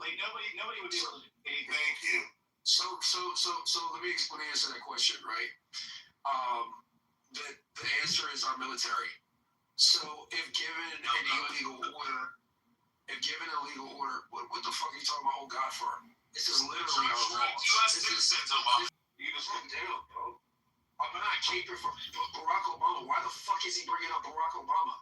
Like nobody would be able to do anything. Thank you. So let me answer that question, right? The answer is our military. So if given an illegal order, what the fuck are you talking about? Oh God, for this is literally our laws. U.S. citizens, Obama. You just look down, bro. I'm not caping for Barack Obama. Why the fuck is he bringing up Barack Obama?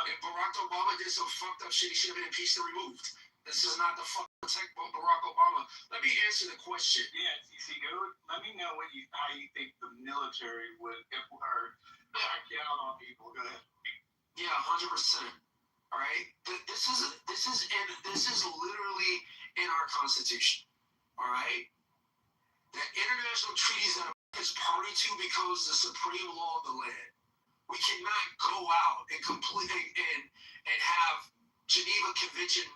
If Barack Obama did some fucked up shit, he should have been impeached and removed. This is not the fuck protect Barack Obama. Let me answer the question. Yeah, TC, go. Let me know how you think the military would act out on people. Go ahead. Yeah, 100%. All right. This is literally in our Constitution. All right. The international treaties that America is party to becomes the supreme law of the land. We cannot go out and and have Geneva Convention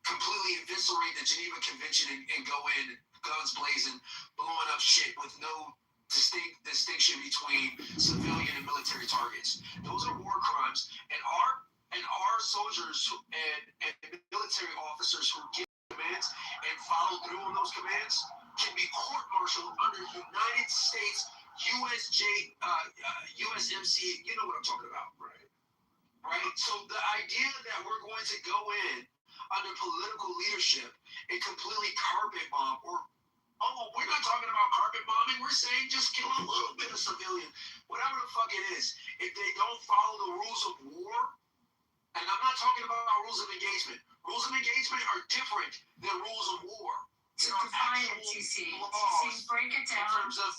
completely eviscerate the Geneva Convention and go in guns blazing, blowing up shit with no distinction between civilian and military targets. Those are war crimes, and our soldiers and military officers who give commands and follow through on those commands can be court-martialed under United States USMC. You know what I'm talking about, right? So the idea that we're going to go in under political leadership and completely carpet bomb we're not talking about carpet bombing. We're saying just kill a little bit of civilian, whatever the fuck it is. If they don't follow the rules of war, and I'm not talking about rules of engagement. Rules of engagement are different than rules of war. So define it, TC. Break it down. In terms of,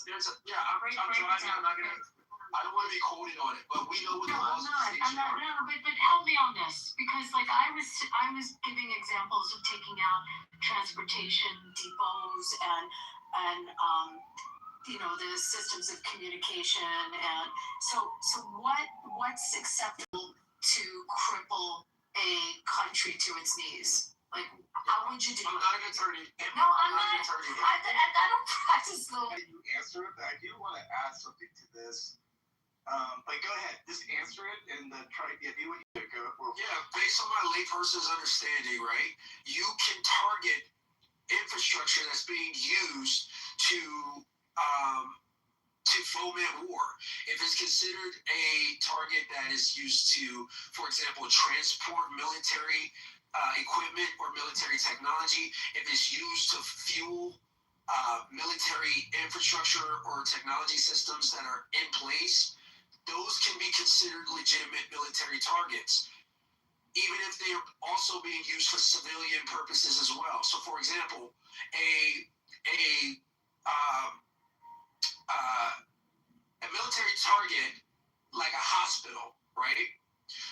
I don't want to be quoted on it, but we know what the laws are. But help me on this, because like I was giving examples of taking out transportation depots and the systems of communication, and so what's acceptable to cripple a country to its knees? Like, how would you do it? I'm not an attorney. No, I'm not. I don't practice law. You answer it, but I do want to add something to this. But go ahead, just answer it and try to do what you go. Yeah, based on my layperson's understanding, right? You can target infrastructure that's being used to foment war. If it's considered a target that is used to, for example, transport military equipment or military technology, if it's used to fuel military infrastructure or technology systems that are in place, those can be considered legitimate military targets, even if they are also being used for civilian purposes as well. So, for example, a military target like a hospital, right?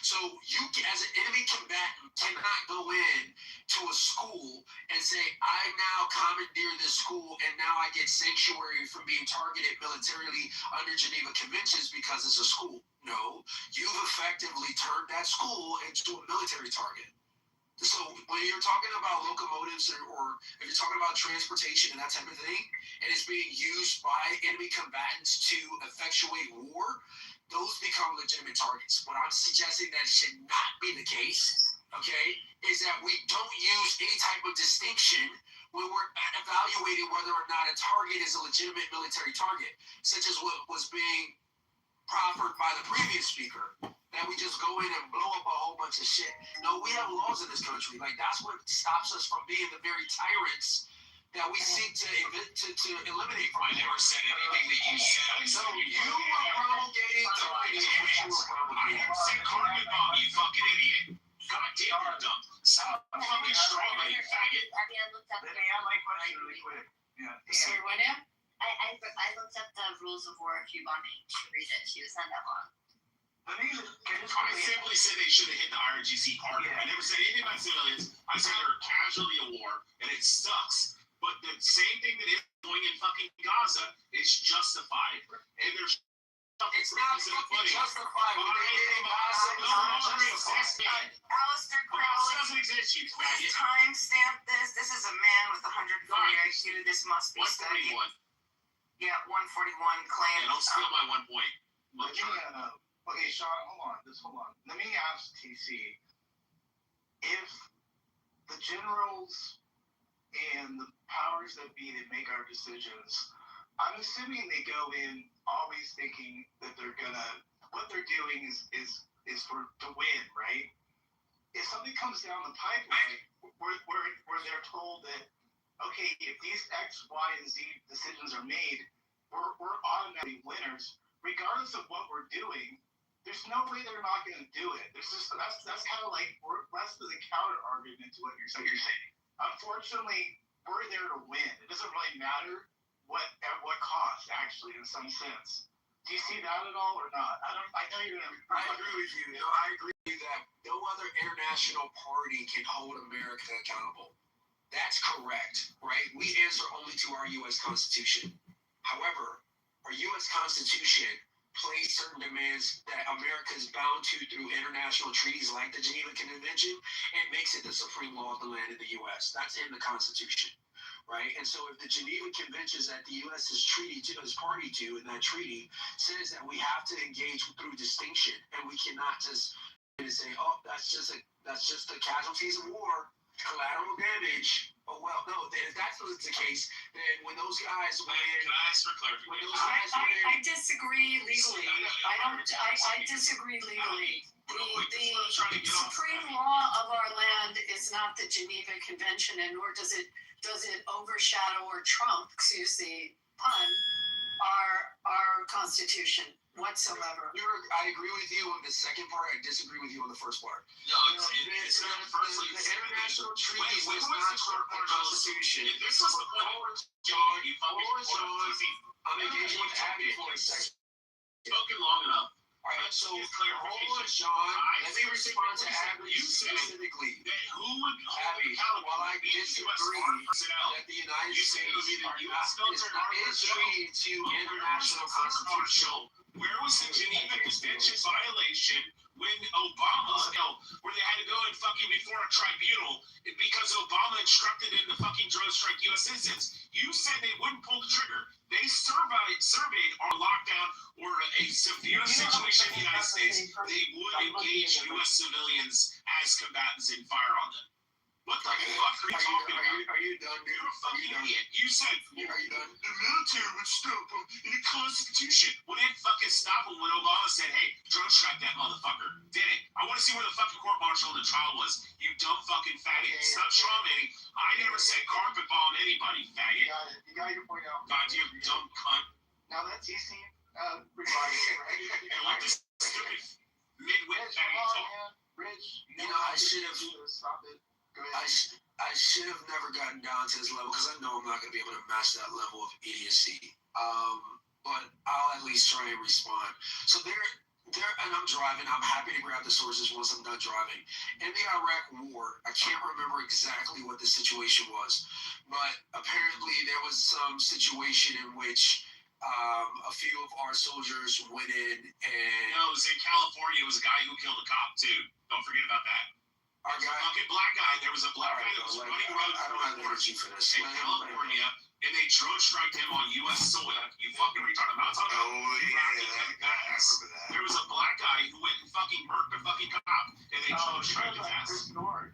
So you, as an enemy combatant, cannot go in to a school and say, I now commandeer this school and now I get sanctuary from being targeted militarily under Geneva Conventions because it's a school. No, you've effectively turned that school into a military target. So when you're talking about locomotives or if you're talking about transportation and that type of thing, and it's being used by enemy combatants to effectuate war, those become legitimate targets. What I'm suggesting that should not be the case, okay, is that we don't use any type of distinction when we're evaluating whether or not a target is a legitimate military target, such as what was being proffered by the previous speaker, that we just go in and blow up a whole bunch of shit. No, we have laws in this country. Like, that's what stops us from being the very tyrants that we seek to eliminate from. I never said anything that you said. So you were promulgating targeting what you were promulgating. I said carpet bomb, you fucking idiot. God damn, you're dumb. Stop fucking strong, you faggot. I looked up. Let me add my question really quick. Yeah. Sorry, what now? I looked up the rules of war if you want me to read it. She was not that long. I simply said they should have hit the IRGC harder. I never said anything about civilians. I said they're a casualty of war, and it sucks. But the same thing that is going in fucking Gaza is justified. And there's it's not fucking justified. Alistair Crowley, doesn't exist, you please faggot. timestamp this. This is a man with 140 IQ. This must be studied. 141. Yeah, 141 claim. Yeah, don't steal my 1 point. Okay, Sean, hold on. Let me ask TC if the generals and the powers that be that make our decisions, I'm assuming they go in always thinking that what they're doing is for to win, right? If something comes down the pipeline where they're told that, okay, if these X, Y, and Z decisions are made, we're automatically winners, regardless of what we're doing. There's no way they're not going to do it. That's kind of like less of a counter argument to what you're saying. Unfortunately, we're there to win. It doesn't really matter at what cost, actually, in some sense. Do you see that at all or not? I know you're gonna. I agree with you. I agree that no other international party can hold America accountable. That's correct, right? We answer only to our U.S. Constitution. However, our U.S. Constitution places certain demands that America is bound to through international treaties like the Geneva Convention and makes it the supreme law of the land in the U.S. That's in the Constitution, right? And so if the Geneva Conventions that the U.S. is party to in that treaty says that we have to engage through distinction and we cannot just say, oh, that's just the casualties of war, collateral damage. Oh well, no. If that's the case, then when those guys win, Can I ask for clarification? I disagree legally. I disagree legally. The supreme law of our land is not the Geneva Convention, and nor does it overshadow or trump, excuse the pun, our Constitution whatsoever. I agree with you on the second part. I disagree with you on the first part. No, it's not the first. The international treaties does not trump the Constitution. This is the point, John. You fucking I'm engaging with Abby for a second. Spoken long enough. All right, so hold on, Sean. Let me respond to Abby specifically. Who would Abby, while I disagree that the United States is not treated to international constitution. Where was the Geneva Convention violation when Obama, where they had to go and fucking before a tribunal because Obama instructed them to fucking drone strike U.S. citizens? You said they wouldn't pull the trigger. They surveyed our lockdown or a severe situation in the United States. They would engage U.S. civilians as combatants and fire on them. What the fuck are you talking about? Are you done, dude? You're a fucking idiot. You said Are you done? the military would stop them in the Constitution. Well, they didn't fucking stop them when Obama said, hey, drone strike that motherfucker. Did it? I want to see where the fucking court martial in the trial was. You dumb fucking faggot. Stop strawmanning. I never said carpet bomb anybody, faggot. You got your point out. Goddamn dumb cunt. Now that's easy. Regarding, right? And what this stupid midwit Rich, faggot come on, talk. man. Rich, I should have. Stop it. Go ahead. I should have never gotten down to this level because I know I'm not going to be able to match that level of idiocy. But I'll at least try and respond. So there, and I'm driving. I'm happy to grab the sources once I'm done driving. In the Iraq War, I can't remember exactly what the situation was, but apparently there was some situation in which a few of our soldiers went in and. No, it was in California. It was a guy who killed a cop, too. Don't forget about that. Our guy, fucking black guy. There was a black guy that was running road I don't have the energy for this. in California, and they drone striked him on U.S. soil. You fucking retard. I'm not talking about. There was a black guy who went and fucking murked a fucking cop, and they drone striked his ass. Chris Norton.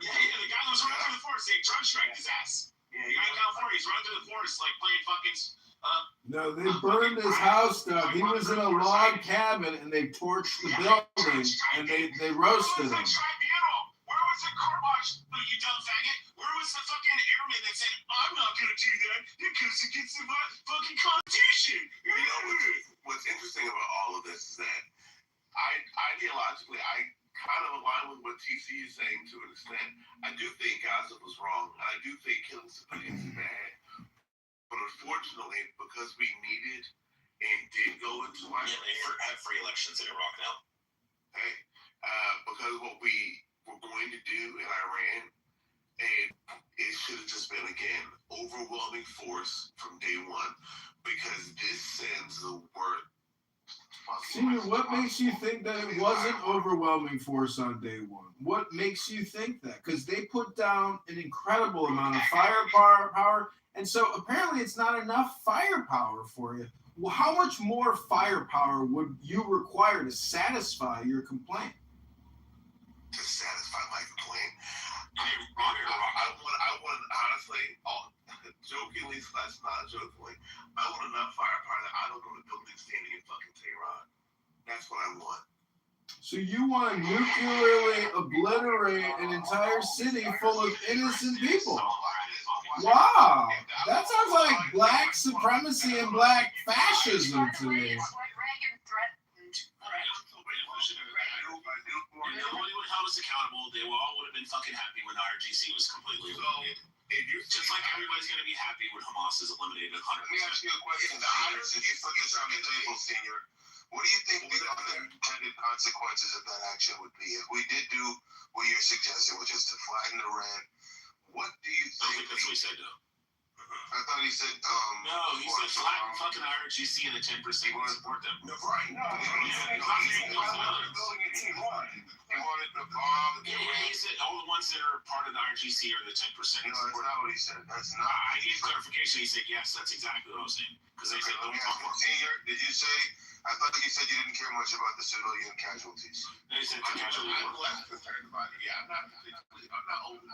Yeah, the guy that was running through the forest, they drone striked his ass. Yeah, The guy in California, he's running through the forest like playing fucking. No, they burned his house down. He was in a log cabin and they torched the building and they roasted him. Where was the court martial? You dumb faggot. Where was the fucking airman that said, I'm not going to do that because it gets the fucking Constitution? You know, what's interesting about all of this is that ideologically, I kind of align with what TC is saying to an extent. I do think Gaza was wrong. I do think killing civilians is bad. But unfortunately, because we needed and did go into Yeah, they have free elections in Iraq now. hey, because what we were going to do in Iran, and it should have just been, again, overwhelming force from day one, because this sends the word. Senior, what makes you think that it wasn't overwhelming force on day one? What makes you think that? Because they put down an incredible amount of firepower, and so apparently it's not enough firepower for you. Well, how much more firepower would you require to satisfy your complaint? To satisfy my complaint, I want honestly, jokingly slash not jokingly, I want enough firepower that I don't know the building standing in fucking Tehran. That's what I want. So you want to nuclearly obliterate an entire city full of innocent people? Wow, that sounds like black supremacy and black fascism to me. Nobody would hold us accountable. They all would have been fucking happy when the RGC was completely eliminated. Just like everybody's going to be happy when Hamas is eliminated 100%. Let me ask you a question. Since you put this on the table, Senior, what do you think the unintended consequences of that action would be? If we did do what you're suggesting, which is to flatten the red, what do you think? I think that's what he said, though. I thought he said, no, he said flatten fucking RGC and the 10% would support them. No, right. No, he wanted the bomb. Yeah, he said all the ones that are part of the RGC are the 10%. No, that's not what he said. That's not. I need clarification. He said, yes, that's exactly what I was saying. Because they said, let me ask you, Senior, did you say, I thought you said you didn't care much about the civilian casualties. They said the casualties. I'm less concerned about it. Yeah, I'm not open.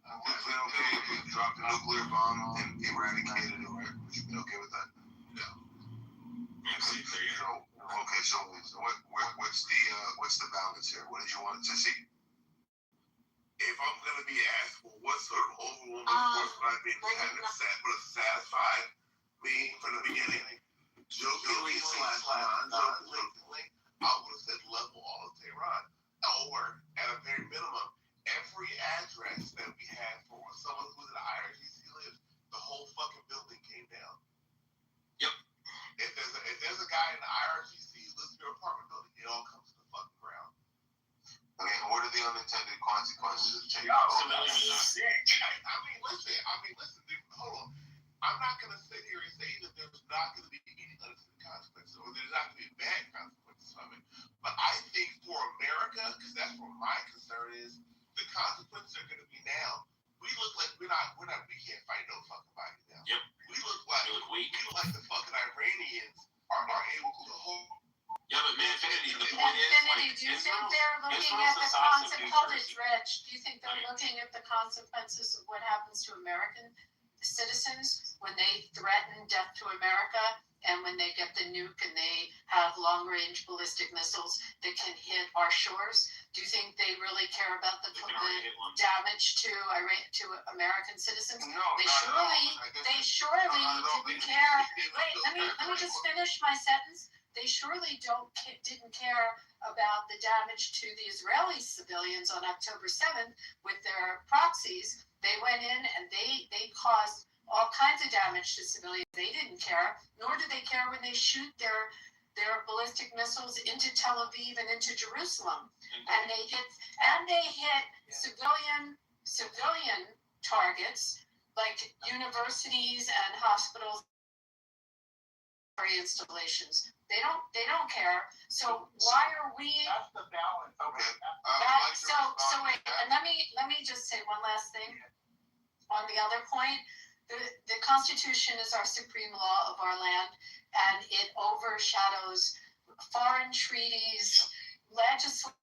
It's been okay if you dropped a nuclear bomb and eradicated it, right? Would you be okay with that? No. Okay, so what's the balance here? What did you want to see? If I'm going to be asked, well, what sort of overwhelming force would I be having would have satisfied me from the beginning? Jokingly slash non-jokingly, I would have said level all of Tehran. Or, at a very minimum, every address that we had for someone who's in the IRGC lives, the whole fucking building came down. Yep. If there's a guy in the IRGC who lives in your apartment building, it all comes to the fucking ground. Okay, and what are the unintended consequences of change? I mean, listen, dude, hold on. I'm not going to sit here and say that there's not going to be any unintended consequences or there's not going to be bad consequences from it. But I think for America, because that's where my concern is, the consequences are going to be now. We look like we can't fight no fucking body now. Yep. We look like the fucking Iranians are able to hold. Yeah, but man, Infinity, the point is, like, do you think they're looking at the consequences, Rich? Do you think they're looking at the consequences of what happens to American citizens when they threaten death to America and when they get the nuke and they have long-range ballistic missiles that can hit our shores? Do you think they really care about the damage to American citizens? No, they surely didn't care. Wait, let me just finish my sentence. They surely didn't care about the damage to the Israeli civilians on October 7th with their proxies. They went in and they caused all kinds of damage to civilians. They didn't care, nor did they care when they shoot their ballistic missiles into Tel Aviv and into Jerusalem. And they hit civilian targets like universities and hospitals, installations. They don't care. So why are we? That's the balance. Okay. So wait, and let me just say one last thing. On the other point, the Constitution is our supreme law of our land, and it overshadows foreign treaties, legislative,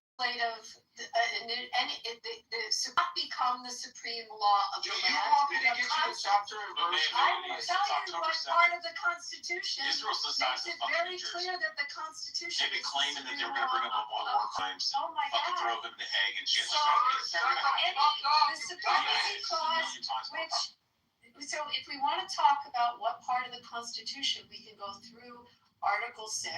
and it should not become the supreme law of the land. You want me to get you a chapter and verse? I will tell you what part of the Constitution Israel's the size makes it of fucking very New Jersey. clear that the Constitution They've been is the claiming that they were supreme going to bring up law on war crimes. Oh my Fucking throw God. them to Hague and shit. So, the supremacy clause, so if we want to talk about what part of the Constitution, we can go through Article 6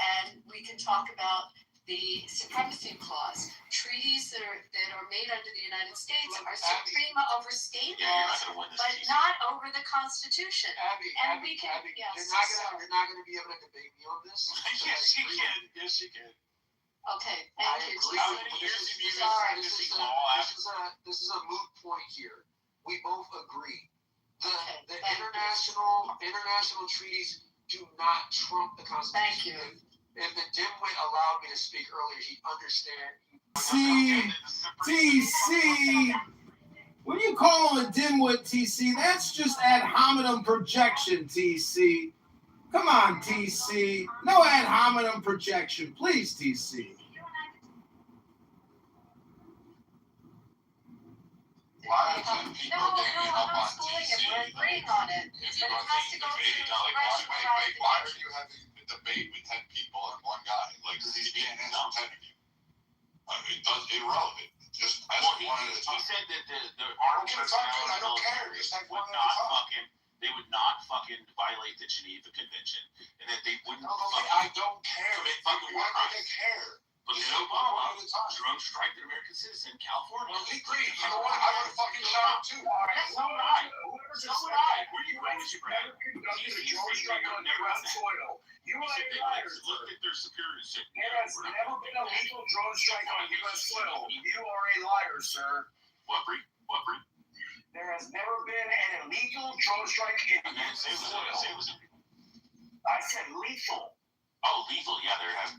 and we can talk about the supremacy clause. Treaties that are made under the United States are supreme over state laws, but not over the Constitution. Abby, Yes. You're not gonna be able to debate me on this. Yes, you can. Yes, you can. Okay, thank you. How many years have you Sorry. been This is a moot point here. We both agree. The thank you. international treaties do not trump the Constitution. Thank you. If the dimwit allowed me to speak earlier, he'd understand. TC. When you call him a dimwit, TC, that's just ad hominem projection, TC. Come on, TC. No ad hominem projection, please, TC. Why are 10 people No, ganging I'm up not on schooling TC? it. We're agreeing on it. If But you're it going has to to go debate, through like, fresh wait, why are you having a debate with 10 people and one guy? Like, he can't answer 10 of you. It does irrelevant. Just ask Well, one at a he time. said that the armed I don't care. Just have one would at a not time. fucking, they would not fucking violate the Geneva Convention, and that they wouldn't Okay, fucking I don't care. commit fucking war Why would they crimes. care? But Just then have one Obama at a time. drone strike an American citizen in California. Well, he agreed. You know what? I would have fucking shot him too. So would I. So would I. Where are you going, Mr. Brad? Conducted a drone strike on U.S. soil. You He are said a they liar, looked sir. at their superiors. Said, There has never been a lethal drone strike on U.S. soil. You are a liar, sir. What, Bree? What, Bree? There has never been an illegal drone strike in I didn't say U.S. it was. I didn't say it soil. was. I said lethal. Oh, lethal. Yeah, there has.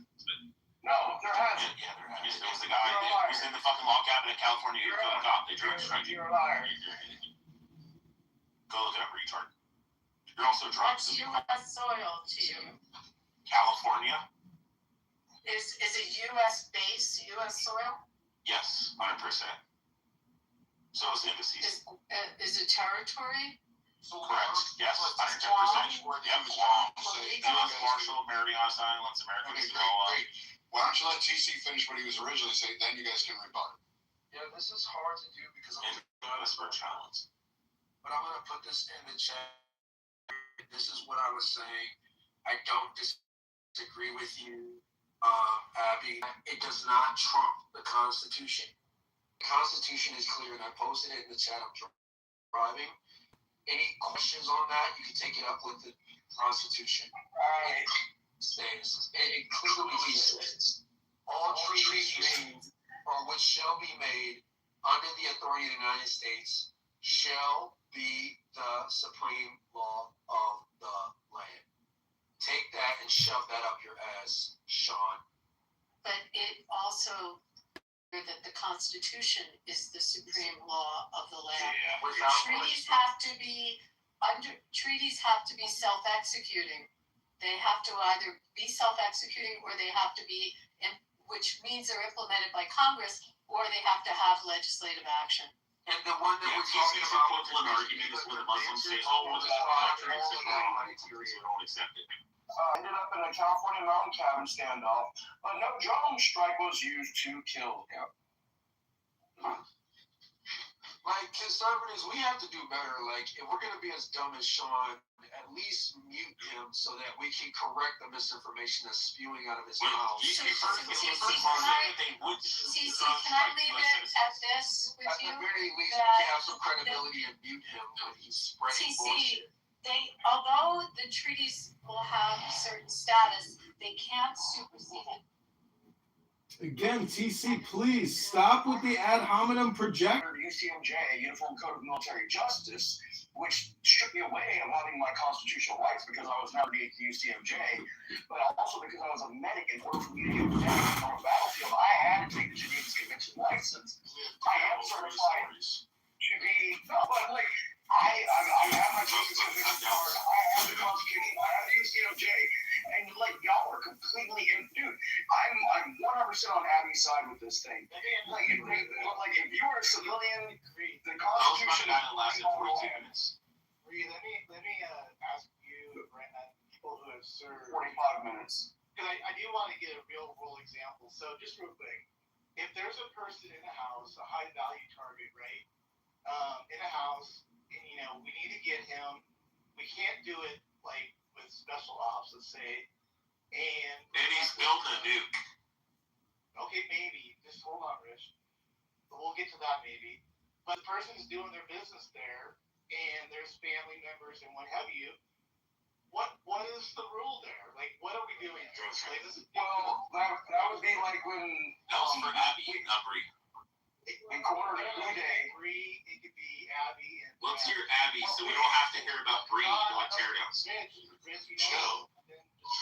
No, there hasn't. Yeah, there has. There was the guy that was in the fucking log cabin in California who killed a cop. They drone strike you. You're a liar. Go look it up, retard. You're also drunk. What's U.S. soil to you? California? Is it U.S. base, U.S. soil? Yes, 100%. So is embassies. Is it territory? Correct. Yes, 110%. Yep. Guam. U.S. Marshall, Marianas Islands, American Okay, Samoa. great. Why don't you let TC finish what he was originally saying, then you guys can rebut. Yeah, this is hard to do because I'm And U.S. Virgin Islands. but I'm gonna put this in the chat. This is what I was saying. I don't disagree with you, Abby. It does not trump the Constitution. The Constitution is clear, and I posted it in the chat. I'm driving. Any questions on that? You can take it up with the Constitution. Alright. It clearly says all treaties made or which shall be made under the authority of the United States shall be the supreme law of the land. Take that and shove that up your ass, Sean. But it also that the Constitution is the supreme law of the land. Yeah. Without Treaties have to be self-executing. They have to either be self-executing or they have to be, which means they're implemented by Congress, or they have to have legislative action. And the one that we're talking TC's about equivalent argument is when the Muslims say, "Oh, well, this is contrary to the so don't accept it." Ended up in a California mountain cabin standoff, but no drone strike was used to kill him. Like conservatives, we have to do better. Like if we're gonna be as dumb as Sean, at least mute him so that we can correct the misinformation that's spewing out of his mouth. Can I leave it at this with At you? the very least, that- we can have some credibility and mute him when he's spreading bullshit. Although the treaties will have certain status, they can't supersede it. Again, TC, please stop with the ad hominem project. UCMJ, Uniform Code of Military Justice, which stripped me away of having my constitutional rights because I was not underneath the UCMJ, but also because I was a medic. In order for me to get medic on a battlefield, I had to take the Geneva Convention license. I am certified to be, no, but like, I have my Geneva Convention card, I have the Constitution, I have the UCMJ, and like, y'all are completely, dude, I'm 100% on Abby's side with this thing. Like, if you were a civilian, the Constitution lasted 42 minutes. Reed, let me ask you, people who have served 45 minutes. Because I do want to get a real world example. So just real quick, if there's a person in a house, a high value target, right? In a house, and we need to get him. We can't do it like with special ops, let's say. And he's built a nuke. Okay, maybe. Just hold on, Rich. But we'll get to that maybe. But the person's doing their business there, and there's family members and what have you. What is the rule there? Like, what are we doing? Like, that would be like when That was for Abby, not Bree. we cornered a Blue Day. Bree, it could be Abby. And Let's hear Abby, so we don't have to hear about Bree doing teardowns. Chill.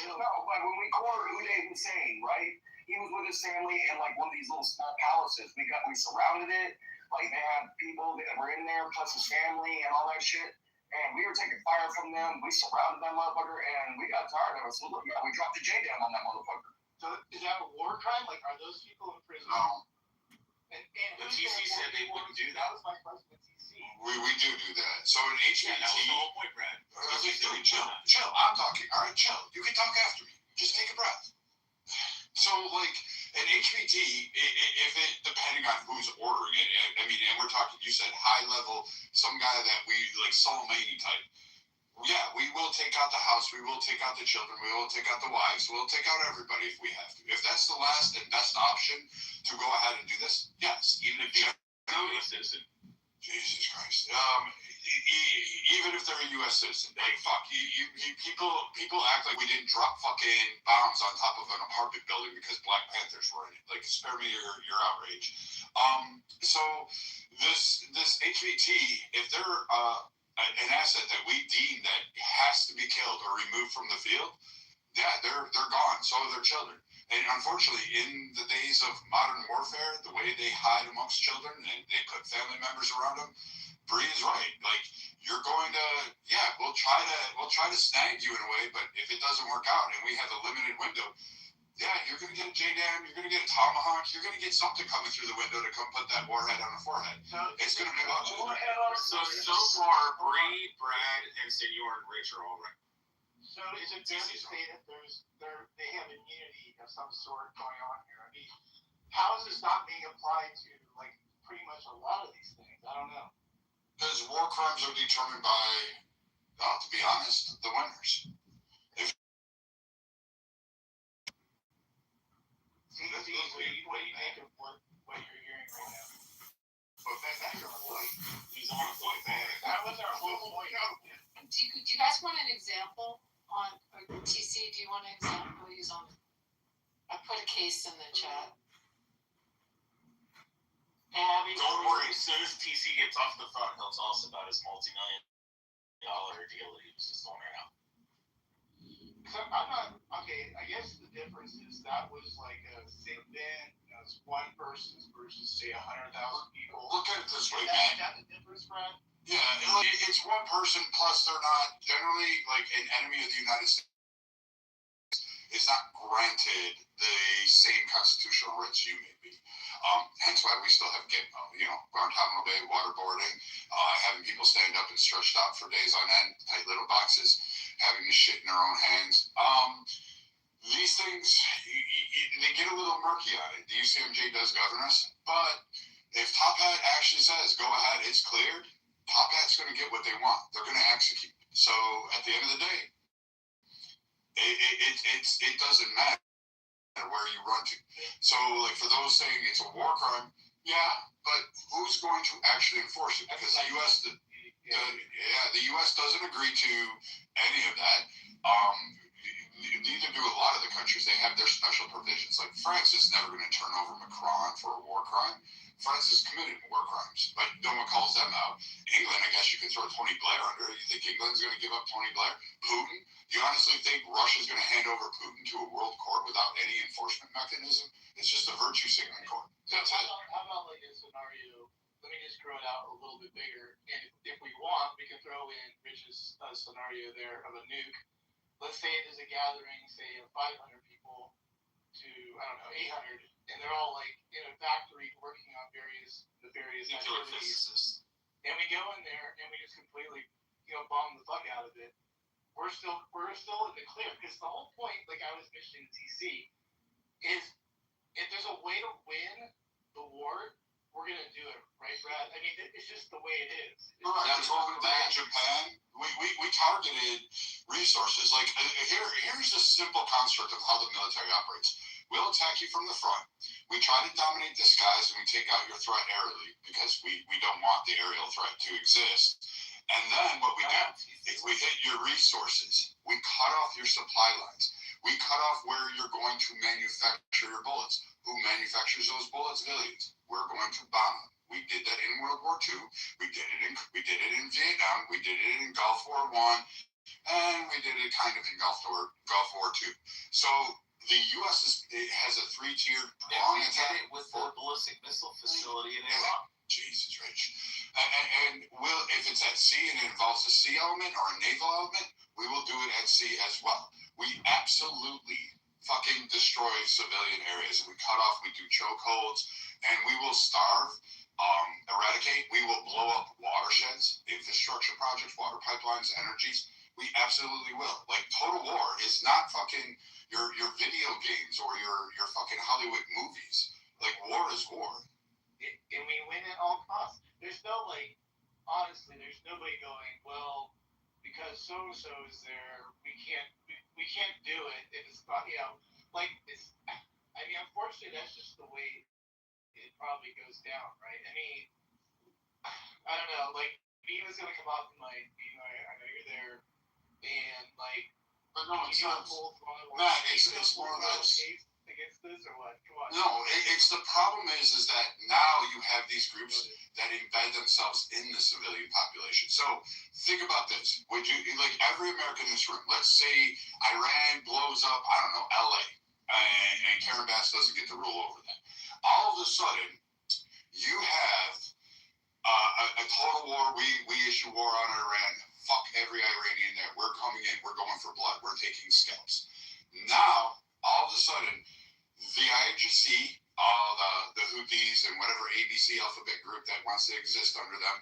No, but when we cornered Uday Hussein, right? He was with his family in like one of these little small palaces. We surrounded it. Like they had people that were in there, plus his family and all that shit. And we were taking fire from them. We surrounded that motherfucker, and we got tired of it. So look, yeah, we dropped the J down on that motherfucker. So is that a war crime? Like, are those people in prison? No. And The who's TC gonna said they enforce wouldn't do it? that. That was my question with TC. We do that. So in HVT, Yeah, that was the whole point, Brad. okay, dude, chill. I'm talking. All right, chill. You can talk after me. Just take a breath. So, like, in HVT, if it, depending on who's ordering it, I mean, and we're talking, you said high level, some guy that we, like, Soleimani type. Yeah, we will take out the house, we will take out the children, we will take out the wives, we'll take out everybody if we have to. If that's the last and best option to go ahead and do this, yes. Even if they're not a citizen. Jesus Christ. Even if they're a U.S. citizen, like, fuck, people act like we didn't drop fucking bombs on top of an apartment building because Black Panthers were in it. Like, spare me your outrage. So this HVT, if they're an asset that we deem that has to be killed or removed from the field, yeah, they're gone. So are their children. And unfortunately, in the days of modern warfare, the way they hide amongst children and they put family members around them, Bree is right. Like, you're going to, yeah, we'll try to snag you in a way, but if it doesn't work out and we have a limited window, yeah, you're going to get a JDAM, you're going to get a tomahawk, you're going to get something coming through the window to come put that warhead on the forehead. So it's going to be about So far, Bree, Brad, and Senor and Rich are all right. So is it fair to say that they have immunity of some sort going on here? I mean, how is this not being applied to, like, pretty much a lot of these things? I don't know. Because war crimes are determined by, to be honest, the winners. What do you think of what you're hearing right now? But that's your point. He's on a point, man. That was our whole point. Do you guys want an example on, or TC, do you want an example? Use on, I put a case in the chat. Don't worry, as soon as TC gets off the phone, he'll tell us about his multi-million-dollar deal that he was just throwing out. So I'm not, okay, I guess the difference is that was like a event, it's one person versus, say, 100,000 people. Look at it this way, Is man. that the difference, Brad? Yeah, it's one person, plus they're not generally, like, an enemy of the United States is not granted the same constitutional rights you may be. Hence why we still have, Guantanamo Bay, waterboarding, having people stand up and stretched out for days on end, tight little boxes, having to shit in their own hands. These things, they get a little murky on it. The UCMJ does govern us, but if Top Hat actually says, go ahead, it's cleared, Top Hat's going to get what they want. They're going to execute. So at the end of the day, it doesn't matter where you run to. So, like, for those saying it's a war crime, yeah, but who's going to actually enforce it? Because the U.S. The U.S. doesn't agree to any of that. Neither do a lot of the countries. They have their special provisions. Like, France is never going to turn over Macron for a war crime. France is committed war crimes, but no one calls them out. England, I guess you could throw Tony Blair under it. You think England's going to give up Tony Blair? Putin? You honestly think Russia's going to hand over Putin to a world court without any enforcement mechanism? It's just a virtue signaling court. That's it. How about like a scenario? Let me just grow it out a little bit bigger, and if we want, we can throw in Rich's scenario there of a nuke. Let's say there's a gathering, say, of 500 people to, I don't know, 800, and they're all like in a factory working on various Nuclear activities. physicists. And we go in there and we just completely, bomb the fuck out of it. We're still in the clear, because the whole point, like I was mentioning to TC, is if there's a way to win the war, we're gonna do it, right, Brad? I mean, it's just the way it is. That's what we did in Japan. We targeted resources. Like, here's a simple construct of how the military operates. We'll attack you from the front. We try to dominate the skies, and we take out your threat aerially because we don't want the aerial threat to exist. And then what we do is we hit your resources. We cut off your supply lines. We cut off where you're going to manufacture your bullets. Who manufactures those bullets? Civilians. We're going to bomb them. We did that in World War II. We did it in Vietnam. We did it in Gulf War I, and we did it kind of in Gulf War II. So the U.S. has a three-tiered prong. We did it with the ballistic missile facility in Iraq. Jesus, Rich. And if it's at sea and it involves a sea element or a naval element, we will do it at sea as well. We absolutely fucking destroy civilian areas. We cut off, we do chokeholds, and we will starve, eradicate. We will blow up watersheds, infrastructure projects, water pipelines, energies. We absolutely will. Like, total war is not fucking your video games or your fucking Hollywood movies. Like, war is war. And we win at all costs. There's no, like, honestly, there's nobody going, well, because so and so is there, we can't do it. It's not, you know, like, it's. I mean, unfortunately, that's just the way it probably goes down, right? I mean, I don't know. Like, Viva's gonna come out and like, you know, I know you're there, and like, But no, it's not. Matt, it's more of those. Against this or what? Come on. No, it's the problem is that now you have these groups that embed themselves in the civilian population. So think about this. Would you, like, every American in this room, let's say Iran blows up, I don't know, LA, and Karen Bass doesn't get to rule over that. All of a sudden, you have a total war. We issue war on Iran. Fuck every Iranian there. We're coming in. We're going for blood. We're taking scalps. Now, all of a sudden, the IRGC, all the Houthis and whatever ABC alphabet group that wants to exist under them,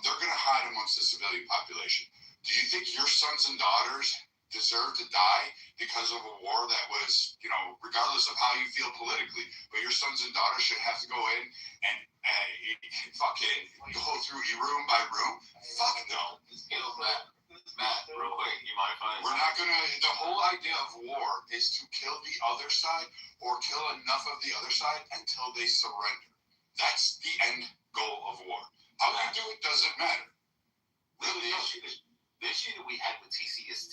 they're going to hide amongst the civilian population. Do you think your sons and daughters deserve to die because of a war that was, you know, regardless of how you feel politically, but your sons and daughters should have to go in and fucking go through room by room? Fuck no. Matt, real quick, you mind if I... We're not gonna. The whole idea of war is to kill the other side or kill enough of the other side until they surrender. That's the end goal of war. How you do it doesn't matter. Really, the issue that we had with TC's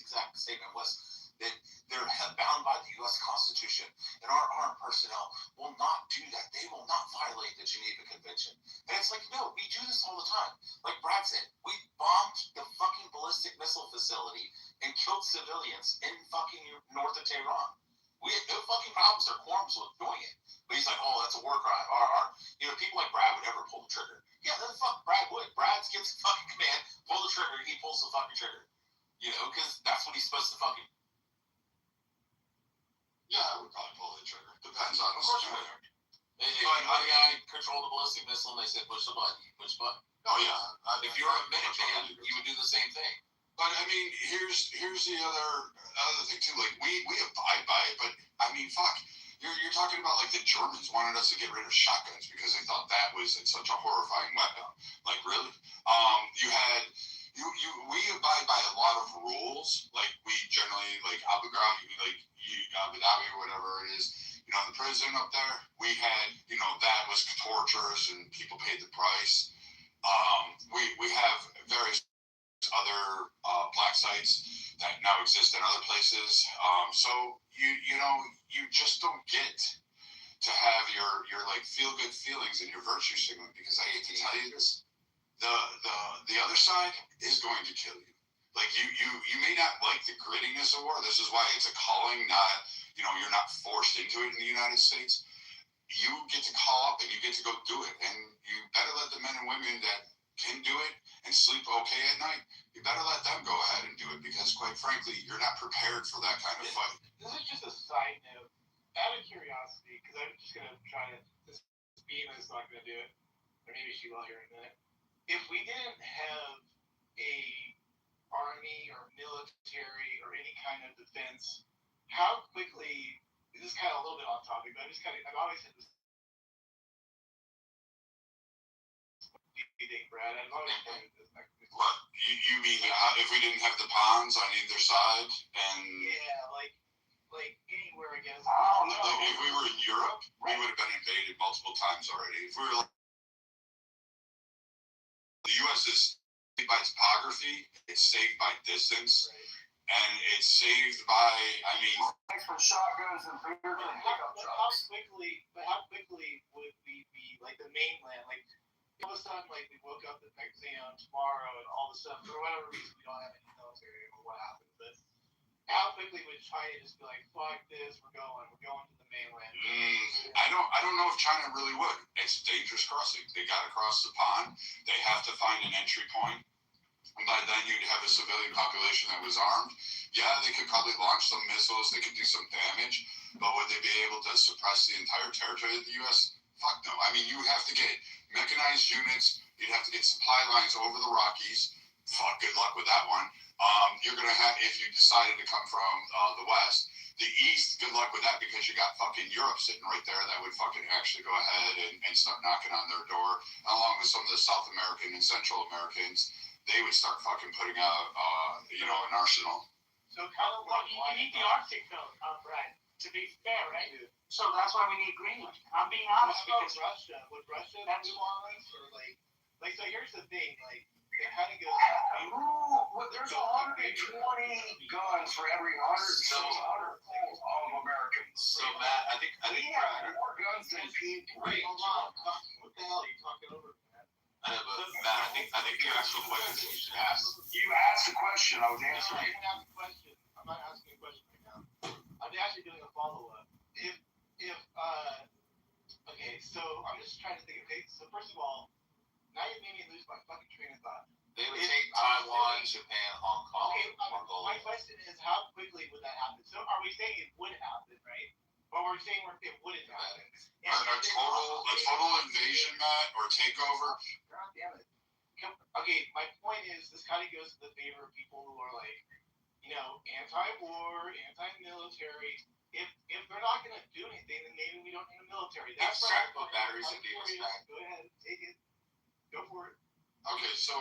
exact statement was that they're bound by the U.S. Constitution, and our armed personnel will not do that. They will not violate the Geneva Convention. And it's like, no, we do this all the time. Like Brad said, we bombed the fucking ballistic missile facility and killed civilians in fucking north of Tehran. We had no fucking problems or qualms with doing it. But he's like, oh, that's a war crime. You know, people like Brad would never pull the trigger. Yeah, then fuck Brad would. Brad gets the fucking command, pull the trigger, he pulls the fucking trigger. You know, because that's what he's supposed to fucking... Yeah, I would probably pull the trigger. Depends on the situation. I control the ballistic missile, and they said push the button. Push the button. Oh yeah. If you're a Minuteman, you would do the same thing. But I mean, here's the other thing too. Like we abide by it, but I mean, fuck. You're talking about like the Germans wanted us to get rid of shotguns because they thought that was such a horrifying weapon. Like really? We abide by a lot of rules. Like we generally like Abu Dhabi or whatever it is. You know, the prison up there, we had, you know, that was torturous and people paid the price. We have various other black sites that now exist in other places. So you know, you just don't get to have your like feel good feelings and your virtue signaling, because I hate to tell you this, the other side is going to kill you. Like you may not like the grittiness of war. This is why it's a calling, not, you know, you're not forced into it in the United States. You get to call up and you get to go do it, and you better let the men and women that can do it and sleep okay at night, you better let them go ahead and do it, because quite frankly, you're not prepared for that kind of fight. This is just a side note, out of curiosity, because I'm just gonna try to. This Beam is not gonna do it, or maybe she will here in a minute. If we didn't have a army or military or any kind of defense, how quickly? This is kind of a little bit off topic, but I've always had this. Brad, I've always had this. What you mean? If we didn't have the ponds on either side, and yeah, like anywhere, I guess. Like if we were in Europe, we would have been invaded multiple times already. If we were, the U.S. is saved by topography, it's saved by distance, and it's saved by, I mean, From shotguns and beer and pickup trucks. How quickly would we be like the mainland? Like all of a sudden, like we woke up the next day on tomorrow, and all of a sudden, for whatever reason, we don't have any military or what happened. But how quickly would China just be like, "Fuck this, we're going to the mainland"? I don't know if China really would. It's a dangerous crossing. They got to cross the pond. They have to find an entry point. And by then you'd have a civilian population that was armed. Yeah, they could probably launch some missiles, they could do some damage, but would they be able to suppress the entire territory of the U.S.? Fuck no. I mean, you have to get mechanized units, you'd have to get supply lines over the Rockies. Fuck, good luck with that one. You're going to have, if you decided to come from the West, the East, good luck with that, because you got fucking Europe sitting right there that would fucking actually go ahead and start knocking on their door, along with some of the South American and Central Americans. They would start fucking putting out, an arsenal. So kind of Well, you need the Arctic though, Brad, to be fair, right? So that's why we need Greenland. I'm being honest because Russia? Would Russia That's- do all this, or like so? Here's the thing, like it kind of goes. There's 120 guns for every 100 Americans. So Matt, I think We have more guns than people. Wait, hold on. What the hell are you talking over? I know, but Matt, I think the actual question you should ask. You asked a question, I was answering it. I'm asking a question right now. I'm actually doing a follow-up. Okay, so I'm just trying to think. Okay, so first of all, now you made me lose my fucking train of thought. They would take Taiwan, Japan, Hong Kong, Okay, my Mongolia. question is, how quickly would that happen? So are we saying it would happen, right? Or we're saying it wouldn't happen? A total invasion, Matt, or takeover. God damn it. Okay, my point is, this kind of goes to the favor of people who are like, anti-war, anti-military. If they're not going to do anything, then maybe we don't need a military. That's Exactly. right. Batteries and demons back. Go ahead, take it. Go for it. Okay, so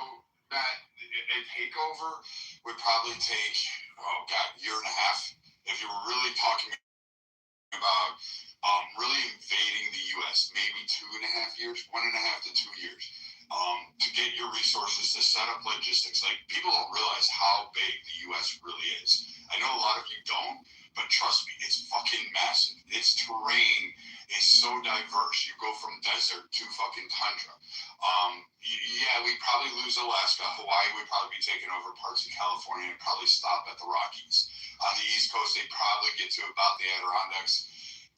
Matt, a takeover would probably take, year and a half. If you were really talking about really invading the U.S., maybe 2.5 years, 1.5 to 2 years, to get your resources, to set up logistics. Like, people don't realize how big the U.S. really is. I know a lot of you don't, but trust me, it's fucking massive. Its terrain is so diverse. You go from desert to fucking tundra. Yeah, we'd probably lose Alaska. Hawaii would probably be taking over parts of California and probably stop at the Rockies. On the East Coast, they'd probably get to about the Adirondacks,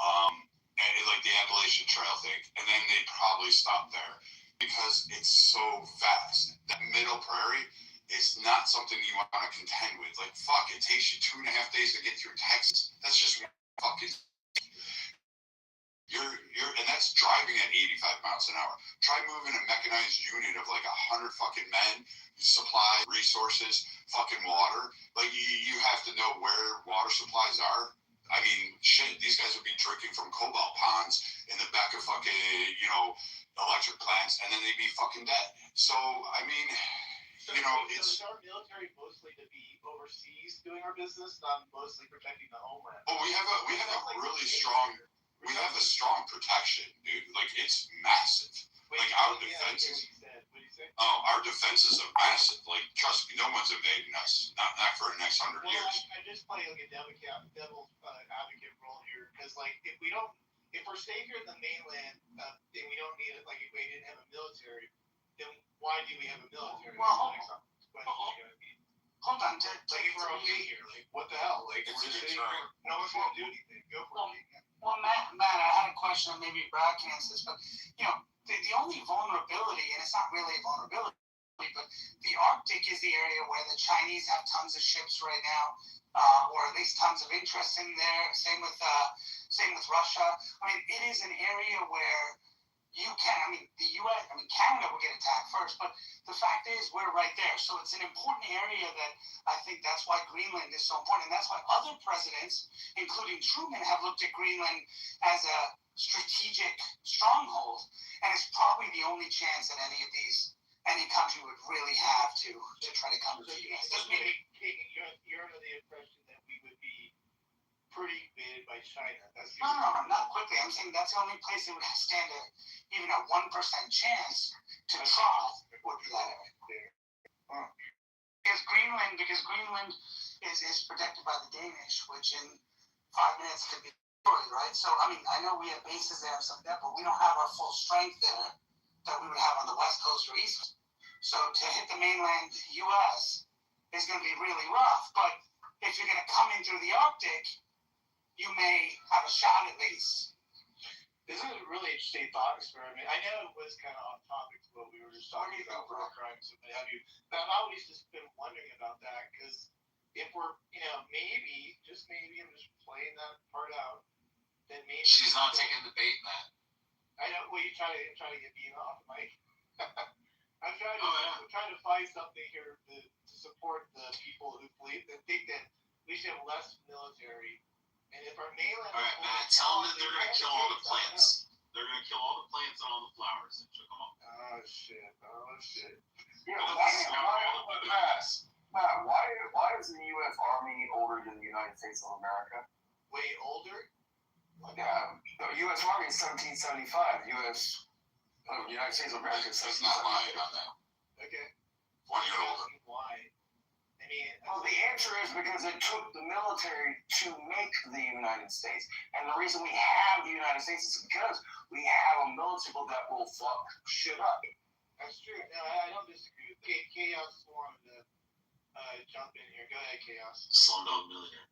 and like the Appalachian Trail thing, and then they'd probably stop there because it's so vast. That middle prairie is not something you want to contend with. Like, fuck, it takes you 2.5 days to get through Texas. That's just fucking. And that's driving at 85 miles an hour. Try moving a mechanized unit of like 100 fucking men, supply, resources, fucking water. Like, you have to know where water supplies are. I mean, shit, these guys would be drinking from cobalt ponds in the back of fucking, electric plants, and then they'd be fucking dead. So, I mean, it's. So is our military mostly to be overseas doing our business, not mostly protecting the homeland? Oh, we have a really strong. We have a strong protection, dude. Like, it's massive. Like, our defenses. What did you say? Oh, our defenses are massive. Like, trust me, no one's invading us. Not for the next 100 years. I just play like a devil's advocate role here, because like if we're safe here in the mainland, then we don't need it. Like, if we didn't have a military, then why do we have a military? Well, That's the next question gonna be. hold on, Like, if we're okay here, like what the hell? Like, It's we're just a sitting deterrent. here, no one's gonna do anything. Go for it. Well, Matt, I had a question, maybe Brad can answer this, but the only vulnerability, and it's not really a vulnerability, but the Arctic is the area where the Chinese have tons of ships right now, or at least tons of interest in there. Same with Russia. I mean, it is an area where the U.S., Canada will get attacked first, but the fact is we're right there. So it's an important area that I think that's why Greenland is so important. And that's why other presidents, including Truman, have looked at Greenland as a strategic stronghold. And it's probably the only chance that any country would really have to try to come to the U.S. Doesn't mean You're under the impression that we would be pretty invaded by China. That's No, not quickly. I'm saying that's the only place that would stand even a 1% chance to try would be that area. Because Greenland is protected by the Danish, which in 5 minutes could be destroyed, right? So, I know we have bases there and stuff like that, but we don't have our full strength there that we would have on the West Coast or East Coast. So to hit the mainland U.S. is going to be really rough. But if you're going to come in through the Arctic, you may have a shot at least. This is a really interesting thought experiment. I know it was kind of off topic to what we were just talking about, war crimes and what have you. But I've always just been wondering about that because if we're, maybe, just maybe, I'm just playing that part out, then maybe She's not taking the bait, man. I know. Well, you try to get me off, Mike. I'm trying to find something here to support the people who believe that think that we should have less military. And if our mainland, all right, Matt, tell them that they're going to kill all the plants. They're going to kill all the plants and all the flowers. So come on. Oh shit! Yeah, why is the U.S. Army older than the United States of America? Way older? Yeah, the U.S. Army is 1775. United States of America is 1775. That's not lying on that. Okay. 1 year older. Why? I mean, well, the answer is because it took the military to make the United States. And the reason we have the United States is because we have a military that will fuck shit up. That's true. No, I don't disagree. Okay, Chaos wanted to jump in here. Go ahead, Chaos. Slumdog Millionaire.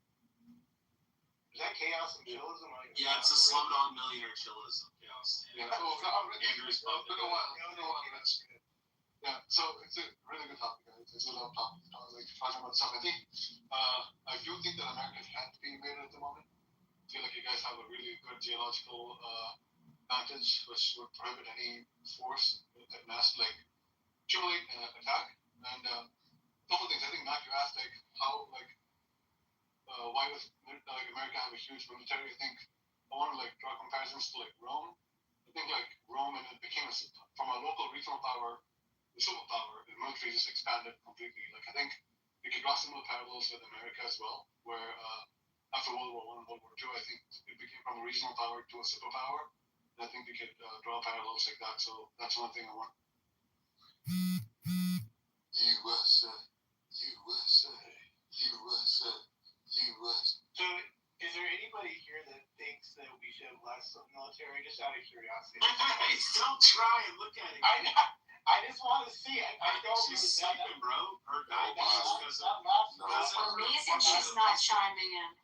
Is that Chaos and chillism? Yeah, it's a Slumdog Millionaire chillism. Chaos. Yeah, Andrew's it's been a while. Yeah, so it's a really good topic, guys. It's a lot of topic. Like talking about stuff. I do think that America can't be invaded at the moment. I feel like you guys have a really good geological advantage, which would prohibit any force that mass accumulate and attack. And a couple things. I think Matt, you asked how why would America have a huge military? I think I want to draw comparisons to Rome. I think Rome, and it became from a local regional power. The superpower, the military just expanded completely. I think we could draw similar parallels with America as well, where after World War I and World War II, I think it became from a regional power to a superpower. And I think we could draw parallels like that. So that's one thing I want. USA, USA, USA, USA. So, is there anybody here that thinks that we should have less military? Just out of curiosity. Don't try and look at it. I just want to see it. I don't. She's sleeping, bro. Her night because It's amazing she's not chiming in.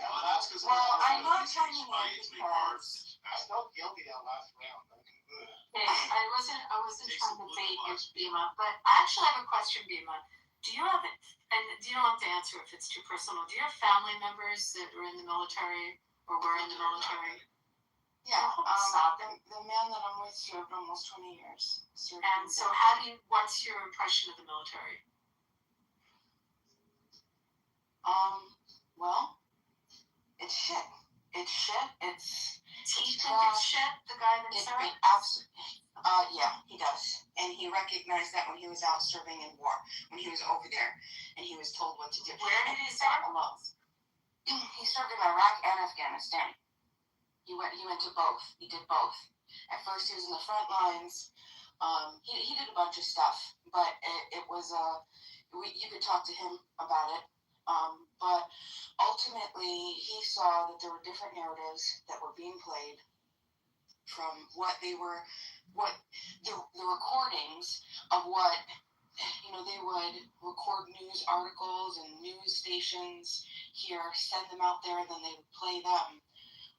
that's because I'm not chiming in because I felt guilty that last round. I wasn't trying to bait you, Bima, but I actually have a question, Bima. Do you have, and you don't have to answer if it's too personal, do you have family members that were in the military or were in the military? Yeah, the man that I'm with served almost 20 years. And so what's your impression of the military? Well, it's shit. It's shit. He think it's shit, the guy that served? Yeah, he does. And he recognized that when he was out serving in war, when he was over there, and he was told what to do. Where did he serve? He served in Iraq and Afghanistan. He went to both. He did both. At first, he was in the front lines. He did a bunch of stuff, but it was you could talk to him about it. But ultimately, he saw that there were different narratives that were being played from the recordings of what they would record news articles and news stations here, send them out there, and then they would play them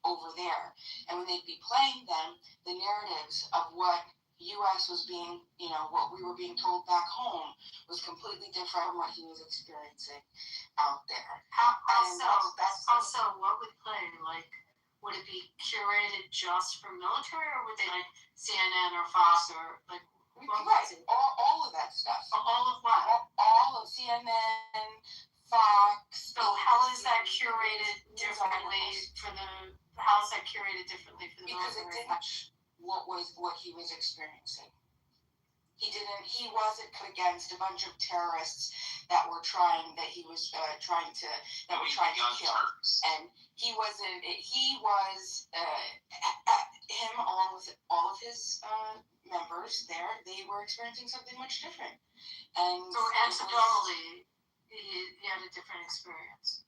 over there. And when they'd be playing them, the narratives of what U.S. was being, what we were being told back home was completely different from what he was experiencing out there. Also, what would play? Would it be curated just for military, or would they CNN or Fox or Right, all of that stuff. All of what? All of CNN, Fox. So how is that curated differently for the? How is that curated differently for the military? Because it didn't match what he was experiencing. He wasn't put against a bunch of terrorists that were trying to kill. And he wasn't. He was him along with all of his members there. They were experiencing something much different. And so anecdotally, he had a different experience.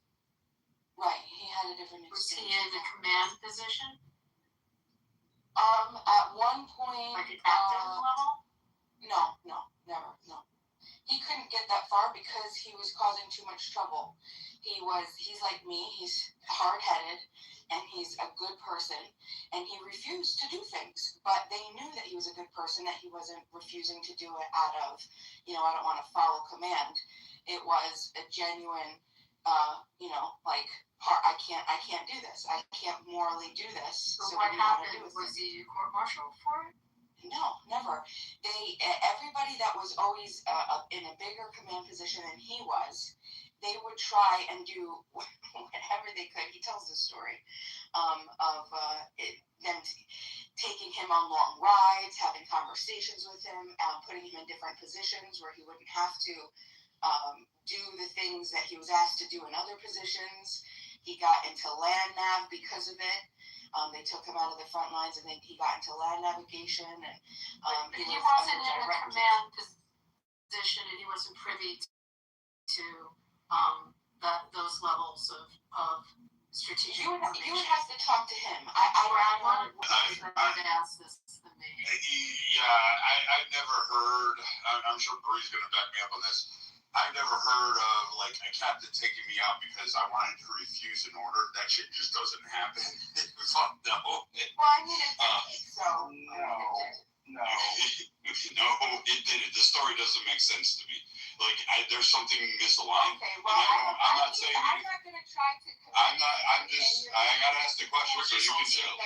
Right, he had a different experience. Was he in a command position? At one point, a captain level? No, never, no. He couldn't get that far because he was causing too much trouble. he's like me. He's hard-headed, and he's a good person, and he refused to do things. But they knew that he was a good person, that he wasn't refusing to do it out of, I don't want to follow command. It was a genuine, like, I can't do this. I can't morally do this. So what happened? Was he court-martialed for it? No, never. Everybody that was always in a bigger command position than he was, they would try and do whatever they could. He tells this story of them taking him on long rides, having conversations with him, putting him in different positions where he wouldn't have to do the things that he was asked to do in other positions. He got into land nav because of it. They took him out of the front lines, and then he got into land navigation. And he wasn't in a command position, and he wasn't privy to those levels of strategic information. You would have to talk to him. Brad wanted to ask this than me. I've never heard. I'm sure Bree's going to back me up on this. I've never heard of like a captain taking me out because I wanted to refuse an order. That shit just doesn't happen. Fuck no. Well, I mean, it did. So No, it didn't. The story doesn't make sense to me. Like, there's something misaligned. Okay, well, I'm not saying. I'm not going to try to. I'm gotta ask the question so you can tell.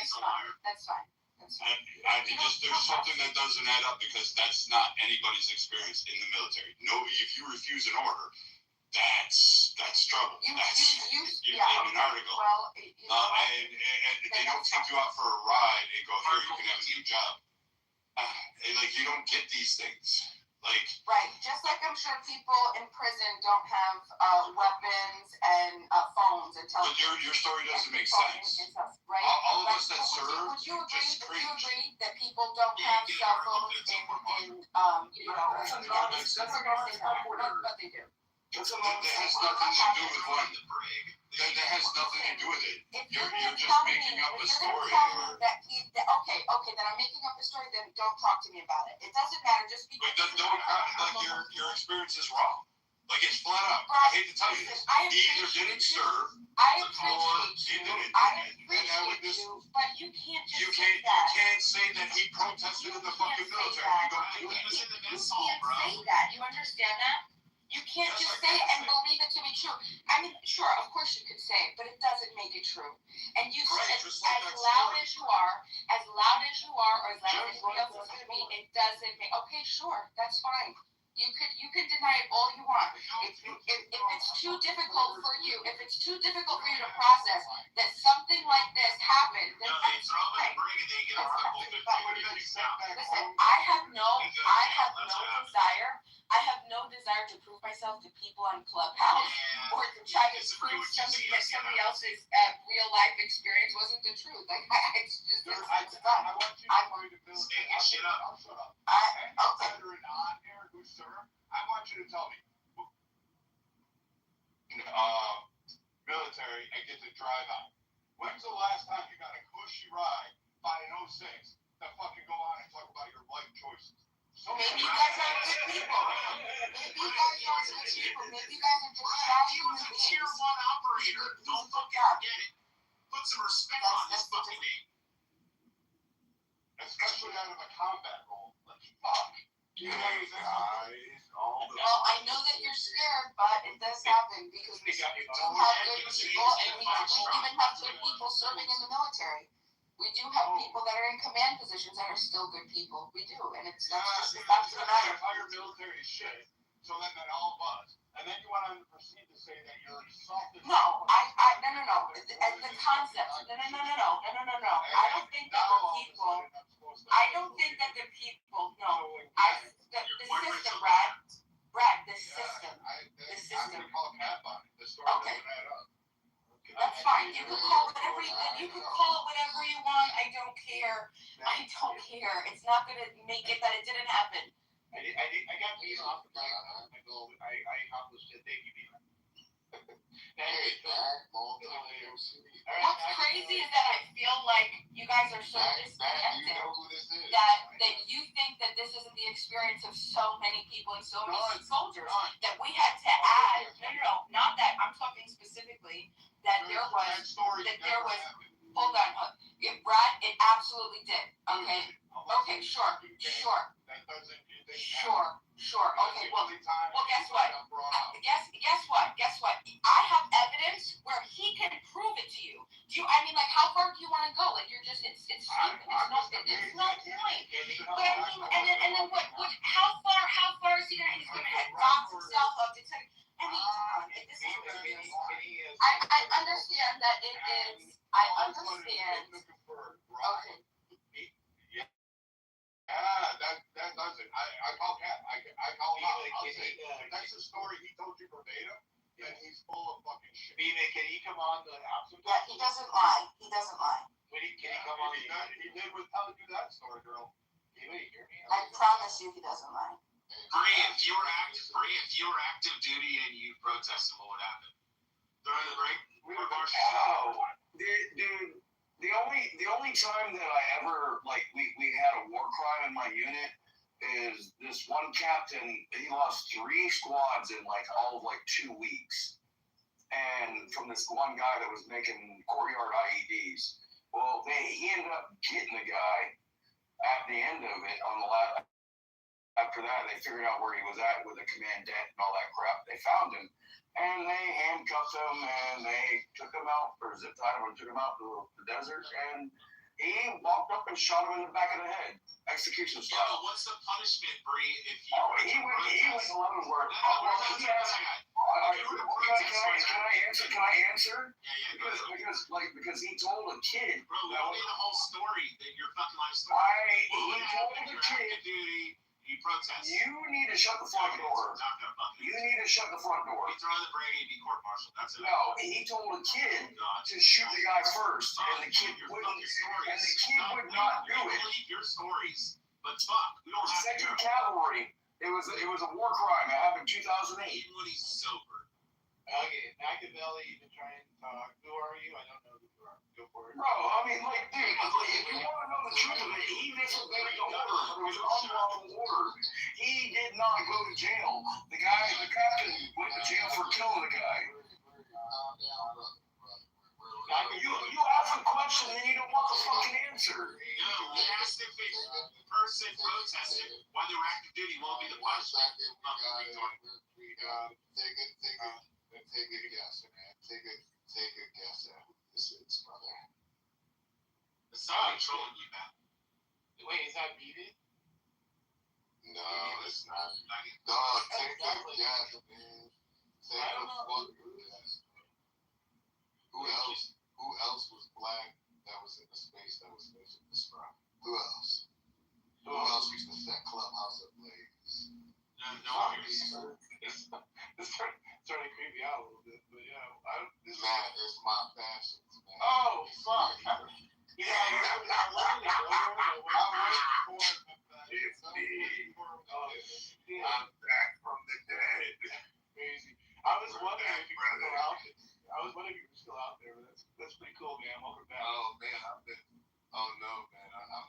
That's fine. There's something that doesn't add up because that's not anybody's experience in the military. No, if you refuse an order, that's trouble. In an article. Well, and they don't take you out for a ride and go, here, you can have a new job. Like, you don't get these things. Like, right, just like I'm sure people in prison don't have weapons and phones and television. But your story doesn't make sense. Right? All of us that serve, would you agree? just Would you agree that people don't have cell phones in but they do. That has nothing to do with one. That has nothing to do with it. You're just making up a story. Okay, then I'm making up a story, then don't talk to me about it. It doesn't matter just because. Your experience is wrong. Like, it's flat out. I hate to tell you this. He either didn't serve, I or appreciate he didn't. But you can't just you can't say that he protested in the fucking military. You don't do that. You can't say that. You understand that? You can't just say it and believe it to be true. I mean, sure, of course you could say it, but it doesn't make it true. And you as loud as you are, or as loud as anybody else is going to be, it doesn't make. Okay, sure, that's fine. You can deny it all you want. If it's too difficult for you, to process that something like this happened, then that's fine. Listen, I have no desire to prove myself to people on Clubhouse or to try to prove something that somebody else's real life experience wasn't the truth. Like, it's just. I want you to build shit up. I'll shut up. Okay. I want you to tell me. Military, I get to drive out. When's the last time you got a cushy ride by an 06 that fucking go on and talk about your life choices? Maybe you guys are good people. Maybe you guys are just trash human beings. Tier 1 operator. Don't fucking forget it. Put some respect on this fucking name. Especially out of a combat role. Like, fuck. Well, I know that you're scared, but it does happen because we do have good people, and we even have good people serving in the military. We do have people that are in command positions that are still good people. We do, and it's that's the matter. Entire military shit, so then that all buzz, and then you want to proceed to say that you're soft. No. And the concept. No. I don't think that the people. No. The system, Brad. The system. I'm gonna call a cab on it. The story doesn't add up. That's fine. You can call it whatever you want. I don't care. It's not gonna make it that it didn't happen. I got beat off the bike. I accomplished it. Thank you, Beaver. What's crazy is that I feel like you guys are so disconnected that you think that this isn't the experience of so many people and so many soldiers that we had to add. No, not that. I'm talking specifically that there was. Hold on. Brad, it absolutely did. Okay. Okay. Sure. Okay. Well, guess what? Guess what? I have evidence where he can prove it to you. I mean, like, how far do you want to go? Like, you're just, it's stupid. It's no point. But I mean, and then what? How far is he gonna? He's gonna box himself up. It's like, I mean, come on. This is ridiculous. I understand that it is. I understand. Okay. That does it. I call Cat. I call him out. I'll say, that's the story he told you verbatim, and he's full of fucking shit. Can he come on the absolute? Yeah, he doesn't lie. Can he come on? He did with telling you that story, girl. Can you hear me? I promise you he doesn't lie. Bree, if you were active duty and you protested, what would happen? During the break? Dude. The only time that I ever we had a war crime in my unit is this one captain. He lost 3 squads in all of 2 weeks, and from this one guy that was making courtyard IEDs. Well, he ended up getting the guy at the end of it on the last. After that, they figured out where he was at with the commandant and all that crap. They found him, and they handcuffed him, and they took him out, or zip tied him and took him out to the desert, and he walked up and shot him in the back of the head, execution style. Yeah, but what's the punishment, Bree, if you he went 11 words. Can I answer? Yeah. Because he told a kid. Bro, we don't need the whole story, your fucking life story. He told the kid. You protest. You need to shut the front door. You need to shut the front door. You throw in the brigade, be court-martialed. That's it. No, he told a kid to shoot the guy first, and the kid would not do it. Believe your stories, but fuck, we don't have Second Cavalry. It was a war crime. It happened in 2008. Even when he's sober. Okay, Machiavelli, you've been trying to talk. Who are you? I don't know who you are. Go for it. Bro, I mean, dude, if you want to know the truth of it, he disobeyed the order. It was an unlawful order. He did not go to jail. The captain went to jail for killing the guy. You ask a question and you don't want the fucking answer. No, we asked if the person protested why they were active duty won't be the punishment. Take a guess, man. Take a guess at who this is, brother. It's not trolling you, man. Wait, is that beating? No, it's not. Dog, take a guess, man. Take a fucking guess. Who else was black that was in the space that was mentioned this round? Who else? Who else used to set Clubhouse ablaze? No one. It's starting to creep me out a little bit, but yeah. Man, it's my passion, man. Oh, fuck. I'm back from the dead. Crazy. I was wondering if you were still out there. That's pretty cool, man. Welcome back. Oh, man, I'm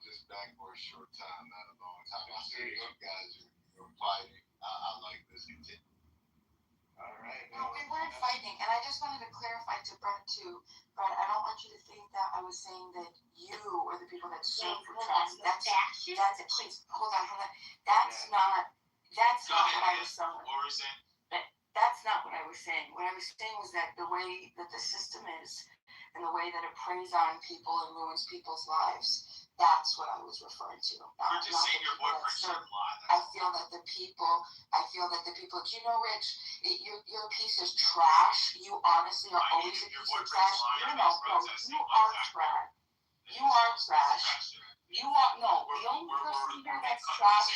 just back for a short time, not a long time. I see you guys are fighting. I like this. Continue. All right. No, we weren't fighting, and I just wanted to clarify to Brett too. Brett, I don't want you to think that I was saying that you or the people that serve for trust. That's it. Please hold on. That's not what I was saying. What were you saying? That's not what I was saying. What I was saying was that the way that the system is, and the way that it preys on people and ruins people's lives, that's what I was referring to. You're just saying your boyfriend shouldn't lie. I feel that the people, do you know, Rich, your piece is trash. You honestly are always a piece of trash. No, you are trash. You are trash. You are the only person here that's trash,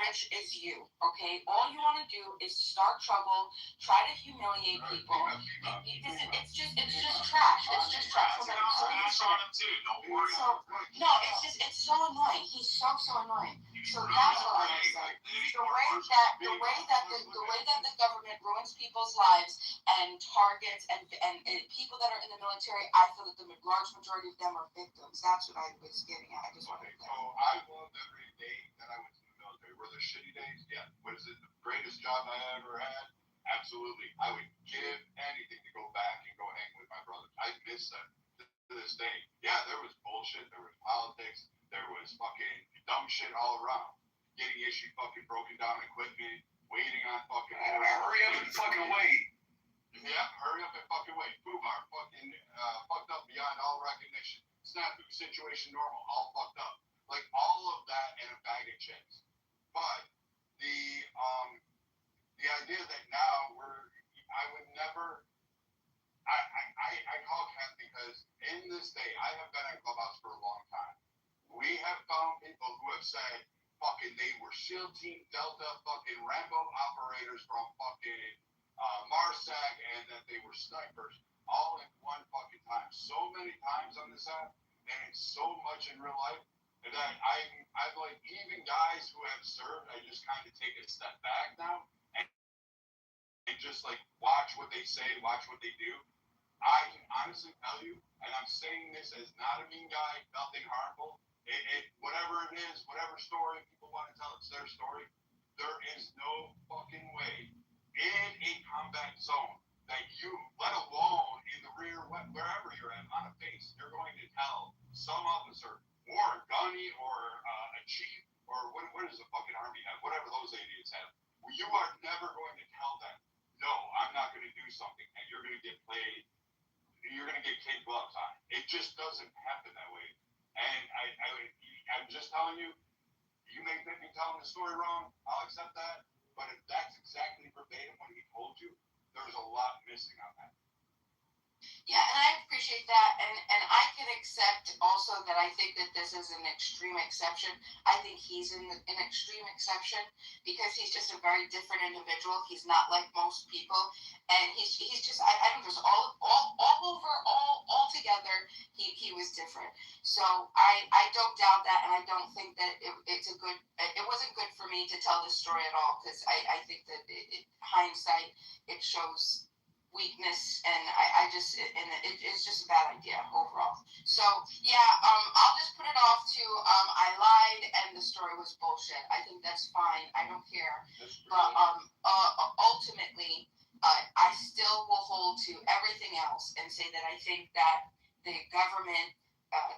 Rich, is you. Okay, all you want to do is start trouble, try to humiliate people. It's just trash. It's just trash. So, no, it's so annoying. He's so annoying. So that's what I'm saying. The way that the government ruins people's lives and targets and people that are in the military, I feel that the large majority of them are victims. That's what I was getting at. I just wanted to. So I loved every day that I went to the military. Were there shitty days? Yeah. Was it the greatest job I ever had? Absolutely. I would give anything to go back and go hang with my brothers. I miss them to this day. Yeah, there was bullshit. There was politics. There was fucking dumb shit all around. Getting issue fucking broken down equipment. Waiting on fucking. Hurry up and fucking wait. Yeah, hurry up and fucking wait. Boobar fucking fucked up beyond all recognition. Snafu situation normal, all fucked up. Like all of that in a bag of chips. But the idea that now I would never. I call Ken because in this day I have been at Clubhouse for a long time. We have found people who have said fucking they were SEAL Team Delta fucking Rambo operators from fucking Marsag and that they were snipers all in one fucking time. So many times on this app and it's so much in real life that I've like even guys who have served, I just kind of take a step back now and just like watch what they say, watch what they do. I can honestly tell you, and I'm saying this as not a mean guy, nothing harmful. Whatever it is, whatever story people want to tell, it's their story. There is no fucking way in a combat zone that you, let alone in the rear, wherever you're at, on a base, you're going to tell some officer or a gunny or a chief or what does the fucking army have? Whatever those idiots have. You are never going to tell them, no, I'm not going to do something, and you're going to get played. You're going to get kid gloves on. It just doesn't happen that way. And I'm just telling you, you may think me telling the story wrong. I'll accept that. But if that's exactly verbatim what he told you, there's a lot missing on that. Yeah, and I appreciate that, and I can accept also that I think that this is an extreme exception. I think he's an extreme exception because he's just a very different individual. He's not like most people, and he's just I don't just all together. He was different. So I don't doubt that, and I don't think that it wasn't good for me to tell this story at all because I think that hindsight it shows weakness, and it's just a bad idea overall. So yeah, I'll just put it off to I lied and the story was bullshit. I think that's fine. I don't care. But ultimately, I still will hold to everything else and say that I think that the government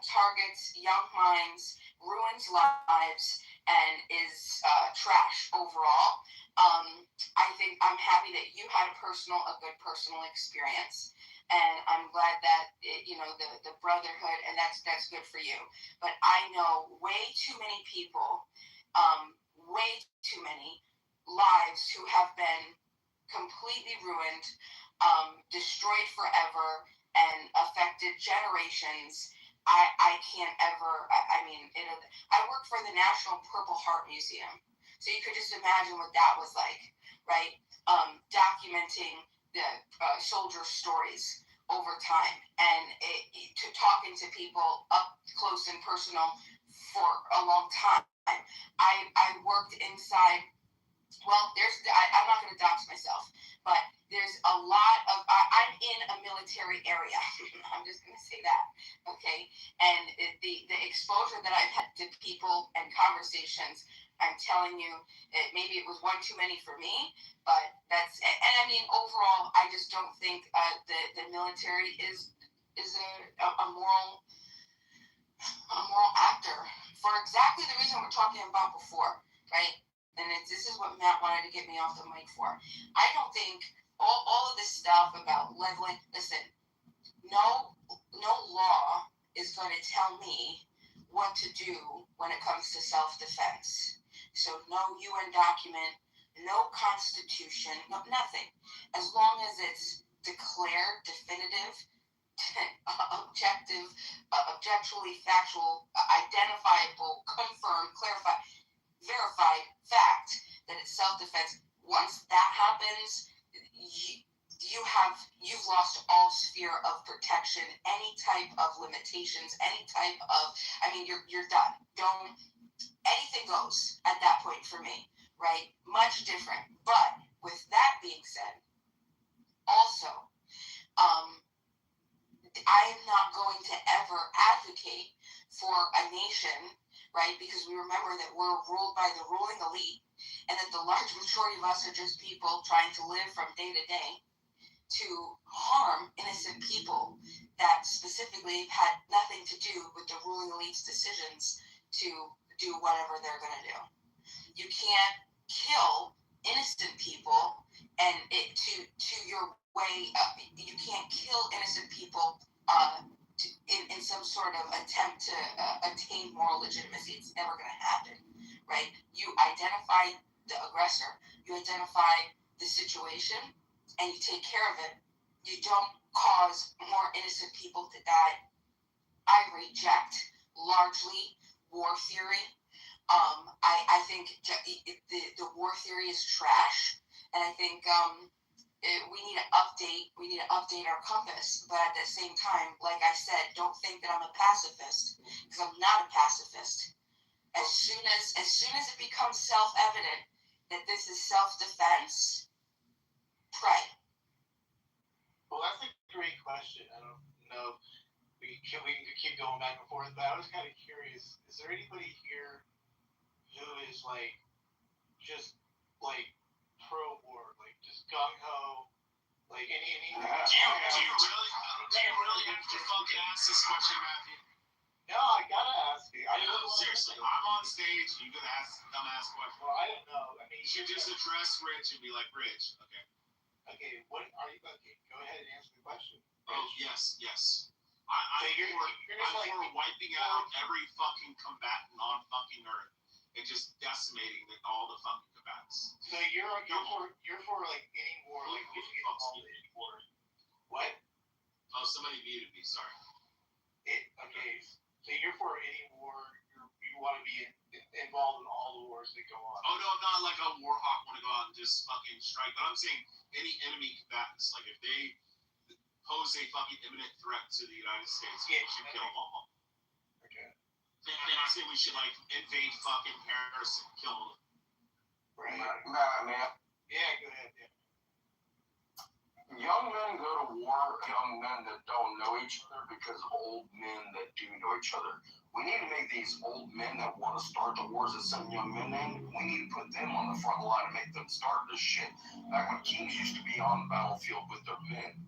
targets young minds, ruins lives, and is trash overall. I think I'm happy that you had a good personal experience, and I'm glad that the brotherhood, and that's good for you. But I know way too many people, way too many lives who have been completely ruined, destroyed forever, and affected generations. I can't ever. I work for the National Purple Heart Museum. So you could just imagine what that was like, right? Documenting the soldier stories over time and to talking to people up close and personal for a long time. I worked inside. Well, I'm not going to dox myself, but there's a lot of. I'm in a military area. I'm just going to say that, okay? And the exposure that I've had to people and conversations. I'm telling you, maybe it was one too many for me, but that's, and I mean, overall, I just don't think the military is a moral actor for exactly the reason we're talking about before, right? And this is what Matt wanted to get me off the mic for. I don't think all of this stuff about leveling, listen, no law is going to tell me what to do when it comes to self-defense. So no UN document, no constitution, nothing. As long as it's declared definitive, objective, objectively factual, identifiable, confirmed, clarified, verified fact that it's self-defense. Once that happens, you've lost all sphere of protection, any type of limitations, any type of, you're done. Don't, anything goes at that point for me, right? Much different. But with that being said, also, I am not going to ever advocate for a nation, right? Because we remember that we're ruled by the ruling elite, and that the large majority of us are just people trying to live from day to day, to harm innocent people that specifically had nothing to do with the ruling elite's decisions to do whatever they're going to do. You can't kill innocent people, and it to your way. You can't kill innocent people in some sort of attempt to attain moral legitimacy. It's never going to happen, right? You identify the aggressor, you identify the situation, and you take care of it. You don't cause more innocent people to die. I reject largely war theory. I think the war theory is trash, and I think we need to update our compass. But at the same time, like I said, don't think that I'm a pacifist, because I'm not a pacifist. As soon as it becomes self-evident that this is self-defense, pray. Well, that's a great question. I don't know if we can keep going back and forth, but I was kind of curious. Is there anybody here who is just pro-war, just gung-ho, any? Do you really fucking ask this question, Matthew? No, I gotta ask you. Seriously, I'm on stage. You gonna ask dumbass questions? Well, I don't know. You should just address Rich and be like, Rich, okay. Okay, what are you? Okay, go ahead and answer the question. Oh, yes. I'm for wiping out every fucking combatant on fucking Earth and just decimating all the fucking combatants. So you're for any war, any war. What? Oh, somebody muted me. Sorry. Okay, so you're for any war. You want to be involved in all the wars that go on. Oh no, I'm not like a war hawk. Want to go out and just fucking strike, but I'm saying any enemy combatants, like if they pose a fucking imminent threat to the United States, we should kill them all. Okay. And I say we should invade fucking Paris and kill them. Right. Man. Yeah, go ahead. Yeah. Young men go to war, young men that don't know each other, because old men that do know each other. We need to make these old men that want to start the wars that some young men in, we need to put them on the front line and make them start this shit. Back when kings used to be on the battlefield with their men.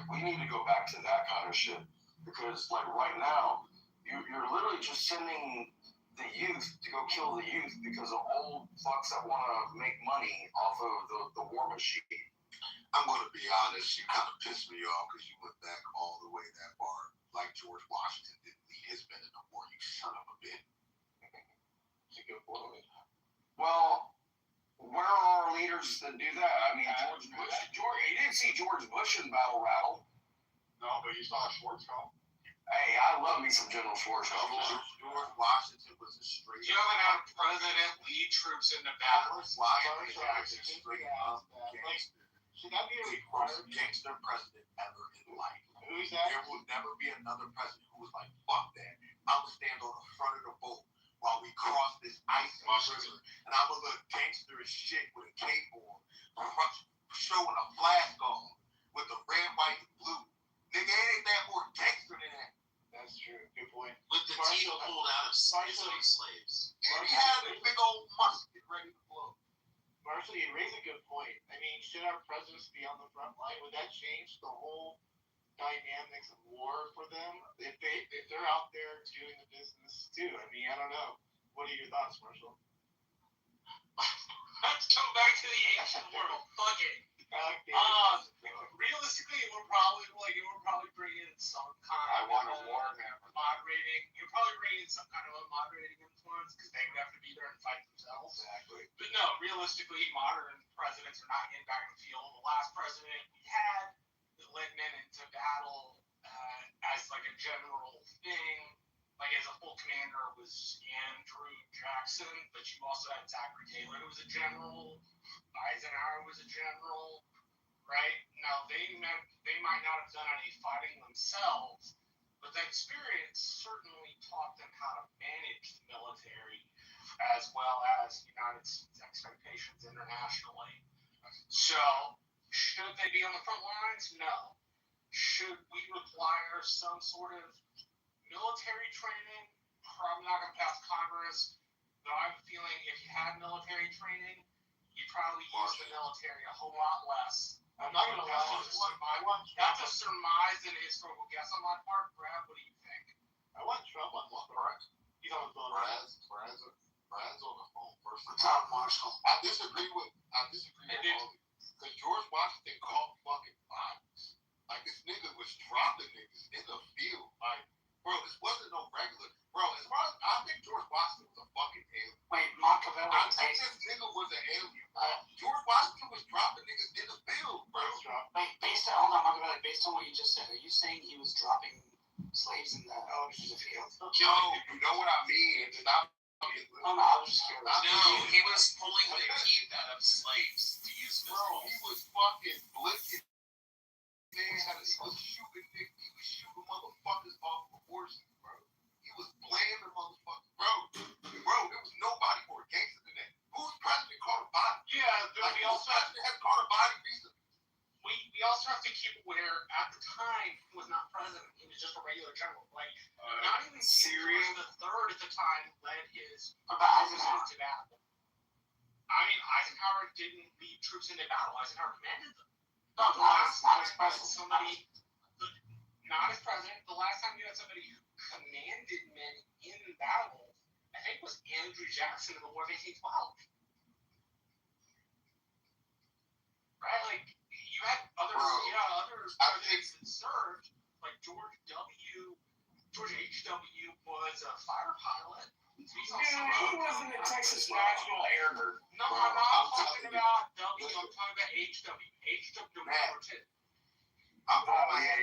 We need to go back to that kind of shit. Because, right now, you're literally just sending the youth to go kill the youth because of old fucks that want to make money off of the war machine. I'm going to be honest, you kind of pissed me off because you went back all the way that far. Like George Washington didn't lead his men in the war, you son of a bitch. It's a good point. Well, where are our leaders that do that? George Bush. You didn't see George Bush in Battle Rattle. No, but you saw Schwarzkopf. Hey, I love me some General Schwarzkopf. George Washington was a straight. You haven't had a president lead troops into battle. Washington was a straight up gangster. Should that be a Worst gangster president ever in life. Who's that? There will never be another president who was like, fuck that. I'm going to stand on the front of the boat while we cross this icy river. And I'm going to look gangster as shit with a cape on, showing a flag on with the red, white, and blue. Nigga, it ain't that more gangster than that. That's true. Good point. With the teeth pulled out of slaves. And he had a big old musket ready to blow. Marshall, you raise a good point. Should our presidents be on the front line? Would that change the whole dynamics of war for them? If they're out there doing the business too? I don't know. What are your thoughts, Marshall? Let's go back to the ancient world. Fuck it. Realistically, it would probably bring in some kind moderating. You're probably bringing in some kind of a moderating influence because they would have to be there and fight themselves. Exactly. But no, realistically, modern presidents are not getting back in the field. The last president we had that led men into battle as like a general thing, like as a full commander was Andrew Jackson, but you also had Zachary Taylor, who was a general. Eisenhower was a general, right? Now they might not have done any fighting themselves, but that experience certainly taught them how to manage the military as well as United States expectations internationally. So, should they be on the front lines? No. Should we require some sort of military training? Probably not going to pass Congress, though I have a feeling if you had military training, you'd probably use the military a whole lot less. I'm not gonna lie. That's a surmise and a historical guess on my part. Brad, what do you think? I want Trump on the right. He's on the phone. Brad's on the phone first. What's up, Marshall? I disagree with all of you. Because George Washington called fucking bodies. Like, this nigga was dropping niggas in the field. Like, bro, this wasn't no regular. Bro, as far as I think George Washington was a fucking alien. Wait, Machiavelli. I think this nigga was an alien. George Washington was dropping niggas in the field, bro. Wait, hold on, Machiavelli. Based on what you just said, are you saying he was dropping slaves in the field? Yo, you know what I mean? It's not. Oh, no, I was just curious. No, he was pulling the teeth out of slaves to use Bro, he was fucking blicking. He was shooting motherfuckers off of horses, bro. He was playing the motherfuckers, bro. There was nobody more gangster than that. Who's president caught a body? Yeah, Like, we also has caught a body recently. we also have to keep aware at the time he was not president. He was just a regular general. Like not even Syria the third at the time led his troops to battle. I mean, Eisenhower didn't lead troops into battle. Eisenhower commanded them. No, not as president. Not as president. The last time you had somebody who commanded men in battle, I think, was Andrew Jackson in the War of 1812. Right? Like, you had other presidents that served, like George H.W. was a fighter pilot. He wasn't a Texas National Air Guard. No, I'm not talking about W. I'm talking about H.W. H.W. Number 2. I'm throwing my hat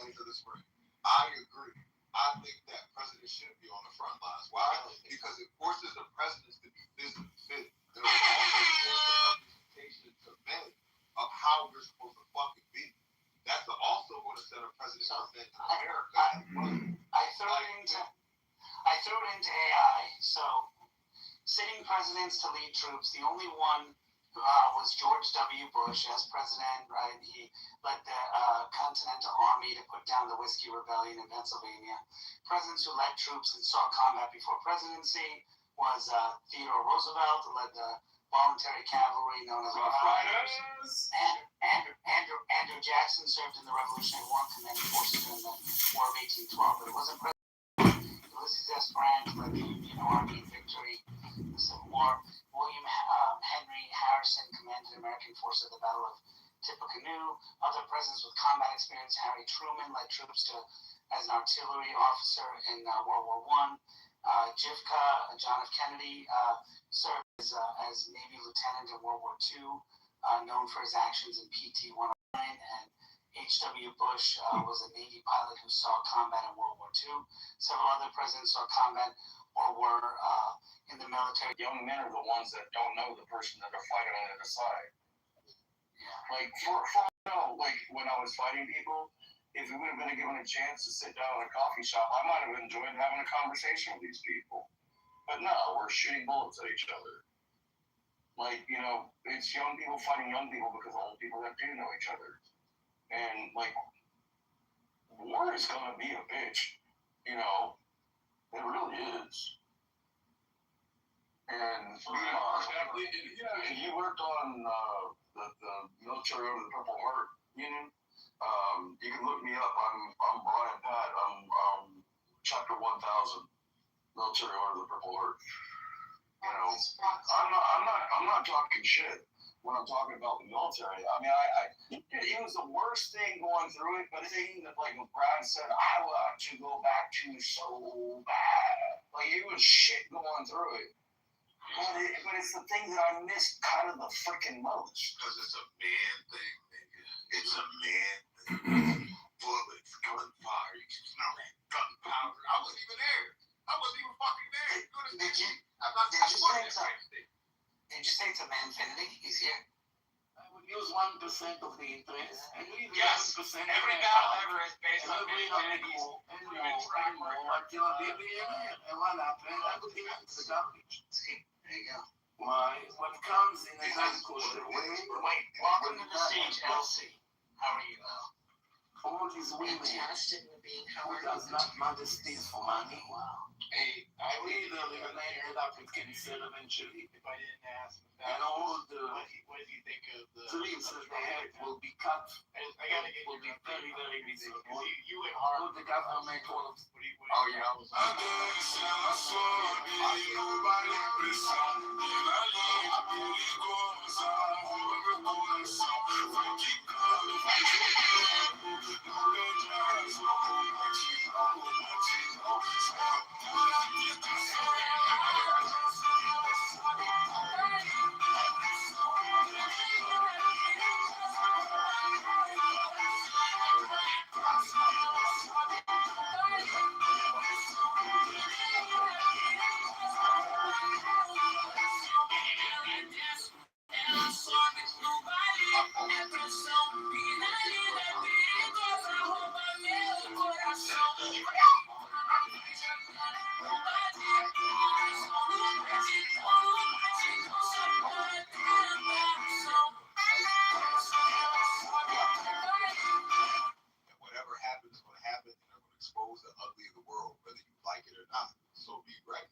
into this ring. I agree. I think that presidents should be on the front lines. Why? Because it forces the presidents to be physically fit. It also forces the representation to men of how we're supposed to fucking be. That's also going to set a precedent for men in America. I threw it into AI. So, sitting presidents to lead troops, the only one was George W. Bush as president, right? He led the Continental Army to put down the Whiskey Rebellion in Pennsylvania. Presidents who led troops and saw combat before presidency was Theodore Roosevelt, who led the voluntary cavalry known as Rough Riders. And Andrew Jackson served in the Revolutionary War, commanding forces during the War of 1812. But it wasn't President Ulysses S. Grant led the Union Army in victory in the Civil War. William Henry Harrison commanded American forces at the Battle of Tippecanoe. Other presidents with combat experience, Harry Truman led troops as an artillery officer in World War I. JFK, John F. Kennedy, served as Navy lieutenant in World War II, known for his actions in PT-109. And H.W. Bush was a Navy pilot who saw combat in World War II. Several other presidents saw combat or were in the military. Young men are the ones that don't know the person that are fighting on the other side. Yeah. Like, like when I was fighting people, if we would have been given a chance to sit down in a coffee shop, I might have enjoyed having a conversation with these people. But no, we're shooting bullets at each other. Like, it's young people fighting young people because old people that do know each other. And, like, war is going to be a bitch. It really is. And, you worked on the military under the Purple Heart Union. You can look me up. I'm Brian Pat. I'm Chapter 1000, Military Order of the Purple Heart. I'm not talking shit when I'm talking about the military. I mean, it was the worst thing going through it, but the thing that, like Brad said, I want to go back to so bad. Like, it was shit going through it. But it's the thing that I missed kind of the freaking most. Because it's a man thing, nigga. It's a man. Bullets, gunfire. You can smell that gunpowder. I wasn't even there. I wasn't even fucking there. You understand? Did you say to Manfinity? He's here. I would use 1% of the interest. And leave Yes. 1% Every battle ever is based on infinities. Until I be a billionaire. And what happened? I would give it to the garbage. See, there you go. Why? What comes in a non-kosher way? Wait, welcome to the stage, Elsie. How are you, Al? All these women Fantastic being who Howard. does not modesties for money. Wow. Hey, I really ended up with cancer eventually. If I didn't ask, And all the what do you think of the dreams that they have will be cut. I gotta get Will be very, very miserable. you went hard. All the government will. Oh yeah, I was. Whatever happens is going to happen, and they're going to expose the ugly of the world, whether you like it or not. So be ready.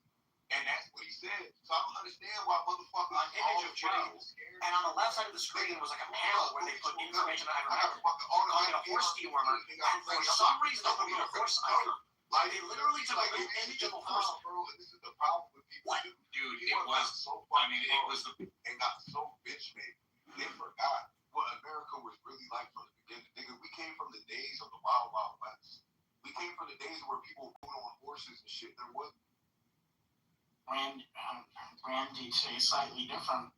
And that's what he said. So I don't understand why motherfuckers An image of Joe, and on the left side of the screen was like a panel where they put information on every record. On a horse dewormer, and for some reason they put me in a horse icon. Like, They literally took a little image of a horse. bro, and this is the problem with people. What? Dude, it was- so I mean, it was the and got so bitch made. They forgot what America was really like from the beginning. Nigga, we came from the days of the Wild Wild West. We came from the days where people rode on horses and shit. There was Randy say slightly different.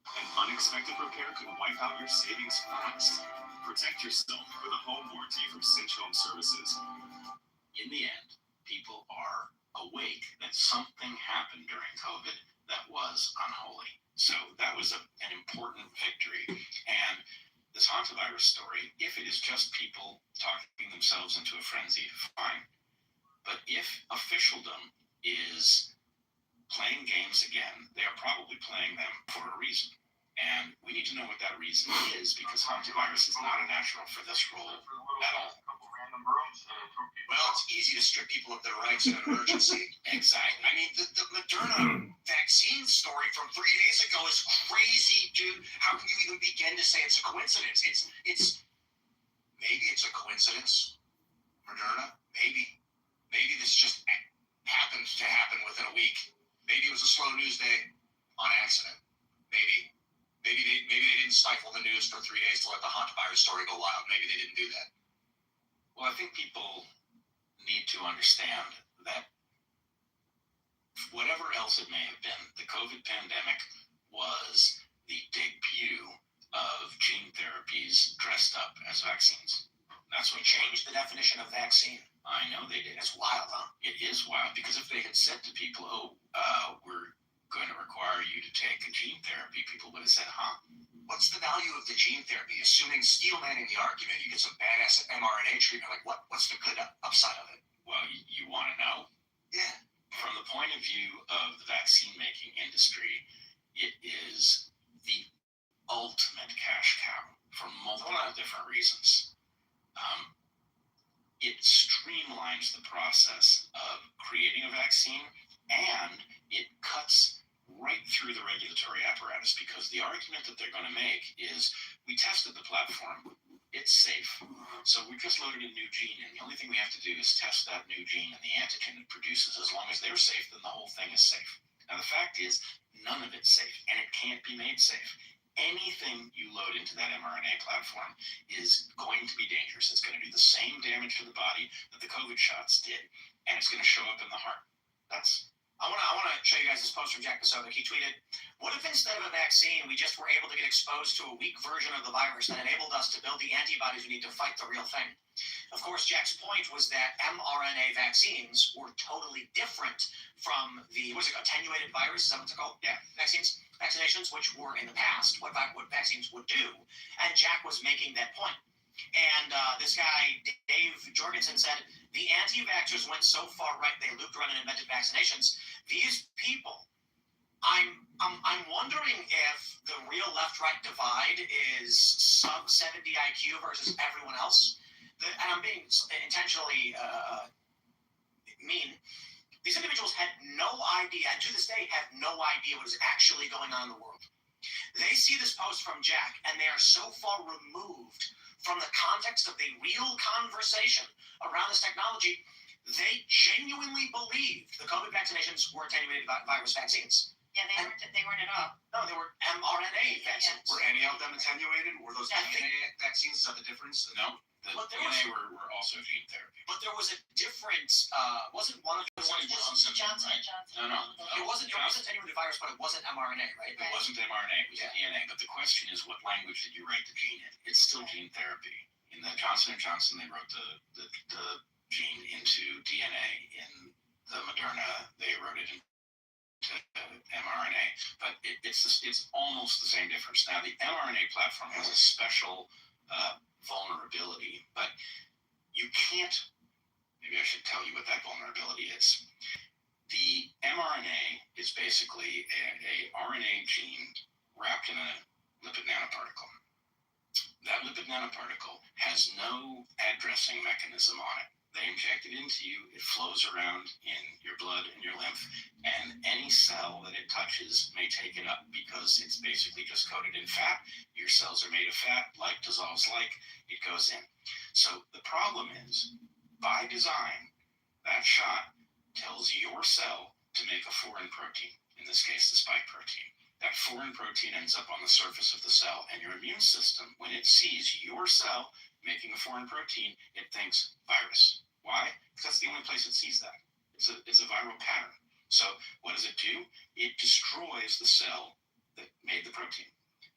An unexpected repair could wipe out your savings fast. Protect yourself with a home warranty from Cinch Home Services. In the end, people are awake that something happened during COVID that was unholy. So that was an important victory. And this hantavirus story, if it is just people talking themselves into a frenzy, fine. But if officialdom is playing games again, they are probably playing them for a reason. And we need to know what that reason is, because hantavirus is not a natural for this role at all. Well, it's easy to strip people of their rights in an emergency. Exactly. I mean, the Moderna vaccine story from 3 days ago is crazy, dude. How can you even begin to say it's a coincidence? It's maybe it's a coincidence, Moderna. Maybe this just happened to happen within a week. Maybe it was a slow news day on accident. Maybe they didn't stifle the news for 3 days to let the hantavirus story go wild. Maybe they didn't do that. Well, I think people need to understand that whatever else it may have been, the COVID pandemic was the debut of gene therapies dressed up as vaccines. That's what Changed the definition of vaccine. I know they did. It's wild, huh? It is wild, because if they had said to people, we're going to require you to take a gene therapy, people would have said, huh? What's the value of the gene therapy? Assuming steelman in the argument, you get some badass mRNA treatment. Like, what's the good upside of it? Well, you want to know? Yeah. From the point of view of the vaccine-making industry, it is the ultimate cash cow for multiple different reasons. It streamlines the process of creating a vaccine, and it cuts right through the regulatory apparatus, because the argument that they're going to make is, we tested the platform, it's safe. So we just loaded a new gene, and the only thing we have to do is test that new gene and the antigen it produces. As long as they're safe, then the whole thing is safe. Now, the fact is, none of it's safe, and it can't be made safe. Anything you load into that mRNA platform is going to be dangerous. It's going to do the same damage to the body that the COVID shots did, and it's going to show up in the heart. That's I want to show you guys this post from Jack Posobiec. He tweeted, "What if instead of a vaccine, we just were able to get exposed to a weak version of the virus that enabled us to build the antibodies we need to fight the real thing?" Of course, Jack's point was that mRNA vaccines were totally different from the, attenuated virus, is that what it's called? Yeah, vaccinations, which were in the past, what vaccines would do. And Jack was making that point. And this guy, Dave Jorgensen, said, the anti-vaxxers went so far right, they looped around and invented vaccinations. These people, I'm wondering if the real left-right divide is sub 70 IQ versus everyone else. And I'm being intentionally mean. These individuals had no idea, and to this day have no idea what is actually going on in the world. They see this post from Jack, and they are so far removed from the context of the real conversation around this technology, they genuinely believed the COVID vaccinations were attenuated virus vaccines. Yeah, they weren't at all. No, they were mRNA vaccines. Were any of them attenuated? Were those DNA vaccines? Is that the difference? No. The DNA were also gene therapy. But there was a difference. Wasn't one of the Johnson. No. It wasn't attenuated virus, but it wasn't mRNA, right? It wasn't mRNA. It was DNA. But the question is, what language did you write the gene in? It's still gene therapy. In the Johnson & Johnson, they wrote the gene into DNA. In the Moderna, they wrote it into mRNA. But it's almost the same difference. Now, the mRNA platform has a special vulnerability, but you can't, maybe I should tell you what that vulnerability is. The mRNA is basically a RNA gene wrapped in a lipid nanoparticle. That lipid nanoparticle has no addressing mechanism on it. They inject it into you, it flows around in your blood and your lymph, and any cell that it touches may take it up because it's basically just coated in fat. Your cells are made of fat, like dissolves like, it goes in. So the problem is, by design, that shot tells your cell to make a foreign protein, in this case the spike protein. That foreign protein ends up on the surface of the cell, and your immune system, when it sees your cell making a foreign protein, it thinks virus. Why? Because that's the only place it sees that. It's a viral pattern. So what does it do? It destroys the cell that made the protein.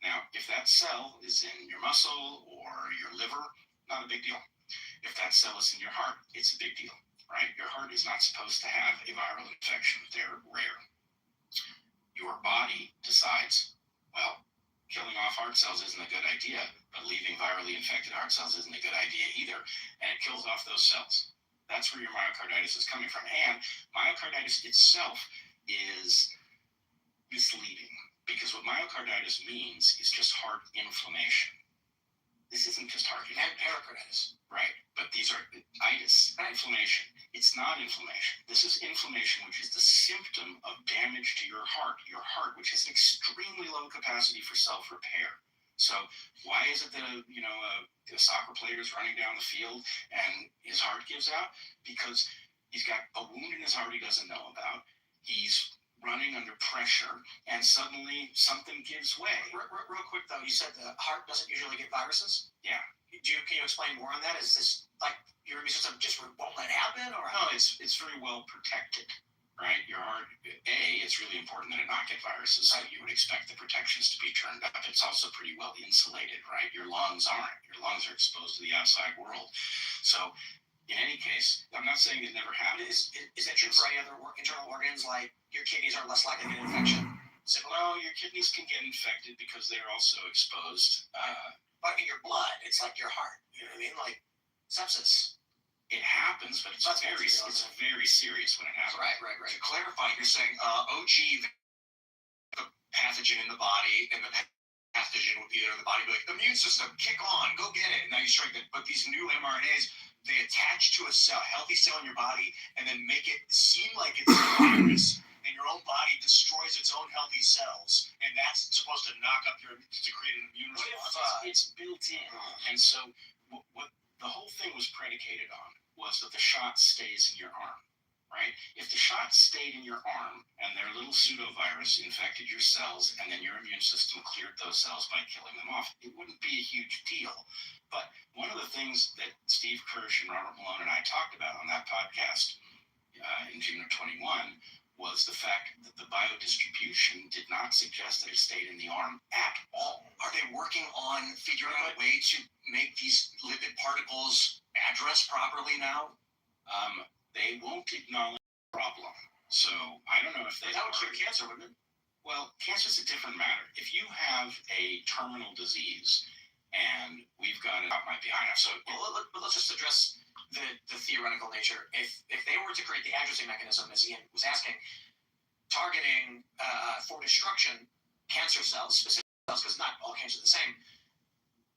Now, if that cell is in your muscle or your liver, not a big deal. If that cell is in your heart, it's a big deal, right? Your heart is not supposed to have a viral infection. They're rare. Your body decides, well, killing off heart cells isn't a good idea, but leaving virally infected heart cells isn't a good idea either, and it kills off those cells. That's where your myocarditis is coming from. And myocarditis itself is misleading, because what myocarditis means is just heart inflammation. This isn't just heart inflammation. And pericarditis. Right, but these are itis, inflammation. It's not inflammation. This is inflammation, which is the symptom of damage to your heart, which has an extremely low capacity for self-repair. So why is it that a soccer player is running down the field and his heart gives out? Because he's got a wound in his heart he doesn't know about. He's running under pressure, and suddenly something gives way. Real quick, though, you said the heart doesn't usually get viruses? Yeah. Can you explain more on that? Is this like your immune system just won't let it happen? Or no, it's very well protected, right? Your heart, it's really important that it not get viruses, so you would expect the protections to be turned up. It's also pretty well insulated, right? Your lungs aren't. Your lungs are exposed to the outside world. So in any case, I'm not saying it never happens. Is that true for any other internal organs, like your kidneys are less likely to get an infection? So, well, your kidneys can get infected because they're also exposed. But in your blood, it's like your heart. You know what I mean? Like sepsis. It happens, but it's very serious when it happens. Right. To clarify, you're saying, the pathogen in the body, and the pathogen would be there in the body, be like, immune system, kick on, go get it. And now you strike it. But these new mRNAs, they attach to a cell, healthy cell in your body, and then make it seem like it's a virus. And your own body destroys its own healthy cells, and that's supposed to knock up to create an immune response. It's built in, and so what the whole thing was predicated on was that the shot stays in your arm, right? If the shot stayed in your arm and their little pseudovirus infected your cells, and then your immune system cleared those cells by killing them off, it wouldn't be a huge deal. But one of the things that Steve Kirsch and Robert Malone and I talked about on that podcast in June of 21 was the fact that the biodistribution did not suggest that it stayed in the arm at all. Are they working on figuring out a way to make these lipid particles address properly now? They won't acknowledge the problem. So I don't know if they. That would cure cancer, wouldn't it? Well, cancer's a different matter. If you have a terminal disease, and we've got it, that might be high enough. So but let's just address the theoretical nature. If they were to create the addressing mechanism, as Ian was asking, targeting for destruction cancer cells, specific cells, because not all cancer is the same,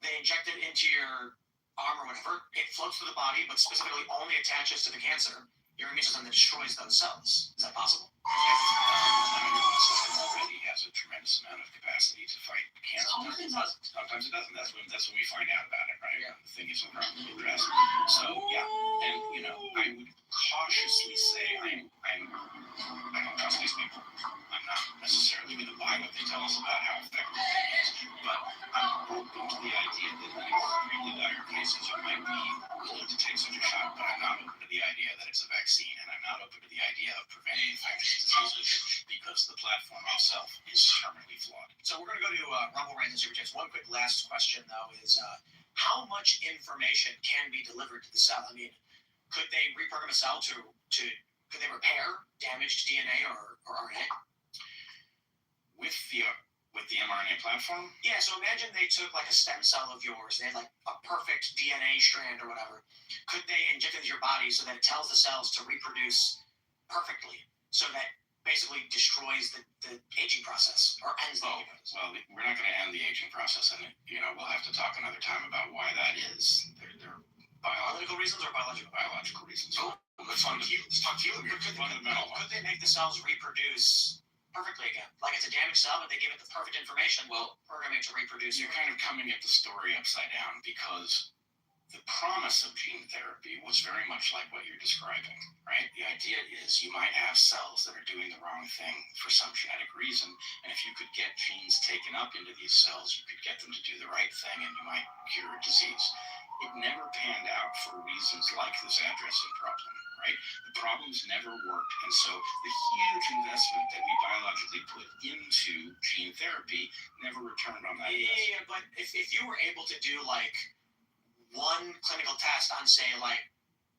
they inject it into your arm or whatever, it floats through the body, but specifically only attaches to the cancer, your immune system that destroys those cells. Is that possible? The immune system already has a tremendous amount of capacity to fight cancer. Sometimes it doesn't. Sometimes it doesn't. That's when we find out about it, right? Yeah. The thing isn't properly addressed. So yeah, and I would cautiously say I don't trust these people. I'm not necessarily going to buy what they tell us about how effective it is, but I'm open to the idea that in extremely dire cases you might be willing to take such a shot, but I'm not open to the idea that it's a vaccine, and I'm not open to the idea of preventing infectious diseases because the platform itself is terminally flawed. So we're going to go to Rumble Rants and Super Chats. One quick last question, though, is how much information can be delivered to the cell? I mean, could they reprogram a cell to could they repair damaged DNA or RNA? With the mRNA platform? Yeah, so imagine they took like a stem cell of yours, they had like a perfect DNA strand or whatever. Could they inject it into your body so that it tells the cells to reproduce perfectly, so that basically destroys the aging process or ends the aging process? Well, we're not going to end the aging process, and we'll have to talk another time about why that is. They're biological reasons or biological reasons. Oh, let's talk to you. Could they make the cells reproduce perfectly again? Like it's a damaged cell, but they give it the perfect information. Well, programming to reproduce. You're kind of coming at the story upside down, because the promise of gene therapy was very much like what you're describing, right? The idea is you might have cells that are doing the wrong thing for some genetic reason, and if you could get genes taken up into these cells, you could get them to do the right thing, and you might cure a disease. It never panned out for reasons like this addressing problem, right? The problems never worked, and so the huge investment that we biologically put into gene therapy never returned on that investment. Yeah, but if you were able to do like one clinical test on, say, like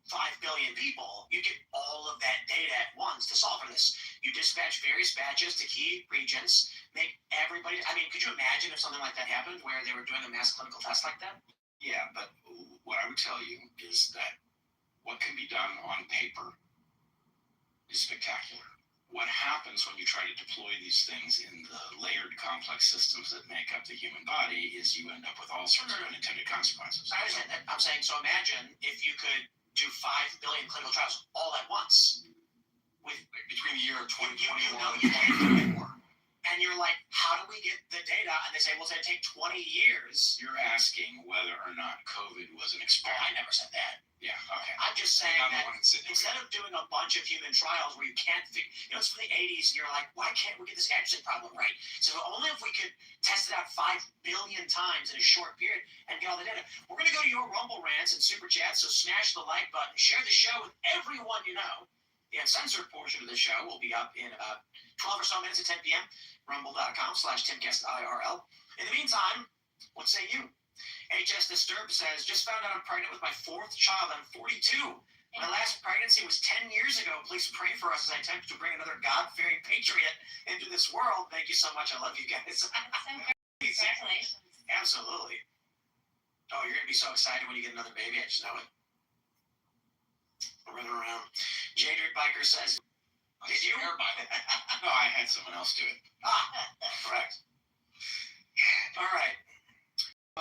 5 billion people, you get all of that data at once to solve for this. You dispatch various batches to key regions, make everybody. I mean, could you imagine if something like that happened, where they were doing a mass clinical test like that? Yeah, but what I would tell you is that what can be done on paper is spectacular. What happens when you try to deploy these things in the layered complex systems that make up the human body is you end up with all sorts of unintended consequences. I understand that. I'm saying, so imagine if you could do 5 billion clinical trials all at once. With between the year of 2021. You can't do it more. And you're like, how do we get the data? And they say, well, it's going to take 20 years. You're asking whether or not COVID was an experiment. I never said that. Yeah, okay. I'm just saying that instead of doing a bunch of human trials where you can't figure, it's from the 80s, and you're like, why can't we get this addressing problem right? So only if we could test it out 5 billion times in a short period and get all the data. We're going to go to your Rumble Rants and Super Chats, so smash the like button, share the show with everyone you know. The uncensored portion of the show will be up in about 12 or so minutes at 10 p.m. Rumble.com/TimGuestIRL. In the meantime, what say you? HS Disturbed says, just found out I'm pregnant with my 4th child. I'm 42. My last pregnancy was 10 years ago. Please pray for us as I attempt to bring another God-fearing patriot into this world. Thank you so much. I love you guys. Congratulations. Absolutely. Oh, you're going to be so excited when you get another baby. I just know it. Running around. Jadred Biker says, did you? No, I had someone else do it. Correct. All right.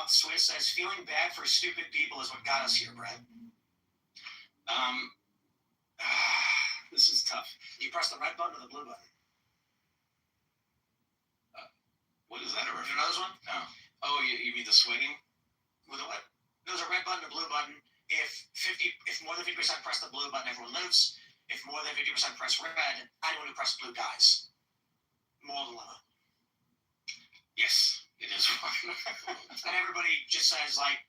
Swiss says, feeling bad for stupid people is what got us here, Brad. This is tough. You press the red button or the blue button? What is that? You know this one? No. Oh, you mean the sweating? With a what? There's a red button, a blue button. If more than 50% press the blue button, everyone lives. If more than 50% press red, anyone who pressed blue dies. Moral dilemma. Yes, it is one. And everybody just says, like,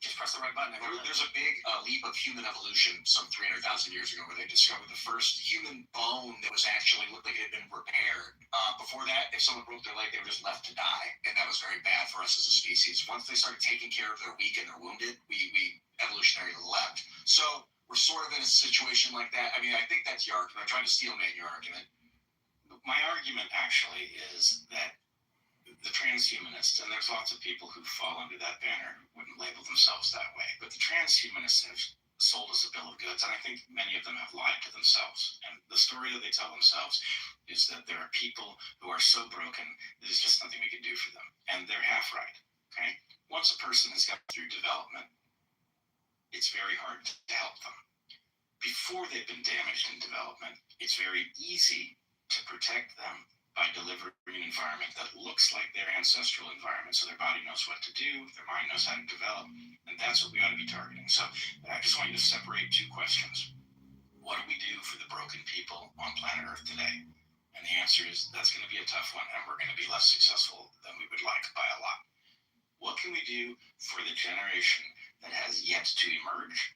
Just press the right button. There's a big leap of human evolution some 300,000 years ago where they discovered the first human bone that was actually looked like it had been repaired. Before that, if someone broke their leg, they were just left to die. And that was very bad for us as a species. Once they started taking care of their weak and their wounded, we evolutionary leapt. So we're sort of in a situation like that. I mean, I think that's your argument. I'm trying to steel man your argument. My argument actually is that the transhumanists, and there's lots of people who fall under that banner, wouldn't label themselves that way, but the transhumanists have sold us a bill of goods, and I think many of them have lied to themselves. And the story that they tell themselves is that there are people who are so broken, there's just nothing we can do for them. And they're half right, okay? Once a person has got through development, it's very hard to help them. Before they've been damaged in development, it's very easy to protect them by delivering an environment that looks like their ancestral environment, so their body knows what to do, their mind knows how to develop, and that's what we ought to be targeting. So I just want you to separate two questions. What do we do for the broken people on planet Earth today? And the answer is that's going to be a tough one, and we're going to be less successful than we would like by a lot. What can we do for the generation that has yet to emerge?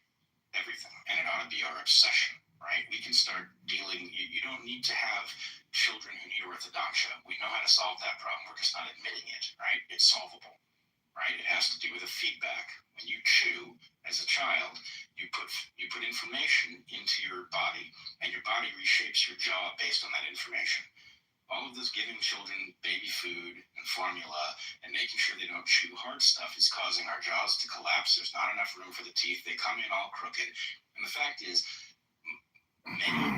Everything. And it ought to be our obsession, right? We can start dealing, you don't need to have children who need orthodontia. We know how to solve that problem. We're just not admitting it, right? It's solvable, right? It has to do with a feedback. When you chew as a child, you put information into your body, and your body reshapes your jaw based on that information. All of this giving children baby food and formula and making sure they don't chew hard stuff is causing our jaws to collapse. There's not enough room for the teeth. They come in all crooked. And the fact is,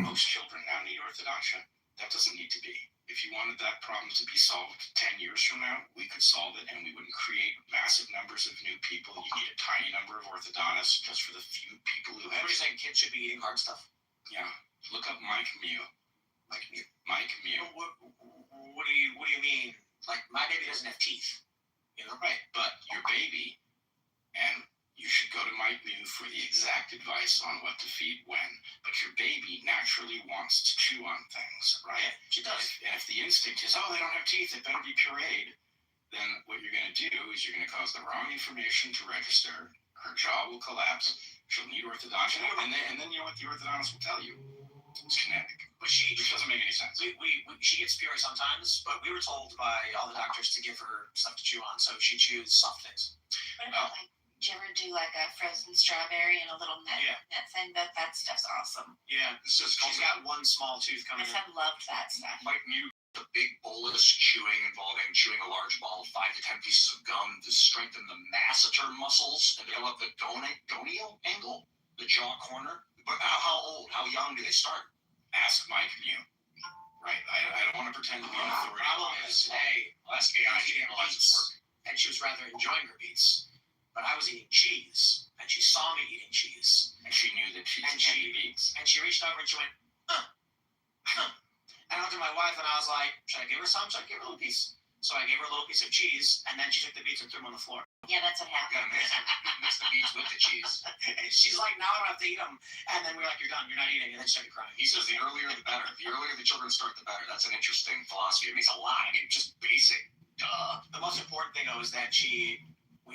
most children now need orthodontia. That doesn't need to be. If you wanted that problem to be solved 10 years from now, we could solve it, and we wouldn't create massive numbers of new people. You need a tiny number of orthodontists just for the few people who have. What are you saying? Kids should be eating hard stuff? Yeah. Look up Mike Mew. Mike Mew. What do you mean? Like, my baby doesn't have teeth. You know, right. But your baby, and you should go to Mike Mew for the exact advice on what to feed when. But your baby naturally wants to chew on things, right? Yeah, she does. And if the instinct is, oh, they don't have teeth, it better be pureed, then what you're going to do is you're going to cause the wrong information to register. Her jaw will collapse. She'll need orthodontia. And then you know what the orthodontist will tell you? It's genetic. But which doesn't make any sense. She gets pureed sometimes, but we were told by all the doctors to give her stuff to chew on, so she chews soft things. What about did you ever do like a frozen strawberry and a little net thing? That stuff's awesome. Yeah, she's got one small tooth coming in. I loved that stuff. Mike Mew, the big bolus chewing involving chewing a large ball of 5 to 10 pieces of gum to strengthen the masseter muscles and develop the gonial angle, the jaw corner. But how old, how young do they start? Ask Mike Mew. Right. I don't want to pretend to be an authority. The problem is, I'll ask AI to analyze this work. And she was rather enjoying her beets. But I was eating cheese, and she saw me eating cheese. And she knew that she can't eat beets. And she reached over and she went, And I looked at my wife and I was like, should I give her some? Should I give her a little piece? So I gave her a little piece of cheese, and then she took the beets and threw them on the floor. Yeah, that's what happened. You gotta mix the beets with the cheese. And she's like, now I don't have to eat them. And then we're like, you're done. You're not eating. And then she started crying. He says the earlier the better. The earlier the children start, the better. That's an interesting philosophy. It makes a lot. I mean, just basic. Duh. The most important thing, though, is that we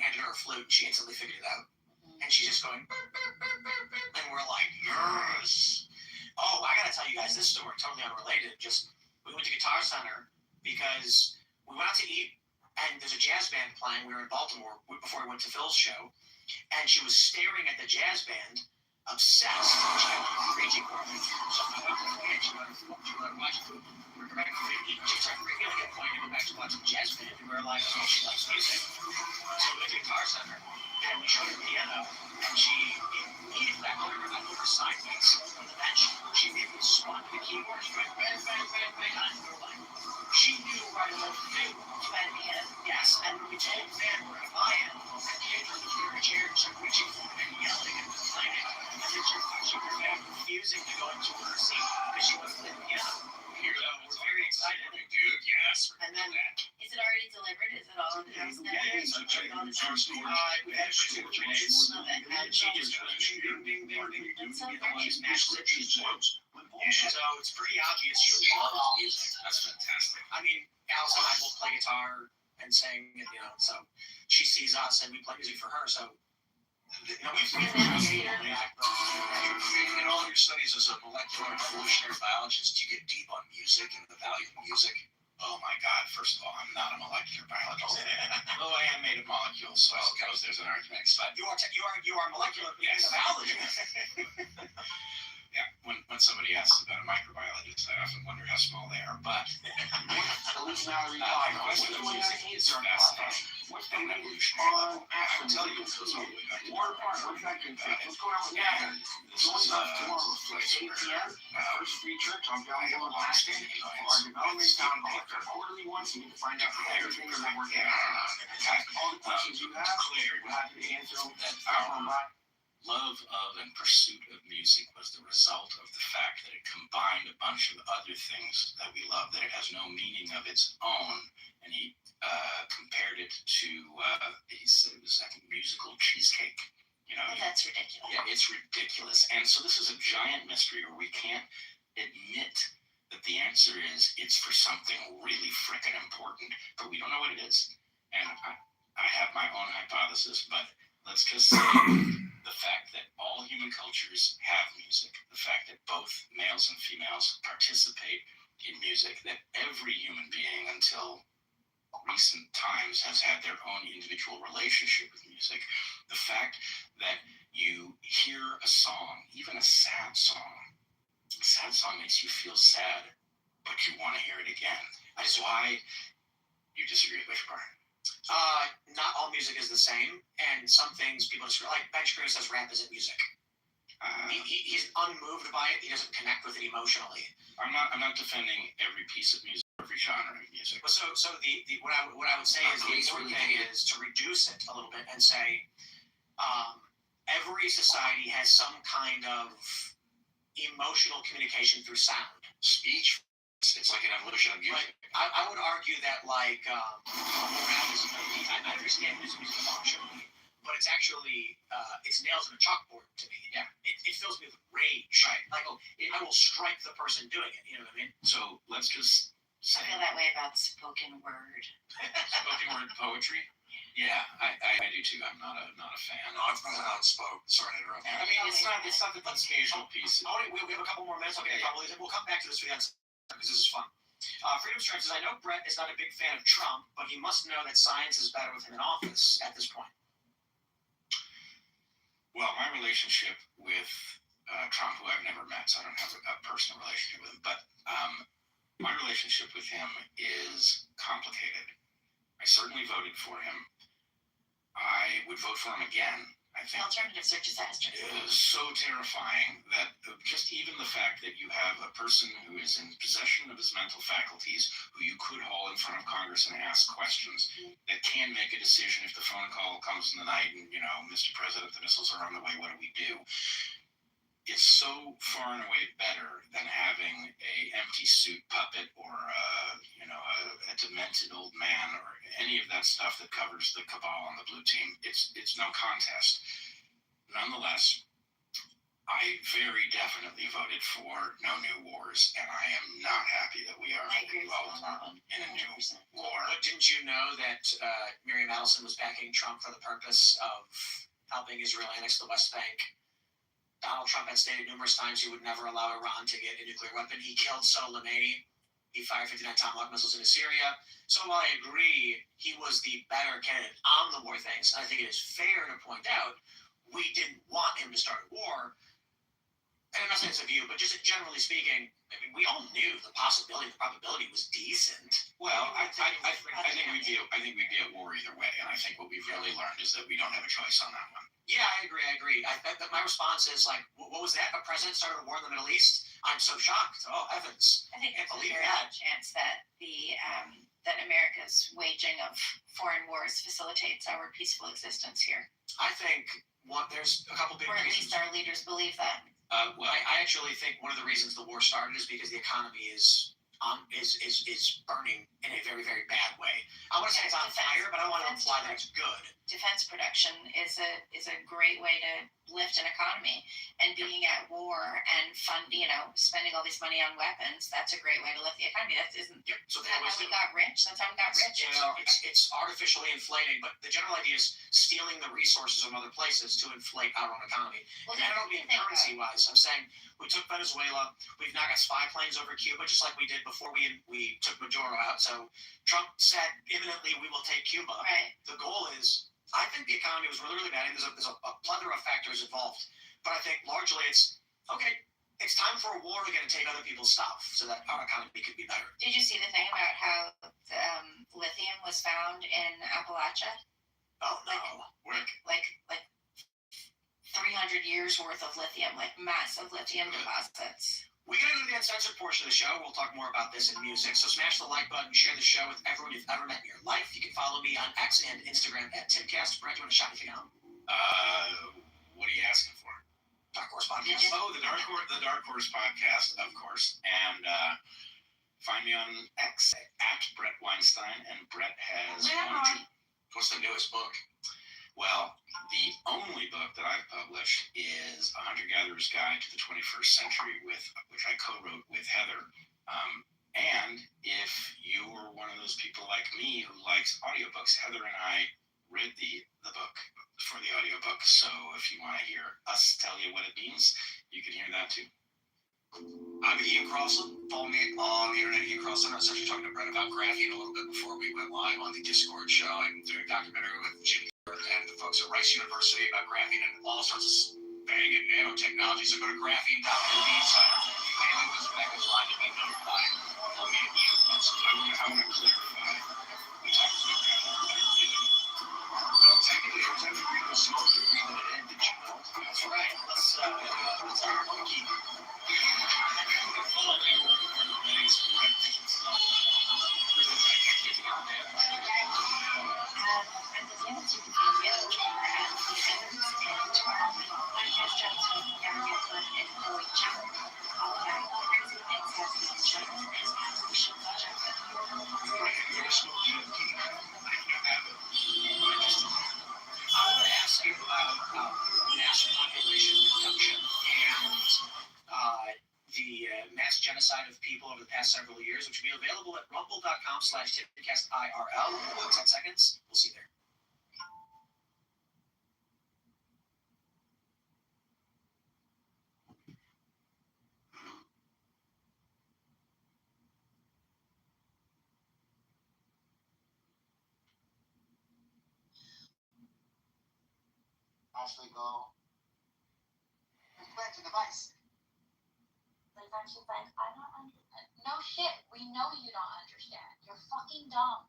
handed her a flute, and she instantly figured it out. And she's just going, burp, burp, burp, burp, burp. And we're like, yes. Oh, I gotta tell you guys this story, totally unrelated. We went to Guitar Center because we went out to eat, and there's a jazz band playing. We were in Baltimore before we went to Phil's show, and she was staring at the jazz band, obsessed. She had a raging woman. So I went to the band, she wanted to watch food. We're directing the chicks are really get pointed to go back to watch the jazz band, and we were like, oh, she likes music. So we went to Guitar Center, and we showed her the piano, and she immediately, I put her sideways on the bench. She immediately spun the keyboard, she went bang, bang, bang, bang, and we were like, she knew right away what to do. By the end. Yes, and we told the band we're at my end, and the kid was in her chair, and started reaching for it and yelling and complaining. And then she was refusing to go into her seat because she wasn't playing the piano. So we're very excited. Dude, yes. And then is it already delivered? Is it all in the house now? Yeah, so check it on the first store. We had it for 2 or 3 days. And she just ding, ding, ding, ding, ding. So it's pretty obvious she loves music. That's fantastic. I mean, Alice and I both play guitar and sing, so she sees us and we play music for her. So we've seen in all your studies as a molecular evolutionary biologist, you get deep on music and the value of music. Oh my God! First of all, I'm not a molecular biologist, though I am made of molecules. So I suppose there's an argument. But you are molecular biologist. Yeah, when somebody asks about a microbiologist, I often wonder how small they are. But evolutionary music is fascinating. What's the evolutionary level? I will tell you, it goes all the way back to what's going on with that? This is a place where First Free Church on Belleville and Boston. Our development town hall, our quarterly ones. You need to find out everything that we're getting. All the questions you have, we'll have to answer that. Love of and pursuit of music was the result of the fact that it combined a bunch of other things that we love, that it has no meaning of its own. And he compared it to, he said it was, I think, musical cheesecake. You know, that's ridiculous. Yeah, it's ridiculous. And so this is a giant mystery where we can't admit that the answer is it's for something really frickin' important, but we don't know what it is. And I have my own hypothesis, but let's just say the fact that all human cultures have music, the fact that both males and females participate in music, that every human being until recent times has had their own individual relationship with music, the fact that you hear a song, even a sad song makes you feel sad, but you want to hear it again. That's why you disagree with which part? Not all music is the same, and some things people just like. Ben Shapiro says rap isn't music. He's unmoved by it. He doesn't connect with it emotionally. I'm not defending every piece of music, every genre of music. So what I would say is the important thing is to reduce it a little bit and say every society has some kind of emotional communication through sound, speech. It's like an evolution of music. I would argue that I understand music is emotional, but it's actually it's nails on a chalkboard to me. Yeah, it fills me with rage. Right. Like I will strike the person doing it. You know what I mean? So let's just say I feel that way about spoken word. Spoken word poetry. Yeah, I do too. I'm not a fan. No, I've been outspoken. Sorry to interrupt. I mean, it's not the occasional piece. We have a couple more minutes. Okay, we'll come back to this for the end because this is fun. Freedom Strength says, I know Brett is not a big fan of Trump, but he must know that science is better with him in office at this point. Well, my relationship with Trump, who I've never met, so I don't have a personal relationship with him, but my relationship with him is complicated. I certainly voted for him. I would vote for him again. I think alternatives are disastrous. It is so terrifying that just even the fact that you have a person who is in possession of his mental faculties, who you could haul in front of Congress and ask questions, that can make a decision if the phone call comes in the night and, Mr. President, the missiles are on the way, what do we do? It's so far and away better than having a empty suit puppet or a demented old man or any of that stuff that covers the cabal on the blue team. It's no contest. Nonetheless, I very definitely voted for no new wars, and I am not happy that we are involved in a new war. But didn't you know that Miriam Adelson was backing Trump for the purpose of helping Israel annex the West Bank? Donald Trump had stated numerous times he would never allow Iran to get a nuclear weapon. He killed Soleimani. He fired 59 Tomahawk missiles into Syria. So while I agree he was the better candidate on the war things, I think it is fair to point out we didn't want him to start a war. And I'm not saying it's a view, but just generally speaking, I mean, we all knew the probability was decent. Well, I think we'd be at war either way, and I think what we've really learned is that we don't have a choice on that one. Yeah, I agree. My response is like, what was that? A president started a war in the Middle East? I'm so shocked. Oh heavens! I think there's a very good chance that that America's waging of foreign wars facilitates our peaceful existence here. I think there's a couple big reasons. Or at least our leaders believe that. I actually think one of the reasons the war started is because the economy is is burning in a very, very bad way. I want to say it's on fire, but I don't want to imply that it's good. Defense production is a great way to lift an economy, and being at war and spending all this money on weapons, that's a great way to lift the economy. That isn't. Yep. So that's how we got rich. That's how we got rich. It's artificially inflating, but the general idea is stealing the resources from other places to inflate our own economy. Well, and I don't mean currency wise. I'm saying we took Venezuela. We've now got spy planes over Cuba, just like we did before we took Maduro out. So Trump said imminently we will take Cuba. Right. The goal is, I think the economy was really, really bad. And there's a plethora of factors involved. But I think largely it's, okay, it's time for a war again to take other people's stuff so that our economy could be better. Did you see the thing about how lithium was found in Appalachia? Oh, no. Like 300 years worth of lithium, like massive lithium deposits. We're going to go to the uncensored portion of the show. We'll talk more about this in music. So smash the like button, share the show with everyone you've ever met in your life. You can follow me on X and Instagram at Timcast. Brett, do you want to shout anything out? What are you asking for? Dark Horse Podcast. Oh, the Dark Horse Podcast, of course. And find me on X at Brett Weinstein. And Brett has What's the newest book? Well, the only book that I've published is A Hunter-Gatherer's Guide to the 21st Century, which I co-wrote with Heather. And if you were one of those people like me who likes audiobooks, Heather and I read the book for the audiobook. So if you want to hear us tell you what it means, you can hear that too. I'm Ian Crosland. Follow me on the internet, Ian Crosland. I was actually talking to Brett about graphene a little bit before we went live on the Discord show. I'm doing a documentary with Jim and the folks at Rice University about graphene and all sorts of banging nanotechnology. So go to graphene.me. Mainly was back in line to be notified. Follow me at Ian Crosland. I want to clarify. We talked about graphene. Well, technically, every time you breathe the smoke, you're breathing it in. Did you know? That's right. Let's keep. I want to ask you about mass population reduction and the mass genocide of people over the past several years, which will be available at rumble.com/TipcastIRL. 10 seconds. We'll see you there. Actually go plant a device. Like, aren't you like, I don't understand. No shit, we know you don't understand. You're fucking dumb.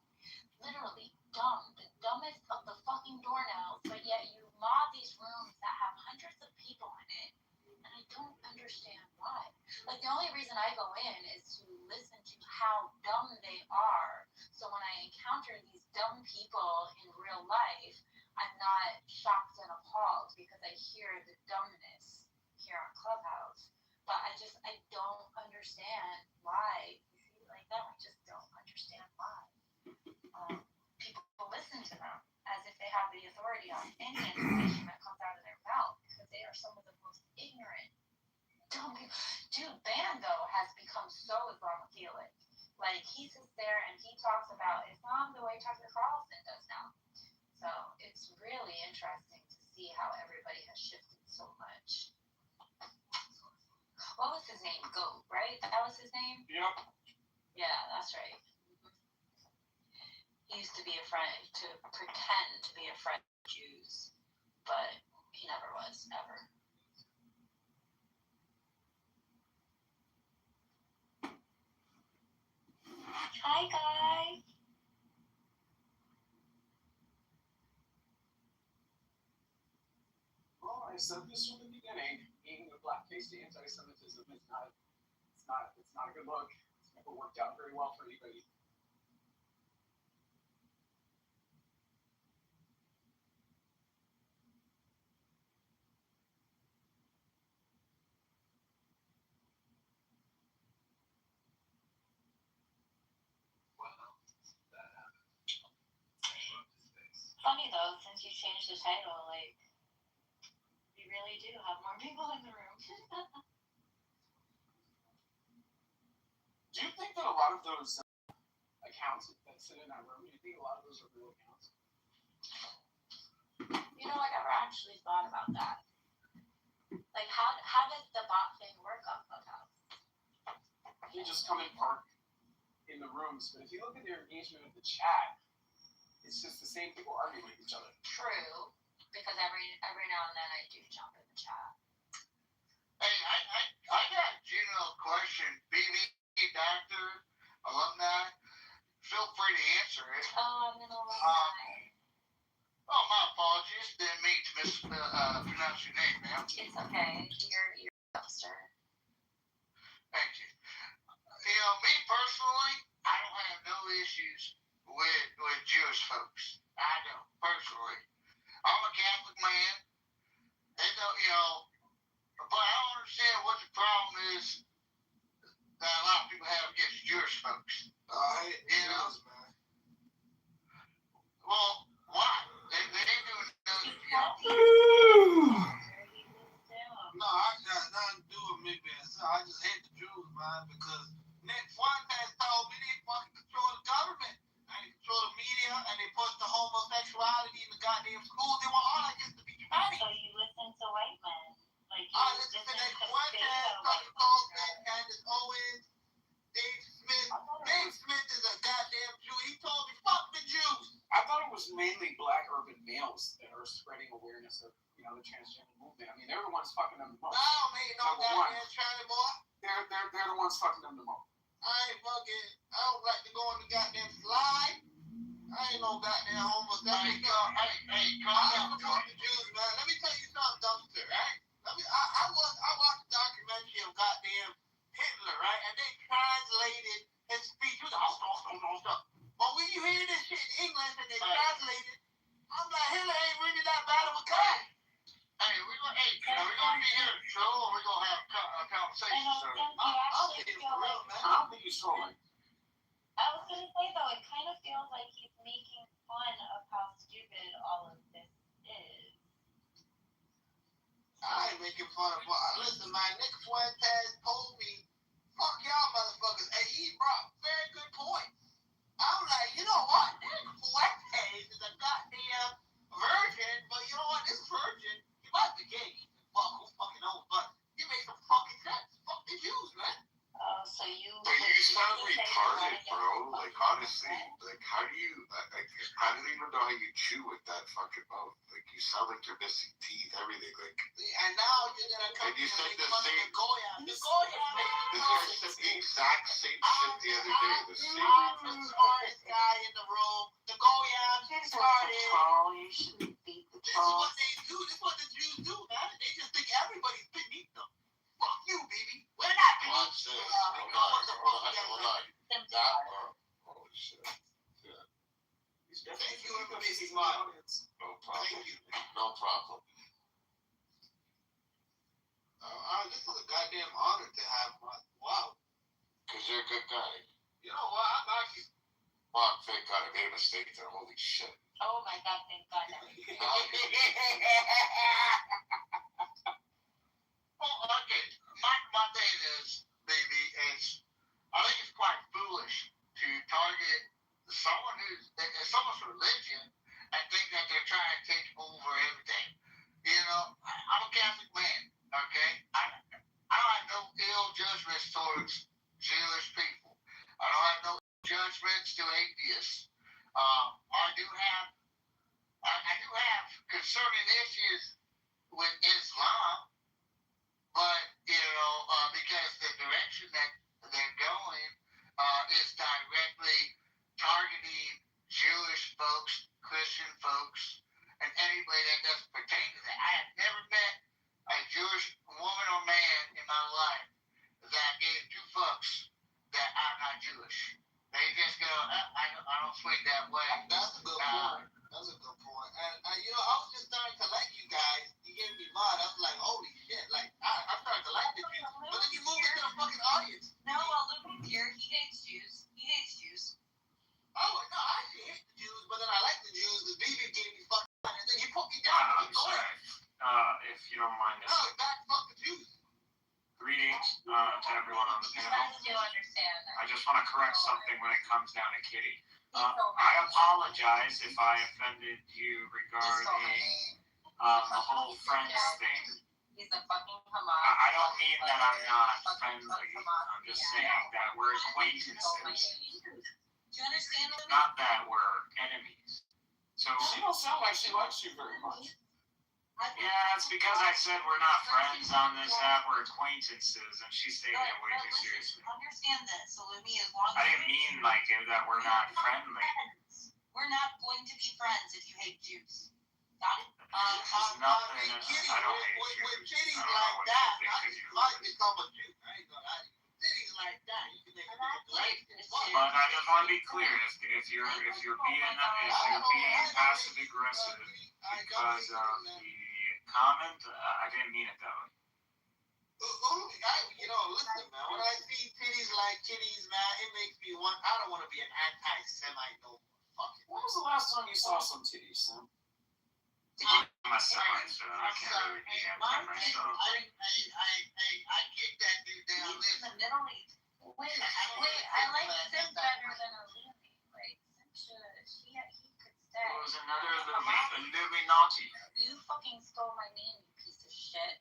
Literally dumb. The dumbest of the fucking doornails, but yet you mob these rooms that have hundreds of people in it, and I don't understand why. Like, the only reason I go in is to listen to how dumb they are, so when I encounter these dumb people in real life, I'm not shocked and appalled because I hear the dumbness here on Clubhouse. But I don't understand why you feel like that. I just don't understand why. People listen to them as if they have the authority on any information that comes out of their mouth because they are some of the most ignorant, dumb people. Dude, Bando has become so Islamophilic. Like, he sits there and he talks about Islam the way Tucker Carlson does now. So it's really interesting to see how everybody has shifted so much. What was his name? Goat, right? That was his name? Yep. Yeah, that's right. He used to be a friend, to pretend to be a friend of Jews, but he never was, ever. Hi, guys. Well, I said this from the beginning. Being a black case to anti-Semitism is not a good look. It's never worked out very well for anybody. funny though, since you changed the title, like we really do have more people in the room. Do you think that a lot of those accounts that sit in that room, do you think a lot of those are real accounts? You know, I never actually thought about that. Like, how does the bot thing work on Clubhouse? They just come and park in the rooms, but if you look at their engagement with the chat, it's just the same people arguing with each other. True, because every now and then I do jump in the chat. Hey, I got a general question. BB, doctor, alumni, feel free to answer it. Oh, I'm an alumni. Oh, my apologies. Didn't mean to mispronounce your name, ma'am. It's okay. You're a dumpster. Thank you. You know, me personally, I don't have no issues with Jewish folks. I don't, personally. I'm a Catholic man. They don't, you know, but I don't understand what the problem is that a lot of people have against Jewish folks. You know? Man. Well, why? They ain't doing nothing, you know? No, I got nothing to do with me being so. I just hate the Jews, man, because Nick Fuentes told me they fucking control the government and they control the media and they push the homosexuality in the goddamn schools. They want all our kids to be Chinese. So you listen to white men. Like I listen to Nick Fuentes, Tucker Carlson, Candace Owens, Dave Smith. Dave Smith is a goddamn Jew. He told me, fuck the Jews. I thought it was mainly black urban males that are spreading awareness of, you know, the transgender movement. I mean, they're the ones fucking them the most. No, man, no goddamn China boy. They're the ones fucking them the most. I don't like to go on the goddamn slide. I ain't no goddamn homosexual. Hey, calm down. The Jews, man. Let me tell you something, dumpster, right? I watched a documentary of goddamn Hitler, right? And they translated his speech. He was like, but when you hear this shit in English and they translate it, I'm like, Hitler ain't really that bad of a guy. Hey, we're gonna be here to troll, or we're gonna have a conversation, sir. I'm being for real, man. I don't think he's trolling. I was gonna say though, it kind of feels like he's making fun of how stupid all of this is. I ain't making fun of it. Listen, man, Nick Fuentes told me, fuck y'all motherfuckers. And he brought very good points. I'm like, you know what? Nick Fuentes is a goddamn virgin, but you know what? This virgin, he might be gay. Who fucking knows? But he makes some fucking sense. Fuck the Jews, man. Oh, so you. But you sound retarded, bro. Like, honestly, like, how do you, I don't even know how you chew with that fucking mouth. Like, you sound like you're missing teeth, everything. Like, and now you're gonna come and you said the fun same. of the Goya. The Goya. This guy said the exact same shit the other day. The same. I'm the smartest guy in the room. The Goya started. You shouldn't beat the This is what they do. This is what the Jews do, man. They just think everybody's beneath them. Fuck you, baby. We're not beneath you. We know what the fuck we got. Oh, shit. Yeah. Thank you, everybody. No problem. No problem. This is a goddamn honor to have. Wow. Because you're a good guy. You know what? I'm actually. Well, thank God I made a mistake there. Holy shit. Oh my God, thank God. Well, okay. My thing is, baby, I think it's quite foolish to target someone's religion and think that they're trying to take over everything. You know, I'm a Catholic man, okay? I don't have no ill judgments towards Jewish people. I don't have no judgments to atheists. I do have concerning issues with Islam, but you know, because the direction that they're going is directly targeting Jewish folks, Christian folks, and anybody that doesn't pertain to that. I have never met a Jewish woman or man in my life that gave two fucks that I'm not Jewish. They just go, I don't swing that way. That's a good point. That's a good point. And you know, I was just starting to like you guys. You gave me mud. I was like, holy shit. Like, I'm starting to like the Jews. But then you move into the fucking audience. No, well, Luke's here. He hates Jews. Oh, no, I actually hate the Jews, but then I like the Jews because BB gave me fucking I just want to correct something when it comes down to Kitty. I apologize if I offended you regarding the whole friends thing. He's a fucking Hamas. I don't mean that I'm not friendly. I'm just saying that we're acquaintances. Do you understand that? Not that we're enemies. So She don't sound like she likes you very much. yeah, it's because I said we're not friends on this app. We're acquaintances, and she's taking it way too seriously. Understand this, Salumi, as long as I didn't mean like that we're not friendly. we're not going to be friends if you hate Jews. Got it? There's nothing. Kitty, I don't hate with Jews. titties I don't know like what that, you think, I 'cause you might become a Jew. I ain't gonna lie. Titties like that, you can make a But I just want to be clear: if you're being passive aggressive because of the comment, I didn't mean it that way. Listen, man. When I see titties like kitties, man, it makes me want. I don't want to be an anti-Semite no more. Fuck it. When was the last time you saw some titties, Sam? I'm a Semite, so I can't really be anti myself. I kicked that dude down. He's in the Middle East. Wait, I like Sim better than Illuminati. Like, Sim he could stay. It was another Illuminati. You fucking stole my name, you piece of shit.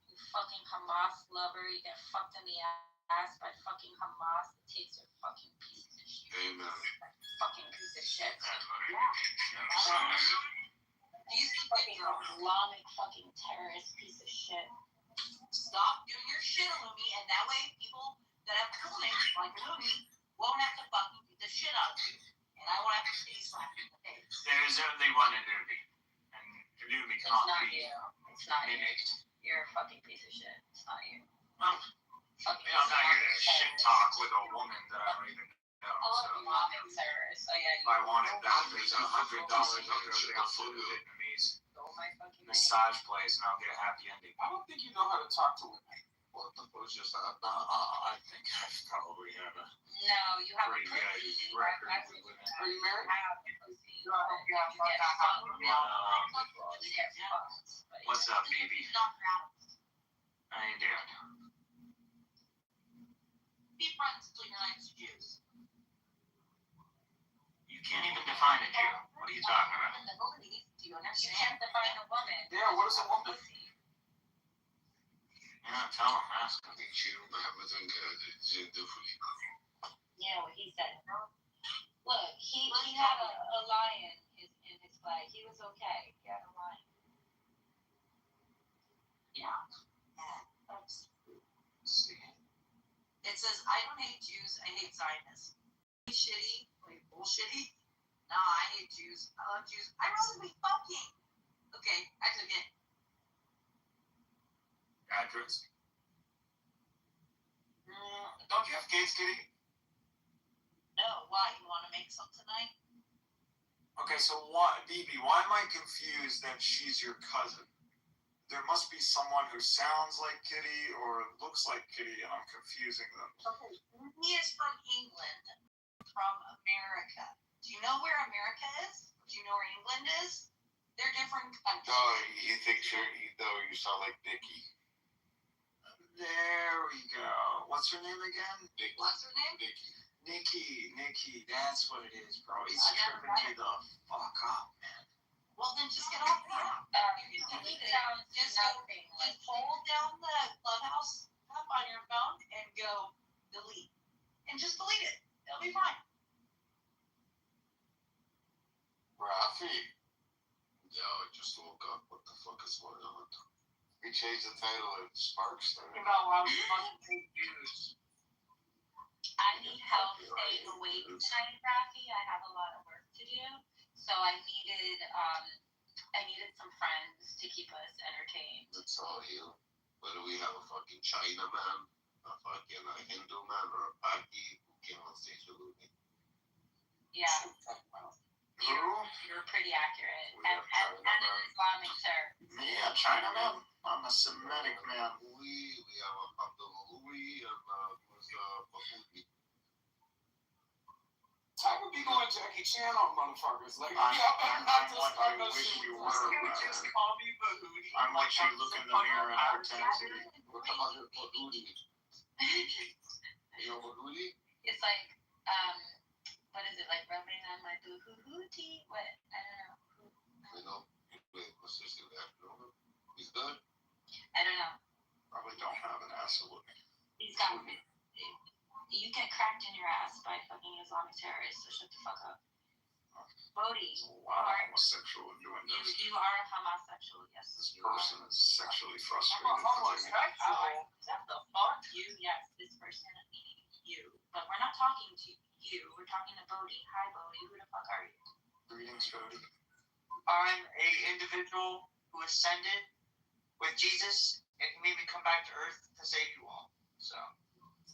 You fucking Hamas lover. You get fucked in the ass by fucking Hamas that takes your fucking piece of shit. Amen. Fucking piece of shit. That's what it Yeah. These fucking Islamic fucking terrorist piece of shit. Stop doing your shit, Illumi, and that way people that have cool names like Illumi won't have to fucking beat the shit out of you. And I won't have to see slap you in the face. There's only one Illumi, and Illumi It's can't not be you. It's not you. mimicked. You're a fucking piece of shit. It's not you. Well, Fucking I'm not here to shit talk with a woman that I don't even know. Islamic terrorist. Oh yeah. If I wanted that, there's $100 I'll go to the Vietnamese massage place and I'll get a happy ending. I don't think you know how to talk to women. What the fuck just happened? I think I probably have a No, you have a pretty pussy. good record with women. Are you married? Have a pussy. You get fucked. You get fucked. What's up, baby? Not proud. I ain't dead. Be friends until you're nice to Jews. You can't even define a Jew. What are you talking about? In the Middle East, do you understand? You can't define a woman. Yeah, what is a woman? Yeah, tell him, ask him. Yeah, what he said. Look, he had a lion in his flag. He was okay. He had a lion. Yeah. That's it says, I don't hate Jews, I hate Zionists. Shitty, like bullshitty. No, I hate Jews. I love Jews. I'd rather be fucking. Okay, I took it. Address. Don't you have kids, Kitty? No, why? You want to make some tonight? Okay, so why, BB, why am I confused that she's your cousin? There must be someone who sounds like Kitty or looks like Kitty, and I'm confusing them. Okay, he is from England, from America. Do you know where America is? Do you know where England is? They're different countries. No, you think you sound like Nikki. There we go. What's her name again? What's her name? Nikki. That's what it is, bro. It's tripping me the fuck up, man. Well, then just get off the app. Just hold down the Clubhouse app on your phone and go delete. And just delete it. It'll be fine. Rafi. Yo, I just woke up. What the fuck is going on? We changed the title of Sparkster. I need help staying awake tonight, Rafi. I have a lot of work to do. So I needed some friends to keep us entertained. That's all you. Whether we have a fucking Chinaman, a fucking Hindu man, or a Paki who came on stage with me. Yeah. You're pretty accurate. And an Islamic terror. Me, a Chinaman? I'm a Semitic man. We have a Abdul Louis and Mahmoudi. I would be going Jackie Chan on motherfuckers. Like, I'm what you wish you were, brother. I'm what you look in the mirror and pretend to be. What the fuck is Mahmoudi? You know Mahmoudi? It's like, what is it, like rubbing on my boo-hoo-hoo-tee? What? I don't know. You know, wait, let's just do that. He's good? I don't know. Probably don't have an ass to look. He's got, you get cracked in your ass by fucking Islamic terrorists, so shut the fuck up. Bodhi, Homosexual in doing this. you are a homosexual, yes. This person is sexually frustrated. Homosexual? What the fuck? You, yes, this person, you. But we're not talking to you, we're talking to Bodhi. Hi, Bodhi, who the fuck are you? Greetings, Cody. I'm a individual who ascended with Jesus, and he made me come back to Earth to save you all. So.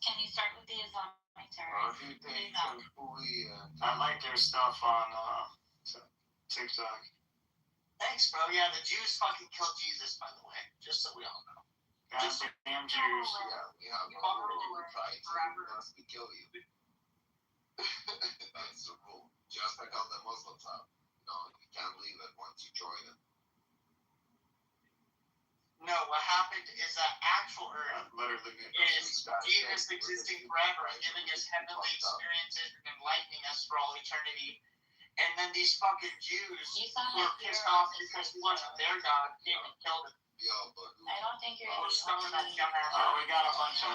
Can you start with the Islamic terrorists? I like their stuff on TikTok. Thanks, bro. Yeah, the Jews fucking killed Jesus, by the way, just so we all know. Goddamn Jews. Yeah, we try to kill you. That's the rule. Just like how the Muslims have. You can't leave it once you join it. No, what happened is that actual Earth is Jesus existing forever and giving us heavenly experiences and enlightening us for all eternity. And then these fucking Jews who are pissed off because he wasn't their God came and killed him. I don't think you're some of that dumbass. We got a bunch of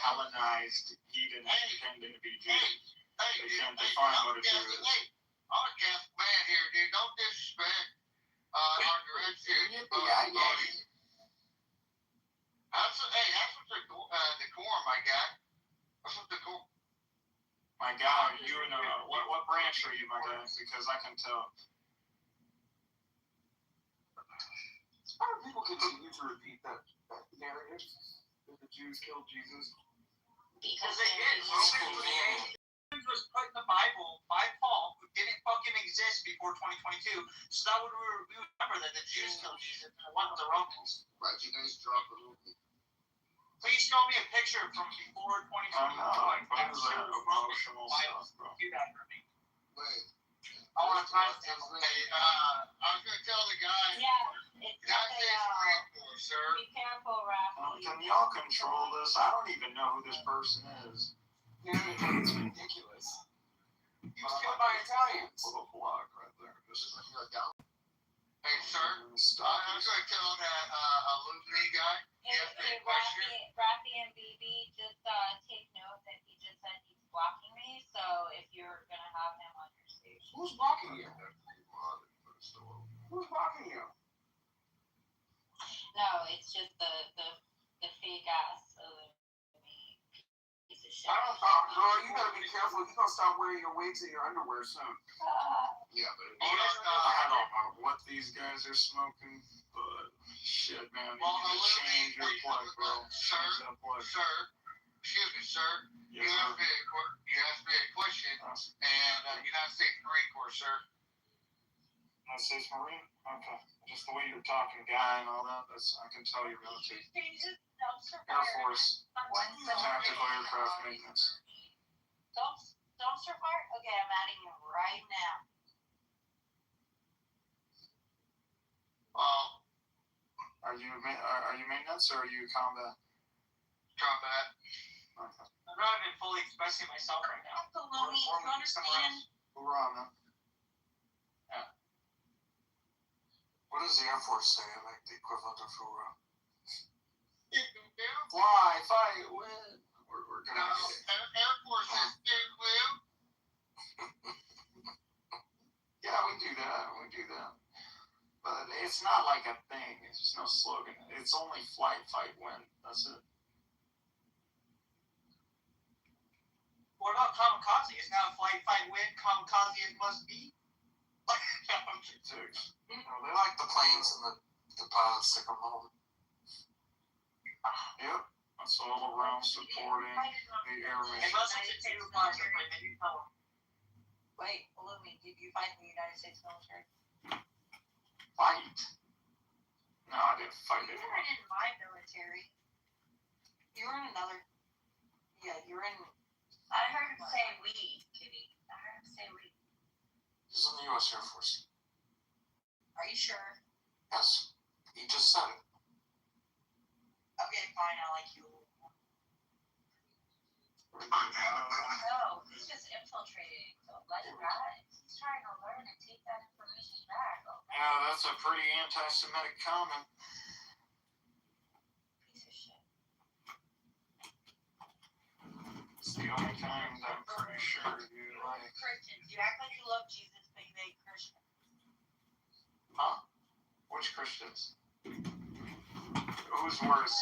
Hellenized heathens pretending to be Jews. They can't define what a Jew is. I'm a Catholic man here, dude. Don't disrespect our direct here. That's what decorum, my guy. That's what decorum. My God, you know what branch are you, my guy? Because I can tell. Why do people continue to repeat that narrative that the Jews killed Jesus? Because they did. Jesus was put in the Bible by Paul, who didn't fucking exist before 2022. So that would we remember that the Jews killed Jesus and it wasn't the Romans. Why'd you guys drop a movie? Please show me a picture from before 2022. That was emotional stuff, bro. Do that for me. Wait. I want to time stamp. I was going to tell the guy. Yeah, it's sir. Be careful, Rafi. Can y'all control this? I don't even know who this person is. Yeah, it's ridiculous. He was killed by Italians. Little block right there. Just like you're down. Hey, sir. I was going to tell that Lutheran guy. Hey, Rafi and BB, just take note that he just said he's blocking me. So if you're gonna have him on your stage, Who's blocking you? Who's blocking you? no, it's just the fake ass of me piece of shit. Girl, you gotta be careful. You're gonna start wearing your wigs and your underwear soon. Yeah, but I don't know what these guys are smoking, but shit, man, you need to change your plug, bro. Change that plug. Sir, excuse me, sir. Yes, you asked me a question, and United States Marine Corps, sir. United States Marine? Okay. Just the way you're talking, guy, and all that, I can tell you're military. Air Force, tactical aircraft maintenance. Dumpster fire? Okay, I'm adding him right now. Are you maintenance or are you combat? Combat. Okay. I'm not even fully expressing myself right now. Absolutely, you understand? Hoorah, man. Yeah. What does the Air Force say? Like the equivalent of hoorah? Fly, fight, win. We're gonna get it. Air Force is still live. Yeah, we do that. But it's not like a thing. It's just no slogan. It's only flight, fight, win. That's it. What about kamikaze? Is now flight, fight, win. Kamikaze it must be. They like the planes and the pilots stick them home. Yep. That's all around supporting the air mission. Wait, Illumi, did you fight in the United States military? Fight? No, I didn't fight You anyone. weren't in my military. You were in another. Yeah, you were in. I heard him say we, Kitty. I heard him say we. He's in the U.S. Air Force. Are you sure? Yes. He just said it. Okay, fine. I like you. No, he's just infiltrating. So let him ride. He's trying to learn and take that information back. Okay? Yeah, that's a pretty anti-Semitic comment. Piece of shit. It's the only kind I'm pretty sure you like. Christians. You act like you love Jesus, but you hate Christians. Huh? Which Christians? Who's worse?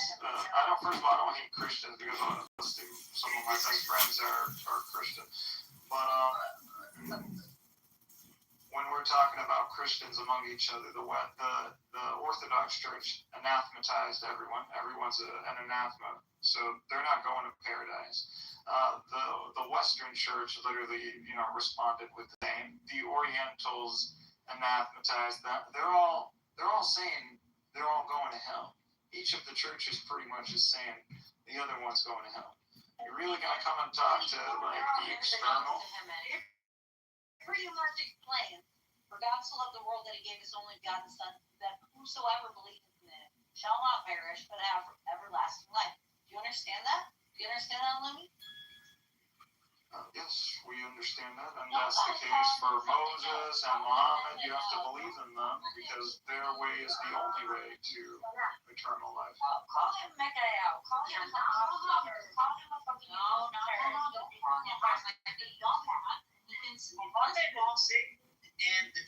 First of all, I don't hate Christians because some of my best friends are Christians. But when we're talking about Christians among each other, the Orthodox Church anathematized everyone. Everyone's an anathema, so they're not going to paradise. The Western Church literally, responded with the same. The Orientals anathematized them. They're all saying they're all going to hell. Each of the churches pretty much is saying the other one's going to hell. You're really gonna come and talk to like the external? Pretty much explains, for God so loved the world that he gave his only begotten Son, that whosoever believes in him shall not perish but have everlasting life. Do you understand that? Do you understand that, Lemmy? Yes, we understand that, and that's the case for Moses and Muhammad. You have to believe in them because their way is the only way to eternal life. Call him Mecca. Call him a fucking no, terrorist. Don't call him a dumbass.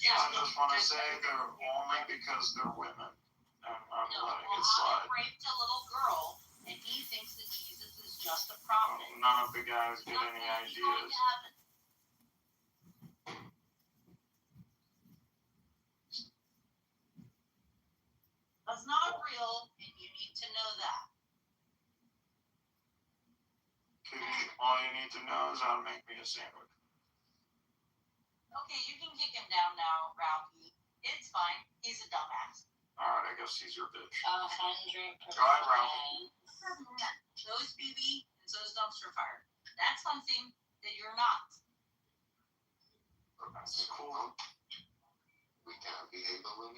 I just want to say they're only because they're women, and I'm letting it slide. Muhammad raped a little girl, and he thinks that Jesus is just a prophet. None of the guys get any ideas. That's not real, and you need to know that. Kitty, all you need to know is how to make me a sandwich. Okay, you can kick him down now, Ralphie. It's fine. He's a dumbass. Alright, I guess he's your bitch. 100%. Go ahead, Ralphie. So is BB, and so is Dumpster Fire. That's something that you're not. That's cool. We can't behave a little.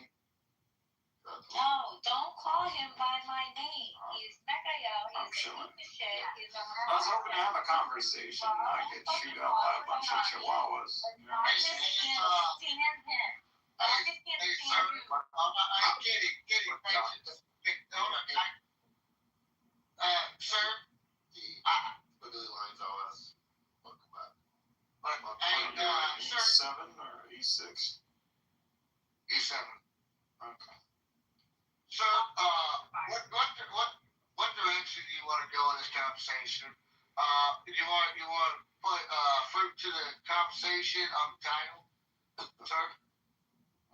No, don't call him by my name. He's Mecca. He's a piece of shit. He's a I was hoping to have a conversation, not get chewed out by a bunch of chihuahuas. I just can't stand him. I just can't stand him. Kitty, patience. Hold on. Sir, Literally lines all us. Welcome back. Sir. E7 or E6? E7. Okay. Sir, what direction do you want to go in this conversation? You want to put fruit to the conversation on the title, sir?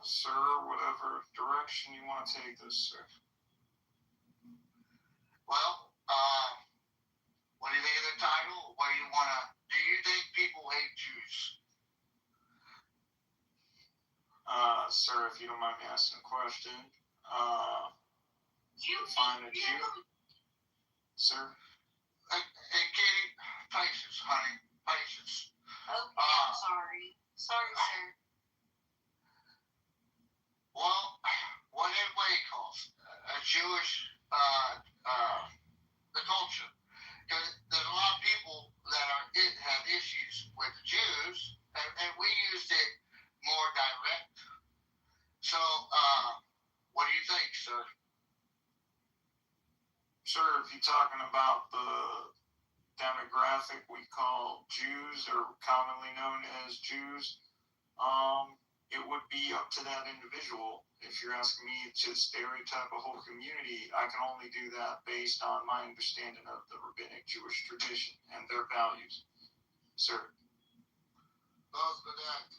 Sir, whatever direction you want to take this, sir. Well, what do you think of the title? What do you want to? Do you think people hate Jews? Sir, if you don't mind me asking a question, You find a Jew, sir. And Kitty, patience, honey, patience. Okay, I'm sorry. Sorry, sir. Well, whatever way it calls, a Jewish, the culture. Because there's a lot of people that have issues with the Jews, and we used it more direct. So, what do you think, sir? Sir, if you're talking about the demographic we call Jews, or commonly known as Jews, it would be up to that individual. If you're asking me to stereotype a whole community, I can only do that based on my understanding of the rabbinic Jewish tradition and their values. Sir. Those for that.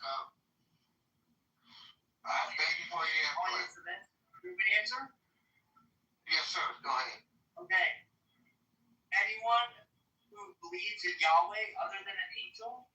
Thank you for your input. Do we answer? Yes, sir. Go ahead. Okay. Anyone who believes in Yahweh other than an angel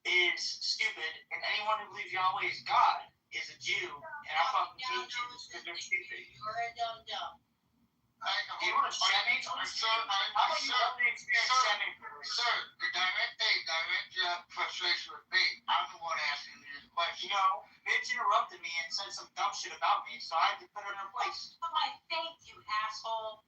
is stupid, and anyone who believes Yahweh is God is a Jew, and I fucking hate Jews because they're stupid. You're a dumb. Do you want to shut me? How about you let me experience sending first? Sir, direct your frustration with me. I'm the one asking you this question. No, bitch interrupted me and said some dumb shit about me, so I had to put her in her place. Why, thank you, asshole.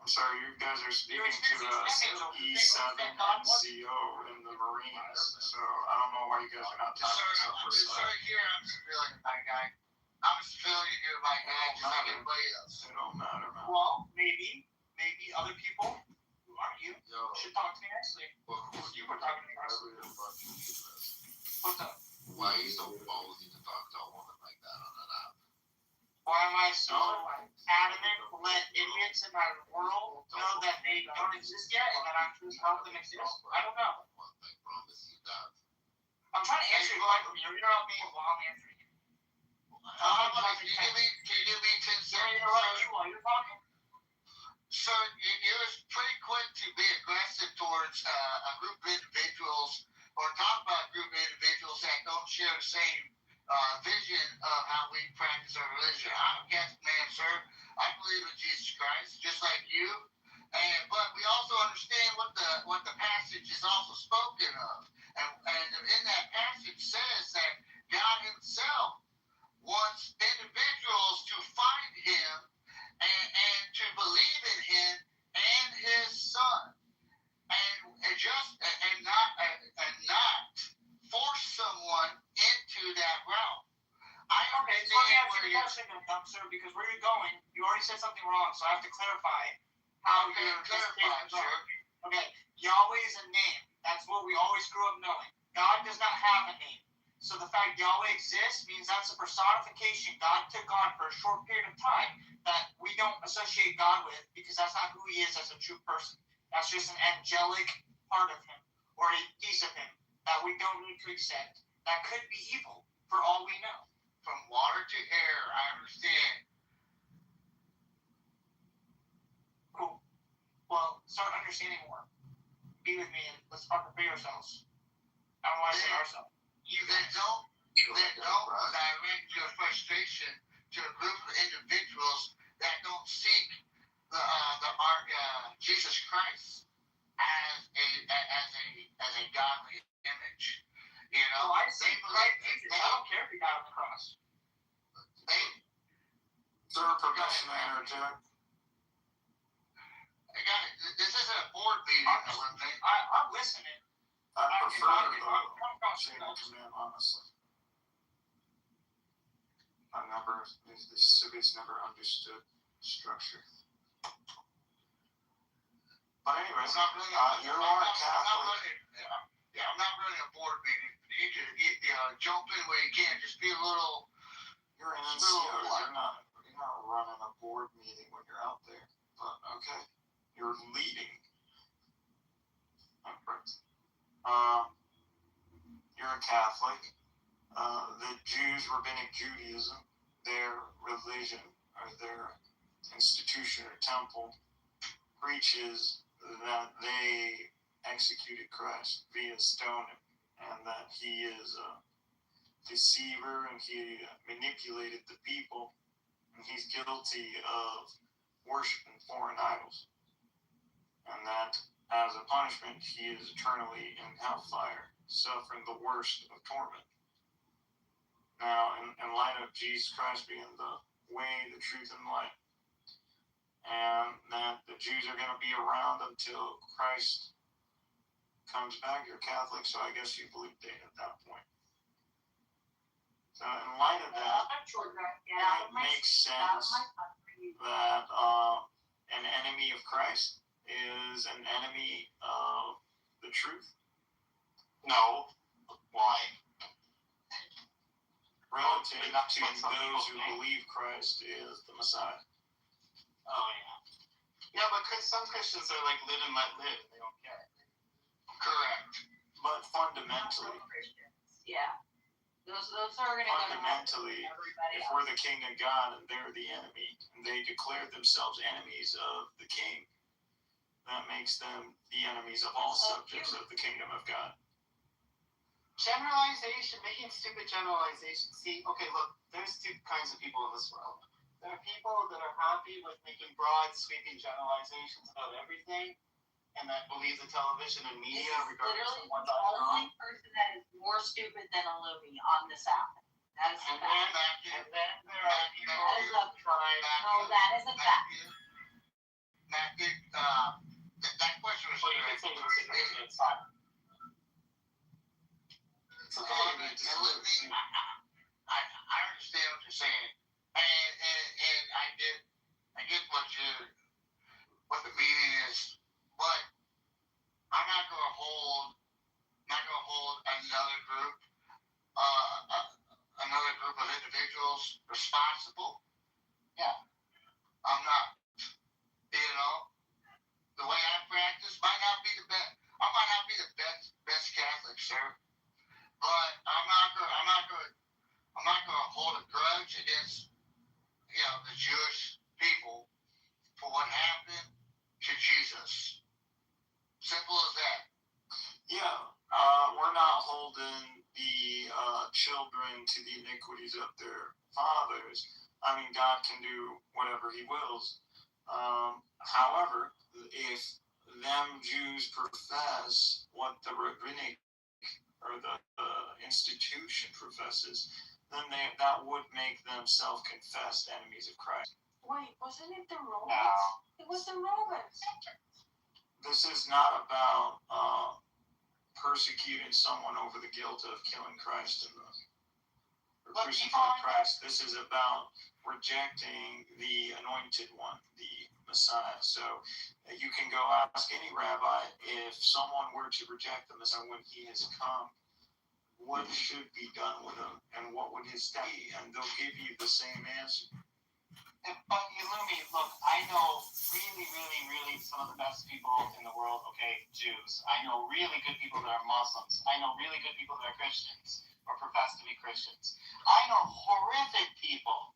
I'm sorry, you guys are speaking to E7 NCO in the Marines, so I don't know why you guys are not talking to us. Sir, here I'm a civilian, my guy. I'm a civilian here, my guy, just like everybody else. It don't matter, man. Well, maybe other people who aren't you should talk to me nicely. You were talking to me nicely. What's up? Why are you so ballsy to talk to a woman like that on an app? Why am I so adamant to let idiots in my world know that they don't exist yet and that I'm trying to help them exist? I don't know. I promise you that. I'm trying to answer your question. You're interrupting me while I'm answering you. Can you give me 10 seconds? While you're talking? Sir, you're pretty quick to be aggressive towards a group of individuals or talk about a group of individuals that don't share the same vision of how we practice our religion. I'm a Catholic man, sir. I believe in Jesus Christ, just like you. But we also understand what the passage is also spoken of. And in that passage says that God himself wants individuals to find him and to believe in him and his son. And not force someone into that realm. Okay, so let me ask you a question then, sir, because where you're going, you already said something wrong, so I have to clarify how your justification works. Okay, Yahweh is a name. That's what we always grew up knowing. God does not have a name. So the fact Yahweh exists means that's a personification God took on for a short period of time that we don't associate God with because that's not who he is as a true person. That's just an angelic part of him or a piece of him that we don't need to accept. That could be evil for all we know. From water to air, I understand. Cool. Well, start understanding more. Be with me and let's fucking free ourselves. I don't want to say ourselves. Then don't direct your frustration to a group of individuals that don't seek the Jesus Christ as a godly image. You know, I see Christ Jesus. I don't care if he died on the cross. Sir, permission to interject. This isn't a board meeting. I'm listening. I prefer the chain of command, honestly. The cities never understood structure. But anyways, you are a Catholic. I'm not running a board meeting. You need to jump in where you can. Just be a little. You're an NCO. You're not running a board meeting when you're out there. But okay, you're leading. You're a Catholic. The Jews, Rabbinic Judaism, their religion or their institution or temple preaches that they executed Christ via stoning and that he is a deceiver and he manipulated the people and he's guilty of worshiping foreign idols and that as a punishment he is eternally in hellfire suffering the worst of torment. Now, in light of Jesus Christ being the way, the truth, and light, and that the Jews are going to be around until Christ comes back, you're Catholic, so I guess you believe that at that point. So in light of that, it makes sense that an enemy of Christ is an enemy of the truth. No. Why? Relative to those who believe Christ is the Messiah. Oh, yeah. Yeah, but some Christians are like live and let live. They don't care. Correct. But fundamentally, yeah. Those are going to fundamentally, if we're the king of God and they're the enemy, and they declare themselves enemies of the king, that makes them the enemies of all subjects of the kingdom of God. Generalization, making stupid generalizations. See, okay, look, there's two kinds of people in this world. There are people that are happy with making broad, sweeping generalizations about everything, and that believe the television and media, regardless of what's the only person that is more stupid than Illumi on this app. That is a fact. And then there are people who try. No, that is a fact. That question was. Well, you can say it's fine. It's okay. I understand what you're saying, and I get what the meaning is, but I'm not gonna hold another group of individuals responsible. Yeah. I'm not. The way I practice might not be the best. I might not be the best Catholic, sir, but I'm not gonna hold a grudge against the Jewish people for what happened to Jesus. Simple as that. Yeah, we're not holding the children to the iniquities of their fathers. I mean, God can do whatever He wills. However, if them Jews profess what the rabbinic or the institution professes, then that would make them self-confessed enemies of Christ. Wait, wasn't it the Romans? No. It was the Romans. This is not about persecuting someone over the guilt of killing Christ or crucifying Christ. This is about rejecting the anointed one, the Messiah. So you can go ask any rabbi, if someone were to reject the Messiah when he has come, what should be done with him, and what would his death be? And they'll give you the same answer. But Illumi, look, I know really, really, really some of the best people in the world, okay, Jews. I know really good people that are Muslims. I know really good people that are Christians or profess to be Christians. I know horrific people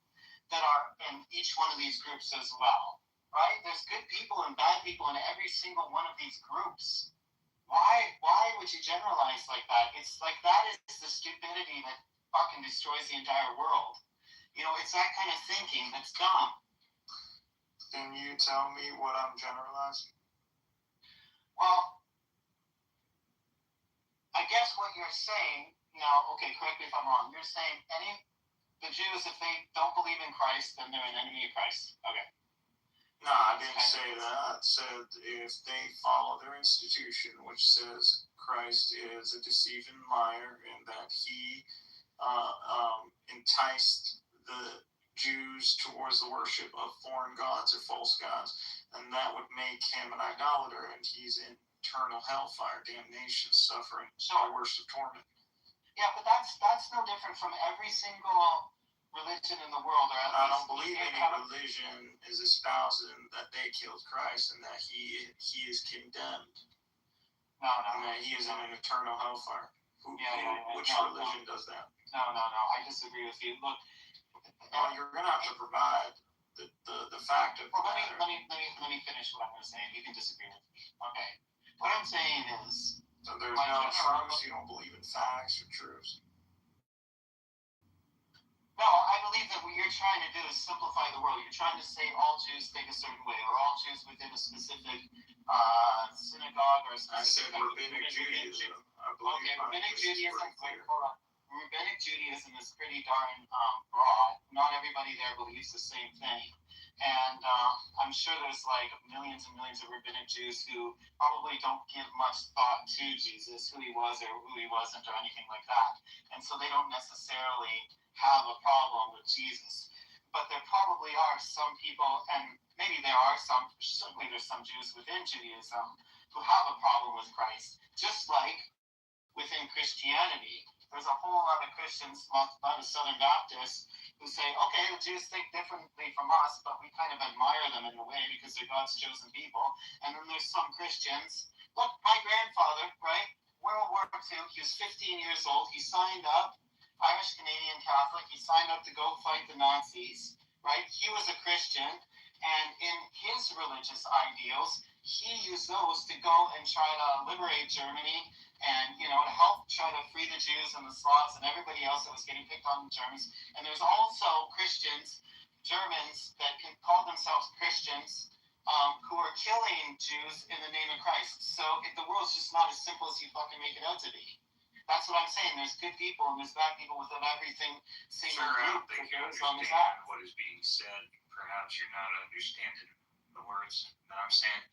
that are in each one of these groups as well, right? There's good people and bad people in every single one of these groups. Why would you generalize like that? It's like that is the stupidity that fucking destroys the entire world. It's that kind of thinking that's dumb. Can you tell me what I'm generalizing? Well, I guess what you're saying now, okay, correct me if I'm wrong. You're saying the Jews, if they don't believe in Christ, then they're an enemy of Christ. Okay. No, I didn't say that. I said if they follow their institution, which says Christ is a deceiving liar and that he enticed the Jews towards the worship of foreign gods or false gods, and that would make him an idolater, and he's in eternal hellfire, damnation, suffering, the worst of torment. Yeah, but that's no different from every single religion in the world. Or I don't believe any religion is espousing that they killed Christ and that he is condemned. No. And that he is in an eternal hellfire. Which religion does that? No. I disagree with you. Look. Well, you're going to have to provide the fact of the matter. Let me finish what I'm going to say. You can disagree with me. Okay. What I'm saying is. So there's no truths. You don't believe in facts or truths. No, I believe that what you're trying to do is simplify the world. You're trying to say all Jews think a certain way, or all Jews within a specific synagogue or a specific. I said rabbinic Judaism. Rabbinic Judaism. Hold on. Rabbinic Judaism is pretty darn broad. Not everybody there believes the same thing. And I'm sure there's like millions and millions of rabbinic Jews who probably don't give much thought to Jesus, who he was or who he wasn't or anything like that. And so they don't necessarily have a problem with Jesus. But there probably are some people, and maybe there are some, certainly there's some Jews within Judaism who have a problem with Christ. Just like within Christianity, there's a whole lot of Christians, a lot of Southern Baptists, who say, okay, the Jews think differently from us, but we kind of admire them in a way because they're God's chosen people. And then there's some Christians. Look, my grandfather, right, World War II, he was 15 years old. He signed up, Irish Canadian Catholic. He signed up to go fight the Nazis, right? He was a Christian, and in his religious ideals, he used those to go and try to liberate Germany and, to help try to free the Jews and the Slavs and everybody else that was getting picked on the Germans. And there's also Christians, Germans, that can call themselves Christians, who are killing Jews in the name of Christ. So the world's just not as simple as you fucking make it out to be. That's what I'm saying. There's good people and there's bad people within everything. Sir, I don't think you understand what is being said. Perhaps you're not understanding the words that I'm saying.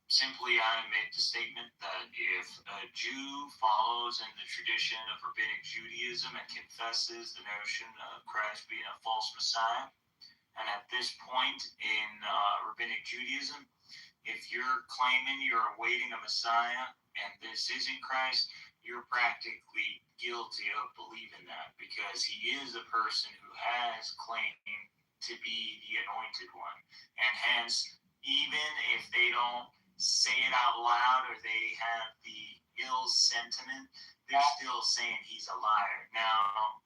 Simply, I make the statement that if a Jew follows in the tradition of rabbinic Judaism and confesses the notion of Christ being a false Messiah, and at this point in rabbinic Judaism, if you're claiming you're awaiting a Messiah and this isn't Christ, you're practically guilty of believing that, because he is a person who has claimed to be the anointed one. And hence, even if they don't say it out loud or they have the ill sentiment, they're still saying he's a liar. Now,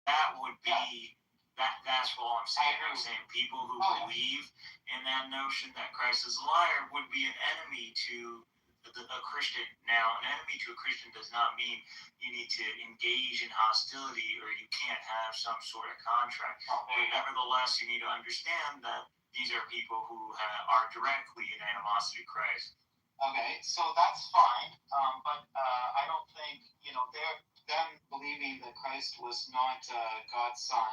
that would be, that's what I'm saying. I'm saying people who believe in that notion that Christ is a liar would be an enemy to a Christian. Now, an enemy to a Christian does not mean you need to engage in hostility or you can't have some sort of contract. But nevertheless, you need to understand that these are people who are directly in animosity to Christ. Okay, so that's fine, but I don't think, them believing that Christ was not God's son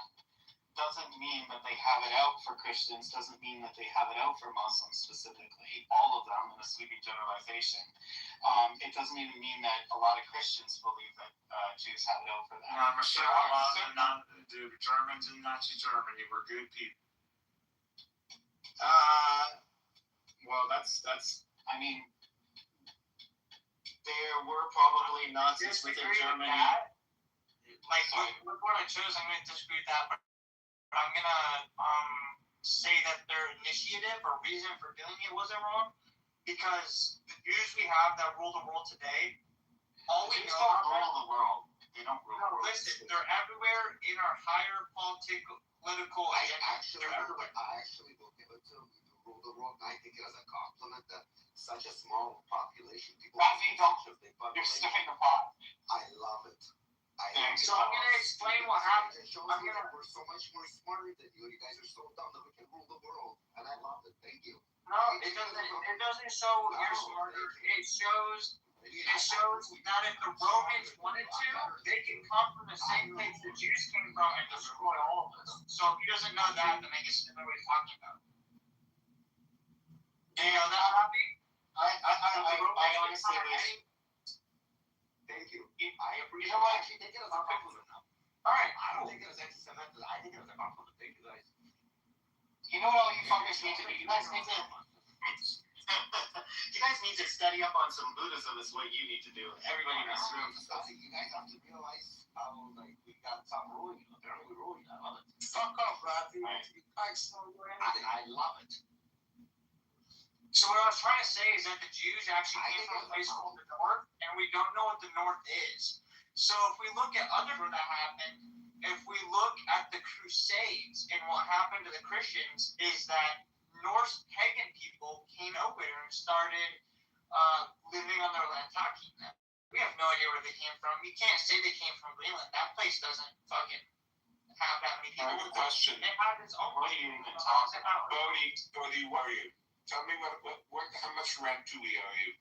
doesn't mean that they have it out for Christians, doesn't mean that they have it out for Muslims specifically, all of them in a sweeping generalization. It doesn't even mean that a lot of Christians believe that Jews have it out for them. I'm sure a lot of the Germans in Nazi Germany were good people. Well, that's. I mean, there were probably Nazis within Germany. With what I chose, I'm going to disagree with that, but I'm going to say that their initiative or reason for doing it wasn't wrong, because the Jews we have that rule the world today, all we know about rule the world. They don't rule the world. Listen, they're everywhere in our higher political agenda. I actually will give it to them. Rule the world, and I think it as a compliment that such a small population, people. You're sniffing the pot. I love it. So I'm going to explain what happened. We're so much more smarter than you. You guys are so dumb that we can rule the world, and I love it. Thank you. No, it doesn't show you're smarter. It shows that if the Romans wanted to, they can come from the same place the Jews came from and destroy all of us. So if he doesn't know that, then I guess he doesn't know what he's talking about. Do you know that, Happy? I honestly wish. Thank you. I appreciate it. I actually think it as a compliment now. Alright. I don't think it as anti-Semitic. I think it as a compliment. Thank you guys. You know what all you fuckers need to do? You guys need to. You guys need to study up on some Buddhism. Is what you need to do. Everybody in this room. You guys have to realize how we got to stop ruling you. Apparently we rule you. I love it. Fuck off, Rafi. I love it. So what I was trying to say is that the Jews actually came from a place called the North, and we don't know what the North is. So if we look at other that happened, if we look at the Crusades and what happened to the Christians, is that Norse pagan people came over and started living on their land, talking them. We have no idea where they came from. You can't say they came from Greenland. That place doesn't fucking have that many people. I have a question. It had its own. What are you even talking about? Bodhi, what are you? Tell me how much rent do we owe you?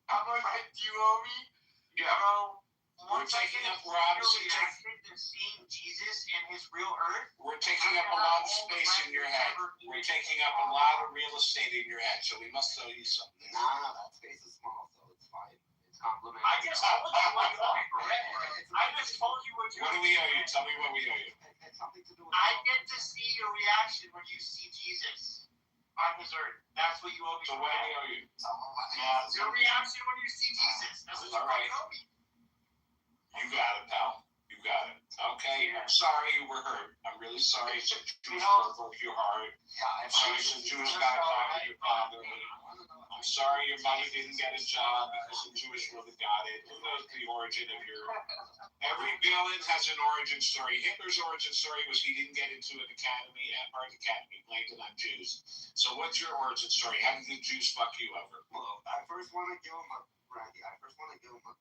How much rent do you owe me? Yeah. We're taking up seeing Jesus in his real earth. We're taking up a lot of space in your head. We're taking up a lot of real estate in your head, so we must owe you something. Nah, that space is small, so it's fine. It's complimentary. I just told you what you owe me for rent. I just told you what you owe me. What do we owe you? Tell me what we owe you. It's something to do with I get to see your reaction when you see Jesus on his earth. That's what you owe me. So what do we owe you? Your reaction when you see Jesus. That's what you owe me. You got it, pal. You got it. Okay, I'm sorry you were hurt. I'm really sorry some Jewish girl broke your heart. I'm sorry some Jewish guy fired your father. I'm sorry your mother didn't get a job because some Jewish woman got it. Who knows the origin of your... Every villain has an origin story. Hitler's origin story was he didn't get into an academy, art academy, blamed it on Jews. So what's your origin story? How did the Jews fuck you over? Well, I first want to give him a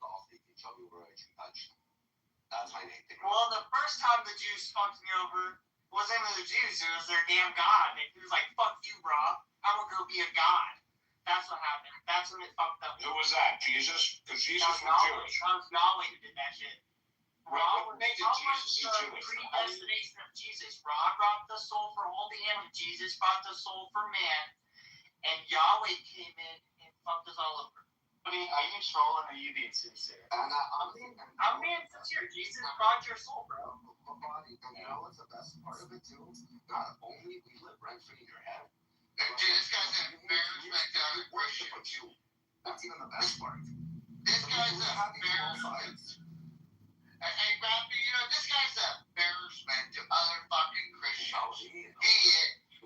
golf. He can show me where I should touch. That's my name. Well, the first time the Jews fucked me over wasn't even the Jews. It was their damn God. He was like, fuck you, bro. I'm going to go be a god. That's what happened. That's when it fucked up. Who was that? Jesus? Because Jesus was Jewish. That was Yahweh who did that shit. Rob, what made how Jesus much is the Jewish? predestination of Jesus? Rob brought the soul for all the animals. Jesus brought the soul for man, and Yahweh came in and fucked us all over. Are you trolling or are you being sincere? I'm being sincere. Jesus brought your soul, bro. You know what's the best part of it too? Not only we live rent free in your head. Dude, this guy's an embarrassment to other Christians. That's even the best part. This guy's an embarrassment. Hey, Rafi, you know, this guy's an embarrassment to other fucking Christians. He is. He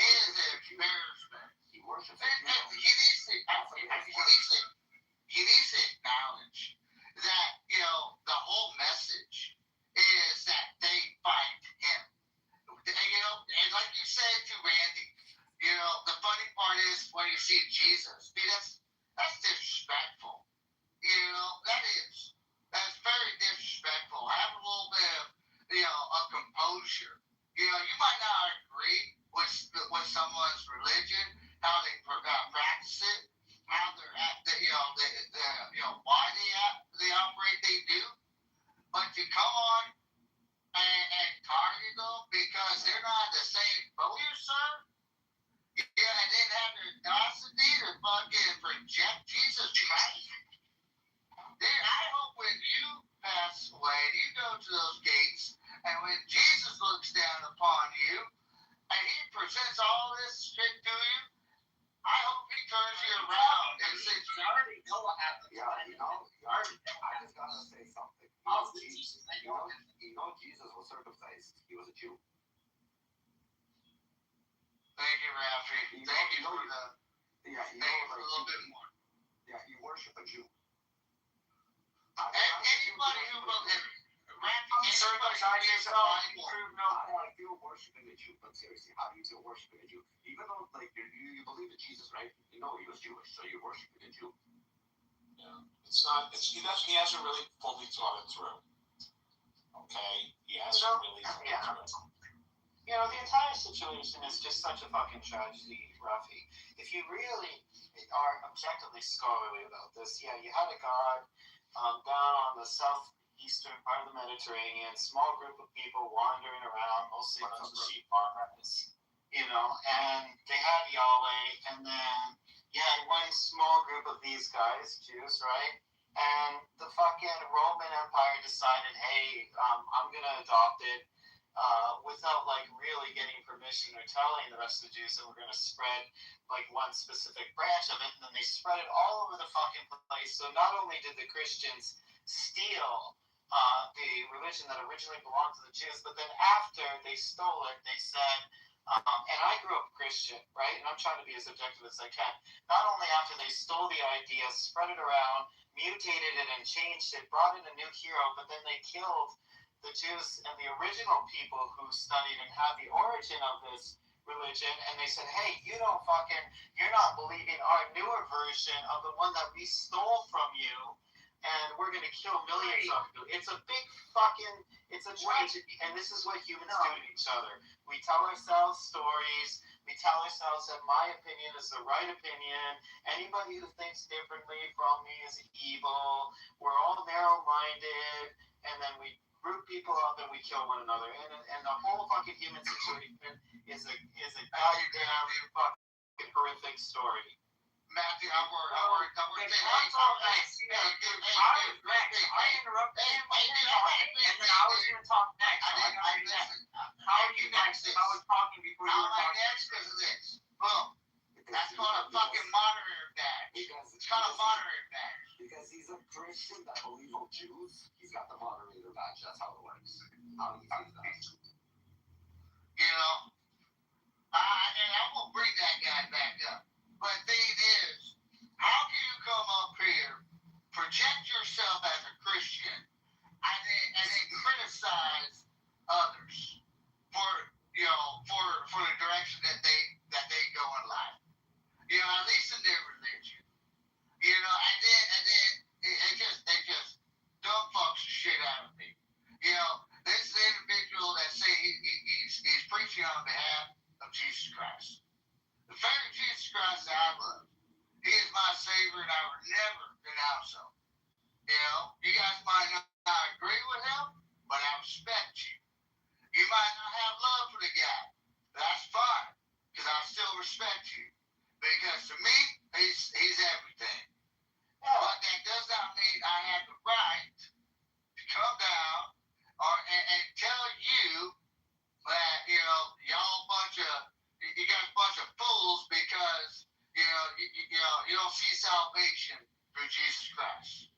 is an embarrassment. He worships. He needs to acknowledge that, you know, the whole message is that they find him. You know, and like you said to Randy, you know, the funny part is when you see Jesus, that's disrespectful. You know, that's very disrespectful. Have a little bit of, you know, of composure. You know, you might not agree with someone's religion, how they practice it, how they're at, you know, why they operate they do, but to come on and target them because they're not the same boat you serve, yeah, and then have the audacity to fucking reject Jesus Christ. Dude, I hope when you pass away, you go to those gates, and when Jesus looks down upon you, and he presents all this shit to you, I hope he turns you around and says, you already know what happened. Yeah, you know, I just gotta say something. You know, Jesus was circumcised. He was a Jew. Thank you, Rafi. Thank you for the. Yeah, thank you for a little bit more. Yeah, you worship a Jew. Anybody who believes. Circumcised yourself, prove no point. I feel worshiping a Jew, but seriously, how do you feel worshiping a Jew? Even though, like, you believe in Jesus, right? You know he was Jewish, so you're worshiping a Jew. Yeah, he hasn't really fully thought it through. Okay, he hasn't really thought it through. You know, the entire situation is just such a fucking tragedy, Ruffy. If you really are objectively scholarly about this, yeah, you had a god down on the southeastern part of the Mediterranean, small group of people wandering around, mostly a bunch of sheep farmers, you know, and they had Yahweh, and then you had one small group of these guys, Jews, right? And the fucking Roman Empire decided, hey, I'm gonna adopt it. Without like really getting permission or telling the rest of the Jews that we're going to spread like one specific branch of it, and then they spread it all over the fucking place. So not only did the Christians steal the religion that originally belonged to the Jews, but then after they stole it, they said, and I grew up Christian, right? And I'm trying to be as objective as I can. Not only after they stole the idea, spread it around, mutated it and changed it, brought in a new hero, but then they killed the Jews and the original people who studied and had the origin of this religion, and they said, hey, you're not believing our newer version of the one that we stole from you, and we're going to kill millions of you. It's a big fucking, it's a tragedy, and this is what humans do to each other. We tell ourselves stories, we tell ourselves that my opinion is the right opinion, anybody who thinks differently from me is evil, we're all narrow-minded, and then we group people up and we kill one another, and the whole fucking human situation is a goddamn fucking horrific story. Matthew, I'm worried. I was next. I interrupted him and then I was going to talk next. How are you next? I was talking before you were talking. How am I next because of this? Boom. That's called a fucking moderator badge. It's called a moderator badge. Because he's a Christian that believes in Jews, he's got the moderator badge. That's how it works. How do you use that? You know, and I will bring that guy back up. But the thing is, how can you come up here, project yourself as a Christian, and then criticize others for the direction that they go in life? You know, at least in their religion. You know, and then it just dumb fucks the shit out of me. You know, this is the individual that say he's preaching on behalf of Jesus Christ. The very Jesus Christ that I love. He is my Savior, and I would never denounce him. You know, you guys might not agree with him, but I respect you. You might not have love for the guy. That's fine, because I still respect you. Because to me, he's everything. But that does not mean I have the right to come down and tell you that, you know, you guys a bunch of fools because, you know, you don't see salvation through Jesus Christ.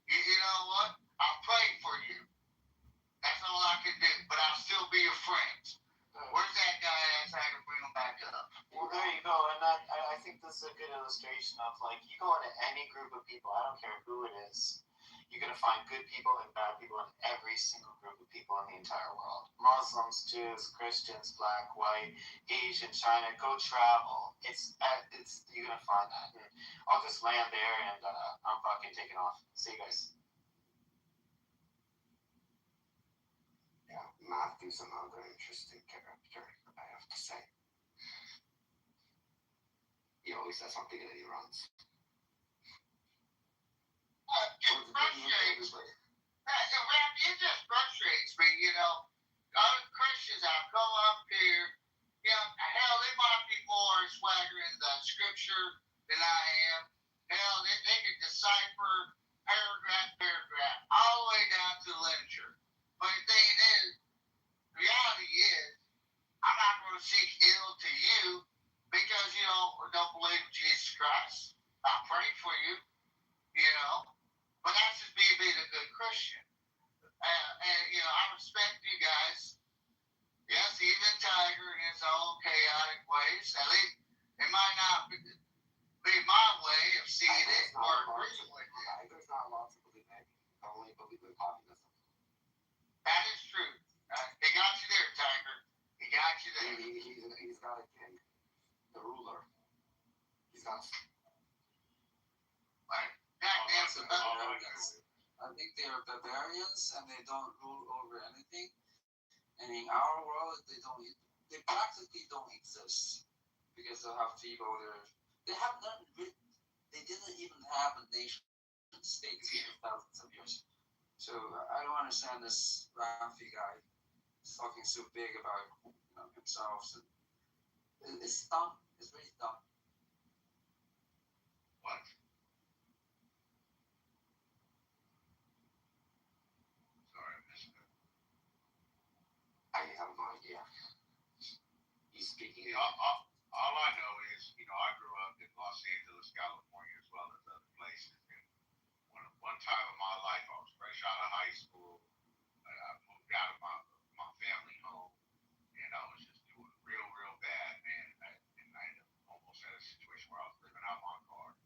You know what? I'll pray for you. That's all I can do, but I'll still be your friend. Where's that guy at so I can bring him back up? Well, there you go, and I think this is a good illustration of, like, you go into any group of people, I don't care who it is, you're going to find good people and bad people in every single group of people in the entire world. Muslims, Jews, Christians, black, white, Asian, China, go travel. It's you're going to find that. And I'll just land there, and I'm fucking taking off. See you guys. Yeah, Matthew's another interesting character, I have to say. He always has something and then he runs. It just frustrates me, you know. Other Christians have come up here, you know, hell, they might be more swagger in the scripture than I am. Hell, they can decipher paragraph, all the way down to the literature. But the thing is, the reality is, I'm not going to seek ill to you because you don't believe in Jesus Christ. I pray for you, you know. But that's just me being a good Christian. And you know, I respect you guys. Yes, even Tiger in his own chaotic ways. At least it might not be my way of seeing it or agreeing with it. Tiger's not allowed to believe anything. I only believe in communism. That is true. He got you there, Tiger. He got you there. He's got a king, the ruler. He's got. I think they are barbarians and they don't rule over anything. And in our world, they practically don't exist because they have people there. They didn't even have a nation states for thousands of years. So I don't understand this Rafi guy. He's talking so big about himself. So it's dumb. It's really dumb. What? Sorry, I missed it. I have no idea. He's speaking. All I know is, you know, I grew up in Los Angeles, California, as well as other places. And one time in my life, I was fresh out of high school. I moved out of my family home, and I was just doing real bad, man. And I almost had a situation where I was living out my car.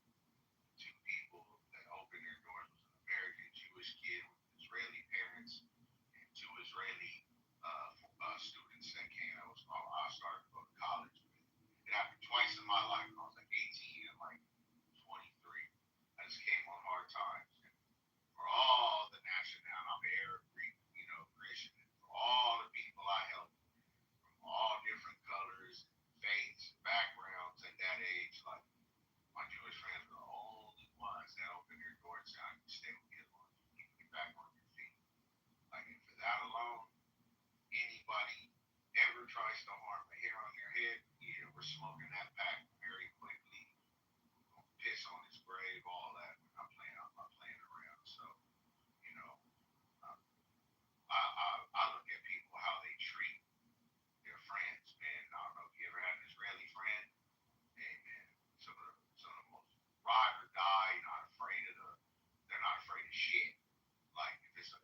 Two people that opened their doors was an American Jewish kid with Israeli parents and two Israeli students that came. I started to go to college with. It happened twice in my life. I was like 18 and like 23. I just came on hard times. And for all the nationality, I'm Arab, Greek, you know, Christian, and for all the people I helped from all different colors, faiths, backgrounds at that age, like my Jewish friends were the only ones that opened their doors and said, I can stay with you as long as you keep me back on your feet. Like, and for that alone, anybody ever tries to harm a hair on their head, yeah, we're smoking that pack very quickly. Piss on his grave, all that. I'm not playing around. So, you know, I look at people how they treat their friends, man. I don't know if you ever had an Israeli friend. Hey, man, some of the most ride or die, they're not afraid of shit. Like if it's a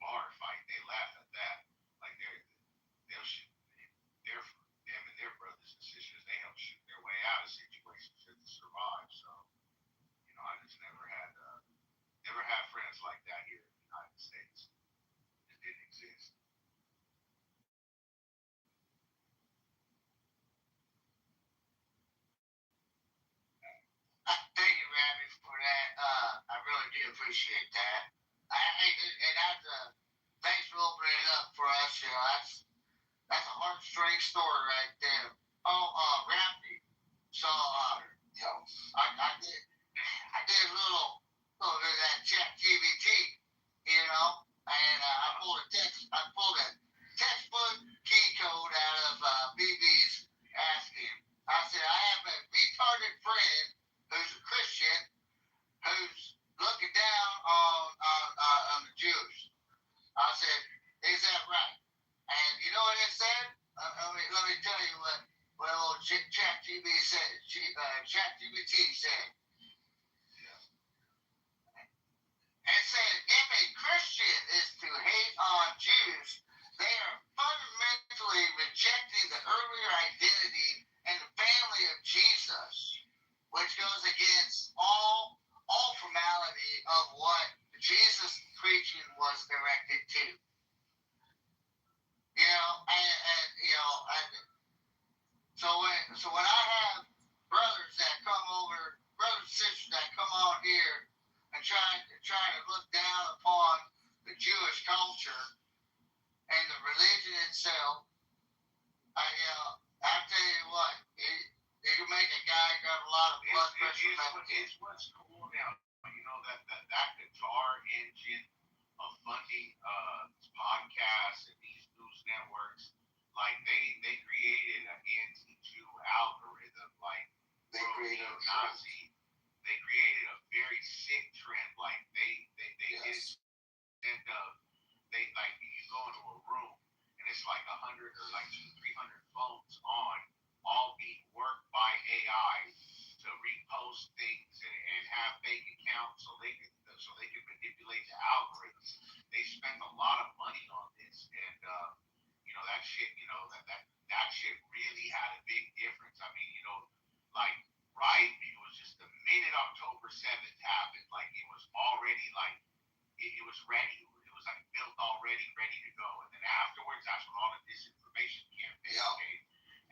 bar fight, they laugh at that. Like they'll shoot them and their brothers and sisters. They help shoot their way out of situations to survive. So, you know, I just never had friends like that here in the United States. It didn't exist. Thank you, Rabbit, for that. I really do appreciate that. Thanks for opening it up for us. You know, that's a heartstring story right there. Oh, Rabbit. So, I did a little bit of that Chat TV trying to look down upon the Jewish culture and the religion itself. I tell you what, it can make a guy got a lot of blood pressure. It's what's cool now. You know that guitar engine of funding podcasts and these news networks, like they created an anti-Jew algorithm, like they created a Nazi. They created a very sick trend. Like they yes. did they like you go into a room and it's like 100 or like 200-300 phones on, all being worked by AI to repost things and have fake accounts so they can manipulate the algorithms. They spend a lot of money on this, and that shit. That shit really had a big difference. I mean, like right, it was just the minute October 7th happened, like it was already like it was ready. It was like built already, ready to go. And then afterwards, that's when all the disinformation campaigns came.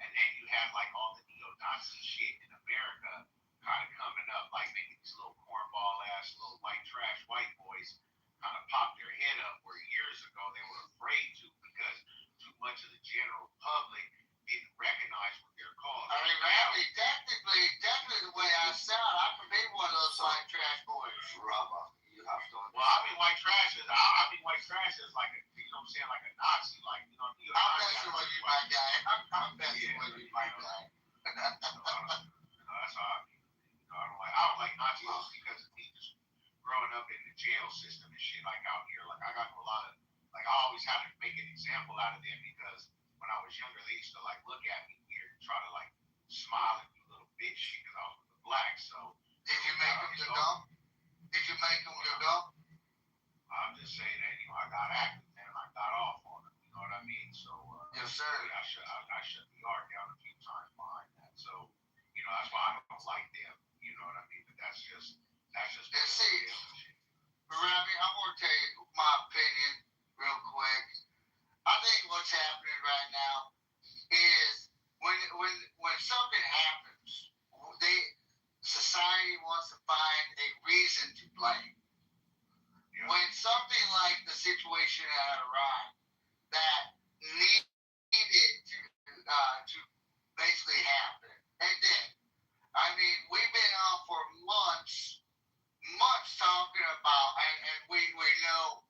And then you had like all the neo-Nazi shit in America kind of coming up, like making these little cornball ass, little white trash white boys kind of pop their head up, where years ago they were afraid to because too much of the general public didn't recognize what they're called. I mean, Randy, technically the way I sound, I could be one of those white trash boys. Rubber. You have to understand. Well, I mean white trash is like a, you know what I'm saying, like a Nazi, like, I'm messing with you, my guy. I'm messing with you, my guy. That's how I don't like Nazis because of me just growing up in the jail system and shit, like out here. Like I got a lot of, like I always had to make an example out of them because when I was younger, they used to like look at me weird and try to like smile and do little bitch shit because I was with the blacks. So did you make them your gum? Did you make them your gum? I'm just saying that I got active and I got off on them. You know what I mean? So yes, sir. I shut the yard down a few times behind that. So that's why I don't like them. You know what I mean? But that's just. And see, Robbie, I'm gonna tell you my opinion real quick. I think what's happening right now is when something happens, society wants to find a reason to blame. Yeah. When something like the situation at Iran that needed to basically happen, and then, I mean, we've been on for months talking about, and we know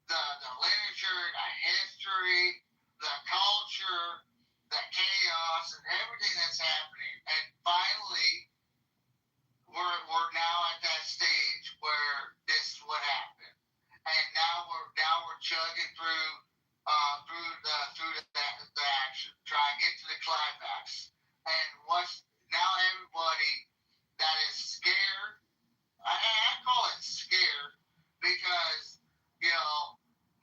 the literature, the history, the culture, the chaos, and everything that's happening. And finally, we're now at that stage where this is what happened. And now we're chugging through the action, trying to get to the climax. And now everybody that is scared, I call it scared because,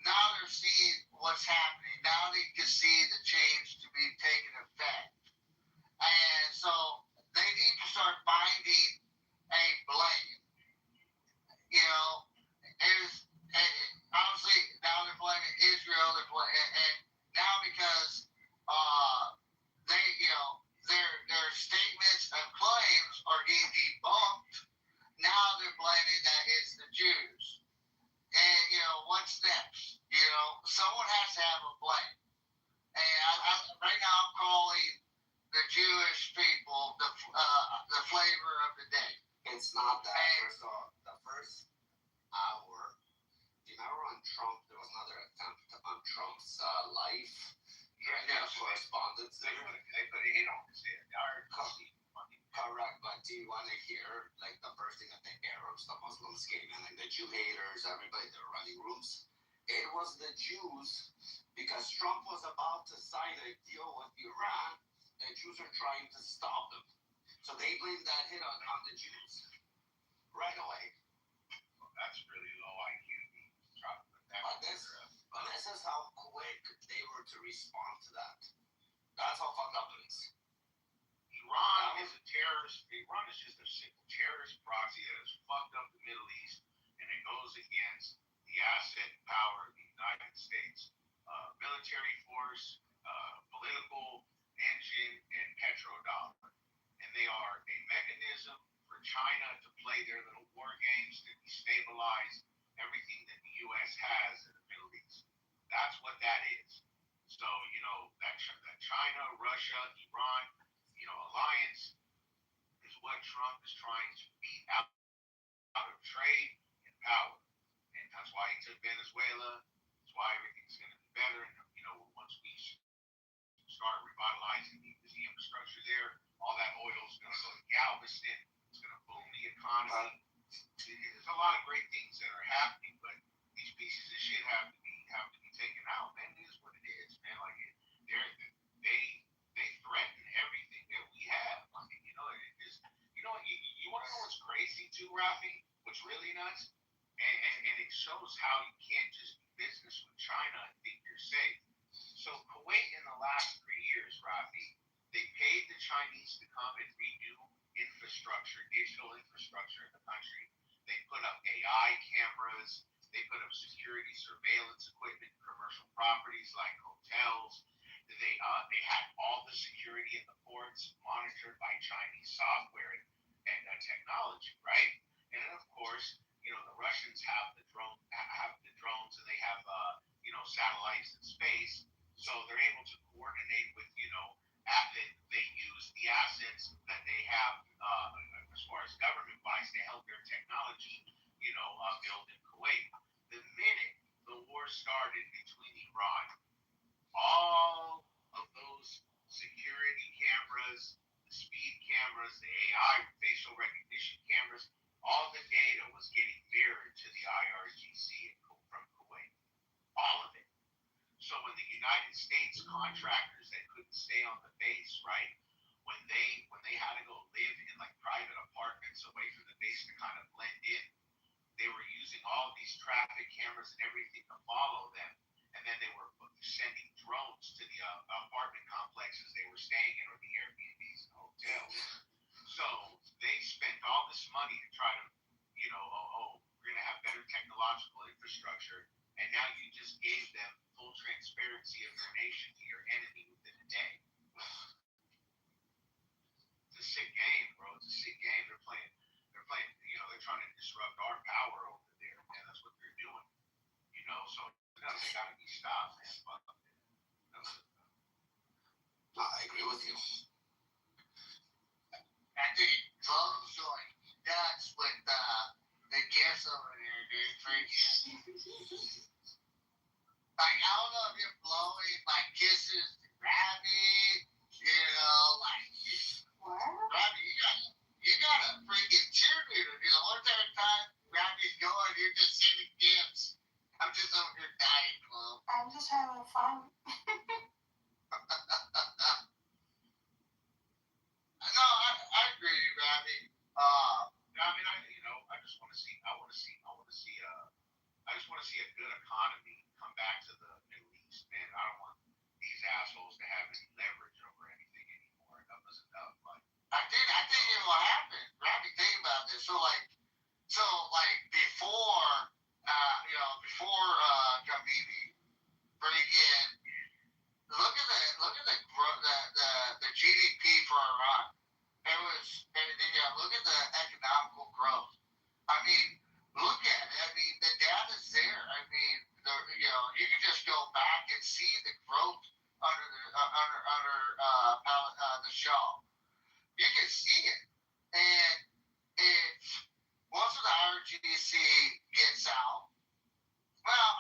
now they're seeing what's happening. Now they can see the change to be taking effect. And so they need to start finding a blame. Obviously now they're blaming Israel, and now because their statements and claims are getting debunked, now they're blaming that it's the Jews. And what's next? Someone has to have a blame. And right now I'm calling the Jewish people the flavor of the day. It's not that. First off, the first hour, do you remember on Trump, there was another attempt on Trump's life? Yeah. Correspondence. They put a hit on his head. Correct, but do you want to hear, like, the first thing that the Arabs, the Muslims came in, like the Jew haters, everybody, they were running rooms? It was the Jews, because Trump was about to sign a deal with Iran. The Jews are trying to stop them. So they blamed that hit on the Jews right away. Well, that's really low IQ. But this is how quick they were to respond to that. That's how fucked up it is. Iran is a terrorist. Iran is just a terrorist proxy that has fucked up the Middle East, and it goes against the asset and power of the United States. Military force, political engine, and petrodollar. And they are a mechanism for China to play their little war games to destabilize revitalize everything that the U.S. has in the Middle East. That's what that is. So, that China, Russia, Iran, alliance is what Trump is trying to beat out of trade and power. And that's why he took Venezuela. That's why everything's going to be better. And, once we start revitalizing the infrastructure there, all that oil is going to go to Galveston. It's going to boom the economy. There's a lot of great things that are happening, but these pieces of shit have to be taken out, man. It is what it is, man. Like they threaten everything that we have. I mean, it is. You want to know what's crazy too, Rafi? What's really nuts? And it shows how you can't just do business with China and think you're safe. So Kuwait in the last 3 years, Rafi, they paid the Chinese to come and redo infrastructure, digital infrastructure in the country. They put up AI cameras. They put up security surveillance equipment in commercial properties like hotels. They had all the security in the ports monitored by Chinese software and technology, right? And then of course, the Russians have the drones, and they have satellites in space, so they're able to coordinate with they use the assets that they have as far as government wise to help their technology build in Kuwait. The minute the war started between Iran, all of those security cameras, the speed cameras, the AI facial recognition cameras, all the data was getting mirrored to the IRGC from Kuwait. All of it. So when the United States contractors that couldn't stay on the base, right, when they had to go live in like private apartments away from the base to kind of blend in, they were using all these traffic cameras and everything to follow them, and then they were sending drones to the apartment complexes they were staying in, or the Airbnbs and hotels. So they spent all this money to try to, we're going to have better technological infrastructure, and now you just gave them full transparency of their nation to your enemy within a day. It's a sick game, bro. It's a sick game. They're playing, they're trying to disrupt our power over there, man. That's what they're doing. So they gotta be stopped, man. I agree with you. I think Trump's going nuts with the gifts over there, dude. Freaking. Like, I don't know if you're blowing like kisses to Gravy, Gravy, you got a freaking cheerleader, dude. The whole entire time Gravy's going, you're just sending gifts. I'm just over here dying, Chloe. I'm just having fun. No, I agree, Gravy. I just want to see a good economy come back to the Middle East, man. I don't want these assholes to have any leverage over anything anymore. Enough is enough. Like, I think it will happen. Gravy, think about this. So before Kamini, freaking look at the GDP for Iran. Look at the economical growth. I mean, look at it. I mean, the data's there. I mean, you can just go back and see the growth under the Shah. You can see it, and if once the IRGC gets out, well,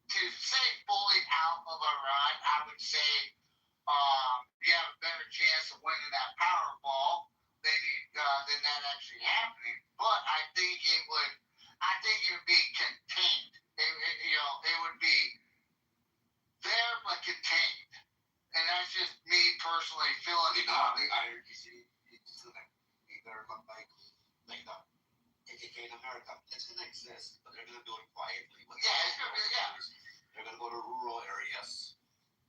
to say fully out of Iran, I would say you have a better chance of winning that Powerball than that actually happening. But I think it would be contained. It would be there but contained. And that's just me personally feeling it. The IRGC is going to be there like KKK in America. It's going to exist, but they're going to do it quietly. It's going to be, They're going to go to rural areas.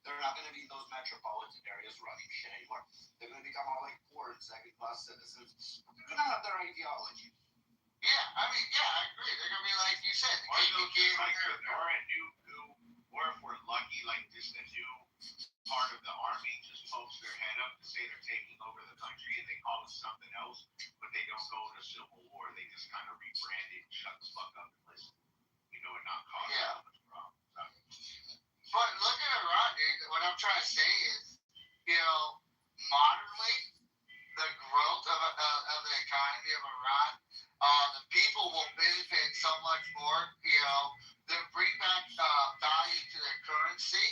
They're not going to be those metropolitan areas running shit anymore. They're going to become all like poor and second-class citizens. They're going to have their ideology. I agree. They're going to be like you said. Or they'll just like the new, or if we're lucky, like just a new part of the army just pokes their head up to say they're taking over the country and they call it something else, but they don't go to civil war. They just kind of rebrand it and shut the fuck up and listen. You know, and not cause that much problem. But look at Iran, dude. What I'm trying to say is, you know, modernly, the growth of the economy of Iran, the people will benefit so much more. You know, they'll bring back value to their currency.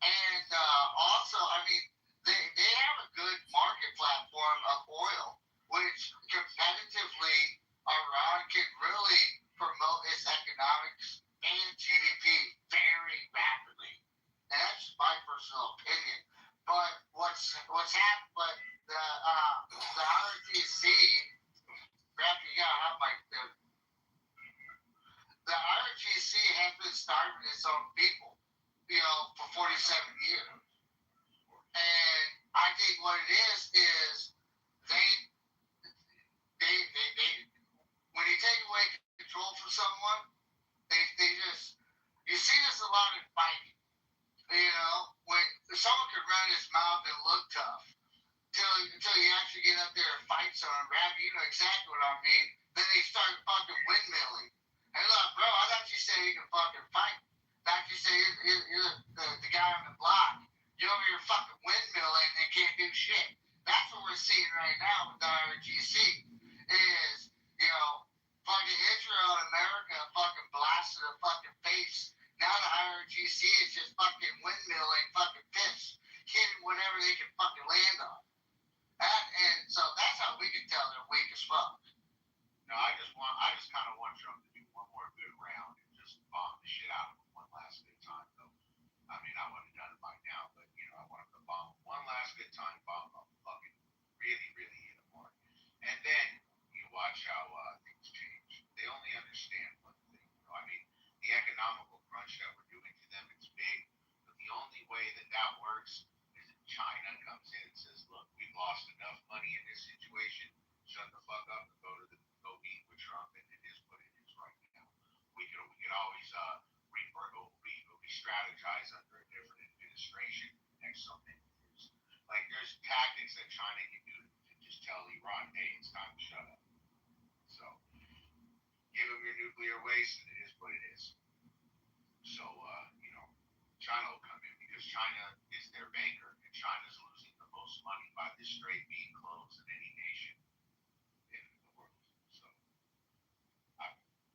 And also, I mean, they have a good market platform of oil, which competitively Iran can really promote its economics and GDP very rapidly. And that's my personal opinion. But what's happened? But the RTC, you gotta have the RTC has been starving its own people, you know, for 47 years. And I think what it is they when you take away control from someone, they just, you see this a lot in fighting. You know, when someone can run his mouth and look tough until you actually get up there and fight someone, grab you know exactly what I mean. Then they start fucking windmilling. Hey, look, bro, I thought you said you can fucking fight. I thought you said you're the guy on the block. You're over here fucking windmilling and can't do shit. That's what we're seeing right now with the RGC is, you know, fucking Israel and America fucking blasted a fucking face. Now the IRGC is just fucking windmilling fucking fish, hitting whatever they can fucking land on. And so that's how we can tell they're weak as fuck. No, I just kind of want Trump to do one more good round and just bomb the shit out of him one last good time, though. I mean, I would have done it by now, but, you know, I want him to bomb one last good time, bomb him, fucking really, really hit him hard. And then you watch how things change. They only understand one thing. You know, I mean, the economical crunch that we're doing to them, it's big, but the only way that works is if China comes in and says, look, we've lost enough money in this situation, shut the fuck up and go meet with Trump, and it is what it is right now. We could always re-strategize under a different administration next something. Like there's tactics that China can do to just tell Iran, hey, it's time to shut up. So give them your nuclear waste, and it is what it is. So you know, China will come in because China is their banker, and China's losing the most money by this strait being closed in any nation in the world. So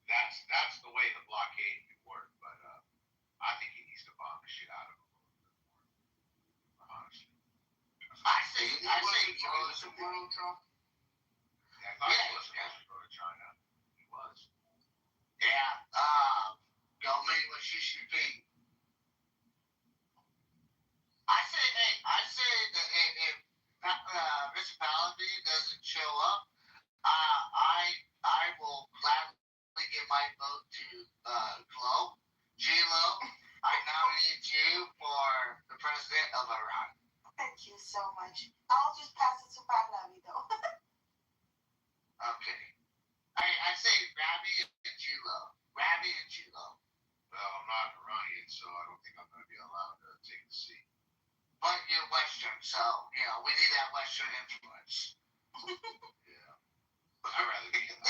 that's the way the blockade can work. But I think he needs to bomb the shit out of them a little bit more, honestly. I say Trump. Yeah, I thought he was supposed to go to China. He was. Yeah. Go meet with Xi Jinping. I say that if Mr. Paladin doesn't show up, I will gladly give my vote to G-Lo. I nominate you for the president of Iran. Thank you so much. I'll just pass it to Pahlavi though. Okay. I say Rabbi and G-Lo. Rabbi and G-Lo. Well, I'm not Iranian, so I don't think I'm going to be allowed to take the seat. But you're Western, so, you know, we need that Western influence. Yeah. I'd rather be in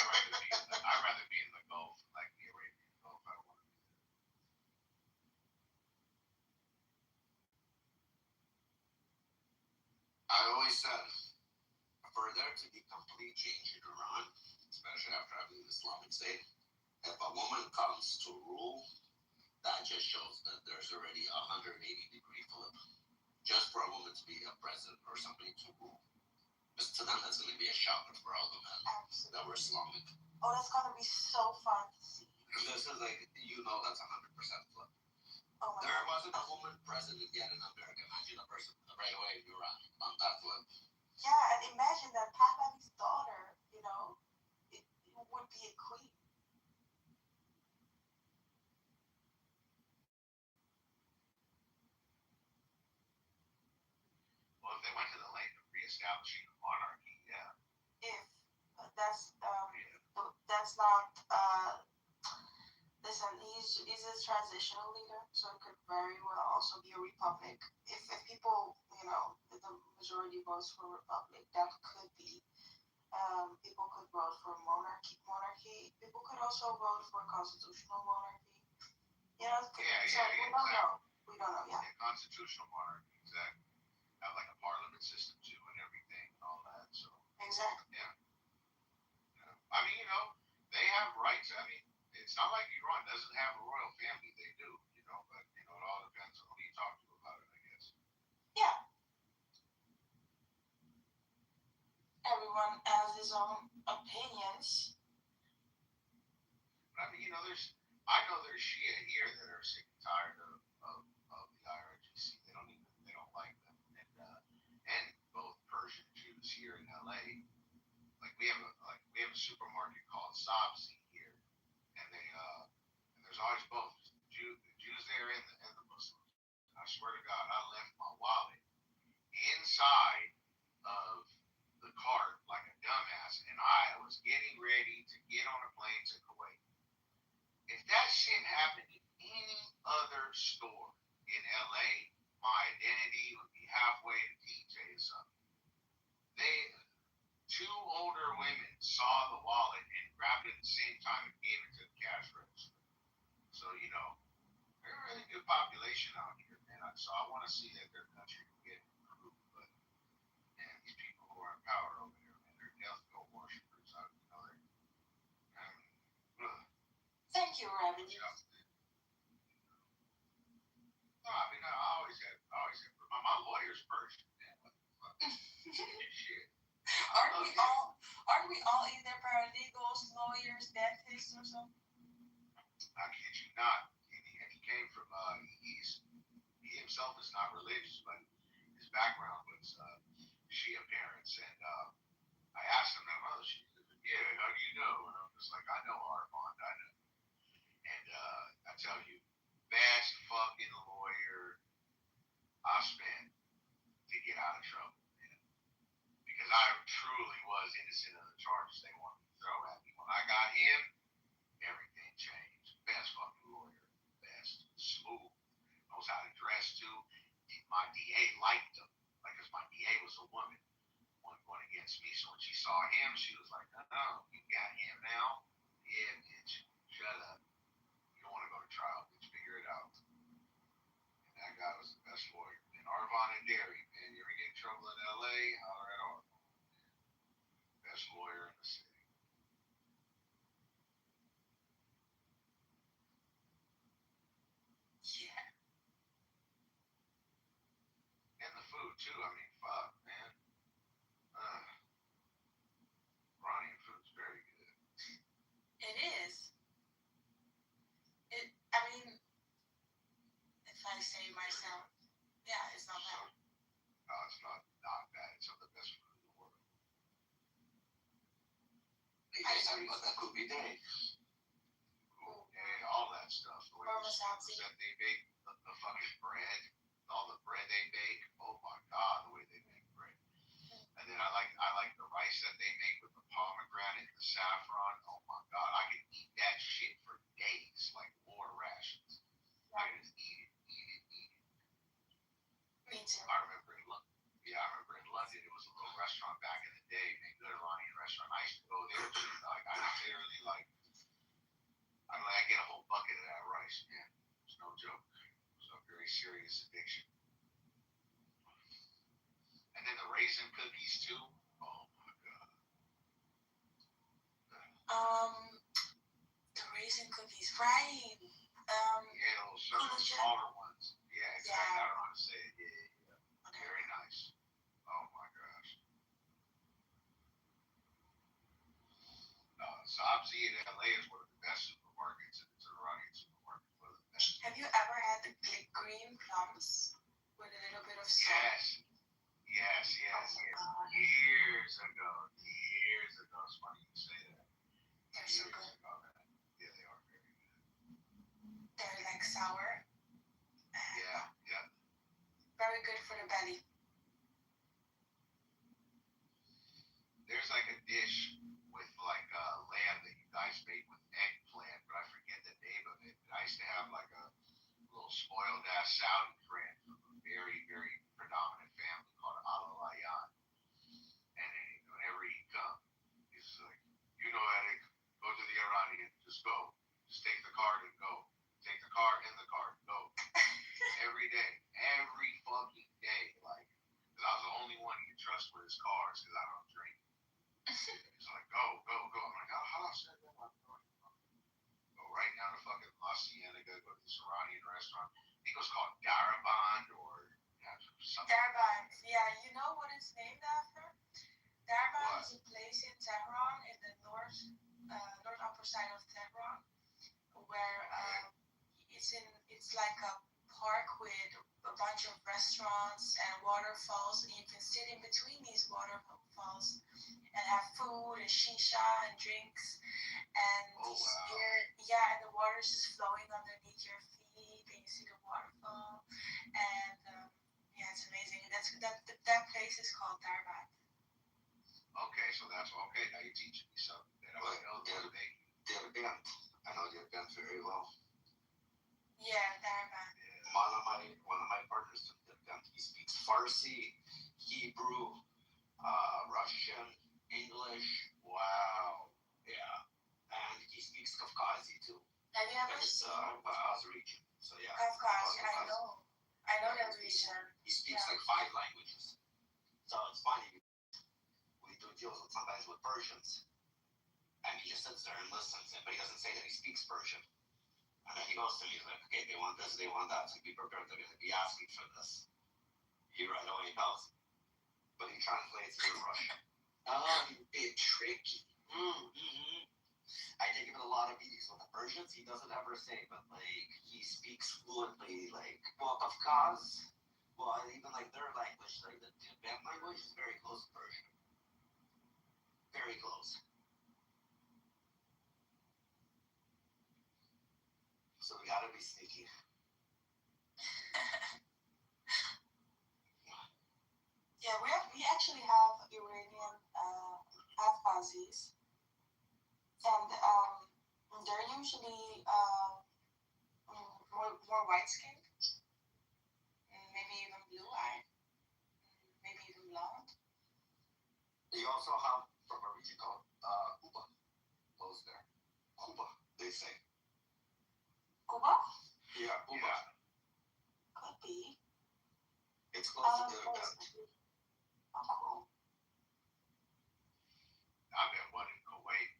the Gulf, like the Arabian Gulf. I don't want to be there. I always said, for there to be complete change in Iran, especially after having the Islamic State, if a woman comes to rule, that just shows that there's already a 180-degree flip. Just for a woman to be a president or somebody to rule. Because to them, that's going to be a shock for all the men that were Islamic. Oh, that's going to be so fun to see. This is like, you know, that's 100% flip. Oh my There God. wasn't a woman president yet in America. Imagine a person right away in Iran on that flip. Yeah, and imagine that Pahlavi's daughter, you know, it would be a queen. Well, if they went to the length of reestablishing a monarchy, yeah. If that's not listen, he's a transitional leader, so it could very well also be a republic. If people, if the majority votes for republic, that could be. People could vote for monarchy. People could also vote for constitutional monarchy. We don't know. We don't know. Yeah. Constitutional monarchy, exactly. Have like a parliament system too, and everything, and all that. So. Exactly. Yeah. I mean, they have rights. I mean, it's not like Iran doesn't have a royal family. They do, but it all depends on who you talk to about it, I guess. Yeah. Everyone has his own opinions. But I mean, I know there's Shia here that are sick and tired of the IRGC. They don't like them, and both Persian Jews here in LA. Like we have a supermarket called Sabzi here, and there's always both the Jews there and the Muslims. And I swear to God, I left my wallet inside of the cart like a dumbass, and I was getting ready to get on a plane to Kuwait. If that shit happened in any other store in LA, my identity would be halfway to DJ or something. Two older women saw the wallet and grabbed it at the same time and gave it to the cash register. So, they're a really good population out here, man. So I want to see that their country can get improved. But, man, these people who are in power over there, man, they're death go worshippers. Thank you, Ravi. No, I mean, I always had my lawyer's Persian, man. Shit. Aren't we all either paralegals, lawyers, dentists, or something? I kid you not. And he came from he himself is not religious, but his background was Shia parents, and I asked him about Shia. Yeah, how do you know? And I'm just like, I know Armand, I know. And I tell you, best fucking lawyer I spent to get out of trouble, man. Because I truly was innocent of the charges they wanted to throw at me. When I got him, everything changed. Best fucking lawyer, best, smooth, knows how to dress too. My DA liked him, because my DA was a woman, one going against me. So when she saw him, she was like, "Oh, you got him now? Yeah, bitch, shut up. You don't want to go to trial, bitch. Figure it out." And that guy was the best lawyer. And Arvon and Derry, man, you ever get in trouble in LA? Holler at Arvon. Best lawyer in the city. Yeah. And the food too. I mean, fuck, man. Iranian food's very good. It is. I mean, if I say myself, yeah, it's not bad. No, it's not bad. It's some of the best food in the world. You guys talking about that Kubi Day? Cool. Yeah, all that stuff. The way that they bake the fucking bread, all the bread they bake. Oh my God, the way they make bread. And then I like the rice that they make with the pomegranate and the saffron. Oh my God, I could eat that shit for days, like war rations. I could just eat it. Me too. I remember in London, it was a little restaurant back in the day, a good Iranian restaurant. I used to go there. I literally I get a whole bucket of that rice, man. It's no joke. It's a very serious addiction. And then the raisin cookies too. Oh my God. The raisin cookies, right? Yeah, those smaller ones. Yeah, exactly. I don't know how to say it. Yeah. Okay. Very nice. Oh my gosh. Sabzi in LA is one of the best supermarkets, and it's an Iranian supermarket. One of the best. Have you ever had the green plums with a little bit of salt? Yes. Years ago. It's funny you say that. They're so good. Yeah, they are very good. They're like sour. Yeah. Very good for the belly. There's like a dish with like lamb that you guys made with eggplant, but I forget the name of it. spoiled ass Saudi friend from a very, very predominant family called Al Alayan. And then whenever he comes, he's like, you know, Eric, go to the Iranian, just go. Just take the card and go. Take the car in the car, go. Every day. Every fucking day. Like, because I was the only one he could trust with his cars because I don't drink. He's like, go. I'm like, how should I go? Go right down to fucking La Cienega, go to this Iranian restaurant. I think it was called Daraband or something. Daraband. Yeah, you know what it's named after? Daraband is a place in Tehran, in the north upper side of Tehran, where it's like a park with a bunch of restaurants and waterfalls, and you can sit in between these waterfalls and have food and shisha and drinks, and and the water's just flowing underneath your feet, and you see the waterfall, and it's amazing. That place is called Daraband. Okay, so that's okay. Now you're teaching me something that I know the other day. Derbent. I know Derbent very well. Yeah, Daraband. One of my partners from Derbent, he speaks Farsi, Hebrew, Russian, English. Wow. Yeah. And he speaks Kafkazi too. Have you ever seen region? So yeah. Kafkazi, I know that region. He speaks like 5 languages. So it's funny. We do deals with sometimes with Persians. And he just sits there and listens, but he doesn't say that he speaks Persian. And then he goes to me, he's like, okay, they want this, they want that, so be prepared, they're going to be asking for this. He right away knows. But he translates it in Russian. It's tricky. Mm-hmm. I take him in a lot of meetings with the Persians, he doesn't ever say, but like, he speaks fluently, like, well, Kafkaz, well, even like their language, like the Tibetan language is very close to Persian. Very close. So we gotta be sneaky. Yeah, we actually have Iranian Afghazis, and they're usually more white skinned, maybe even blue eyed, maybe even blonde. You also have from a region called Kuba, close there. Kuba, they say. Cuba? Yeah, Cuba. Yeah. Could be. It's close to Derbent. Oh, cool. I've been one in Kuwait.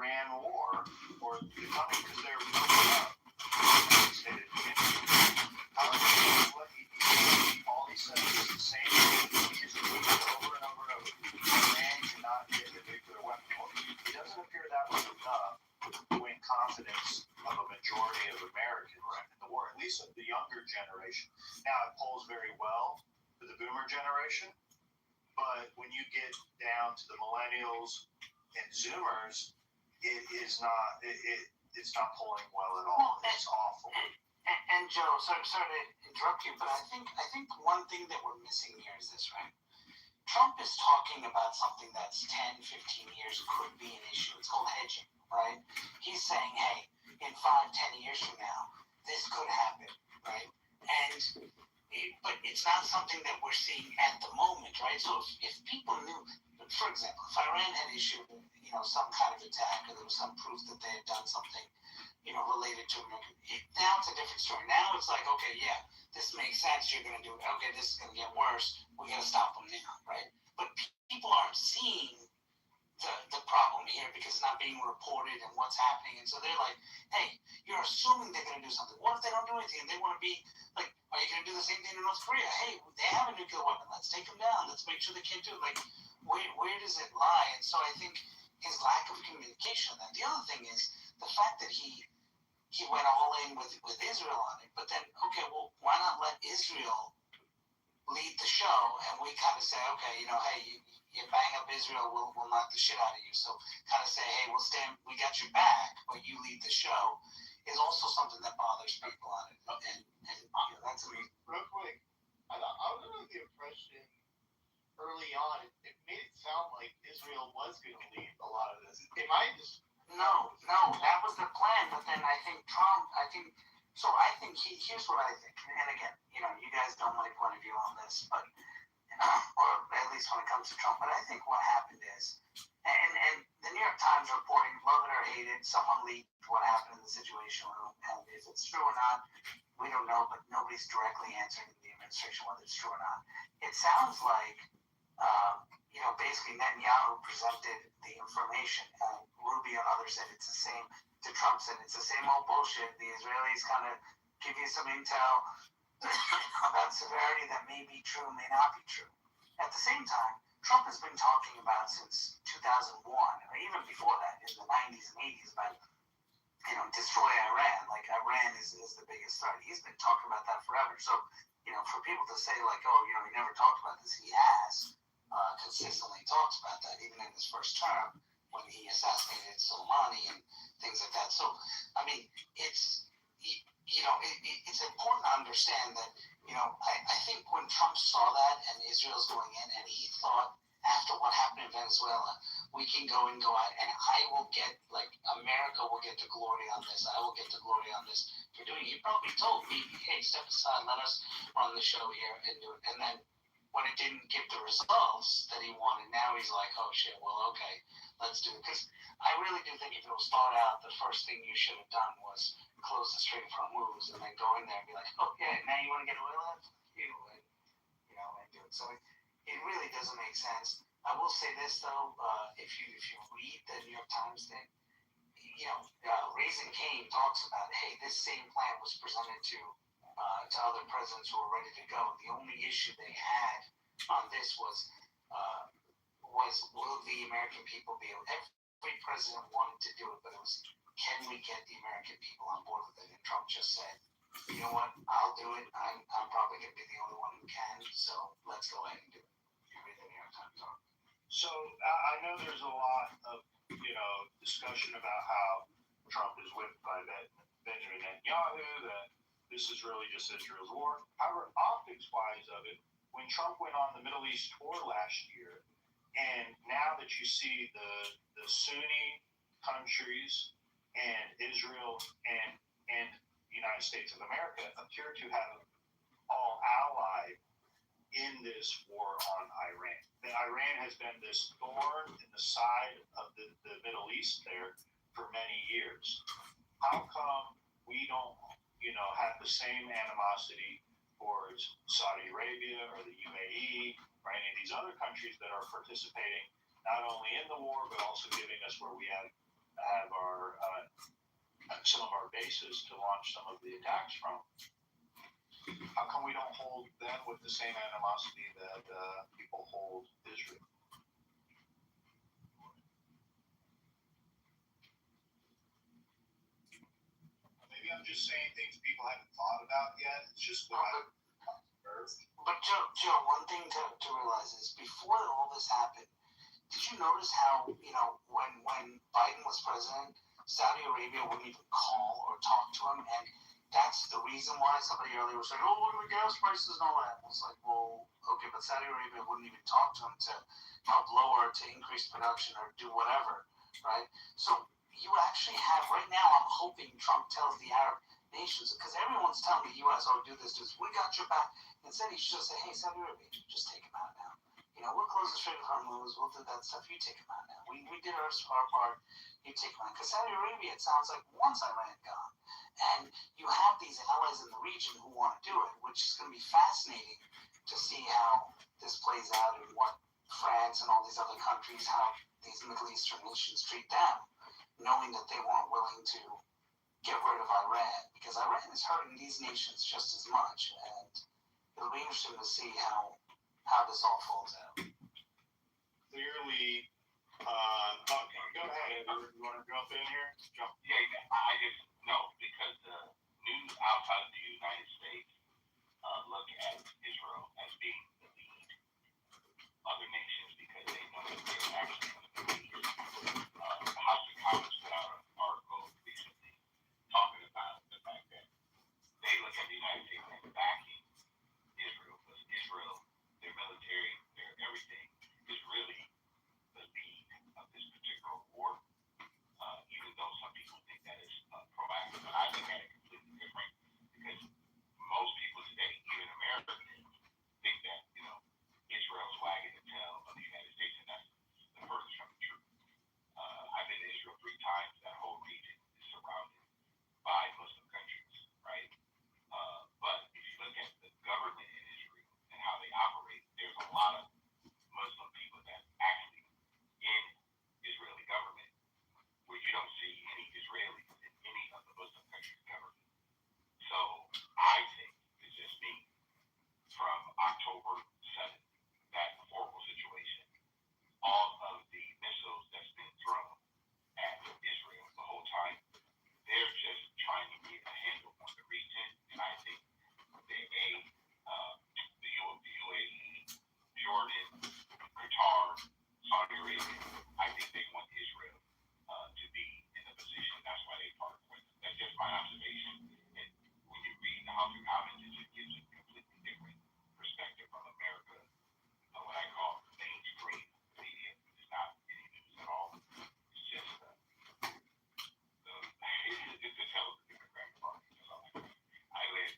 Iran war or the coming because they're building up. How is it what all he says is the same thing? He just repeats it over and over and over. Iran cannot get the nuclear weapon. It doesn't appear that was enough to win confidence of a majority of Americans in the war, at least of the younger generation. Now it polls very well for the boomer generation, but when you get down to the millennials and Zoomers, it is not. It's not polling well at all. It's awful. And Joe, sorry to interrupt you, but I think one thing that we're missing here is this, right? Trump is talking about something that's 10, 15 years could be an issue. It's called hedging, right? He's saying, hey, in 5, 10 years from now, this could happen, right? But it's not something that we're seeing at the moment, right? So if people knew, for example, if Iran had issued, some kind of attack, or there was some proof that they had done something, related to American, now it's a different story. Now it's like, okay, yeah, this makes sense. You're going to do it. Okay, this is going to get worse. We got to stop them now, right? But people aren't seeing the problem here because it's not being reported and what's happening. And so they're like, hey, you're assuming they're going to do something. What if they don't do anything? And they want to be like, are you going to do the same thing in North Korea? Hey, they have a nuclear weapon. Let's take them down. Let's make sure they can't do it. Like, where does it lie? And so I think his lack of communication. And the other thing is the fact that he went all in with Israel on it. But then, okay, well, why not let Israel lead the show? And we kind of say, okay, hey, you bang up Israel, we'll knock the shit out of you. So kind of say, hey, we got your back, but you lead the show, is also something that bothers people on it. And that's amazing. Real quick, I was under the impression early on, it made it sound like Israel was going to lead a lot of this. Am I just... No, that was the plan. But then I think here's what I think. And again, you guys don't my point of view on this, but or at least when it comes to Trump. But I think what happened is, and the New York Times reporting, love it or hate it, someone leaked what happened in the Situation Room, and if it's true or not, we don't know. But nobody's directly answering the administration whether it's true or not. It sounds like, basically Netanyahu presented the information, and Rubio and others said it's the same. To Trump said it's the same old bullshit. The Israelis kind of give you some intel about severity that may be true, may not be true. At the same time, Trump has been talking about since 2001, or even before that, in the 90s and 80s, about destroy Iran. Like Iran is the biggest threat. He's been talking about that forever. So for people to say like, oh, he never talked about this, he has consistently talked about that, even in his first term when he assassinated Soleimani and things like that. So I mean, it's important to understand that I think when Trump saw that and Israel's going in, and he thought after what happened in Venezuela, we can go and go out, and I will get, like, America will get the glory on this. I will get the glory on this for doing it. He probably told me, hey, step aside, let us run the show here and do it. And then when it didn't give the results that he wanted, now he's like, oh shit, well, okay, let's do it. Because I really do think if it was thought out, the first thing you should have done was close the Strait of Hormuz and then go in there and be like, oh yeah, now you want to get oil out? You and do it. So it really doesn't make sense. I will say this though, if you read the New York Times thing, Raising Cane talks about, hey, this same plan was presented to other presidents who were ready to go. The only issue they had on this was will the American people be able? Every president wanted to do it, but it was, can we get the American people on board with it? And Trump just said, you know what, I'll do it. I'm probably going to be the only one who can, so let's go ahead and do it. You read the New York Times article. So I know there's a lot of discussion about how Trump is whipped by Benjamin Netanyahu, that this is really just Israel's war. However, optics-wise of it, when Trump went on the Middle East tour last year, and now that you see the Sunni countries and Israel and the United States of America appear to have all allied in this war on Iran. That Iran has been this thorn in the side of the Middle East there for many years. How come we don't, have the same animosity towards Saudi Arabia or the UAE or any of these other countries that are participating not only in the war but also giving us where we have have some of our bases to launch some of the attacks from. How come we don't hold them with the same animosity that people hold Israel? Maybe I'm just saying things people haven't thought about yet. It's just what I've observed. But Joe, one thing to realize is before all this happened, did you notice how, when Biden was president, Saudi Arabia wouldn't even call or talk to him, and that's the reason why somebody earlier was saying, oh, look at the gas prices and all that. It's like, well, okay, but Saudi Arabia wouldn't even talk to him to help lower, to increase production or do whatever, right? So you actually have, right now, I'm hoping Trump tells the Arab nations, because everyone's telling the U.S., oh, do this, we got your back. Instead, he should say, hey, Saudi Arabia, just take him out now. We'll close the Strait of Hormuz, we'll do that stuff, you take him out now. We did our part, you take him out. Because Saudi Arabia, it sounds like, wants Iran gone. And you have these allies in the region who want to do it, which is going to be fascinating to see how this plays out and what France and all these other countries, how these Middle Eastern nations treat them, knowing that they weren't willing to get rid of Iran, because Iran is hurting these nations just as much. And it'll be interesting to see how this all falls out. Clearly, go ahead, Edward. You want to jump in here? Yeah, I just know because the news outside of the United States look at Israel as being the lead other nations because they know that they're actually going to be the House of Commons put out an article recently talking about the fact that they look at the United States as backing Israel because Israel, their military, their everything is really the lead of this particular war. Even though some people think that is proactive, but I look at it completely different because most people today, even Americans, think that Israel's wagging the tail of the United States, and that's the furthest from the truth. I've been to Israel 3 times. That whole region is surrounded by Muslim countries, right? But if you look at the government in Israel and how they operate, there's a lot of Muslim people that actually in Israeli government, where you don't see any Israelis in any of the Muslim countries' government. So I think it's just me from October 7th, that horrible situation, all of the missiles that's been thrown at Israel the whole time, they're just trying to get a handle on the region, and I think the UAE, Jordan, Qatar, Saudi Arabia, I think they want Israel to be in a position. That's why they partner with them. That's just my observation. And when you read the House of Commons, it just gives a completely different perspective from America, what I call mainstream media. It's not any news at all. It's just it's the tell of the Democratic Party. That's all I live.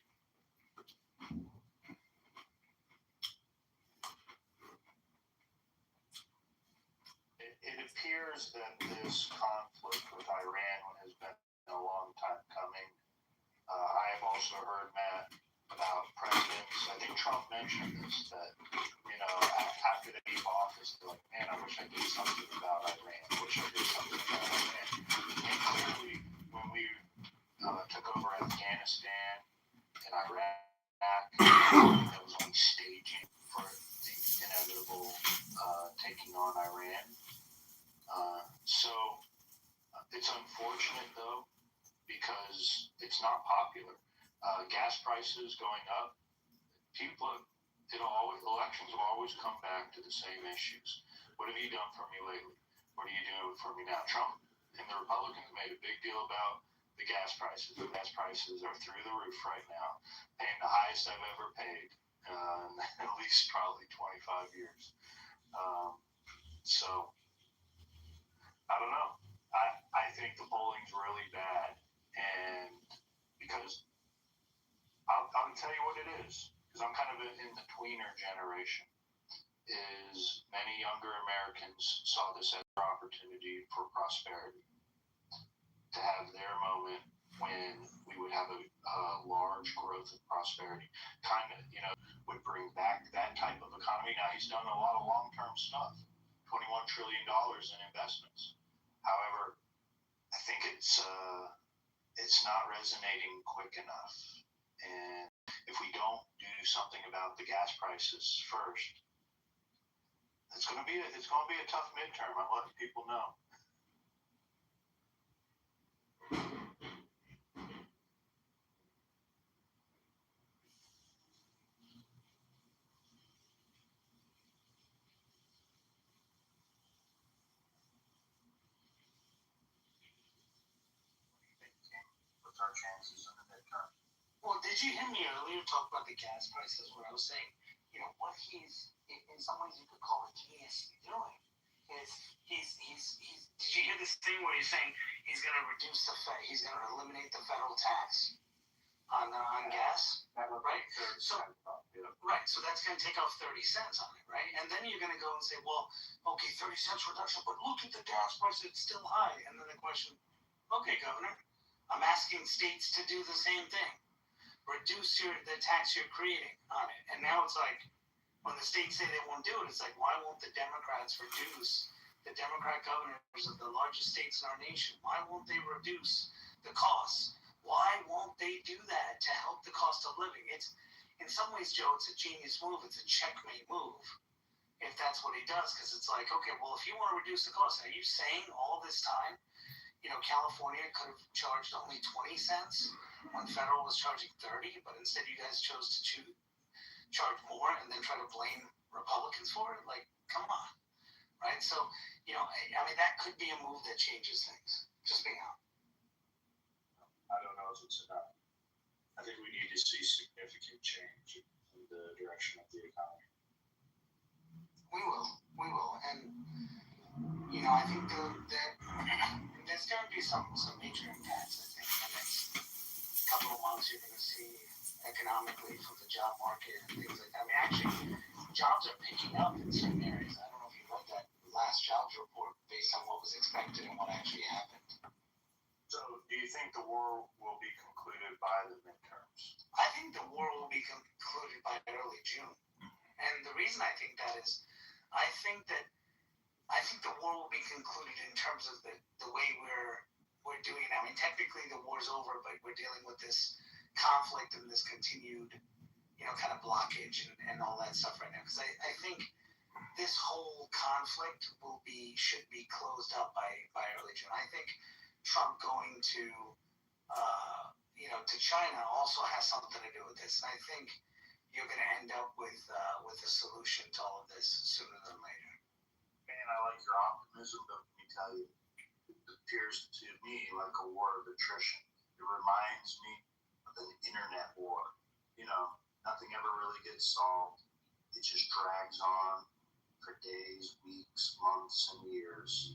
It appears that this conflict with Iran has been a long time coming. I have also heard, Matt, about presidents. I think Trump mentioned this, that, after they leave office, they're like, man, I wish I did something about Iran. I wish I did something about Iran. And clearly, when we took over Afghanistan and Iraq, that was only staging for the inevitable taking on Iran. So it's unfortunate, though, because it's not popular. Gas prices going up. Elections will always come back to the same issues. What have you done for me lately? What are you doing for me now? Trump and the Republicans made a big deal about the gas prices. The gas prices are through the roof right now, paying the highest I've ever paid in at least probably 25 years. So I don't know. I think the polling's really bad, and because I'll tell you what it is, because I'm kind of in the tweener generation, is many younger Americans saw this as an opportunity for prosperity, to have their moment when we would have a large growth of prosperity, would bring back that type of economy. Now, he's done a lot of long-term stuff, $21 trillion in investments. However, it's not resonating quick enough. And if we don't do something about the gas prices first, it's going to be a tough midterm. I'm letting people know. What's our chances in the midterm? Well, did you hear me earlier talk about the gas prices where I was saying, what he's, in some ways you could call a genius doing is did you hear this thing where he's saying he's going to he's going to eliminate the federal tax on gas, right? So, right, so that's going to take off 30 cents on it, right? And then you're going to go and say, well, okay, 30 cents reduction, but look at the gas price, it's still high. And then the question, okay, Governor, I'm asking states to do the same thing. Reduce the tax you're creating on it. And now it's like, when the states say they won't do it, it's like, why won't the Democrats reduce the Democrat governors of the largest states in our nation? Why won't they reduce the costs? Why won't they do that to help the cost of living? It's, in some ways, Joe, it's a genius move. It's a checkmate move, if that's what he does. Because it's like, okay, well, if you want to reduce the cost, are you saying all this time, California could have charged only 20 cents when federal was charging 30, but instead you guys chose to charge more and then try to blame Republicans for it? Like, come on, right? So, I mean, that could be a move that changes things. Just being out. I don't know if it's enough. I think we need to see significant change in the direction of the economy. We will, and I think that there's going to be some major impacts. I think in the next couple of months, you're going to see economically from the job market and things like that. I mean, actually, jobs are picking up in certain areas. I don't know if you read that last jobs report based on what was expected and what actually happened. So, do you think the war will be concluded by the midterms? I think the war will be concluded by early June. And the reason I think that is, I think the war will be concluded in terms of the way we're doing it. I mean, technically the war's over, but we're dealing with this conflict and this continued, kind of blockage and all that stuff right now. Because I think this whole conflict should be closed up by early June. I think Trump going to China also has something to do with this. And I think you're going to end up with a solution to all of this sooner than later. Man, I like your optimism, but let me tell you, it appears to me like a war of attrition. It reminds me of an internet war. Nothing ever really gets solved. It just drags on for days, weeks, months, and years.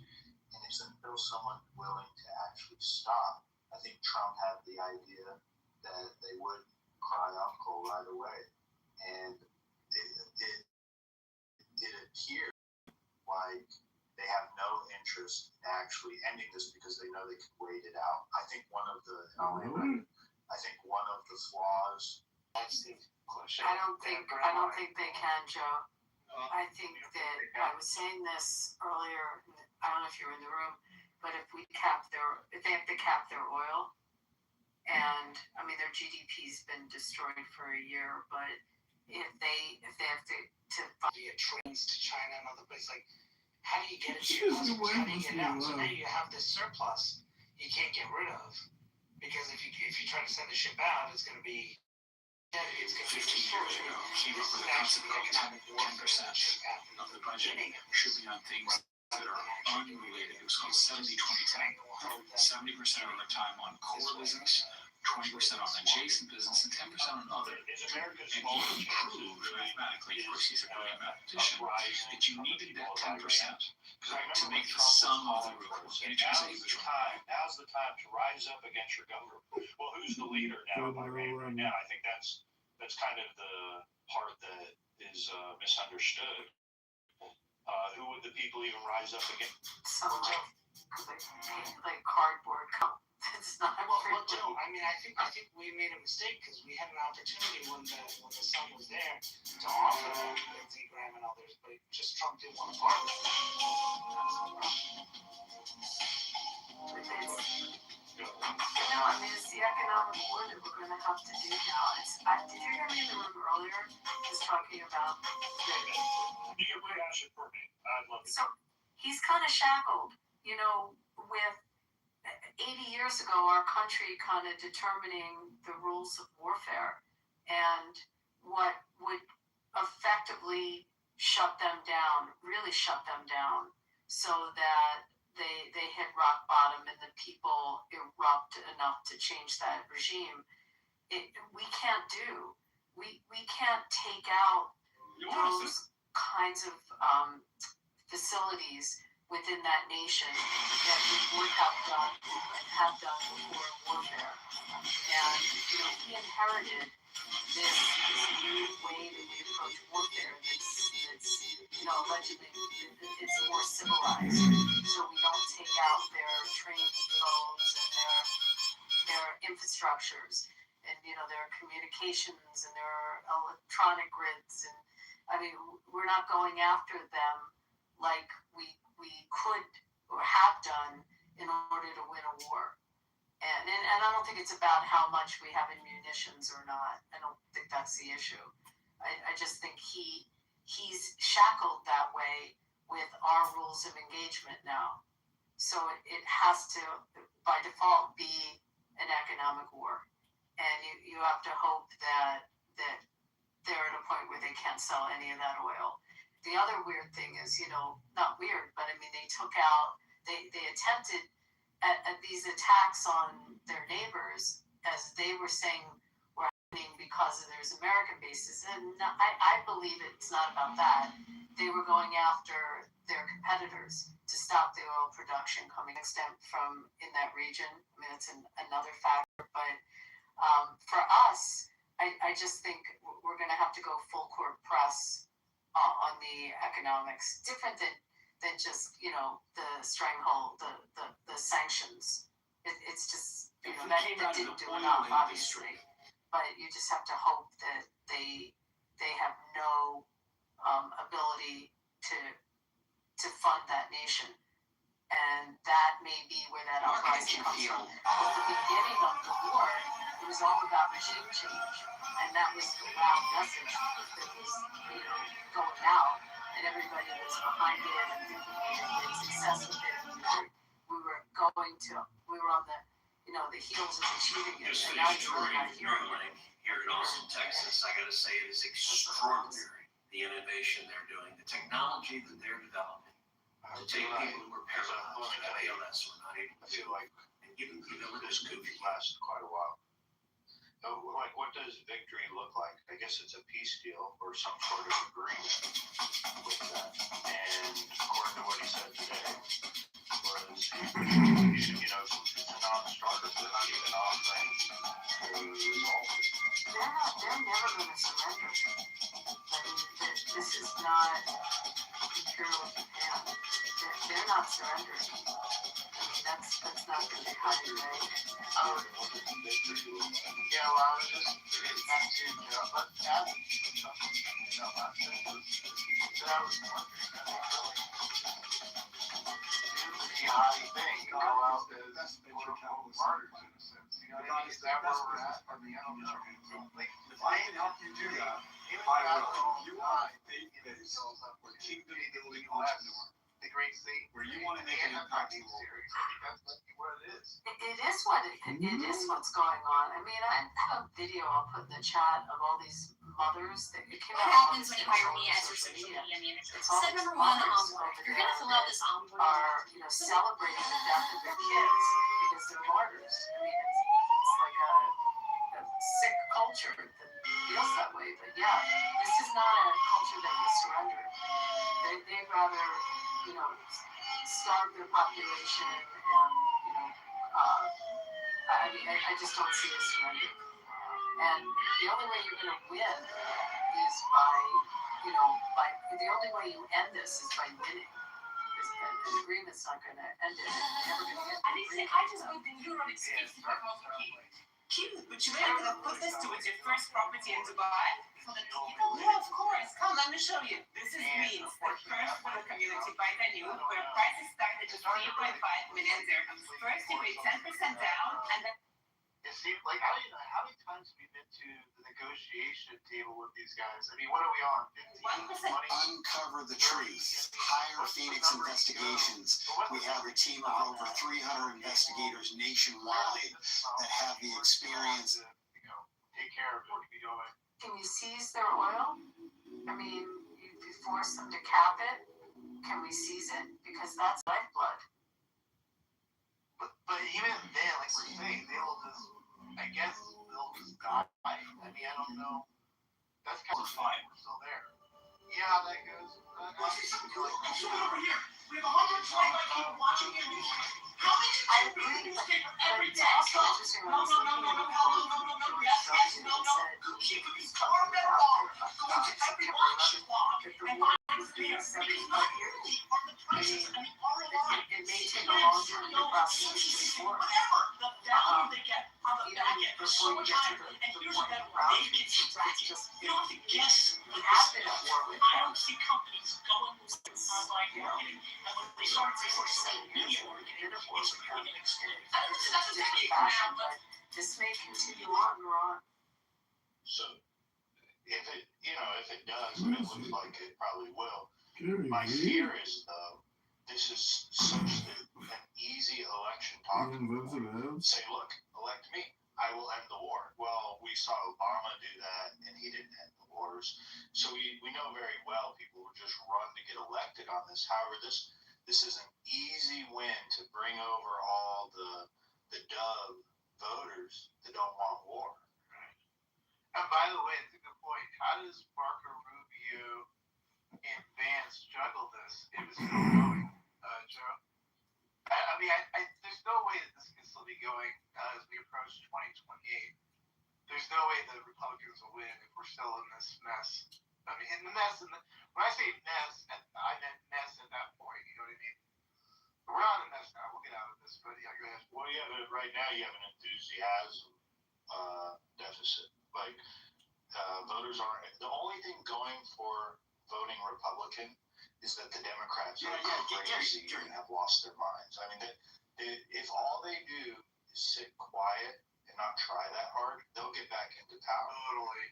And it's until someone's willing to actually stop. I think Trump had the idea that they would cry uncle right away. And it appears like they have no interest in actually ending this because they know they can wait it out. I think one of the flaws. That's the question. I don't think they can, Joe. I think that I was saying this earlier. I don't know if you were in the room, but if they have to cap their oil, and I mean their GDP's been destroyed for a year, but if they have to via trains to China and other places, like how do you get it to your customers? How do you get it out? So now you have this surplus you can't get rid of, because if you try to send the ship out, it's going to be destroyed. This is actually the economic warfare of the budget should be on things that are unrelated. It was called 70-20-10. 70% of our time on core business, 20% on adjacent business, and 10% on other. And he proved mathematically, of course he's a brilliant mathematician, that you needed that 10% to make the sum of the group. And it turns out now's the time to rise up against your government. Well, who's the leader now in Iran right now? I think that's kind of the part that is misunderstood. Who would the people even rise up against? Like cardboard cup. It's not. Well, Joe, I mean, I think we made a mistake because we had an opportunity when the sun was there to offer Lindsey Graham and others, but just Trump didn't want to partner. I mean, it's the economic war that we're going to have to do now. Did you hear me in the room earlier? Just talking about You can play Ash for me. I'd love to. So he's kind of shackled, you know, with 80 years ago, our country kind of determining the rules of warfare and what would effectively shut them down, really shut them down, so that they hit rock bottom and the people erupt enough to change that regime. We can't do. We can't take out those kinds of facilities within that nation that we would have done and have done before warfare. And, you know, we inherited this new way that we approach warfare that's you know, allegedly it's more civilized. So we don't take out their training depots and their infrastructures and, you know, their communications and their electronic grids. And I mean, we're not going after them like we could or have done in order to win a war. And I don't think it's about how much we have in munitions or not. I don't think that's the issue. I just think he's shackled that way with our rules of engagement now. So it has to, by default, be an economic war. And you have to hope that they're at a point where they can't sell any of that oil. The other weird thing is, you know, not weird, but I mean, they attempted at these attacks on their neighbors, as they were saying were happening because of their American bases. And I believe it's not about that. They were going after their competitors to stop the oil production coming extent from in that region. I mean, it's another factor. But for us, I just think we're going to have to go full court press on the economics, different than just, you know, the stranglehold, the sanctions. It's just, you know, that didn't do enough, obviously. But you just have to hope that they have no ability to fund that nation. And that may be where that uprising comes from. At the beginning of the war, it was all about regime change. And that was the loud message that was, you know, going out. And everybody was behind it and thinking we had great success with it. We were on the, you know, the heels of achieving it. Just And now it's really not here. Here in Austin, Texas, I got to say it is extraordinary, the innovation they're doing, the technology that they're developing. To take people who are paralyzed, who have ALS, or not able to do, and give them the ability to goofy. Lasts quite a while. So, like, what does victory look like? I guess it's a peace deal or some sort of agreement with that. And according to what he said today, was, you know, it's a non-starter. They're not even offering to resolve it. They're never going to surrender. I mean, this is not imperial Japan. They're not surrendering. I mean, that's not going to happen, right? Yeah, well, I was just not to but add something, you know, I think that I was wondering, see how you think, you know, out there, that's martyrs in a sense, you know, is that where we're at? I mean, I don't know. If I can help you do that, I will. You want a faith base where kingdom building entrepreneur. The great state where you want to make an impact in the world. That's what it is. It is what's going on. I mean, I have a video I'll put in the chat of all these mothers that it came What out happens when you hire me as your social media manager? It's all Step these number one, the mothers onboarding. over You're there gonna fill out this onboarding. are, you know, celebrating the death of their kids because they're martyrs. I mean, it's like a sick culture that feels that way. But yeah, this is not a culture that will surrender. They'd rather, you know, starve their population and, you know, I mean, I just don't see a surrender. And the only way you're going to win is by, you know, the only way you end this is by winning. An agreement's not going to end it. You're never going to get an agreement. I just put the euro excuse for cute, but you really could have put this towards your first property in Dubai. For the people? Yeah, of course. Come, let me show you. This is Greens, the first for the community by venue, where prices start at just 3.5 million dirhams. First, you pay 10% down, and then seems like how many times have we been to the negotiation table with these guys? I mean, what are we on? 15, 20? Uncover the truth. Hire Phoenix Investigations. We have a team of over 300 investigators nationwide that have the experience. Take care of it. What are we doing? Can you seize their oil? I mean, you force them to cap it. Can we seize it? Because that's lifeblood. But even then, like we're saying, they'll just, I guess, they'll just die. I mean, I don't know. That's kind of fine. We're still there. Yeah, how that goes. Over here. We have 125 people watching your news. How many people read the newspaper every day? No. Yes, no. Gucci with his car better off. Going to every watch blog and buying the beer. Because not only are the prices and the ROI, It may take a long time to process before. whatever the value they get on the back end is so much higher. And here's a better one. Maybe it's distracting. You don't have to guess. I don't see companies going with online marketing. And when they start to social media marketing, it's becoming an experience. I don't know, that's a decade from now, but this may continue on and on. So, if it does, and it looks like it probably will, my fear is, though, this is such an easy election talking point. Say, look, elect me. I will end the war. Well, we saw Obama do that, and he didn't end the wars. So we know very well people will just run to get elected on this. However, this is an easy win to bring over all the dove voters that don't want war. And by the way, it's a good point. How does Marco Rubio and Vance juggle this if it's still going, Joe? I mean, there's no way that this can still be going as we approach 2028. There's no way the Republicans will win if we're still in this mess. I mean, in the mess, when I say mess, I meant mess at that point. You know what I mean? We're not in a mess now. We'll get out of this. But yeah, go ahead. Well, yeah, but right now you have an enthusiasm deficit. Like, voters aren't. The only thing going for voting Republican is that the Democrats are crazy and have lost their minds. I mean, if all they do is sit quiet and not try that hard, they'll get back into power. Totally.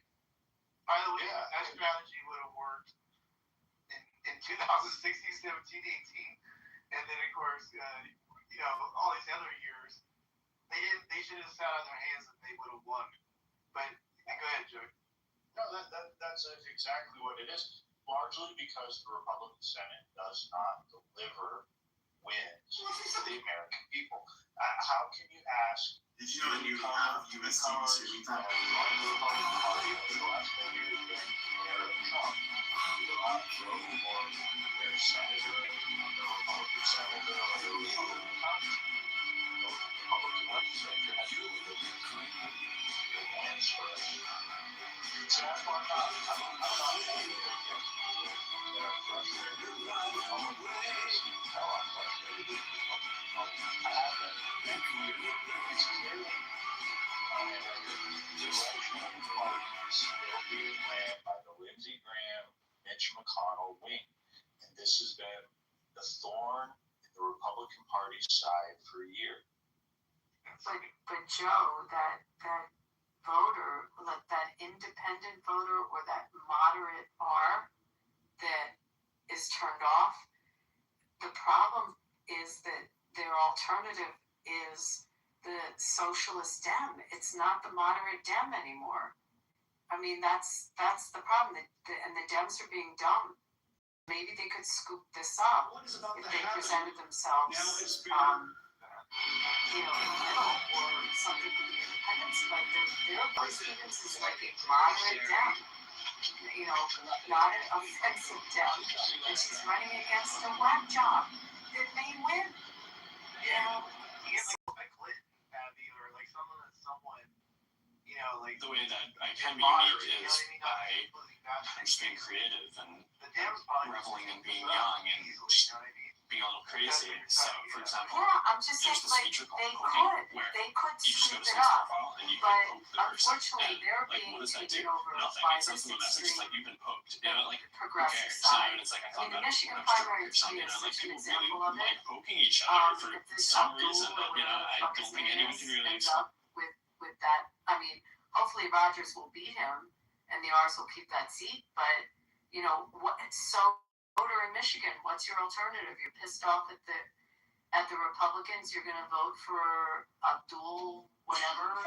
By the way, that strategy would have worked in 2016, 17, 18, and then of course, all these other years, they should have sat on their hands and they would have won. But go ahead, Joe. No, that's exactly what it is. Largely because the Republican Senate does not deliver wins for the American people. How can you ask? Did you know that you have USC sitting Trump to run the Republican Party over the last 10 years during the era of Trump? Or their senator, their Republican senator, or their Republican Congressman? The Republican legislature has to deliver wins for us. So that's why I'm not happy with it. They're frustrated with the Republicans. No, I'm frustrated with the Republican Party. I have been. It's clearly on a record. The election of the party is still being led by the Lindsey Graham, Mitch McConnell wing. And this has been the thorn in the Republican Party's side for a year. But Joe, that voter, like that independent voter or that moderate R that is turned off, the problem is that their alternative is the socialist Dem. It's not the moderate Dem anymore. I mean, that's the problem. And the Dems are being dumb. Maybe they could scoop this up if they presented themselves, in the middle or something with the independents. But their Stevens is like a moderate Dem. Not an offensive Dem. And she's running against a whack job that may win. The way that I can be unique is by just being creative and reveling in being young and just being a little crazy. So, for example, I'm just there's saying, this feature called they poking, could where scoop you just go to it someone's up, profile and you but can poke the person. unfortunately, And, they're like, being what does that taken do? over Nothing. by It sends this them a message extreme like you've been poked. Like, who progressive cares? side. And it's like, I I thought mean, the that Michigan was primary or something. is Like, such an people example really of it. like poking each other for This some Abdul reason that, or I don't think anyone can really ends up with with that. I mean, hopefully Rogers will beat him, and the R's will keep that seat. But what? So, voter in Michigan, what's your alternative? You're pissed off at the Republicans. You're going to vote for Abdul, whatever.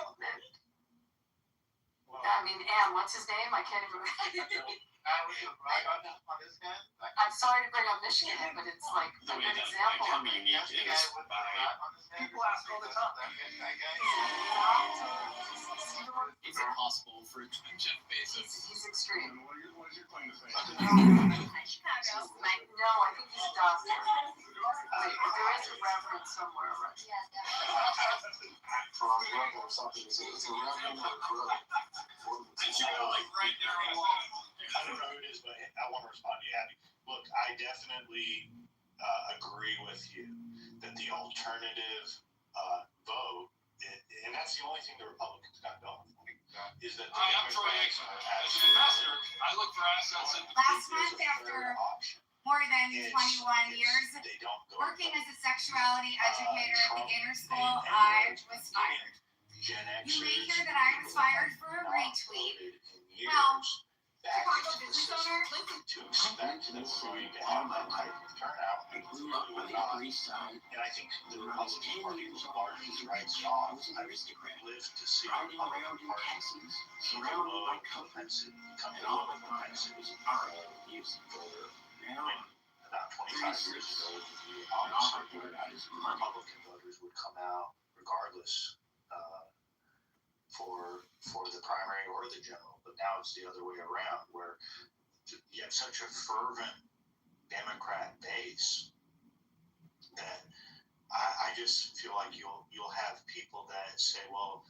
I mean, what's his name? I can't even remember. I'm sorry to bring up Michigan, but it's like a good example. People ask all the time. Is it possible for Jeff Bezos? He's extreme. What is your claim to fame? No, I think he's a doctor. There is a reverend somewhere, right? For a reverend or something, it's a reverend or a corrupt. I should go like right there. I don't know who it is, but I want to respond to you, Abby. Look, I definitely agree with you that the alternative vote, and that's the only thing the Republicans got going for me, is that the I'm Troy Aikman. As an investor, I look for assets in Last month, after more than 21 years working as a sexuality educator at the inner school, I was fired. You may hear that I was fired for a retweet. Well, Chicago business owner, to expect that we're going to have that type of turnout, we will not. And I think the Republican Party was largely right off. I lived to see the Republican Party become low propensity, about 25 years ago, the opposite Republican voters would come out regardless for the primary or the general. But now it's the other way around, where you have such a fervent Democrat base that I just feel like you'll have people that say, well,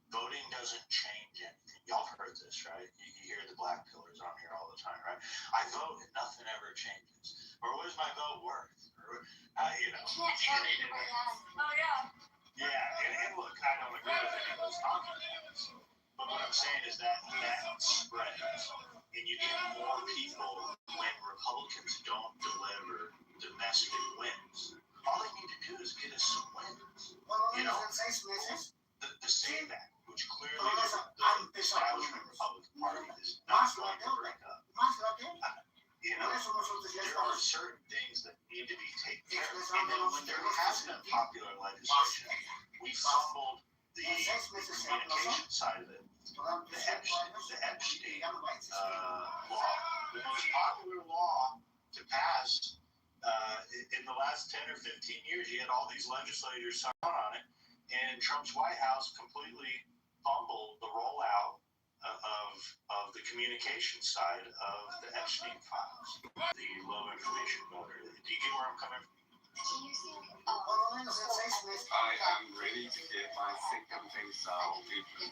voting doesn't change anything. Y'all heard this, right? You hear the black pillars on here all the time, right? I vote and nothing ever changes. Or what is my vote worth? Or, Oh, yeah. Yeah, and look, I don't agree with any of those comments. But what I'm saying is that spreads, and you get more people when Republicans don't deliver domestic wins. All they need to do is get us some wins. The SAVE Act, which clearly the establishment Republican Party is not going to break up. There are certain things that need to be taken care of. And then when there has been popular legislation, we fumbled the communication side of it. The Epstein law, the most popular law to pass in the last 10 or 15 years. You had all these legislators sign on it, and Trump's White House completely fumbled the rollout of the communication side of the Epstein files, the low information voter. Do you get where I'm coming from? I am ready to get my victim face out.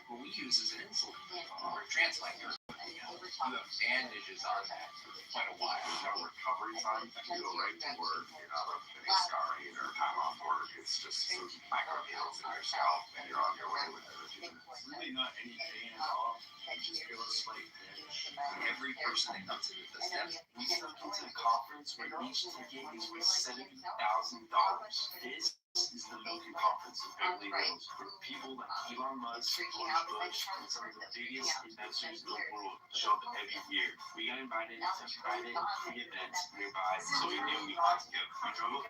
What we use is an insulin or a transplant. You have bandages on that for quite a while. There's no recovery time. You can go right to work. You're not getting scarring or time off work. It's just some microneedles in your scalp and you're on your way with it. It's really not any days off. You just feel a slight pinch. Every person that comes into the steps, We sent them to the conference where each ticket is worth $70,000. This is the Milken Conference in Beverly Hills, where people like Elon Musk, George Bush, and some of the biggest investors in the world show up every year. We got invited to private free events nearby, so we knew we had to go. We drove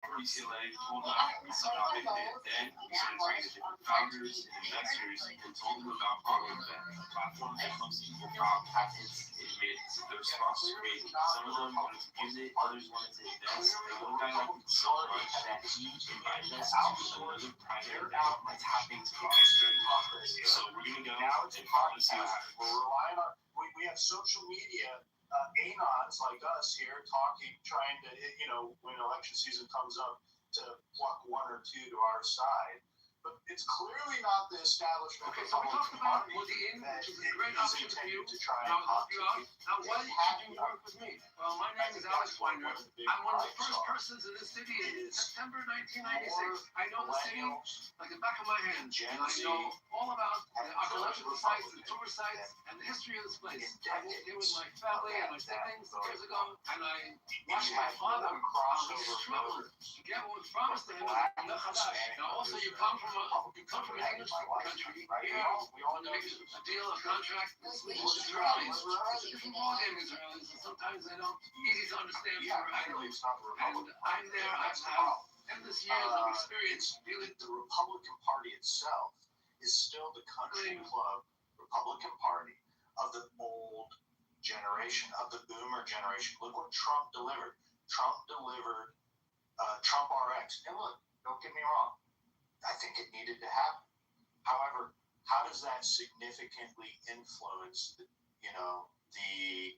over UCLA, pulled up, we saw how they did. Then we started talking to different founders and investors and told them about our event, a platform that most people found patents. It made their response was crazy. Some of them wanted to use it, others wanted to invest. And one guy liked it so much that he invited us to another private event that's happening to the Australian conference. So we're going to go and follow see what happens. We're relying on, we have social media anons like us here talking, trying to, when election season comes up, to pluck one or two to our side. But it's clearly not the establishment. Okay, so we talked about Woodie Inn, which is a great option for you. Now, help you out. Now, why did you work with me? Well, my name is Alex Weiner. I'm one of the first persons in this city in September 1996. I know the city like the back of my hand. And I know all about the archaeological sites, the tourist sites, and the history of this place. I moved here with my family and my siblings years ago, and I watched my father on his traveler to get what was promised to him. Now, also, you come from from a country, right? We all know a deal, a contract with Israelis. It's different ballgame, Israelis, and sometimes they don't easy to understand for Israelis. And I'm there, I've had endless years of experience dealing. The Republican Party itself is still the country club Republican Party of the old generation, of the boomer generation. Look what Trump delivered. Trump delivered Trump RX. And look, don't get me wrong. I think it needed to happen. However, how does that significantly influence the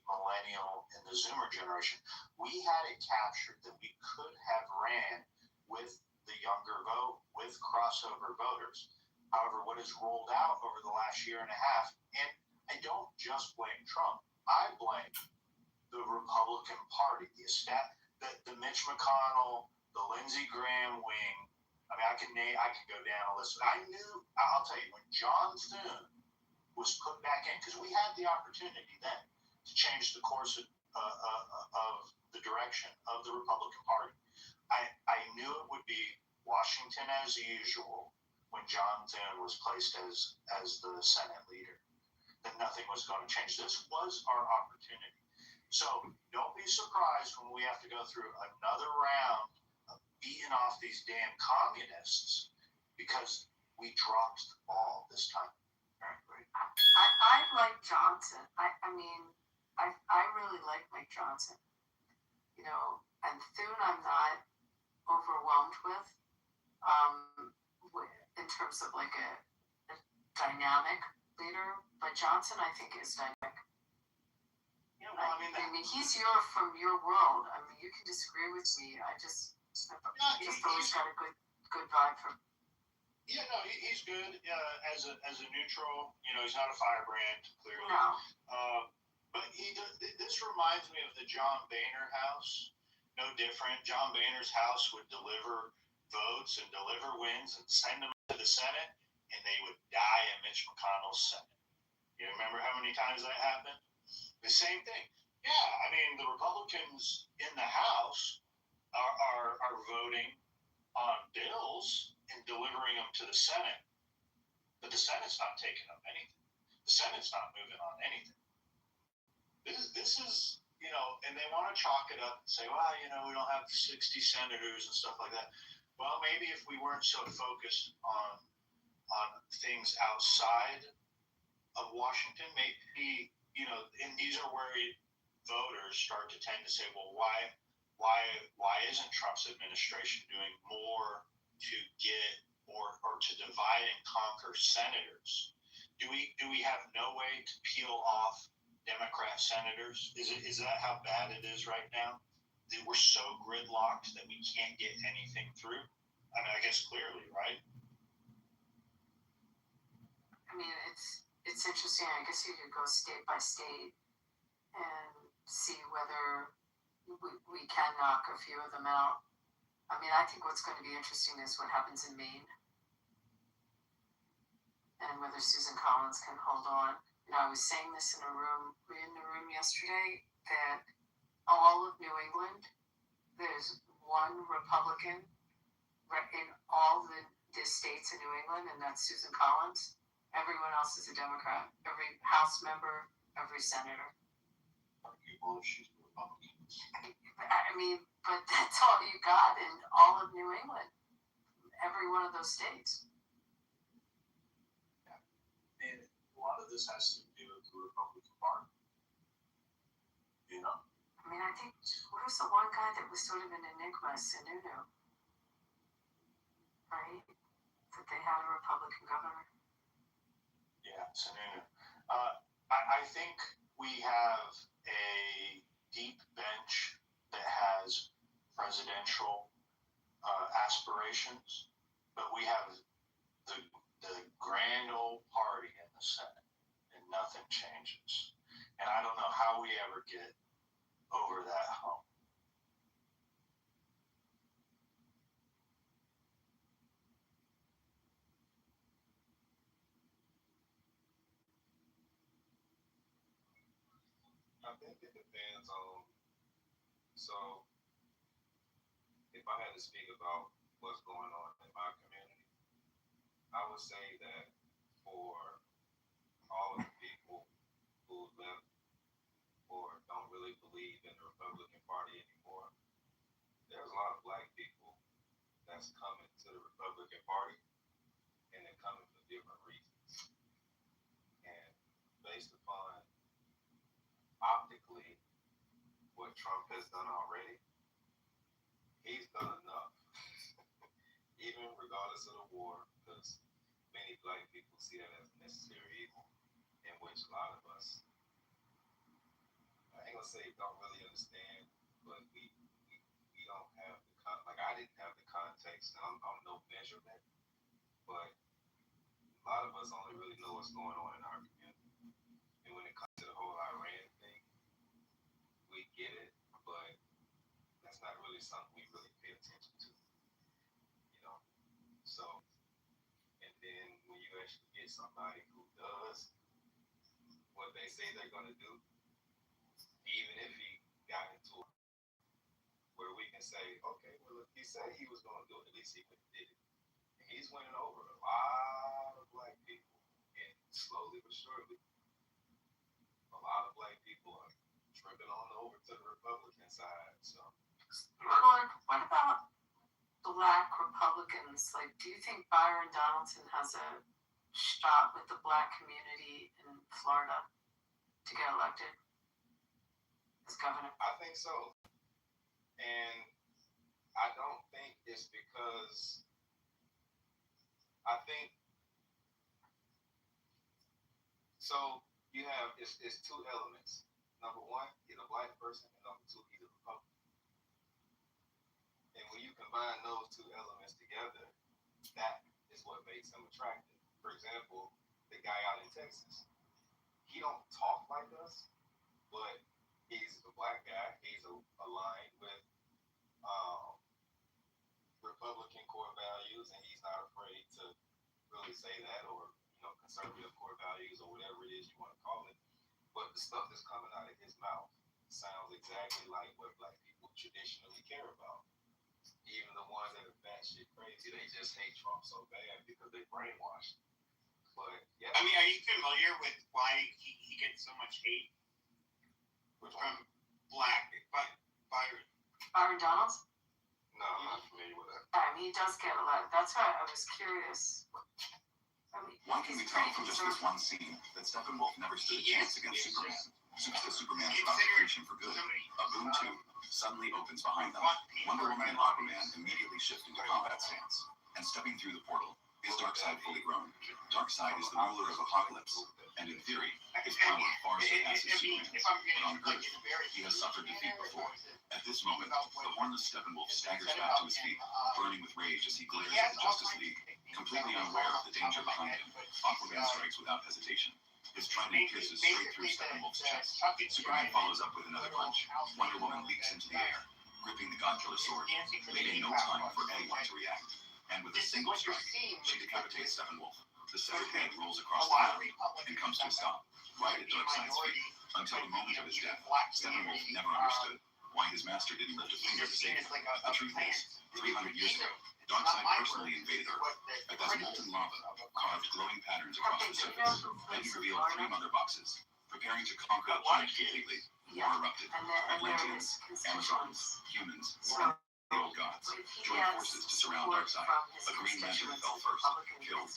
millennial and the Zoomer generation? We had it captured that we could have ran with the younger vote, with crossover voters. However, what has rolled out over the last year and a half, and I don't just blame Trump, I blame the Republican Party, the Mitch McConnell, the Lindsey Graham wing. I mean, I can go down a list. I'll tell you, when John Thune was put back in, because we had the opportunity then to change the course of the direction of the Republican Party. I knew it would be Washington as usual when John Thune was placed as the Senate leader, that nothing was going to change. This was our opportunity. So don't be surprised when we have to go through another round of beating off these damn communists because we dropped the ball this time. I like Johnson. I really like Mike Johnson. And Thune I'm not overwhelmed with, in terms of like a dynamic leader. But Johnson, I think, is dynamic. I mean, he's from your world. I mean, you can disagree with me. I've always got a good vibe from. Yeah, no, he's good as a neutral. He's not a firebrand, clearly. No. But this reminds me of the John Boehner house. No different. John Boehner's house would deliver votes and deliver wins and send them to the Senate, and they would die in Mitch McConnell's Senate. You remember how many times that happened? The same thing. Yeah, I mean, the Republicans in the House are voting on bills and delivering them to the Senate, but the Senate's not taking up anything. The Senate's not moving on anything. This is, and they want to chalk it up and say, well, we don't have 60 senators and stuff like that. Well, maybe if we weren't so focused on things outside of Washington, maybe, and these are where voters start to tend to say, well, why isn't Trump's administration doing more to get or to divide and conquer senators? Do we have no way to peel off Democrat senators? Is that how bad it is right now? That we're so gridlocked that we can't get anything through? I mean, I guess clearly, right? I mean, it's interesting. I guess you could go state by state and see whether we can knock a few of them out. I mean, I think what's going to be interesting is what happens in Maine and whether Susan Collins can hold on. I was saying this in the room yesterday, that all of New England, there's one Republican in all the states in New England, and that's Susan Collins. Everyone else is a Democrat. Every House member, every senator. I mean, but that's all you got in all of New England. Every one of those states. And a lot of this has to do with the Republican Party. I mean, I think, what was the one guy that was sort of an enigma? Sununu. Right? That they had a Republican governor. Yeah, Sununu. I think we have a deep bench that has presidential aspirations, but we have the grand old party in the Senate, and nothing changes. And I don't know how we ever get over that hump. I think it depends on, so if I had to speak about what's going on in my community, would say that for all of the people who left or don't really believe in the Republican Party anymore, there's a lot of black people that's coming to the Republican Party, and they're coming for different reasons. And based upon optically what Trump has done already, he's done enough. Even regardless of the war, because many black people see that as necessary evil, in which a lot of us, I ain't gonna say don't really understand, but we don't have the like I didn't have the context. I'm no measurement, but a lot of us only really know what's going on in our community. And when it comes to the whole Iran thing, we get it, but that's not really something we really pay attention to, you know. So, and then when you actually get somebody who does what they say they're gonna do, even if he got into it, where we can say, okay, well, if he said he was gonna do it, at least he did it. And he's winning over a lot of black people, and slowly but surely, a lot of black people are tripping on over to the Republican side. So, Lord, what about black Republicans? Like, do you think Byron Donaldson has a shot with the black community in Florida to get elected as governor? I think so. And I don't think it's because I think so. You have it's two elements. Number one, he's a black person, and number two, he's a Republican. And when you combine those two elements together, that is what makes him attractive. For example, the guy out in Texas, he don't talk like us, but he's a black guy. He's aligned with Republican core values, and he's not afraid to really say that, or conservative core values, or whatever it is you want to call it. But the stuff that's coming out of his mouth sounds exactly like what black people traditionally care about. Even the ones that are batshit crazy, they just hate Trump so bad because they brainwashed. But yeah, I mean, are you familiar with why he gets so much hate from black Byron Donaldson? No, I'm not familiar with that. He does get a lot. That's why I was curious. One can tell from just this one scene that Steppenwolf never stood a chance against Superman. The Superman's operation for good, a boom tube, suddenly opens behind them. Wonder Woman and Aquaman immediately shift into combat stance. And stepping through the portal is Darkseid fully grown. Darkseid is the ruler of Apocalypse, and in theory, his power far surpasses Superman's. But on Earth, he has suffered defeat before. At this moment, the hornless Steppenwolf staggers back to his feet, burning with rage as he glares at the Justice League. Completely unaware of the danger behind him, Aquaman strikes without hesitation. His trident pierces straight through Steppenwolf's chest. Superman follows up with another punch. Wonder Woman leaps into the air, gripping the Godkiller sword, leaving no time for anyone to react. And with a single strike, she decapitates Steppenwolf. The severed head rolls across the ground and comes to a stop, right at Darkseid's feet. Until the moment of his death, Steppenwolf never understood why his master didn't lift a finger to save him. The truth is, 300 years ago, Darkseid personally invaded Earth. As molten lava carved glowing patterns across the surface. Then he revealed 3 mother boxes. Preparing to conquer the planet completely, war erupted. Atlanteans, Amazons, humans, and the old gods joined forces to surround Darkseid. A Green Lantern fell first, killed,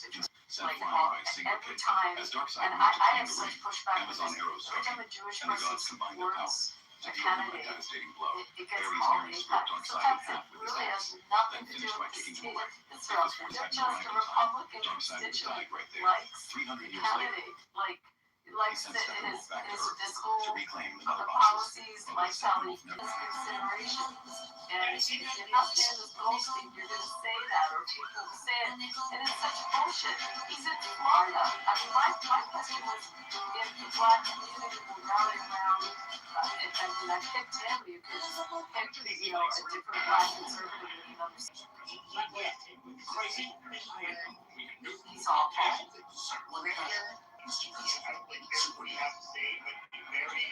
sent flying by a single kick. As Darkseid moved to claim the ring, Amazon arrows struck him, and the gods combined their power to deal him a devastating blow. Ares nearly split Darkseid in half with his axe, then finished by kicking him away. If this force hadn't arrived in time, Darkseid would have died right there. 300 years later, he sent Steppenwolf back to Earth to reclaim the mother boxes. But Steppenwolf never considerations. And if you're not saying this bullshit, you're going to say that, or people will say it, and it's such bullshit. He's in Florida. I mean, my question was, if the black community will rally around, and I picked him, you could pick, a different black conservative that you understand. He's awful. I don't really care what he has to say, but very,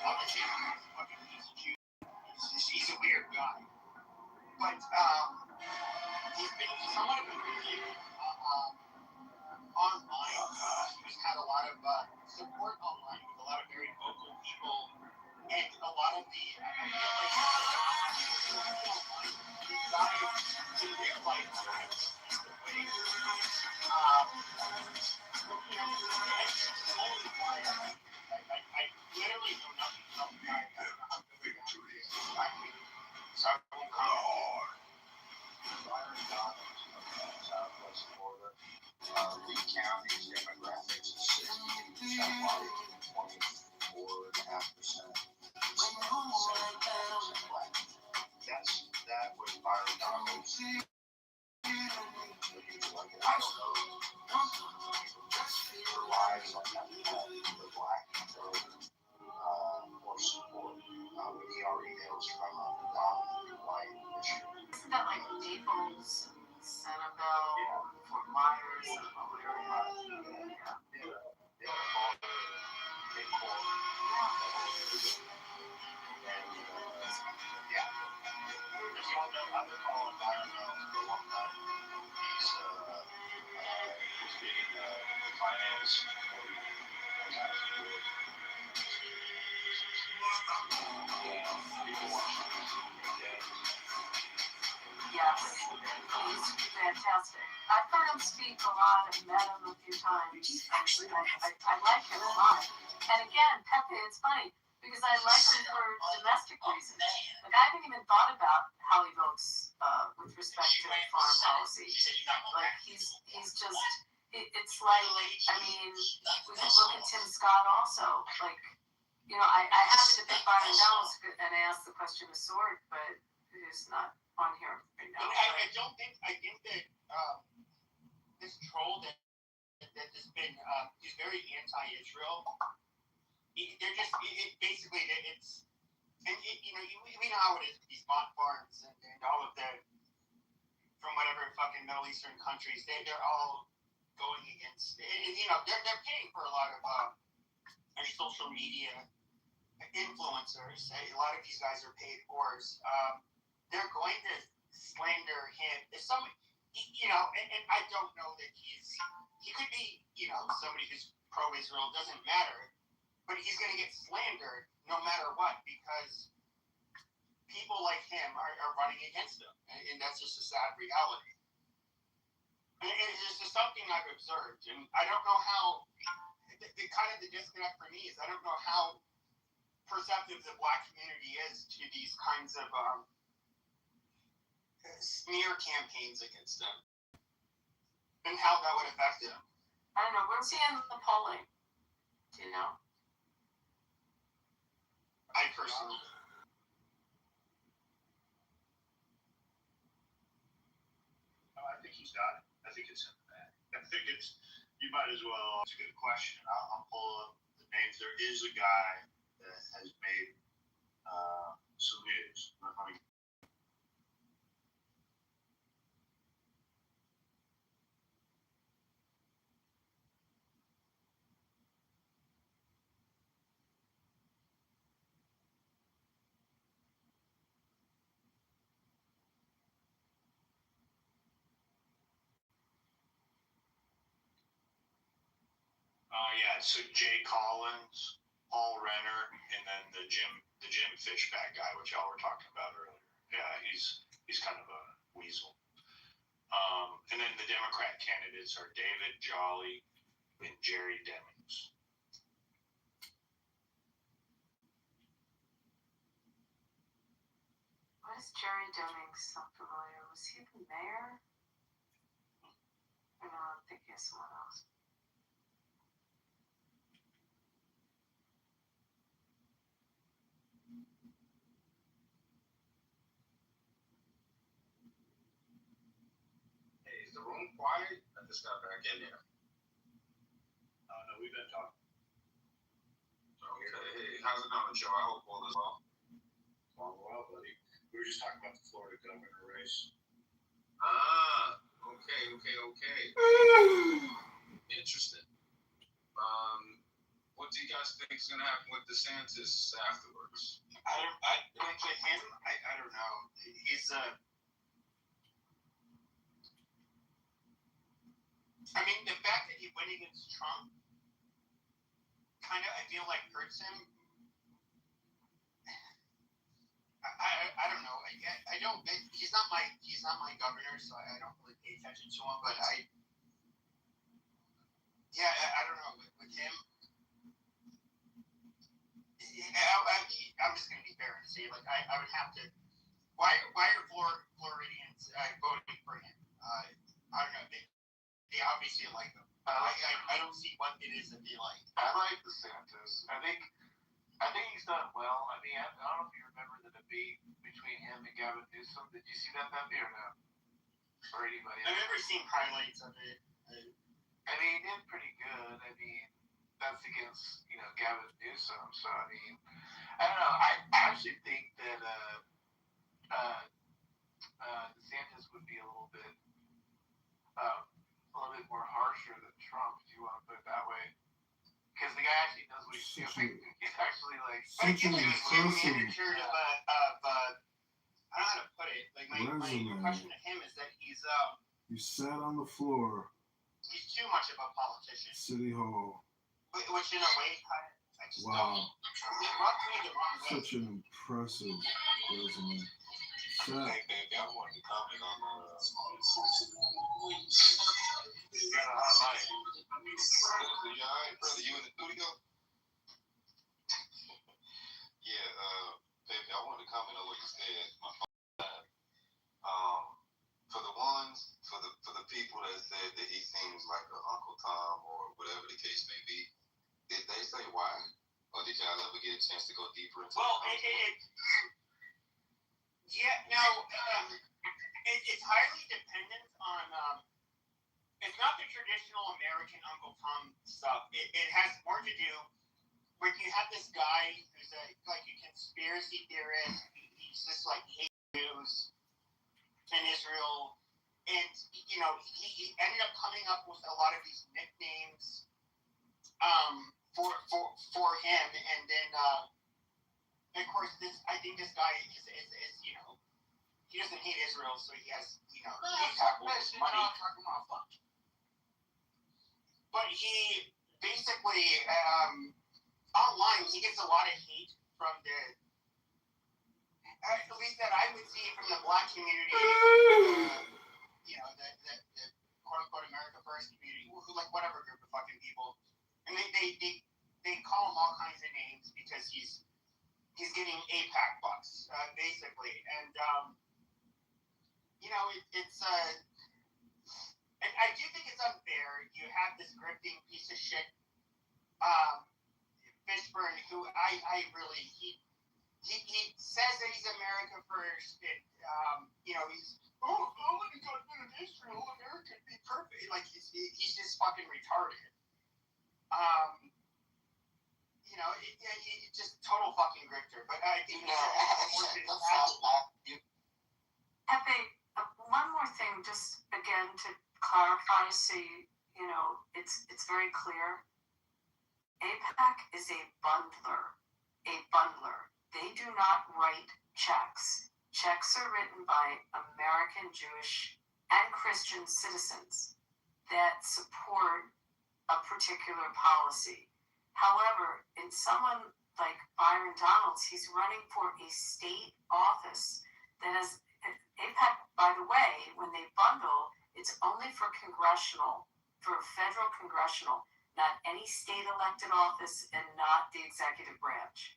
obviously, he's a fucking piece of shit. He's a weird guy. But, he's somewhat of a review online. He's had a lot of support online with a lot of very vocal people, and a lot of the I feel like guys in real life I literally know nothing about the guy. I don't know how good it is. So I won't comment. Byron Donalds from Southwest Florida. Lee County's demographics is 60% white, 24.5%. Black. That was Byron Donalds. I don't know. Her lives on that the black vote or support. He already hails from a predominantly white district. Isn't that like Naples, Sanibel, Fort Myers, and all area? Yes, he's fantastic. I've heard him speak a lot. I've met him a few times. I like him a lot. And again, Pepe, it's funny because I like him for domestic reasons. Like I haven't even thought about how he votes with respect to foreign policy. Like he's just. It's like, I mean, we can look at Tim Scott also. Like, you know, I happened to pick Byron Donalds and ask the question of Sword, but who's not on here right now. I think that this troll that has been, he's very anti-Israel. They're just, basically, it's, and you know, we know how it is with these bot farms and all of the, from whatever fucking Middle Eastern countries, they're all going against, and you know, they're paying for a lot of social media influencers. A lot of these guys are paid whores. They're going to slander him. If somebody, you know, and I don't know that he could be, you know, somebody who's pro-Israel, doesn't matter, but he's going to get slandered no matter what because people like him are running against him, and that's just a sad reality. And it's just something I've observed, and I don't know how, the kind of the disconnect for me is I don't know how perceptive the black community is to these kinds of smear campaigns against them, and how that would affect them. I don't know, where's he in the polling? Do you know? I personally. I think he's got it. I think it's in the bag. I think it's, you might as well, it's a good question. I'll pull up the names. There is a guy that has made some news. Let me. Yeah, so Jay Collins, Paul Renner, and then the Jim Fishback guy, which y'all were talking about earlier. Yeah, he's kind of a weasel. And then the Democrat candidates are David Jolly and Jerry Demings. What is Jerry Demings? I'm familiar. Was he the mayor? Or no, I'm thinking of someone else. Hey, is the room quiet? I just got back in there. No, we've been talking. Okay, hey, how's it going, Joe? I hope all is well. All well, buddy. We were just talking about the Florida governor race. Okay. Interesting. What do you guys think is going to happen with DeSantis afterwards? I don't know. He's I mean, the fact that he went against Trump kind of, I feel like, hurts him. I don't know. I don't. He's not my governor, so I don't really pay attention to him. But I don't know with him. I'm just gonna be fair and say, like, I would have to. Why are Floridians voting for him? I don't know. They obviously like him. I don't see what it is that they like. I like DeSantis. I think he's done well. I mean, I don't know if you remember the debate between him and Gavin Newsom. Did you see that debate or no? Or anybody? I've never seen highlights of it. I mean, he did pretty good. I mean, that's against Gavin Newsom. So I mean, I don't know. I actually think that DeSantis would be a little bit more harsher than Trump, if you want to put it that way. Because the guy actually knows what he's doing. He's actually like such an immature of I don't know how to put it. Like my impression of him is that he's You sat on the floor. He's too much of a politician. City Hall. Which in a way, I just wow. It rubs me the wrong way. Such an impressive resume. Hey, baby, I wanted to comment on you got a hotline. You all right, brother? You in the studio? Yeah, baby, I wanted to comment on what you said. My phone. For the people that said that he seems like an Uncle Tom or whatever the case may be, did they say why? Or did y'all ever get a chance to go deeper into it's highly dependent on it's not the traditional American Uncle Tom stuff. It has more to do with you have this guy who's a conspiracy theorist. He's just like hate Jews in Israel, and he ended up coming up with a lot of these nicknames for him, and then of course I think this guy is he doesn't hate Israel, so he has money. But he basically online he gets a lot of hate from at least that I would see from the black community, the quote unquote America First community, like whatever group of fucking people, and they call him all kinds of names because he's getting APAC bucks basically, and it's and I do think it's unfair. You have this grifting piece of shit, Fishburne, who I really he says that he's America First, and he's when he got rid of Israel, America would be perfect. Like he's just fucking retarded. He's just total fucking grifter. But I think one more thing, just again to clarify, so it's very clear. AIPAC is a bundler. They do not write checks. Checks are written by American, Jewish, and Christian citizens that support a particular policy. However, in someone like Byron Donalds, he's running for a state office that has AIPAC, by the way, when they bundle, it's only for federal congressional, not any state elected office and not the executive branch.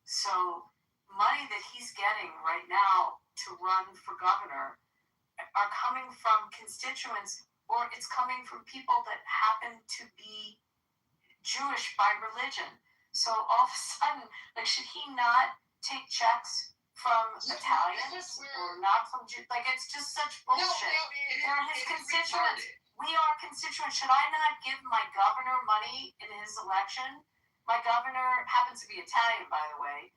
So money that he's getting right now to run for governor are coming from constituents, or it's coming from people that happen to be Jewish by religion. So all of a sudden, should he not take checks from Italians or not from Jews? It's just such bullshit. They're his constituents. We are constituents. Should I not give my governor money in his election? My governor happens to be Italian, by the way.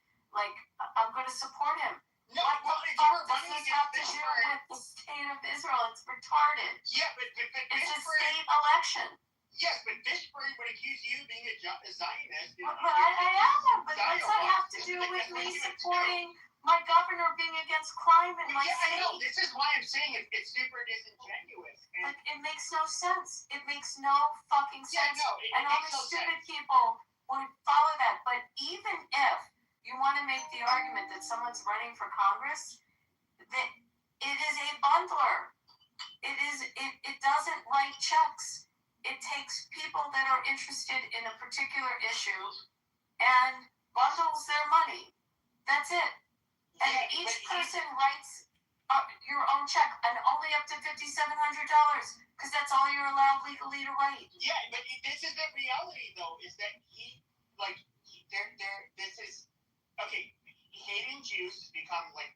I'm going to support him. No, what the fuck does this have to do with the state of Israel? It's retarded. Yeah, but it's a state election. Yes, but Fishburne would accuse you of being a Zionist. I am, but what's that have to do with me supporting my governor being against crime in my I state. know. This is why I'm saying it's super disingenuous. And Like, it makes no sense. It makes no fucking sense. yeah, no, it and makes only no stupid sense. people would follow that. But even if you want to make the argument that someone's running for Congress, that it is a bundler. It doesn't write checks. It takes people that are interested in a particular issue and bundles their money. That's it. And each person writes your own check, and only up to $5,700, because that's all you're allowed legally to write. Yeah, but this is the reality, though, is that this is, okay, hating Jews has become like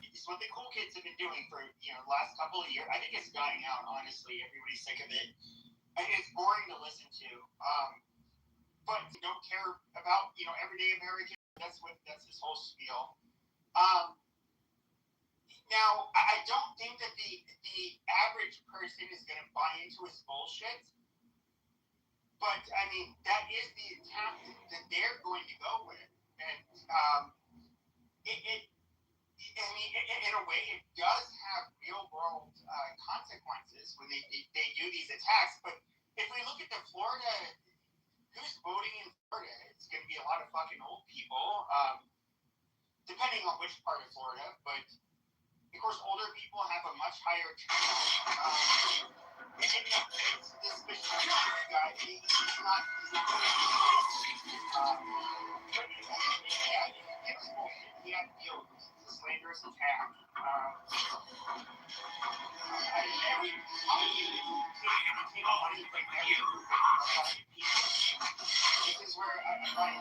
it's what the cool kids have been doing for, the last couple of years. I think it's dying out, honestly. Everybody's sick of it. And it's boring to listen to. But they don't care about, everyday Americans. That's his whole spiel. Now, I don't think that the average person is going to buy into his bullshit. But, I mean, that is the tactic that they're going to go with. And in a way, it does have real-world consequences when they do these attacks. But if we look at the Florida, who's voting in Florida, it's going to be a lot of fucking old people, depending on which part of Florida. But, of course, older people have a much higher turnout. This Bishop guy, he's not he had to deal with the slanderous attack. This is where I find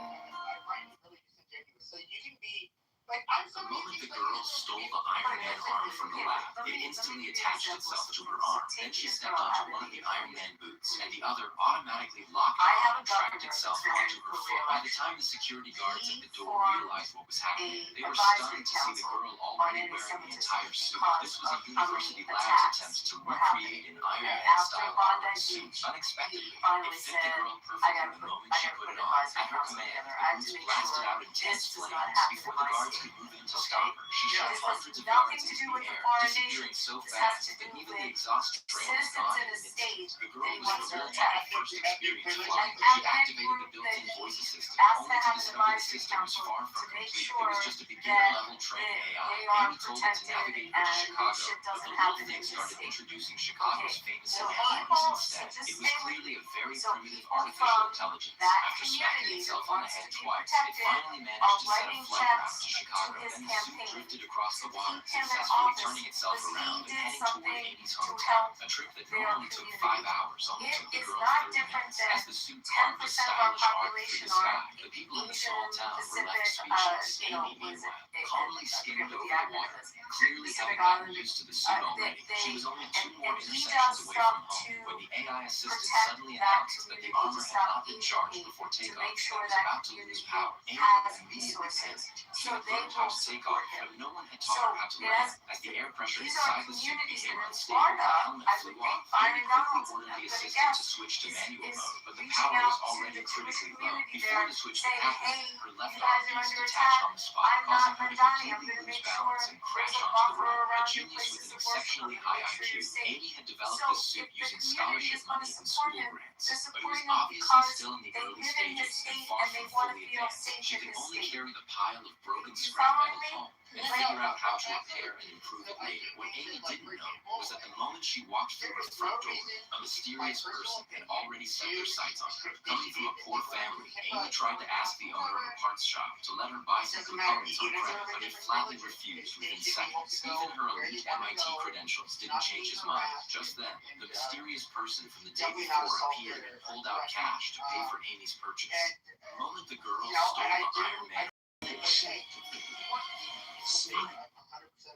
it really disingenuous. So you can be like, The moment the girl stole the Iron Man arm from the lab, it instantly attached itself to her arm. Then she stepped onto one of the Iron Man boots, and the other automatically locked on and tracked itself onto her foot. By the time the security guards at the door realized what was happening, they were stunned to see the girl already wearing the entire suit. This was a university lab's attempt to recreate an Iron Man-style armored suit. Unexpectedly, it fit the girl perfectly the moment she put it on. At her command, the boots blasted out intense flames before the guards could move in to stop her. She shot hundreds of yards into the air, disappearing so fast that even the exhaust train was gone in an instant. The girl was thrilled by her first experience flying. She activated the built-in voice assistant, only to discover the system was far from complete. It was just a beginner-level trained AI. Amy told it to navigate her to Chicago, but the little thing started introducing Chicago's famous landmarks instead. It was clearly a very primitive artificial intelligence. After smacking itself on the head twice, it finally managed to set a flight route to Chicago. Then the suit drifted across the water, successfully turning itself around and heading toward Amy's hometown. A trip that normally took 5 hours only took the girl 30 minutes. As the suit carved a stylish arc through the sky, the people in the small town were left speechless. Amy, meanwhile, calmly skimmed over the water, clearly having gotten used to the suit already. She was only 2 more intersections away from home when the AI assistant suddenly announced that the armor had not been charged before takeoff and was about to lose power. Amy immediately panicked. She had learned how to take off, but no one had taught her how to land. As the air pressure inside the suit became unstable, the helmet flew off. Amy quickly ordered the assistant to switch to manual mode, but the power was already critically low. Before the switch could happen, her left arm piece detached on the spot, causing her to completely lose balance and crash onto the road. A genius with an exceptionally high IQ, Amy had developed this suit using scholarship money and school grants, but it was obviously still in the early stages and far from fully advanced. She could only carry the pile of broken scrap metal home and figure out how to repair and improve it later. What Amy didn't know was that the moment she walked through her front door, a mysterious person had already set their sights on her. Coming from a poor family, Amy tried to ask the owner of a parts shop to let her buy some components on credit, but he flatly refused within seconds. Even her elite MIT credentials didn't change his mind. Just then, the mysterious person from the day before appeared and pulled out cash to pay for Amy's purchase. The moment the girl stole the Iron Man, 100%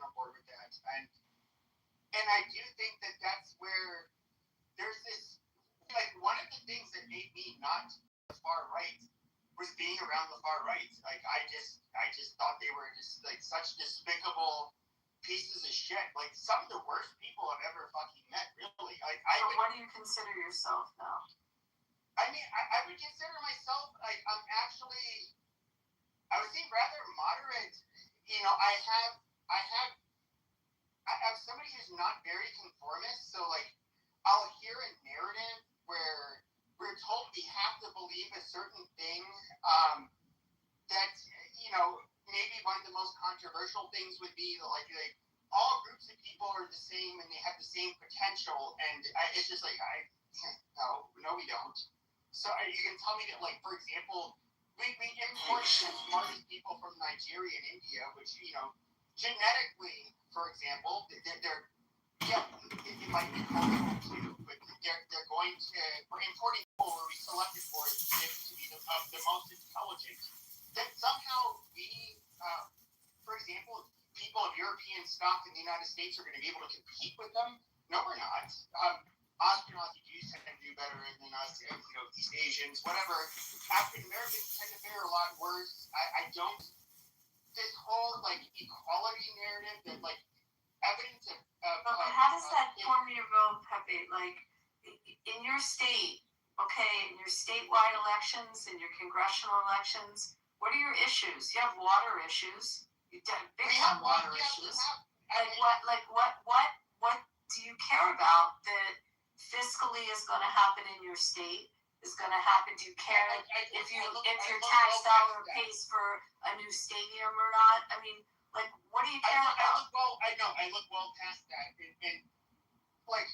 on board with that, and I do think that that's where there's this, like, one of the things that made me not the far right was being around the far right. Like, I just thought they were just like such despicable pieces of shit. Like, some of the worst people I've ever fucking met, really. Like, So what do you consider yourself now? I mean, I would consider myself like I would say rather moderate I'm somebody who's not very conformist, so like I'll hear a narrative where we're told we have to believe a certain thing. That maybe one of the most controversial things would be like all groups of people are the same and they have the same potential, and it's just like no, we don't. So you can tell me that, like, for example, we import the smartest people from Nigeria and India, which genetically, for example, they're it might be cultural too, but they're going to we're importing people where we selected for it to be the most intelligent. That somehow we, for example, people of European stock in the United States are going to be able to compete with them. No, we're not. Ashkenazi Jews tend to do better than us, East Asians, whatever. African Americans tend to fare a lot worse. I don't. This whole like equality narrative that like evidence of. How does that form your vote, Pepe? Like in your state, in your statewide elections, in your congressional elections, what are your issues? You have water issues. You have big water issues. What do you care about that fiscally is going to happen in your state? Is going to happen? Do you care if your tax dollar pays for a new stadium or not? I mean, like, what do you care about? I look well past that, and like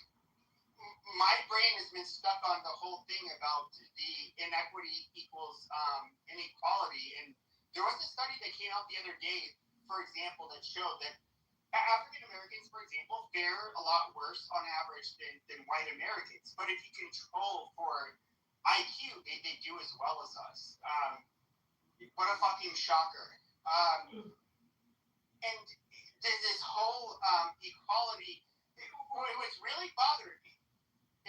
my brain has been stuck on the whole thing about the inequity equals inequality, and there was a study that came out the other day, for example, that showed that African Americans, for example, fare a lot worse on average than white Americans. But if you control for IQ, they do as well as us. What a fucking shocker. And this whole equality, what's really bothered me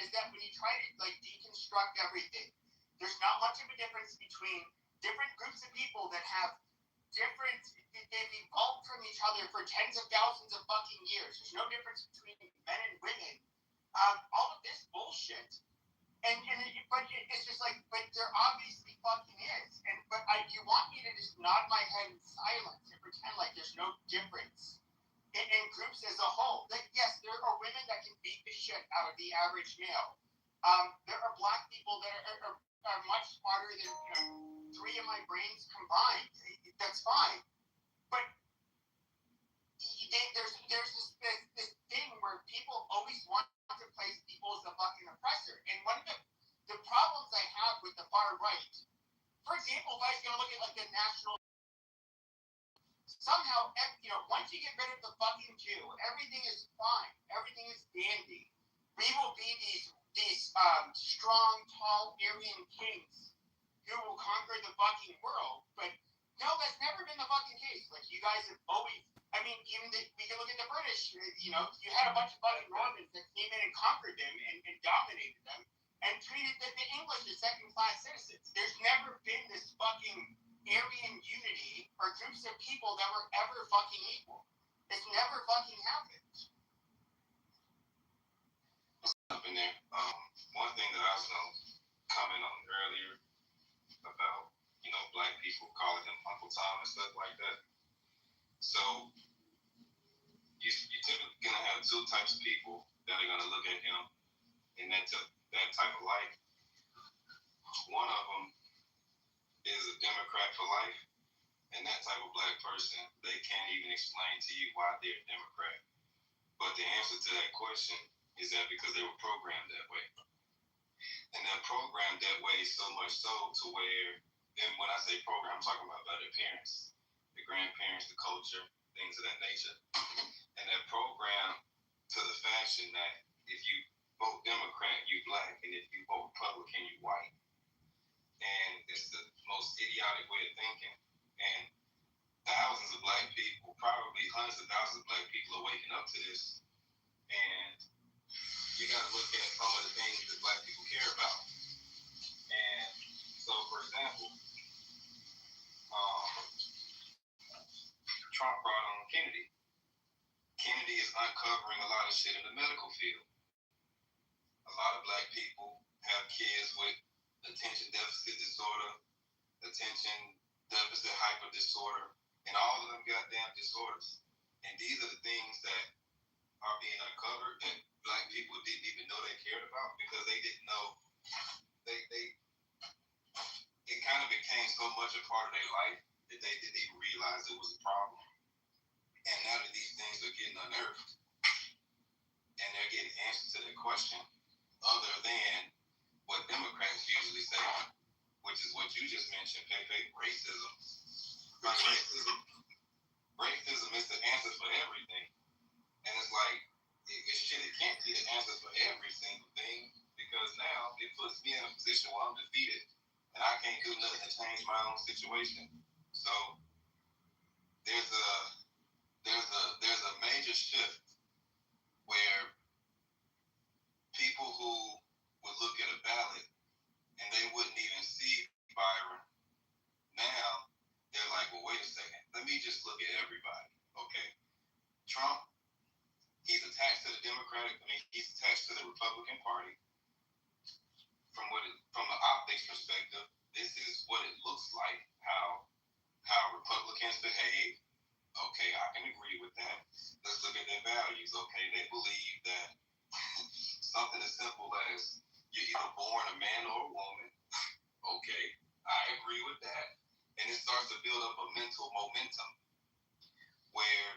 is that when you try to like deconstruct everything, there's not much of a difference between different groups of people that have different, they've evolved from each other for tens of thousands of fucking years. There's no difference between men and women. All of this bullshit. But it's just like, but there obviously fucking is. But you want me to just nod my head in silence and pretend like there's no difference in groups as a whole. Like, yes, there are women that can beat the shit out of the average male. There are black people that are much smarter than 3 of my brains combined. That's fine. But there's this thing where people always want to place people as the fucking oppressor. And one of the problems I have with the far right, for example, if I was going to look at like the national, somehow, once you get rid of the fucking Jew, everything is fine. Everything is dandy. We will be these strong, tall Aryan kings who will conquer the fucking world. But no, that's never been the fucking case. Like, you guys have always, we can look at the British, you had a bunch of fucking Normans that came in and conquered them and dominated them and treated the English as second-class citizens. There's never been this fucking Aryan unity or groups of people that were ever fucking equal. It's never fucking happened. Up in there. One thing that I was going to comment on earlier about, black people calling him Uncle Tom and stuff like that. So you're typically going to have 2 types of people that are going to look at him in that type of light. One of them is a Democrat for life, and that type of black person, they can't even explain to you why they're a Democrat. But the answer to that question is that because they were programmed that way. And they're programmed that way so much so to where, and when I say program, I'm talking about their parents, the grandparents, the culture, things of that nature. And they're programmed to the fashion that if you vote Democrat, you black, and if you vote Republican, you white. And it's the most idiotic way of thinking. And thousands of black people, probably hundreds of thousands of black people are waking up to this. And you got to look at some of the things that black people care about. And so, for example, Trump brought on Kennedy. Kennedy is uncovering a lot of shit in the medical field. A lot of black people have kids with attention deficit disorder, attention deficit hyper disorder, and all of them goddamn disorders. And these are the things that are being uncovered that black people didn't even know they cared about because they didn't know they it kind of became so much a part of their life that they didn't even realize it was a problem. And now that these things are getting unearthed and they're getting answers to their question, other than what Democrats usually say, which is what you just mentioned, Pepe, racism. Like racism is the answer for everything. And it's like, it can't be the answer for every single thing because now it puts me in a position where I'm defeated and I can't do nothing to change my own situation. So there's a major shift where people who would look at a ballot and they wouldn't even see Byron. Now they're like, well, wait a second, let me just look at everybody. Okay, Trump, he's attached to the he's attached to the Republican Party. From the optics perspective, this is what it looks like, how Republicans behave. Okay, I can agree with that. Let's look at their values. Okay, they believe that something as simple as you're either born a man or a woman. Okay, I agree with that. And it starts to build up a mental momentum where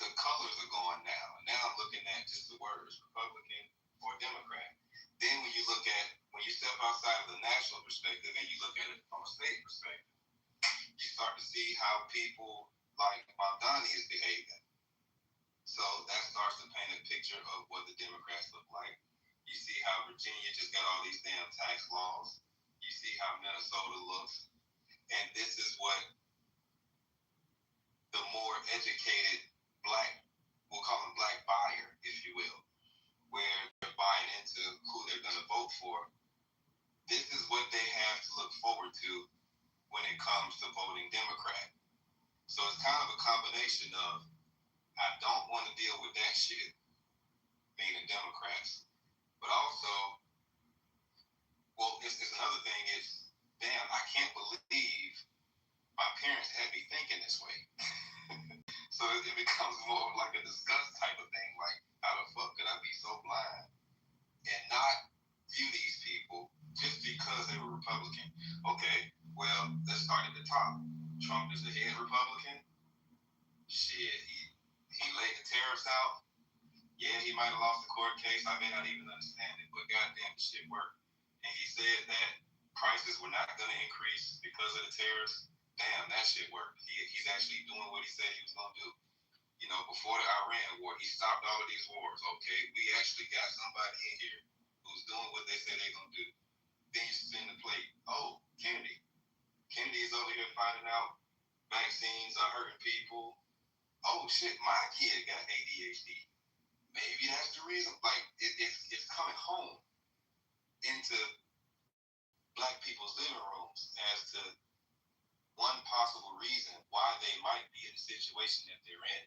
the colors are going now. Now I'm looking at just the words, Republican or Democrat. Then when you step outside of the national perspective and you look at it from a state perspective, you start to see how people like Mamdani is behaving. So that starts to paint a picture of what the Democrats look like. You see how Virginia just got all these damn tax laws. You see how Minnesota looks. And this is what the more educated black, we'll call them black buyer, if you will, where they're buying into who they're going to vote for. This is what they have to look forward to when it comes to voting Democrat. So it's kind of a combination of, I don't want to deal with that shit, meaning Democrats, but also, well, it's another thing is, damn, I can't believe my parents had me thinking this way. So it becomes more like a disgust type of thing, like, how the fuck could I be so blind and not view these people just because they were Republican? Okay, well, let's start at the top. Trump is the head Republican. Shit, he laid the tariffs out. Yeah, he might have lost the court case. I may not even understand it, but goddamn, the shit worked. And he said that prices were not going to increase because of the tariffs. Damn, that shit worked. He's actually doing what he said he was going to do. You know, before the Iran war, he stopped all of these wars. Okay, we actually got somebody in here who's doing what they said they're going to do. Then you spin the plate. Oh, Kennedy. Kennedy is over here finding out vaccines are hurting people. Oh, shit, my kid got ADHD. Maybe that's the reason. Like, it's coming home into black people's living rooms as to one possible reason why they might be in the situation that they're in.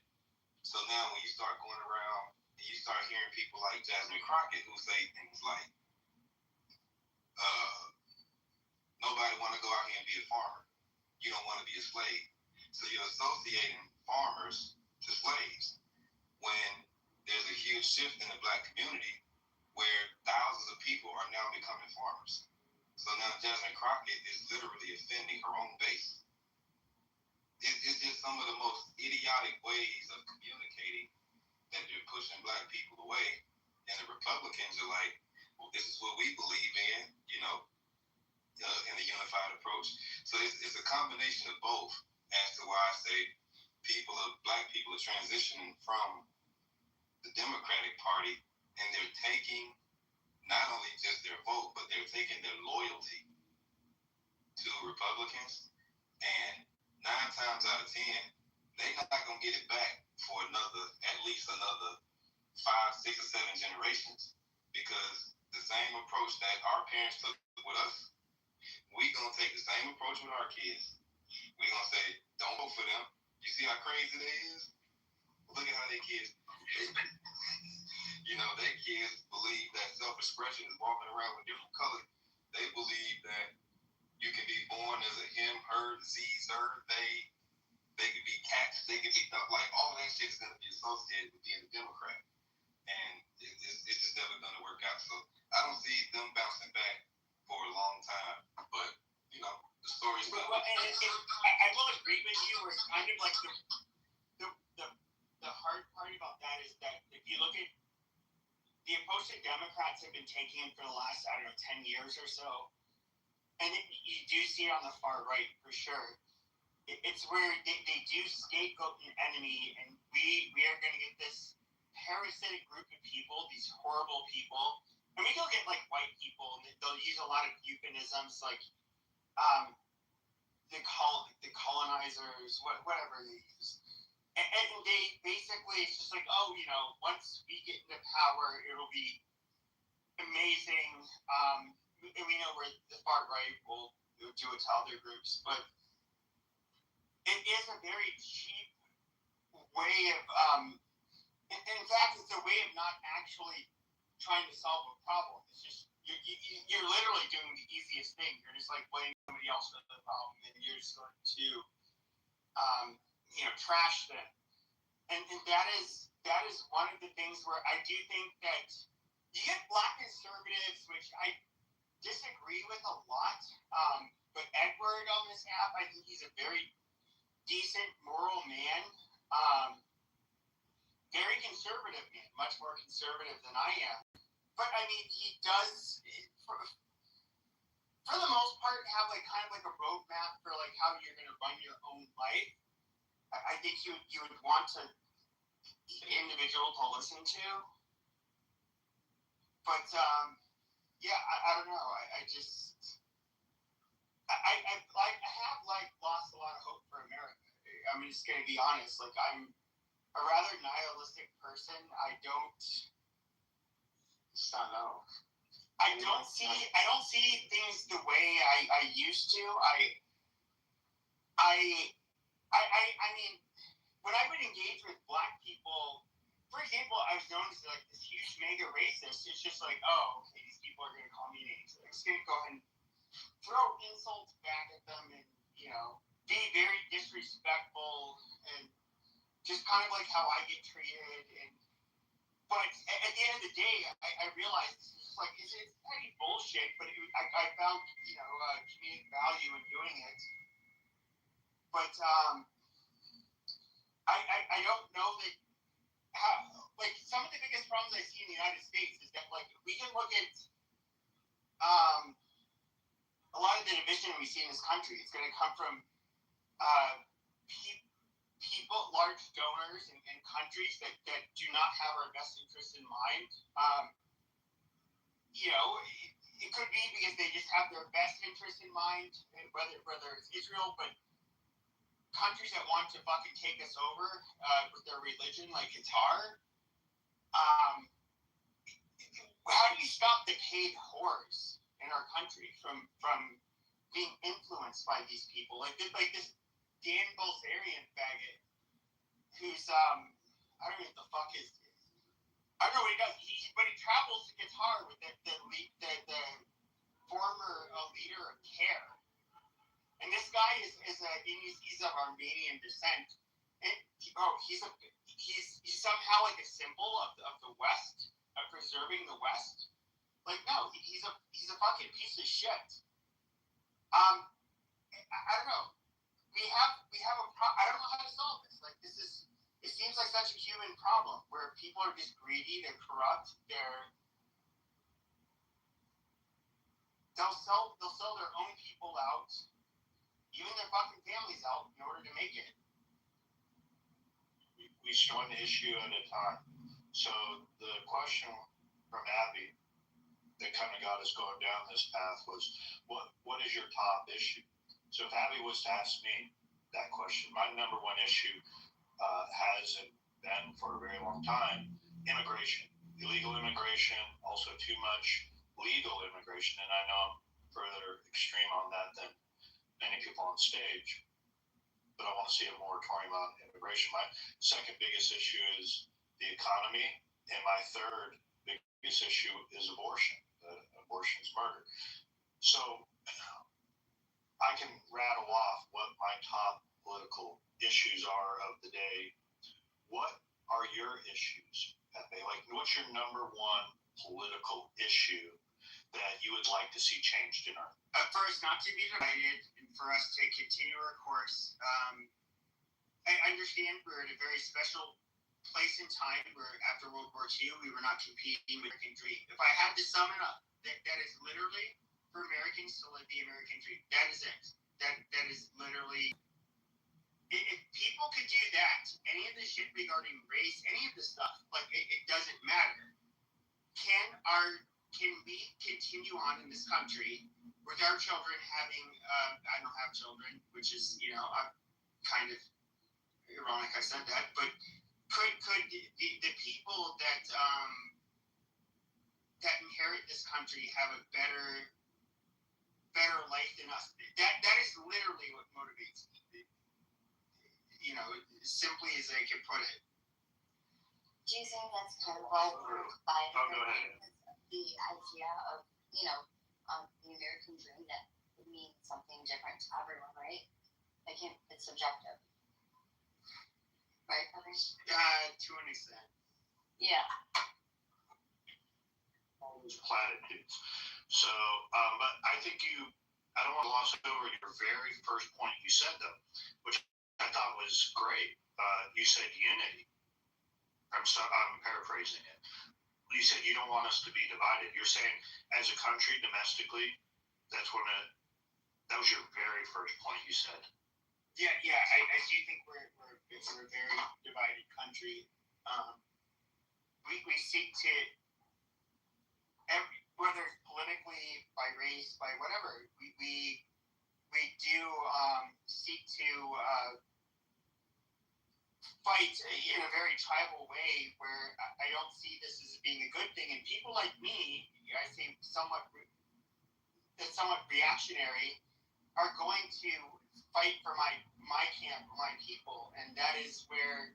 So now when you start going around and you start hearing people like Jasmine Crockett who say things like, nobody want to go out here and be a farmer. You don't want to be a slave. So you're associating farmers to slaves when there's a huge shift in the black community where thousands of people are now becoming farmers. So now Jasmine Crockett is literally offending her own base. It's just some of the most idiotic ways of communicating that they're pushing black people away. And the Republicans are like, well, this is what we believe in, you know, in the unified approach. So it's a combination of both as to why I say black people are transitioning from the Democratic Party and they're taking not only just their vote, but they're taking their loyalty to Republicans. And 9 times out of 10, they're not going to get it back for at least another 5, 6, or 7 generations. Because the same approach that our parents took with us, we're going to take the same approach with our kids. We're going to say, don't vote for them. You see how crazy they is? Look at how their kids, their kids believe that self-expression is walking around with different colors. They believe that you can be born as a him, her, ze, zer, they. They could be cats. They could be like all of that shit is gonna be associated with being a Democrat, and it's just never gonna work out. So I don't see them bouncing back for a long time. But you know, the story's Well, I will agree with you. Where it's kind of like the hard part about that is that if you look at the approach that Democrats have been taking for the last, I don't know, 10 years or so, and you do see it on the far right for sure. It's where they do scapegoat an enemy, and we are going to get this parasitic group of people, these horrible people. And we go get like white people, and they'll use a lot of euphemisms like the colonizers, whatever they use. And they basically, it's just like, oh, you know, once we get into power, it'll be amazing. And we know where the far right will do it to other groups, but it is a very cheap way of, in fact, it's a way of not actually trying to solve a problem. It's just, you're literally doing the easiest thing. You're just like blaming somebody else for the problem, and you're just going to, trash them. And that is one of the things where I do think that you get black conservatives, which I disagree with a lot. But Edward on this app, I think he's a very decent, moral man. Very conservative man, much more conservative than I am. But I mean, he does, for the most part, have like kind of like a roadmap for like how you're going to run your own life. I think you would want to be an individual to listen to. But yeah, I don't know. I have like lost a lot of hope for America. I'm just going to be honest. Like, I'm a rather nihilistic person. I don't see things the way I used to. I mean, when I would engage with black people, for example, I was known as like this huge mega racist. It's just like, oh, okay, these people are going to call me names. I'm just going to go ahead and throw insults back at them and, be very disrespectful and just kind of like how I get treated. But at the end of the day, I realized it's just like, it's petty bullshit, but I found, comedic value in doing it. But I don't know that like some of the biggest problems I see in the United States is that like we can look at a lot of the division we see in this country. It's going to come from people, large donors and countries that do not have our best interests in mind. It could be because they just have their best interest in mind, and whether it's Israel, but countries that want to fucking take us over with their religion, like Qatar. How do you stop the paid whores in our country from being influenced by these people? Like this Dan Bilzerian faggot, who's I don't know what the fuck is. I don't know what he does. But he travels to Qatar with the former leader of CARE. And this guy he's of Armenian descent. And he's somehow like a symbol of the West, of preserving the West. Like, no, he's a fucking piece of shit. I don't know. We have I don't know how to solve this. Like, it seems like such a human problem where people are just greedy, they're corrupt, they'll sell their own people out, even their fucking families out in order to make it. We should one issue at a time. So the question from Abby that kind of got us going down this path was, what is your top issue? So if Abby was to ask me that question, my number one issue has been for a very long time immigration, illegal immigration, also too much legal immigration, and I know I'm further extreme on that than many people on stage, but I want to see a moratorium on immigration. My second biggest issue is the economy, and my third biggest issue is abortion. Abortion is murder. So I can rattle off what my top political issues are of the day. What are your issues, Pepe? Like, what's your number one political issue that you would like to see changed in our? First, not to be divided, and for us to continue our course. I understand we're at a very special place in time where after World War II, we were not competing with the American dream. If I had to sum it up, that is literally for Americans to live the American dream. That is it. That is literally. If people could do that, any of the shit regarding race, any of the stuff, like it doesn't matter. Can we continue on in this country with our children having? I don't have children, which is I'm kind of ironic I said that, but could the people that that inherit this country have a better life than us? That is literally what motivates me. Simply as I can put it. Do you think that's kind of why we're fighting the idea of the American dream that would mean something different to everyone, right? Like it's subjective. Right, Pepe? To an extent. Yeah. All those platitudes. So, but I think I don't want to gloss over your very first point you said, though, which I thought was great. You said unity. I'm paraphrasing it. You said you don't want us to be divided. You're saying, as a country, domestically, that was your very first point you said. Yeah. I do think we're a very divided country. We seek to, whether it's politically, by race, by whatever, we do seek to fight in a very tribal way where I don't see this as being a good thing. And people like me, I say somewhat reactionary, are going to fight for my camp, my people, and that is where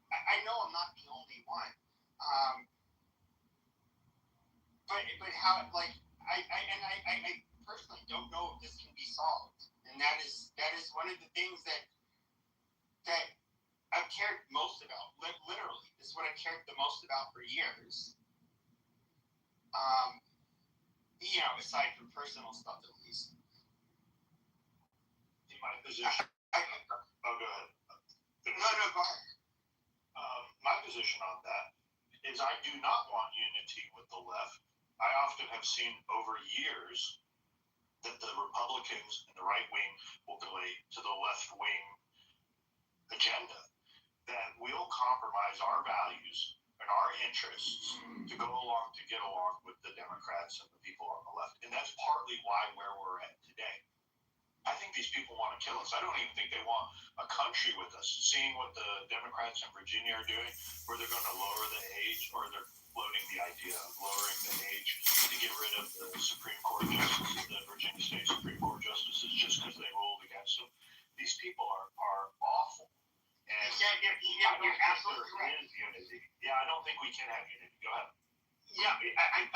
I know I'm not the only one. But how I personally don't know if this can be solved, and that is one of the things that I've cared most about. Literally, this is what I've cared the most about for years. Aside from personal stuff, at least. In my position. Go ahead. No, go ahead. My position on that is I do not want unity with the left. I often have seen over years that the Republicans and the right wing will relate to the left wing agenda, that will compromise our values and our interests to get along with the Democrats and the people on the left. And that's partly why where we're at today. I think these people want to kill us. I don't even think they want a country with us. Seeing what the Democrats in Virginia are doing, where they're going to lower the age, or they're floating the idea of lowering the age to get rid of the Supreme Court justices, the Virginia State Supreme Court justices, just because they ruled against them. These people are awful. And you're absolutely correct. Unity. Yeah, I don't think we can have unity. Go ahead. Yeah,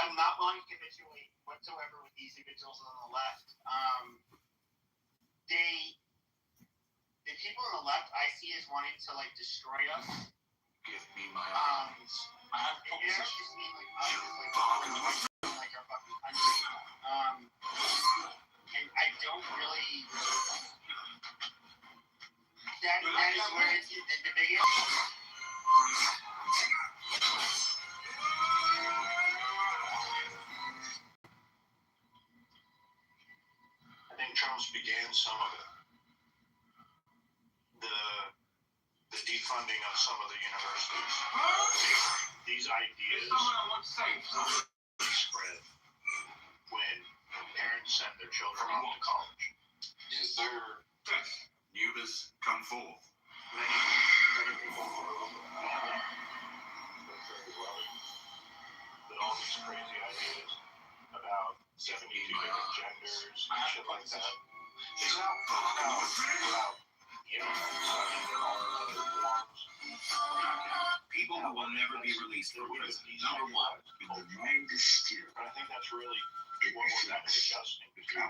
I'm not willing to capitulate whatsoever with these individuals on the left. The people on the left I see as wanting to destroy us. Give me my arms. I have a couple just mean us as our fucking country. And I don't really. That is where it's the biggest. I think Trump's began some of it. The defunding of some of the universities. These ideas spread when parents send their children off to college. Is there News come forth? Many people that all these crazy ideas about 72 different genders and shit like that. It's not about People who will never be released from prison. Number one, but I think that's really what we're not adjusting to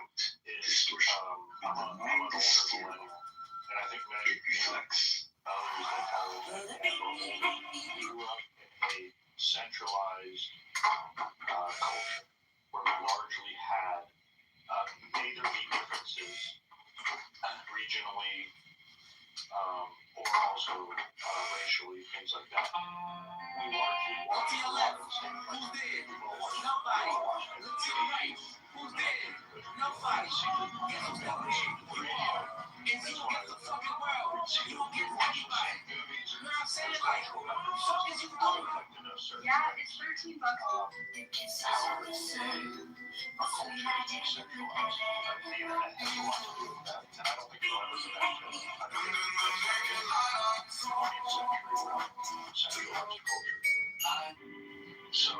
is I'm an older millennial, and I think many others that have grew up in a centralized culture where we largely had may there be differences regionally or also racially, things like that. We largely watch a lot of the same country. Nobody. Look to your right. Who's there? Nobody. Guess who's coming in? You are. And you don't get the fucking world. You don't get anybody. You know what I'm saying? Like, what the fuck is you doing? Yeah, it's $13. So,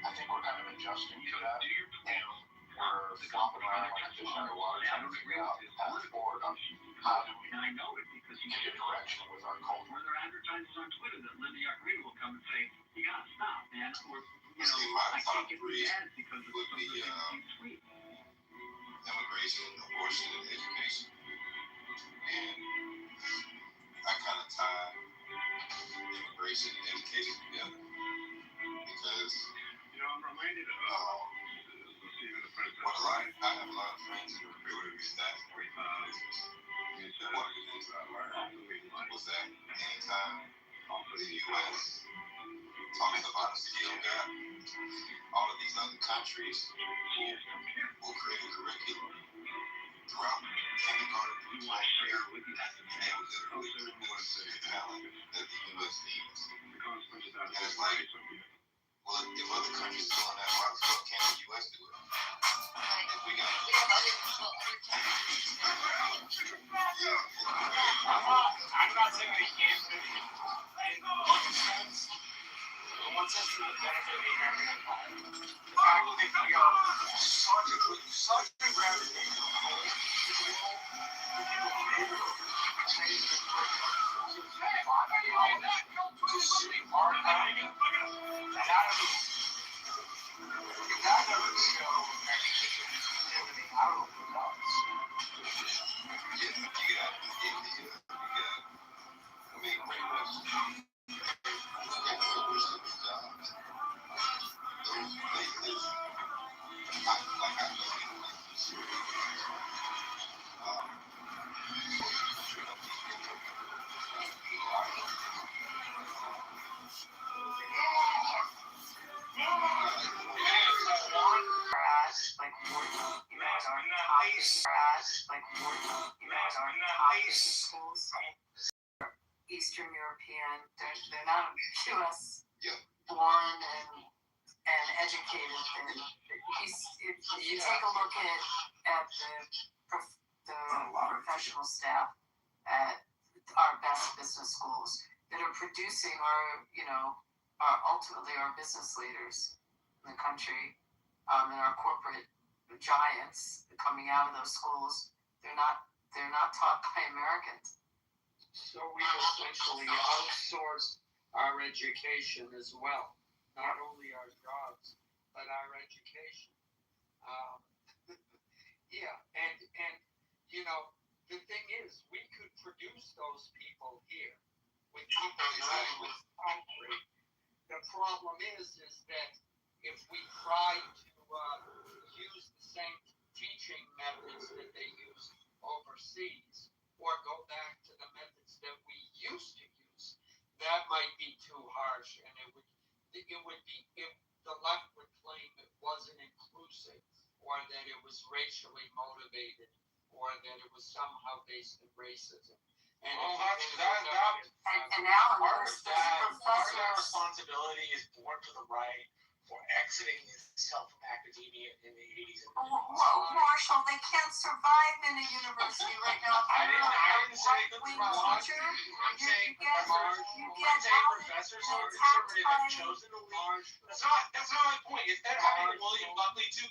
I think we're kind of adjusting to that. We're flopping around like a fish out of water, trying to figure out the path forward on how do we get a direction with our culture. Were there advertisers on Twitter that Linda Yaccarino will come and say, you gotta stop, man, or, I can't get these ads because of some of the things you tweet. Immigration, abortion, and education. And I kind of tie immigration and education together because I'm reminded of I have a lot of friends who are recruited staff. One of the things that I learned was that anytime the U.S. talks about a skill gap, all of these other countries will create a curriculum throughout kindergarten through 12th grade, and they will literally produce the talent that the U.S. needs. And it's like, well, if other countries are doing that, why the fuck can't the U.S. do it? If we got I'm not saying they can't, but in one sense, to the benefit of the American empire. The fact that they feel such a gravitation towards change the curriculum to see our economy, if that doesn't show activity, I don't know who does. You got India, you got, I mean, pretty much, everywhere to be jobs. Those places, I know Eastern European, they're not U.S. born and educated. If you take a look at the professional staff at our best business schools that are producing our ultimately our business leaders in the country, and our corporate giants coming out of those schools, they're not taught by Americans. So we essentially outsource our education as well, not only our jobs, but our education. And the thing is, we could produce those people here with people knowing this country. The problem is that if we try to use the same teaching methods that they use overseas, or go back to the methods that we used to use, that might be too harsh, and it would be if the left would claim it wasn't inclusive, or that it was racially motivated, or that it was somehow based in racism. And Alan, part of that responsibility is born to the right for exiting itself from academia in the 80s. Marshall, they can't survive in a university right now. I didn't say the teacher. I'm saying professors who have chosen to leave. That's not my point. Is that having William Buckley 2.0?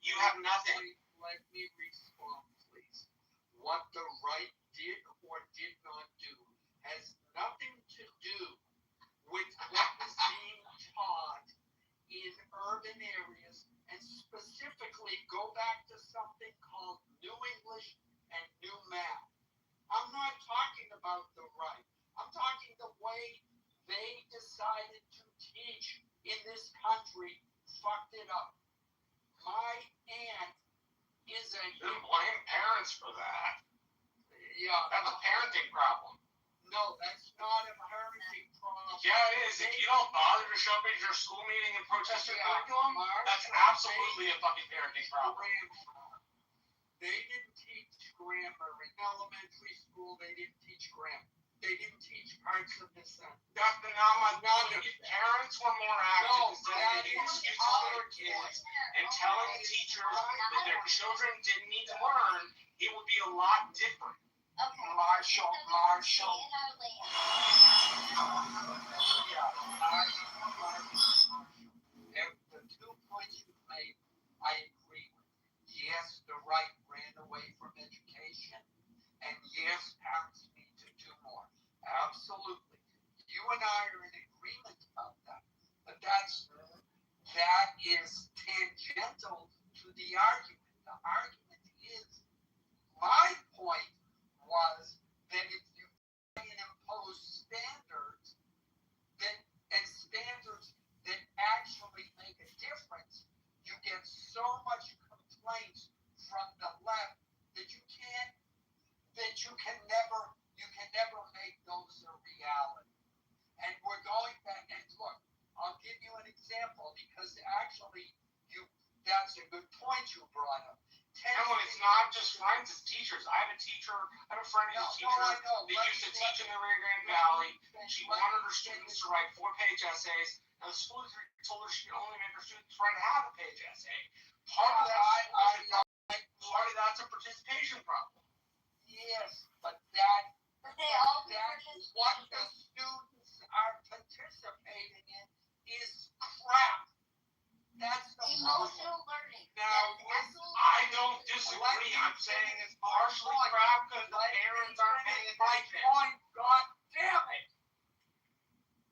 You have nothing. Let me respond, please. What the right did or did not do has nothing to do with what is being taught in urban areas, and specifically go back to something called New English and New Math. about the right. I'm talking the way they decided to teach in this country fucked it up. My aunt is a... You blame parents for that. Yeah. That's a parenting problem. No, that's not a parenting problem. Yeah, it is. If you don't bother to show up at your school meeting and protest your curriculum, that's absolutely a fucking parenting problem. They didn't teach grammar in elementary school. They didn't teach grammar. They didn't teach parts of the sentence. That's not my point. If parents were more active instead of making excuses for their kids and telling teachers that their children didn't need to learn, it would be a lot different. Okay. Marshall. The 2 points you made, I agree with. Yes, the right ran away from education, and yes, parents need to do more. Absolutely. You and I are in agreement about that. But that is tangential to the argument. The argument is, my point was that if you try and impose standards that actually make a difference, you get so much complaints from the left that you can never make those a reality. And we're going back, and look, I'll give you an example, because actually that's a good point you brought up. No, it's not just friends, it's teachers. I have a friend who's a teacher that used to teach in the Rio Grande Valley. She wanted her students to write 4-page essays, and the school district told her she could only make her students write a half-a-page essay. Part of that's a participation problem. Yes, but what the students are participating in is crap. That's the emotional learning. Now, I don't disagree. I'm saying it's partially crap because the parents aren't paying attention. My point, God damn it!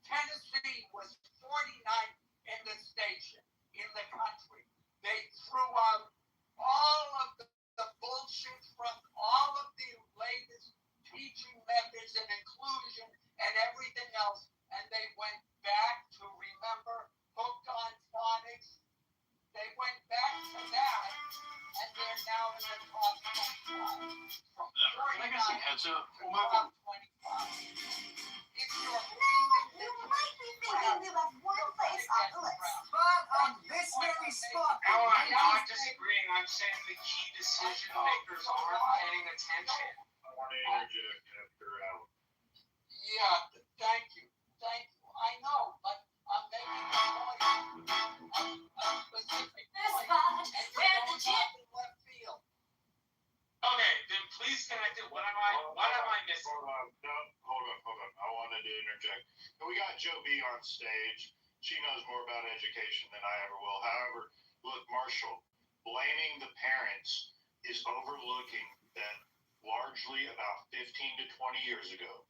Tennessee was 49th in the station, in the country. They threw out all of the bullshit from all of the latest teaching methods and inclusion and everything else, and they went back to, remember, hooked on phonics. They went back to that, and they're now in the top 25. From 49 Can I get some heads up? to top 25. If you're believing You might be thinking we left one place off the list. but on this very spot, No, I'm not disagreeing. I'm saying the key decision makers aren't paying attention. I want to interject after Alan. yeah, thank you. I know, but I'm making a point. A specific point. And you're going off in left field. Okay, then please connect it. What am I missing? Hold on. I wanted to interject. We got Joe B on stage. She knows more about education than I ever will. However, look, Marshall, blaming the parents is overlooking that largely about 15 to 20 years ago,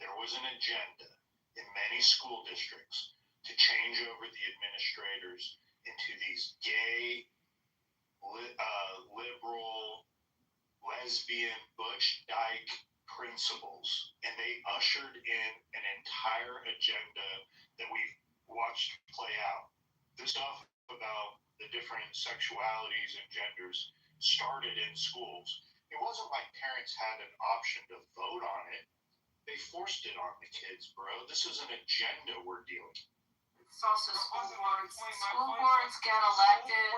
there was an agenda in many school districts to change over the administrators into these gay, liberal, lesbian, butch dyke principles, and they ushered in an entire agenda that we've watched play out. The stuff about the different sexualities and genders started in schools. It wasn't like parents had an option to vote on it. They forced it on the kids, bro. This is an agenda we're dealing with. It's also school boards. School boards get elected.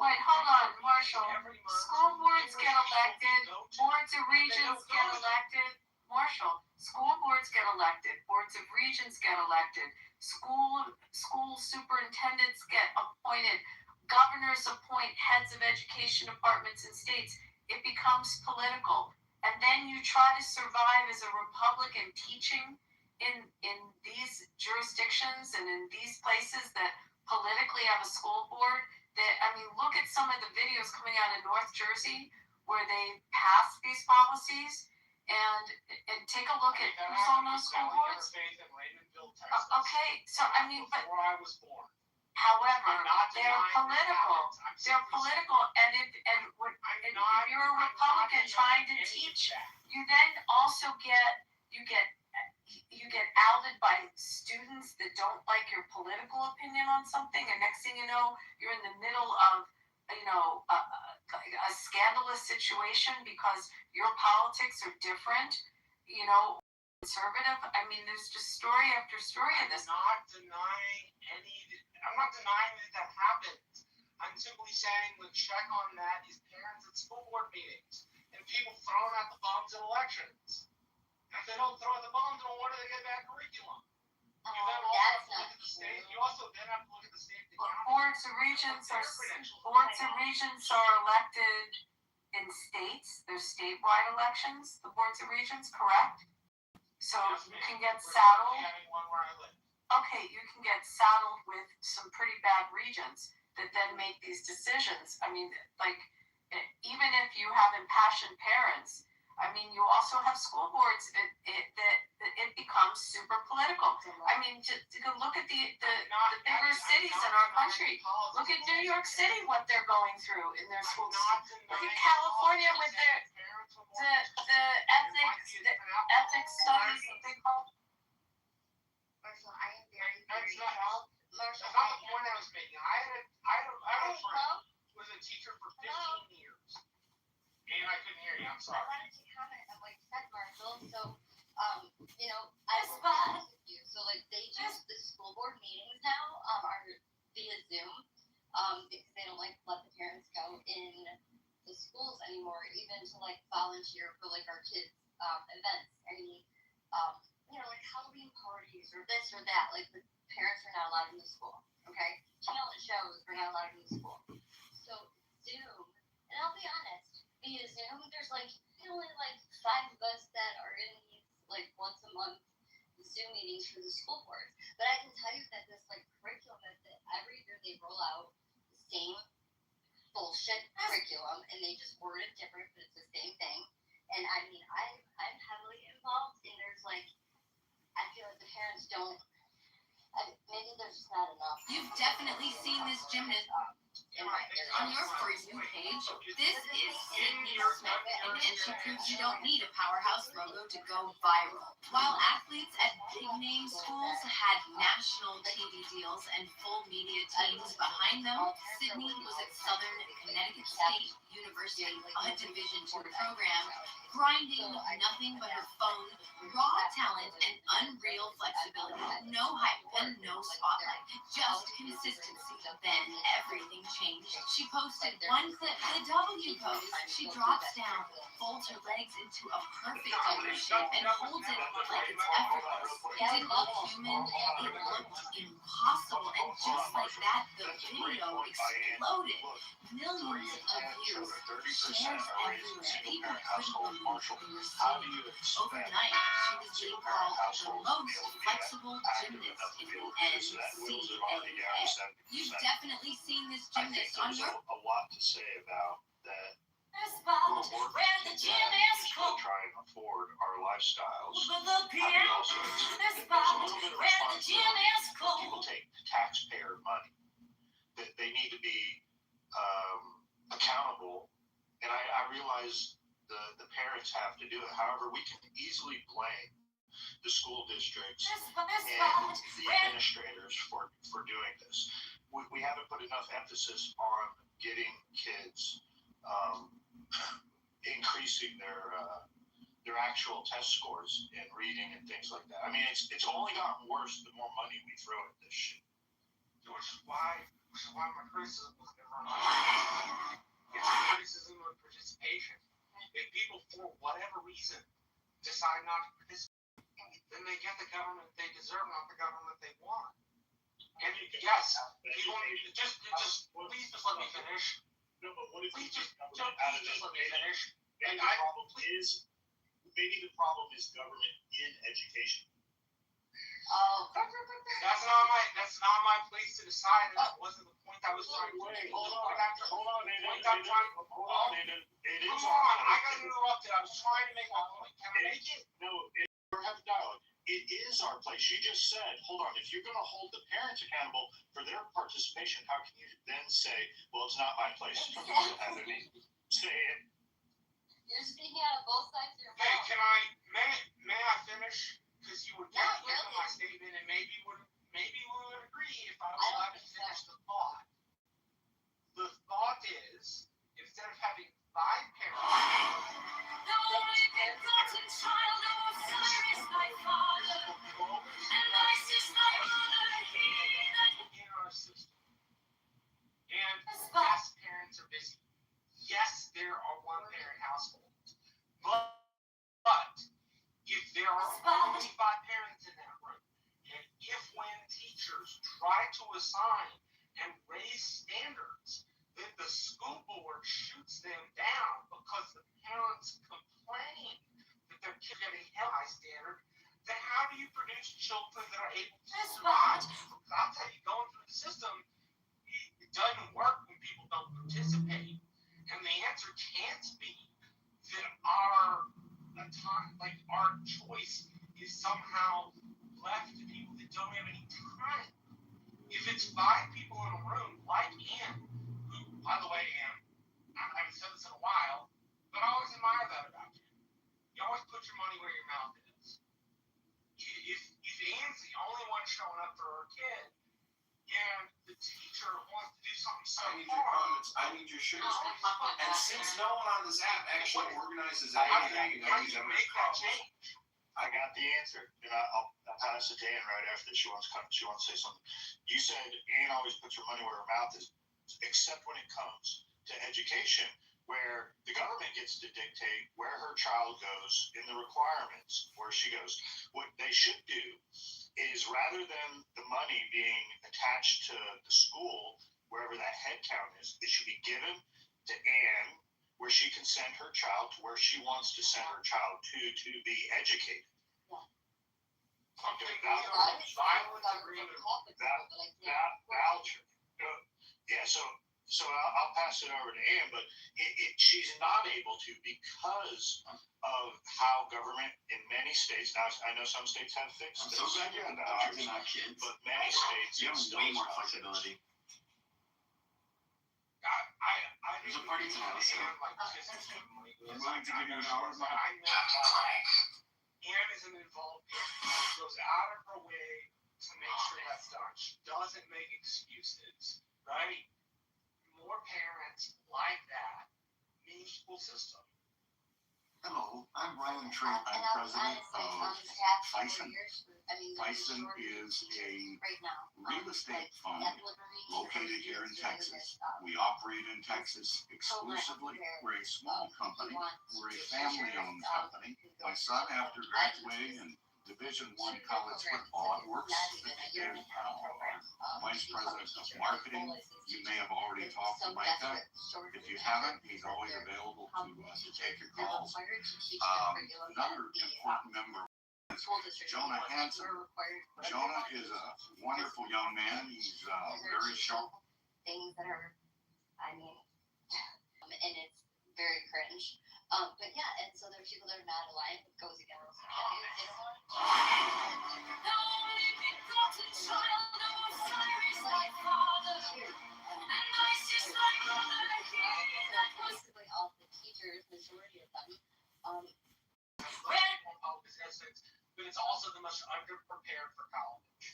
Wait, hold on, Marshall. School boards get elected. Boards of regents get elected. Marshall, school boards get elected. Boards of regents get elected. School superintendents get appointed. Governors appoint heads of education departments in states. It becomes political. And then you try to survive as a Republican teaching in these jurisdictions and in these places that politically have a school board. Look at some of the videos coming out of North Jersey where they passed these policies, and take a look at who's on those school boards. Okay, so but where I was born. However, they're political. They're political, and if you're a Republican trying to teach, you then also get you get outed by students that don't like your political opinion on something, and next thing you know, you're in the middle of a scandalous situation because your politics are different, conservative. I mean, there's just story after story of this. I'm not denying that happened. I'm simply saying the check on that is parents at school board meetings and people throwing out the bombs in elections. If they don't throw out the bombs, then what do they get back curriculum? You also then have to look at the state. Boards of regents are elected in states. There's statewide elections. The boards of regents, correct? So you can get saddled. Okay, you can get saddled with some pretty bad regents that then make these decisions. I mean, like, even if you have impassioned parents, I mean, you also have school boards it becomes super political. I mean, to look at the bigger cities in our country. Look at New York City, what they're going through in their schools. Look at California with the ethics studies that they call. Marshall, I am very That's not the point I was making. I had a friend who was a teacher for 15 years. And I couldn't hear you. I'm sorry. I wanted to comment on what you said, Marshall. So, I was honest with you. So, like, the school board meetings now are via Zoom because they don't let the parents go in the schools anymore, even to volunteer for our kids' events. I mean, like Halloween parties or this or that. Like, the parents are not allowed in the school. Okay, talent shows are not allowed in the school. So Zoom, and I'll be honest, via Zoom, there's only 5 of us that are in these once a month Zoom meetings for the school board. But I can tell you that this curriculum that every year they roll out the same bullshit curriculum, and they just word it different, but it's the same thing. And I mean, I'm heavily involved, and there's I feel like the parents don't. Maybe there's just not enough. You've definitely seen this gymnast on your For You page. This is Sydney Smith, and she proves you don't need a powerhouse logo to go viral. While athletes at big-name schools had national TV deals and full media teams behind them, Sydney was at Southern Connecticut State University, a Division II program, grinding with nothing but her phone, raw talent, and unreal flexibility. No hype and no spotlight, just consistency. Then everything changed. She posted one clip, the W pose. She drops down, folds her legs into a perfect W shape, and holds it like it's effortless. It didn't look human, it looked impossible, and just like that, the video exploded. Millions of views, shares everywhere. People couldn't believe they were seeing it. Overnight, she was being called the most flexible gymnast in the NCAA. You've definitely seen this gymnast on your... a lot to say about that. Where the gym is cool. Try and afford our lifestyles. But look here, this spot where the gym is cool. People take taxpayer money. They need to be accountable, and I realize the parents have to do it. However, we can easily blame the school districts and the administrators for doing this. We haven't put enough emphasis on getting kids increasing their actual test scores in reading and things like that. I mean, it's only gotten worse the more money we throw at this shit. Which is why my criticism was never enough. It's a criticism of participation. If people, for whatever reason, decide not to participate, then they get the government they deserve, not the government they want. And yes, people, please just let me finish. No, but what if Please just let me finish. Maybe the problem is government in education. That's not my place to decide. That wasn't the point I was trying to make. Hold on, Nathan. It is. Come on, I got interrupted. I was trying to make my point. Can I make it? No, we're having dialogue. It is our place. You just said, hold on, if you're going to hold the parents accountable for their participation, how can you then say, well, it's not my place to have any say in? You're speaking out of both sides of your Hey, mouth. may I finish? Because you would get Not into really. my statement, and maybe we would agree if I was allowed to finish the thought. The thought is, instead of having 5 parents, The only begotten child of Osiris, thy father, and Isis, thy mother, he that in our system. And yes, parents are busy. Yes, there are 1-parent households. But if there are only 5 parents in that room, and if when teachers try to assign and raise standards, that the school board shoots them down because the parents complain that their kid getting held high standard, then how do you produce children that are able to survive? Because I'll tell you, going through the system, it doesn't work when people don't participate. And the answer can't be that our choice is somehow left to people that don't have any time. If it's 5 people in a room, like Ann, who, by the way, Ann, I haven't said this in a while, but I always admire that about you. You always put your money where your mouth is. If Ann's the only one showing up for her kid, and the teacher wants to do something so I need your comments. I need your shares. And since no one on this app actually organizes anything, how do you make that change? I got the answer, and I'll pass it to Ann right after she wants to say something. You said Ann always puts her money where her mouth is, except when it comes to education, where the government gets to dictate where her child goes in the requirements, where she goes. What they should do is, rather than the money being attached to the school, wherever that head count is, it should be given to Ann, where she can send her child to where she wants to send her child to be educated. Something voucher. Yeah, so I'll pass it over to Ann, but she's not able to because of how government in many states, now I know some states have fixed I'm this, so glad you have vouchers and not kids. but many states You have still way more not fixed. flexibility. There's a party tonight, so I'm willing to give you an hour of my Ann is an involved parent. She goes out of her way to make sure that's done. She doesn't make excuses, right? More parents like that mean school system. Hello, I'm Ryan Tree. I'm president of Bison. Bison is a real estate fund located here in Texas. We operate in Texas exclusively. We're a small company. We're a family-owned company. My son, after graduating in Division I college football, works as vice president of marketing. You may have already talked to Micah. If you haven't, he's always available to take your calls. Another important member is Jonah Hansen. Jonah is a wonderful young man. He's very sharp. Things that are, and it's very cringe. But yeah, and so there's people that are not aligned with goes against. They don't want to. The only begotten child of Osiris, thy father, and Isis, thy mother, he that was. Basically, all the teachers, majority of them, but it's also the most underprepared for college.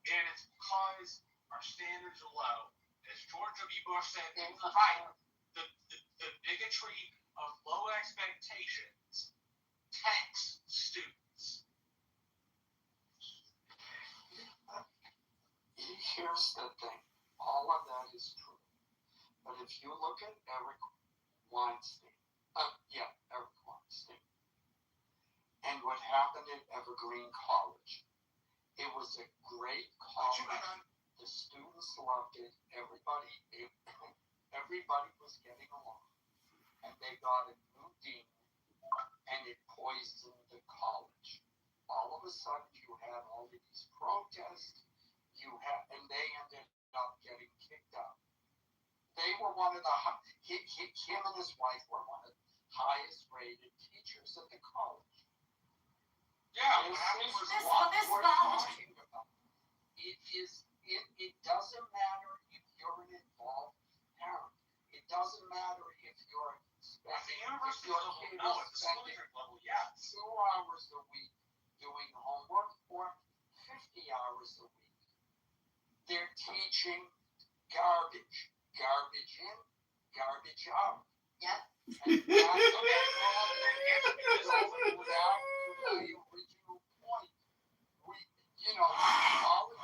And it's because our standards are low. As George W. Bush said, right, the bigotry of low expectations tanks students. Here's the thing. All of that is true. But if you look at Eric Weinstein, and what happened at Evergreen College, it was a great college. The students loved it. Everybody was getting along. And they got a new dean, and it poisoned the college. All of a sudden, you had all of these protests. And they ended up getting kicked out. They were one of the him and his wife were one of the highest rated teachers at the college. Yeah, this is what we're talking about. It doesn't matter if you're an involved parent. It doesn't matter if you're at the hours your kid No, is at the school spending district level, yeah. 2 hours a week doing homework or 50 hours a week. They're teaching garbage in, garbage out. Yep. And that's the problem. Without the original point, all of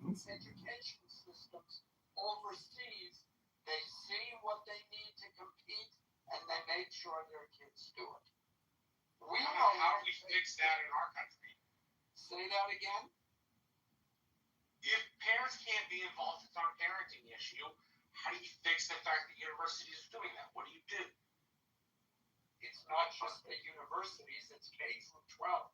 those education systems overseas, they see what they need to compete, and they make sure their kids do it. We know how do we fix that in our country? Say that again. If parents can't be involved, it's not a parenting issue. How do you fix the fact that universities are doing that? What do you do? It's not just the universities, it's K through 12.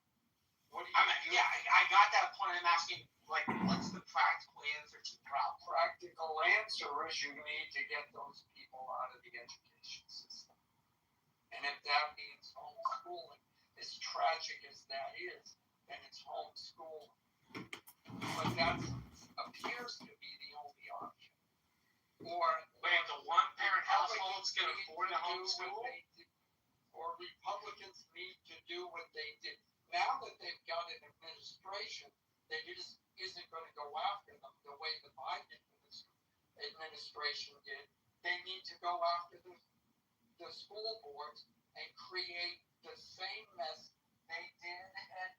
What do you do? Yeah, I got that point. I'm asking, what's the practical answer to the problem? Practical answer is you need to get those people out of the education system. And if that means homeschooling, as tragic as that is, then it's homeschooling. But that appears to be the only option. Or when the one-parent households can afford to homeschool? Or Republicans need to do what they did. Now that they've got an administration that just isn't going to go after them the way the Biden administration did, they need to go after the school boards and create the same mess they did at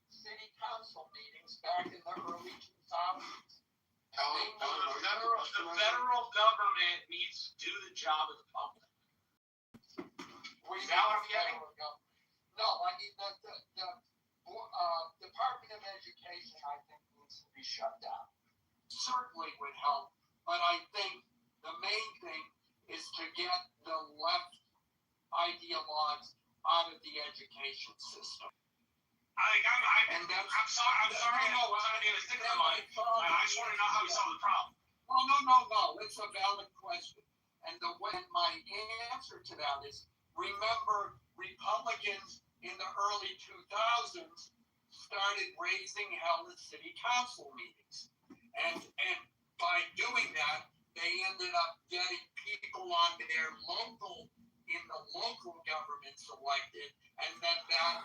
city council meetings back in the early 2000s. The federal government needs to do the job of the public. Is that what I'm getting? No, I mean the Department of Education, I think, needs to be shut down. Certainly would help, but I think the main thing is to get the left ideologues out of the education system. I'm sorry. I'm trying to get a stick in my mind. I just want to know how we solve the problem. No. It's a valid question. And my answer to that is, remember, Republicans in the early 2000s started raising hell at city council meetings. And by doing that, they ended up getting people on their local governments elected, and then that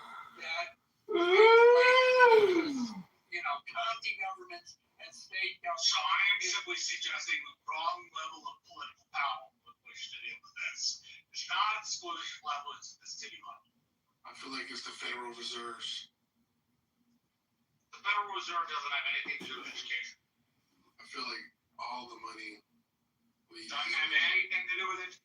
county governments and state governments. So I am simply suggesting the wrong level of political power with which to deal with this. It's not at the school district level, it's at the city level. I feel like it's the Federal Reserves. The Federal Reserve doesn't have anything to do with education. I feel like all the money doesn't have anything to do with it.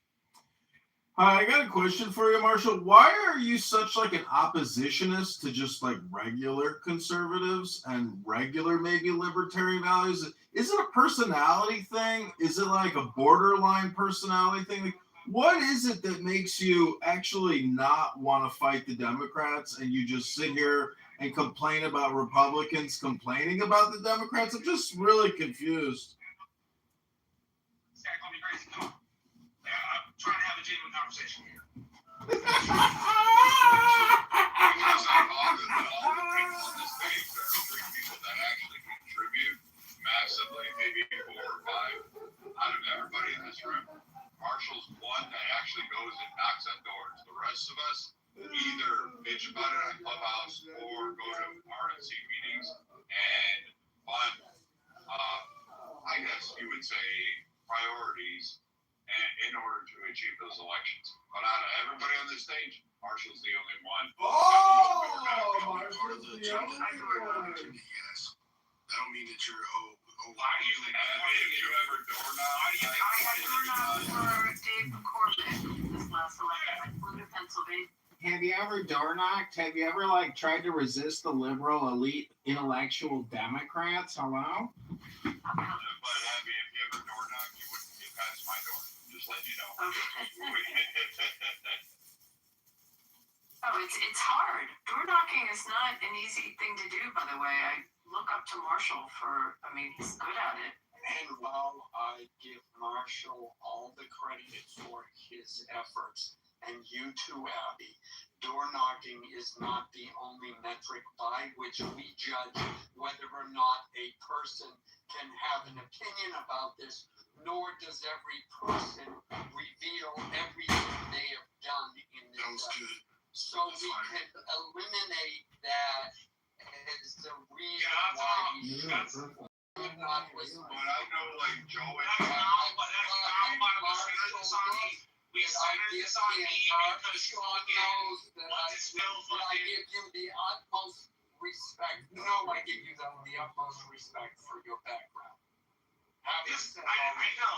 Hi, I got a question for you, Marshall. Why are you such an oppositionist to just regular conservatives and regular maybe libertarian values? Is it a personality thing? Is it a borderline personality thing? What is it that makes you actually not want to fight the Democrats and you just sit here and complain about Republicans complaining about the Democrats? I'm just really confused. This guy called me crazy. Come on. I'm trying to have a genuine conversation here. Because I thought that all the people in this state, there are 3 people that actually contribute massively, maybe 4 or 5 out of everybody in this room. Marshall's one that actually goes and knocks on doors. The rest of us either bitch about it on Clubhouse or go to RNC meetings and fund, I guess you would say, priorities in order to achieve those elections. But out of everybody on this stage, Marshall's the only one. Marshall's the only one. Yes. That don't mean that you're why do you think have you ever door knocked? I had door knocked for Dave McCormick this last election. I flew to Pennsylvania. Have you ever door knocked? Have you ever tried to resist the liberal elite intellectual Democrats? Hello? But if you ever door knocked, you wouldn't get past my door. Just letting you know. Oh, it's hard. Door knocking is not an easy thing to do, by the way. I look up to Marshall he's good at it. And while I give Marshall all the credit for his efforts, and you too, Abby, door knocking is not the only metric by which we judge whether or not a person can have an opinion about this nor does every person reveal everything they have done in this. That was good. So we can eliminate that as the reason why we not listen. But I know, like, Joe and We centered this on me because knows that I give you the utmost respect. No, I give you the utmost respect for your background. I know.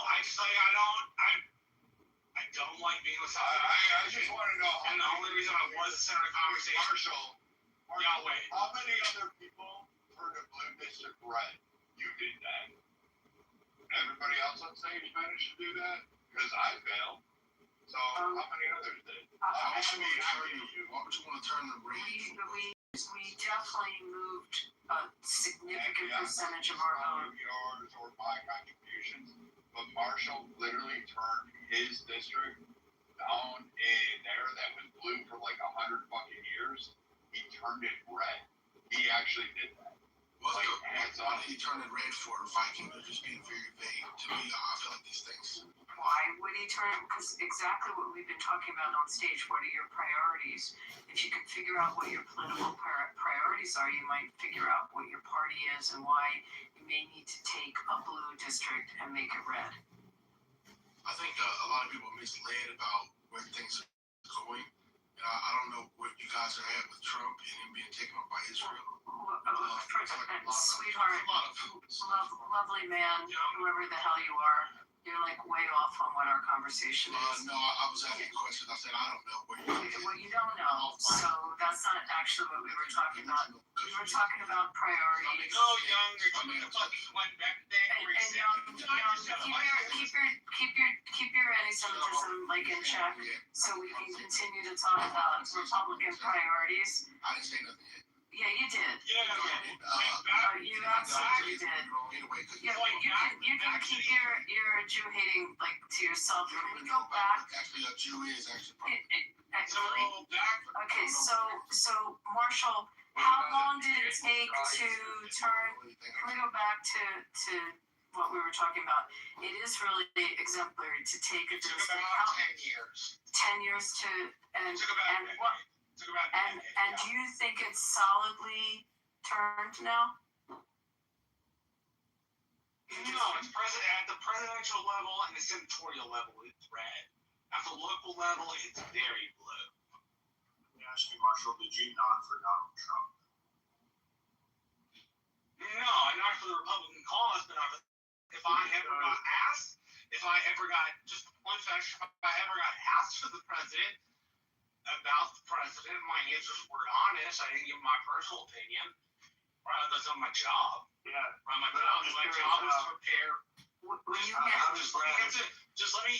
I don't like being with someone. I just want to know. And the only reason I was the center of the conversation. Marshall, how many other people heard of Blue District Red? You did that. Everybody else on stage managed to do that? Because I failed. So how many others did? Why would you want to turn the rage? We definitely moved a significant percentage of our vote. Yours or my contributions, but Marshall literally turned his district down in there that was blue for like 100 fucking years. He turned it red. He actually did that. Well, he turned it red for Viking. They're just being very vague. To me, I feel like these things. Why would he turn? Because exactly what we've been talking about on stage. What are your priorities? If you can figure out what your political priorities are, you might figure out what your party is and why you may need to take a blue district and make it red. I think a lot of people are misled about where things are going. And I don't know where you guys are at with Trump and him being taken up by Israel. Sweetheart, lovely man, whoever the hell you are, you're like way off on what our conversation is. No, I was asking questions. I said I don't know where you are. Well, you don't know, so that's not actually what we were talking about. We were talking about priorities. No, Young, you're talking fucking went back today. And keep your anti-Semitism like in check, so we can continue to talk about Republican priorities. I didn't say nothing yet. Yeah, you did. Yeah, you absolutely did. Yeah, you can keep your Jew hating like to yourself. Can we go back? Actually, a Jew is actually. Actually, okay. So Marshall, how long did it take to turn? Can we go back to what we were talking about? It is really exemplary to take a district. 10 years. 10 years to and what? And do you think it's solidly turned now? No, it's at the presidential level and the senatorial level, it's red. At the local level, it's very blue. Let me ask you, Marshall, did you nod for Donald Trump? No, I'm not for the Republican cause, but if I ever got asked, just one fact, if I ever got asked for the president, about the president, my answers were honest. I didn't give my personal opinion. That's not my job. Yeah. My job was to prepare. Just let me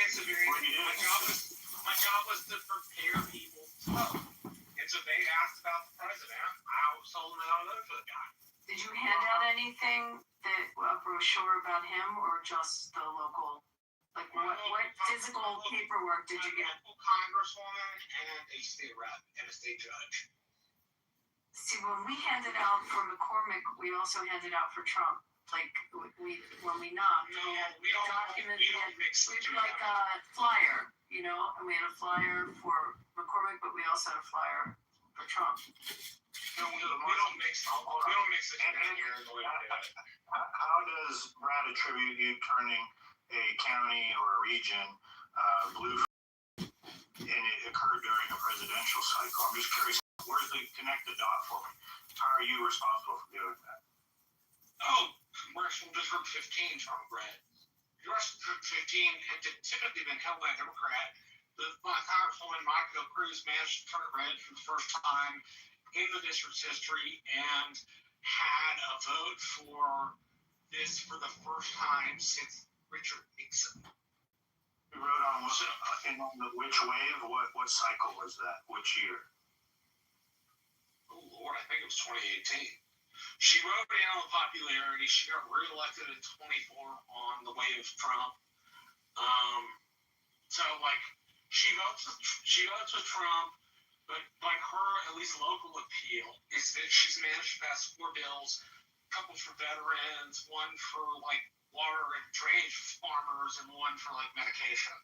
answer very. My job was to prepare people to vote. And so they asked about the president. I was told them that I voted for the guy. Did you hand out anything a brochure about him, or just the local? Like what physical paperwork did you get? A congresswoman and a state rep and a state judge. See, when we handed out for McCormick, we also handed out for Trump. Like when we knocked, no, we had we don't mix the two. like a flyer, and we had a flyer for McCormick, but we also had a flyer for Trump. No, we don't mix the two here. How does Brad attribute you turning a county or a region blue, and it occurred during a presidential cycle? I'm just curious, where's the connect the dot for me? How are you responsible for doing that? Oh, Congressional District 15 turned red. District 15 had typically been held by a Democrat. My Congresswoman Michael Cruz managed to turn it red for the first time in the district's history and had a vote for this for the first time since Richard Nixon. You wrote on which wave? What cycle was that? Which year? Oh Lord, I think it was 2018. She wrote in on popularity. She got reelected in 24 on the wave of Trump. So she votes with Trump, but her at least local appeal is that she's managed to pass 4 bills, a couple for veterans, one for water and drainage farmers and one for like medication.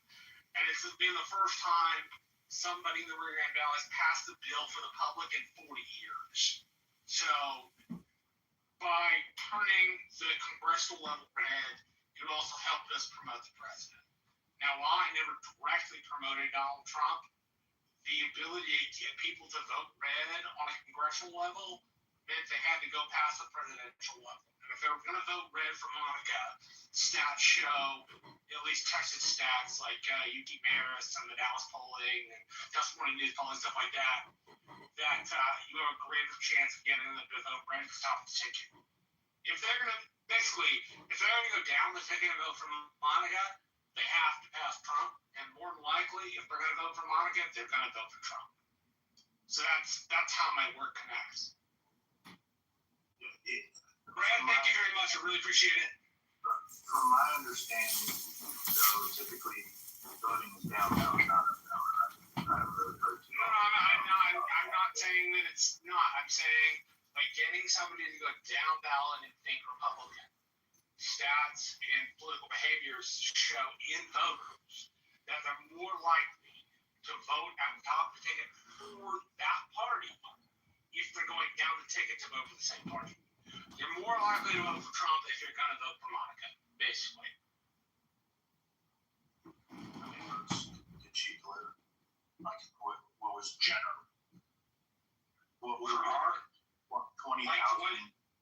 And it's been the first time somebody in the Rio Grande Valley has passed a bill for the public in 40 years. So by turning the congressional level red, it would also help us promote the president. Now, while I never directly promoted Donald Trump, the ability to get people to vote red on a congressional level meant they had to go past the presidential level. And if they were going to vote red for Monica, stats show, at least Texas stats like UT Marist and the Dallas polling and Just Morning News polling, stuff like that, that you have a greater chance of getting them to vote red for top of the ticket. If they're going to, basically, if they're going to go down the ticket and vote for Monica, they have to pass Trump. And more than likely, if they're going to vote for Monica, they're going to vote for Trump. So that's how my work connects. Brad, thank you very much. I really appreciate it. From my understanding, so typically voting is downtown, not uptown. I haven't really heard too much. No, I'm not saying that it's not. I'm saying by getting somebody to go down ballot and think Republican, stats and political behaviors show in voters that they're more likely to vote at the top of the ticket for that party if they're going down the ticket to vote for the same party. You're more likely to vote for Trump if you're going to vote for Monica, basically. I mean, let's get cheap later. Like, what was general? What was 20,000?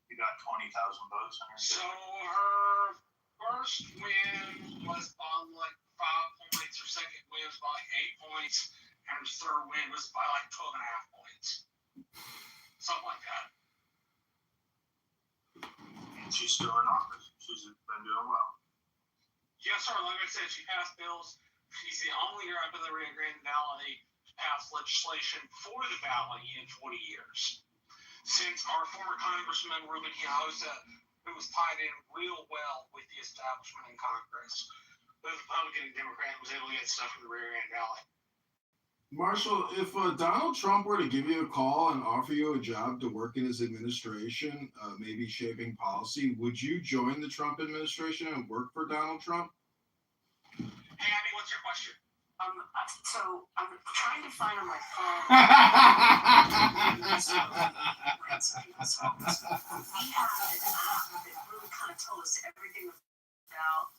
You got 20,000 votes on her. So her first win was by like 5 points, her second win was by like 8 points, and her third win was by like 12.5 points. Something like that. And she's still in office. She's been doing well. Yes, sir. Like I said, she passed bills. She's the only girl up in the Rio Grande Valley to pass legislation for the valley in 40 years. Since our former Congressman, Ruben Hinojosa, who was tied in real well with the establishment in Congress, both Republican and Democrat, was able to get stuff from the Rio Grande Valley. Marshall, if Donald Trump were to give you a call and offer you a job to work in his administration, maybe shaping policy, would you join the Trump administration and work for Donald Trump? Hey, Abby, what's your question? So I'm trying to find on my phone. We had an app that really kind of told us everything about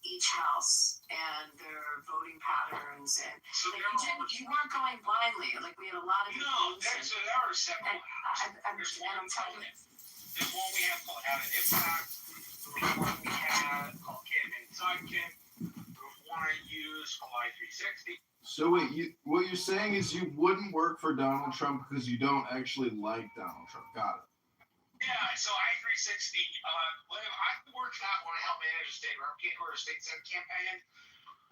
each house and their voting patterns, and So you weren't going blindly. Like, we had a lot of no, there are several apps. There's one I'm telling you. There's one we have called Have an Impact. There's one we had called Campaign Sidekick. There's one I use called I360. So wait, what you're saying is you wouldn't work for Donald Trump because you don't actually like Donald Trump. Got it. Yeah, so I360, I worked out when I helped manage a state representative or a state senate campaign.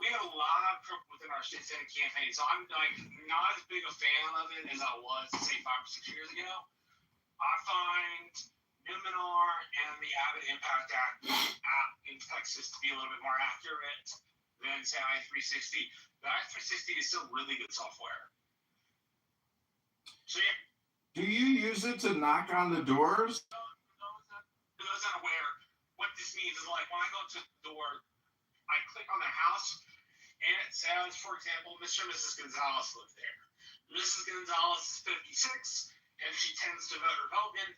We had a lot of trouble within our state senate campaign, so I'm like not as big a fan of it as I was, say, 5 or 6 years ago. I find Numenor and the Abbott Impact Act app in Texas to be a little bit more accurate than, say, I360. But I360 is still really good software. So yeah. Do you use it to knock on the doors? For those unaware, what this means is like when I go to the door, I click on the house, and it says, for example, Mr. and Mrs. Gonzalez live there. Mrs. Gonzalez is 56, and she tends to vote Republican.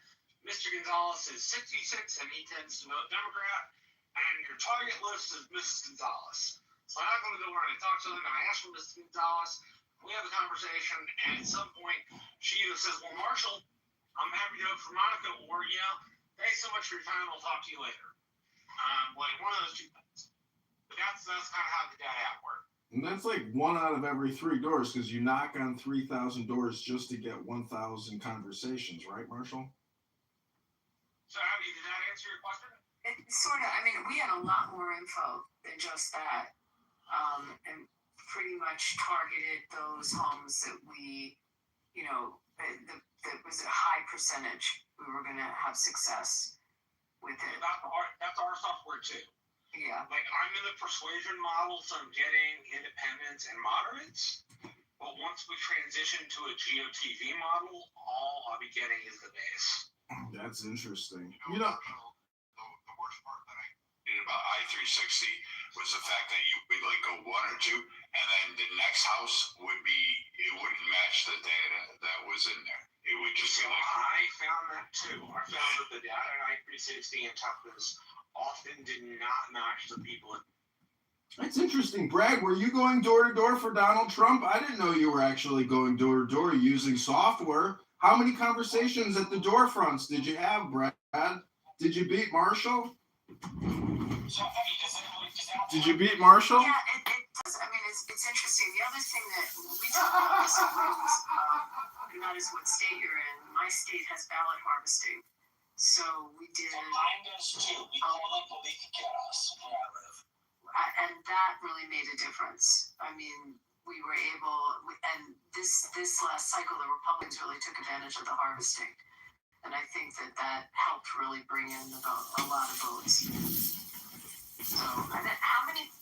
Mr. Gonzalez is 66, and he tends to vote Democrat. And your target list is Mrs. Gonzalez. So I knock on the door, and I talk to them, and I ask for Mrs. Gonzalez. We have a conversation, and at some point, she either says, well, Marshall, I'm happy to vote for Monica, or, thanks so much for your time, I'll talk to you later. Like one of those two things. But that's kind of how the data app works. And that's like 1 out of every 3 doors because you knock on 3,000 doors just to get 1,000 conversations, right, Marshall? So, Abby, did that answer your question? It sort of. I mean, we had a lot more info than just that, and pretty much targeted those homes that we, that was a high percentage we were going to have success with it. That's our software too. Yeah. Like, I'm in the persuasion model, so I'm getting independents and moderates. But once we transition to a GOTV model, all I'll be getting is the base. That's interesting. The worst part that I I-360 was the fact that you would like go one or two, and then the next house would be, it wouldn't match the data that was in there. It would just be like. I found that too. I found that the data in I-360 and Texas often did not match the people. That's interesting. Brad, were you going door to door for Donald Trump? I didn't know you were actually going door to door using software. How many conversations at the door fronts did you have, Brad? Did you beat Marshall? Did you beat Marshall? Yeah, it does. I mean, it's interesting. The other thing that we talk about this in rooms, and that is what state you're in. My state has ballot harvesting. So we did. Mine does too. We call it Malika Chaos where I live. And that really made a difference. I mean, we were able, and this last cycle, the Republicans really took advantage of the harvesting. And I think that helped really bring in a lot of votes. So, how many?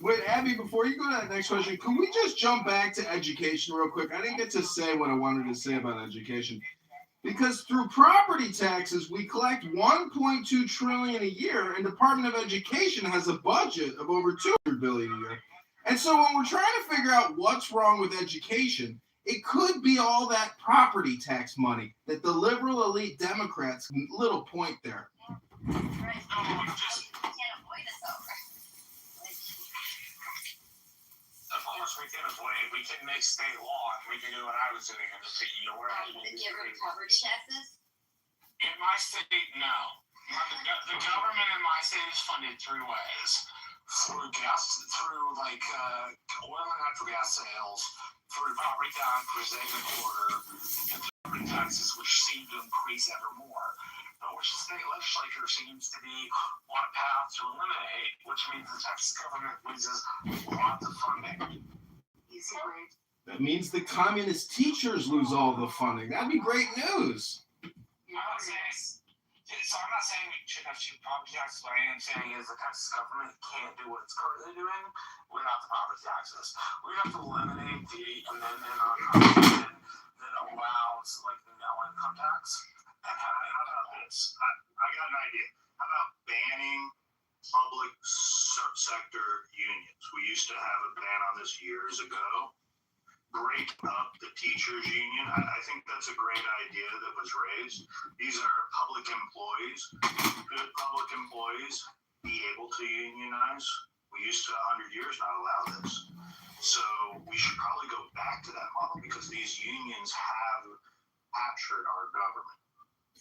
Wait, Abby, before you go to that next question, can we just jump back to education real quick? I didn't get to say what I wanted to say about education. Because through property taxes, we collect $1.2 trillion a year, and Department of Education has a budget of over $200 billion a year. And so when we're trying to figure out what's wrong with education, it could be all that property tax money that the liberal elite Democrats little point there. Right. Can't avoid it though, right? Of course we can avoid it. We can make state law, and we can do what I was doing in the state. You know where I Get rid of property taxes? in my state, no. The government in my state is funded three ways: through oil and natural gas sales, through property taxes they quarter, and through property taxes, which seem to increase ever more. Which the state legislature seems to be on a path to eliminate, which means the Texas government loses lots of funding. Easy break. That means the communist teachers lose all the funding. That'd be great news. So I'm not saying we should have two property taxes. What I am saying is the Texas government can't do what it's currently doing without the property taxes. We have to eliminate the amendment on Congressman that allows no income tax. And how about this? I got an idea. How about banning public sector unions? We used to have a ban on this years ago. Break up the teachers union. I think that's a great idea that was raised. These are public employees. Good public employees be able to unionize. We used to 100 years not allow this. So we should probably go back to that model because these unions have captured our government.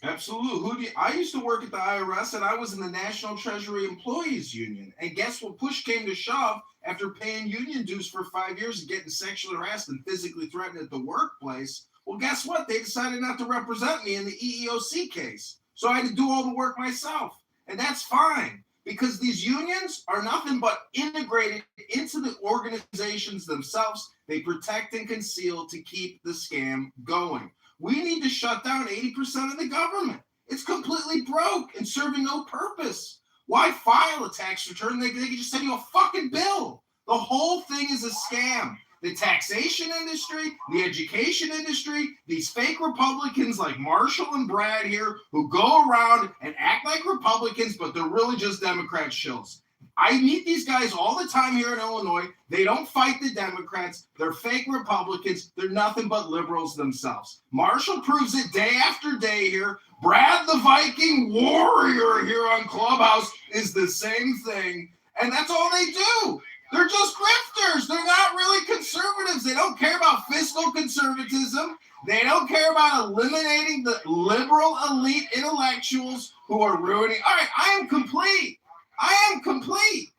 Absolutely. I used to work at the IRS, and I was in the National Treasury Employees Union. And guess what? Push came to shove after paying union dues for 5 years and getting sexually harassed and physically threatened at the workplace. Well, guess what? They decided not to represent me in the EEOC case. So I had to do all the work myself. And that's fine because these unions are nothing but integrated into the organizations themselves. They protect and conceal to keep the scam going. We need to shut down 80% of the government. It's completely broke and serving no purpose. Why file a tax return? They can just send you a fucking bill. The whole thing is a scam. The taxation industry, the education industry, these fake Republicans like Marshall and Brad here who go around and act like Republicans, but they're really just Democrat shills. I meet these guys all the time here in Illinois. They don't fight the Democrats. They're fake Republicans. They're nothing but liberals themselves. Marshall proves it day after day here. Brad the Viking Warrior here on Clubhouse is the same thing. And that's all they do. They're just grifters. They're not really conservatives. They don't care about fiscal conservatism. They don't care about eliminating the liberal elite intellectuals who are ruining. All right, I am complete.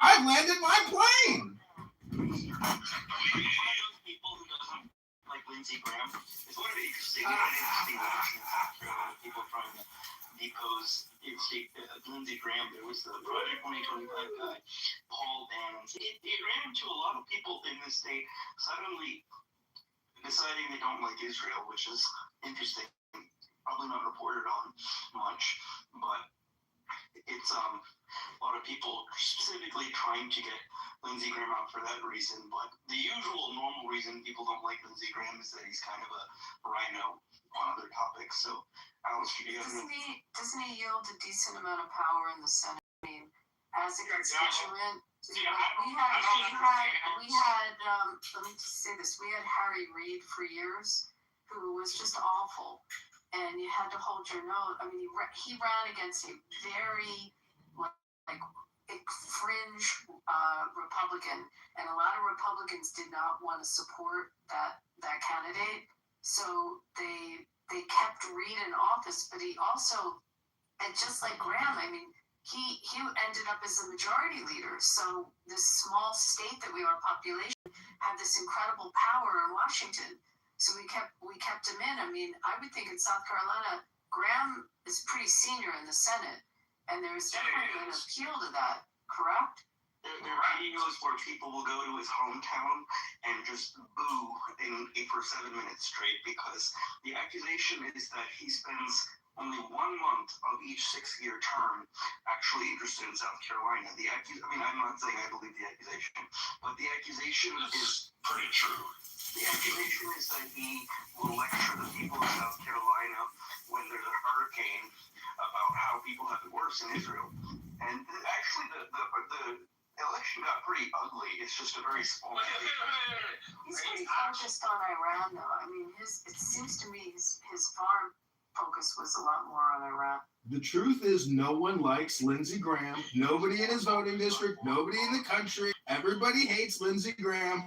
I've landed my plane. People who doesn't like Lindsey Graham. It's one of the interesting people trying to depose Lindsey Graham. There was the Project 2025 guy, Paul Bannon. It ran into a lot of people in this state suddenly deciding they don't like Israel, which is interesting. Probably not reported on much, but it's a lot of people specifically trying to get Lindsey Graham out for that reason. But the usual normal reason people don't like Lindsey Graham is that he's kind of a rhino on other topics. So, Alice, doesn't he yield a decent amount of power in the Senate? I mean, as a constituent. See, I We had, let me just say this, we had Harry Reid for years, who was just awful. And you had to hold your nose. I mean, he ran against a very, like fringe Republican, and a lot of Republicans did not want to support that candidate. So they kept Reid in office, but he also, and just like Graham, I mean, he ended up as a majority leader. So this small state that we are, population, had this incredible power in Washington. So we kept him in. I mean, I would think in South Carolina, Graham is pretty senior in the Senate, and there's definitely an appeal to that, correct? There are videos where people will go to his hometown and just boo for 7 minutes straight, because the accusation is that he spends only 1 month of each 6-year term actually interested in South Carolina. I'm not saying I believe the accusation, but the accusation is pretty true. The accusation is that he will lecture the people of South Carolina when there's a hurricane about how people have it worse in Israel. And actually, the election got pretty ugly. It's just a very small state. He's pretty focused on Iran, though. I mean, it seems to me his foreign focus was a lot more on Iran. The truth is, no one likes Lindsey Graham. Nobody in his voting district, nobody in the country. Everybody hates Lindsey Graham.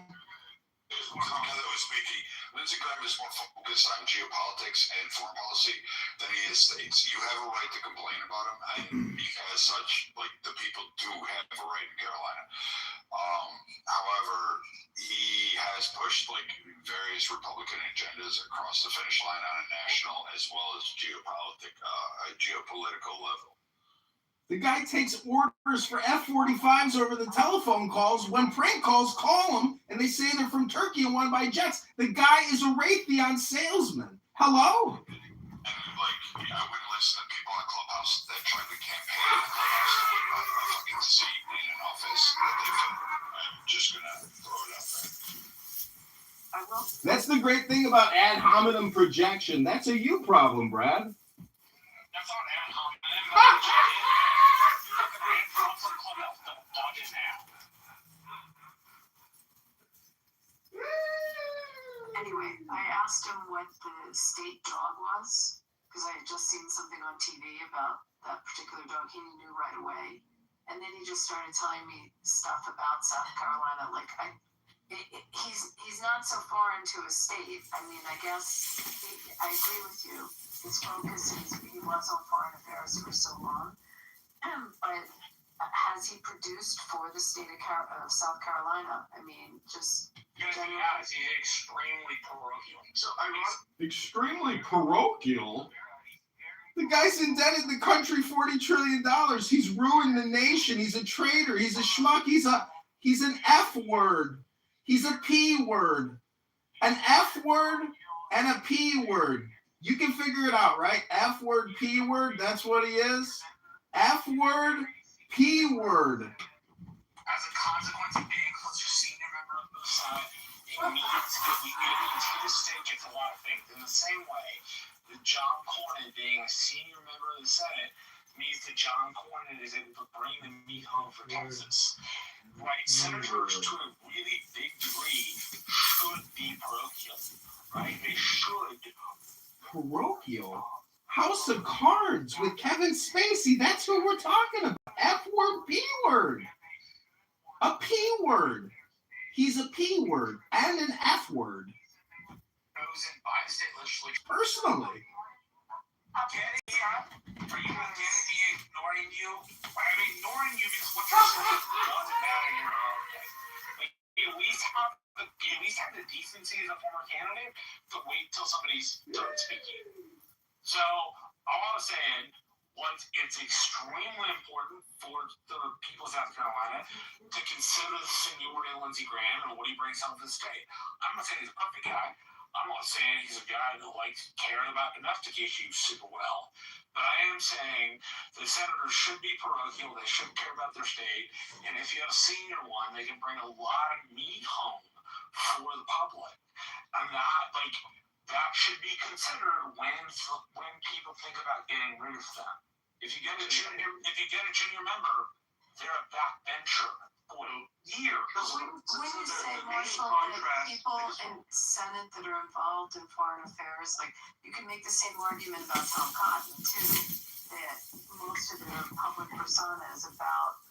That was speaking. Lindsey Graham is more focused on geopolitics and foreign policy than he is states. You have a right to complain about him, and as such, like, the people do have a right in Carolina. However, he has pushed like various Republican agendas across the finish line on a national as well as geopolitical level. The guy takes orders for F-45s over the telephone calls when prank calls call him and they say they're from Turkey and want to buy jets. The guy is a Raytheon salesman. Hello? And I wouldn't listen to people on Clubhouse that tried to campaign on Clubhouse to win a fucking seat in an office that they felt. I'm just going to throw it out there. That's the great thing about ad hominem projection. That's a you problem, Brad. That's not ad hominem. Anyway, I asked him what the state dog was, because I had just seen something on TV about that particular dog. He knew right away. And then he just started telling me stuff about South Carolina. Like, he's not so far into his state. I mean, I guess I agree with you. His focus he was on foreign affairs for so long. But has he produced for the state of South Carolina? I mean, just... Yes, he has. He's extremely parochial. So extremely parochial? The guy's indebted the country $40 trillion. He's ruined the nation. He's a traitor. He's a schmuck. He's an F word. He's a P word. An F word and a P word. You can figure it out, right? F word, P word. That's what he is. F word, P word. As a consequence of being such a senior member of the Senate, it means that the state gets a lot of things. In the same way, that John Cornyn being a senior member of the Senate means that John Cornyn is able to bring the meat home for Texas. Right? Senators, to a really big degree, should be parochial. Right? They should. Parochial? House of Cards with Kevin Spacey. That's who we're talking about. F word, P word. A P word. He's a P word and an F word. Chosen by the state legislature. Personally. Are you ignoring you? I'm ignoring you because what you're saying doesn't matter. You're okay. Like, at least have the decency as a former candidate to wait till somebody's done speaking. So all I was saying was it's extremely important for the people of South Carolina to consider the seniority of Lindsey Graham and what he brings home to the state. I'm not saying he's a perfect guy. I'm not saying he's a guy that likes caring about domestic issues super well. But I am saying the senators should be parochial. They should care about their state. And if you have a senior one, they can bring a lot of meat home for the public. I'm not like... That should be considered when people think about getting rid of them. If you get a junior member, they're a backbencher for years. When you say, Marshall, that people in Senate that are involved in foreign affairs, like, you can make the same argument about Tom Cotton, too, that most of their public persona is about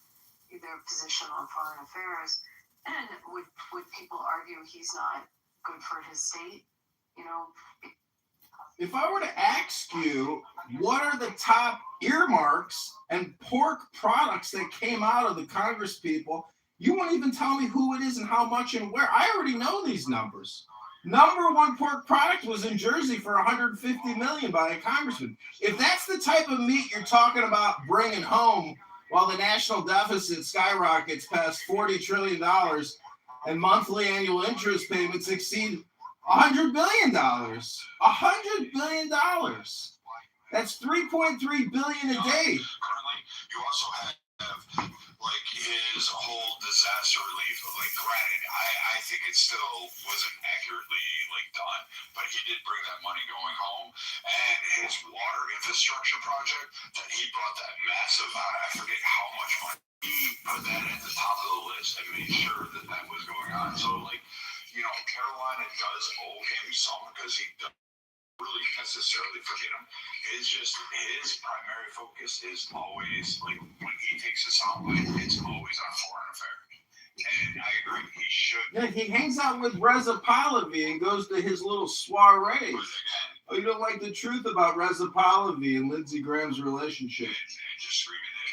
their position on foreign affairs. And would people argue he's not good for his state? You know? If I were to ask you, what are the top earmarks and pork products that came out of the Congress people, you won't even tell me who it is and how much and where. I already know these numbers. Number one pork product was in Jersey for $150 million by a congressman. If that's the type of meat you're talking about bringing home while the national deficit skyrockets past $40 trillion and monthly annual interest payments exceed $100 billion. $100 billion. That's $3.3 billion a day. Currently, you also have like his whole disaster relief. Like, granted, I think it still wasn't accurately like done, but he did bring that money going home. And his water infrastructure project that he brought that massive, I forget how much money, he put that at the top of the list and made sure that that was going on. So, like, you know, Carolina does owe him some because he doesn't really necessarily forget him. It's just his primary focus is always, like, when he takes a soundbite, it's always on foreign affairs. And I agree, he should. Yeah, he hangs out with Reza Pahlavi and goes to his little soirees. Oh, you don't like the truth about Reza Pahlavi and Lindsey Graham's relationship?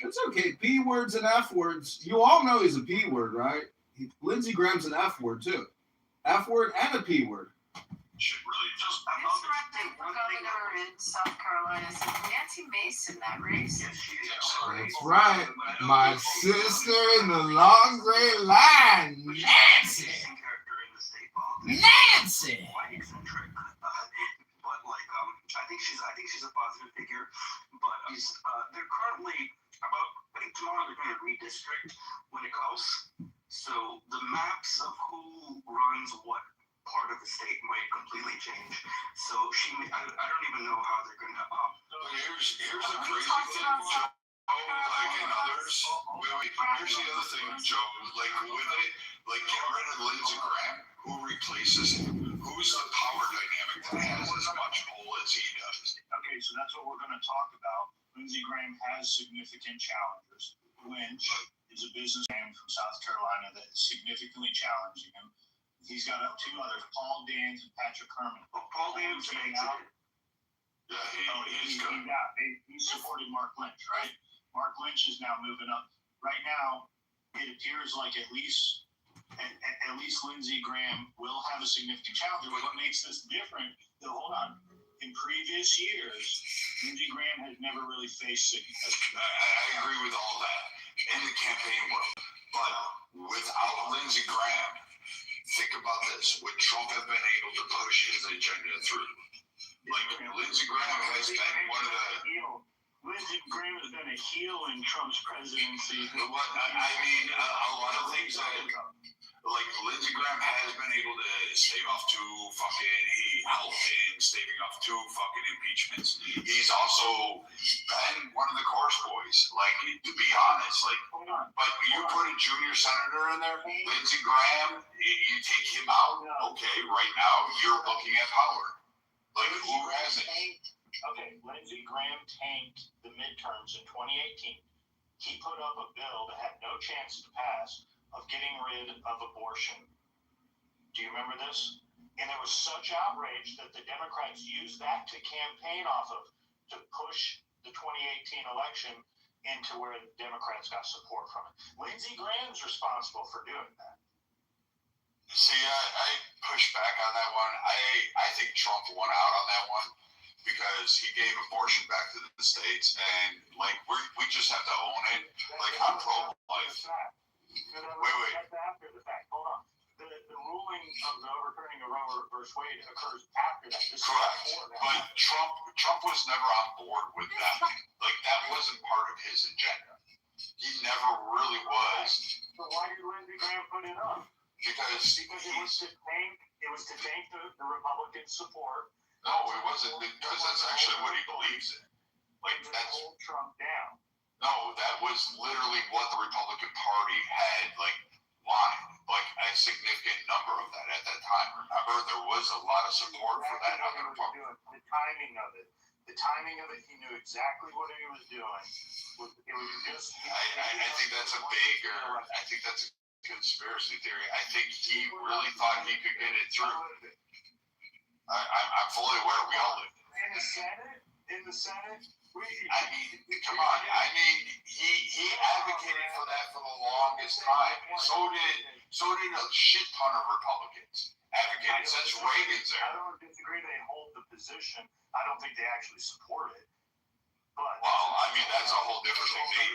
It's okay. P words and F words. You all know he's a P word, right? Lindsey Graham's an F word too. F word and a P word. Should really just. His running for governor in South Carolina is Nancy Mace in that race. That's right. My sister in the long gray line, Nancy. Nancy. But like, I think she's a positive figure. But they're currently I think tomorrow they're going to redistrict when it goes. So the maps of who runs what part of the state might completely change. So I don't even know how they're going to. Here's the crazy thing, Joe. Like in others, here's the other thing, Joe. Like when they get rid of Lindsey Graham, who replaces him? Who's the power dynamic that has as much pull as he does? Okay, so that's what we're going to talk about. Lindsey Graham has significant challenges. Lynch is a businessman from South Carolina that is significantly challenging him. He's got two others, Paul Dans and Patrick Herman. Paul Dans came out. Yeah, he supported Mark Lynch, right? Mark Lynch is now moving up. Right now, it appears like at least Lindsey Graham will have a significant challenge. What makes this different, though, hold on. In previous years, Lindsey Graham has never really faced it. I agree with all that in the campaign world. But without Lindsey Graham, think about this. Would Trump have been able to push his agenda through? Like, Lindsey Graham has been one of the... Lindsey Graham has been a heel in Trump's presidency. I mean, a lot of things that... Like, Lindsey Graham has been able to stave off two fucking... He helped in staving off two fucking impeachments. He's also been one of the course boys. Like, to be honest, like... But you put a junior senator in there, Lindsey Graham, you take him out, okay, right now, you're looking at power. Like, who has it? Okay, Lindsey Graham tanked the midterms in 2018. He put up a bill that had no chance to pass of getting rid of abortion. Do you remember this? And there was such outrage that the Democrats used that to campaign off of, to push the 2018 election into where the Democrats got support from it. Lindsey Graham's responsible for doing that. See, I push back on that one. I think Trump won out on that one because he gave abortion back to the states, and like we just have to own it. Like, I'm pro-life. Wait. That's after the fact. Hold on. The ruling of the overturning of Roe versus Wade occurs after that. Correct. But Trump was never on board with that. Like, that wasn't part of his agenda. He never really was. So why did Lindsey Graham put it up? Because it was to tank the Republican support. No, it wasn't, because that's actually what he believes in. Like, that's hold Trump down. No, that was literally what the Republican Party had lined, a significant number of that at that time. Remember, there was a lot of support for that on the Republican. The timing of it. He knew exactly what he was doing. It was just. I think that's a bigger. I think that's a conspiracy theory. I think he really thought he could get it through. I'm fully aware. We all lived it. In the Senate. I mean, come on. I mean, he advocated for that for the longest time. So did a shit ton of Republicans advocated since Reagan's there. I don't disagree. They hold the position. I don't think they actually support it. But well, I mean, that's a whole different thing.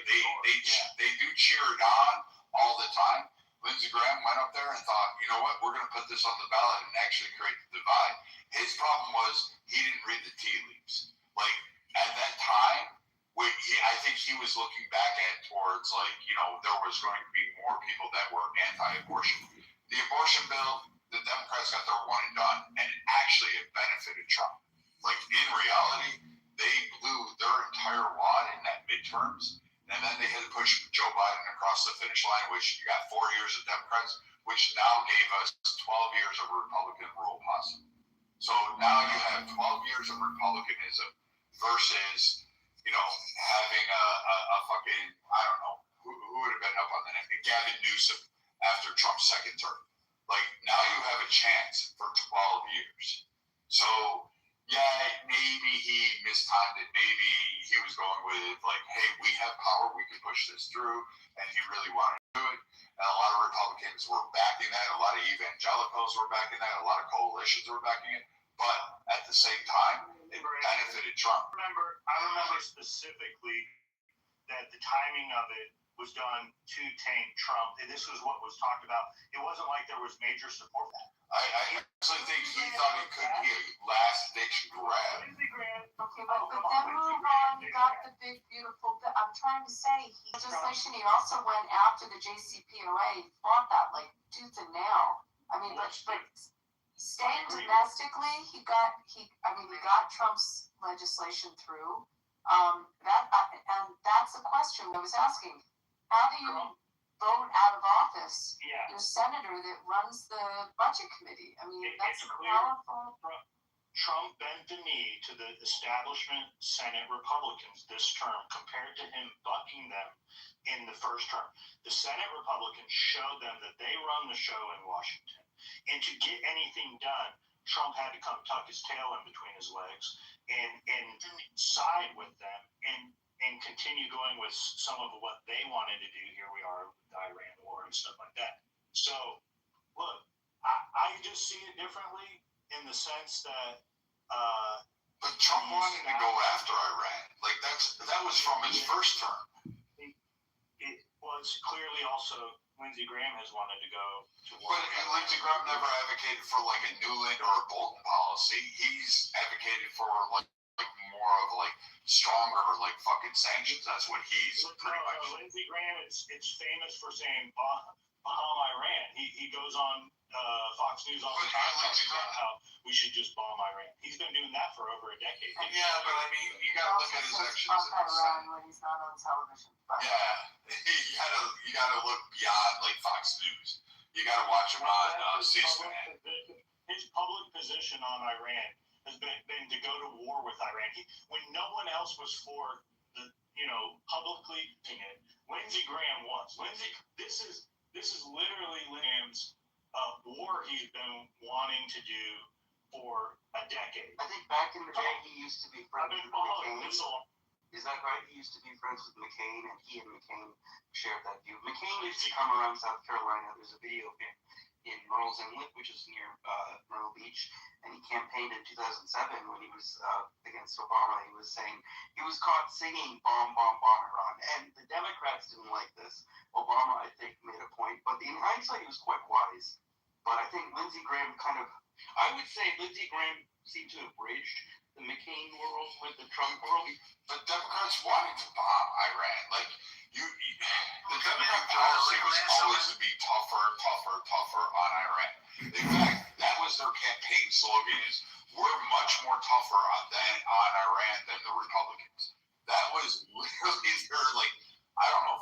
They do cheer it on all the time. Lindsey Graham went up there and thought, you know what, we're going to put this on the ballot and actually create the divide. His problem was he didn't read the tea leaves. At that time, I think he was looking back towards there was going to be more people that were anti-abortion. The abortion bill, the Democrats got their one and done, and it benefited Trump. In reality, they blew their entire wad in that midterms, and then they had to push Joe Biden across the finish line, which you got 4 years of Democrats, which now gave us 12 years of Republican rule possible. So now you have 12 years of Republicanism versus, having a fucking, I don't know, who would have been up on the neck? Gavin Newsom after Trump's second term. Now you have a chance for 12 years. So, yeah, maybe he mistimed it. Maybe he was going with, hey, we have power, we can push this through, and he really wanted to do it. And a lot of Republicans were backing that. A lot of evangelicals were backing that. A lot of coalitions were backing it. But at the same time, it benefited Trump. I remember specifically that the timing of it was done to tame Trump. And this was what was talked about. It wasn't like there was major support for that. I actually think he thought it could be a last-ditch grab. Okay, but then move on. You got the big, beautiful. I'm trying to say, legislation. He also went after the JCPOA. He fought that tooth and nail. I mean, but staying domestically, he got Trump's legislation through. And that's a question I was asking. How do you vote out of office your senator that runs the budget committee? I mean, that's powerful. Trump bent the knee to the establishment Senate Republicans this term compared to him bucking them in the first term. The Senate Republicans showed them that they run the show in Washington. And to get anything done, Trump had to come tuck his tail in between his legs and side with them and continue going with some of what they wanted to do. Here we are with the Iran war and stuff like that. So, look, I just see it differently in the sense that but Trump wanted to go after Iran. That was from his first term. It was clearly also Lindsey Graham has wanted to go to war. But Lindsey Graham never advocated for a Newland or a Bolton policy. He's advocated for more of stronger fucking sanctions. That's what he's pretty much. Lindsey Graham is famous for saying bomb Iran. He goes on Fox News all the time talking about how we should just bomb Iran. He's been doing that for over a decade. Yeah, but I mean, you gotta look at his actions. Iran when he's not on television. Yeah, you gotta look beyond Fox News. You gotta watch him on C-SPAN. His public position on Iran has been to go to war with Iran. When no one else was for the publicly it, Lindsey Graham was. This is literally Graham's war he's been wanting to do for a decade. I think back in the day he used to be friends with McCain. Is that right? He used to be friends with McCain, and he and McCain shared that view. McCain used to come around South Carolina. There's a video of him in Myrtle's Inlet, which is near Myrtle Beach, and he campaigned in 2007 when he was against Obama. He was caught singing "Bomb, Bomb, Bomb Iran," and the Democrats didn't like this. Obama, I think, made a point, but in hindsight, he was quite wise. But I think Lindsey Graham I would say Lindsey Graham seemed to have bridged the McCain world with the Trump world. But Democrats wanted to bomb Iran. The Democrat policy was always to be tougher on Iran. In fact, that was their campaign slogan: is we're much more tougher on Iran than the Republicans. That was literally their I don't know,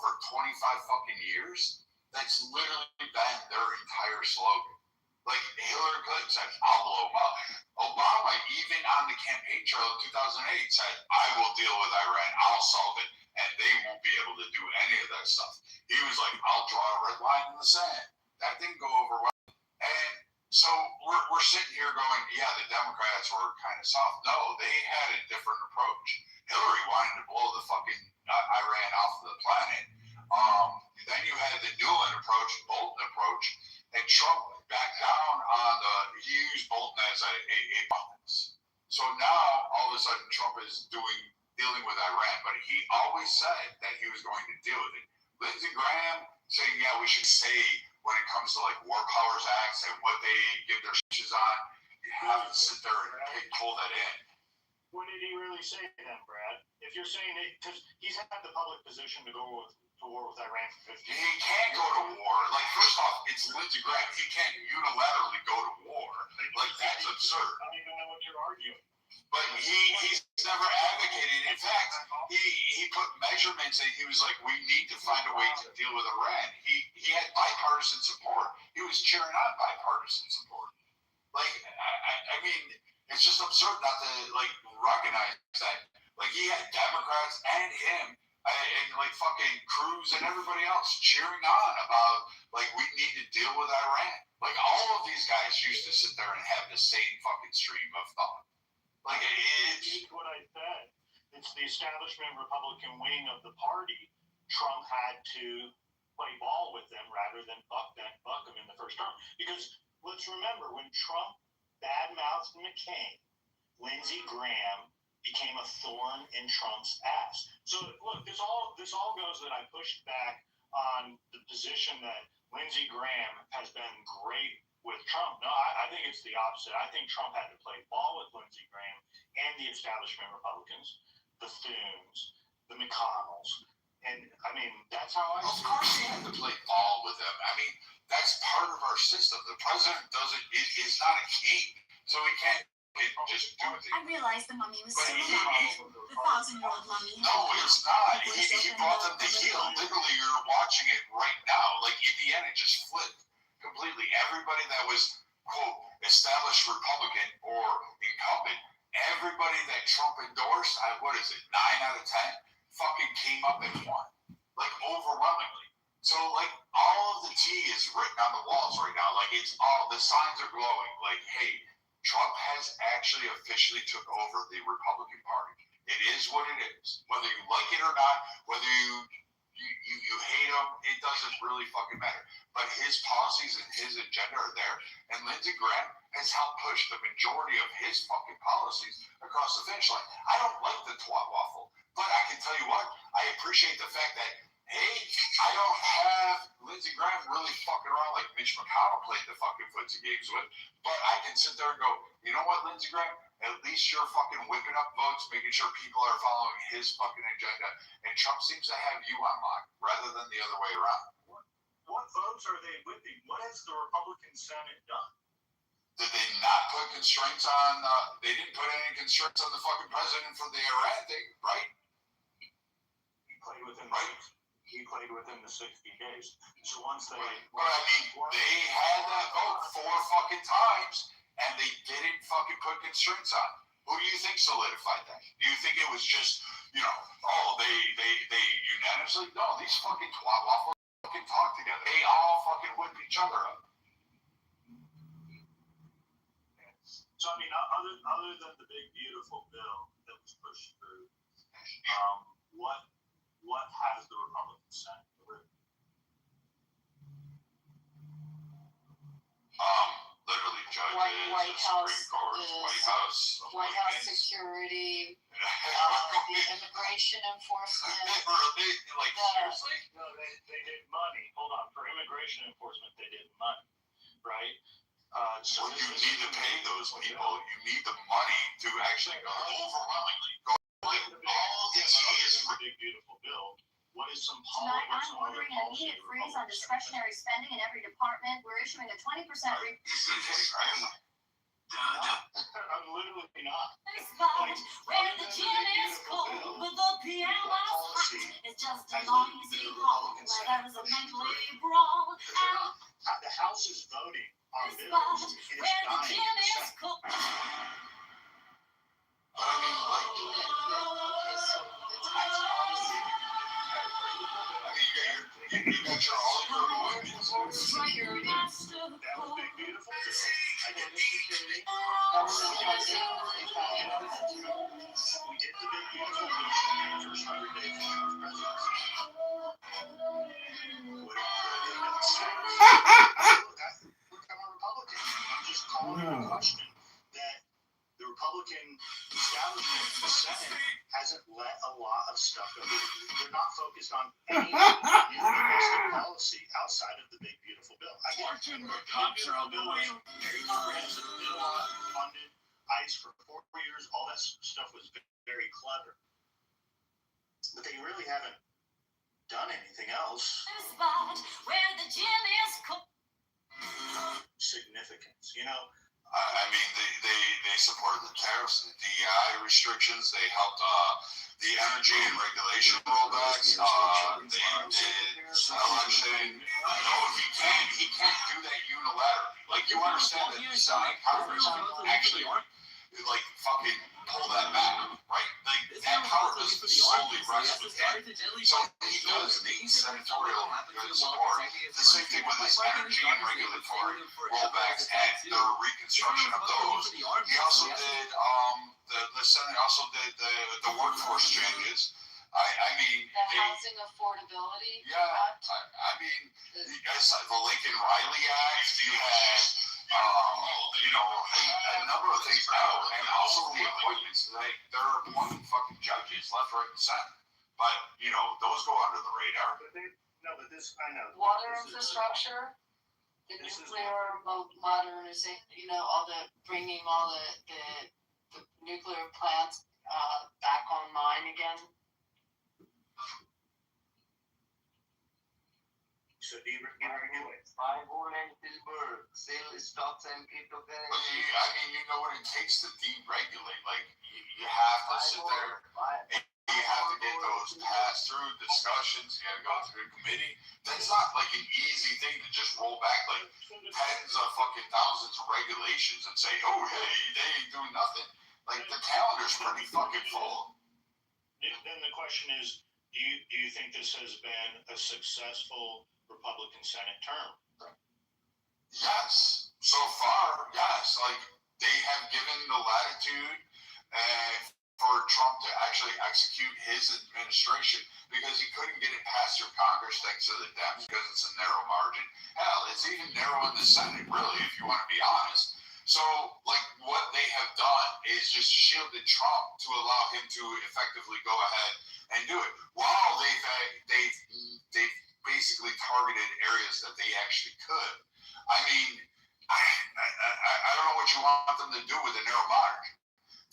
Hey said, I will deal with Iran. I'll solve it, and they won't be able to do any of that stuff. He was like, I'll draw a red line in the sand. That didn't go over well. And so we're sitting here going, yeah, the Democrats were kind of soft. No, they had a different approach. Hillary wanted to blow the fucking Iran off of the planet. Then you had the Newland approach, Bolton approach, and Trump backed down on he used Bolton as a box. So now all of a sudden Trump is dealing with Iran, but he always said that he was going to deal with it. Lindsey Graham saying, yeah, we should say when it comes to like War Powers Acts and what they give their speeches on, you have to sit there and pull that in. What did he really say then, Brad? If you're saying it, because he's had the public position to go to war with Iran for 15 years. He can't go to war. Like, first off, it's Lindsey Graham. He can't unilaterally go to war. Like, that's absurd. I don't even know what you're arguing. But he's never advocated. In fact, he put measurements and he was like, we need to find a way to deal with Iran. He had bipartisan support. He was cheering on bipartisan support. Like, I mean, it's just absurd not to, like, recognize that. Like, he had Democrats and him and like, fucking Cruz and everybody else cheering on about, like, we need to deal with Iran. Like, all of these guys used to sit there and have the same fucking stream of thought. Like, it's what I said. It's the establishment Republican wing of the party. Trump had to play ball with them rather than buck them in the first term. Because let's remember, when Trump badmouthed McCain, Lindsey Graham became a thorn in Trump's ass. So look, this all goes that I pushed back on the position that Lindsey Graham has been great with Trump. No, I think it's the opposite. I think Trump had to play ball with Lindsey Graham and the establishment Republicans, the Thunes, the McConnells. And I mean, that's how I see it. Of course he had to play ball with them. I mean, that's part of our system. The president is not a king, so he can't just do things. I realized the mummy was still alive. The 1,000-year-old mummy. No, it's not. He brought them to heel. Literally, you're watching it right now. Like, Indiana just flipped completely. Everybody that was, quote, established Republican or incumbent, everybody that Trump endorsed, what is it, 9 out of 10, fucking came up and won. Like, overwhelmingly. So, like, all of the tea is written on the walls right now. Like, it's all, the signs are glowing. Like, hey, Trump has actually officially took over the Republican Party. It is what it is. Whether you like it or not, whether you hate him, it doesn't really fucking matter. But his policies and his agenda are there, and Lindsey Graham has helped push the majority of his fucking policies across the finish line. I don't like the twat waffle, but I can tell you what, I appreciate the fact that, hey, I don't have Lindsey Graham really fucking around like Mitch McConnell played the fucking footsie games with, but I can sit there and go, you know what, Lindsey Graham? At least you're fucking whipping up votes, making sure people are following his fucking agenda, and Trump seems to have you on lock rather than the other way around. What votes are they whipping? What has the Republican Senate done? Did they not put constraints on, they didn't put any constraints on the fucking president for the Iran thing, right? He played within the 60 days. So once they... But I mean, they had that vote 4 fucking times, and they didn't fucking put constraints on. Who do you think solidified that? Do you think it was just, you know, they unanimously? No, these fucking twat waffles fucking talk together. They all fucking whip each other up. So I mean, other than the big beautiful bill that was pushed through, what has the Republican Senate delivered? Literally judges, White House, White House security, the immigration enforcement. Seriously? No, they did money. Hold on, for immigration enforcement, they did money, right? So you need to pay those people. You need the money to actually go overwhelmingly. All this is a big beautiful bill. What is some Tonight, I'm ordering an immediate freeze on discretionary spending in every department. We're issuing a 20% I'm literally not. Where the gym is cold, but the piano's hot. It's just a noisy hall where there's a mentally brawl. The House is voting on bills. It is dying in the Senate. But I mean, like, So the tax policy. I mean, you got your all your appointments. Security. That was big, beautiful. I did the security. Government funding. We did the big, beautiful bill in the first 100 days of Trump's presidency. Look, I'm a Republican. I'm just calling into question that the Republican establishment in the Senate hasn't let a lot of stuff go. They're not focused on any unionistic policy outside of the big, beautiful bill. I get the big, beautiful bill was very comprehensive, did a lot, funded ICE for 4 years. All that stuff was very clever. But they really haven't done anything else. Where the gym is Significance, you know. I mean, they supported the tariffs, the DEI restrictions. They helped the energy and regulation rollbacks. They did election. No, he can't do that unilaterally. Like, you understand that the Senate Congress can actually, like, fucking pull that back, right? Like, that power doesn't solely rest with him. So he does need senatorial support. The same thing with his energy and regulatory rollbacks and the reconstruction of those. He also did, the Senate also did the workforce changes. I mean, the housing affordability. Yeah, I mean, you guys saw the Lincoln Riley Act. You had, you know, a number of things now, and also the appointments. Like, they're appointing fucking judges left, right, and center. But, you know, those go under the radar. But this, I know. Water infrastructure, the nuclear modernization, you know, bringing all the nuclear plants back online again. So do you Sale stocks and cryptocurrency. But I mean, you know what it takes to deregulate. Like, you have to sit there and you have to get those passed through discussions. You have to go through a committee. That's not like an easy thing to just roll back like tens of fucking thousands of regulations and say, oh, hey, they ain't doing nothing. Like, the calendar's pretty fucking full. Then the question is, do you think this has been a successful Republican Senate term? Yes. So far, yes. Like, they have given the latitude for Trump to actually execute his administration because he couldn't get it passed through Congress thanks to the Dems because it's a narrow margin. Hell, it's even narrow in the Senate, really, if you want to be honest. So, like, what they have done is just shielded Trump to allow him to effectively go ahead and do it. While they've basically targeted areas that they actually could. I mean, I don't know what you want them to do with a narrow margin.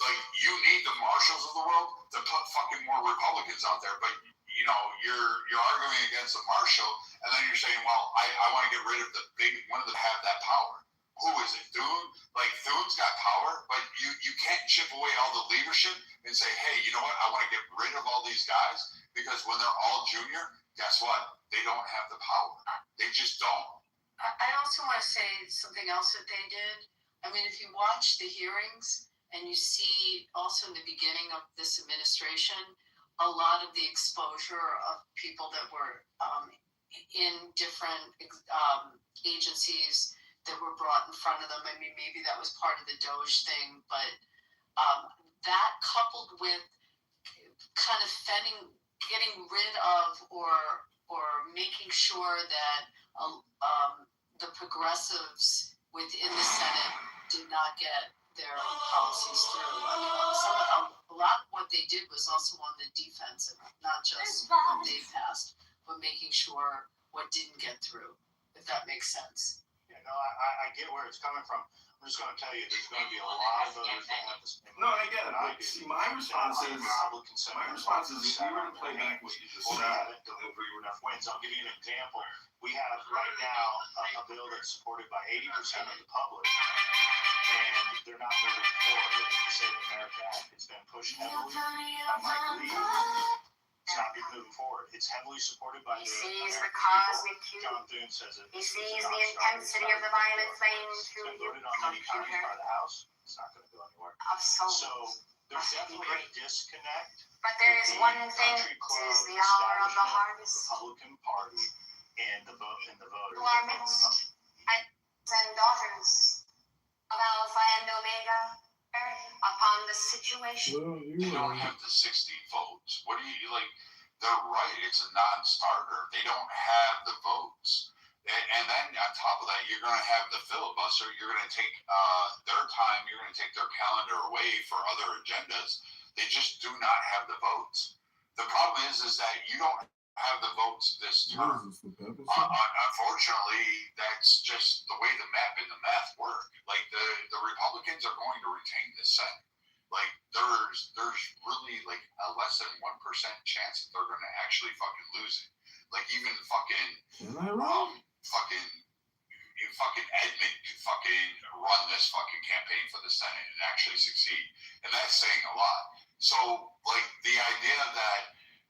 Like, you need the Marshalls of the world to put fucking more Republicans out there, but you know, you're arguing against the Marshall, and then you're saying, well, I want to get rid of the big one that have that power. Who is it? Thune? Like, Thune's got power, but you can't chip away all the leadership and say, hey, you know what? I want to get rid of all these guys because when they're all junior, guess what? They don't have the power. They just don't. I also want to say something else that they did. I mean, if you watch the hearings and you see also in the beginning of this administration, a lot of the exposure of people that were in different agencies that were brought in front of them. I mean, maybe that was part of the Doge thing, but that coupled with kind of getting rid of or making sure that the progressives within the Senate did not get their policies through. I mean, a lot of what they did was also on the defensive, not just what they passed, but making sure what didn't get through, if that makes sense. Yeah, no, I get where it's coming from. I'm just going to tell you, there's going to be a lot of voters that have this. No, I get it. See, my response is, if we were to play back what you just said, haven't delivered enough wins. I'll give you an example. We have right now a bill that's supported by 80% of the public, and they're not moving forward with the Save America Act. It's been pushed heavily by Mike Lee. It's not moving forward. It's heavily supported by He sees the cosmic cube. John Thune says it. He sees the intensity of the violet flame through your your voted on many times computer by the House. It's not going to go anywhere. of souls. So There's definitely a disconnect. But there is one thing, Country it club is the hour of the establishment, harvest. Republican Party and the voters. To our midst, and daughters of Alpha and Omega, upon the situation. Well, They don't have the 60 votes. What do you like? They're right. It's a non-starter. They don't have the votes. And then on top of that, you're going to have the filibuster. You're going to take their time. You're going to take their calendar away for other agendas. They just do not have the votes. The problem is that you don't have the votes this term. Unfortunately, that's just the way the map and the math work. Like the Republicans are going to retain the Senate. Like there's really like a less than 1% chance that they're going to actually fucking lose it. Like even fucking Edmund could fucking run this fucking campaign for the Senate and actually succeed, and that's saying a lot. So like the idea that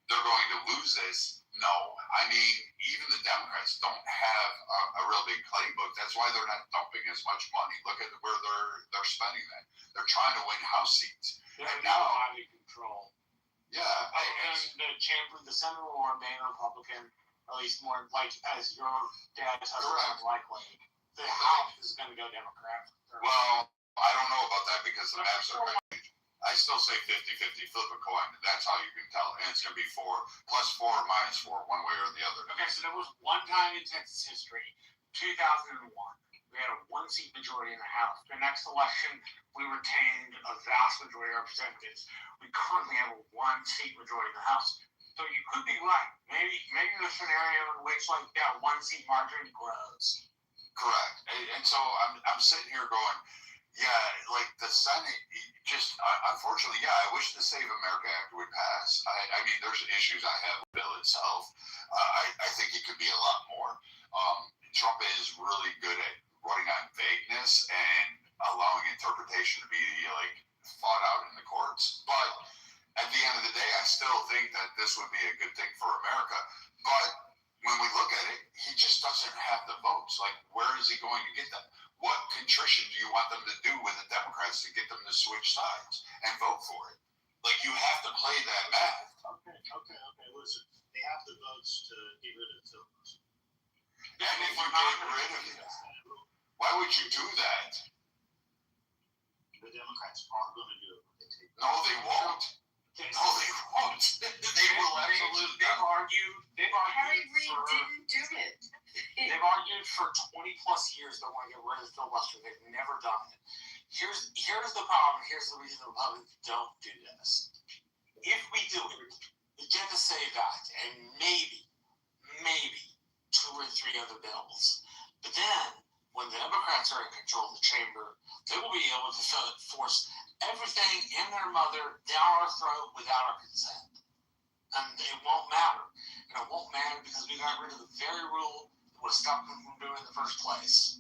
they're going to lose this, no. I mean, even the Democrats don't have a real big playbook. That's why they're not dumping as much money. Look at where they're spending that. They're trying to win House seats. They're and now now, out of control. yeah, The chamber, the Senate will remain Republican, at least more like as your dad has unlikely. The House is going to go Democrat. well, I don't know about that because the maps are. I still say 50-50, flip a coin. That's how you can tell. And it's going to be 4 +4 or -4, one way or the other. Okay, so there was one time in Texas history, 2001, we had a 1-seat majority in the House. The next election, we retained a vast majority of representatives. We currently have a 1-seat majority in the House. So you could be right. Maybe the scenario in which like that 1-seat margin grows. Correct. And so I'm sitting here going, yeah, like the Senate, just unfortunately, yeah, I wish the Save America Act would pass. I mean, there's issues I have with the bill itself. I think it could be a lot more. Trump is really good at running on vagueness and allowing interpretation to be like fought out in the courts. But at the end of the day, I still think that this would be a good thing for America. But when we look at it, he just doesn't have the votes. Like, where is he going to get them? What contrition do you want them to do with the Democrats to get them to switch sides and vote for it? Like, you have to play that math. Okay. Listen, they have the votes to get rid of the filibuster. And if you get rid of it, why would you do that? The Democrats are going to do it when they take. No, they won't. No, they won't. They will absolutely. They've argued. Harry Reid didn't do it. They've argued for 20 plus years they want to get rid of the filibuster. They've never done it. Here's the problem. Here's the reason the Republicans don't do this. If we do it, we get to say that, and maybe 2 or 3 other bills. But then, when the Democrats are in control of the chamber, they will be able to force everything in their mother down our throat without our consent. And it won't matter. And it won't matter because we got rid of the very rule that would stop them from doing it in the first place.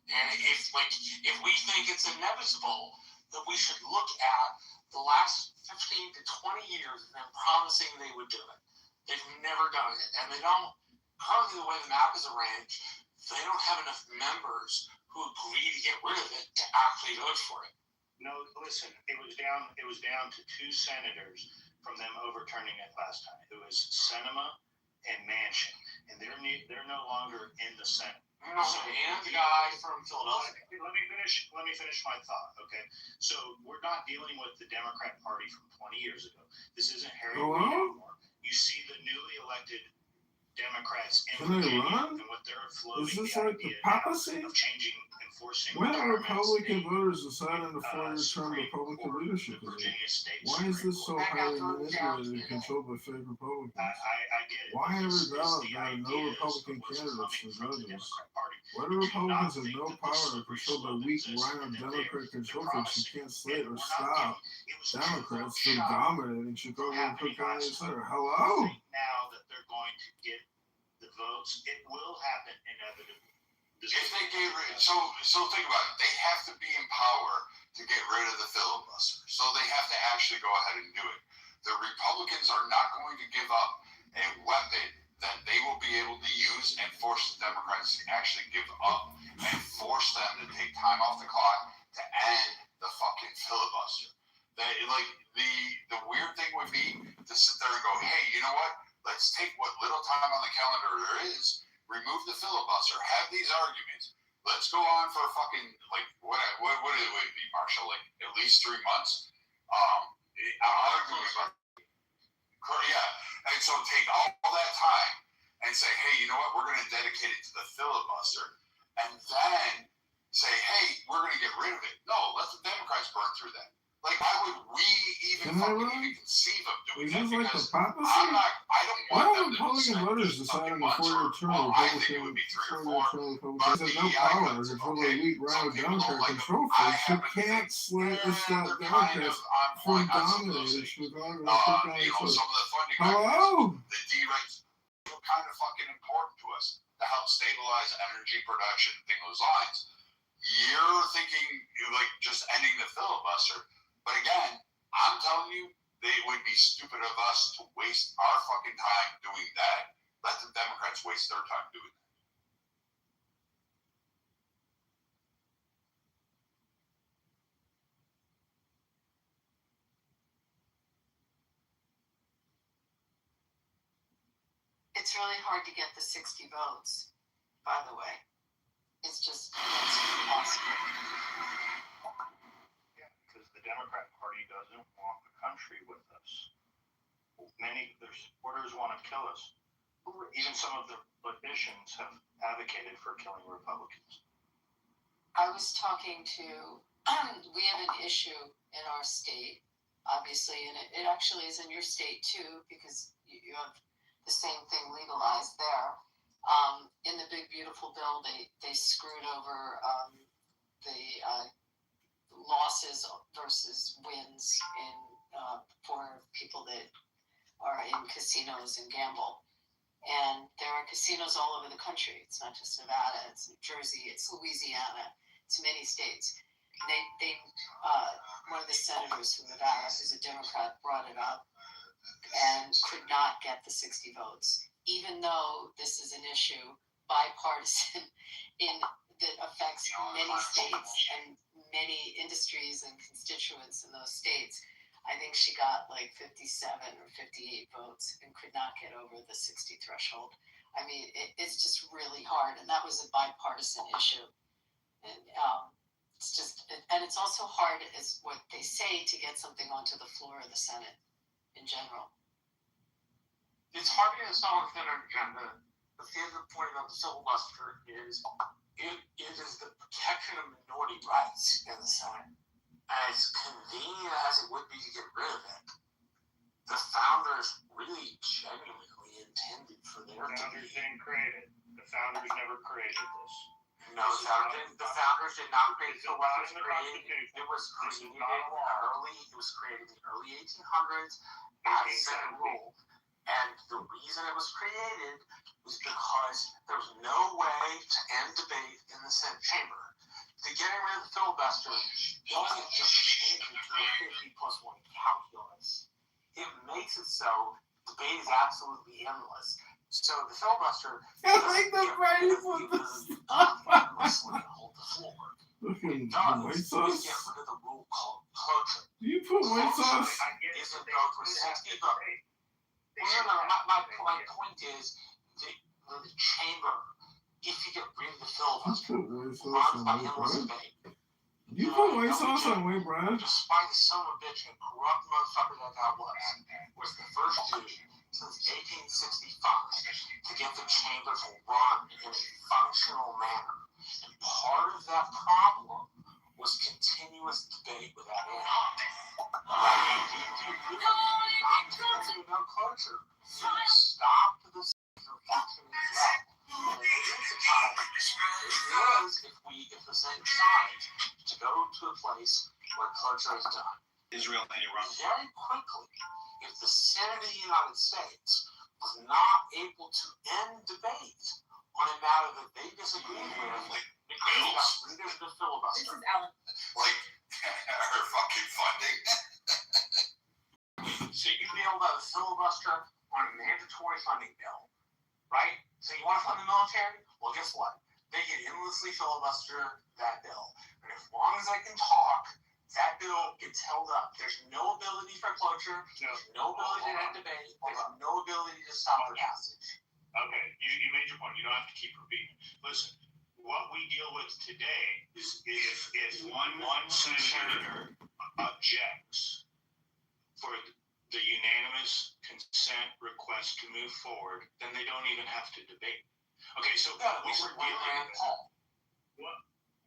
And if we think it's inevitable, that we should look at the last 15 to 20 years of them promising they would do it. They've never done it. And they don't, currently the way the map is arranged, they don't have enough members who agree to get rid of it to actually vote for it. No, listen, it was down to 2 senators from them overturning it last time. It was Sinema and Manchin, and they're no longer in the Senate. So, and the guy from Philadelphia. Let me finish my thought, okay? So we're not dealing with the Democrat Party from 20 years ago. This isn't Harry Reid anymore. You see the newly elected Democrats in Virginia and what they're floating Is this the like the idea papacy? of changing, enforcing When are retirements Republican in, voters deciding to 4-year term Supreme Republican Court, leadership? Virginia State Why is Supreme this so Court. highly manipulated and controlled by fake Republicans? I get it. Why This every is ballot the there are no ideas Republican of what's candidates coming for from the judges? Democrat Party. Why do Republicans have no power and control by weak rhino Democrat control folks who can't slate or stop Democrats from dominating Chicago and Cook County, etc.? Hello? Now that they're going to get the votes, it will happen inevitably. If they get rid, so think about it. They have to be in power to get rid of the filibuster. So they have to actually go ahead and do it. The Republicans are not going to give up a weapon that they will be able to use and force the Democrats to actually give up and force them to take time off the clock to end the fucking filibuster. Like what little time on the calendar there is, remove the filibuster, have these arguments. Let's go on for fucking, like, what would it be, Marshall? Like, at least 3 months? Yeah, and so take all that time and say, hey, you know what, we're going to dedicate it to the filibuster, and then say, hey, we're going to get rid of it. No, let the Democrats burn through that. Like, why would we even conceive of doing that? Because I don't want them to spend voters deciding before your term I think it would be 3 or 4. But there's no power to control the elite rhino Democrat control force who can't slit or stop Democrats from dominating Chicago. Some of the funding Hello? the D-rates are kind of fucking important to us to help stabilize energy production and things those lines. You're thinking like just ending the filibuster. But again, I'm telling you, they would be stupid of us to waste our fucking time doing that. Let the Democrats waste their time doing that. It's really hard to get the 60 votes, by the way. It's just, it's impossible. Yeah, because the Democrat Party doesn't want the country with us. Many of their supporters want to kill us. Even some of their politicians have advocated for killing Republicans. I was talking to, we have an issue in our state, obviously, and it actually is in your state too, because you have the same thing legalized there. In the big beautiful bill, they screwed over the losses versus wins in for people that are in casinos and gamble. And there are casinos all over the country. It's not just Nevada. It's New Jersey. It's Louisiana. It's many states. They one of the senators from Nevada, who's a Democrat, brought it up and could not get the 60 votes, even though this is an issue, bipartisan, that affects many states and many industries and constituents in those states. I think she got like 57 or 58 votes and could not get over the 60 threshold. I mean, it's just really hard, and that was a bipartisan issue. And it's just, and it's also hard, as what they say, to get something onto the floor of the Senate in general. It's hard to get this on within our agenda. The favorite point about the filibuster is it is the protection of minority rights in the Senate. As convenient as it would be to get rid of it, the founders really genuinely intended for there to be. The founders didn't create it. The founders never created this. No, the founders did not create it. So what was created, it was created in the early 1800s as Senate rule. And the reason it was created was because there was no way to end debate in the Senate chamber. To getting rid of the filibuster doesn't just change it to a 50+1 calculus. It makes it so debate is absolutely endless. So the filibuster doesn't get rid of hold the floor. It does get rid of the rule called cloture. Do you put white sauce? Is it go for 60 votes? No. My point is the chamber, if you get rid of the filibuster, runs by endless debate. You put white sauce on white bread? Despite the son of a bitch and corrupt motherfucker that guy was the first dude since 1865 to get the chamber to run in a functional manner. And part of that problem was continuous debate without end. No cloture. Stop the functioning well. And it is a time, if the Senate decides to go to a place where cloture is done. Israel and Iran. Very quickly, if the Senate of the United States was not able to end debate on a matter that they disagreed with, because they got rid of the filibuster. This is Alan. Like, our fucking funding. So you'd be able to have a filibuster on a mandatory funding bill, right? So you want to fund the military? Well, guess what? They can endlessly filibuster that bill. And as long as I can talk, that bill gets held up. There's no ability for cloture. There's no ability to end debate. There's no ability to stop the passage. Okay, you made your point. You don't have to keep repeating. Listen, what we deal with today is if one senator objects for the unanimous consent request to move forward, then they don't even have to debate. Okay, so what we're dealing with.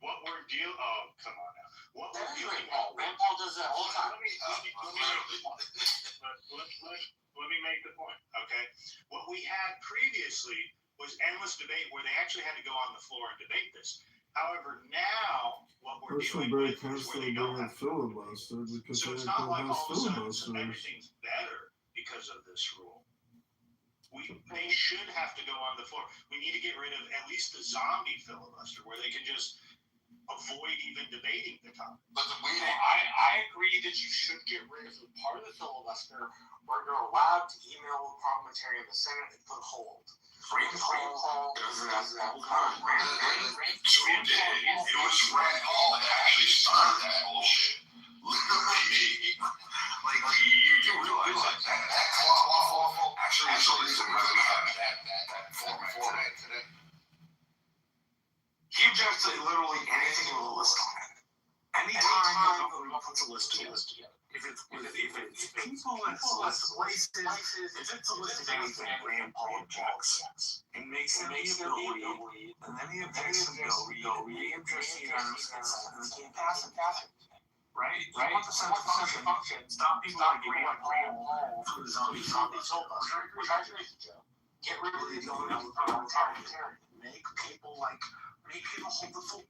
What we're dealing. Oh, come on now. What we're dealing with. Rand Paul does that all the time. Let me make the point. Okay, what we had previously was endless debate where they actually had to go on the floor and debate this. However, now what we're dealing with is where they don't have filibuster because so it's not like all of a sudden everything's better because of this rule. They should have to go on the floor. We need to get rid of at least the zombie filibuster where they can just avoid even debating the topic. But I agree that you should get rid of the part of the filibuster where you're allowed to email a parliamentarian in the Senate and put hold. Rand Paul does that all the time. It was Rand Paul that actually started that bullshit. Like you do realize that waffle actually isn't really have that format today. He objects to literally anything with a list on it. Anytime the government puts a list together. If it's people that select places, if it's a list of anything, Rand Paul objects. It makes them the ability, and then he objects to the ability, he objects to unanimous consent, and they can't pass it. Right? You want the Senate to function. Stop people like Rand Paul for the zombie filibuster. Which I agree with Joe. Get rid of the parliamentarian. Make people hold the full.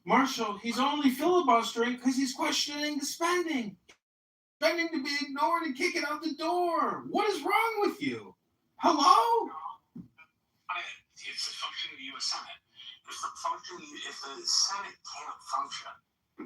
Marshall, he's only filibustering because he's questioning the spending. Spending to be ignored and kick it out the door. What is wrong with you? Hello? It's a function of the U.S. Senate. If the Senate can't function,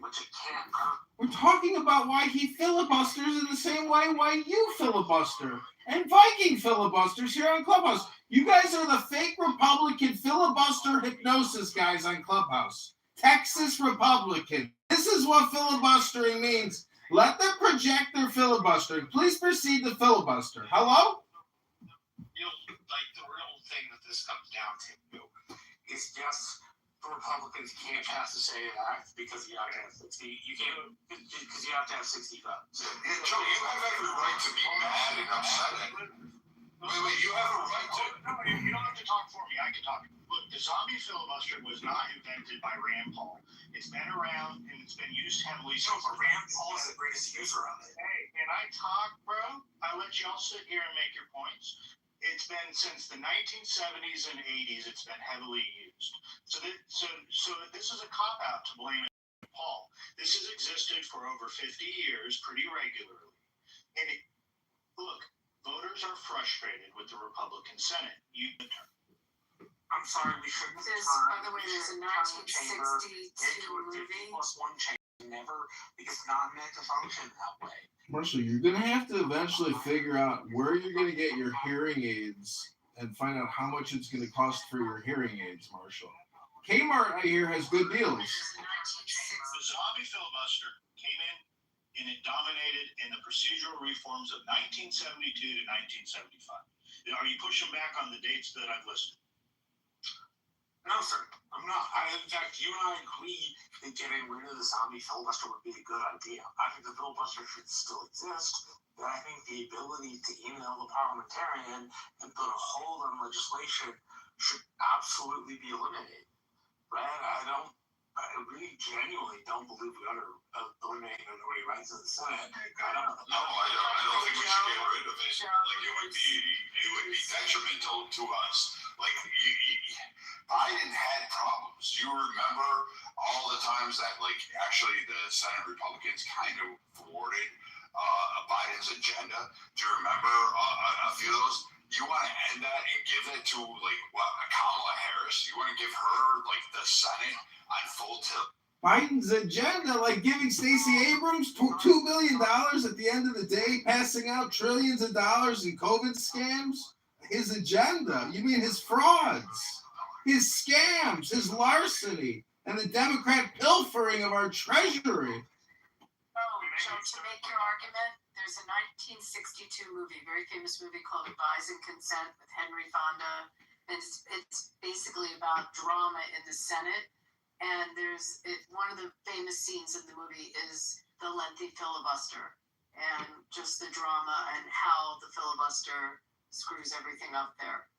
which it can't. We're talking about why he filibusters in the same way why you filibuster. And Viking filibusters here on Clubhouse. You guys are the fake Republican filibuster hypnosis guys on Clubhouse. Texas Republican. This is what filibustering means. Let them project their filibustering. Please proceed to filibuster. Hello? Like the real thing that this comes down to is just the Republicans can't pass the SAVE Act because you have to have 60. You can't because you have to have 60 votes. Yeah, Joe, you have every right to be mad and upset. Wait, you have a right to. No, you don't have to talk for me. I can talk. Look, the zombie filibuster was not invented by Rand Paul. It's been around and it's been used heavily. So, but Rand Paul is the greatest user of it. Hey, can I talk, bro? I let y'all sit here and make your points. It's been since the 1970s and 80s. It's been heavily used. So this is a cop out to blame Paul. This has existed for over 50 years, pretty regularly. And look, voters are frustrated with the Republican Senate. I'm sorry, we shouldn't. By the way, there's a 1962 movie. +1 chamber never, because it's not meant to function that way. Marshall, you're going to have to eventually figure out where you're going to get your hearing aids and find out how much it's going to cost for your hearing aids, Marshall. Kmart, I hear, has good deals. The zombie filibuster came in and it dominated in the procedural reforms of 1972 to 1975. Are you pushing back on the dates that I've listed? No, sir, I'm not. In fact, you and I agree that getting rid of the zombie filibuster would be a good idea. I think the filibuster should still exist, but I think the ability to email the parliamentarian and put a hold on legislation should absolutely be eliminated. Right? I really genuinely don't believe we ought to eliminate minority rights in the Senate. I don't think we should get rid of it. Like it would be detrimental to us. Like Biden had problems. You remember all the times that actually the Senate Republicans kind of thwarted Biden's agenda. Do you remember a few of those? You want to end that and give it to Kamala Harris? You want to give her the Senate on full tilt? Biden's agenda, like giving Stacey Abrams $2 billion at the end of the day, passing out trillions of dollars in COVID scams. His agenda, you mean his frauds, his scams, his larceny, and the Democrat pilfering of our treasury. So to make your argument, there's a 1962 movie, very famous movie called Advise and Consent with Henry Fonda. It's basically about drama in the Senate. And one of the famous scenes in the movie is the lengthy filibuster and just the drama and how the filibuster screws everything up there.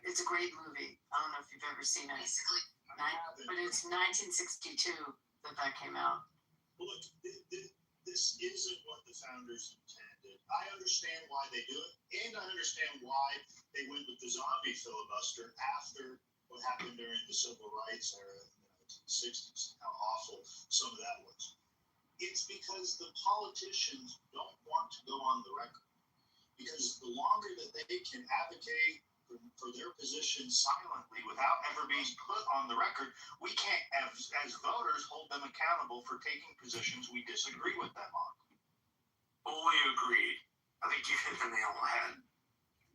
It's a great movie. I don't know if you've ever seen it. But it's 1962 that came out. Look, this isn't what the founders intended. I understand why they do it, and I understand why they went with the zombie filibuster after what happened during the civil rights era in the 1960s, how awful some of that was. It's because the politicians don't want to go on the record. Because the longer that they can advocate for their position silently without ever being put on the record, we can't, as voters, hold them accountable for taking positions we disagree with them on. Fully agreed. I think you hit the nail on the head.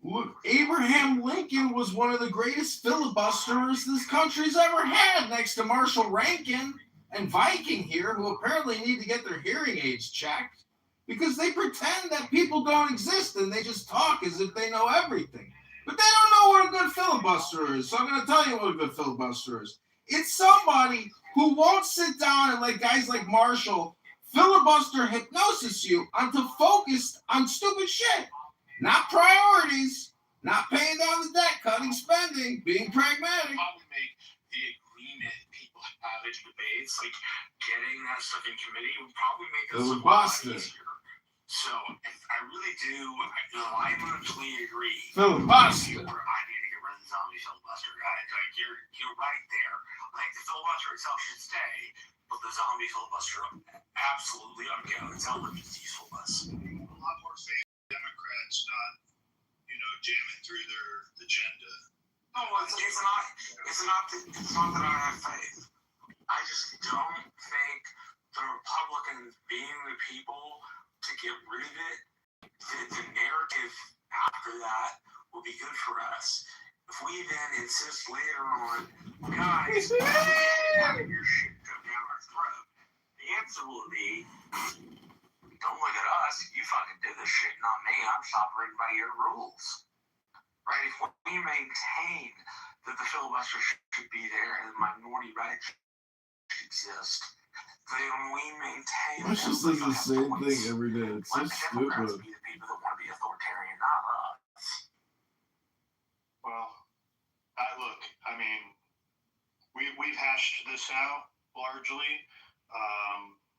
Look, Abraham Lincoln was one of the greatest filibusters this country's ever had, next to Marshall Rankin and Viking here, who apparently need to get their hearing aids checked because they pretend that people don't exist and they just talk as if they know everything. But they don't know what a good filibuster is, so I'm going to tell you what a good filibuster is. It's somebody who won't sit down and let guys like Marshall filibuster hypnosis you onto focused on stupid shit. Not priorities, not paying down the debt, cutting spending, being pragmatic. Probably make the agreement people have in debates, like getting that stuff in committee, would probably make us a lot easier. So I really do, I largely agree. Filibuster. I need to get rid of the zombie filibuster. Like you're right there. I think the filibuster itself should stay, but the zombie filibuster absolutely ought to go. It's how much it's useful to us. A lot more faith in Democrats not, jamming through their agenda. No, it's not that I have faith. I just don't think the Republicans being the people to get rid of it, the narrative after that will be good for us. If we then insist later on, guys, having your shit go down our throat, the answer will be, don't look at us, you fucking did this shit, not me, I'm just operating by your rules. Right? If we maintain that the filibuster should be there and the minority rights should exist, then we maintain. Let's just do the same thing every day. It's so stupid. Be the people that want to be authoritarian, not us. Well, we've hashed this out largely.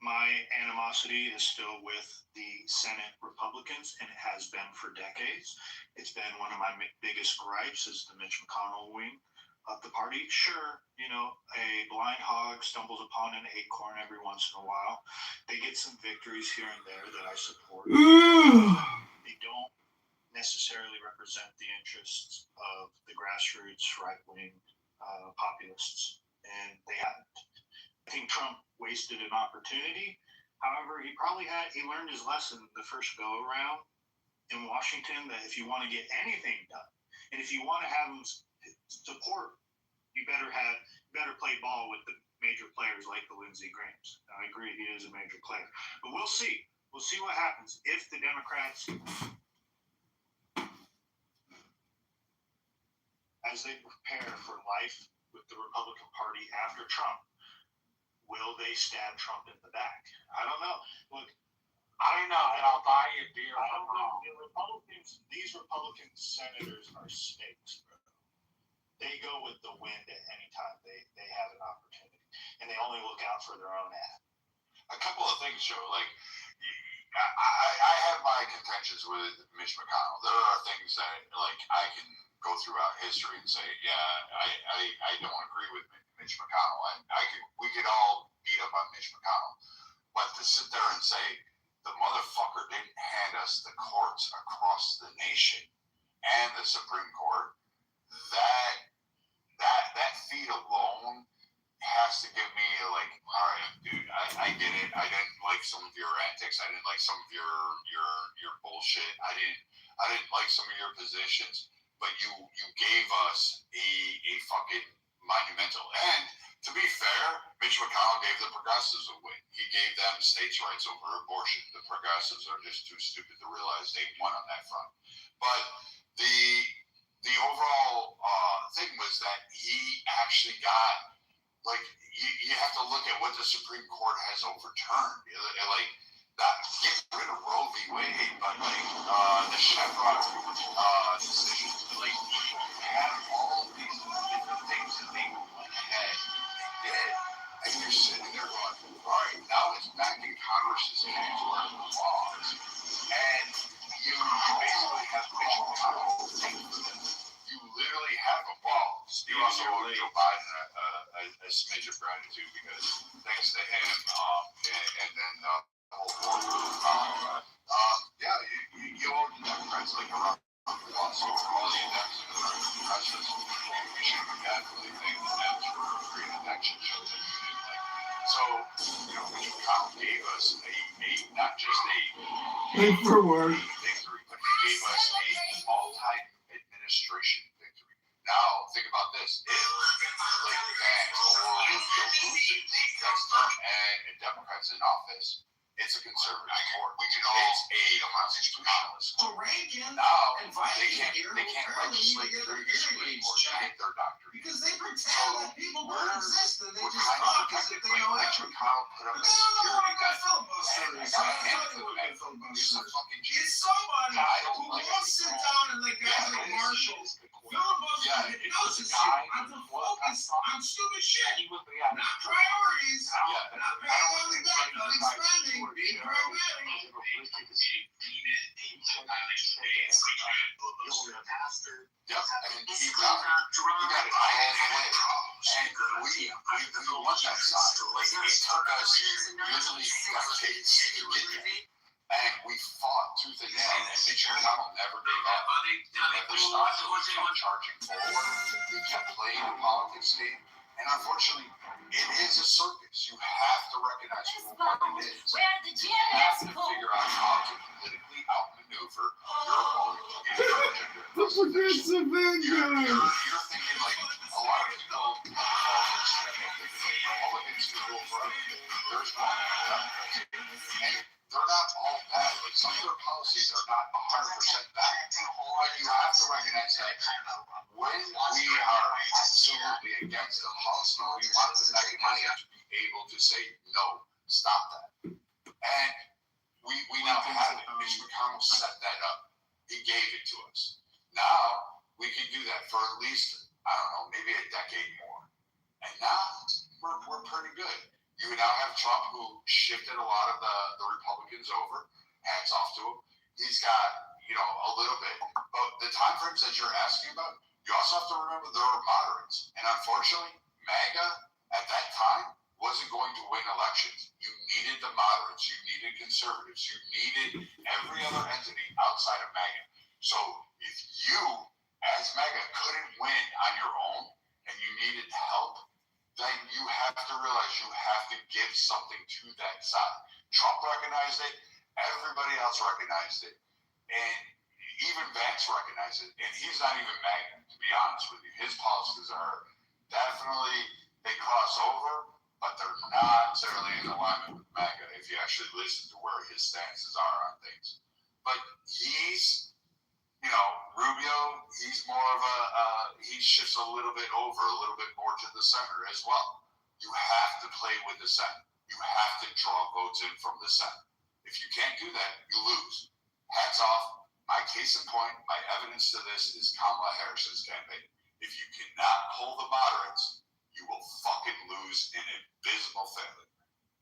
My animosity is still with the Senate Republicans, and it has been for decades. It's been one of my biggest gripes is the Mitch McConnell wing of the party. Sure, a blind hog stumbles upon an acorn every once in a while. They get some victories here and there that I support. They don't necessarily represent the interests of the grassroots right-wing populists, and they haven't. I think Trump wasted an opportunity. However, he learned his lesson the first go-around in Washington that if you want to get anything done, and if you want to have them support, you better play ball with the major players like the Lindsey Grahams. I agree, he is a major player. But we'll see. We'll see what happens if the Democrats, as they prepare for life with the Republican Party after Trump, will they stab Trump in the back? I don't know. Look, I don't know, and I'll buy you a beer. I don't know. These Republican senators are snakes, bro. They go with the wind at any time they have an opportunity, and they only look out for their own ad. A couple of things, Joe. Like, I have my contentions with Mitch McConnell. There are things that, like, I can go throughout history and say, yeah, I don't agree with Mitch McConnell. We could all beat up on Mitch McConnell, but to sit there and say the motherfucker didn't hand us the courts across the nation and the Supreme Court, that feat alone has to give me like, all right, dude, I get it. I didn't like some of your antics. I didn't like some of your bullshit. I didn't like some of your positions, but you gave us a fucking monumental. And to be fair, Mitch Mitch McConnell gave the progressives a win. He gave them states' rights over abortion. The progressives are just too stupid to realize they won on that front. But the overall thing was that he actually got, like, you have to look at what the Supreme Court has overturned. Like, that, get rid of Roe v. Wade, but like the Chevron decision, like, have all these different things that they went ahead and did, and you're sitting there going, all right, now it's back in Congress's hands where it belongs, and you basically have Mitch McConnell taking them. You literally have a ball. You also owe Joe Biden a smidge of gratitude because thanks to him, and then the whole war, you owe the Democrats like a round of applause over all the attempts in the process. We should be definitely thanking the Dems for creating an action show that we didn't like. So, Mitch McConnell gave us not just a victory, but he gave us a multi-administration victory. Now, think about this. If, like, Vance or Rubio loses next term and Democrats in office, it's a conservative court. It's a constitutionalist court. Now, they can't legislate through the Supreme Court to get their doctrine. Because they pretend that people don't exist and they just kind talk of as if they like know Mitch everything. McConnell put up But a they don't know security what net. filibuster And I is. got I'll him tell to you what the a filibuster He's a is. fucking It's genius. somebody I don't who like won't it. sit down and let guys like Marshall filibuster hypnosis you onto focus on stupid shit, not priorities, not paying on the debt, cutting spending, being pragmatic. Yep, and he got it all the way. And we won that side. Like, it took us literally decades to get there. And we fought tooth and nail, and Mitch McConnell never gave up. He never stopped. He kept charging forward. He kept playing the politics game. And unfortunately, it is a circus. You have to recognize what it is. You have to figure out how to politically outmaneuver your opponent to get your agenda. You're thinking, like, a lot of people Republicans can rule forever. There's one and they're not all bad. Like, some of their policies are not 100% bad. But you have to recognize that when we are absolutely against the policy, we want the mechanism to be able to say, no, stop that. And we now have it. Mitch McConnell set that up. He gave it to us. Now, we can do that for at least, I don't know, maybe a decade more. And now, we're pretty good. You now have Trump, who shifted a lot of the Republicans over. Hats off to him. He's got, a little bit. But the time frames that you're asking about, you also have to remember there were moderates. And unfortunately, MAGA at that time wasn't going to win elections. You needed the moderates. You needed conservatives. You needed every other entity outside of MAGA. So if you, as MAGA, couldn't win on your own and you needed help, then you have to realize you have to give something to that side. Trump recognized it. Everybody else recognized it. And even Vance recognized it. And he's not even MAGA, to be honest with you. His policies are definitely, they cross over, but they're not necessarily in alignment with MAGA if you actually listen to where his stances are on things. But he's, Rubio, he's more of he shifts a little bit over, a little bit more to the center as well. You have to play with the center. You have to draw votes in from the center. If you can't do that, you lose. Hats off. My case in point, my evidence to this is Kamala Harris's campaign. If you cannot pull the moderates, you will fucking lose in abysmal failure.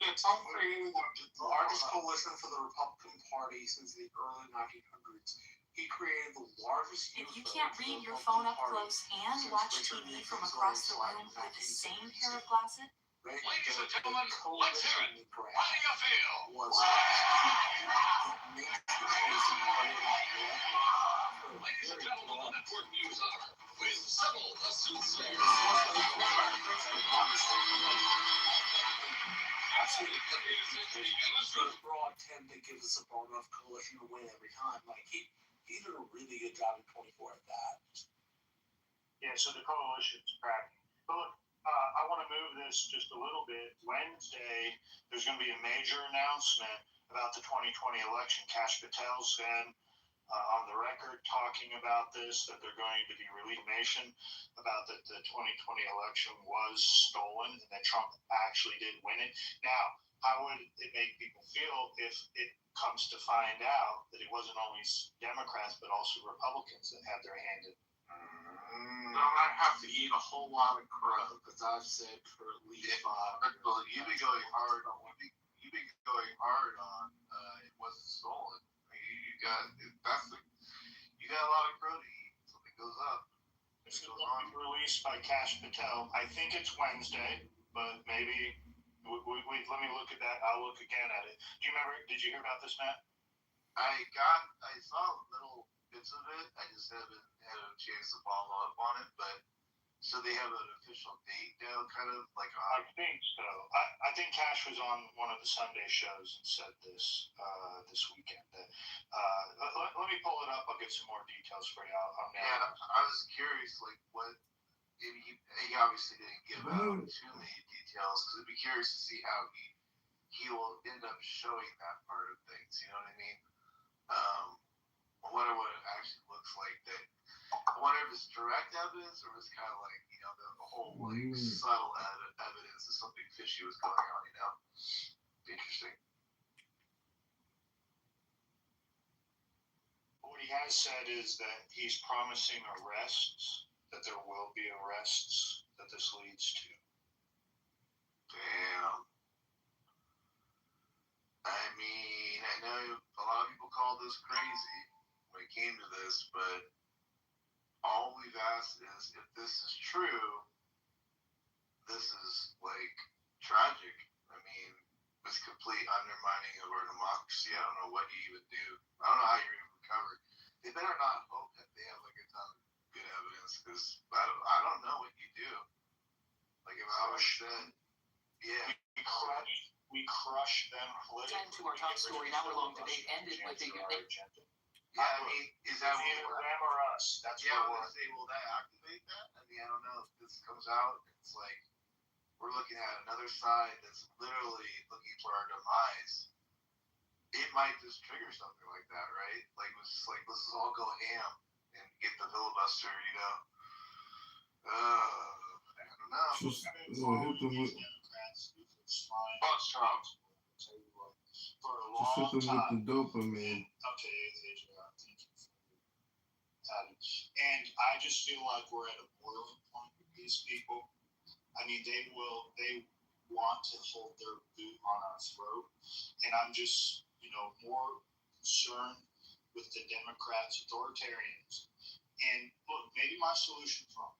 Yeah, Trump created the largest coalition for the Republican Party since the early 1900s. He created the largest. If you can't read your phone up close and watch TV from across the room with the same pair of glasses, ladies and gentlemen, let's hear it. How do you feel? Ladies and gentlemen, the network news hour with Sybil the Soothsayer. Broad tend to give us a broad enough coalition to win every time. Like he did a really good job in 24 at that. Yeah, so the coalition's cracking. But look, I want to move this just a little bit. Wednesday, there's going to be a major announcement about the 2020 election. Kash Patel's been on the record talking about this, that they're going to be releasing information about that the 2020 election was stolen and that Trump actually did win it. Now, how would it make people feel if it comes to find out that it wasn't only Democrats but also Republicans that had their hand in it? I might have to eat a whole lot of crow, because I've said for at least 5. Well, you've been going hard on it wasn't stolen. You got a lot of crow to eat. Something goes up. It's going to be released by Kash Patel. I think it's Wednesday, but maybe let me look at that. I'll look again at it. Do you remember? Did you hear about this, Matt? I saw little bits of it. I just haven't had a chance to follow up on it. But so they have an official date now, kind of like I think so. I think Kash was on one of the Sunday shows and said this this weekend. Let me pull it up. I'll get some more details for you on that. Yeah, I was curious, like what. He obviously didn't give out too many details, because I'd be curious to see how he will end up showing that part of things. You know what I mean? I wonder what it actually looks like. That I wonder if it's direct evidence or it's kind of like the whole like subtle evidence that something fishy was going on. Interesting. What he has said is that he's promising arrests. That there will be arrests that this leads to. Damn. I mean, I know a lot of people call this crazy when it came to this, but all we've asked is if this is true, this is like tragic. I mean, it's complete undermining of our democracy. I don't know what you even do. I don't know how you're even recovered. They better not hope that they have like a ton of good evidence, because I don't know what you do. Like if I was said, yeah, we crush them politically. And to our top story, an hour-long debate ended with a yeah, I mean, is that either them or us? That's yeah, what will that activate that? I mean, I don't know if this comes out. It's like we're looking at another side that's literally looking for our demise. It might just trigger something like that, right? Like it's just like let's just all go ham and get the filibuster, I don't know. Just hit them with. Trump. For a Just hit long them time. with the dopamine. Okay, AJR, thank you. And I just feel like we're at a boiling point with these people. I mean, they want to hold their boot on our throat, and I'm just, more concerned with the Democrats' authoritarians. And look, maybe my solution's wrong.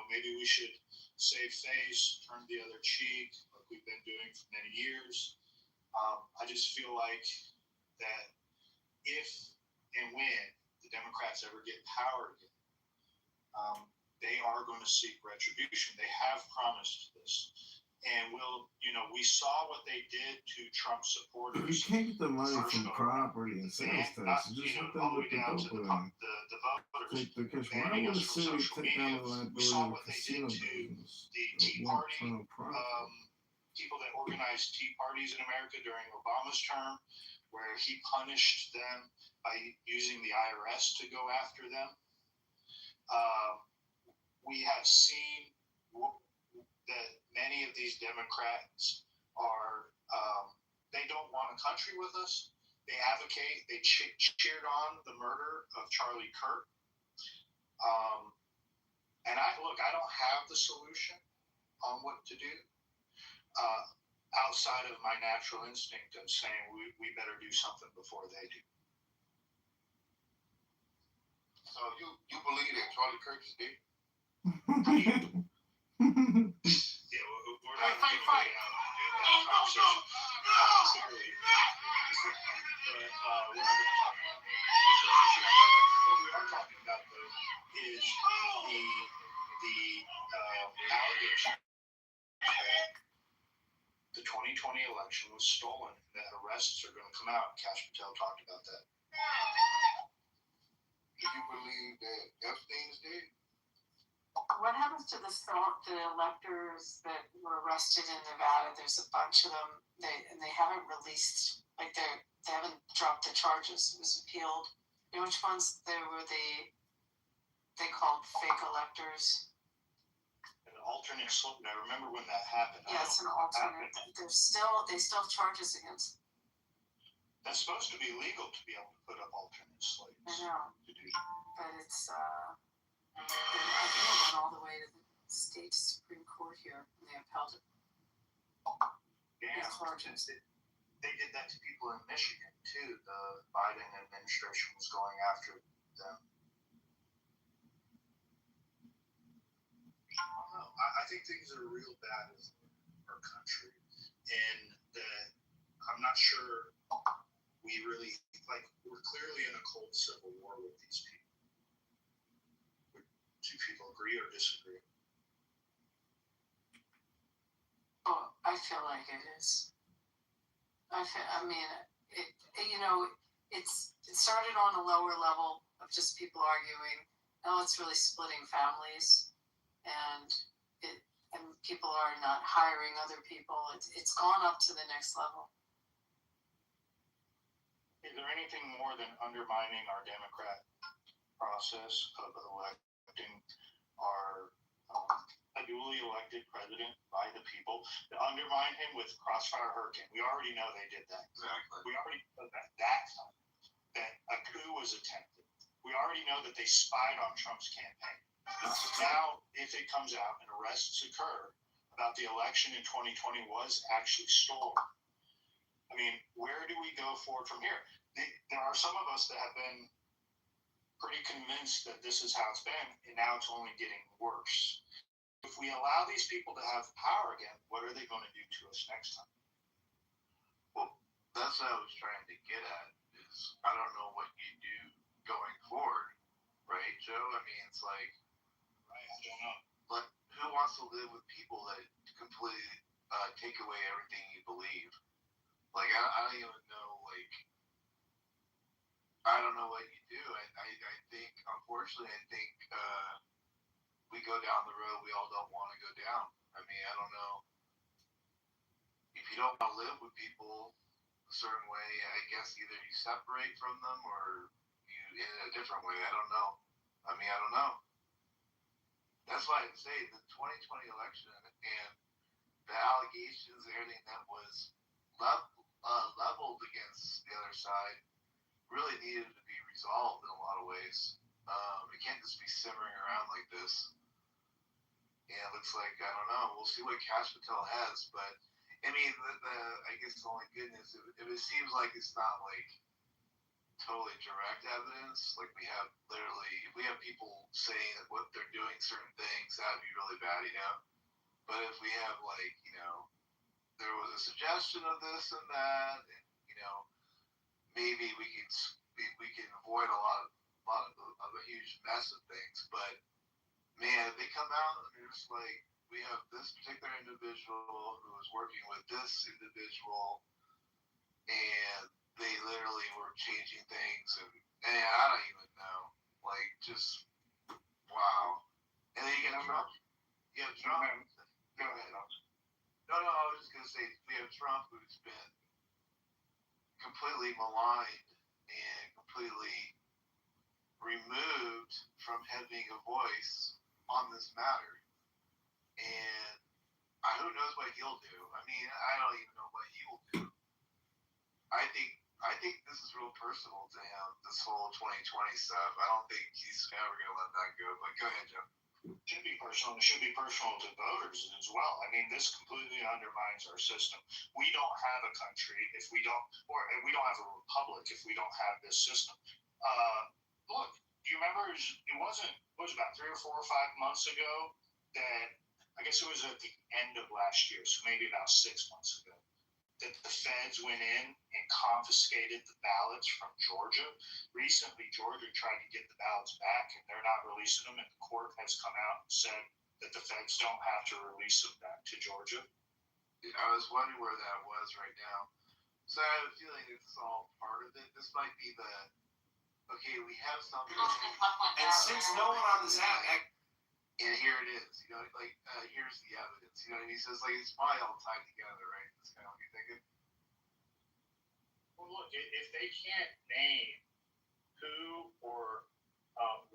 Maybe we should save face, turn the other cheek, like we've been doing for many years. I just feel like that if and when the Democrats ever get power again, they are going to seek retribution. They have promised this. And we saw what they did to Trump supporters. You can't get the money from property and sales taxes. Just hit them with the dopamine. Why would a city take on the liability of a casino business? People that organized Tea Parties in America during Obama's term, where he punished them by using the IRS to go after them. We have seen that many of these Democrats are, they don't want a country with us. They advocate, they cheered on the murder of Charlie Kirk. And I don't have the solution on what to do outside of my natural instinct of saying we better do something before they do. So you believe that Charlie Kirk is dead? Yeah, we're not fight. What we are talking about, though, is the allegation that the 2020 election was stolen and that arrests are going to come out. Kash Patel talked about that. Do you believe that Epstein is dead? What happens to the electors that were arrested in Nevada? There's a bunch of them. They haven't released, like they haven't dropped the charges. It was appealed. You know which ones they called fake electors? An alternate slip. I remember when that happened. Yeah, it's an alternate. They still have charges against. That's supposed to be legal to be able to put up alternate slates. I know, but it's I think it went all the way to the state Supreme Court here, and they upheld it. Yeah, they did that to people in Michigan too. The Biden administration was going after them. I don't know. I think things are real bad in our country, and that I'm not sure we really we're clearly in a cold civil war with these people. Do people agree or disagree? Oh, I feel like it is. It started on a lower level of just people arguing. Now it's really splitting families, and people are not hiring other people. It's gone up to the next level. Is there anything more than undermining our democratic process of electing our a duly elected president by the people, to undermine him with Crossfire Hurricane? We already know they did that. Exactly. We already know that a coup was attempted. We already know that they spied on Trump's campaign. Now, if it comes out and arrests occur about the election in 2020 was actually stolen, I mean, where do we go forward from here? There are some of us that have been pretty convinced that this is how it's been, and now it's only getting worse. If we allow these people to have power again, what are they going to do to us next time? Well, that's what I was trying to get at, is I don't know what you do going forward, right, Joe? I mean, it's like, I don't know. But who wants to live with people that completely take away everything you believe? Like, I don't even know, I don't know what you do. I think, unfortunately, we go down the road we all don't want to go down. I mean, I don't know. If you don't want to live with people a certain way, I guess either you separate from them or you in a different way. I don't know. I mean, I don't know. That's why I say the 2020 election and the allegations and everything that was leveled against the other side really needed to be resolved in a lot of ways. It can't just be simmering around like this. And it looks like, I don't know, we'll see what Cash Patel has, but I mean, I guess the only good news, if it seems like it's not totally direct evidence, like we have people saying that what they're doing certain things, that would be really bad, But if we have there was a suggestion of this and that, and maybe we can avoid a lot of a huge mess of things. But man, if they come out and they're just like, we have this particular individual who is working with this individual, and they literally were changing things, and I don't even know, just wow. And then you get Trump. You have Trump. Go ahead. No, I was just gonna say we have Trump, who's been completely maligned and completely removed from having a voice on this matter. And who knows what he'll do? I mean, I don't even know what he will do. I think this is real personal to him, this whole 2020 stuff. I don't think he's ever going to let that go. But go ahead, Joe. It should be personal. It should be personal to voters as well. I mean, this completely undermines our system. We don't have a country if we don't, or we don't have a republic if we don't have this system. Look, do you remember? It was about 3 or 4 or 5 months ago that I guess it was at the end of last year, so maybe about 6 months ago, that the feds went in and confiscated the ballots from Georgia. Recently, Georgia tried to get the ballots back, and they're not releasing them, and the court has come out and said that the feds don't have to release them back to Georgia. I was wondering where that was right now. So I have a feeling it's all part of it. This might be we have something. And since no one on this app And here it is, here's the evidence, and he says, it's probably all tied together, right? That's kind of what you're thinking. Well, look, if they can't name who or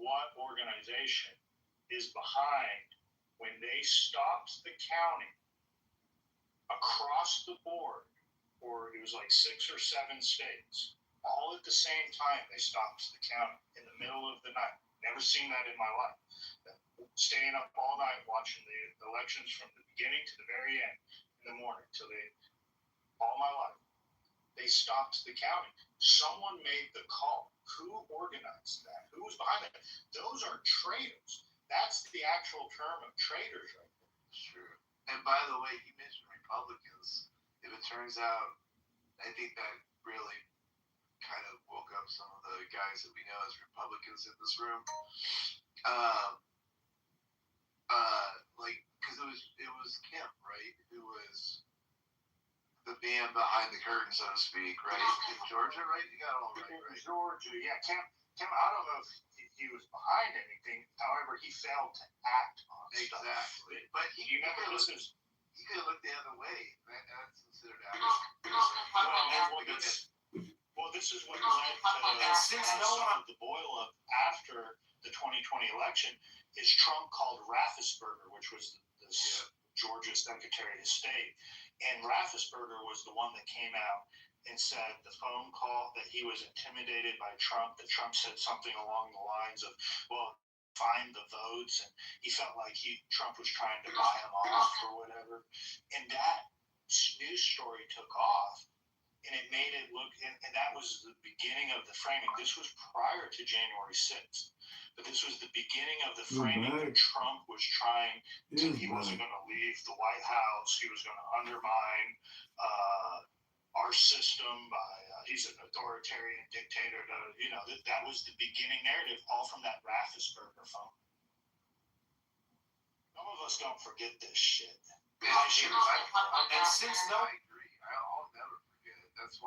what organization is behind when they stopped the county across the board, or it was like 6 or 7 states, all at the same time, they stopped the county in the middle of the night. Never seen that in my life. Staying up all night watching the elections from the beginning to the very end in the morning all my life. They stopped the county. Someone made the call. Who organized that? Who was behind that? Those are traitors. That's the actual term of traitors right there. Sure. And by the way, he mentioned Republicans. If it turns out, I think that really kind of woke up some of the guys that we know as Republicans in this room. Because it was Kemp, right? Who was the man behind the curtain, so to speak, right? In Georgia, right? You got it all right? Georgia, yeah. Kemp, I don't know if he was behind anything. However, he failed to act on stuff. Exactly. But he could have looked the other way. That's considered action. Well, this is what led to the boil up after the 2020 election is Trump called Raffensperger, which was the Georgia Secretary of State. And Raffensperger was the one that came out and said the phone call that he was intimidated by Trump, that Trump said something along the lines of, well, find the votes, and he felt like Trump was trying to buy him off or whatever. And that news story took off, and it made it look, and that was the beginning of the framing. This was prior to January 6th. But this was the beginning of the framing that Trump was trying to, he wasn't going to leave the White House. He was going to undermine our system by, he's an authoritarian dictator. That was the beginning narrative, all from that Raffensperger phone. Some of us don't forget this shit. And since I agree, I'll never forget it. That's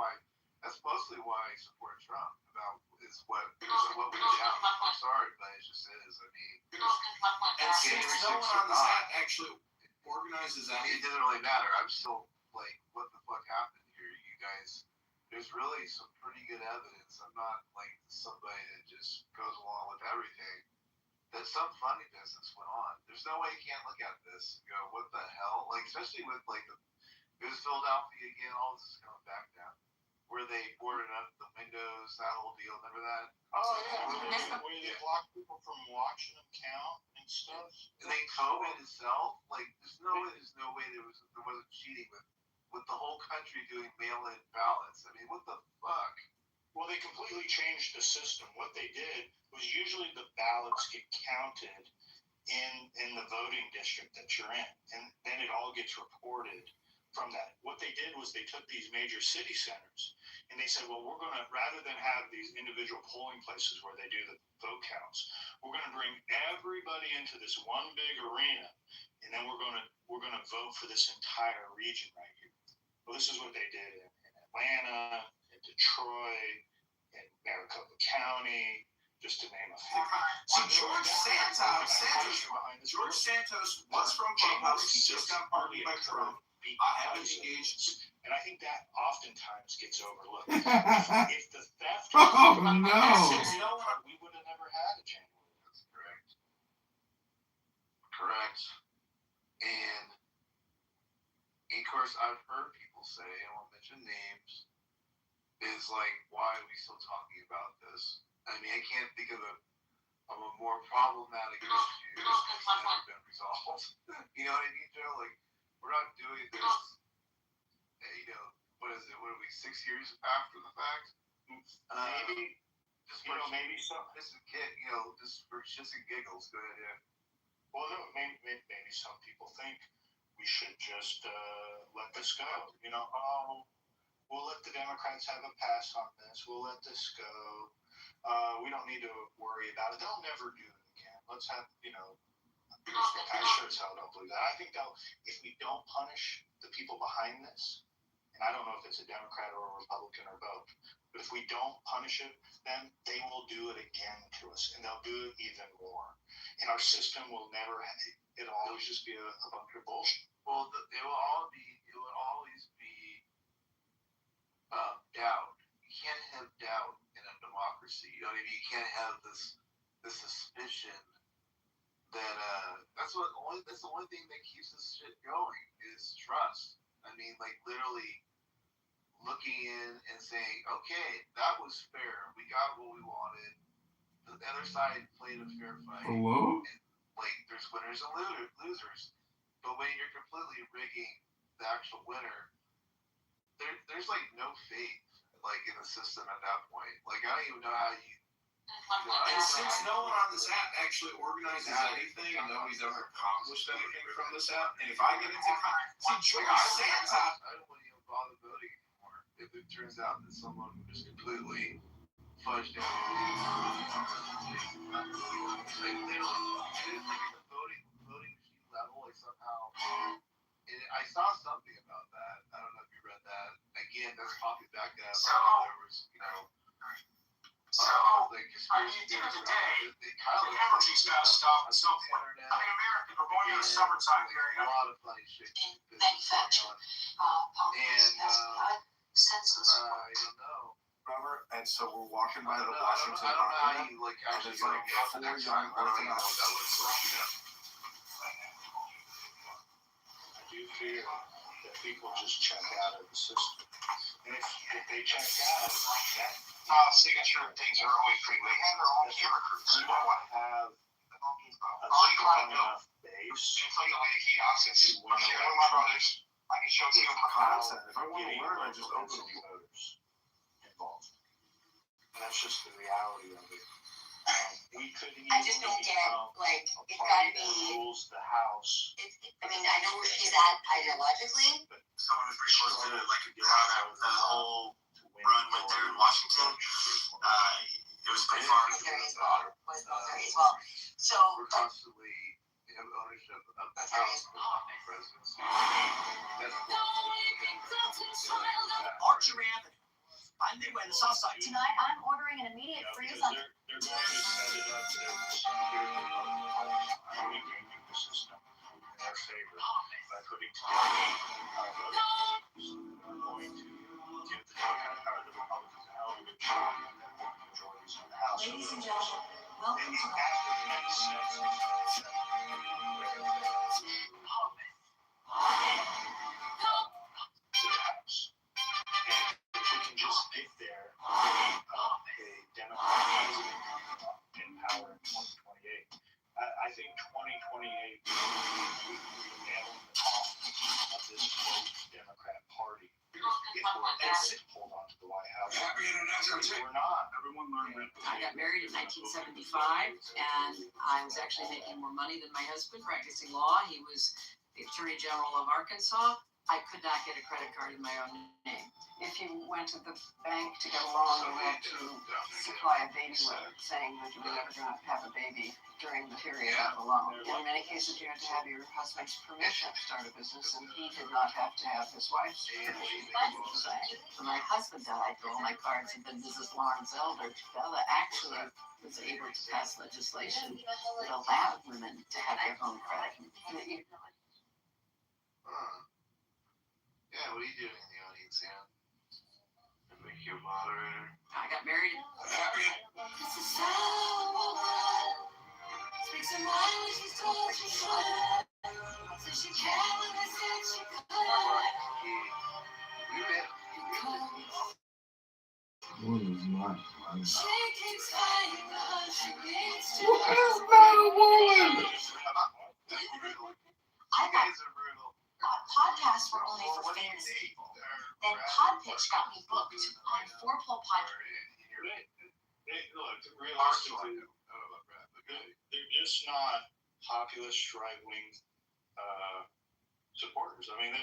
mostly why I support Trump. Is what went down. I'm sorry, but it just is. I mean, and since no one on this app actually organizes that, it doesn't really matter. I'm still like, what the fuck happened here, you guys? There's really some pretty good evidence. I'm not like somebody that just goes along with everything. That some funny business went on. There's no way you can't look at this and go, what the hell? Like, especially with it was Philadelphia again. All this is coming back down. Where they boarded up the windows, that whole deal. Remember that? Oh, yeah. Where they blocked people from watching them count and stuff. And then COVID itself, there's no way there wasn't cheating with the whole country doing mail-in ballots. I mean, what the fuck? Well, they completely changed the system. What they did was usually the ballots get counted in the voting district that you're in, and then it all gets reported from that. What they did was they took these major city centers and they said, well, we're going to, rather than have these individual polling places where they do the vote counts, we're going to bring everybody into this one big arena, and then we're going to vote for this entire region right here. Well, this is what they did in Atlanta, in Detroit, in Maricopa County, just to name a few. See, George Santos was from Clubhouse. He just got pardoned by Trump. I haven't engaged. And I think that oftentimes gets overlooked. If the theft no, we would have never had a January. That's correct. Correct. And of course, I've heard people say, I won't mention names, is like, why are we still talking about this? I mean, I can't think of a more problematic issue that's never been resolved. You know what I mean, Joe? Like, we're not doing this, what is it? What are we, 6 years after the fact? Maybe, maybe some. This is just for shits and giggles. Go ahead, yeah. Well, no, maybe some people think we should just let this go. We'll let the Democrats have a pass on this. We'll let this go. We don't need to worry about it. They'll never do it again. Let's have, I sure as hell don't believe that. I think if we don't punish the people behind this, and I don't know if it's a Democrat or a Republican or both. But if we don't punish it, then they will do it again to us, and they'll do it even more. And our system will never. It'll always just be a bunch of bullshit. Well, it will always be doubt. You can't have doubt in a democracy. You know what I mean? You can't have this suspicion that that's the only thing that keeps this shit going is trust. I mean, like literally looking in and saying, okay, that was fair. We got what we wanted. The other side played a fair fight. Hello? And, like, there's winners and losers. But when you're completely rigging the actual winner, there's like no faith like in the system at that point. Like I don't even know how you. And since no one on this app actually organizes anything and nobody's ever accomplished anything from this app, and if I get into George Santos, I don't want to even bother voting anymore if it turns out that someone just completely fudged out. Like literally, it's like at the voting machine level, like somehow. And I saw something about that. I don't know if you read that. Again, that's popping back up. There was, like conspiracy theories around it. The energy's got to stop at some point. I mean, America, we're going into the summertime period. A lot of funny shit. Manufacturing. And Senseless. I don't know. Robert, and so we're walking by the Washington. I don't know how you like actually like the next time. I don't even know what that looks like. I do fear that people just check out of the system. And if they check out, Signature things are always free. They have their own camera crews. we don't have a All you strong gotta do enough base is play the way the kiosks. to I'm sharing with my brothers. I can show you Content. If I want to getting learn, I just open local it. voters involved. And that's just the reality of it. We could I just don't get, like, it's gotta be, rules the House. I mean, I know where she's at ideologically. someone who's pretty close to like how the whole run went there in Washington. It was pretty far. Was military as well. So, We're constantly have ownership of the House presidency. Archer Avenue. I'm midway on the south side. Tonight, I'm ordering an immediate freeze on. They're going to set it up to weaken the system in their favor by putting together going to give the power to the Republicans and how we majorities in the House. Ladies and gentlemen, welcome to the. Just get there, a Democrat president in power in 2028. I think 2028 we nail the top of this woke Democrat Party if we're able to hold on to the White House. We're not. Everyone learned that. I got married in 1975, and I was actually making more money than my husband practicing law. He was the Attorney General of Arkansas. I could not get a credit card in my own name. If you went to the bank to get a loan, you had to supply a baby letter saying that you were never going to have a baby during the period of the loan. In many cases, you had to have your husband's permission to start a business, and he did not have to have his wife's permission. When my husband died, all my cards had been Mrs. Lawrence Elder. Bella actually was able to pass legislation that allowed women to have their own credit. Yeah, what are you doing in the audience, Sam? Make you a moderator. I got married. Speaks her mind when she's told she should. So she can when they said she could. What is not? She keeps fighting because she needs to. What is not a woman? I thought podcasts were only for famous people. Then Podpitch got me booked on 4-Pole Podcast. Look, realistically, they're just not populist right-wing supporters. I mean,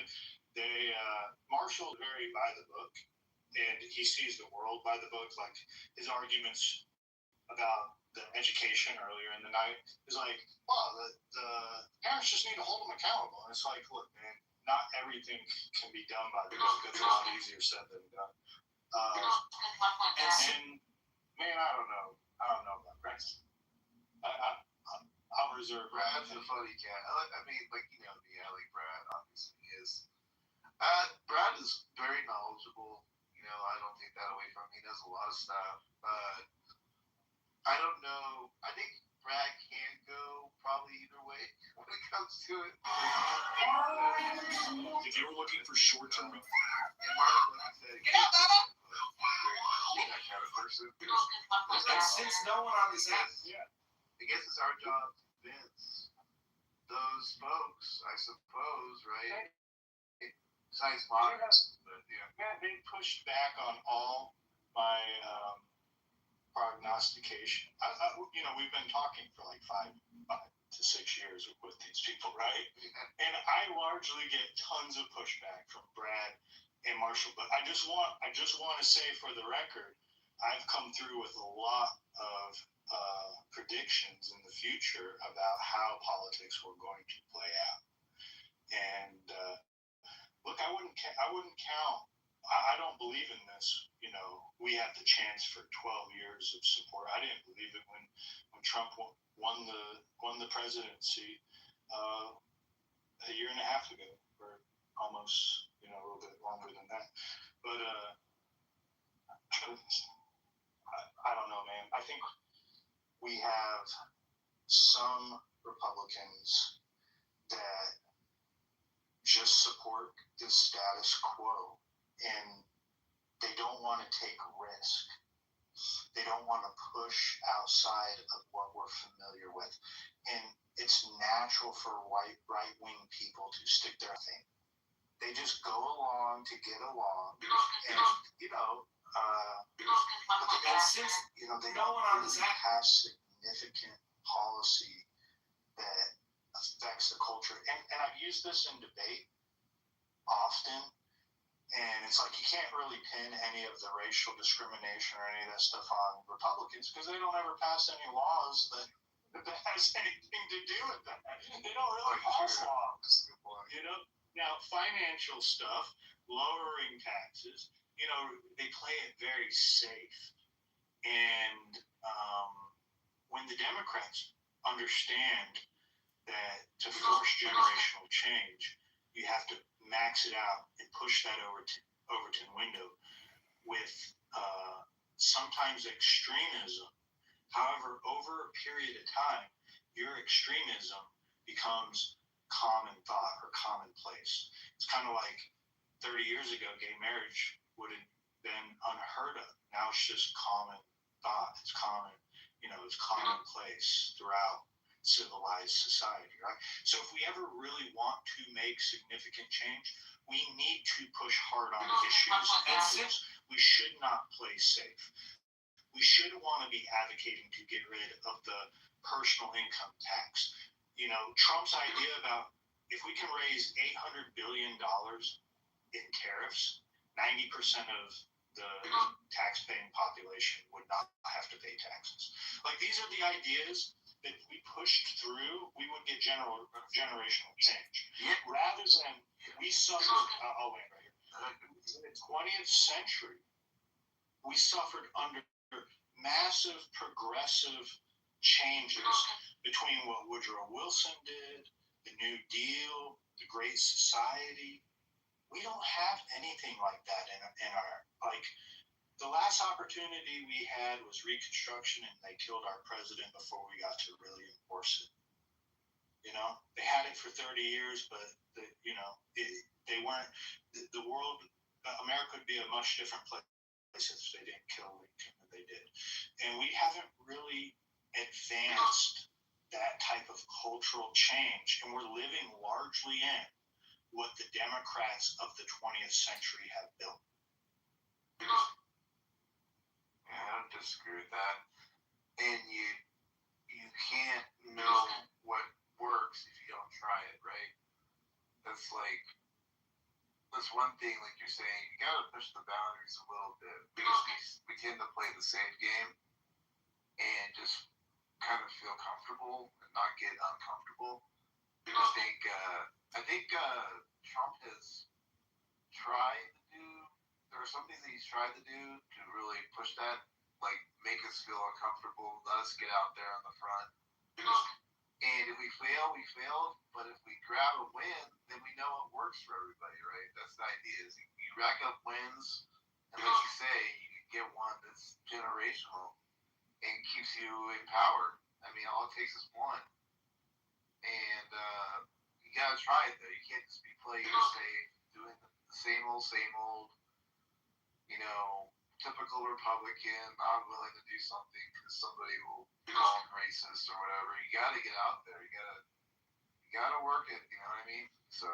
they Marshall's very by the book, and he sees the world by the book. Like his arguments about the education earlier in the night is like, well, the parents just need to hold them accountable. And it's like, look, man, not everything can be done by the book. That's a lot easier said than done. And man, I don't know about Brad. I'll reserve. Brad's a funny cat. I mean, like, you know me, I like Brad, obviously he is. Brad is very knowledgeable. You know, I don't take that away from him. He knows a lot of stuff. But I don't know. I think Brad can go probably either way when it comes to it. If you were looking for short-term, and Mark, like I said, Get out, Baba! that kind of person. since no one on this app, I guess it's our job to convince those folks, I suppose, right? Besides moderates, but yeah. Yeah, they pushed back on all my prognostication. We've been talking for like 5 to 6 years with these people, right? And I largely get tons of pushback from Brad and Marshall, but I just want to say for the record, I've come through with a lot of predictions in the future about how politics were going to play out. And look, I wouldn't count. I don't believe in this. We have the chance for 12 years of support. I didn't believe it when Trump won the presidency a year and a half ago, or almost a little bit longer than that. But I don't know, man. I think we have some Republicans that just support the status quo, and they don't want to take risk. They don't want to push outside of what we're familiar with. And it's natural for right-wing people to stick their thing. They just go along to get along. And, since they no don't one on this really app, have significant policy that affects the culture. And I've used this in debate often. And it's like you can't really pin any of the racial discrimination or any of that stuff on Republicans because they don't ever pass any laws that has anything to do with that. They don't really pass laws. Now, financial stuff, lowering taxes, they play it very safe. And when the Democrats understand that to force generational change, you have to max it out and push that Overton window with sometimes extremism. However, over a period of time, your extremism becomes common thought or commonplace. It's kind of like 30 years ago, gay marriage would have been unheard of. Now it's just common thought. It's common, it's commonplace throughout civilized society, right? So if we ever really want to make significant change, we need to push hard on issues. We should not play safe. We shouldn't want to be advocating to get rid of the personal income tax. Trump's idea about if we can raise $800 billion in tariffs, 90% of the tax-paying population would not have to pay taxes. Like, these are the ideas that if we pushed through, we would get generational change. Rather than we suffered, I'll land right here. In the 20th century, we suffered under massive progressive changes between what Woodrow Wilson did, the New Deal, the Great Society. We don't have anything like that in our, the last opportunity we had was Reconstruction, and they killed our president before we got to really enforce it. They had it for 30 years, but they weren't. The world, America would be a much different place if they didn't kill Lincoln than they did. And we haven't really advanced that type of cultural change, and we're living largely in what the Democrats of the 20th century have built. Yeah, I don't disagree with that. And you can't know what works if you don't try it, right? That's one thing, like you're saying, you gotta push the boundaries a little bit because we tend to play the safe game and just kind of feel comfortable and not get uncomfortable. I think Trump has tried to do. There are some things that he's tried to do to really push that, like make us feel uncomfortable, let us get out there on the front. And if we fail, we fail. But if we grab a win, then we know it works for everybody, right? That's the idea. Is you rack up wins, and like you say, you can get one that's generational and keeps you in power. I mean, all it takes is one. And you gotta try it though. You can't just be playing it safe, doing the same old, typical Republican, not willing to do something because somebody will call him racist or whatever. You gotta get out there. You gotta work it. You know what I mean? So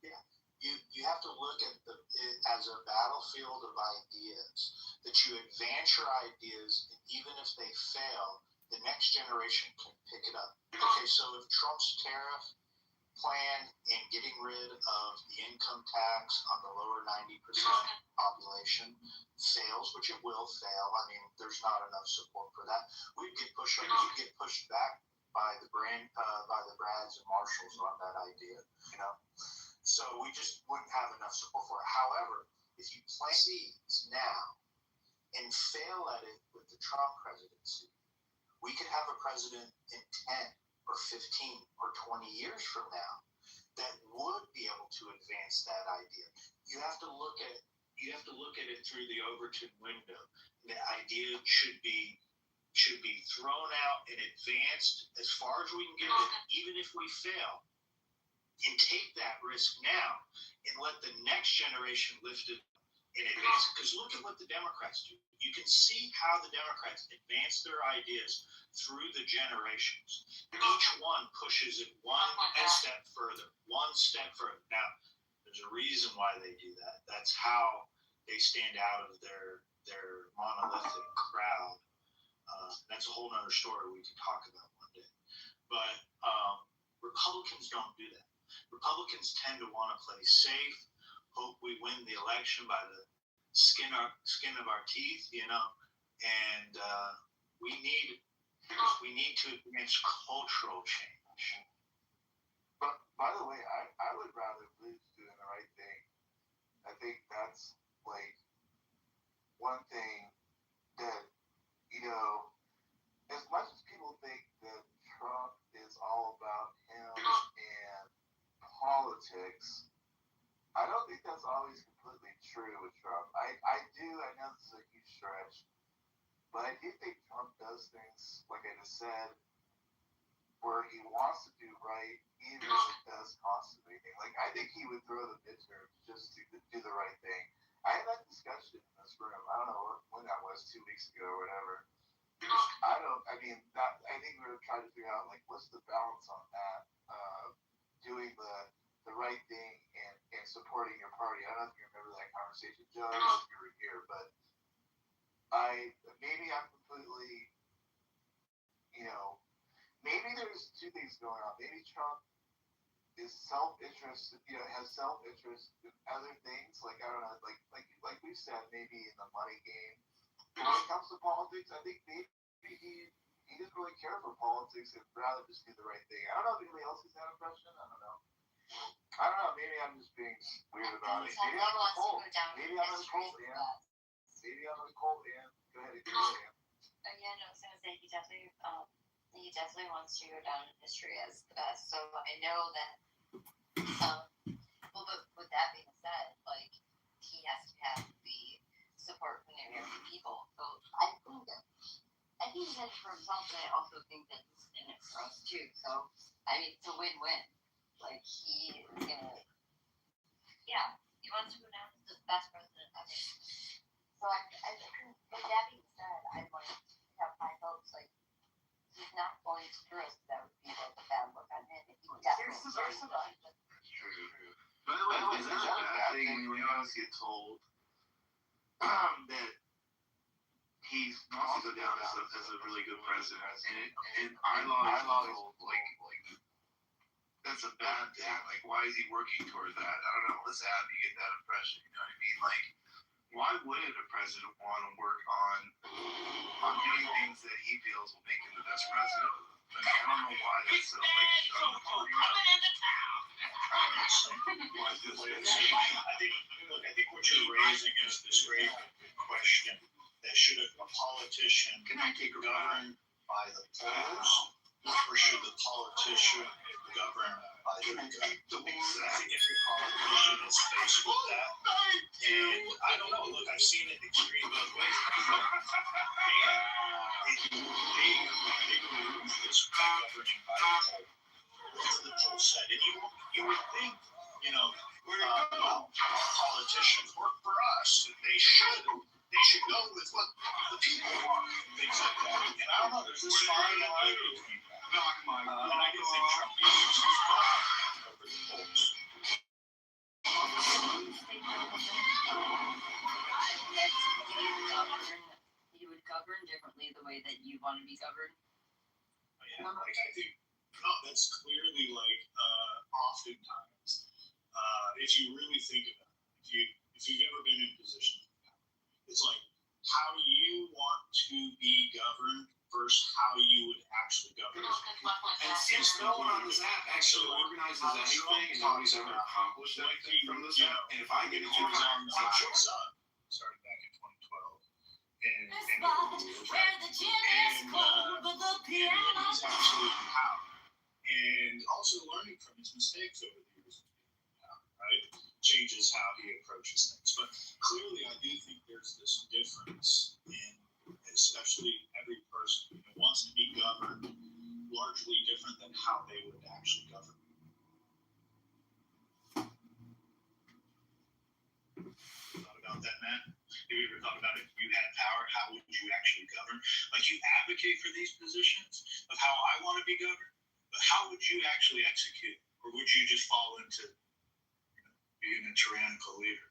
yeah, you have to look at it as a battlefield of ideas. That you advance your ideas, and even if they fail, the next generation can pick it up. Okay, so if Trump's tariff plan and getting rid of the income tax on the lower 90% population fails, which it will fail. I mean, there's not enough support for that. We'd get pushed back by the Brads and Marshalls on that idea, So we just wouldn't have enough support for it. However, if you plant seeds now and fail at it with the Trump presidency, we could have a president in 10 or 15 or 20 years from now that would be able to advance that idea. You have to look at it through the Overton window. The idea should be thrown out and advanced as far as we can get it, even if we fail, and take that risk now and let the next generation lift it and advance it. Because look at what the Democrats do. You can see how the Democrats advance their ideas through the generations. Each one pushes it one step further. Now, there's a reason why they do that. That's how they stand out of their monolithic crowd. That's a whole nother story we can talk about one day. But Republicans don't do that. Republicans tend to want to play safe, hope we win the election by the skin of our teeth, and we need to advance cultural change. But by the way, I would rather lose doing the right thing. I think that's like one thing that, as much as people think that Trump is all about him and politics, I don't think that's always completely true with Trump. I know this is a huge stretch, but I do think Trump does things, like I just said, where he wants to do right, even if it does cost him anything. Like, I think he would throw the midterms just to do the right thing. I had that discussion in this room. I don't know when that was, 2 weeks ago or whatever. I think we were trying to figure out, like, what's the balance on that? Doing the right thing and supporting your party. I don't know if you remember that conversation, Joe. I don't know if you were here, but maybe I'm completely, maybe there's two things going on. Maybe Trump is self-interested, has self-interest in other things, like, I don't know, like we said, maybe in the money game. When it comes to politics, I think maybe he doesn't really care for politics and rather just do the right thing. I don't know if anybody else has that impression. I don't know. Maybe I'm just being weird about it. Maybe I'm a cold. Maybe I'm a cold, Ann. Go ahead, Ann. Again, I was gonna say he definitely wants to go down in history as the best. So I know that. But with that being said, like, he has to have the support from the American people. So I think he's in it for himself, but I also think that he's in it for us too. So I mean, it's a win-win. Like, he is gonna, he wants to go down as the best president ever. So with that being said, I want to have my hopes. Like, he's not going to screw us. That would be like a bad look on him. He definitely survive. By the way, is that a bad thing when you always get told that he wants to go down as a really good president, and our law is told, like that's a bad thing. Like, why is he working toward that? I don't know. Let's have you get that impression. You know what I mean? Like, why wouldn't a president want to work on doing things that he feels will make him the best president? Like, I don't know why that's so, like, coming into town. think what you're raising is this great question that should a politician govern by the polls, or should the politician govern by the gut? I think every politician is faced with that, and I don't know. Look, I've seen it extreme both ways. They lose this by governing by the poll. Because the poll said, and you would think, well, politicians work for us, and they should go with what the people want, and things like that. And I don't know, there's this fine line between that. And I do think Trump uses his power over the polls. You would govern differently the way that you want to be governed. Yeah, like I think, that's clearly oftentimes, if you really think about it, if you've ever been in position, it's like how you want to be governed versus how you would actually govern. And since no one on this app actually organizes anything and nobody's ever accomplished anything from this app, and if I get into it, started back in 2012. And he's absolutely power. And also learning from his mistakes over the years, right? Changes how he approaches things. But clearly, I do think there's this difference in, especially every person who wants to be governed, largely different than how they would actually govern. Thought about that, Matt? Have you ever thought about if you had power, how would you actually govern? Like, you advocate for these positions of how I want to be governed, but how would you actually execute? Or would you just fall into being a tyrannical leader?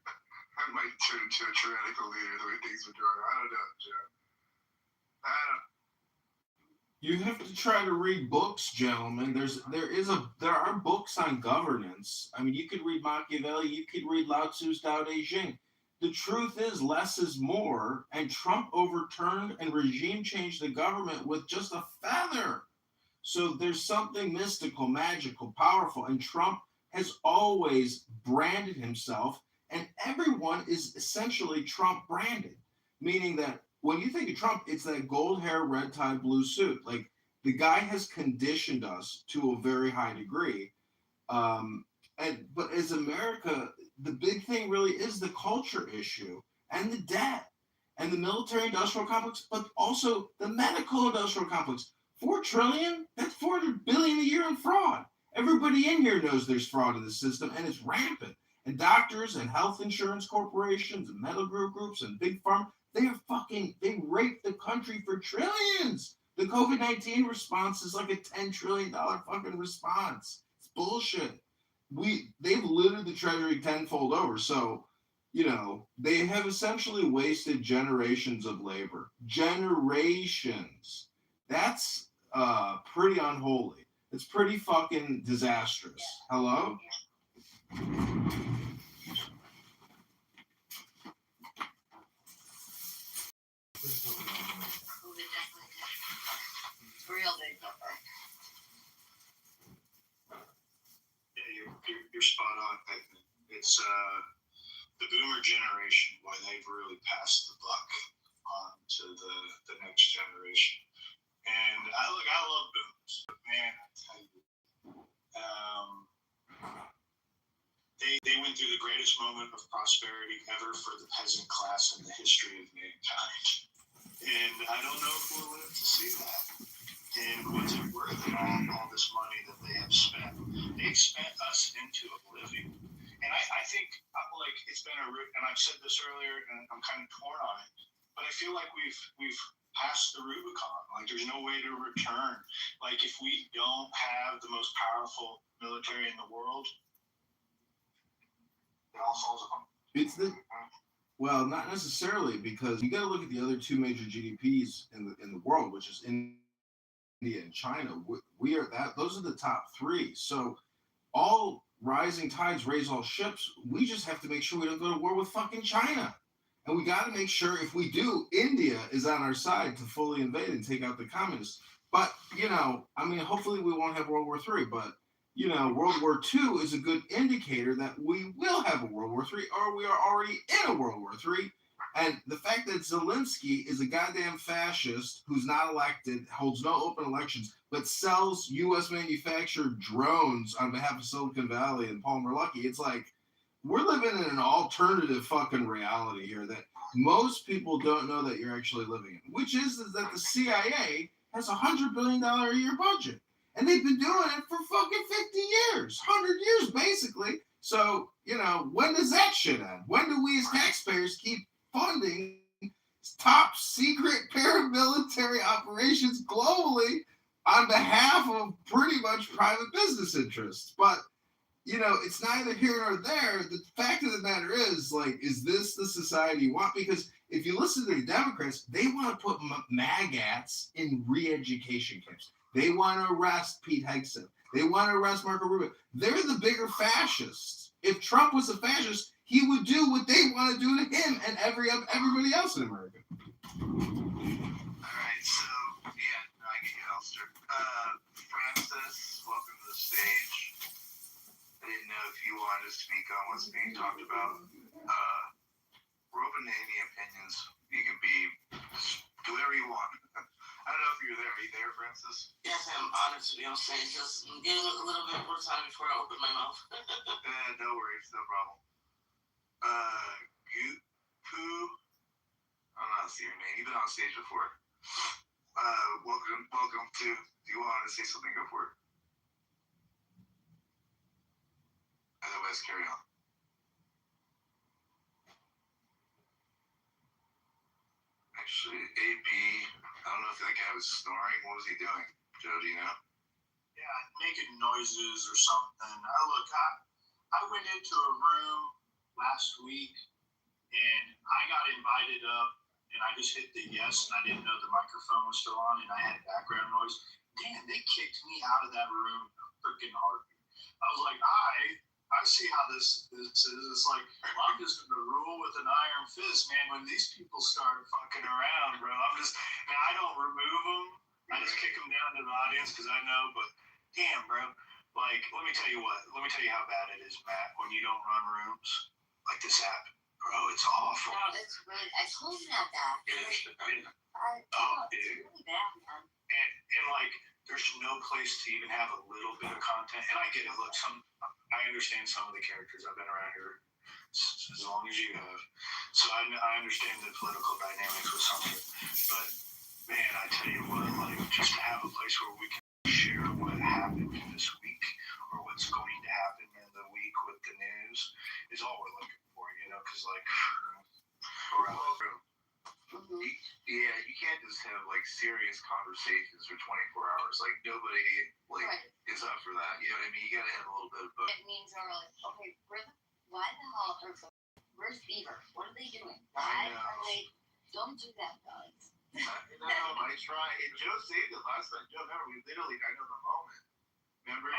I might turn into a tyrannical leader the way things are going. I don't know, Joe. You have to try to read books, gentlemen. There are books on governance. I mean, you could read Machiavelli, you could read Lao Tzu's Tao Te Ching. The truth is, less is more, and Trump overturned and regime changed the government with just a feather. So there's something mystical, magical, powerful, and Trump has always branded himself, and everyone is essentially Trump branded, meaning that when you think of Trump, it's that gold hair, red tie, blue suit. Like, the guy has conditioned us to a very high degree. But as America, the big thing really is the culture issue and the debt and the military-industrial complex, but also the medical-industrial complex. $4 trillion? That's $400 billion a year in fraud. Everybody in here knows there's fraud in the system, and it's rampant. And doctors and health insurance corporations and medical groups and big pharma, they rape the country for trillions. The COVID-19 response is like a $10 trillion fucking response. It's bullshit. They've looted the treasury tenfold over. So, they have essentially wasted generations of labor. Generations. That's pretty unholy. It's pretty fucking disastrous. Hello? Real big number. Yeah, you're spot on. It's the boomer generation, why they've really passed the buck on to the next generation. And I love boomers, but man, I tell you, they went through the greatest moment of prosperity ever for the peasant class in the history of mankind. And I don't know if we'll live to see that. And what's it worth all this money that they have spent? They've spent us into oblivion. And I think, it's been and I've said this earlier, and I'm kind of torn on it, but I feel like we've passed the Rubicon. Like, there's no way to return. Like, if we don't have the most powerful military in the world, it all falls apart. Well, not necessarily, because you got to look at the other two major GDPs in the world, which is India and China. Those are the top three. So all rising tides raise all ships. We just have to make sure we don't go to war with fucking China. And we got to make sure, if we do, India is on our side to fully invade and take out the communists. But, hopefully we won't have World War III. But World War II is a good indicator that we will have a World War III, or we are already in a World War III. And the fact that Zelensky is a goddamn fascist who's not elected, holds no open elections, but sells U.S. manufactured drones on behalf of Silicon Valley and Palmer Luckey, it's like we're living in an alternative fucking reality here that most people don't know that you're actually living in, which is that the CIA has $100 billion a year budget. And they've been doing it for fucking 50 years, 100 years basically. So, when does that shit end? When do we as taxpayers keep funding top secret paramilitary operations globally on behalf of pretty much private business interests? But, it's neither here nor there. The fact of the matter is, is this the society you want? Because if you listen to the Democrats, they want to put MAGATs in re-education camps. They want to arrest Pete Hegseth. They want to arrest Marco Rubio. They're the bigger fascists. If Trump was a fascist, he would do what they want to do to him and everybody else in America. All right, so yeah, I get you, Alistair. Francis, welcome to the stage. I didn't know if you wanted to speak on what's being talked about. We're open to any opinions. You can be do whatever you want. I don't know if you're there. Are you there, Francis? Yes, I'm honored to be on stage. Just give me a little bit more time before I open my mouth. No worries, no problem. I'm not seeing your name. You've been on stage before. Welcome to. Do you want to say something? Go for it. Otherwise, carry on. Actually, AB, I don't know if that guy was snoring. What was he doing? Joe, do you know? Yeah, making noises or something. I went into a room last week and I got invited up and I just hit the yes and I didn't know the microphone was still on and I had background noise. Damn, they kicked me out of that room freaking hard. I was like, I see how this is. It's like, I'm just going to rule with an iron fist, man. When these people start fucking around, bro, I don't remove them. I just kick them down to the audience because I know, but damn, bro. Like, let me tell you how bad it is, Matt, when you don't run rooms like this happened. Bro, it's awful. No, it's really, I told you not that. It's dude. really bad, man. And like, there's no place to even have a little bit of content. And I get it. Look, I understand some of the characters. I've been around here as long as you have. So I understand the political dynamics with some of it. But, man, I tell you what, like, just to have a place where we can share what happened this week or what's going to happen in the week with the news is all we're looking for, because, like, we're out of the room. Yeah, you can't just have like serious conversations for 24 hours. Like nobody is up for that. You know what I mean? You gotta have a little bit of both. It means are like, okay, why the hell where's Beaver? What are they doing? Why are they? Don't do that, guys. No, I try. And Joe saved it last time. Joe, remember we literally I know the moment. Remember,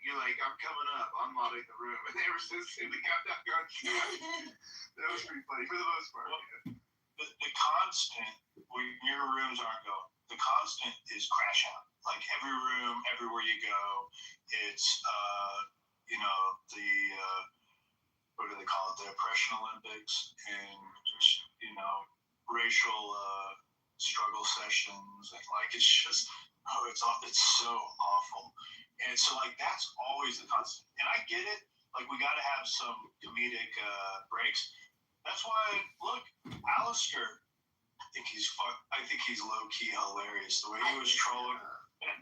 you're like, I'm coming up. I'm modding the room, and ever since we got that gun shot, that was pretty funny for the most part. Yeah. The constant, when your rooms aren't going, the constant is crash out. Like every room, everywhere you go, it's, what do they call it? The Oppression Olympics and, racial struggle sessions. And like, it's just, it's so awful. And so like, that's always the constant. And I get it. Like we got to have some comedic breaks. That's why, look, Alistair, I think he's low-key hilarious. The way he was trolling. And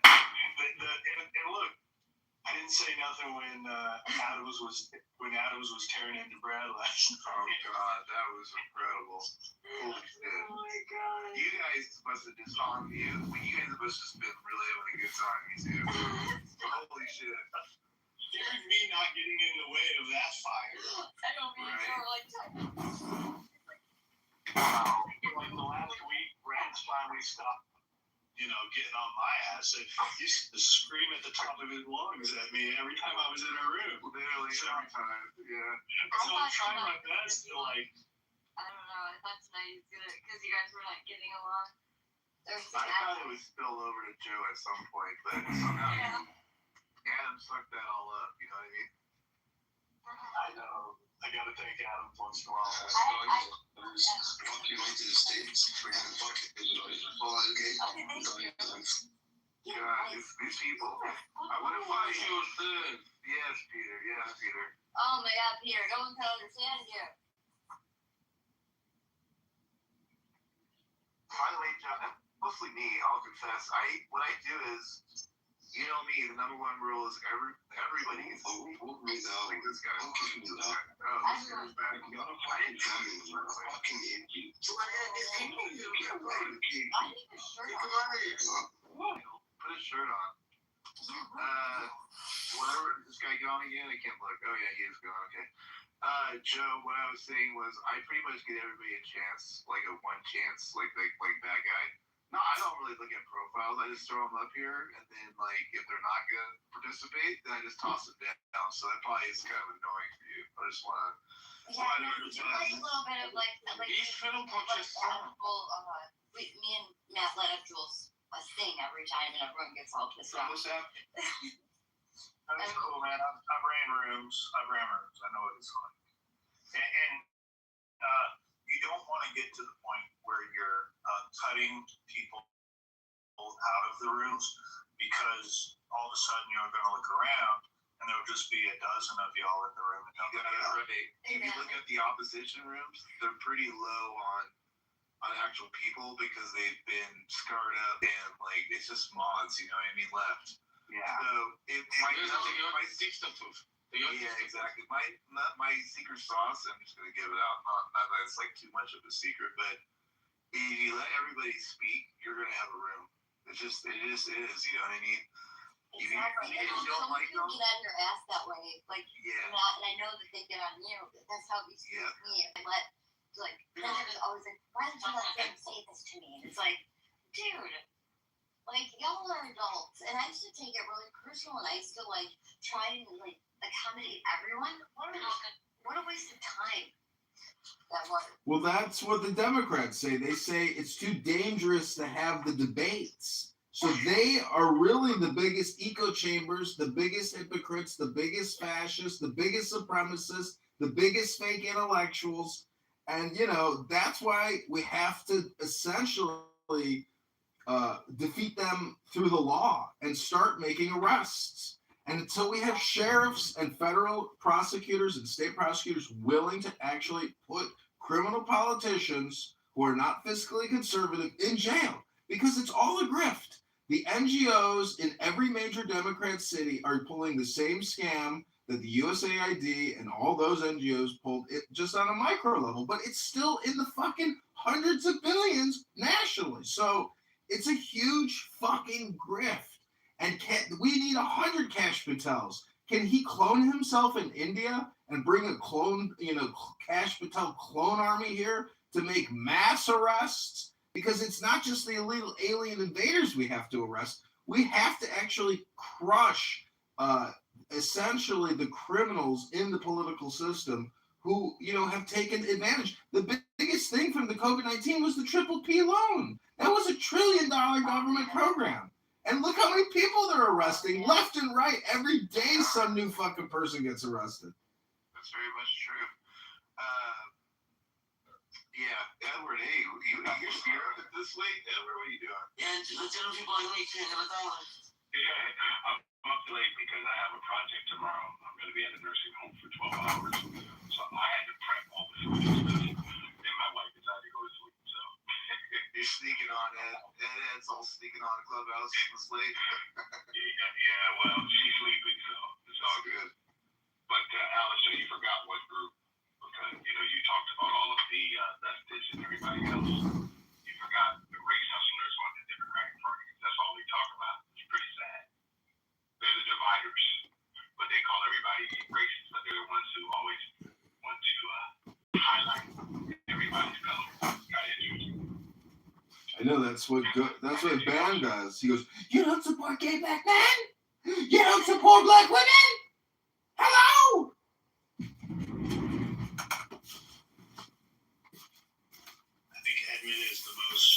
look, I didn't say nothing when Adams was tearing into Brad last night. Oh, God, that was incredible. Holy shit. Oh, my God. You guys must have just you guys must have been really having a good time, you two. Holy shit. Here's me not getting in the way of that fire. I don't mean to like Like the last week, Brad's finally stopped, getting on my ass. He used to scream at the top of his lungs at me every time I was in a room. Literally every time, yeah. So I'm trying my best to like. I don't know. I thought tonight was gonna, because you guys were like getting along. I thought it would spill over to Joe at some point, but somehow. Yeah. Adam sucked that all up. You know what I mean? I know. I gotta thank Adam once in a while. Fuck you went to the States. Freaking fucking God, these people. I would have thought he was good. Yes, Peter. Yes, Peter. Oh my God, Peter, no one can understand you. By the way, John, mostly me, I'll confess. What I do is, you know me, the number one rule is everybody gets like this guy. Oh, this guy's back. I didn't tell you it was fucking idiot. Put his shirt on. Whatever, this guy gone again? I can't look. Oh yeah, he is gone. Okay. Joe, what I was saying was I pretty much give everybody a chance, like a one chance, like that guy. No, I don't really look at profiles. I just throw them up here, and then like if they're not gonna participate, then I just toss it down. So that probably is kind of annoying for you. I just want to. Yeah, no, just like a little bit of like These film punches. Me and Matt let up Jules a thing every time, and everyone gets all pissed off. That's cool, man. I've ran rooms. I know what it's like. And you don't want to get to the point where you're cutting people out of the rooms because all of a sudden you're going to look around and there'll just be a dozen of y'all in the room. And you got it right. If you look at the opposition rooms, they're pretty low on actual people because they've been scarred up and like it's just mods, you know what I mean, left. Yeah. So it yeah, exactly. My secret sauce, I'm just gonna give it out. Not that it's like too much of a secret, but if you let everybody speak, you're gonna have a room. It just is, you know what I mean? Exactly. If you don't like them, get on your ass that way, like yeah. Not, and I know that they get on you. That's how it used to be with me. I let then it was always like, why did you let them say this to me? And it's like, dude. Like, y'all are adults, and I used to take it really personal, and I used to, like, try to, like, accommodate everyone. What a waste of time that was. Well, that's what the Democrats say. They say it's too dangerous to have the debates. So they are really the biggest echo chambers, the biggest hypocrites, the biggest fascists, the biggest supremacists, the biggest fake intellectuals. And, you know, that's why we have to essentially defeat them through the law and start making arrests. And until we have sheriffs and federal prosecutors and state prosecutors willing to actually put criminal politicians who are not fiscally conservative in jail, because it's all a grift. The NGOs in every major Democrat city are pulling the same scam that the USAID and all those NGOs pulled, it just on a micro level, but it's still in the fucking hundreds of billions nationally. So it's a huge fucking grift. And we need 100 Cash Patels. Can he clone himself in India and bring a clone, Cash Patel clone army here to make mass arrests? Because it's not just the illegal alien invaders we have to arrest. We have to actually crush essentially the criminals in the political system who, have taken advantage. The biggest thing from the COVID-19 was the Triple P loan. That was $1 trillion government program. And look how many people they're arresting left and right. Every day some new fucking person gets arrested. That's very much true. Yeah, Edward, hey, you're here this late? Edward, what are you doing? Yeah, let's tell people I wait for you. Yeah, I'm up late because I have a project tomorrow. I'm going to be in a nursing home for 12 hours. So I had to prep all the food and stuff. Then my wife decided to go to sleep, so. You're sneaking on Ed. Ed's all sneaking on a clubhouse this late. Yeah, well, she's sleeping, so it's all good. But, Alice, you forgot what group, because, you talked about all of the leftists and everybody else. You forgot the race hustlers on the Democratic Party. That's all they talk about. It's pretty sad. They're the dividers, but they call everybody racist, but they're the ones who always want to highlight everybody's color. Got interesting. I know that's what Ban does. He goes, "You don't support gay black men? You don't support black women? Hello!" I think Edmund is the most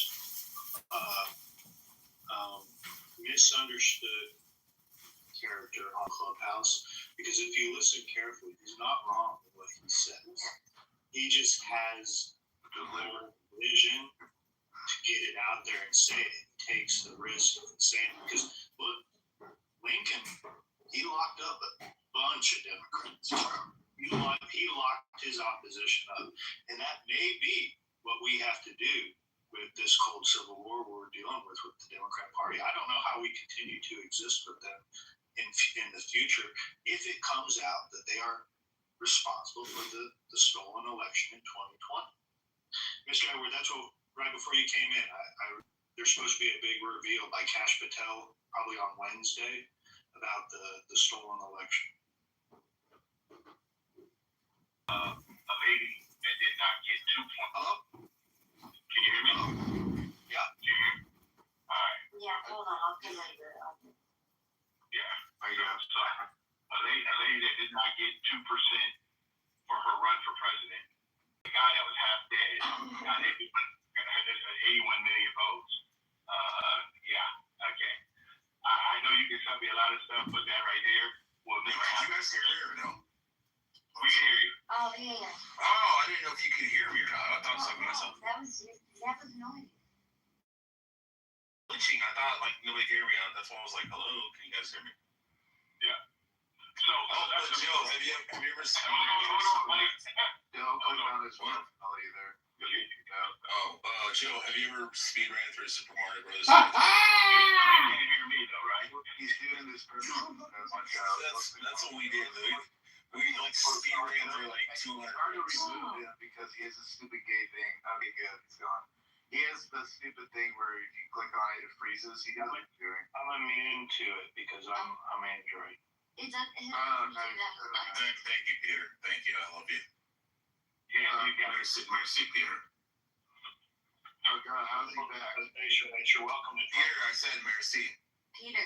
misunderstood character on Clubhouse, because if you listen carefully, he's not wrong in what he says. He just has the vision to get it out there and say it. He takes the risk of saying it. Because look, Lincoln, he locked up a bunch of Democrats. He locked his opposition up. And that may be what we have to do with this cold civil war we're dealing with the Democrat Party. I don't know how we continue to exist with them in the future if it comes out that they are responsible for the stolen election in 2020. Mr. Edward, that's what, right before you came in, there's supposed to be a big reveal by Kash Patel probably on Wednesday about the stolen election. A lady that did not get 2 points. Hello? Can you hear me? Yeah. Can you hear me? All right. Yeah, hold on, I'll come later. Yeah. So a lady that did not get 2% for her run for president, the guy that was half dead, got 81 million votes. Yeah, okay. I know you can tell me a lot of stuff, but that right there will never happen. You guys hear me or no? We can hear you. Oh, yeah. Oh, I didn't know if you could hear me or not. I thought it was like myself. That was annoying. Glitching. I thought like nobody could hear me. That's why I was like, hello, can you guys hear me? Yeah. So, but Joe, have you ever seen? Don't click on this one. I'll either. Joe, have you ever speed ran through Super Mario Bros? You can hear me though, right? He's doing this purpose. That's what we did, dude. We like speed ran through like 200. Hard to remove him because he has a stupid gay thing. Okay, good. He's gone. He has the stupid thing where if you click on it, it freezes. He doesn't do it. I'm immune to it because I'm Android. It doesn't do that. Thank you, Peter. Thank you. I love you. Yeah, you got Mercy, Peter. Oh God, how's he back? You're welcome. Peter, I said mercy. Peter.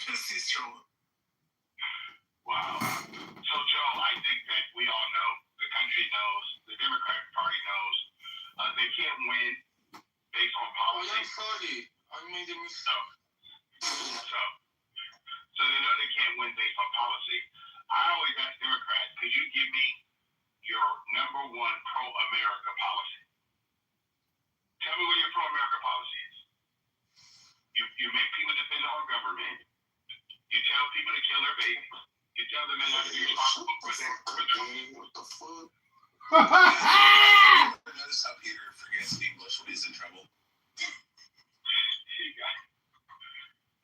Pussy's trolling. Wow. So, Joe, I think that we all know, the country knows, the Democratic Party knows, they can't win based on policy. I'm sorry. I made a mistake. So they know they can't win based on policy. I always ask Democrats, could you give me your number one pro-America policy? Tell me what your pro-America policy is. You make people depend on government. You tell people to kill their babies. You tell them they're not to be responsible for their What the fuck? Notice how Peter forgets English when he's in trouble.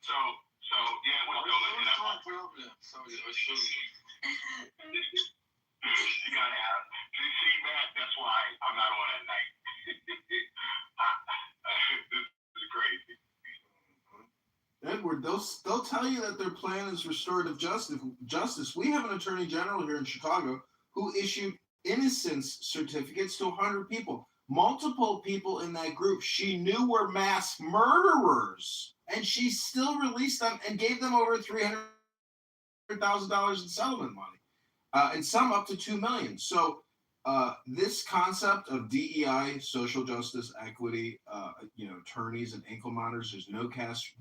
So yeah, we're still looking up. What's my problem? Sorry, I showed you. You gotta have. See, Matt, that's why I'm not on at night. This is crazy. Edward, they'll tell you that their plan is restorative justice. We have an attorney general here in Chicago who issued innocence certificates to 100 people. Multiple people in that group she knew were mass murderers, and she still released them and gave them over $300,000 in settlement money, and some up to $2 million. So this concept of DEI, social justice, equity, attorneys and ankle monitors, there's no cash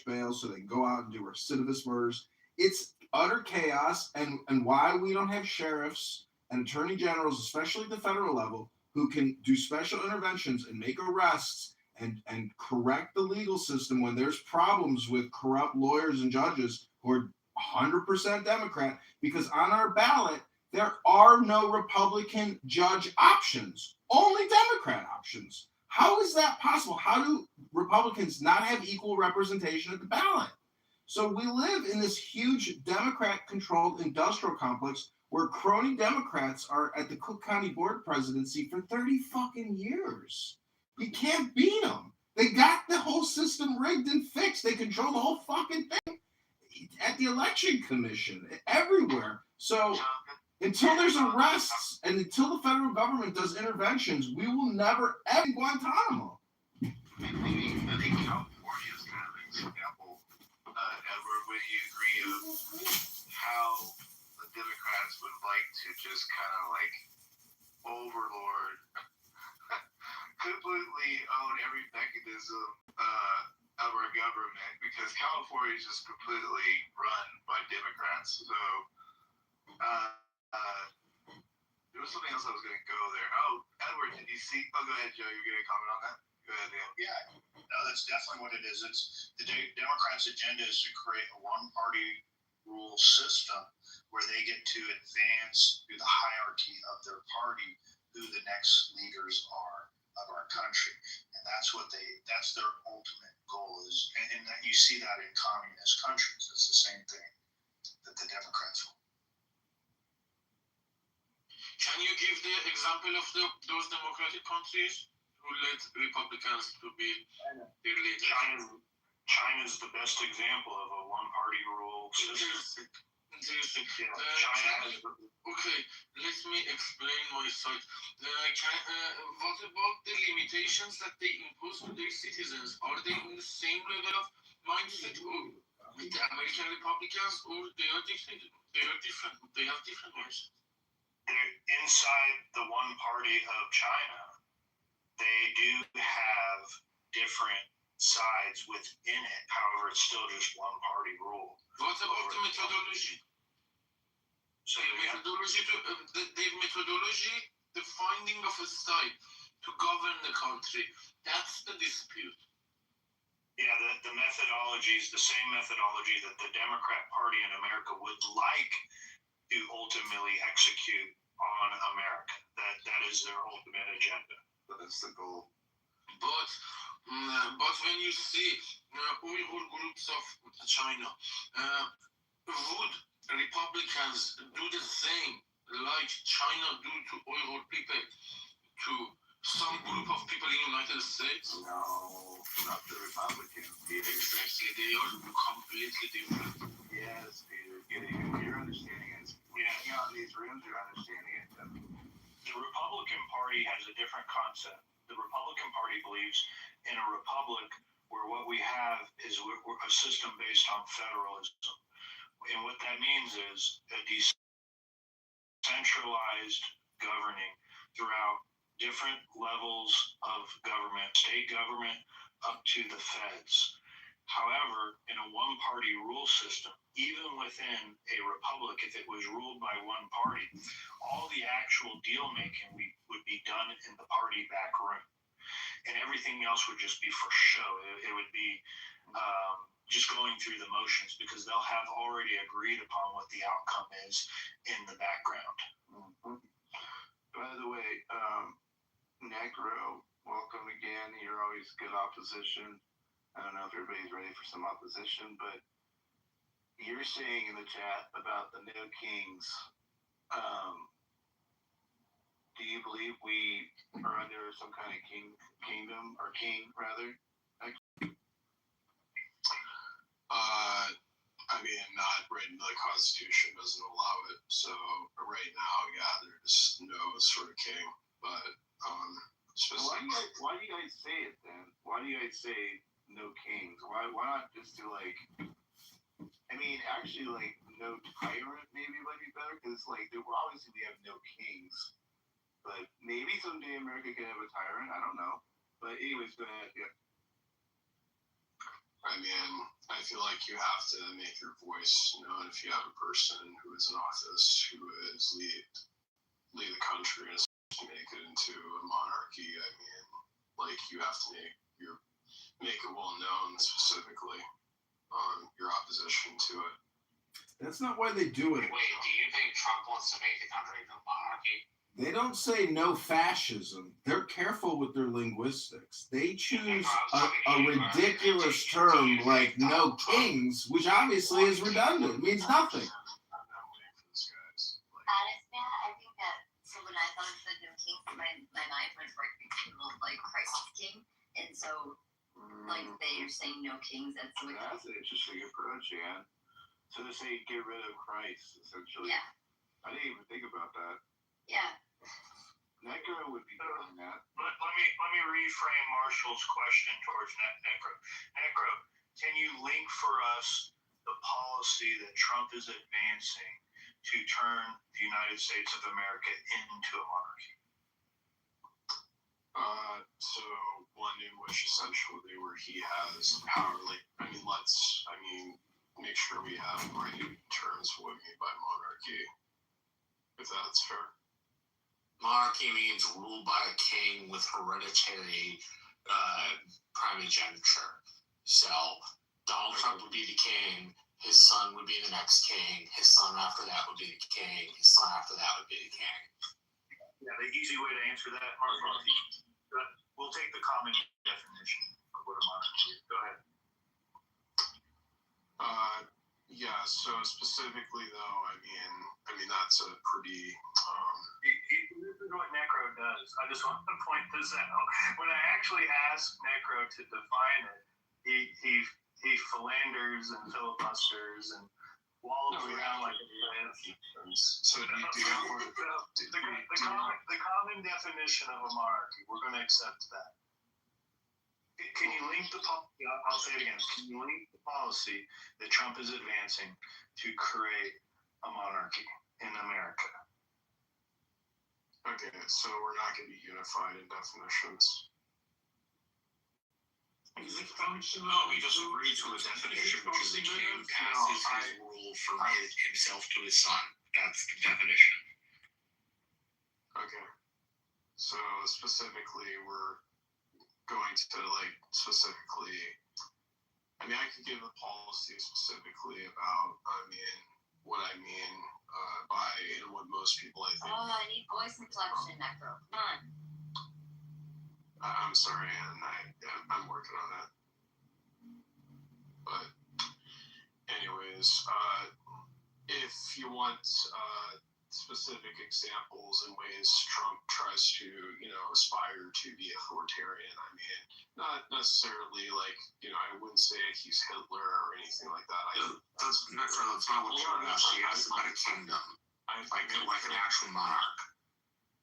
bail, so they can go out and do recidivist murders. It's utter chaos, and why we don't have sheriffs and attorney generals, especially at the federal level, who can do special interventions and make arrests and correct the legal system when there's problems with corrupt lawyers and judges who are 100% Democrat, because on our ballot, there are no Republican judge options, only Democrat options. How is that possible? How do Republicans not have equal representation at the ballot? So we live in this huge Democrat-controlled industrial complex where crony Democrats are at the Cook County Board presidency for 30 fucking years. You can't beat them. They got the whole system rigged and fixed. They control the whole fucking thing at the election commission, everywhere. So until there's arrests and until the federal government does interventions, we will never ever Guantanamo. I think California is kind of an example. Edward, would you agree of how the Democrats would like to just kind of like overlord, completely own every mechanism of our government because California is just completely run by Democrats. So there was something else I was going to go there. Oh, Edward, did you see? Oh, go ahead, Joe. You're going to comment on that? Go ahead, Dan. Yeah, no, that's definitely what it is. It's the Democrats' agenda is to create a one-party rule system where they get to advance through the hierarchy of their party who the next leaders are of our country, and that's their ultimate goal is, and that you see that in communist countries. It's the same thing that the Democrats want. Can you give the example of those democratic countries who let Republicans to be their leaders? China's the best example of a one-party rule system. Interesting. Yeah, China has. Okay, let me explain my side. What about the limitations that they impose to their citizens? Are they in the same level of mindset with the American Republicans, or they are different? They are different. They have different mindsets. Inside the one party of China, they do have different sides within it. However, it's still just one party rule. What about the methodology? So the methodology, the finding of a side to govern the country, that's the dispute. Yeah, the methodology is the same methodology that the Democrat Party in America would like to ultimately execute on America. That is their ultimate agenda. That's the goal. But when you see Uyghur groups of China, would Republicans do the same like China do to Uyghur people, to some group of people in the United States? No, not the Republicans. Exactly, they are completely different. Yes, Peter. You're understanding it. Hanging out in these rooms, you're understanding it. The Republican Party has a different concept. The Republican Party believes in a republic where what we have is a system based on federalism. And what that means is a decentralized governing throughout different levels of government, state government, up to the feds. However, in a one-party rule system, even within a republic, if it was ruled by one party, all the actual deal-making would be done in the party back room. And everything else would just be for show. It would be just going through the motions because they'll have already agreed upon what the outcome is in the background. Mm-hmm. By the way, Necro, welcome again. You're always good opposition. I don't know if everybody's ready for some opposition, but you're saying in the chat about the no kings. Do you believe we are under some kind of kingdom or king rather? I mean, not right. The Constitution doesn't allow it. So right now, yeah, there's no sort of king. But why do you guys say it then? Why do you guys say no kings? Why not just do like? I mean, actually, like no tyrant maybe might be better because like obviously we have no kings, but maybe someday America can have a tyrant. I don't know. But anyways, go ahead. Yeah. I mean, I feel like you have to make your voice known if you have a person who is in office who is lead the country and make it into a monarchy. I mean, like you have to make it well known specifically on your opposition to it. That's not why they do it. Wait, do you think Trump wants to make the country into a monarchy? They don't say no fascism. They're careful with their linguistics. They choose a ridiculous term like no kings, which obviously is redundant. It means nothing. Honestly, I think that, so when I thought of the no kings, my mind went right to like Christ King. And so, like, they are saying no kings. That's an interesting approach, yeah. So they say get rid of Christ, essentially. Yeah. I didn't even think about that. Yeah. Necro would be doing that. Let me reframe Marshall's question towards Necro. Necro, can you link for us the policy that Trump is advancing to turn the United States of America into a monarchy? So one in which essentially where he has power, make sure we have right terms of what we mean by monarchy, if that's fair. Monarchy means ruled by a king with hereditary primogeniture. So Donald Trump would be the king, his son would be the next king, his son after that would be the king, his son after that would be the king. Yeah, the easy way to answer that, we'll take the common definition of what a monarchy is. Go ahead. Yeah, so specifically though, I mean that's a pretty this is what Necro does. I just want to point this out. When I actually asked Necro to define it, he philanders and filibusters and wallows around like a plant. So the common definition of a monarchy, we're going to accept that. Can you link the policy? I'll say it again. Can you link the policy that Trump is advancing to create a monarchy in America? Okay, so we're not going to be unified in definitions. No, he just agreed to a definition, which is the king passes his rule from himself to his son. That's the definition. Okay. So specifically, we're going to I could give a policy specifically about, what I mean by, and what most people I think. Oh, I need voice inflection, Necro. Come on. I'm sorry, and I'm working on that. But anyways, if you want specific examples and ways Trump tries to, aspire to be authoritarian, not necessarily I wouldn't say he's Hitler or anything like that. That's not what Trump is. He has a kingdom, like an actual monarch.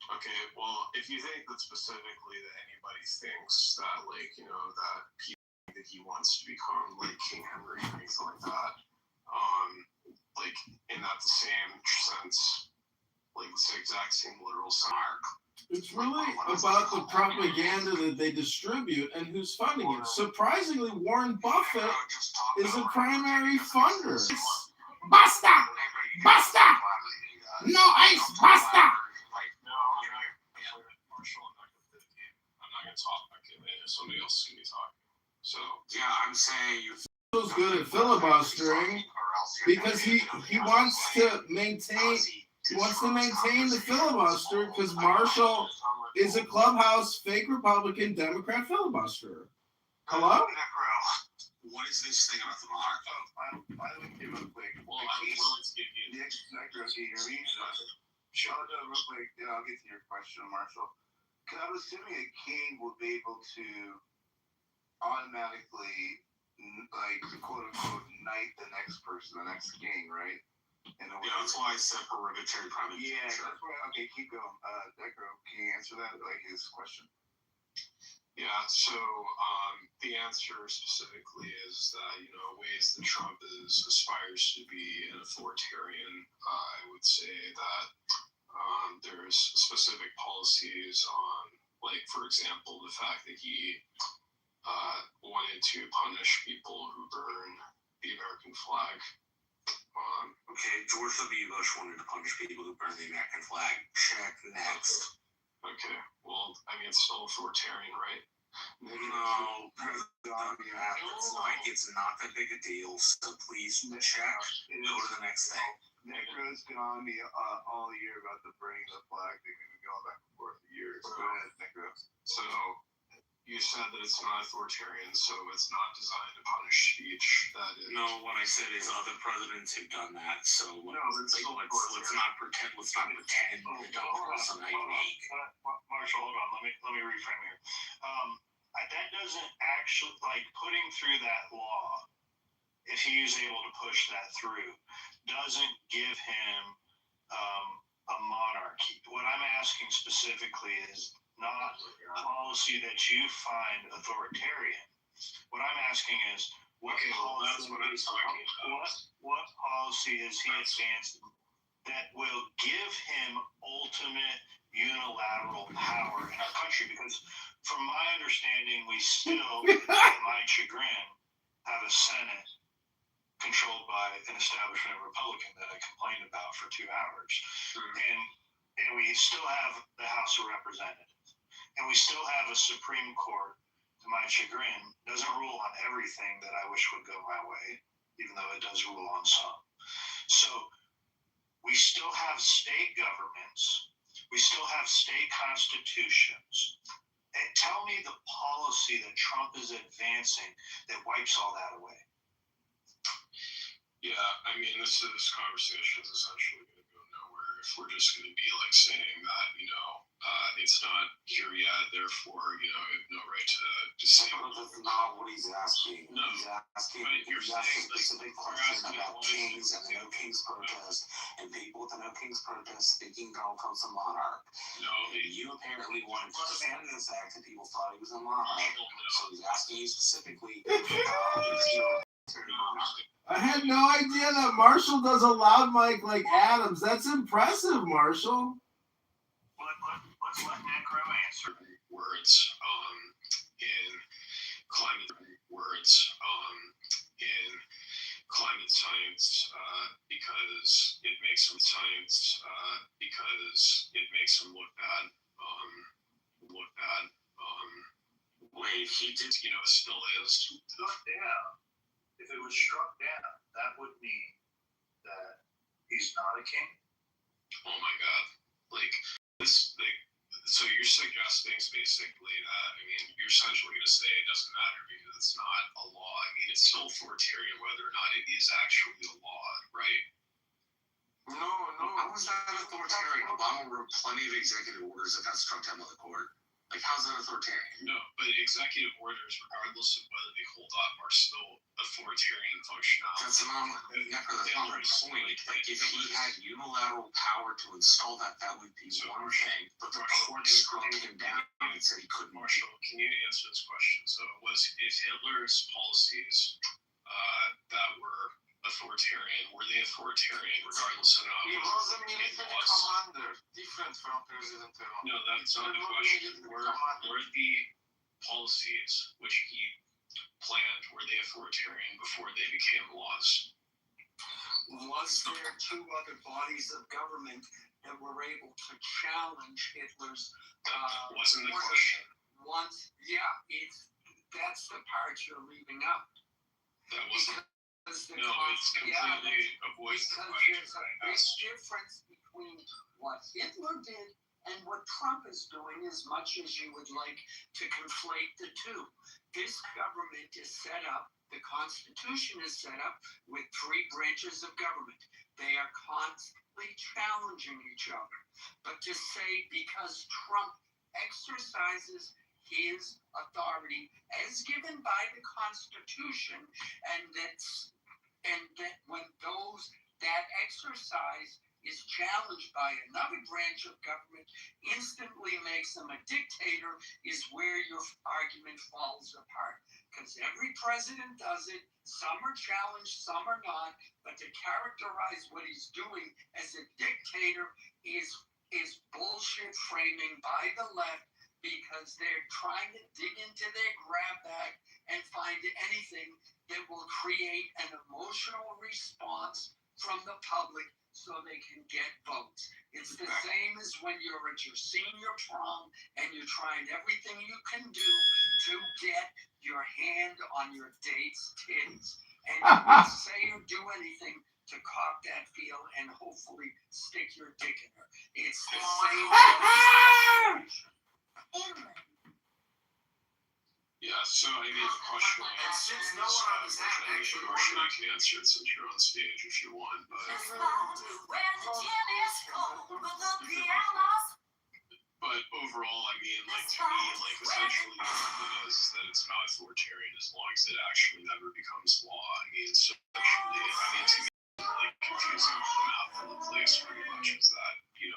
Okay, well, if you think that specifically that anybody thinks that, that he wants to become like King Henry or anything like that, in that the same sense, it's the exact same literal monarch. It's really about the propaganda that they distribute and who's funding it. Surprisingly, Warren Buffett is a primary funder. Basta! Basta! No ice, basta! I'm not gonna talk. Somebody else is gonna be talking. So yeah, I'm saying you. Feels good at filibustering because he wants to maintain. He wants to maintain the filibuster because Marshall is a clubhouse fake Republican Democrat filibuster. Hello? What is this thing about the monarch? I would give a quick. Well, I'm willing to give you. Nick, can you hear me? Sure. Real quick, I'll get to your question, Marshall. Because I'm assuming a king will be able to automatically, quote unquote, knight the next person, the next king, right? That's why I said hereditary primogeniture. Yeah, that's why. Okay, keep going. Necro, can you answer that? His question. Yeah, so the answer specifically is that, ways that Trump aspires to be an authoritarian, I would say that there's specific policies on, for example, the fact that he wanted to punish people who burn the American flag. Okay, George W. Bush wanted to punish people who burn the American flag. Check next. Okay, well, it's still authoritarian, right? No, it's not that big a deal, so please check. Go to the next thing. Necro's been on me all year about the burning of the flag. They've been going back and forth for years. Go ahead, Necro. So, you said that it's not authoritarian, so it's not designed to punish speech. No, what I said is other presidents have done that. So let's not pretend the dollar is something unique. Marshall, hold on. Let me reframe here. That doesn't actually putting through that law. If he is able to push that through, doesn't give him a monarchy. What I'm asking specifically is not policy that you find authoritarian. What I'm asking is, what policy is he advancing that will give him ultimate unilateral power in our country, because from my understanding, we still, at my chagrin, have a Senate controlled by an establishment Republican that I complained about for 2 hours. And we still have the House of Representatives. And we still have a Supreme Court, to my chagrin, doesn't rule on everything that I wish would go my way, even though it does rule on some. So we still have state governments. We still have state constitutions. And tell me the policy that Trump is advancing that wipes all that away. Yeah, I mean, this conversation is essentially going to go nowhere if we're just going to be like saying that, it's not here yet, therefore, I have no right to say. That's not what he's asking. No, he's asking he's a specific question about kings and the No Kings protest, and people with the No Kings protest thinking Donald Trump's a monarch. No, and you apparently wanted to defend this act, and people thought he was a monarch. So he's asking you specifically, I had no idea that Marshall does a loud mic like Adams. That's impressive, Marshall. Let's let Necro answer. Words in climate science because it makes them science because it makes them look bad. Wait, he did. Still is. Struck down. If it was struck down, that would mean that he's not a king. Oh my God! So you're suggesting basically that you're essentially going to say it doesn't matter because it's not a law. It's still authoritarian whether or not it is actually a law, right? No. How is that authoritarian? Obama wrote plenty of executive orders that got struck down by the court. How's that authoritarian? No, but executive orders, regardless of whether they hold up, are still authoritarian functionality. That's not my point. If he had unilateral power to install that would be one thing. But the court struck him down and said he couldn't. Marshall, can you answer this question? So, if Hitler's policies that were authoritarian, were they authoritarian regardless of how he was a military commander, different from President Trump. No, that's not the question. Were the policies which he planned, were they authoritarian before they became laws? Was there 2 other bodies of government that were able to challenge Hitler's wasn't the question. That's the part you're leaving out. That wasn't. It's completely avoids the question. There's a big difference between what Hitler did and what Trump is doing, as much as you would like to conflate the two. This government is set up, the Constitution is set up with 3 branches of government. They are constantly challenging each other. But to say because Trump exercises his authority as given by the Constitution, and that when that exercise is challenged by another branch of government, instantly makes him a dictator, is where your argument falls apart. Because every president does it. Some are challenged, some are not. But to characterize what he's doing as a dictator is bullshit framing by the left, because they're trying to dig into their grab bag and find anything that will create an emotional response from the public so they can get votes. It's the same as when you're at your senior prom and you're trying everything you can do to get your hand on your date's titties. And you will say or do anything to cop that feel and hopefully stick your dick in her. It's the same situation. Yeah, so the question and since no one on this app actually Marshall, you can answer it since you're on stage if you want, but overall, to me, essentially what it is that it's not authoritarian as long as it actually never becomes law. So essentially, to me, confusing the map from the place pretty much is that, it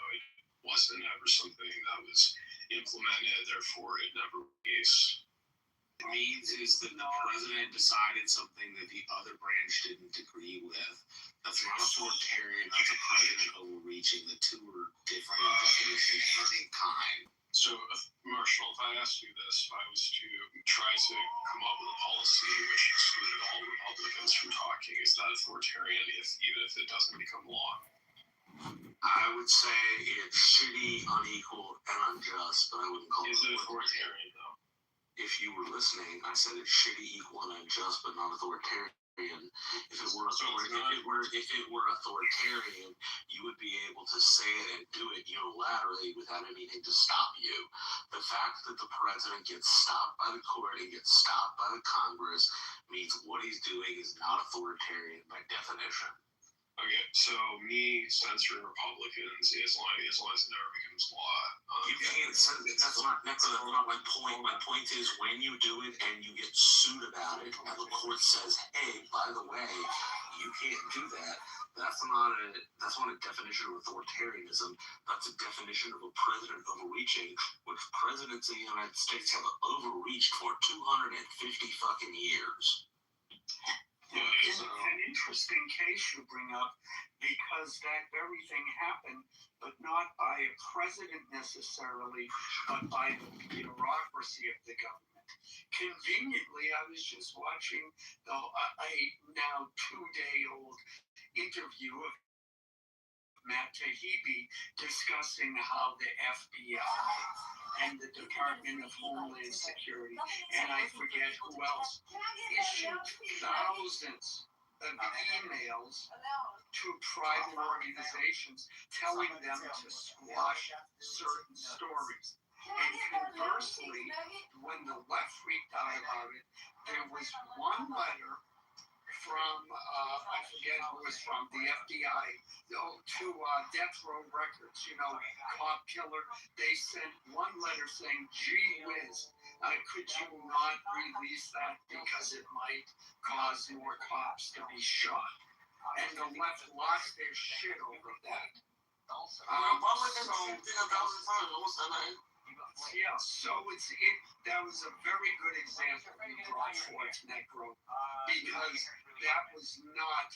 wasn't ever something that was implemented, therefore it never was. It means is that the president decided something that the other branch didn't agree with. That's not authoritarian. That's a president overreaching. The two are different definitions and in kind. So, Marshall, if I asked you this, if I was to try to come up with a policy which excluded all Republicans from talking, is that authoritarian, even if it doesn't become law? I would say it's shitty, unequal, and unjust, but I wouldn't call it authoritarian, though? If you were listening, I said it's shitty, equal, and unjust, but not authoritarian. If it were authoritarian, you would be able to say it and do it unilaterally without anything to stop you. The fact that the president gets stopped by the court and gets stopped by the Congress means what he's doing is not authoritarian by definition. Okay, so me censoring Republicans as long as it never becomes law. You can't censor it. That's not my point. My point is when you do it and you get sued about it, and the court says, "Hey, by the way, you can't do that." That's not a definition of authoritarianism. That's a definition of a president overreaching, which presidents in the United States have overreached for 250 fucking years. It's an interesting case you bring up because that very thing happened, but not by a president necessarily, but by the bureaucracy of the government. Conveniently, I was just watching a now 2-day-old interview of Matt Taibbi discussing how the FBI and the Department of Homeland Security, and I forget who else, issued thousands of emails to tribal organizations telling them to squash certain stories. And conversely, when the left freaked out about it, there was one letter from, I forget who it was from, the FBI, to Death Row Records, cop killer. They sent one letter saying, "Gee whiz, could you not release that because it might cause more cops to be shot?" And the left lost their shit over that. Yeah, so that was a very good example you brought forth, Necro, because that was not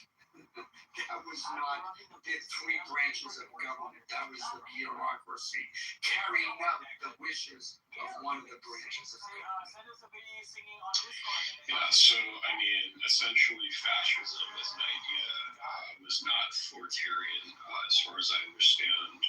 the three branches of government. That was the bureaucracy carrying out the wishes of one of the branches of government. Yeah, so essentially fascism as an idea was not authoritarian as far as I understand.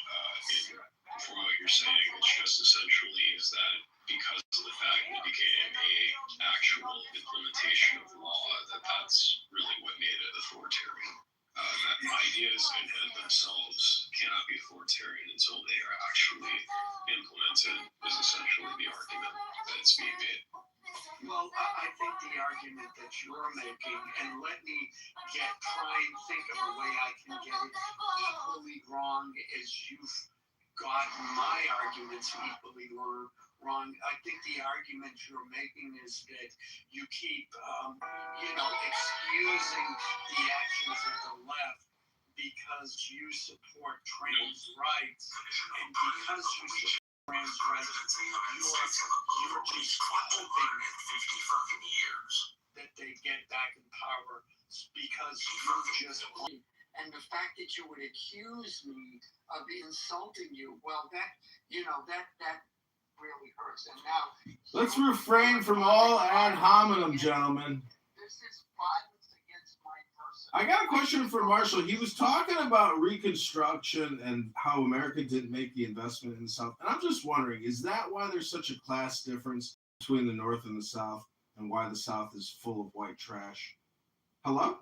From what you're saying, it's just essentially is that because of the fact that it became a actual implementation of law, that's really what made it authoritarian. That ideas in and themselves cannot be authoritarian until they are actually implemented, is essentially the argument that's being made. Well, I think the argument that you're making, and let me try and think of a way I can get it equally wrong as you've gotten my arguments equally wrong. I think the argument you're making is that you keep, excusing the actions of the left because you support trans rights, and because you support trans rights, you're just hoping 50 fucking years that they get back in power because you just. And the fact that you would accuse me of insulting you, well, that really hurts. And now let's refrain from all ad hominem, gentlemen. This is violence against my person. I got a question for Marshall. He was talking about Reconstruction and how America didn't make the investment in the South. And I'm just wondering, is that why there's such a class difference between the North and the South, and why the South is full of white trash? Hello?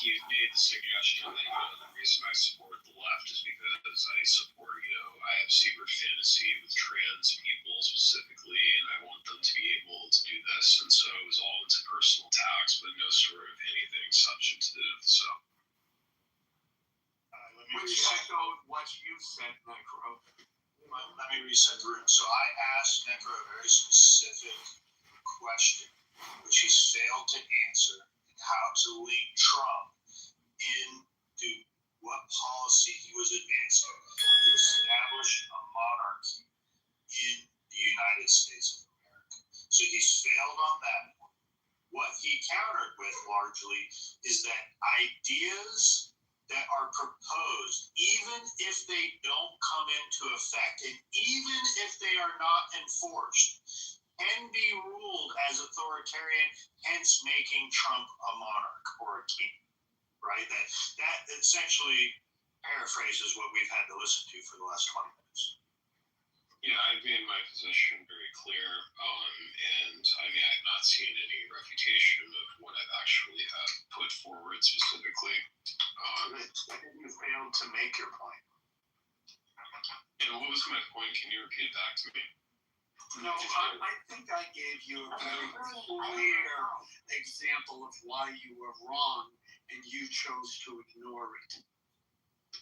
He made the suggestion that the reason I support the left is because I support I have secret fantasy with trans people specifically, and I want them to be able to do this, and so it was all into personal attacks, but no sort of anything substantive. So which echoed what you said, Necro. Let me reset the room. So I asked Necro a very specific question, which he's failed to answer: how to link Trump into what policy he was advancing to establish a monarchy in the United States of America. So he's failed on that one. What he countered with largely is that ideas that are proposed, even if they don't come into effect, and even if they are not enforced, can be ruled as authoritarian, hence making Trump a monarch or a king, right? That essentially paraphrases what we've had to listen to for the last 20 minutes. Yeah, I've made my position very clear, and I mean, I've not seen any refutation of what I've actually put forward specifically. You failed to make your point. And what was my point? Can you repeat it back to me? No, I think I gave you a very clear example of why you were wrong and you chose to ignore it.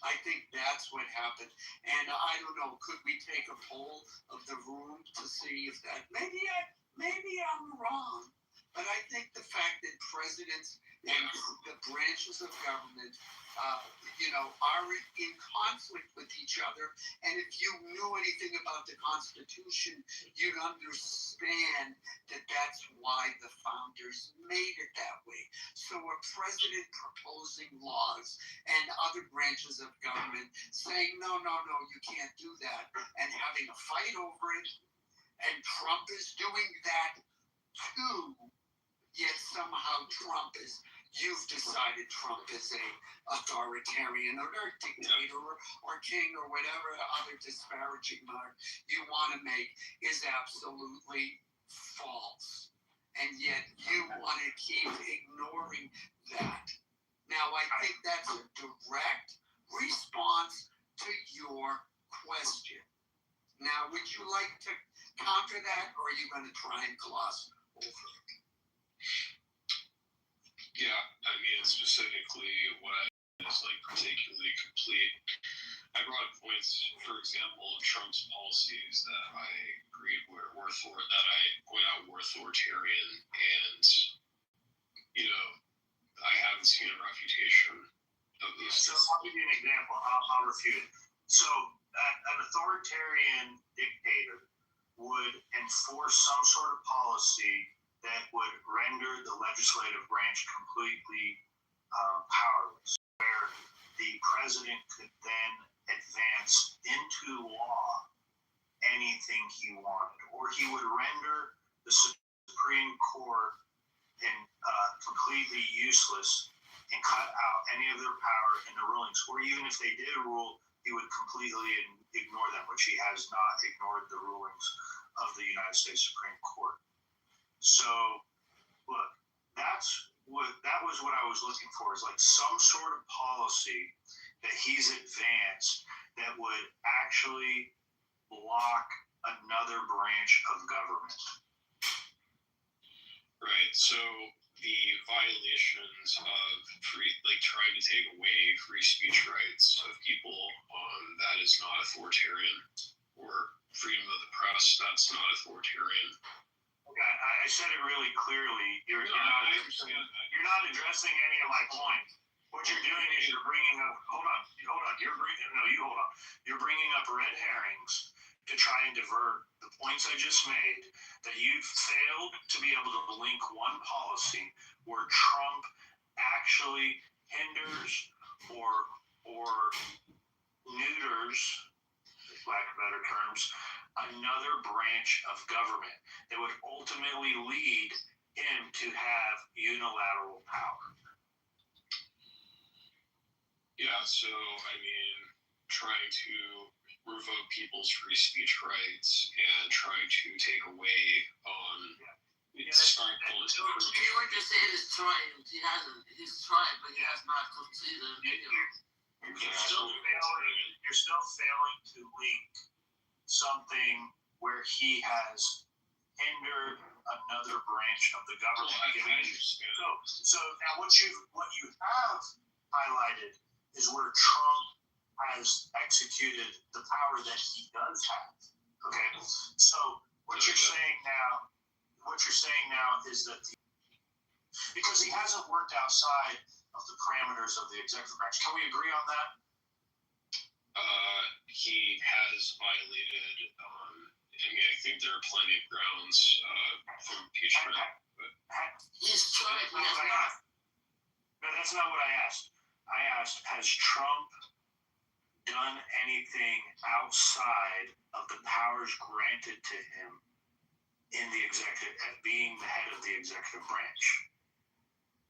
I think that's what happened. And I don't know, could we take a poll of the room to see if that, maybe I'm wrong, but I think the fact that presidents and the branches of government, are in conflict with each other. And if you knew anything about the Constitution, you'd understand that that's why the founders made it that way. So a president proposing laws and other branches of government saying, no, you can't do that, and having a fight over it, and Trump is doing that too, yet somehow you've decided Trump is a authoritarian or dictator or king or whatever other disparaging mark you want to make is absolutely false. And yet you want to keep ignoring that. Now, I think that's a direct response to your question. Now, would you like to counter that, or are you going to try and gloss over it? Yeah, I mean, specifically what I is like particularly complete. I brought up points, for example, of Trump's policies that I agreed were authoritarian, and I haven't seen a refutation of these. So I'll give you an example. I'll refute it. So an authoritarian dictator would enforce some sort of policy that would render the legislative branch completely powerless, where the president could then advance into law anything he wanted, or he would render the Supreme Court completely useless and cut out any of their power in the rulings, or even if they did rule, he would completely ignore them, which he has not ignored the rulings of the United States Supreme Court. So, look, that was what I was looking for, is like some sort of policy that he's advanced that would actually block another branch of government. Right, so the violations of trying to take away free speech rights of people, that is not authoritarian, or freedom of the press, that's not authoritarian. I said it really clearly. You're not addressing any of my points. What you're doing is you're bringing up. Hold on. You're bringing up red herrings to try and divert the points I just made. That you failed to be able to link one policy where Trump actually hinders or neuters, for lack of better terms, another branch of government that would ultimately lead him to have unilateral power. Yeah, so, I mean, trying to revoke people's free speech rights and trying to take away You would just say he's trying. He's trying, but he has not completed. You're still failing to link something where he has hindered another branch of the government. So now what you have highlighted is where Trump has executed the power that he does have. Okay, so what you're saying now is that because he hasn't worked outside of the parameters of the executive branch. Can we agree on that? He has violated mean, I think there are plenty of grounds for impeachment. But He's tried. He has not. No, that's not what I asked. I asked, has Trump done anything outside of the powers granted to him in the executive, being the head of the executive branch?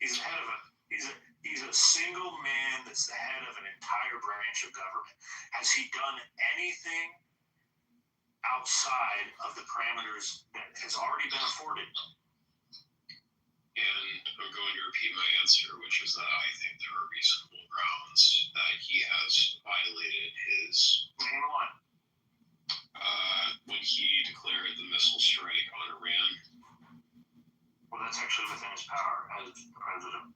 He's the head of he's a single man that's the head of an entire branch of government. Has he done anything outside of the parameters that has already been afforded? And I'm going to repeat my answer, which is that I think there are reasonable grounds that he has violated his. Name one. When he declared the missile strike on Iran. Well, that's actually within his power as the president.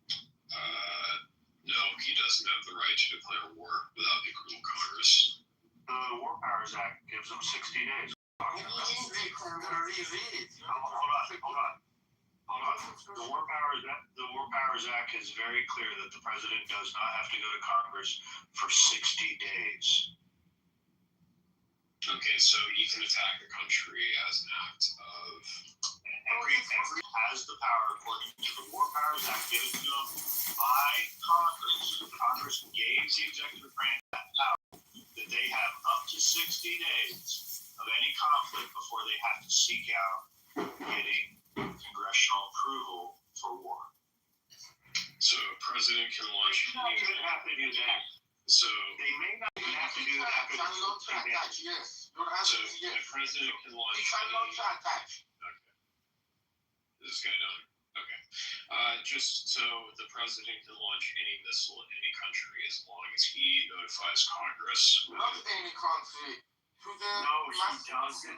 No, he doesn't have the right to declare war without the approval of Congress. The War Powers Act gives him 60 days. Hold on. The War Powers Act is very clear that the president does not have to go to Congress for 60 days. Okay, so he can attack a country as an act of. Every has the power according to the War Powers Act given to him by Congress. Congress gave the executive branch that power that they have up to 60 days of any conflict before they have to seek out getting congressional approval for war. So a president can launch. They don't have to do that. So they may not even have to do that. Yes. Your answer is yes. The president can launch. He can launch an attack. Okay. Is this guy done? Okay. Just so the president can launch any missile in any country as long as he notifies Congress. Not any country. To the no, he doesn't.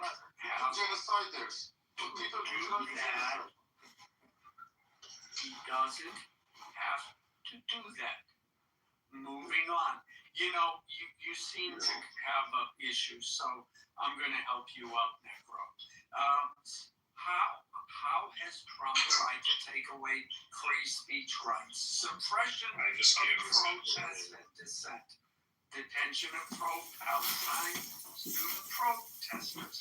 Genociders. To people who don't that. He doesn't have to do that. Moving on. You know, you seem to have issues, so I'm going to help you out, Necro. How has Trump tried to take away free speech rights? Suppression of protest and dissent. Detention of pro-Palestine student protesters.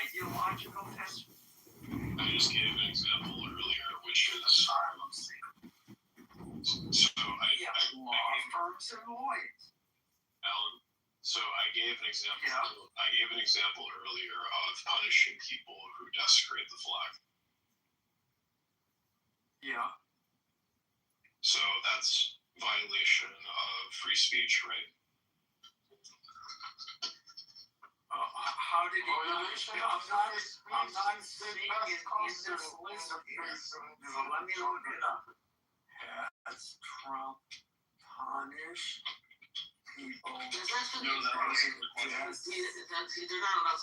Ideological test. I just gave an example earlier, which is asylum seeker. So law firms and lawyers. Alan, so I gave an example. Yeah. I gave an example earlier of punishing people who desecrate the flag. Yeah. So that's violation of free speech, right? How did he? I'm not seeing it in this list here. So let me look it up. Has Trump punished people? They're not allowed to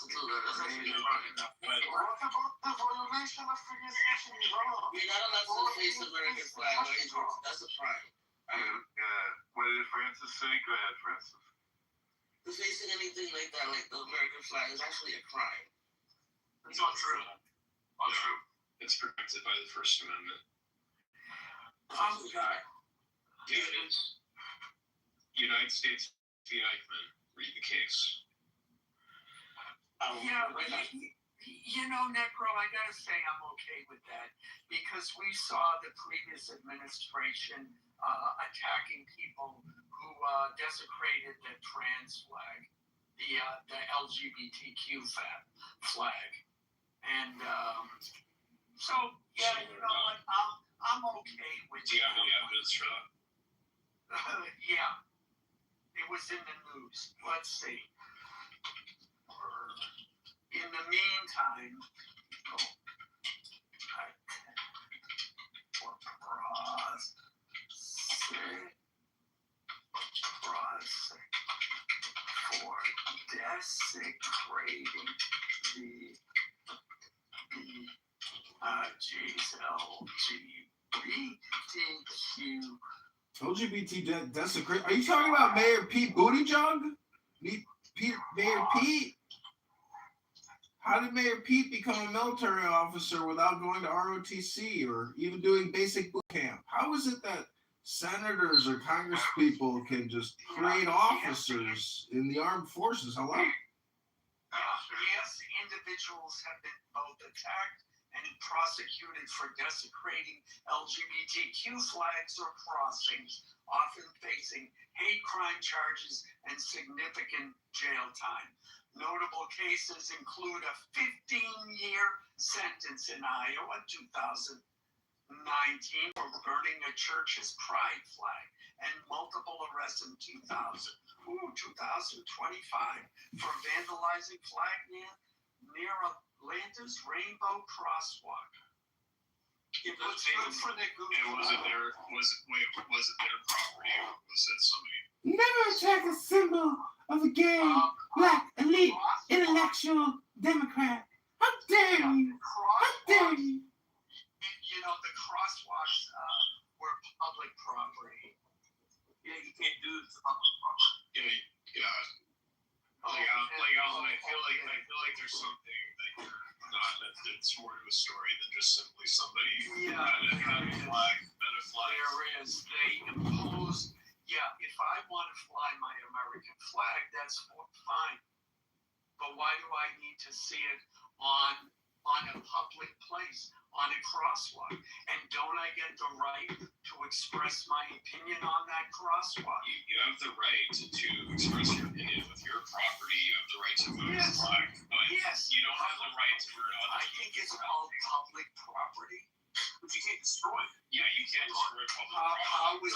do that. That's actually wrong. What about the violation of free speech in Iran? You're not allowed to face the American flag or Israel. That's a crime. What did Francis say? Go ahead, Francis. Facing anything like that, like the American flag, is actually a crime. It's not true. Untrue. It's protected by the First Amendment. United States v. Eichmann. Read the case. You know, Necro, I gotta say I'm okay with that because we saw the previous administration attacking people who desecrated the trans flag, the LGBTQ flag, and so yeah, you know what, I'm okay with. Do you have any evidence for that? Yeah, it was in the news. Let's see. In the meantime, for desecrating LGBT desecrate. Are you talking about Mayor Pete Buttigieg? Mayor Pete? How did Mayor Pete become a military officer without going to ROTC or even doing basic boot camp? How is it that senators or congresspeople can just create officers in the armed forces? Hello? Yes, in individuals have been both attacked and prosecuted for desecrating LGBTQ flags or crossings, often facing hate crime charges and significant jail time. Notable cases include a 15-year sentence in Iowa, 2019, for burning a church's pride flag, and multiple arrests in 2025 for vandalizing flag near Atlanta's Rainbow Crosswalk. It was good for the Google. And was it their property or was that somebody? Never attack a symbol of a gay, black, elite, intellectual Democrat. How dare you? How dare you? You know, the crosswalks were public property. Yeah, you can't do it to public property. Yeah. I feel like there's something that you're not. It's more to a story than just simply somebody had a flag. There is. They impose. Yeah, if I want to fly my American flag, that's fine. But why do I need to see it on a public place, on a crosswalk? And don't I get the right to express my opinion on that crosswalk? You have the right to express your opinion with your property. You have the right to move the flag, but you don't have the right to burn other. I think it's called public property. But you can't destroy it. Yeah, you can't destroy public property. How is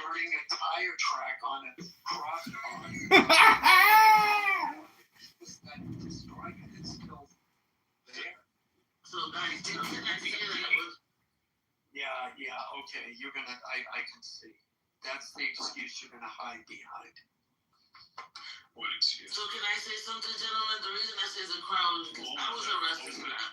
burning a tire track on a crosswalk? It's not destroying it, it's still there. So guys, Yeah, okay, you're gonna, I can see. That's the excuse you're gonna hide behind. What excuse? So can I say something, gentlemen? The reason I say it's a crime is because I was arrested for that.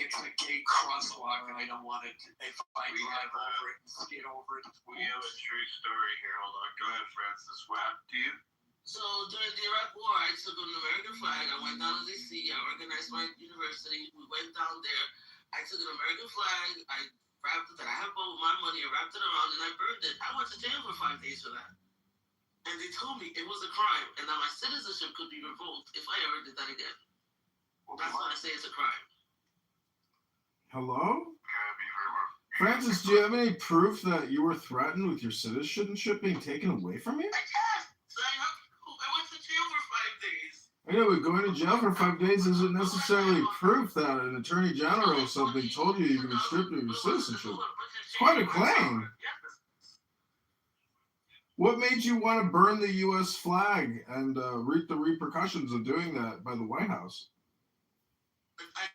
It's a gay crosswalk, and I don't want it to, if I drive over it and skid over it. We have a true story here. Hold on. Go ahead, Francis. What happened to you? So during the Iraq War, I took an American flag. I went down to DC. I organized my university. We went down there. I took an American flag. I wrapped it. I had both my money. I wrapped it around and I burned it. I went to jail for 5 days for that. And they told me it was a crime and that my citizenship could be revoked if I ever did that again. That's why I say it's a crime. Hello? Francis, do you have any proof that you were threatened with your citizenship being taken away from you? I went to jail for 5 days. I know, but going to jail for 5 days isn't necessarily proof that an attorney general or something told you you can be stripped of your citizenship. It's quite a claim. What made you want to burn the U.S. flag and reap the repercussions of doing that by the White House? I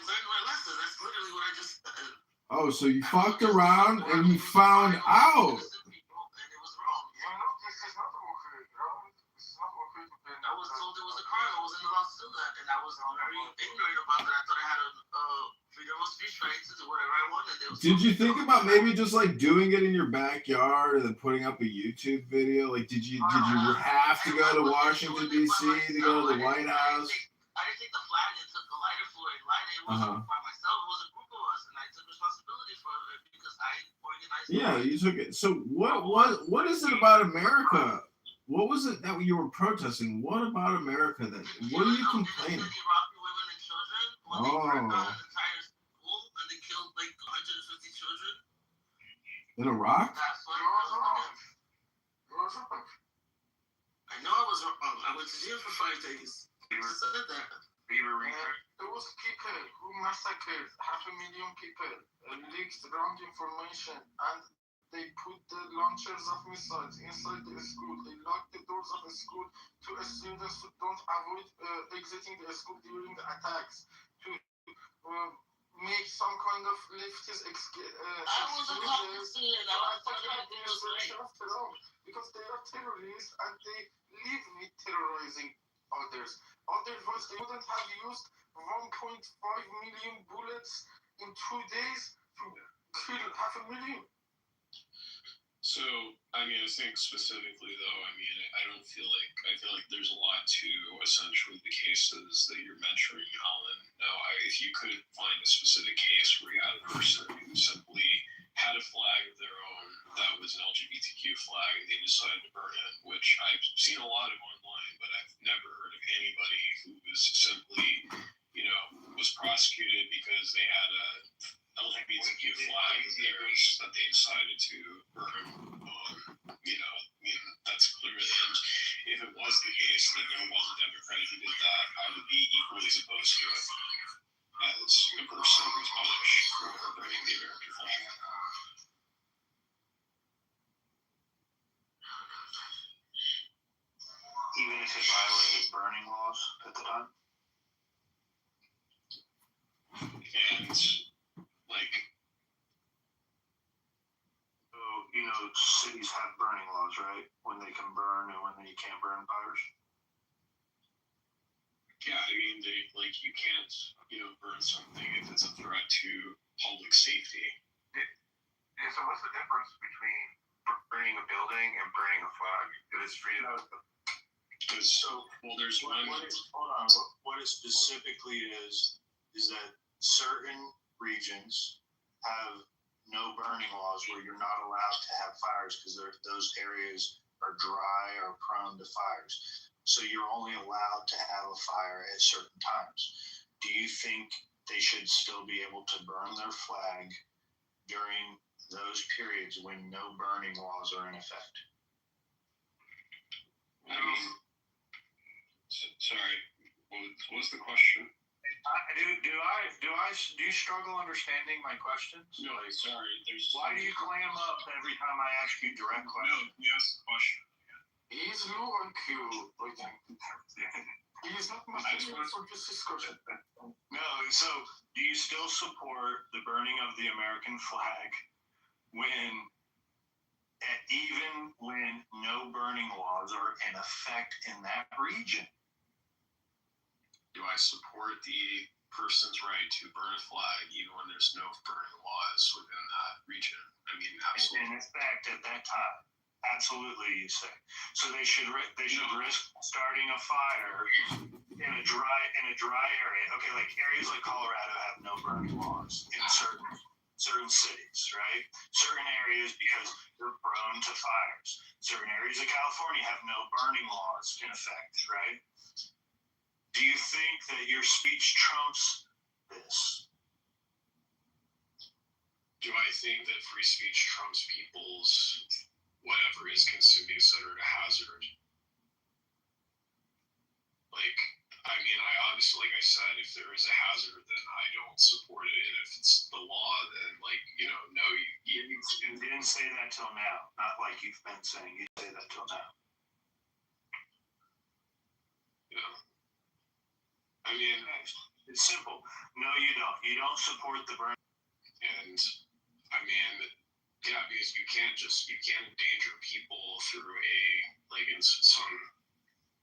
learned my lesson. That's literally what I just said. Oh, so you fucked around and you found out. I was told it was a crime. I wasn't allowed to do that, and I was very ignorant about that. I thought I had a freedom of speech right to do whatever I wanted. Did you think about maybe just like doing it in your backyard and then putting up a YouTube video? Like, did you have to go to Washington D.C. to go to the White House? I didn't take the flag and took the lighter for it. It wasn't by myself. It was a group of us, and I took responsibility for it because I organized. Yeah, you took it. So what is it about America? What was it that you were protesting? What about America? What are you complaining? Iraqi women and children when they burned down an entire school and they killed like 150 children. In Iraq? That's what it was. I know I was wrong. I went to jail for 5 days. I said that. There was people who massacred 500,000 people, leaked wrong information, and they put the launchers of missiles inside the school. They locked the doors of the school to students who don't avoid exiting the school during the attacks. To make some kind of leftist excuses. I was a college student. I was fucking administration of terror because they are terrorists and they live with terrorizing others. Otherwise, they wouldn't have used 1.5 million bullets in 2 days to kill 500,000. So, I mean, I think specifically though, I feel like there's a lot to essentially the cases that you're mentioning, Alan. Now, if you could find a specific case where you had a person who simply had a flag of their own that was an LGBTQ flag and they decided to burn it, which I've seen a lot of online, but I've never heard of anybody who was simply, was prosecuted because they had a LGBTQ flag of theirs that they decided to burn. That's clear. And if it was the case that there was a Democrat who did that, I would be equally as opposed to it as a person who was punished for burning the American flag. Even if it violated burning laws at the time? And, cities have burning laws, right? When they can burn and when they can't burn fires? Yeah, you can't, burn something if it's a threat to public safety. Yeah, so what's the difference between burning a building and burning a flag? It is free to... There's one... What it specifically is that certain regions have no burning laws where you're not allowed to have fires because those areas are dry or prone to fires. So you're only allowed to have a fire at certain times. Do you think they should still be able to burn their flag during those periods when no burning laws are in effect? Sorry, what was the question? Do you struggle understanding my questions? No, sorry. Why do you clam up every time I ask you direct questions? No, you asked the question. He's low on cue. He's not much for this discussion. No, so do you still support the burning of the American flag even when no burning laws are in effect in that region? Do I support the person's right to burn a flag even when there's no burning laws within that region? Absolutely. In effect, at that time, absolutely, you say. So they should risk starting a fire in a dry area. Okay, like areas like Colorado have no burning laws in certain cities, right? Certain areas because they're prone to fires. Certain areas of California have no burning laws in effect, right? Do you think that your speech trumps this? Do I think that free speech trumps people's whatever is considered a hazard? I obviously, like I said, if there is a hazard, then I don't support it. And if it's the law, then no, you didn't say that till now. Not like you've been saying. You say that till now. It's simple. No, you don't. You don't support the burn. And because you can't endanger people through in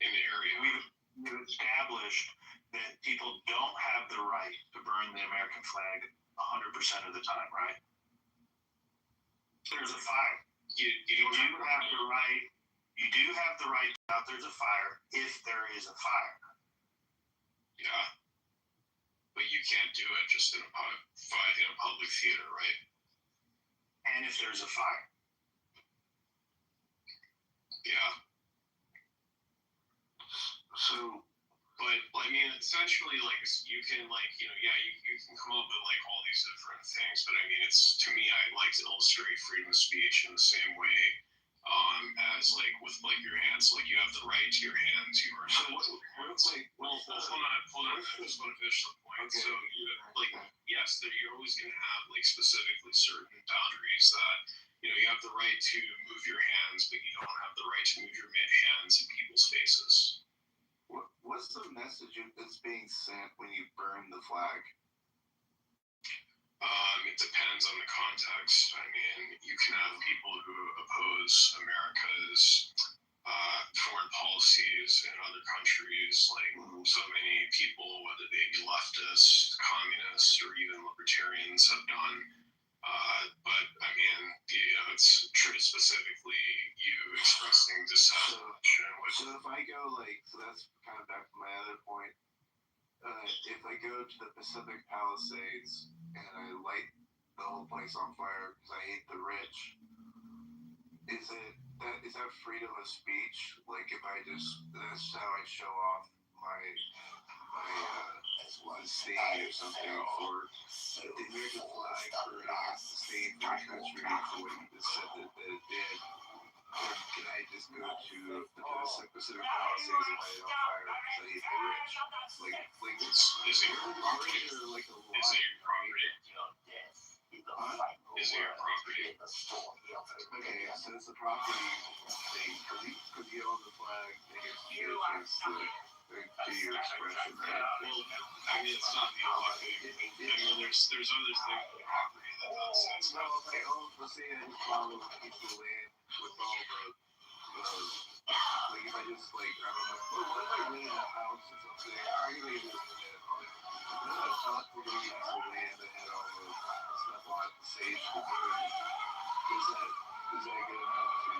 an area. We've established that people don't have the right to burn the American flag 100% of the time, right? There's a fire. You do have the right. You do have the right to out there's a fire if there is a fire. Yeah. But you can't do it just in a public theater, right? And if there's a fire. Yeah. So, essentially, you can, you can come up with, all these different things, but to me, I like to illustrate freedom of speech in the same way as, with, your hands. You have the right to your hands. You are not. Hold on. I just want to finish the point. Okay. So, yes, you're always going to have, specifically certain boundaries that, you have the right to move your hands, but you don't have the right to move your hands in people's faces. What's the message that's being sent when you burn the flag? It depends on the context. You can have people who oppose America's foreign policies in other countries, so many people, whether they be leftists, communists, or even libertarians, have done. But it's true specifically you expressing dissatisfaction with. So if I go so that's kind of back to my other point. If I go to the Pacific Palisades and I light the whole place on fire because I hate the rich, is it is that freedom of speech? Like if I just, that's how I show off my state or something for the American flag for the state, for the country, for what you just said that it did. Or can I just go to the Pacific Palisades and light it on fire because I hate the rich? Like is it your property or like a lie? Is it your property? Is it your property? Okay, so it's a property thing. Because you own the flag, they get to use your expression, right? Well, I mean, it's not the only thing. I mean, there's other things with property that does sense. Well, okay, let's say I just follow a piece of land with all like if I just like, I don't know, what if I rented a house or something? Arguably it was rented, but I thought we're going to get piece of land that had all the stuff on it, the sage, the burn. Is that good enough to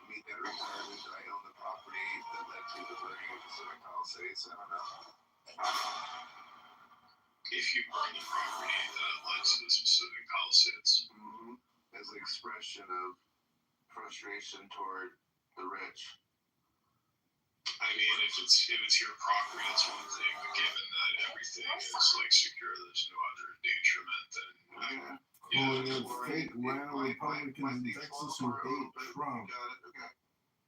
meet that requirement that I own the property that led to the burning of Pacific Palisades? I don't know. If you burn the property that led to the Pacific Palisades. Mm-hmm. As an expression of frustration toward the rich. I mean, if it's your property, it's one thing. But given that everything is like secure, there's no other endangerment than. Fake random Republicans in Texas who hate Trump.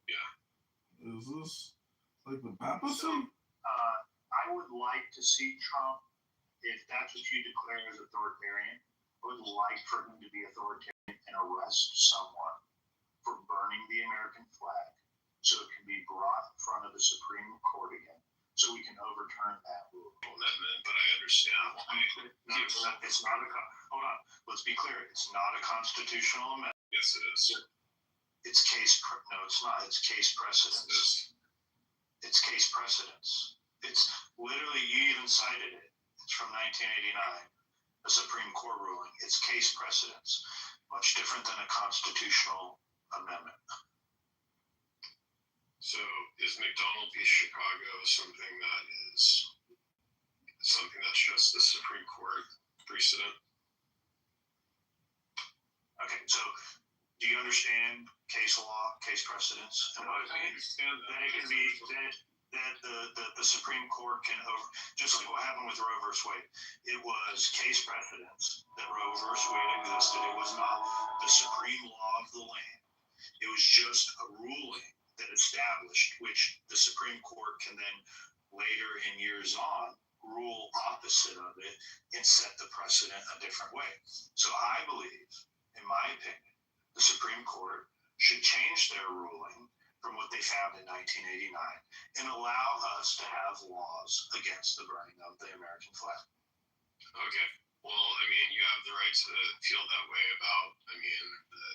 Yeah. Is this like the papacy? I would like to see Trump, if that's what you declare as authoritarian, I would like for him to be authoritarian and arrest someone for burning the American flag so it can be brought in front of the Supreme Court again so we can overturn that rule. Amendment, but I understand why. It's not hold on, let's be clear, it's not a constitutional amendment. Yes, it is. It's no, it's not, it's case precedence. It's case precedence. It's literally, you even cited it. It's from 1989, a Supreme Court ruling. It's case precedence, much different than a constitutional amendment. So is McDonald v. Chicago something that's just the Supreme Court precedent? Okay, so do you understand case law, case precedence, and what it means? That it can be that the Supreme Court can just like what happened with Roe versus Wade. It was case precedence that Roe versus Wade existed. It was not the supreme law of the land. It was just a ruling that established, which the Supreme Court can then later in years on rule opposite of it and set the precedent a different way. So I believe, in my opinion, the Supreme Court should change their ruling from what they found in 1989 and allow us to have laws against the burning of the American flag. Okay. Well, I mean, you have the right to feel that way about,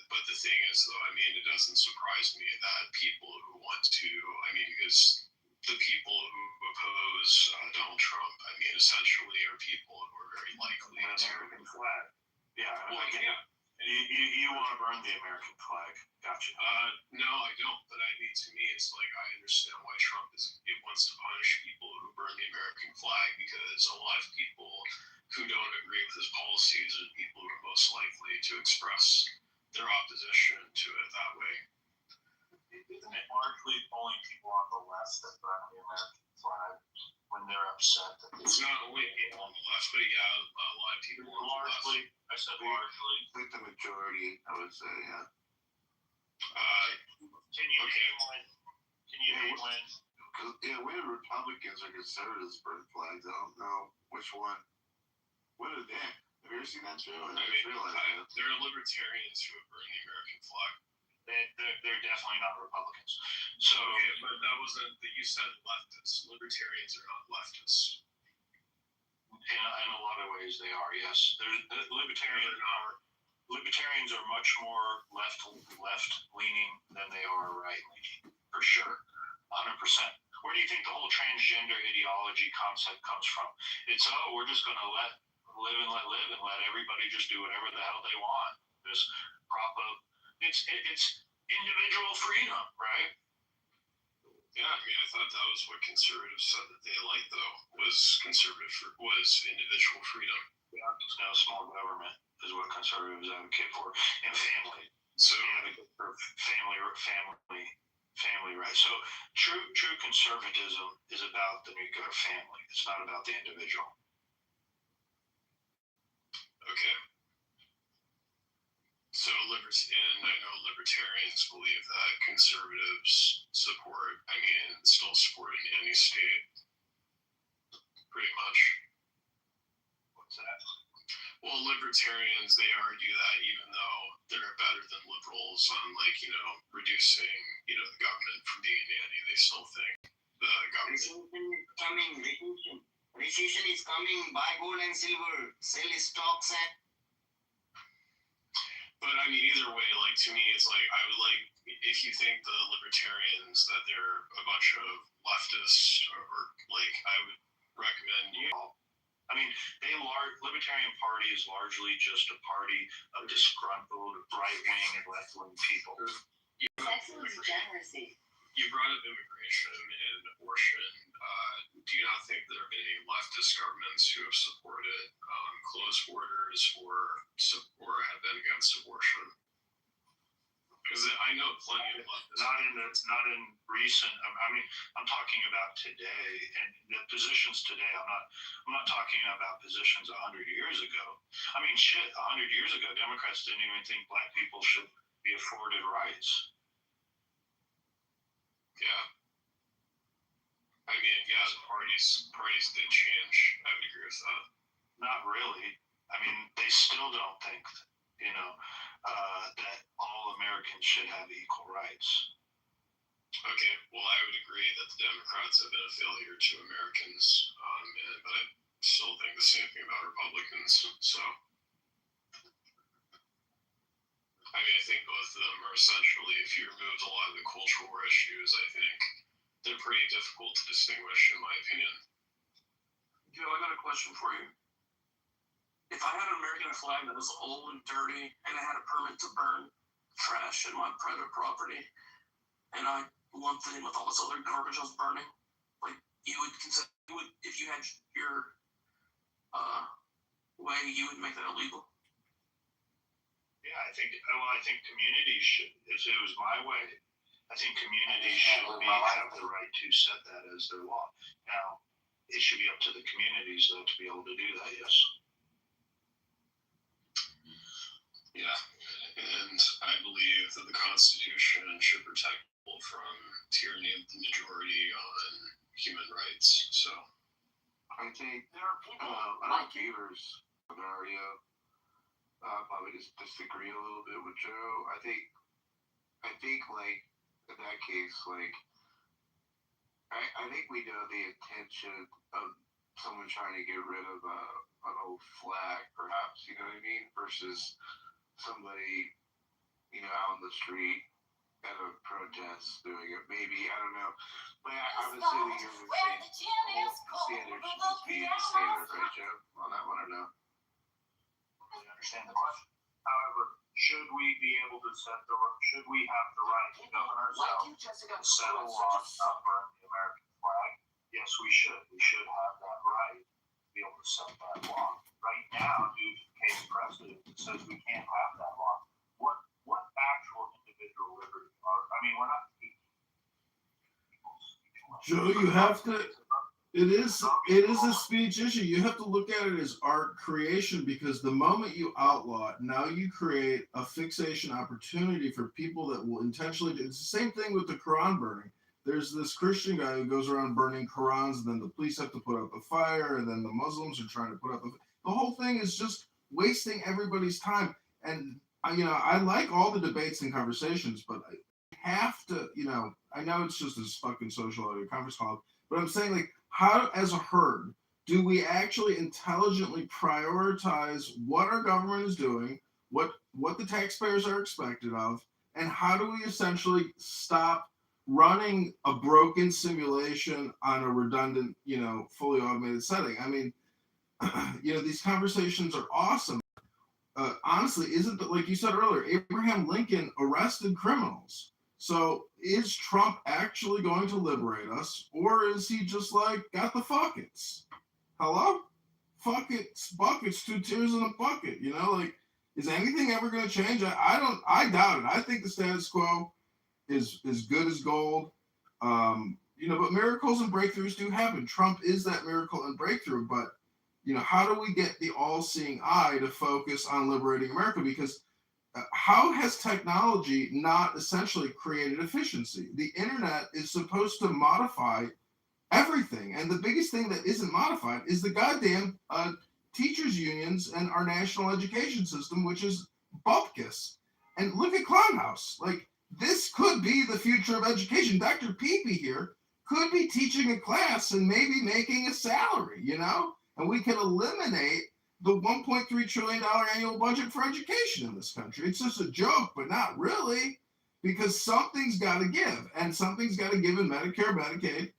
but the thing is, though, it doesn't surprise me that people who want to, because the people who oppose Donald Trump, essentially are people who are very likely to. American flag. Yeah. Well, yeah. You want to burn the American flag. Gotcha. No, I don't. But to me, it's like I understand why Trump wants to punish people who burn the American flag, because a lot of people who don't agree with his policies are people who are most likely to express their opposition to it that way. Isn't it largely only people on the left that burn the American flag when they're upset that it's not only people on the left, but yeah, a lot of people on the left. I said largely. I think the majority, I would say, yeah. Can you name when? Yeah, we have Republicans or conservatives burn flags. I don't know which one. What are they? Have you ever seen that show? There are libertarians who have burned the American flag. They're definitely not Republicans. So, okay, but that wasn't. You said leftists. Libertarians are not leftists. In a lot of ways, they are. Yes, libertarians are much more left-leaning than they are right-leaning, for sure, 100%. Where do you think the whole transgender ideology concept comes from? It's we're just going to let live and let everybody just do whatever the hell they want. Just prop up. It's individual freedom, right? Yeah, I thought that was what conservatives said that they liked, though, was individual freedom. Yeah, no small government is what conservatives advocate for, and family. So for family rights. So true conservatism is about the nuclear family. It's not about the individual. okay. So I know libertarians believe that conservatives still support in any state, pretty much. What's that? Well, libertarians, they argue that even though they're better than liberals on, reducing, the government from being a nanny, they still think the government. Recession is coming. Buy gold and silver. Sell stocks and. But either way, to me, it's I would if you think the libertarians that they're a bunch of leftists, or I would recommend you. Libertarian Party is largely just a party of disgruntled right-wing and left-wing people. Sexual degeneracy. You brought up immigration and abortion. Do you not think there have been any leftist governments who have supported closed borders or have been against abortion? Because I know plenty of leftists. Not in recent. I'm talking about today and the positions today. I'm not talking about positions 100 years ago. 100 years ago, Democrats didn't even think black people should be afforded rights. Yeah. Parties did change. I would agree with that. Not really. They still don't think, that all Americans should have equal rights. Okay, well, I would agree that the Democrats have been a failure to Americans, but I still think the same thing about Republicans. So, I think both of them are essentially, if you removed a lot of the cultural issues, I think they're pretty difficult to distinguish, in my opinion. Joe, I got a question for you. If I had an American flag that was old and dirty and I had a permit to burn trash in my private property, and I lumped it in with all this other garbage I was burning, you would consider, if you had your way, you would make that illegal? Yeah, I think communities should. If it was my way, I think communities should have the right to set that as their law. Now, it should be up to the communities, though, to be able to do that, yes. Yeah, and I believe that the Constitution should protect people from tyranny of the majority on human rights, so. I think, I like Beaver's scenario. Probably just disagree a little bit with Joe. I think in that case, I think we know the intention of someone trying to get rid of an old flag, perhaps, you know what I mean, versus somebody, out on the street at a protest doing it. Maybe, I don't know. But I'm assuming you're the standard should just be the standard, right, Joe? On that one, or no? I understand the question. However, should we have the right to govern ourselves, set a law to stop burning the American flag? Yes, we should. We should have that right to be able to set that law. Right now, due to case precedent, it says we can't have that law. What actual individual liberty are? We're not. Joe, you have to. It is a speech issue. You have to look at it as art creation, because the moment you outlaw it, now you create a fixation opportunity for people that will intentionally do. It's the same thing with the Quran burning. There's this Christian guy who goes around burning Qurans, and then the police have to put out the fire, and then the Muslims are trying to put out the whole thing is just wasting everybody's time. And I like all the debates and conversations, but I have to, I know it's just this fucking social audio conference call, but I'm saying, how, as a herd, do we actually intelligently prioritize what our government is doing, what the taxpayers are expected of, and how do we essentially stop running a broken simulation on a redundant, fully automated setting? These conversations are awesome. Honestly, isn't that, like you said earlier, Abraham Lincoln arrested criminals. So is Trump actually going to liberate us, or is he just got the fuckets? Hello? Fuckets, buckets, 2 tears in a bucket, Is anything ever going to change? I doubt it. I think the status quo is good as gold. But miracles and breakthroughs do happen. Trump is that miracle and breakthrough. But, how do we get the all-seeing eye to focus on liberating America? Because how has technology not essentially created efficiency? The internet is supposed to modify everything. And the biggest thing that isn't modified is the goddamn teachers unions and our national education system, which is bupkis. And look at Clownhouse. Like, this could be the future of education. Dr. Peepee here could be teaching a class and maybe making a salary, And we can eliminate the $1.3 trillion annual budget for education in this country. It's just a joke, but not really, because something's got to give, and something's got to give in Medicare, Medicaid.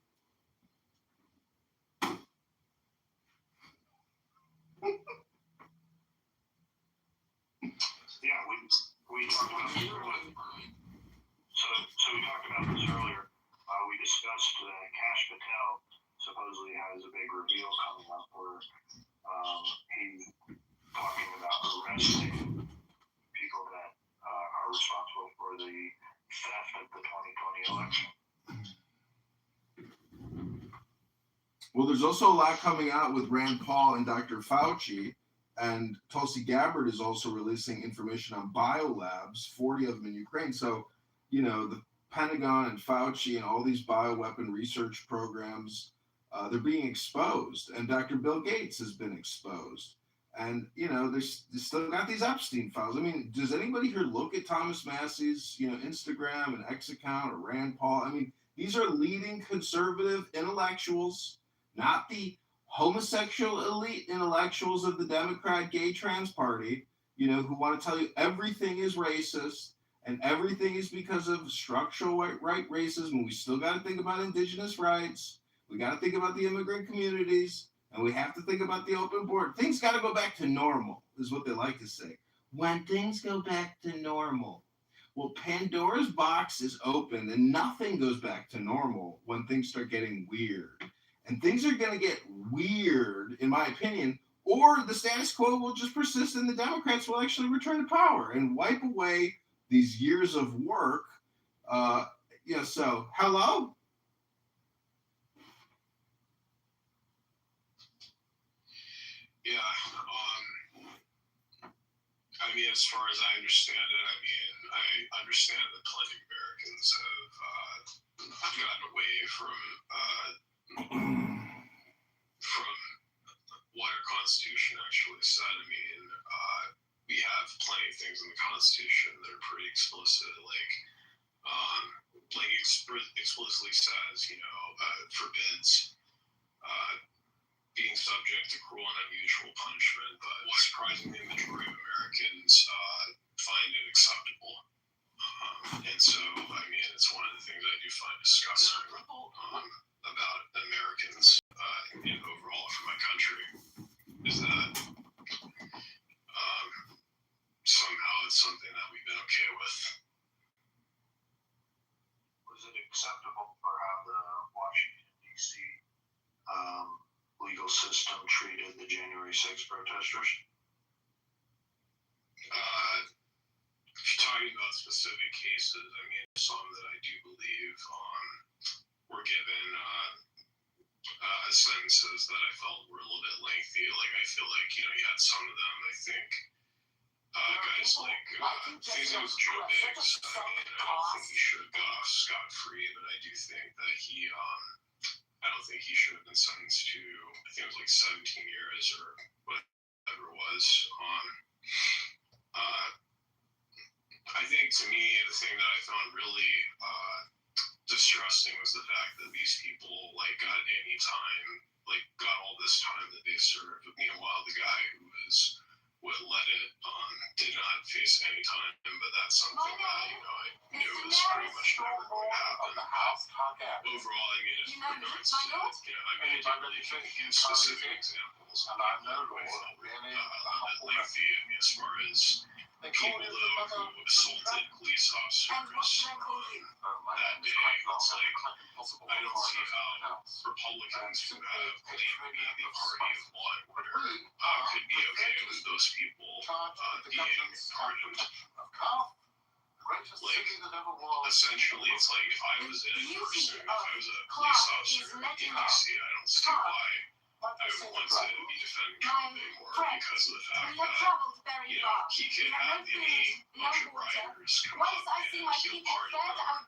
Yeah, we talked about this earlier. So we talked about this earlier. We discussed that Kash Patel supposedly has a big reveal coming up where he's talking about arresting people that are responsible for the theft of the 2020 election. Well, there's also a lot coming out with Rand Paul and Dr. Fauci, and Tulsi Gabbard is also releasing information on biolabs, 40 of them in Ukraine. So, the Pentagon and Fauci and all these bioweapon research programs, they're being exposed. And Dr. Bill Gates has been exposed. And, they still got these Epstein files. I mean, does anybody here look at Thomas Massey's, Instagram and X account, or Rand Paul? I mean, these are leading conservative intellectuals, not the homosexual elite intellectuals of the Democrat gay trans party, who want to tell you everything is racist and everything is because of structural right racism. We still got to think about indigenous rights. We got to think about the immigrant communities, and we have to think about the open border. Things got to go back to normal, is what they like to say. When things go back to normal. Well, Pandora's box is open, and nothing goes back to normal when things start getting weird. And things are going to get weird, in my opinion, or the status quo will just persist and the Democrats will actually return to power and wipe away these years of work. So, hello? Yeah. I mean, as far as I understand it, I understand that plenty of Americans have gotten away from what our Constitution actually said. I mean, we have plenty of things in the Constitution that are pretty explicit, explicitly says, forbids being subject to cruel and unusual punishment, but surprisingly, the majority of Americans find it acceptable. And so, I mean, it's one of the things I do find disgusting about Americans overall for my country is that somehow it's something that we've been okay with. Was it acceptable for how the Washington, D.C. Legal system treated the January 6th protesters? If you're talking about specific cases, I mean, some that I do believe were given sentences that I felt were a little bit lengthy. Like, I feel like, you had some of them, I think, guys like, I think it was Joe Biggs. I mean, I don't think he should have got off scot-free, but I do think that I don't think he should have been sentenced to, I think it was like 17 years or whatever it was. I think, to me, the thing that I found really distressing was the fact that these people, got all this time that they served. Meanwhile, the guy who led it did not face any time, but that's something that, I knew was pretty much never going to happen. But overall, I mean, in regards to, I didn't really give specific examples. I felt lengthy, as far as people who assaulted police officers that day. It's like, I don't see how Republicans who have claimed to be the party of law and order could be okay with those people charge of the government's of Calf, the greatest city that ever was. Essentially, it's like if I was a person, if I was a police officer in DC, I don't see why I would want to be defending Trump anymore because of the fact that, you know, he could have any bunch of rioters come up and he'll pardon them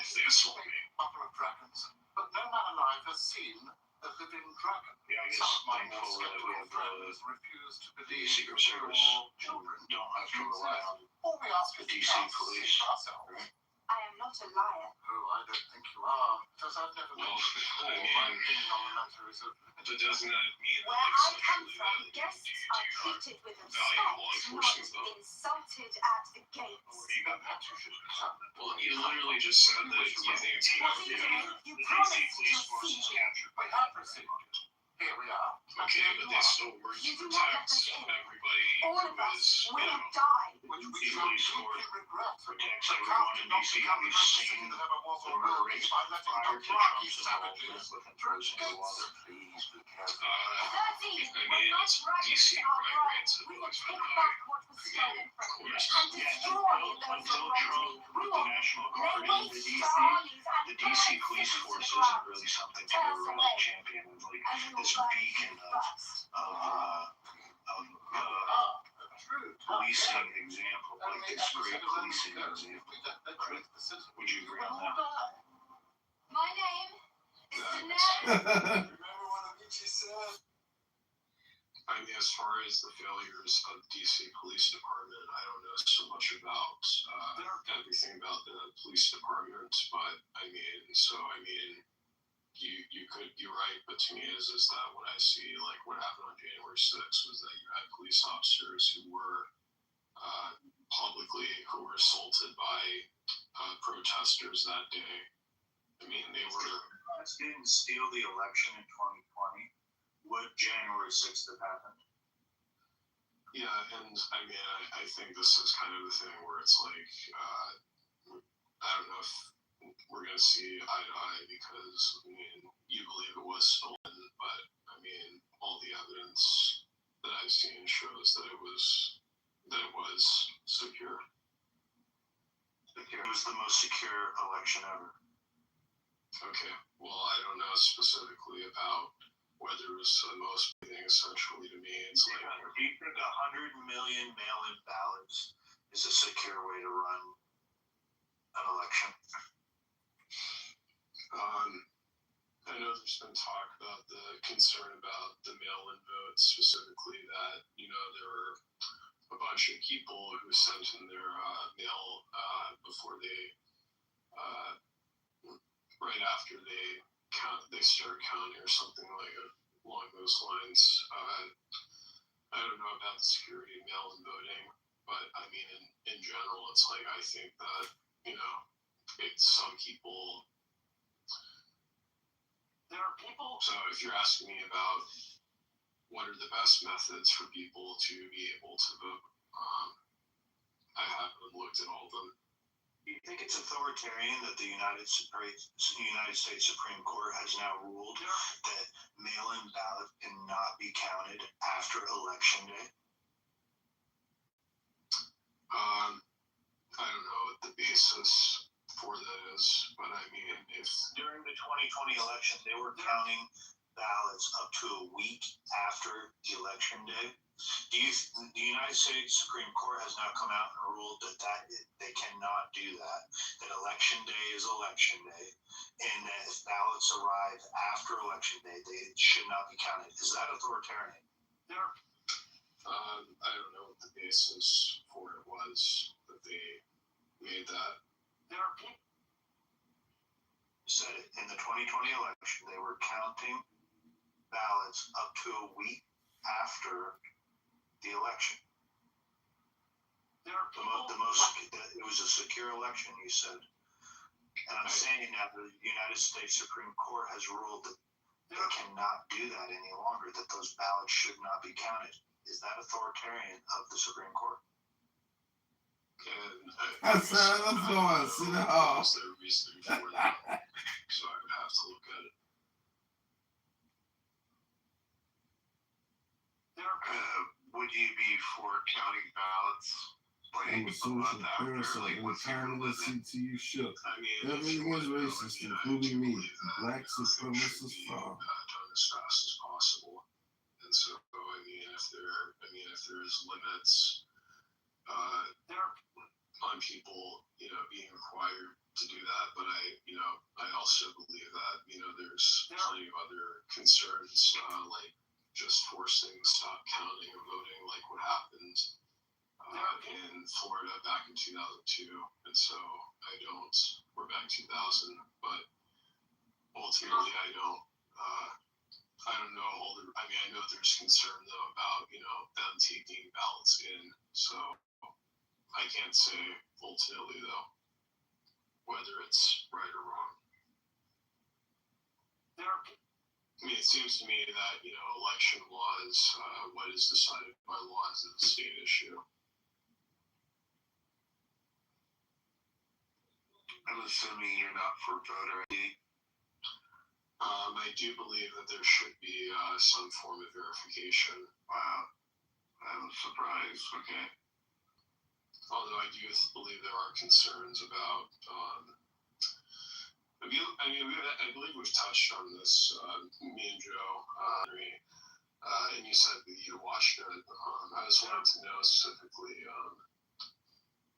if they assault me. Mother of dragons, but no man alive has seen a living dragon. Yeah, I guess Some of my more thankful that we skeptical have friends refuse to the believe Secret that Service all children don't have to rely on all we ask the is DC to police. for ourselves. Right? I am not a liar. Oh, I don't think you are, because I've never Well, mentioned before I mean, my opinion on the matter is of But doesn't that mean Where that, I like, come socially, from, that guests you are do not treated with value respect, law not enforcement, though? insulted at the gates. you got that you should be done. Well, you literally just said that you think it's good What for you the did, you DC promised police to force is see. captured. We have received. Here we are. Okay, but they still work to You do not let protect us in. everybody All who of us is, you will know, die. Which we the shall police deeply force regret. Protects The everyone Calf in did not DC. become We've the greatest city seen that ever was the or murder will be rates by letting prior to Dothraki Trump's savages involvement with through enforcing the gates. law. Please be careful. 13. I When mean, my it's dragons DC are crime grown, rates have we will always been take high. back what was stolen from Of you course. and destroy those Until who wronged Trump me. We put the will National lay Guard into waste DC, to our armies and the burn DC police cities to force the isn't ground. really something to Tear go us around away, champion with, like and we will this burn beacon you of first. True. policing example, like this great policing example. Would you agree on that? My name is Daenerys. Remember what Amici said? I mean, as far as the failures of DC Police Department, I don't know so much about everything about the police department, but I mean, you could be right, but to me is that what I see, like what happened on January 6th was that you had police officers who were who were assaulted by protesters that day. I mean, they were. Didn't steal the election in 2020. Would January 6th have happened? Yeah, and I mean, I think this is kind of the thing where it's like, I don't know if we're going to see eye to eye because, I mean, you believe it was stolen, but I mean, all the evidence that I've seen shows that it was secure. It was the most secure election ever. Okay, well, I don't know specifically about whether it was the most thing. Essentially, to me, it's like Do you think 100 million mail-in ballots is a secure way to run an election? I know there's been talk about the concern about the mail-in votes, specifically that, you know, there were a bunch of people who sent in their mail before they, right after they start counting or something like along those lines. I don't know about the security of mail-in voting, but I mean, in general, it's like I think that, you know, some people. There are people. So if you're asking me about what are the best methods for people to be able to vote, I haven't looked at all of them. Do you think it's authoritarian that the United States Supreme Court has now ruled that mail-in ballots cannot be counted after Election Day? I don't know what the basis for that is, but I mean, if During the 2020 election, they were counting ballots up to a week after the Election Day. The United States Supreme Court has now come out and ruled that they cannot do that. That Election Day is Election Day, and that if ballots arrive after Election Day, they should not be counted. Is that authoritarian? I don't know what the basis for it was that they made that. Said it in the 2020 election, they were counting ballots up to a week after the election. It was a secure election, you said. And I'm saying now the United States Supreme Court has ruled that they cannot do that any longer, that those ballots should not be counted. Is that authoritarian of the Supreme Court? That's the one. Sit down. Is there reasoning for that? So I would have to look at it. Would would you be for counting ballots? I'm a social parasite and time to listen to you shook. Everything is racist, including me. Black supremacist fraud. Done as fast as possible. And so, if there's limits on people, being required to do that, but I also believe that, there's plenty of other concerns, like just forcing stop counting and voting, like what happened in Florida back in 2002. And so we're back 2000, but ultimately I don't know I know there's concern though about, them taking ballots in. So I can't say ultimately though, whether it's right or wrong. It seems to me that, election laws, what is decided by law is a state issue. I'm assuming you're not for voter ID. I do believe that there should be some form of verification. Wow. I'm surprised. Okay. Although I do believe there are concerns about, I believe we've touched on this, me and Joe, and you said that you watched it. I just wanted to know specifically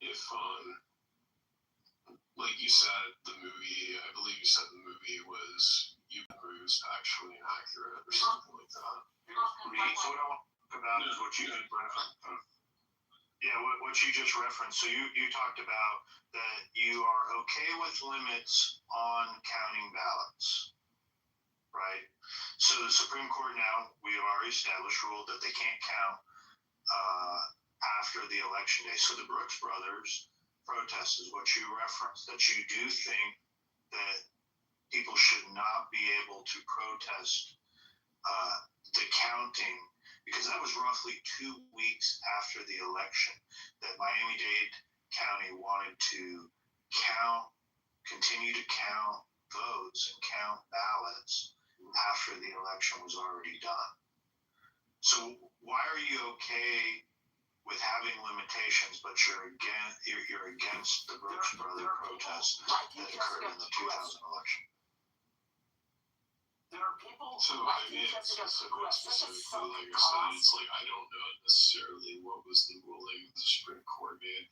if, like you said, the movie, I believe you said the movie was actually inaccurate or something like that. So what I want to talk about is what you what you just referenced. So you talked about that you are okay with limits on counting ballots, right? So the Supreme Court now, we have already established ruled that they can't count after the election day. So the Brooks Brothers protest is what you referenced, that you do think that people should not be able to protest the counting, because that was roughly 2 weeks after the election that Miami-Dade County wanted to continue to count votes and count ballots after the election was already done. So why are you okay with having limitations, but you're against the Brooks Brother protest that occurred in the 2000 election? So specifically, like I said, it's like I don't know necessarily what was the ruling the Supreme Court made.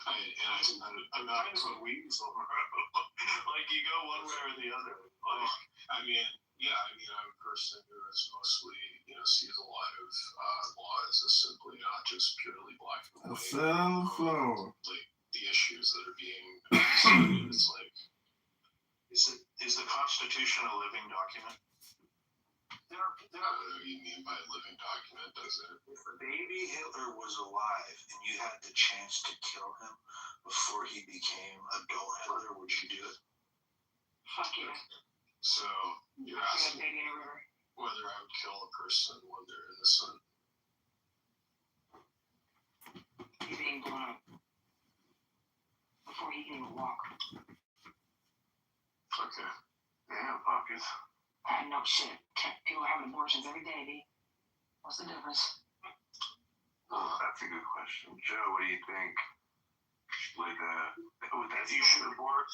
I'm not so weasel. Like you go one way or the other. Like I'm a person who is mostly, sees a lot of laws as simply not just purely black and white. Sit on the floor. Like the issues that are being decided, it's like. Is the Constitution a living document? I don't know what you mean by living document, does it? If baby Hitler was alive and you had the chance to kill him before he became adult Hitler, would you do it? Fuck yeah. So you're asking whether I would kill a person when they're innocent. He's being blown up before he can even walk. Okay. Damn, Pockets. No shit. People are having abortions every day, B. What's the difference? That's a good question. Joe, what do you think? That you should abort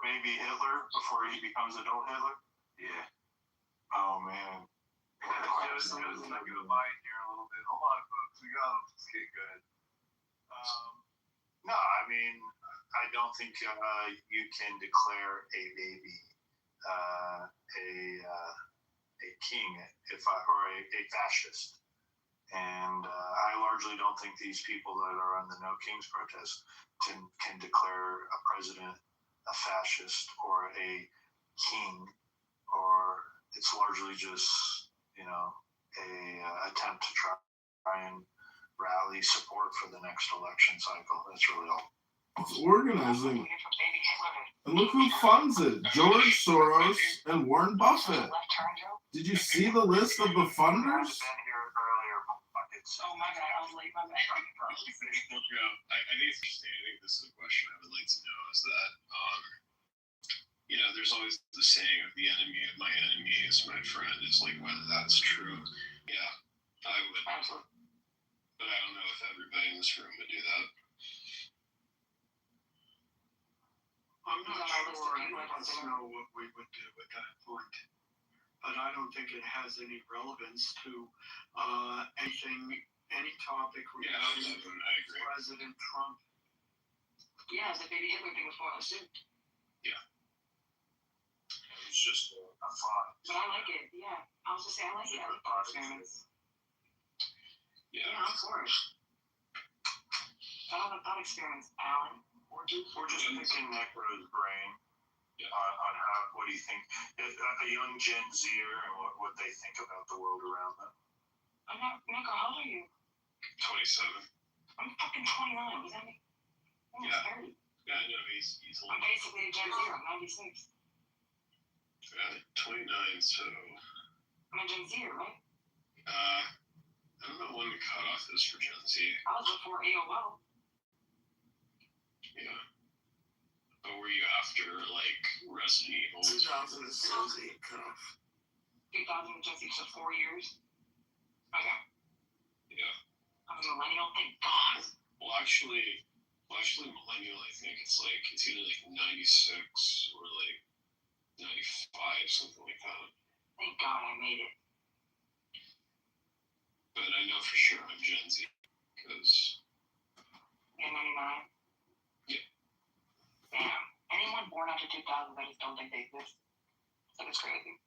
baby Hitler before he becomes adult Hitler? Yeah. Oh, man. Joe's not going to lie here a little bit. Hold on, folks. We got to just get good. No, I don't think you can declare a baby a king or a fascist. And I largely don't think these people that are on the No Kings protest can declare a president a fascist or a king, or it's largely just, a attempt to try and rally support for the next election cycle. That's really all. It's organizing. And look who funds it. George Soros and Warren Buffett. Did you see the list of the funders? Oh my god, I was late, my bad. I think it's interesting. I think this is a question I would like to know is that, there's always the saying of the enemy of my enemy is my friend. It's like whether that's true. Yeah. this room would do that. I'm not sure any of us know what we would do at that point, but I don't think it has any relevance to any topic regarding President Trump. Yeah, the baby Hitler thing was pointless too. Yeah. It's just a thought. But I like it. Yeah, I was just saying I like it. I like thought experiments. Yeah, I'm for it. I love the thought experiments, Alan. We're just picking Necro's brain on how, what do you think, a young Gen Zer and what they think about the world around them. I'm not, Necro, how old are you? 27. I'm fucking 29. Does that make Yeah. 30? Yeah, I know, he's old. I'm basically a Gen Z. I'm 96. Yeah, 29, so. I'm a Gen Z, right? I don't know when the cutoff is for Gen Z. I was before AOL. Yeah. But were you after, like, Resident Evil? 2000 is Gen Z cutoff. 2000 Gen Z, so 4 years. Okay. Yeah. I'm a millennial, thank God. Well, actually, millennial, I think it's either like 96 or like 95, something like that. Thank God I made it. But I know for sure I'm Gen Z, because... Yeah, 99? Yeah. Damn. Anyone born after 2000, I just don't think they exist. That is crazy.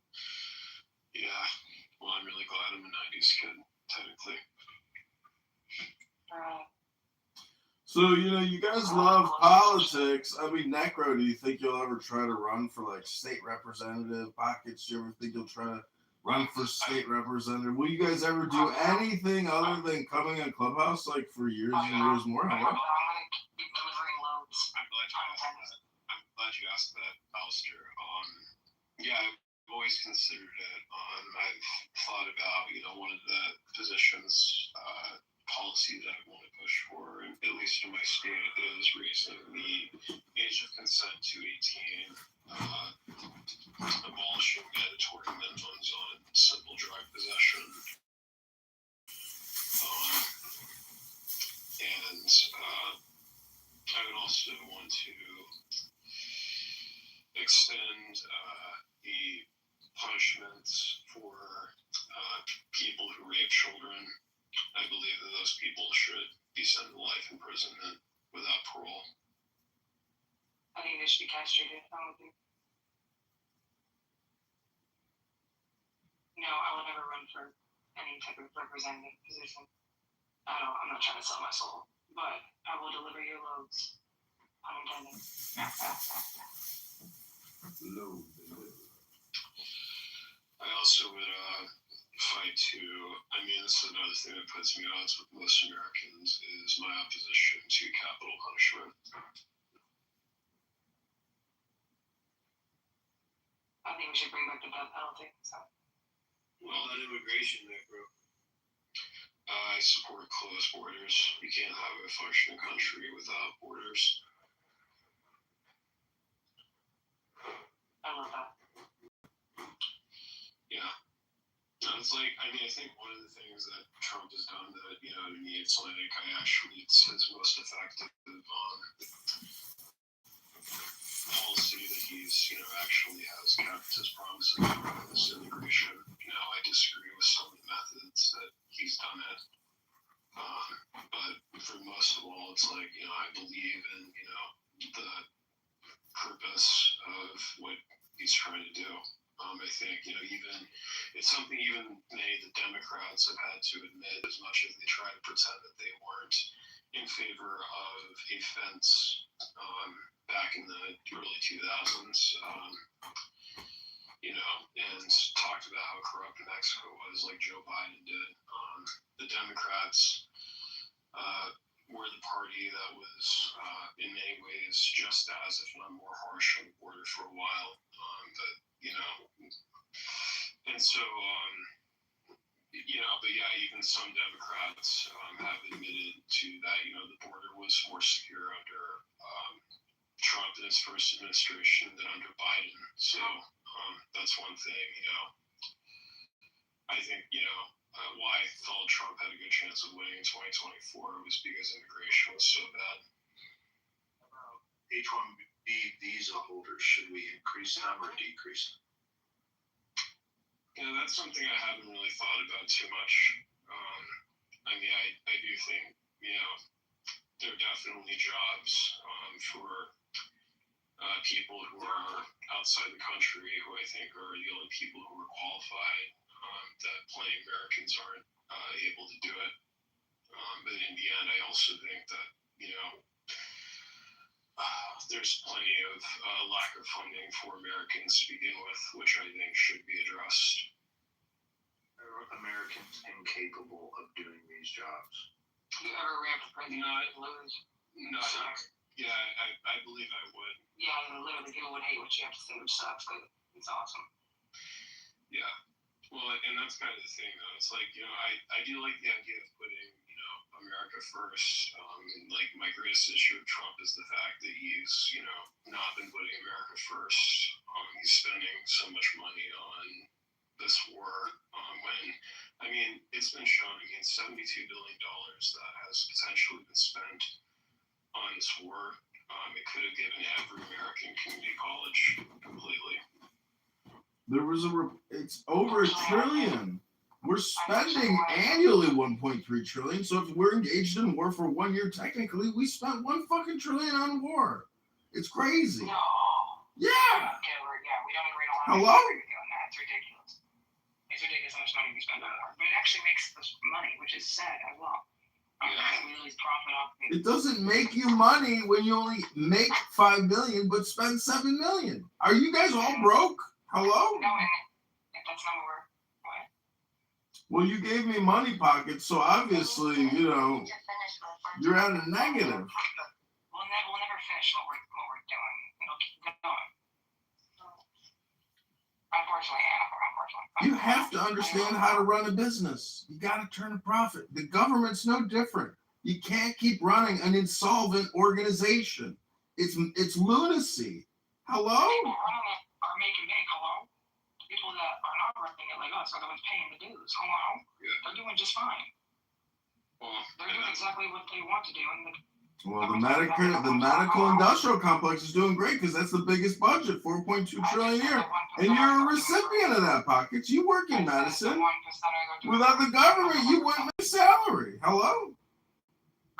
Yeah. Well, I'm really glad I'm a 90s kid, technically. So, you guys love politics. I mean, Necro, do you think you'll ever try to run for, like, state representative? Pockets, do you ever think you'll try to run for state representative? Will you guys ever do anything other than coming on Clubhouse, like, for years and years more? I'm glad you asked that, Alistair. Yeah, I've always considered it. I've thought about, one of the positions, policy that I want to push for, at least in my state, is raising the age of consent to 18, abolishing mandatory minimums on simple drug possession, and I would also want to extend the punishments for people who rape children. I believe that those people should be sent to life imprisonment without parole. I think they should be castrated. I would think. No, I will never run for any type of representative position. I'm not trying to sell my soul, but I will deliver your loads. Unintended. Load. I also would fight to, this is another thing that puts me at odds with most Americans, is my opposition to capital punishment. I think we should bring back the death penalty. So. Well, that immigration, Necro. I support closed borders. You can't have a functioning country without borders. I love that. Yeah. It's like, I think one of the things that Trump has done that, to me, it's like, it's his most effective policy that he's, actually has kept his promises with this immigration. I disagree with some of the methods that he's done it. But for most of all, it's like, I believe in, the purpose of what he's trying to do. I think, it's something even many of the Democrats have had to admit, as much as they try to pretend that they weren't in favor of a fence back in the early 2000s, and talked about how corrupt Mexico was, like Joe Biden did. The Democrats were the party that was, in many ways, just as, if not more harsh on the border for a while. And so, but yeah, even some Democrats have admitted to that, the border was more secure under Trump in his first administration than under Biden. So that's one thing, I think, why I thought Trump had a good chance of winning in 2024 was because immigration was so bad. H-1B visa holders, should we increase them or decrease them? Yeah, that's something I haven't really thought about too much. I mean, I do think, there are definitely jobs for people who are outside the country who I think are the only people who are qualified, that plenty of Americans aren't able to do it. But in the end, I also think that, there's plenty of lack of funding for Americans to begin with, which I think should be addressed. Are Americans incapable of doing these jobs? You ever ran for president and lose? No, yeah, I believe I would. Yeah, literally, people would hate what you have to say, which sucks, but it's awesome. Yeah. Well, and that's kind of the thing, though. It's like, I do like the idea of putting, America first. And like my greatest issue with Trump is the fact that he's, not been putting America first. He's spending so much money on this war. It's been shown, $72 billion that has potentially been spent on this war. It could have given every American community college completely. It's over $1 trillion. We're spending annually 1.3 trillion. So if we're engaged in war for 1 year, technically we spent $1 fucking trillion on war. It's crazy. No. Yeah. Yeah, we don't agree on a lot. Hello? It's ridiculous. It's ridiculous how much money we spend on war. But it actually makes us money, which is sad as well. We lose profit off it. It doesn't make you money when you only make 5 million but spend 7 million. Are you guys all broke? Hello? No, that's not what we're. What? Well, you gave me money pockets, so obviously, you're at a negative. We'll never finish what we're doing. It'll keep going. Unfortunately. You have to understand how to run a business. You got to turn a profit. The government's no different. You can't keep running an insolvent organization. It's lunacy. Hello? People running it are making bank. Hello? People that are not running it like us are the ones paying the dues. Hello? Yeah. They're doing just fine. They're doing exactly what they want to do. Well, the medical industrial complex is doing great because that's the biggest budget, 4.2 trillion a year. And you're a recipient of that pockets. You work in medicine. Without the government, you wouldn't make salary. Hello?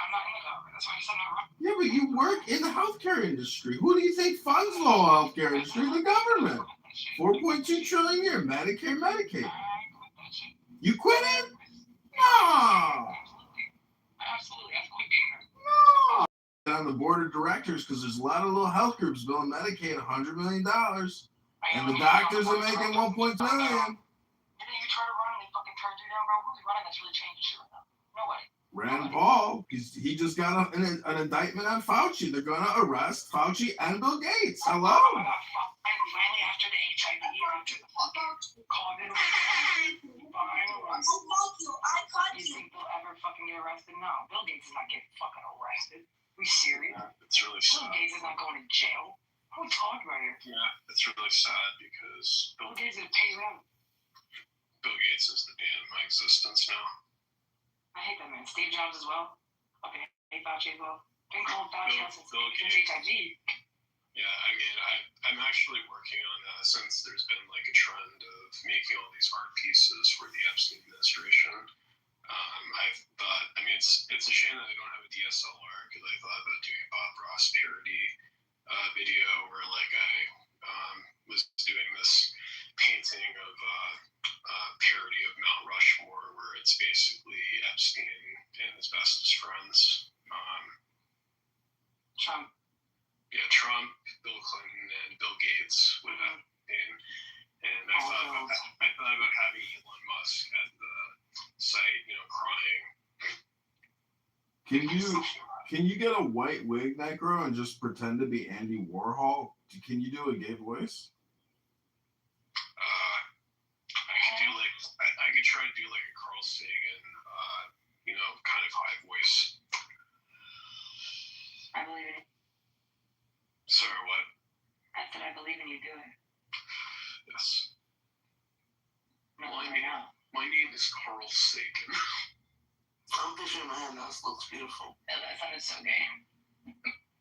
I'm not in the government. That's why you said I'm not. Yeah, but you work in the healthcare industry. Who do you think funds the whole healthcare industry? The government. 4.2 trillion a year, Medicare, Medicaid. You quit it? No. Absolutely. I've quit being there. No. On the board of directors because there's a lot of little health groups billing Medicaid $100 million, and the doctors are making 1.2 million. You try to run and they fucking turn you down, bro. Who's running that's really changing shit right now? Nobody. Rand Paul, he just got an indictment on Fauci. They're going to arrest Fauci and Bill Gates. Hello? And finally, after the HIV, after the fucking COVID, you think they'll ever fucking get arrested? No. Bill Gates is not getting fucking arrested. Are we serious? Yeah, it's really sad. Bill Gates is not going to jail. What are we talking about here? Yeah, it's really sad because Bill Gates is going to pay them. Bill Gates is the bane of my existence now. I hate that man. Steve Jobs as well. Fucking hate Fauci as well. Been calling Fauci since HIV. Yeah, I'm actually working on that since there's been like a trend of making all these art pieces for the Epstein administration. I've thought, it's a shame that I don't have a DSLR because I thought about doing a Bob Ross parody video where like I was doing this painting of parody of Mount Rushmore where it's basically Epstein and his bestest friends. Trump. Yeah, Trump, Bill Clinton, and Bill Gates with Epstein. And I thought about having Elon Musk at the site, crying. Can you get a white wig, Negro, and just pretend to be Andy Warhol? Can you do a gay voice? I could try to do like a Carl Sagan, kind of high voice. I believe in you. Sorry, what? I said I believe in you. Do it. Yes. No, my name is Carl forsaken. I'm picturing my hand. That looks beautiful. That sounded so gay.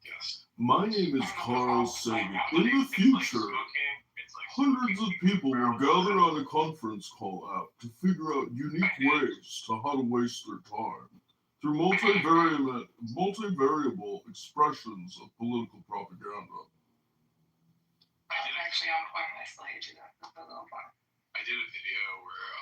Yes. My name is Carl Sagan. In the future, hundreds of people will gather on a conference call app to figure out unique ways to how to waste their time through multivariable expressions of political propaganda. That's actually on point. I still hate you. That's a little fun. I did a video where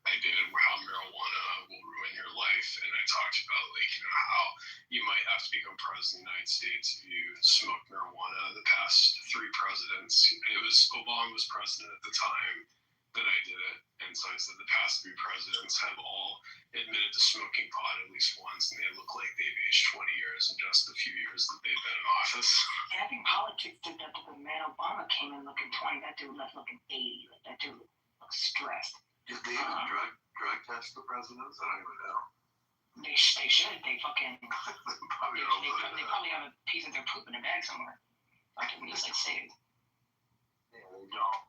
I did how marijuana will ruin your life, and I talked about how you might have to become president of the United States if you smoke marijuana. The past 3 presidents, Obama was president at the time that I did it, and so I said the past 3 presidents have all admitted to smoking pot at least once, and they look like they've aged 20 years in just the few years that they've been in office. And I think politics did that to the man. Obama came in looking 20. That dude left looking 80. Like that dude looked stressed. Did they even drug test the presidents? I don't even know. They should. They fucking. Probably they probably have a piece of their poop in a bag somewhere. Fucking he's like saved. Yeah, they don't.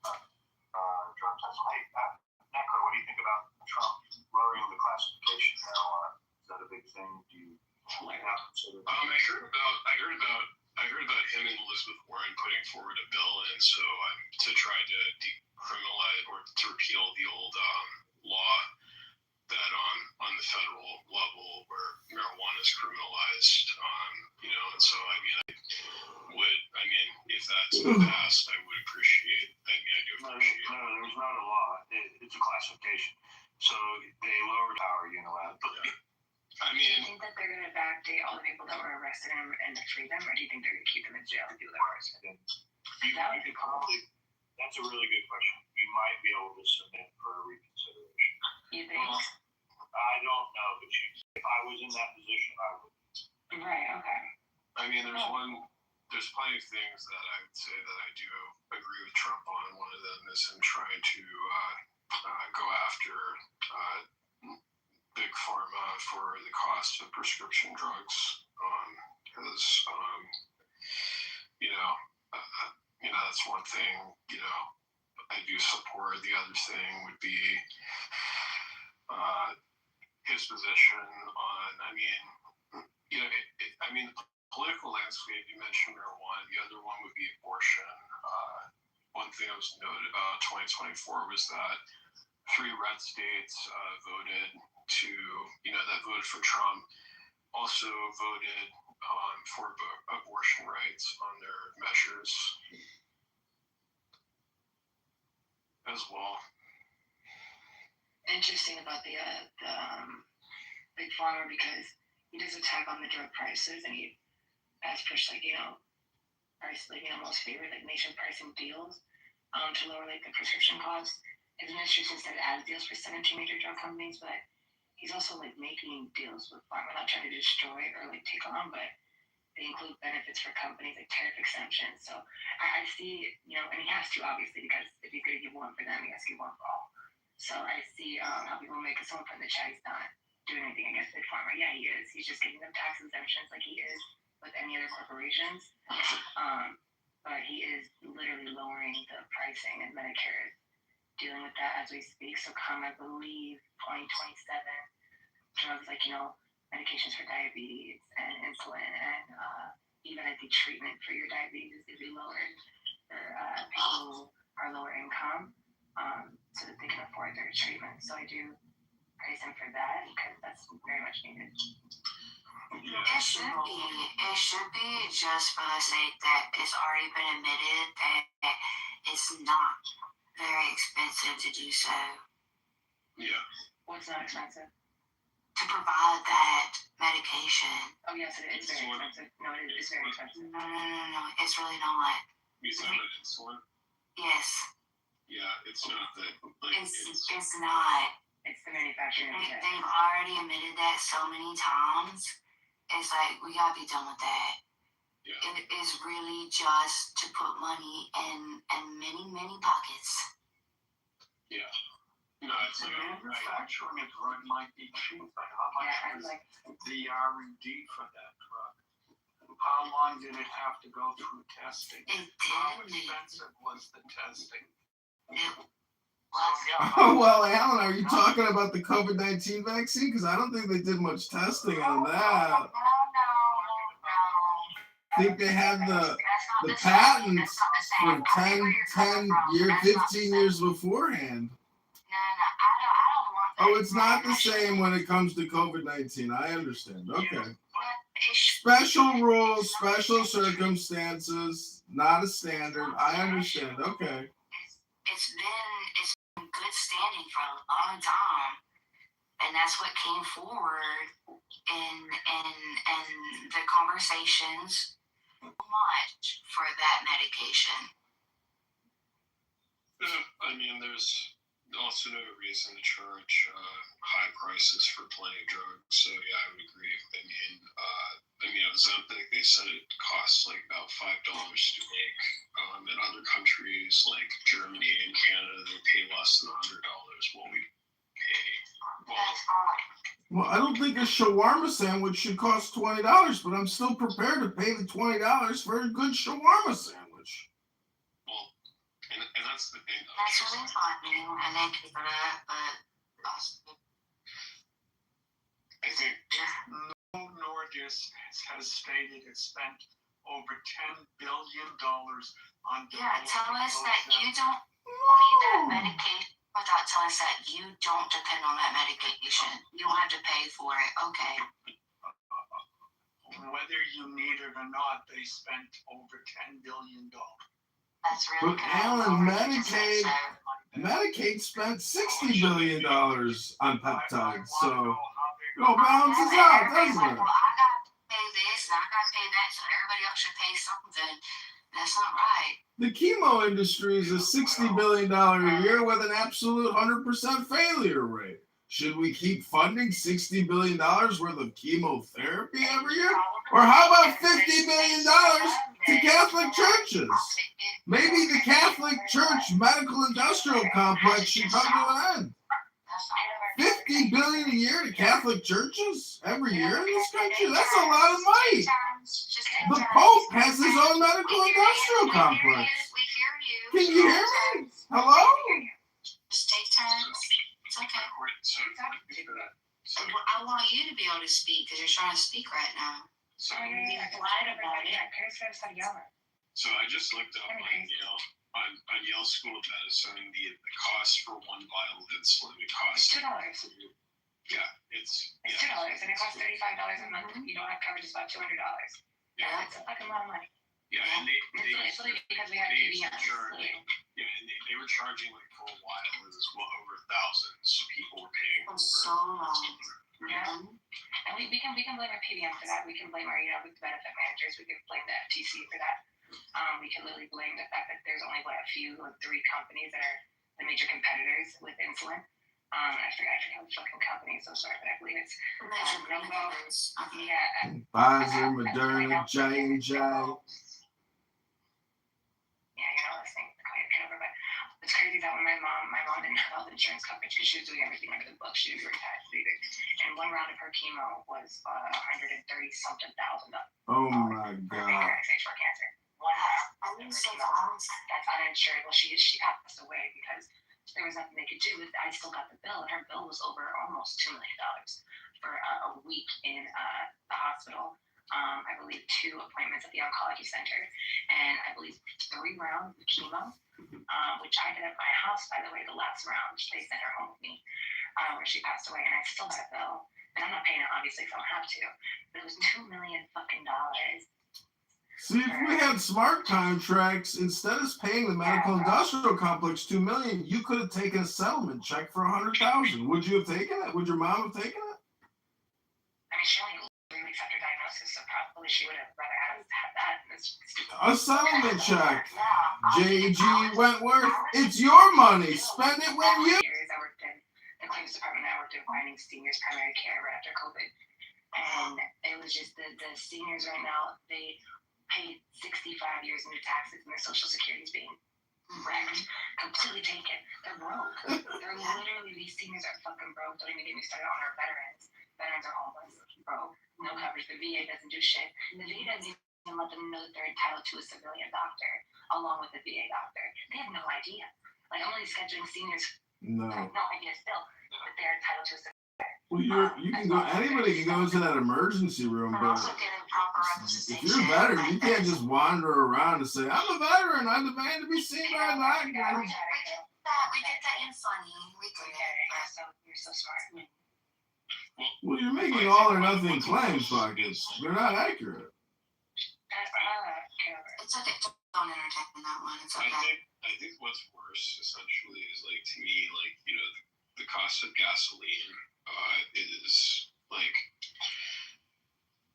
Drug test. Hey, Necro, what do you think about Trump lowering the classification of marijuana? Is that a big thing? Do you consider? I heard about him and Elizabeth Warren putting forward a bill, and so to try to decriminalize or to repeal the old law that on the federal level where marijuana is criminalized, and so if that's passed, I would appreciate. I do appreciate. No, there's not a law. It's a classification. So they lowered power unilaterally. Do you think that they're going to backdate all the people that were arrested and free them, or do you think they're going to keep them in jail and do that arrested? That would be cool. That's a really good question. You might be able to submit for a reconsideration. You think? I don't know, but if I was in that position, I would. Right. Okay. There's plenty of things that I would say that I do agree with Trump on. One of them is him trying to go after big pharma for the cost of prescription drugs, because that's one thing. I do support. The other thing would be his position on. The political landscape. You mentioned marijuana. The other one would be abortion. One thing that was noted about 2024 was that 3 red states voted for Trump, also voted for abortion rights on their measures as well. Interesting about the big pharma, because he does attack on the drug prices, and he has pushed most favored nation pricing deals to lower the prescription costs. His administration said it has deals for 17 major drug companies, but he's also making deals with pharma, not trying to destroy or take on, but they include benefits for companies like tariff exemptions. So I see, and he has to, obviously, because if he's going to give one for them, he has to give one for all. So I see how people make it. Someone from the chat, he's not doing anything against big pharma. Yeah, he is. He's just giving them tax exemptions like he is with any other corporations. But he is literally lowering the pricing, and Medicare is dealing with that as we speak. So come, I believe, 2027, drugs like, medications for diabetes and insulin, and even I think treatment for your diabetes is be lowered for people who are lower income, so that they can afford their treatment. So I do praise him for that, because that's very much needed. It should be just for the sake that it's already been admitted that it's not very expensive to do so. Yeah. What's not expensive? To provide that medication. Oh yes, it is very expensive. No, it is very expensive. No, it's really not. You said insulin? Yes. Yeah, it's not that. It's not. It's the manufacturing. They've already admitted that so many times. It's we gotta be done with that. Yeah. It is really just to put money in many pockets. Yeah. No, it's manufacturing a drug might be cheap, but how much is the R&D for that drug? How long did it have to go through testing? How expensive was the testing? Oh, well, Alan, are you talking about the COVID-19 vaccine? Because I don't think they did much testing on that. I think they had the patents for 10 years, 15 years beforehand. Oh, it's not the same when it comes to COVID-19. I understand. Okay. Special rules, special circumstances, not a standard. I understand. Okay. It's been good standing for a long time, and that's what came forward in the conversations. Much for that medication. I mean, there's also no reason to charge high prices for plenty of drugs. So yeah, I would agree. I mean, Ozempic, they said it costs like about $5 to make. In other countries like Germany and Canada, they pay less than $100. What we pay. Well, I don't think a shawarma sandwich should cost $20, but I'm still prepared to pay the $20 for a good shawarma sandwich. Well, and that's the thing. That's really funny, and thank you for that, but I think Novo Nordisk has stated it spent over $10 billion on. Yeah, tell us that you don't need that medication without telling us that you don't depend on that medication. You don't have to pay for it. Okay. Whether you need it or not, they spent over $10 billion. That's really But good. Alan, Medicaid spent $60 billion on peptides, so it all balances out, doesn't it? Well, I got to pay this and I got to pay that, so everybody else should pay something. That's not right. The chemo industry is a $60 billion a year with an absolute 100% failure rate. Should we keep funding $60 billion worth of chemotherapy every year? Or how about $50 billion to Catholic churches? Maybe the Catholic Church medical industrial complex should come to an end. $50 billion a year to Catholic churches every year in this country? That's a lot of money. The Pope has his own medical industrial complex. Can you hear me? Hello? Just take turns. It's okay. I want you to be able to speak because you're trying to speak right now. So You're quiet about it. So I just looked up on Yale School of Medicine the cost for one vial of insulin. It costs $2. Yeah, it's $2, and it costs $35 a month. You don't have coverage; it's about $200. Yeah, it's a fucking lot of money. Yeah, and it's really because we have PBMs. Yeah, and they were charging like for a while. It was well over 1,000 people were paying over. So long. Yeah, and we can blame our PBM for that. We can blame our with the benefit managers. We can blame the FTC for that. We can literally blame the fact that there's only a few, 3 companies that are the major competitors with insulin. I forgot the fucking company. So sorry, but I believe it's Novo. Yeah. Pfizer, Moderna, J&J. Kitover, but it's crazy that when my mom didn't have health insurance coverage because she was doing everything under the book. She didn't retire either. And one round of her chemo was $130-something thousand. Oh my God. Stage 4 cancer. One round of her chemo. That's uninsured. Well, she passed away because there was nothing they could do. I still got the bill, and her bill was over almost $2 million for a week in the hospital. I believe 2 appointments at the oncology center, and I believe 3 rounds of chemo, which I did at my house, by the way, the last round. They sent her home with me, where she passed away, and I still got a bill. And I'm not paying it, obviously, because I don't have to, but it was $2 million fucking dollars. See, if we had smart contracts, instead of paying the medical industrial complex $2 million, you could have taken a settlement check for $100,000. Would you have taken it? Would your mom have taken it? I mean, she only 3 weeks after diagnosis, so probably she would have rather had that. A settlement check. J.G. Wentworth, it's your money. Spend it when you. I worked in the claims department. I worked in finding seniors primary care right after COVID, and it was just the seniors right now. They paid 65 years in new taxes, and their Social Security is being wrecked, completely taken. They're broke. They're literally, these seniors are fucking broke. Don't even get me started on our veterans. Veterans are homeless, broke, no coverage. The VA doesn't do shit. And the VA doesn't even let them know that they're entitled to a civilian doctor along with the VA doctor. They have no idea. Like, I'm only scheduling seniors No. I have no idea still, but they're entitled to a Well, you can go. Anybody can go into that emergency room, but if you're a veteran, you can't just wander around and say, "I'm a veteran. I demand to be seen by a doctor." We get that in funny. We get it. You're so smart. Well, you're making all or nothing claims, Pockets. They're not accurate. It's okay. Don't entertain that one. It's okay. I think what's worse, essentially, is like to me, like the cost of gasoline. Is like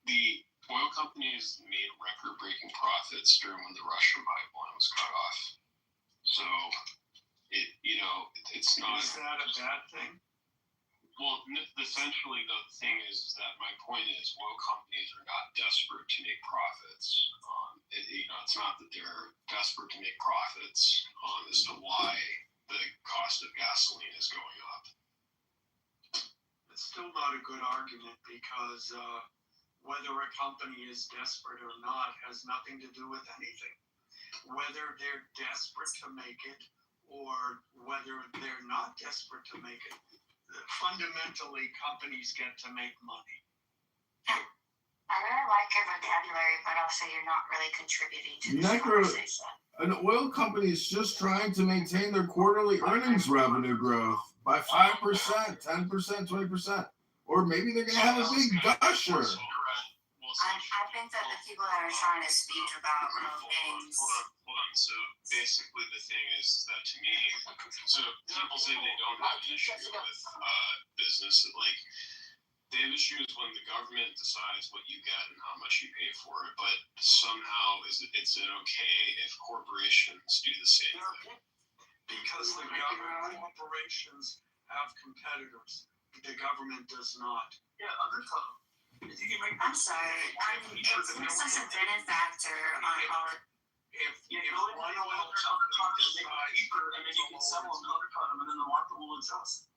the oil companies made record-breaking profits during when the Russian pipeline was cut off. So it's not. Is that a bad thing? Well, essentially, the thing is that my point is oil companies are not desperate to make profits. It's not that they're desperate to make profits as to why the cost of gasoline is going up. It's still not a good argument because whether a company is desperate or not has nothing to do with anything. Whether they're desperate to make it or whether they're not desperate to make it, fundamentally, companies get to make money. I really like your vocabulary, but also you're not really contributing to this conversation. An oil company is just trying to maintain their quarterly earnings revenue growth by 5%, 10%, 20%. Or maybe they're going to have a big gusher. I think that the people that are trying to speak about things. Hold on. So basically, the thing is that to me, so people say they don't have an issue with business. Like, they have issues when the government decides what you get and how much you pay for it. But somehow, it's okay if corporations do the same thing. Because the government corporations have competitors. The government does not. Yeah, undercut. I'm sorry. It's such a benefactor on all. If one oil company decides cheaper, and then you can sell them and undercut them, and then the market will adjust.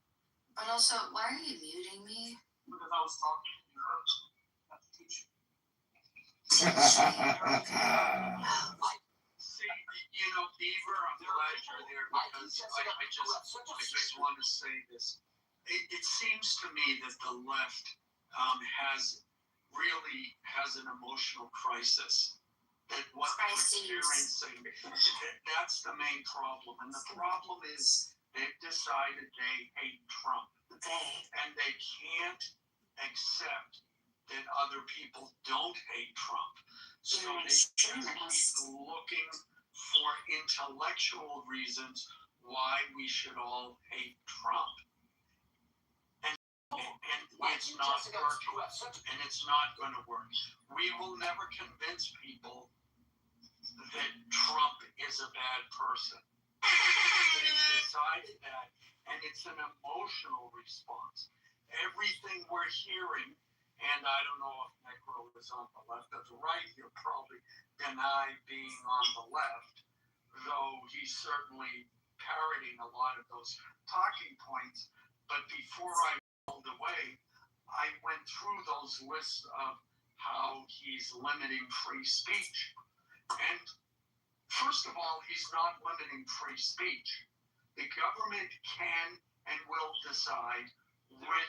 But also, why are you muting me? Because I was talking to your teacher. Beaver, I'm glad you're there because I just want to say this. It seems to me that the left has an emotional crisis. That what they're experiencing, that's the main problem. And the problem is they've decided they hate Trump. And they can't accept that other people don't hate Trump. So they keep looking for intellectual reasons why we should all hate Trump. And it's not working. And it's not going to work. We will never convince people that Trump is a bad person. They've decided that, and it's an emotional response. Everything we're hearing, and I don't know if Necro is on the left or the right, he'll probably deny being on the left, though he's certainly parroting a lot of those talking points. But before I pulled away, I went through those lists of how he's limiting free speech. And first of all, he's not limiting free speech. The government can and will decide where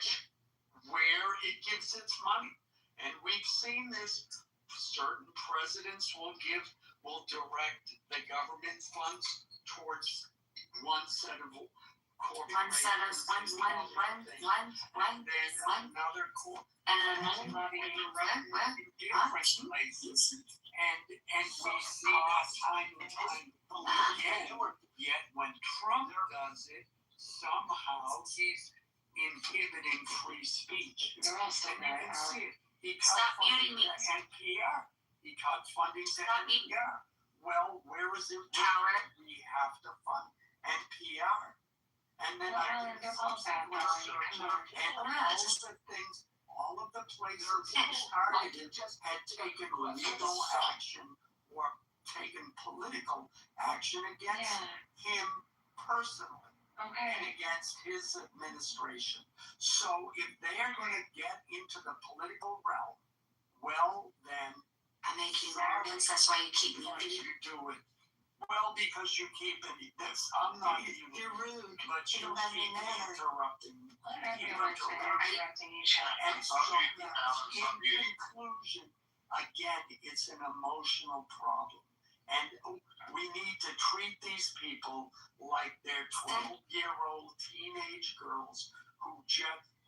it gives its money. And we've seen this. Certain presidents will direct the government funds towards one set of corporations. Another and we see that time and time again. Yet when Trump does it, somehow he's inhibiting free speech. And you can see it. He cut funding to NPR. He cut funding to NPR. Well, where is it? We have to fund NPR. And then all of the places he started had taken legal action or taken political action against him personally and against his administration. So if they are going to get into the political realm, well then, I make you nervous. That's why you keep muting. You do it Well, because you keep this. I'm not even. You're rude. But you keep interrupting. Interrupting each other. And so, in conclusion, again, it's an emotional problem. And we need to treat these people like they're 12-year-old teenage girls who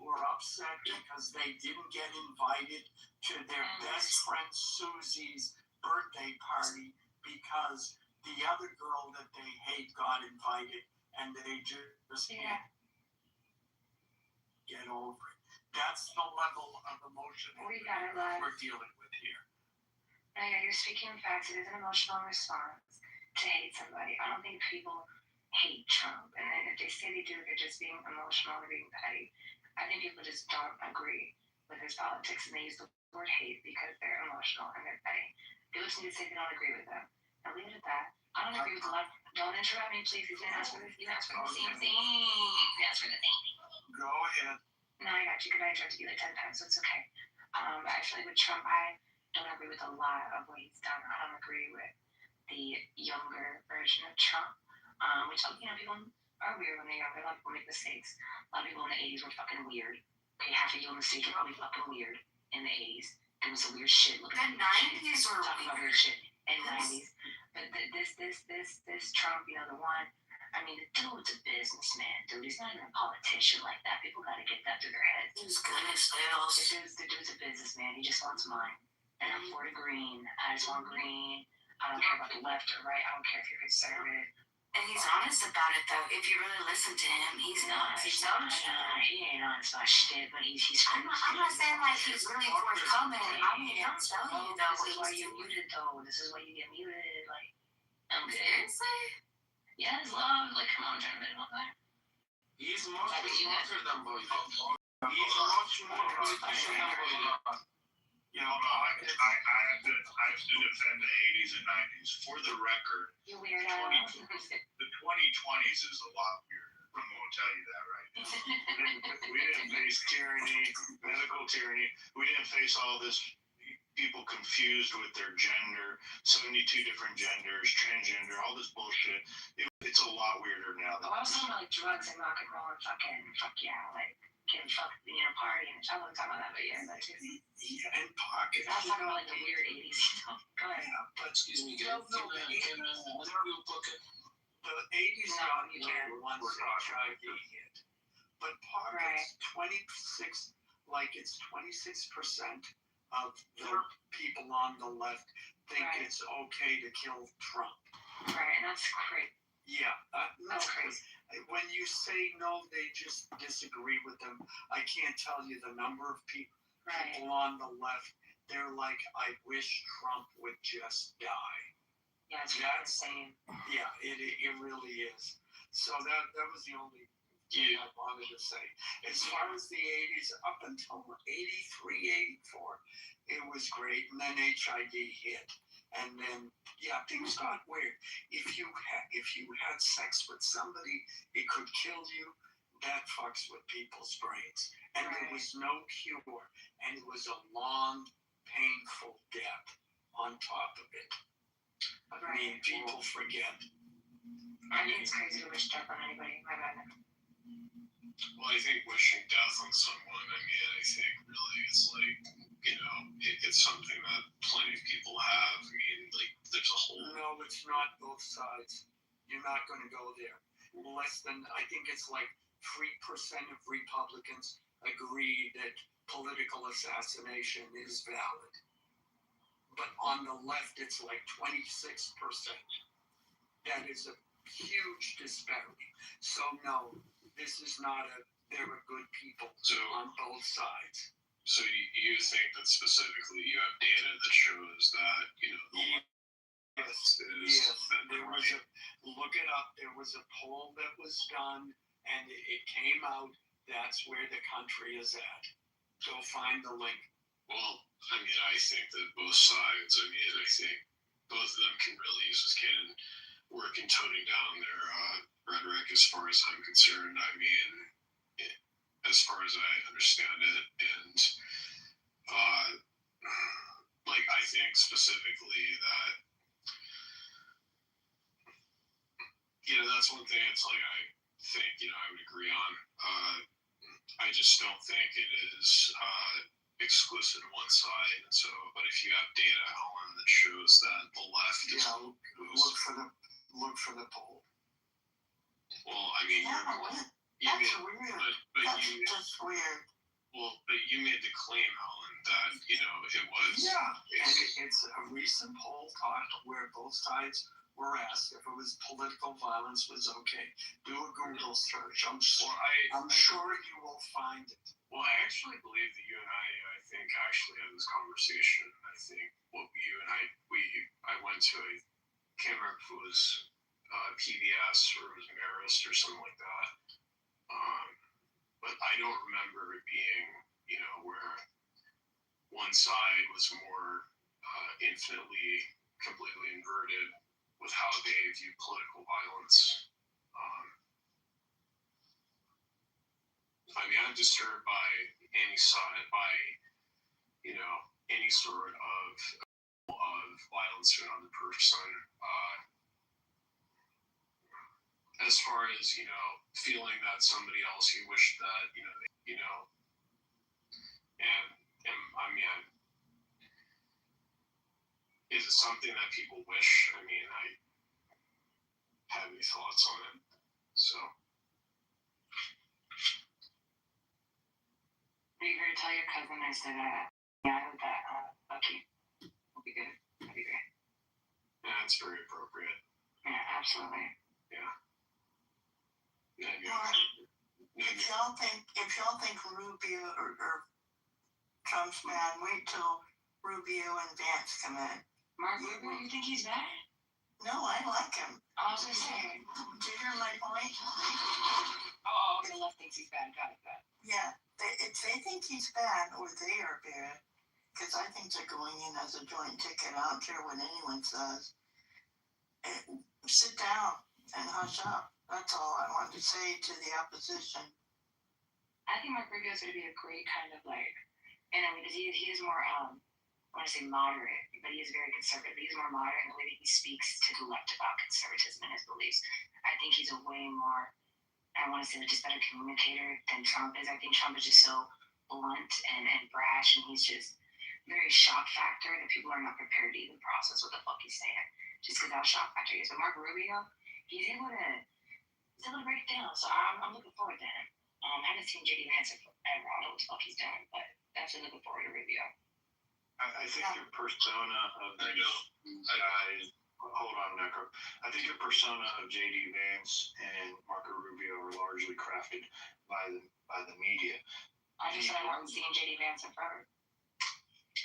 were upset because they didn't get invited to their best friend Susie's birthday party because the other girl that they hate got invited, and they just can't get over it. That's the level of emotion we're dealing with here. Yeah, you're speaking facts. It is an emotional response to hate somebody. I don't think people hate Trump, and then if they say they do, they're just being emotional or being petty. I think people just don't agree with his politics, and they use the word hate because they're emotional and they're petty. People just need to say they don't agree with them. And leave it at that. I don't agree with a lot. Don't interrupt me, please. You didn't ask for this. You asked for the same thing. You asked for the same thing. Go ahead. No, I got you, because I interrupted you like 10 times, so it's okay. Actually, with Trump, I don't agree with a lot of what he's done. I don't agree with the younger version of Trump, which, people are weird when they're younger. A lot of people make mistakes. A lot of people in the 80s were fucking weird. Okay, half of you on the stage were probably fucking weird in the 80s. Doing some weird shit. Look at the 90s or talking about weird shit in the 90s. But this Trump, the one, the dude's a businessman, dude. He's not even a politician like that. People gotta get that through their heads. He's good at sales. The dude's a businessman. He just wants money. And I'm for the green. I just want green. I don't care about the left or right. I don't care if you're conservative. And he's honest about it, though. If you really listen to him, he's not. He ain't honest about shit, but he's. I'm not saying like he's really forthcoming. He'll tell you though. This is why you're muted, though. This is why you get muted. Like, I'm good. Seriously? Yes, love. Like, come on, turn it on. He's much smarter than boy. He's much more politician than boy. I have to defend the 80s and 90s. For the record, you weirdo. The 2020s is a lot weirder. I'm going to tell you that right now. We didn't face tyranny, medical tyranny. We didn't face all this people confused with their gender, 72 different genders, transgender, all this bullshit. It's a lot weirder now. I was talking about like drugs and rock and roll and fuck yeah, like getting fucked, partying. I wasn't talking about that, but yeah, that too. Yeah, and pockets. I was talking about like the weird 80s. Go ahead. Yeah, but excuse me, can the 80s were one HIV hit. But pockets, 26, it's 26% of the people on the left think it's okay to kill Trump. Right, and that's crazy. Yeah, that's crazy. When you say no, they just disagree with them. I can't tell you the number of people on the left. They're like, I wish Trump would just die. Yeah, it's insane. Yeah, it really is. So that was the only thing I wanted to say. As far as the 80s, up until 83, 84, it was great. And then HIV hit. And then, things got weird. If you had sex with somebody, it could kill you. That fucks with people's brains. And there was no cure. And it was a long, painful death on top of it. People forget. I think it's crazy to wish death on anybody. My bad. Well, I think wishing death on someone, I think really it's like, it's something that plenty of people have. There's a whole... No, it's not both sides. You're not going to go there. I think it's like 3% of Republicans agree that political assassination is valid. But on the left, it's like 26%. That is a huge disparity. So no, this is not there are good people on both sides. So you think that specifically you have data that shows that, Yes, there was look it up. There was a poll that was done, and it came out. That's where the country is at. Go find the link. Well, I think that both sides, I think both of them can really use this cannon work in toning down their rhetoric as far as I'm concerned. As far as I understand it, and I think specifically that points, like I think I would agree on. I just don't think it is exclusive to one side. And so, but if you have data, Helen, that shows that the left is look for the poll. Well, I mean, That's weird. That's just weird. Well, but you made the claim, Helen, that it was. Yeah, and it's a recent poll where both sides were asked if it was political violence was okay. Do a Google search. I'm sure you will find it. Well, I actually believe that you and I think actually had this conversation. I think what you and I went to can't remember if it was PBS or it was Marist or something like that. But I don't remember it being, where one side was more infinitely, completely inverted with how they view political violence. I mean, I'm disturbed by any side, by, any sort of violence to another person. As far as, feeling that somebody else you wish that, and I mean, is it something that people wish? I mean, I have any thoughts on it. So. Are you going to tell your cousin I said yeah, with that Bucky? Will be good. That'd be great. Yeah, it's very appropriate. Yeah, absolutely. Yeah. If y'all think Rubio or Trump's man, wait till Rubio and Vance come in. Mark Rubio, you think he's bad? No, I like him. I was gonna say. Did you hear my point? Oh, the left thinks he's bad. Got it. Yeah, if they think he's bad or they are bad, because I think they're going in as a joint ticket. I don't care what anyone says. Sit down and hush up. That's all I wanted to say to the opposition. I think Mark Rubio is going to be a great kind of because he is more, I want to say moderate, but he is very conservative. He's more moderate in the way that he speaks to the left about conservatism and his beliefs. I think he's a way more, I want to say, just better communicator than Trump is. I think Trump is just so blunt and brash, and he's just very shock factor that people are not prepared to even process what the fuck he's saying, just because how shock factor he is. But Mark Rubio, he's able to break it down. So I'm looking forward to him. I haven't seen JD Vance forever. I don't know what the fuck he's doing, but definitely looking forward to Rubio. I think your persona of these guys. Hold on, Necro. I think your persona of JD Vance and Marco Rubio are largely crafted by the media. I just said I haven't seen JD Vance in forever.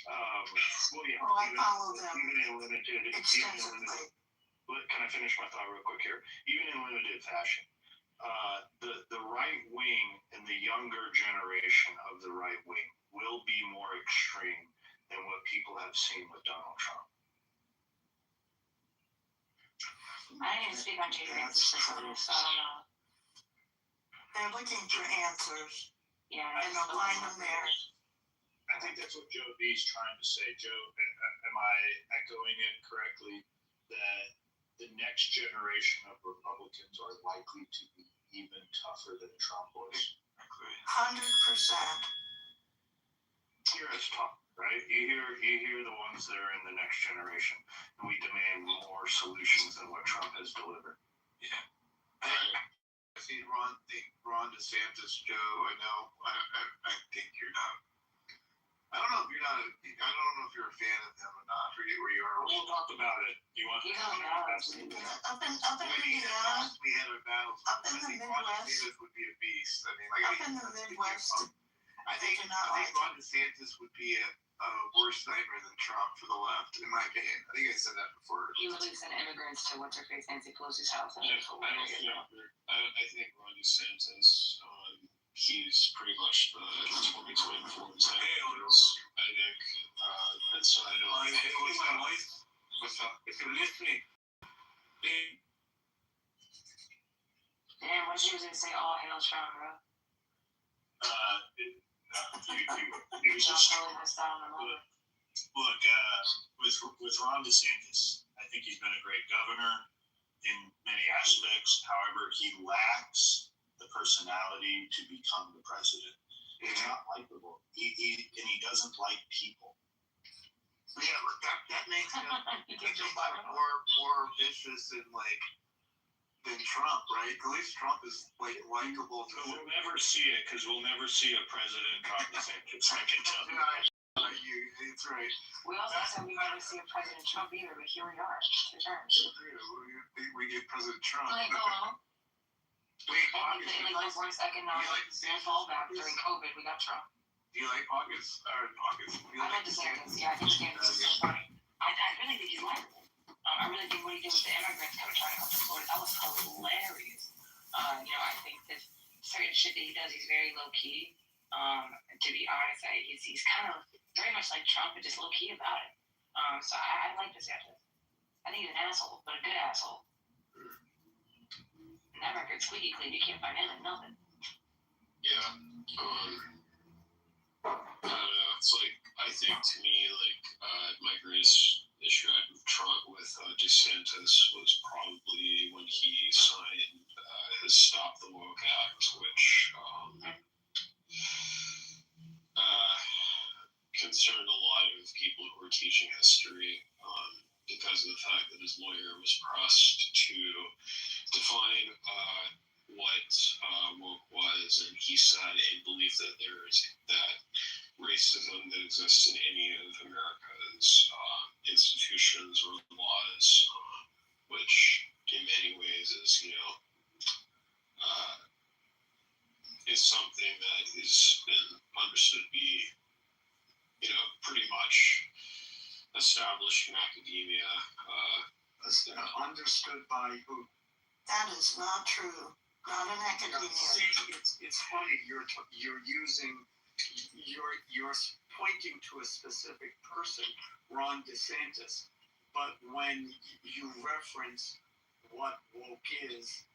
Well, yeah. I follow them even in limited. Can I finish my thought real quick here? Even in limited fashion, the right wing and the younger generation of the right wing will be more extreme than what people have seen with Donald Trump. I didn't even speak on JD Vance's facility, so I don't know. They're looking for answers. Yeah, and they'll find them there. I think that's what Joe B's trying to say. Joe, am I echoing it correctly that the next generation of Republicans are likely to be even tougher than Trump was? 100%. Hear us talk, right? You hear the ones that are in the next generation, and we demand more solutions than what Trump has delivered. Yeah. I see Ron DeSantis, Joe. I think you're not. I don't know if you're a fan of him or not, or you are. We'll talk about it. You want? Up in Indiana. We had a battle. Up in the Midwest. DeSantis would be a beast. Up in the Midwest. I think Ron DeSantis would be a worse nightmare than Trump for the left, in my opinion. I think I said that before. He literally sent immigrants to what's-her-face Nancy Pelosi's house. I think Ron DeSantis, he's pretty much the 2024 Sanders. I think inside of. My wife. What's up? If you're listening. Damn, what did you say? All hail Sean, bro. It was just look with Ron DeSantis. I think he's been a great governor. in many aspects. However, he lacks the personality to become the president. He's not likable. He doesn't like people. Yeah, that makes him more vicious and like than Trump, right? At least Trump is like likable. But we'll never see it because we'll never see a president talk the same. That's right. We also said we never see a President Trump either, but here we are, 2 terms. We get President Trump. Like, like the worst economic fallback during COVID, we got Trump. Do you like August? I like DeSantis. Yeah, I think DeSantis is so funny. I really think he's likable. I really think what he did with the immigrants coming trying to come to Florida, that was hilarious. I think that certain shit that he does, he's very low key. To be honest, he's kind of very much like Trump, but just low key about it. So I like DeSantis. I think he's an asshole, but a good asshole. And that record's squeaky clean. You can't find anything, nothing. Yeah. I don't know. It's like, I think to me, like, my greatest issue I had with Trump with DeSantis was probably when he signed his Stop the Woke Act, which concerned a lot of people who were teaching history because of the fact that his lawyer was pressed to define what woke was, and he said he believed that that racism that exists in any of America's institutions or laws, which in many ways is, is something that has been understood to be, pretty much established in academia. Understood by who? That is not true. Not in academia. See, it's funny. You're pointing to a specific person, Ron DeSantis, but when you reference what woke is,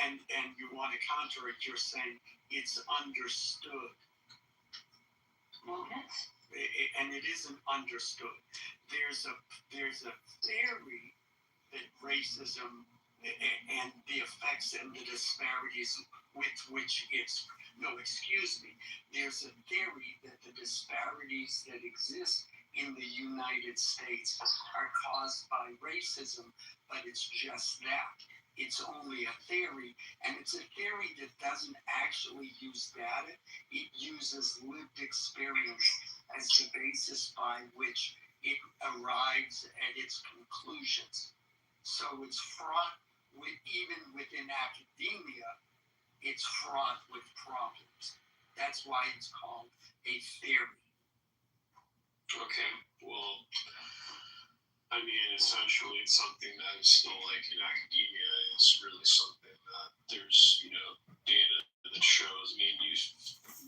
and you want to counter it, you're saying it's understood. Wokeness? And it isn't understood. There's a theory that racism and the effects and the disparities with which there's a theory that the disparities that exist in the United States are caused by racism, but it's just that. It's only a theory, and it's a theory that doesn't actually use data. It uses lived experience as the basis by which it arrives at its conclusions. So it's fraught with, even within academia, it's fraught with problems. That's why it's called a theory. Okay, well, I mean, essentially, it's something that is still like in academia. It's really something that there's, data that shows. I mean, you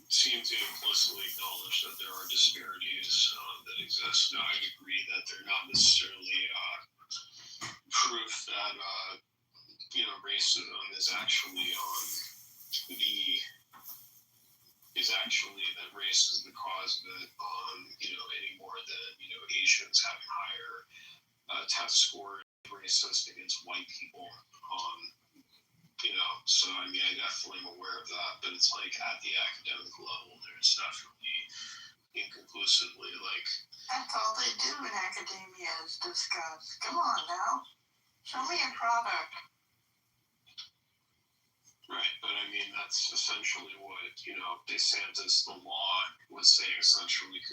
seem to implicitly acknowledge that there are disparities that exist. Now, I agree that they're not necessarily proof that, racism is actually that race is the cause of it, any more than, Asians having higher test scores, racist against white people. So I mean, I definitely am aware of that, but it's like at the academic level, there's definitely inconclusively like. That's all they do in academia is discuss. Come on now, show me a product. Right, but I mean, that's essentially what, DeSantis, the law, was saying essentially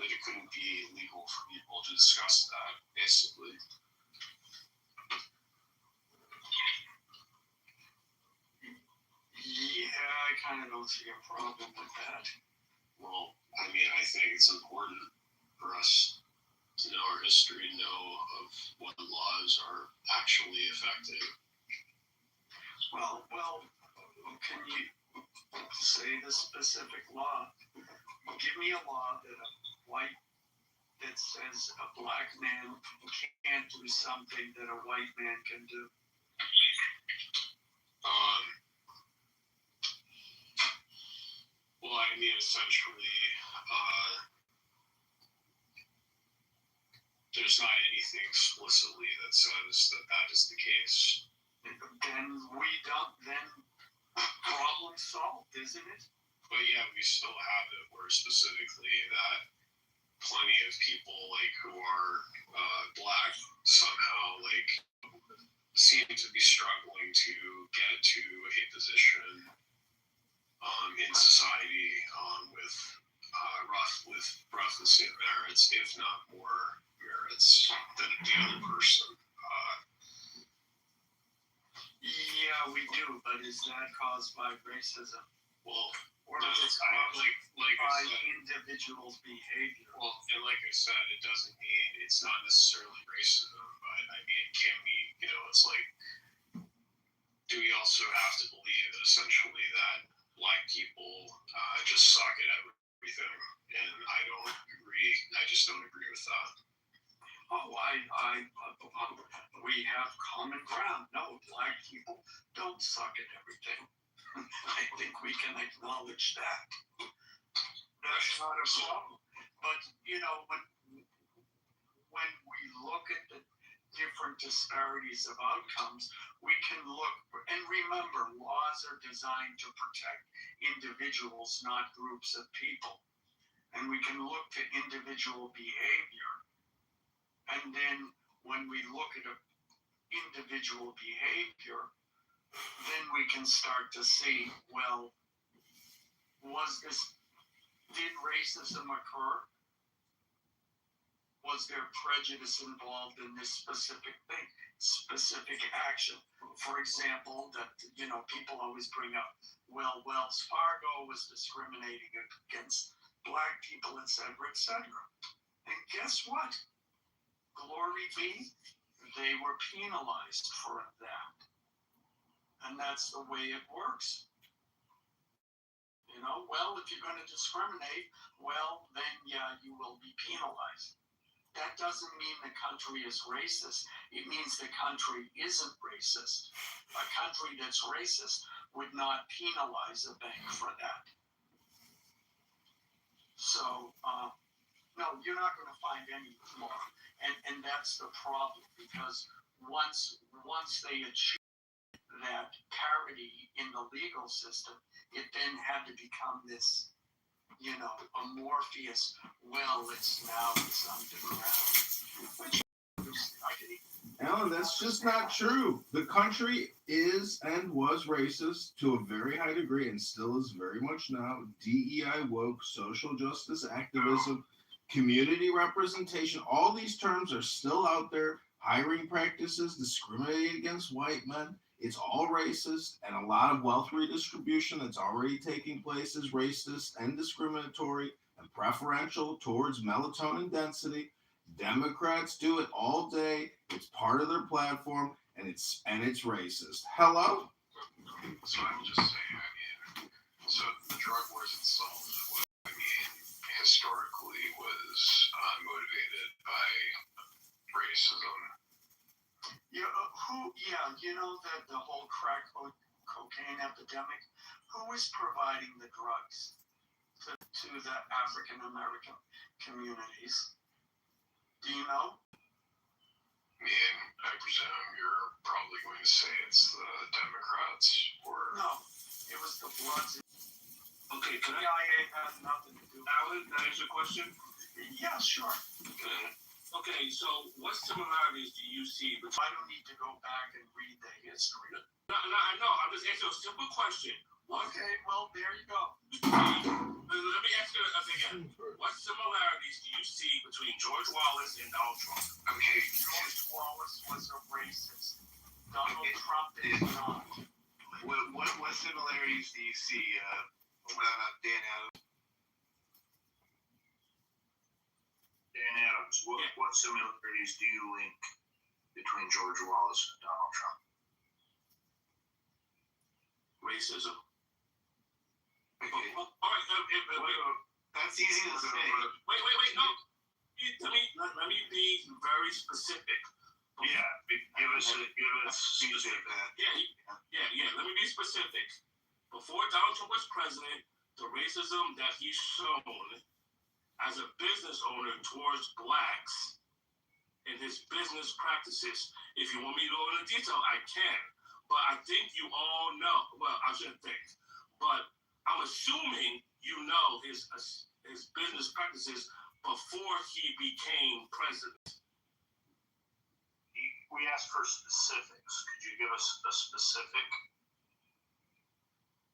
that it couldn't be legal for people to discuss that, basically. Yeah, I kind of don't see a problem with that. Well, I mean, I think it's important for us to know our history, know of what laws are actually effective. Well, can you say the specific law? Give me a law that says a black man can't do something that a white man can do. Well, I mean, essentially, there's not anything explicitly that says that that is the case. Then problem solved, isn't it? But yeah, we still have it where specifically that plenty of people like who are black somehow like seem to be struggling to get to a position in society with roughly the same merits, if not more merits than the other person. Yeah, we do, but is that caused by racism? Well, or is it caused like by I said, individuals' behavior? Well, and like I said, it doesn't mean it's not necessarily racism, but I mean, it can be, it's like, do we also have to believe that essentially that black people just suck at everything? And I don't agree. I just don't agree with that. Oh, we have common ground. No, black people don't suck at everything. I think we can acknowledge that. That's not a problem. But, when we look at the different disparities of outcomes, we can look, and remember, laws are designed to protect individuals, not groups of people. And we can look to individual behavior. And then when we look at individual behavior, then we can start to see, well, did racism occur? Was there prejudice involved in this specific thing, specific action? For example, that, people always bring up, well, Wells Fargo was discriminating against black people, et cetera, and guess what? Glory be, they were penalized for that. And that's the way it works. Well, if you're going to discriminate, well, then, yeah, you will be penalized. That doesn't mean the country is racist. It means the country isn't racist. A country that's racist would not penalize a bank for that. So, no, you're not going to find any law. And that's the problem, because once they achieve that parity in the legal system, it then had to become this, amorphous, well, it's underground. Which, Alan, that's just not true. The country is and was racist to a very high degree and still is very much now. DEI woke, social justice activism, community representation, all these terms are still out there. Hiring practices, discriminating against white men, it's all racist, and a lot of wealth redistribution that's already taking place is racist and discriminatory and preferential towards melatonin density. Democrats do it all day. It's part of their platform, and it's racist. Hello? So I will just say, so the drug wars itself, historically was motivated by racism. That the whole crack cocaine epidemic, who is providing the drugs to the African American communities? Do you know? I presume you're probably going to say it's the Democrats, or no, it was the Bloods. Okay, can CIA has nothing to do with it. Alan, can I ask you a question? Yeah, sure. Okay, so what similarities do you see between... I don't need to go back and read the history. No, I know. I'm just asking a simple question. Okay, well, there you go. Let me ask you again. What similarities do you see between George Wallace and Donald Trump? Okay, George Wallace was a racist. Donald Trump is not. What similarities do you see, Dan Adams? Dan Adams, what similarities do you link between George Wallace and Donald Trump? Racism. Okay. All right, that's easy to say. Wait, no. Let me be very specific. Yeah, give us specific. Yeah. Let me be specific. Before Donald Trump was president, the racism that he's shown as a business owner towards blacks in his business practices. If you want me to go into detail, I can. But I think you all know. Well, I shouldn't think, but I'm assuming you know his business practices before he became president. We asked for specifics. Could you give us a specific?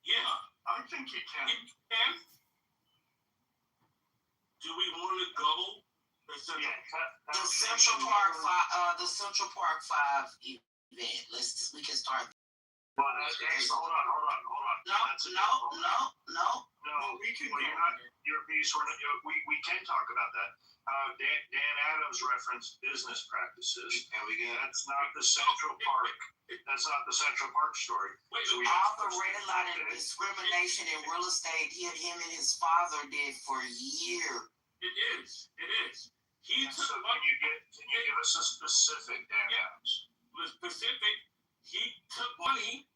Yeah, I think you can. Do we want to go? The Central Park 5 event. We can start. Well, hold on. No. We can. We can talk about that. Dan Adams referenced business practices, and that's not the Central Park. That's not the Central Park story. All the redlining and discrimination in real estate, him and his father did for years. It is. Can you give us a specific, Dan Adams? Specific. He took money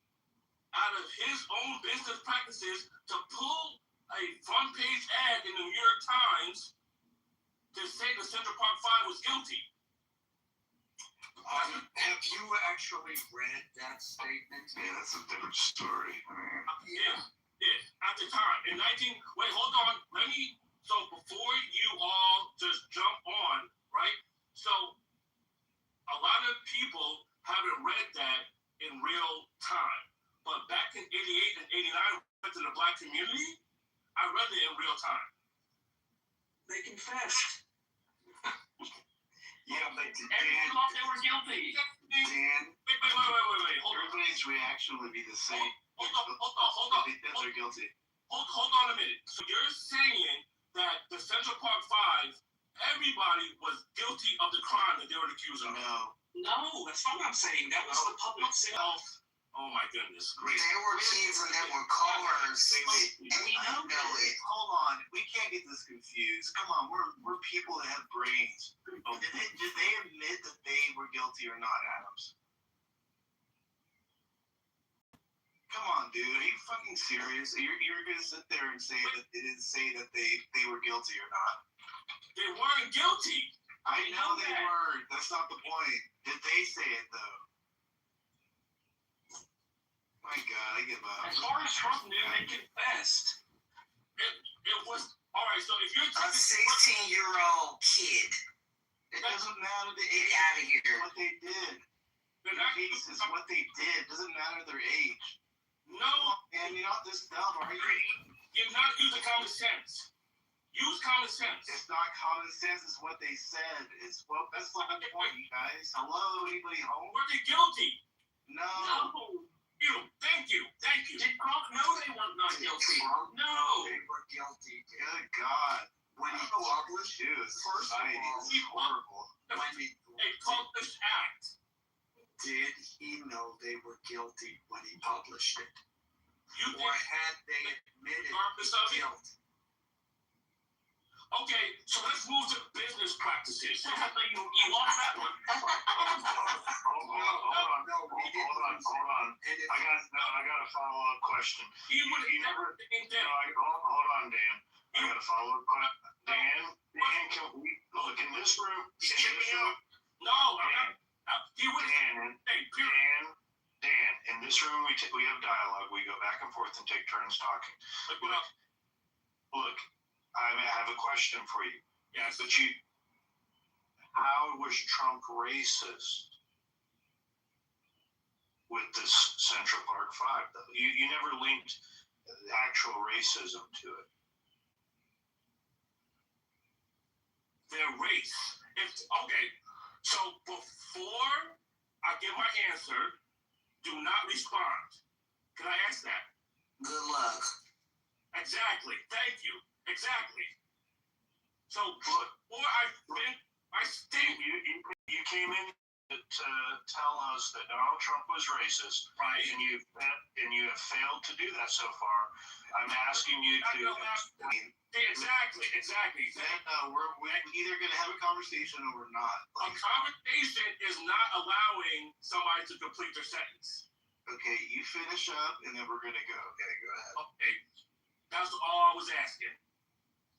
out of his own business practices to pull a front page ad in the New York Times to say the Central Park 5 was guilty. Have you actually read that statement? Yeah, that's a different story. Yeah. At the time, hold on. So before you all just jump on, right? So a lot of people haven't read that in real time. But back in 88 and 89, to the black community, I read it in real time. They confessed. Yeah, but everyone thought they were guilty. Dan. Wait. Everybody's reaction would be the same. Hold on. They're guilty. Hold on a minute. So you're saying that the Central Park 5, everybody was guilty of the crime that they were accused of? No, that's not what I'm saying. That was the public self. Oh my goodness. Great. They were kids and they were cars. We know it. Hold on. We can't get this confused. Come on, we're people that have brains. Did they admit that they were guilty or not, Adams? Come on, dude. Are you fucking serious? You're gonna sit there and say that they didn't say that they were guilty or not? They weren't guilty. I know they weren't. That's not the point. Did they say it though? My God, I give up. As far as Trump knew, they confessed. It was all right. So if you're a 16-year-old kid, it doesn't matter the get age. out of here. What they did. The case is what they did. Doesn't matter their age. No, and you're not this dumb, are you? You're not using common sense. Use common sense. It's not common sense. It's what they said. That's the whole point, you guys. Hello, anybody home? Were they guilty? No. Thank you. Did Trump know they were not guilty? No. They were guilty. Good God. When he published it, first of all, it's horrible. A published act. Did he know they were guilty when he published it? Or had they admitted guilt? Okay, so let's move to business practices. You lost that one. Hold on. I got a follow-up question. Hold on, Dan. I got a follow-up question. Dan, can we look in this room? No, he would. Dan, in this room we have dialogue. We go back and forth and take turns talking. Look, I have a question for you. Yes. But how was Trump racist with this Central Park 5, though? You never linked actual racism to it. Their race. Okay, so before I give my answer, do not respond. Can I ask that? Good luck. Exactly. Thank you. Exactly. So before I state you came in to tell us that Donald Trump was racist, right? And you have failed to do that so far. I'm asking you to. Exactly. Then we're either going to have a conversation or we're not. A conversation is not allowing somebody to complete their sentence. Okay, you finish up and then we're going to go. Okay, go ahead. Okay, that's all I was asking.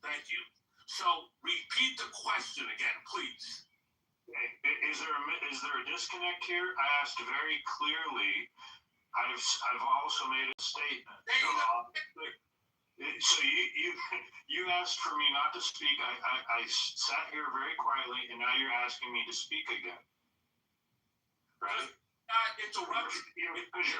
Thank you. So repeat the question again, please. Is there a disconnect here? I asked very clearly. I've also made a statement. So you asked for me not to speak. I sat here very quietly, and now you're asking me to speak again. Right? Interrupted. Because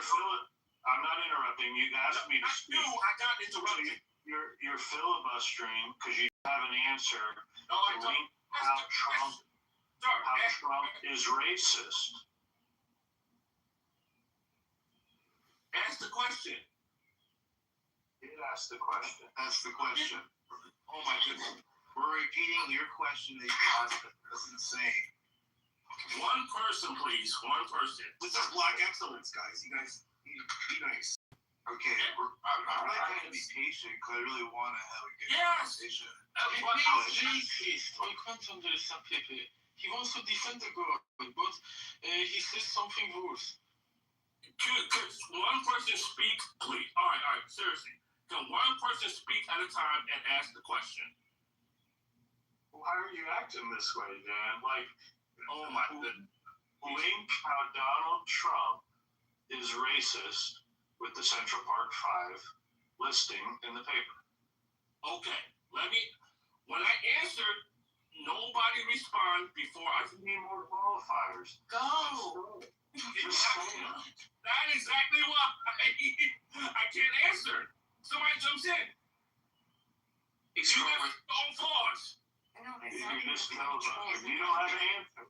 I'm not interrupting. You asked me to speak. I got interrupted. You're filibustering because you have an answer. No, I don't. How Trump is racist. Ask the question. Ask the question. That's the question. Oh my goodness. We're repeating your question that you asked. That's insane. One person, please. One person. This is black excellence, guys. You guys need to be nice. Okay, I'm really trying to be patient because I really want to have a good conversation. Racist. On comprend de sa PP. He wants to defend the girl, but he says something worse. Could one person speak, please? All right. Seriously. Can one person speak at a time and ask the question? Why are you acting this way, Dan? Like, oh my goodness. Link how Donald Trump is racist with the Central Park 5 listing in the paper. Okay, when I answered, nobody responded before I need more qualifiers. Go. That's exactly why I can't answer. Somebody jumps in. You have your own flaws. You just filibuster. You don't have an answer.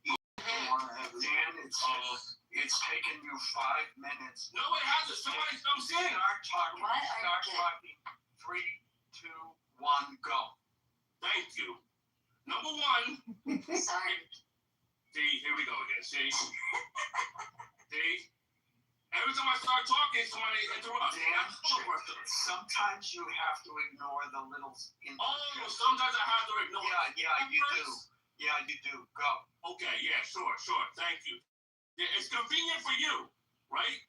Dan, it's taken you 5 minutes. No, it hasn't. Somebody jumps in. Start talking. 3, 2, 1, go. Thank you. Number one. Sorry. See, here we go again. See? Every time I start talking, somebody interrupts. Dan, sometimes you have to ignore the little. Sometimes I have to ignore. Yeah, you do. Yeah, you do. Go. Okay, yeah, sure. Thank you. Yeah, it's convenient for you, right?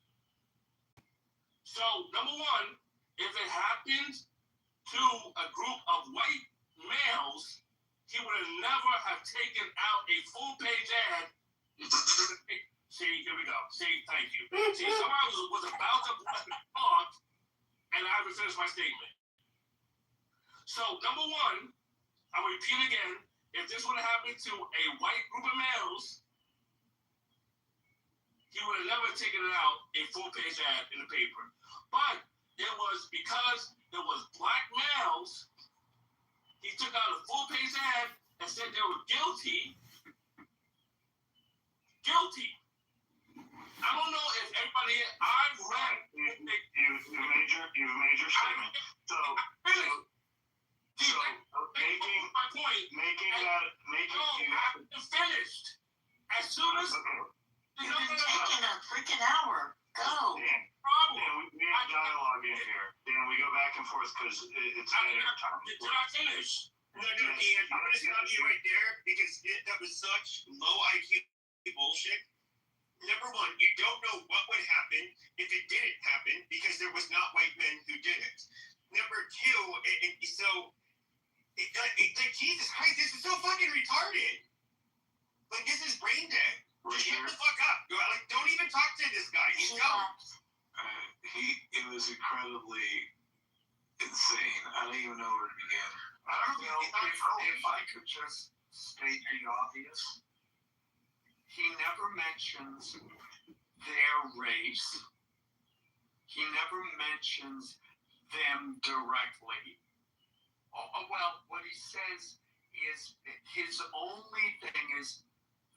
So, number one, if it happened to a group of white males, he would have never have taken out a full-page ad. See, here we go. See, thank you. See, somebody was about to talk, and I haven't finished my statement. So, number one, I'll repeat again. If this would have happened to a white group of males, he would have never taken it out a full-page ad in the paper. But it was because it was black males, he took out a full-page ad and said they were guilty. I don't know if everybody here, I've read. You've made your statement. Finished. As soon as you've been taking a freaking hour. Go. Dan, we have dialogue in here. Dan, we go back and forth because it's time. Did I finish? No, Ian, I'm going to stop you right there because that was such low IQ bullshit. Number one, you don't know what would happen if it didn't happen because there was not white men who did it. Number two, Jesus Christ, this is so fucking retarded. Like, this is brain dead. Just shut the fuck up. Don't even talk to this guy. He's dumb. It was incredibly insane. I don't even know where to begin. I don't know if I could just state the obvious. He never mentions their race. He never mentions them directly. Well, what he says is his only thing is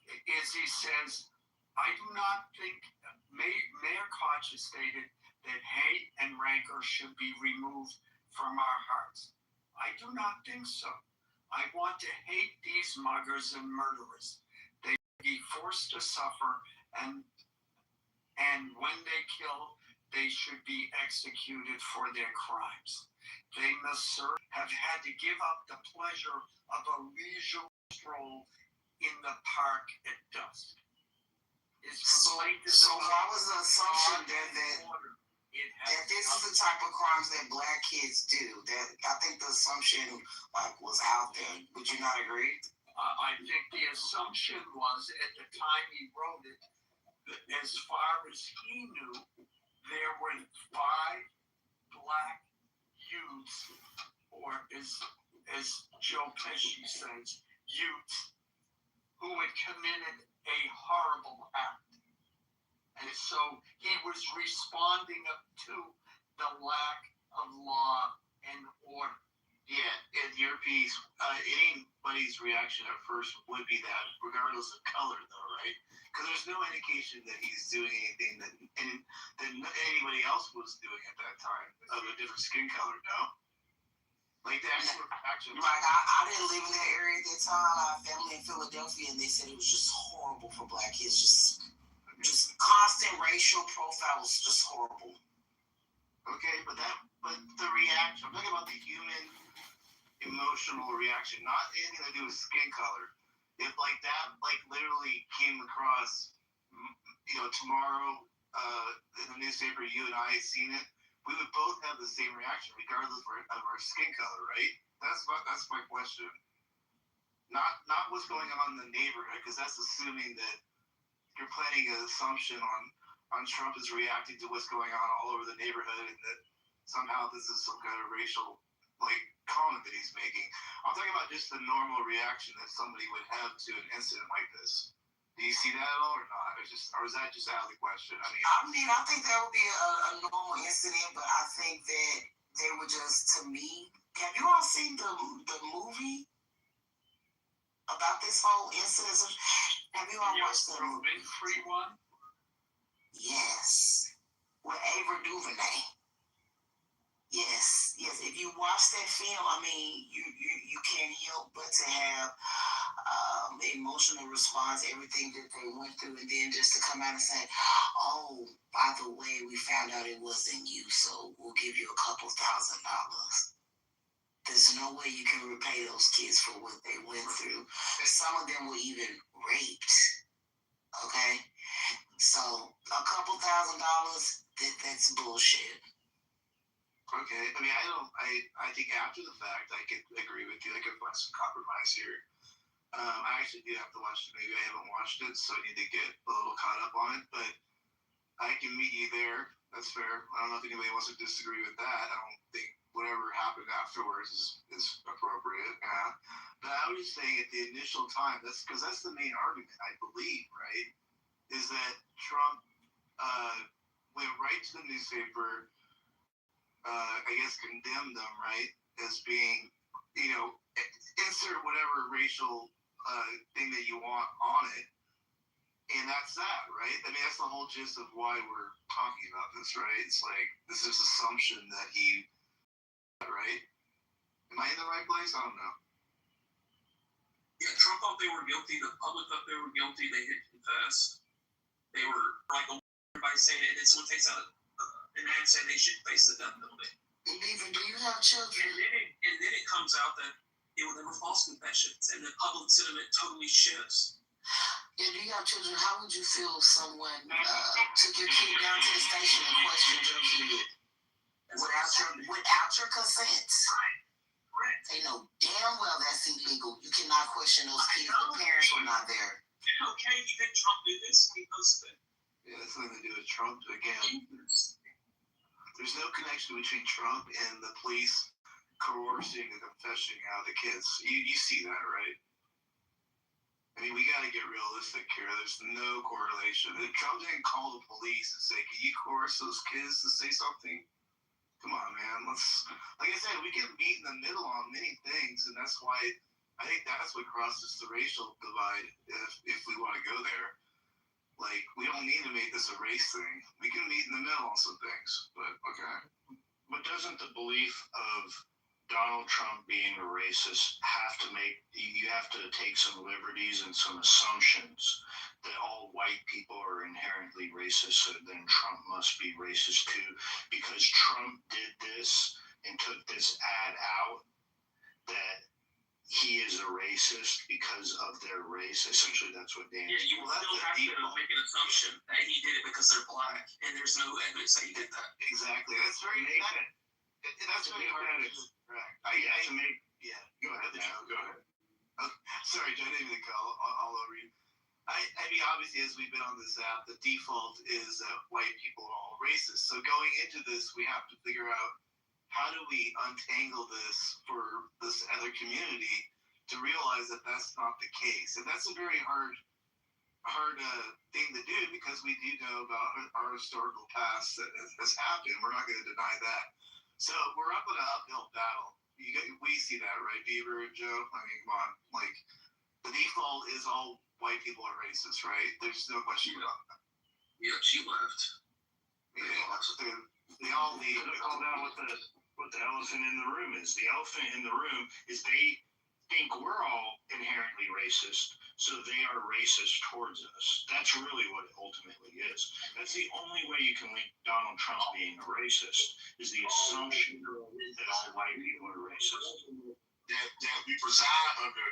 he says, I do not think, Mayor Koch has stated that hate and rancor should be removed from our hearts. I do not think so. I want to hate these muggers and murderers. They be forced to suffer, and when they kill, they should be executed for their crimes. They must have had to give up the pleasure of a leisure stroll in the park at dusk. So why was the assumption that this is the type of crimes that black kids do? That I think the assumption was out there. Would you not agree? I think the assumption was at the time he wrote it, that as far as he knew, there were 5 black youths, or as Joe Pesci says, youths, who had committed a horrible act. And so he was responding up to the lack of law and order. Yeah, in your piece, anybody's reaction at first would be that, regardless of color, though, right? Because there's no indication that he's doing anything that anybody else was doing at that time of a different skin color, no? Like the actual reaction. Right, I didn't live in that area at that time. I have family in Philadelphia, and they said it was just horrible for black kids. Just constant racial profile was just horrible. Okay, but the reaction, I'm talking about the human emotional reaction, not anything to do with skin color. If like that, like literally came across, tomorrow in the newspaper, you and I seen it, we would both have the same reaction, regardless of our skin color, right? That's my question. Not what's going on in the neighborhood, because that's assuming that you're planting an assumption on Trump is reacting to what's going on all over the neighborhood, and that somehow this is some kind of racial comment that he's making. I'm talking about just the normal reaction that somebody would have to an incident like this. Do you see that at all or not? Or is that just out of the question? I think that would be a normal incident, but I think that they were just, to me, have you all seen the movie about this whole incident? Have you all watched the movie? Free one? Yes. With Ava DuVernay. Yes. If you watch that film, you can't help but to have emotional response, everything that they went through, and then just to come out and say, oh, by the way, we found out it wasn't you, so we'll give you a couple $1,000. There's no way you can repay those kids for what they went through. Some of them were even raped. Okay? So a couple $1,000, that's bullshit. Okay, I think after the fact, I could agree with you. I could find some compromise here. I actually do have to watch the movie. I haven't watched it, so I need to get a little caught up on it. But I can meet you there. That's fair. I don't know if anybody wants to disagree with that. I don't think whatever happened afterwards is appropriate. But I was just saying at the initial time, that's because that's the main argument, I believe, right? Is that Trump went right to the newspaper, I guess condemned them, right, as being, insert whatever racial thing that you want on it, and that's that, right? That's the whole gist of why we're talking about this, right? It's like this is assumption that he, right? Am I in the right place? I don't know. Yeah, Trump thought they were guilty. The public thought they were guilty. They didn't confess. They were like everybody saying it, and then someone takes out an ad saying they should face the death penalty. And even, do you have children? And then it comes out that they were never false confessions, and the public sentiment totally shifts. Yeah, do you have children? How would you feel if someone took your kid down to the station and questioned your kid without your consent? Right. They know damn well that's illegal. You cannot question those kids. The parents were not there. Okay, you think Trump did this? He posted it. Yeah, that's nothing to do with Trump. Again, there's no connection between Trump and the police coercing and confessing out the kids. You see that, right? We got to get realistic here. There's no correlation. If Trump didn't call the police and say, can you coerce those kids to say something? Come on, man. Like I said, we can meet in the middle on many things, and that's why I think that's what crosses the racial divide if we want to go there. Like, we don't need to make this a race thing. We can meet in the middle on some things, but okay. But doesn't the belief of Donald Trump being a racist you have to take some liberties and some assumptions that all white people are inherently racist, so then Trump must be racist too, because Trump did this and took this ad out that he is a racist because of their race. Essentially, that's what Dan. Yeah, you still have to make an assumption that he did it because they're black, and there's no evidence that he did that. Exactly. That's very that's very hard to correct. Go ahead. Sorry, Joe, I didn't even go all over you. I mean, obviously, as we've been on this app, the default is white people are all racist. So going into this, we have to figure out how do we untangle this for this other community to realize that that's not the case. And that's a very hard thing to do because we do know about our historical past that has happened. We're not going to deny that. So we're up in an uphill battle. We see that, right, Beaver and Joe? I mean, come on. Like, the default is all white people are racist, right? There's no question about that. Yeah, she left. Yeah, they all leave. Call down what the elephant in the room is. The elephant in the room is they think we're all inherently racist, so they are racist towards us. That's really what it ultimately is. That's the only way you can link Donald Trump being a racist, is the assumption that all white people are racist. That we preside under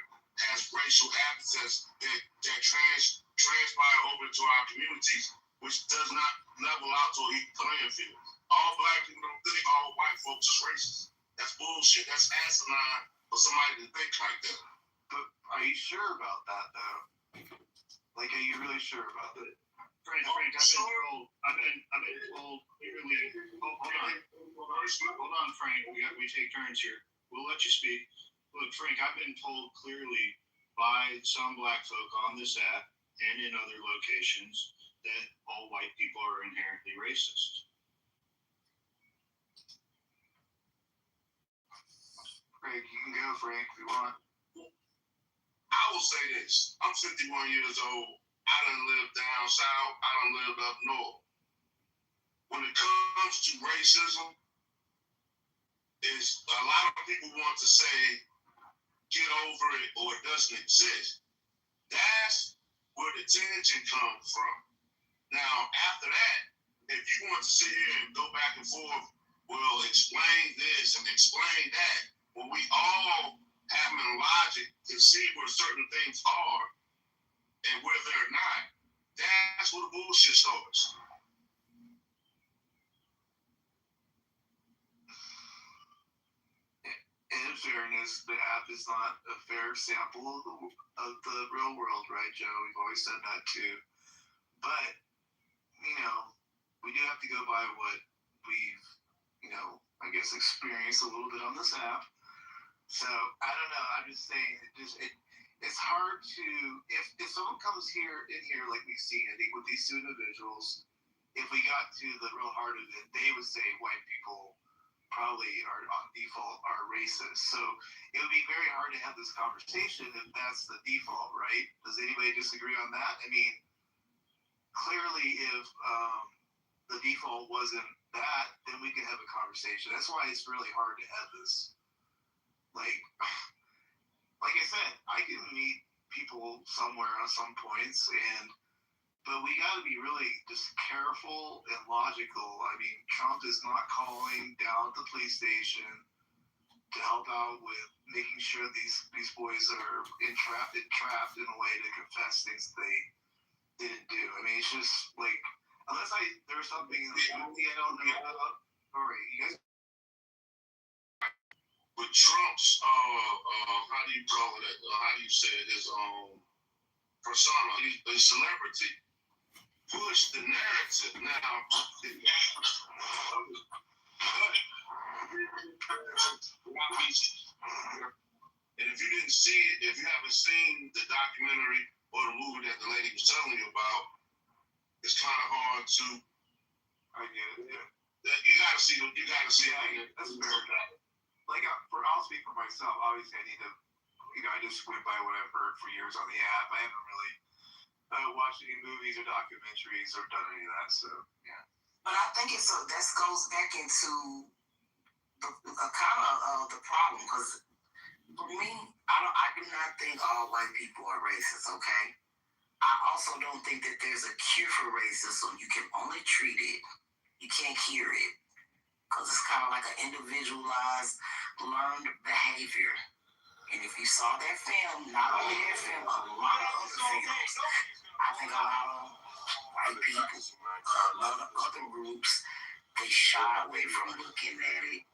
has racial absence that transpire over to our communities, which does not level out to a equal playing field. All black people don't think all white folks is racist. That's bullshit. That's asinine for somebody to think like that. But are you sure about that, though? Like, are you really sure about that? Frank, I've been told clearly. Hold on, Frank. We take turns here. We'll let you speak. Look, Frank, I've been told clearly by some black folk on this app and in other locations that all white people are inherently racist. Frank, you can go, Frank, if you want. I will say this. I'm 51 years old. I done lived down south. I done lived up north. When it comes to racism, is a lot of people want to say, get over it or it doesn't exist. That's where the tension comes from. Now, after that, if you want to sit here and go back and forth, well, explain this and explain that, when we all having logic to see where certain things are and where they're not, that's where the bullshit starts. In fairness, the app is not a fair sample of the real world, right, Joe? We've always said that too. But, we do have to go by what we've, I guess experienced a little bit on this app. So, I don't know. I'm just saying, it's hard to, if someone comes in here like we see, I think with these two individuals, if we got to the real heart of it, they would say white people probably are on default are racist. So it would be very hard to have this conversation if that's the default, right? Does anybody disagree on that? I mean, clearly if the default wasn't that, then we could have a conversation. That's why it's really hard to have this. Like I said, I can meet people somewhere on some points, but we got to be really just careful and logical. I mean, Trump is not calling down at the police station to help out with making sure these boys are trapped in a way to confess things they didn't do. I mean, it's just like, unless there's something in the movie I don't know about. Sorry, you guys. With Trump's, how do you call it? How do you say it? His persona, his celebrity, push the narrative. Now, and if you didn't see it, if you haven't seen the documentary or the movie that the lady was telling you about, it's kind of hard to. I get it. Yeah. You gotta see it. You gotta see it. That's fair. Like, I'll speak for myself. Obviously, I need to. I just went by what I've heard for years on the app. I haven't really watched any movies or documentaries or done any of that. So yeah. But I think that goes back into the kind of the problem, because for me, I do not think all white people are racist. Okay. I also don't think that there's a cure for racism. You can only treat it. You can't cure it. Because it's kind of like an individualized, learned behavior. And if you saw that film, not only that film, a lot of other films, I think a lot of white people, a lot of other groups, they shy away from looking at it.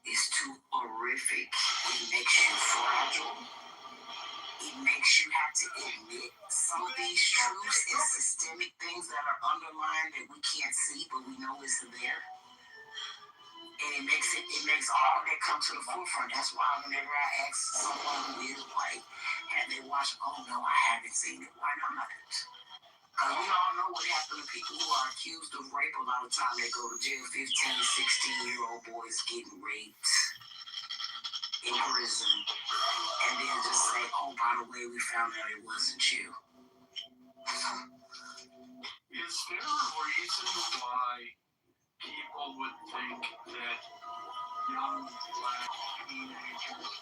It's too horrific. It makes you fragile. it makes you have to admit some of these truths and systemic things that are underlying that we can't see, but we know is there. And it makes all of that come to the forefront. That's why whenever I ask someone who is white, have they watched? Oh no, I haven't seen it. Why not? Because we all know what happened to people who are accused of rape. A lot of time they go to jail. 15 to 16-year-old boys getting raped in prison, and then just say, "Oh, by the way, we found out it wasn't you." Is there a reason why people would think that young black teenagers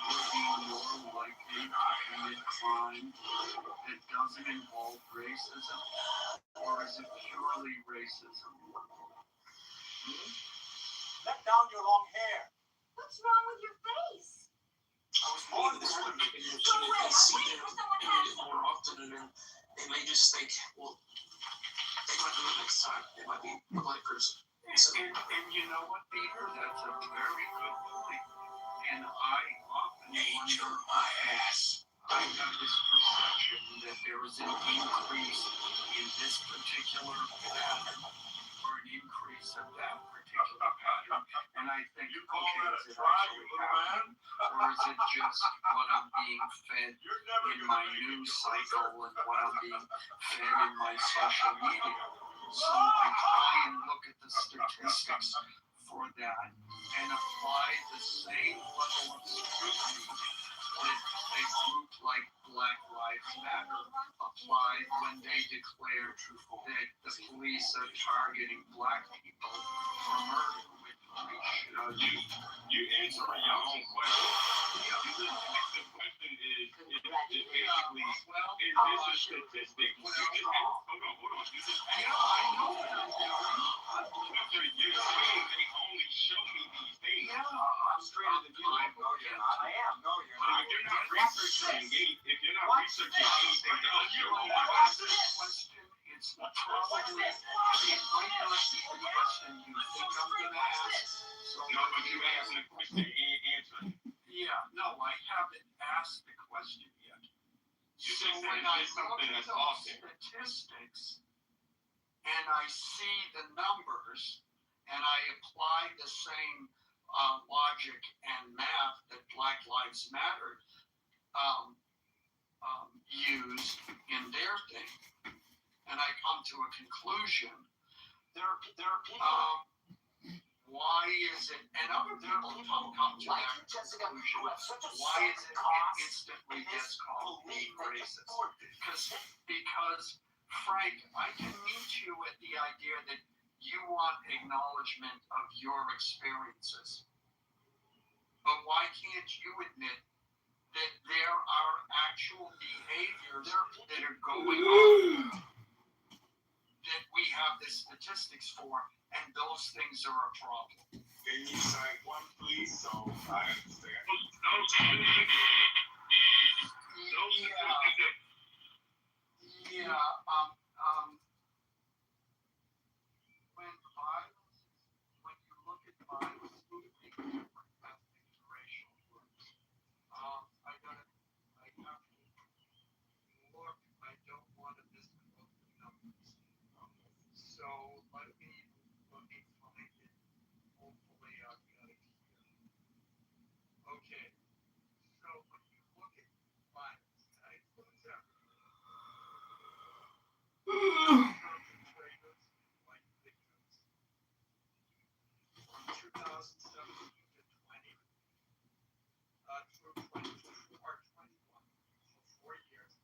would be more likely to commit crime that doesn't involve racism, or is it purely racism? Let down your long hair. What's wrong with your face? I was born this way, and if they see it more often, and then they may just think, well, they might do it next time. They might be a black person. So, And you know what, Peter? That's a very good point. And I often wonder, I have this perception that there is an increase in this particular pattern, or an increase of that particular pattern. And I think, okay, is it actually happening? Or is it just what I'm being fed in my news cycle and what I'm being fed in my social media? So I try and look at the statistics for that and apply the same level of scrutiny that a group like Black Lives Matter applied when they declared that the police are targeting black people for murder. You answering your own question. The question is basically, is this a statistic? Hold on. You just you're saying they only show me these things. I'm straighter than you. No, you're not. I am. No, you're not. If you're not researching anything else, you're on my question. It's probably, it might not be the question you think I'm going to ask. No, but you asked the question and answered. Yeah, no, I haven't asked the question yet. You just said it's something that's off there. Statistics, and I see the numbers, and I apply the same logic and math that Black Lives Matter used in their thing, and I come to a conclusion. Why is it, and other people come to that conclusion, why is it instantly gets called being racist? Because, Frank, I can meet you at the idea that you want acknowledgement of your experiences. But why can't you admit that there are actual behaviors that are going on that we have the statistics for, and those things are a problem? Can you cite one, please, so I understand? When you look at violence, different ethnic and racial groups, I have to look, I don't want to misquote the numbers. So let me find it. Hopefully I've got it here. Okay. So when you look at violence, that includes everything. Perpetrators, like victims. From 2017 to 20, through 2021, so 4 years,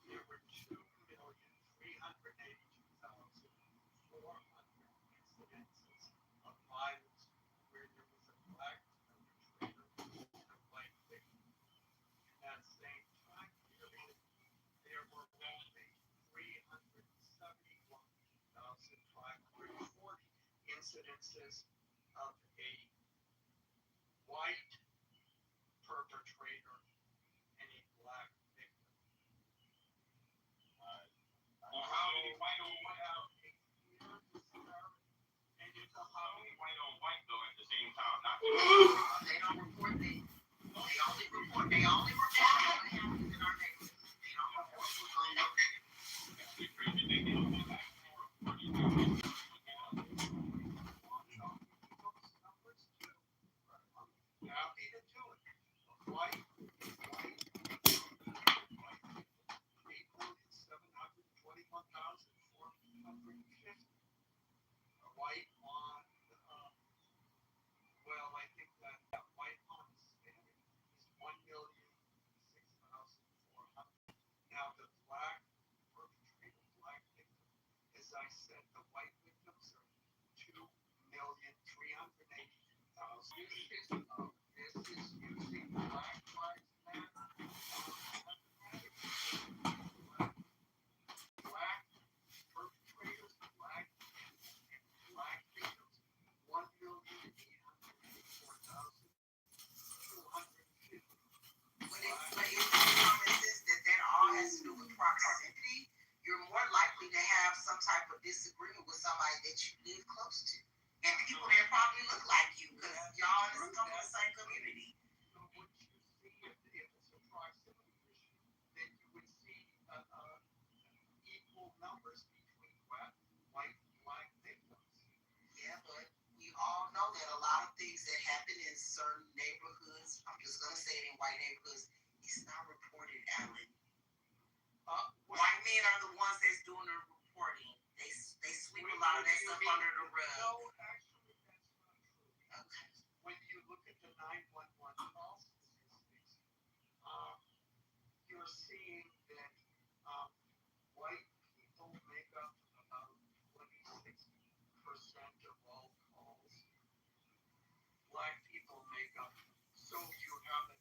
there were 2,382,400 incidences of violence where there was a black perpetrator and a white victim. In that same time period, there were only 371,540 incidences of a white perpetrator and a black victim. Well, how many white on white out? And it's a How many white on white though at the same time? Not They don't report they only report what happened in our white on, well, I think that white on Hispanic is 1,006,400. Now the black perpetrator, black victim, as I said, the white victims are 2,382,000. This is using Black Lives Matter. Black perpetrators, black victims, 1,884,250. When it determines that all has to do with proximity, you're more likely to have some type of disagreement with somebody that you live close to. And people that probably look like you, because y'all come from the same community. So what you see, if it's a proximity issue, then you would see equal numbers between white and black victims. Yeah, but we all know that a lot of things that happen in certain neighborhoods, I'm just going to say it in white neighborhoods, it's not reported, Alan. White men are the ones that's doing the reporting. They sweep a lot of that stuff under the rug. No, actually, that's not true. Okay. When you look at the 911 call statistics, you're seeing that white people make up about 26% of all calls. Black people make up, so you have it,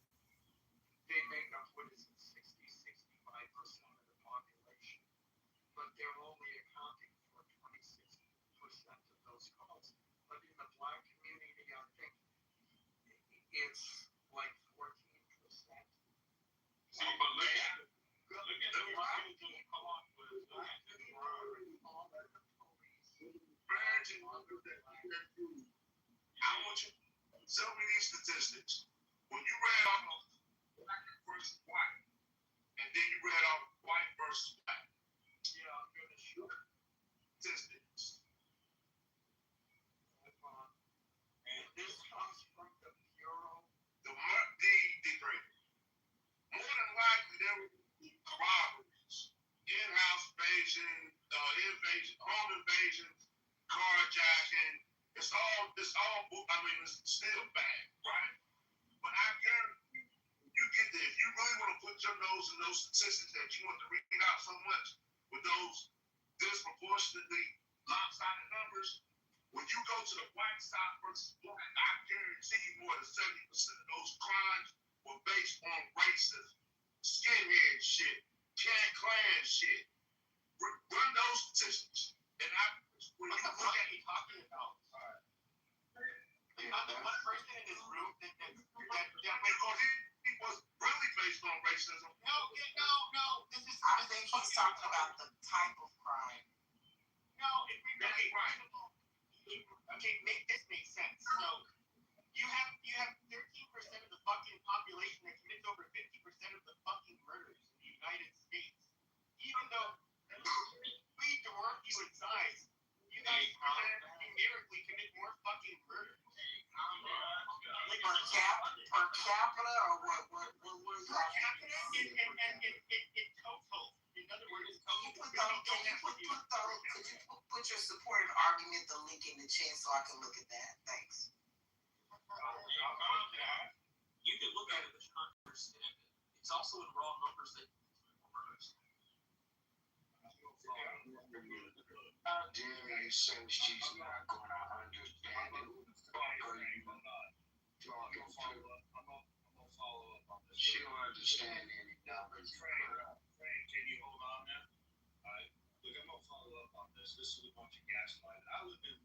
they make up, what is it, 65% of the population, but they're only accounting for 26% of those calls. But in the black community, I think it's like 14%. See, but look at The black people are all of the police. I want you to tell me these statistics. When you read off black versus white, and then you read off white versus black. Yeah, I'm going to show statistics. And this comes from the Bureau. The more than likely there will be robberies, in-house invasion, home invasions, carjacking. It's all. I mean, it's still bad, right? But I guarantee you get there. If you really want to put your nose in those statistics that you want to read out so much with those disproportionately lopsided numbers, when you go to the white side versus black, I guarantee you more than 70% of those crimes were based on racism, skinhead shit, Klan shit. Run those statistics. And when you look at me talking about, I'm the one person in this room that because he was really based on racism. No. This is. I think he's talking about the type of crime. No, if we really right. Okay, this makes sense. So you have 13% of the fucking population that commits over 50% of the fucking murders in the United States. Even though we dwarf you in size, you guys numerically commit more fucking murders. Per capita or what was per capita in total. In other words, could you put your supporting argument, the link in the chat so I can look at that? Thanks. You can look at it, but you can't understand it. It's also in raw numbers that Jerry says she's not going to understand it. She'll understand any numbers you put up. Can you hold on now? Look, I'm going to follow up on this. This is a bunch of gaslighting. I lived in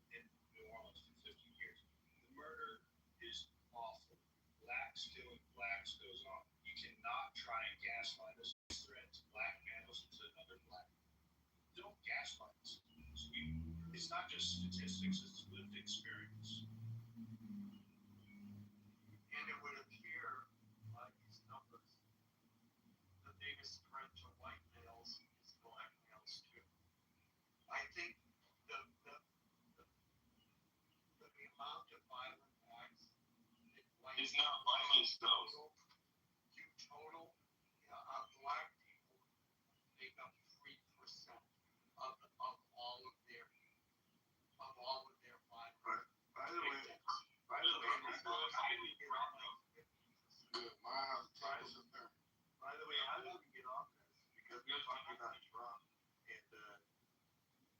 New Orleans for 50 years. The murder is awful. Blacks killing blacks goes on. You cannot try and gaslight us. Threats black males to another black. Don't gaslight us. It's not just statistics, it's lived experience. And it would appear these numbers, the biggest threat to white males is black males too. I think the amount of violent acts that white it's not violence though. Total black people make up 3% of all of their My house ties up there. By the way, how did we get off this? Because we were talking about Trump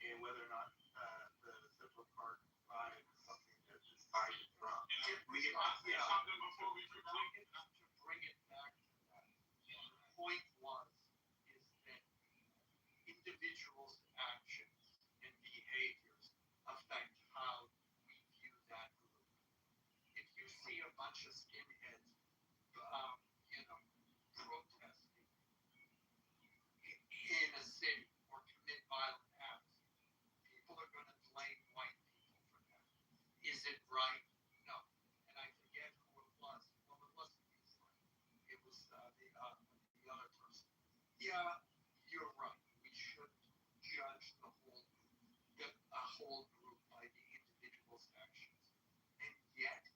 and whether or not the Central Park 5 is something that's just tied to Trump. We get something before we bring it back to that. The point is that individuals' actions and behaviors affect how we view that group. If you see a bunch of skinheads, protesting in a city or commit violent acts, people are going to blame white people for that. Is it right? No. And I forget who it was. Well, it wasn't Israel. It was the other person. Yeah, you're right. We shouldn't judge a whole group by the individual's actions. And yet,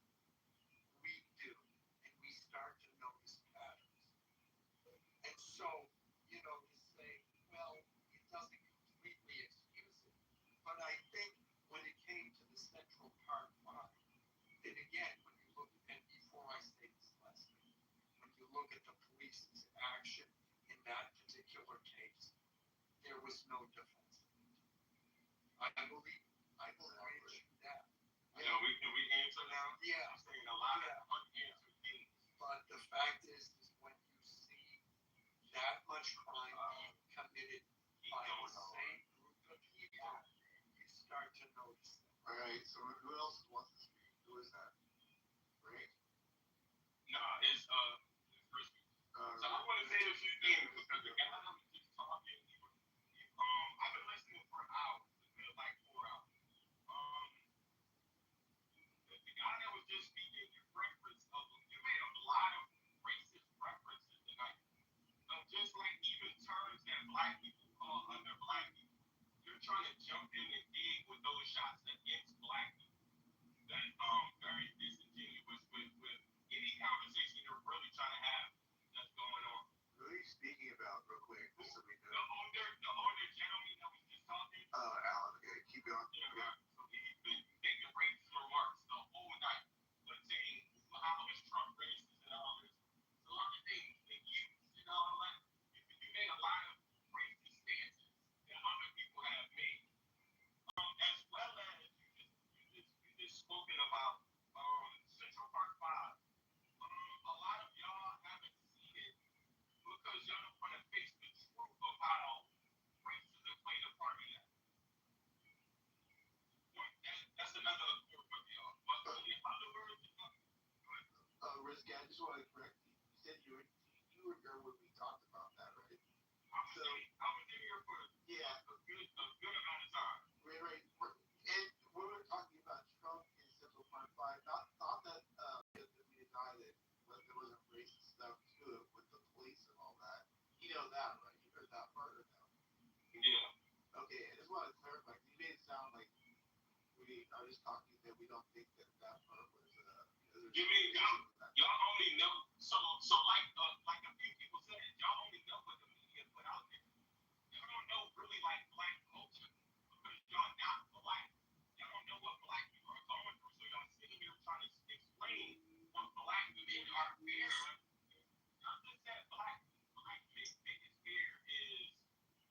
we do. And we start to notice patterns. And so, to say, well, it doesn't completely excuse it. But I think when it came to the Central Park 5, then again, when you look at, and before I say this last thing, when you look at the police's action in that particular case, there was no defense. I believe that. We answer now? Yeah. I'm saying a lot of unanswered things. But the fact is when you see that much crime being committed by the same group of people, you start to notice that. All right, so who else wants to speak? Who is that? Rick? No, it's Christian. So I want to say a few things because the guy that was just talking, I've been listening for hours. It's been like 4 hours. The guy that was just speaking, you made a lot of racist references tonight. Just like even terms that black people call under black people. You're trying to jump in and dig with those shots against black people. That's very disingenuous with any conversation you're really trying to have that's going on. Who are you speaking about real quick? So we know. The older gentleman that was just talking. Alan, okay, keep going. Yeah. So he's been making racist remarks the whole night. But saying, how is Trump racist and all this? It's a lot of things that you and all that. You made a lot of racist stances that other people have made. As well as you just spoken about Central Park 5. A lot of y'all haven't seen it because y'all don't want to face the truth of how racism played a part in that. That's another group of y'all. But in other words, Rizky, I just want to correct you. You said you were here when we talked about that, right? I was in here for a good amount of time. Right. And we were talking about Trump in Central Park 5. Not that we deny that there wasn't racist stuff to it with the police and all that. You know that, right? You heard that part or no? Yeah. Okay, I just want to clarify. You made it sound like we are just talking that we don't think that part was. You mean y'all only know? So like a few people said, y'all only know what the media put out there. Y'all don't know really like black culture because y'all not black. Y'all don't know what black people are going through. So y'all sitting here trying to explain what black men are fearing. Y'all just said black men's biggest fear is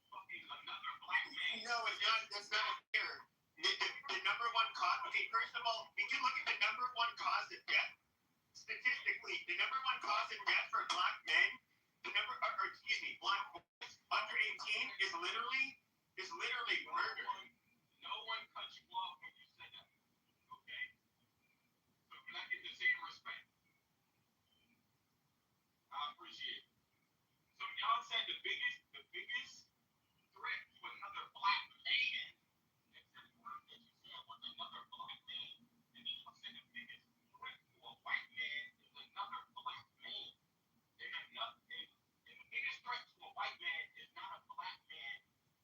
fucking another black man. No, it's not. That's not a fear. The number one cause. Okay, first of all, if you look at the number one cause of death, statistically, the number one cause of death for black men, black boys under 18 is literally murder. No one cut you off when you said that. Okay? So can I get the same respect? I appreciate it. So y'all said the biggest threat to another black man. Except word that you said was another black man. And then y'all said the biggest threat to a white man is another black man. And the biggest threat to a white man is not a black man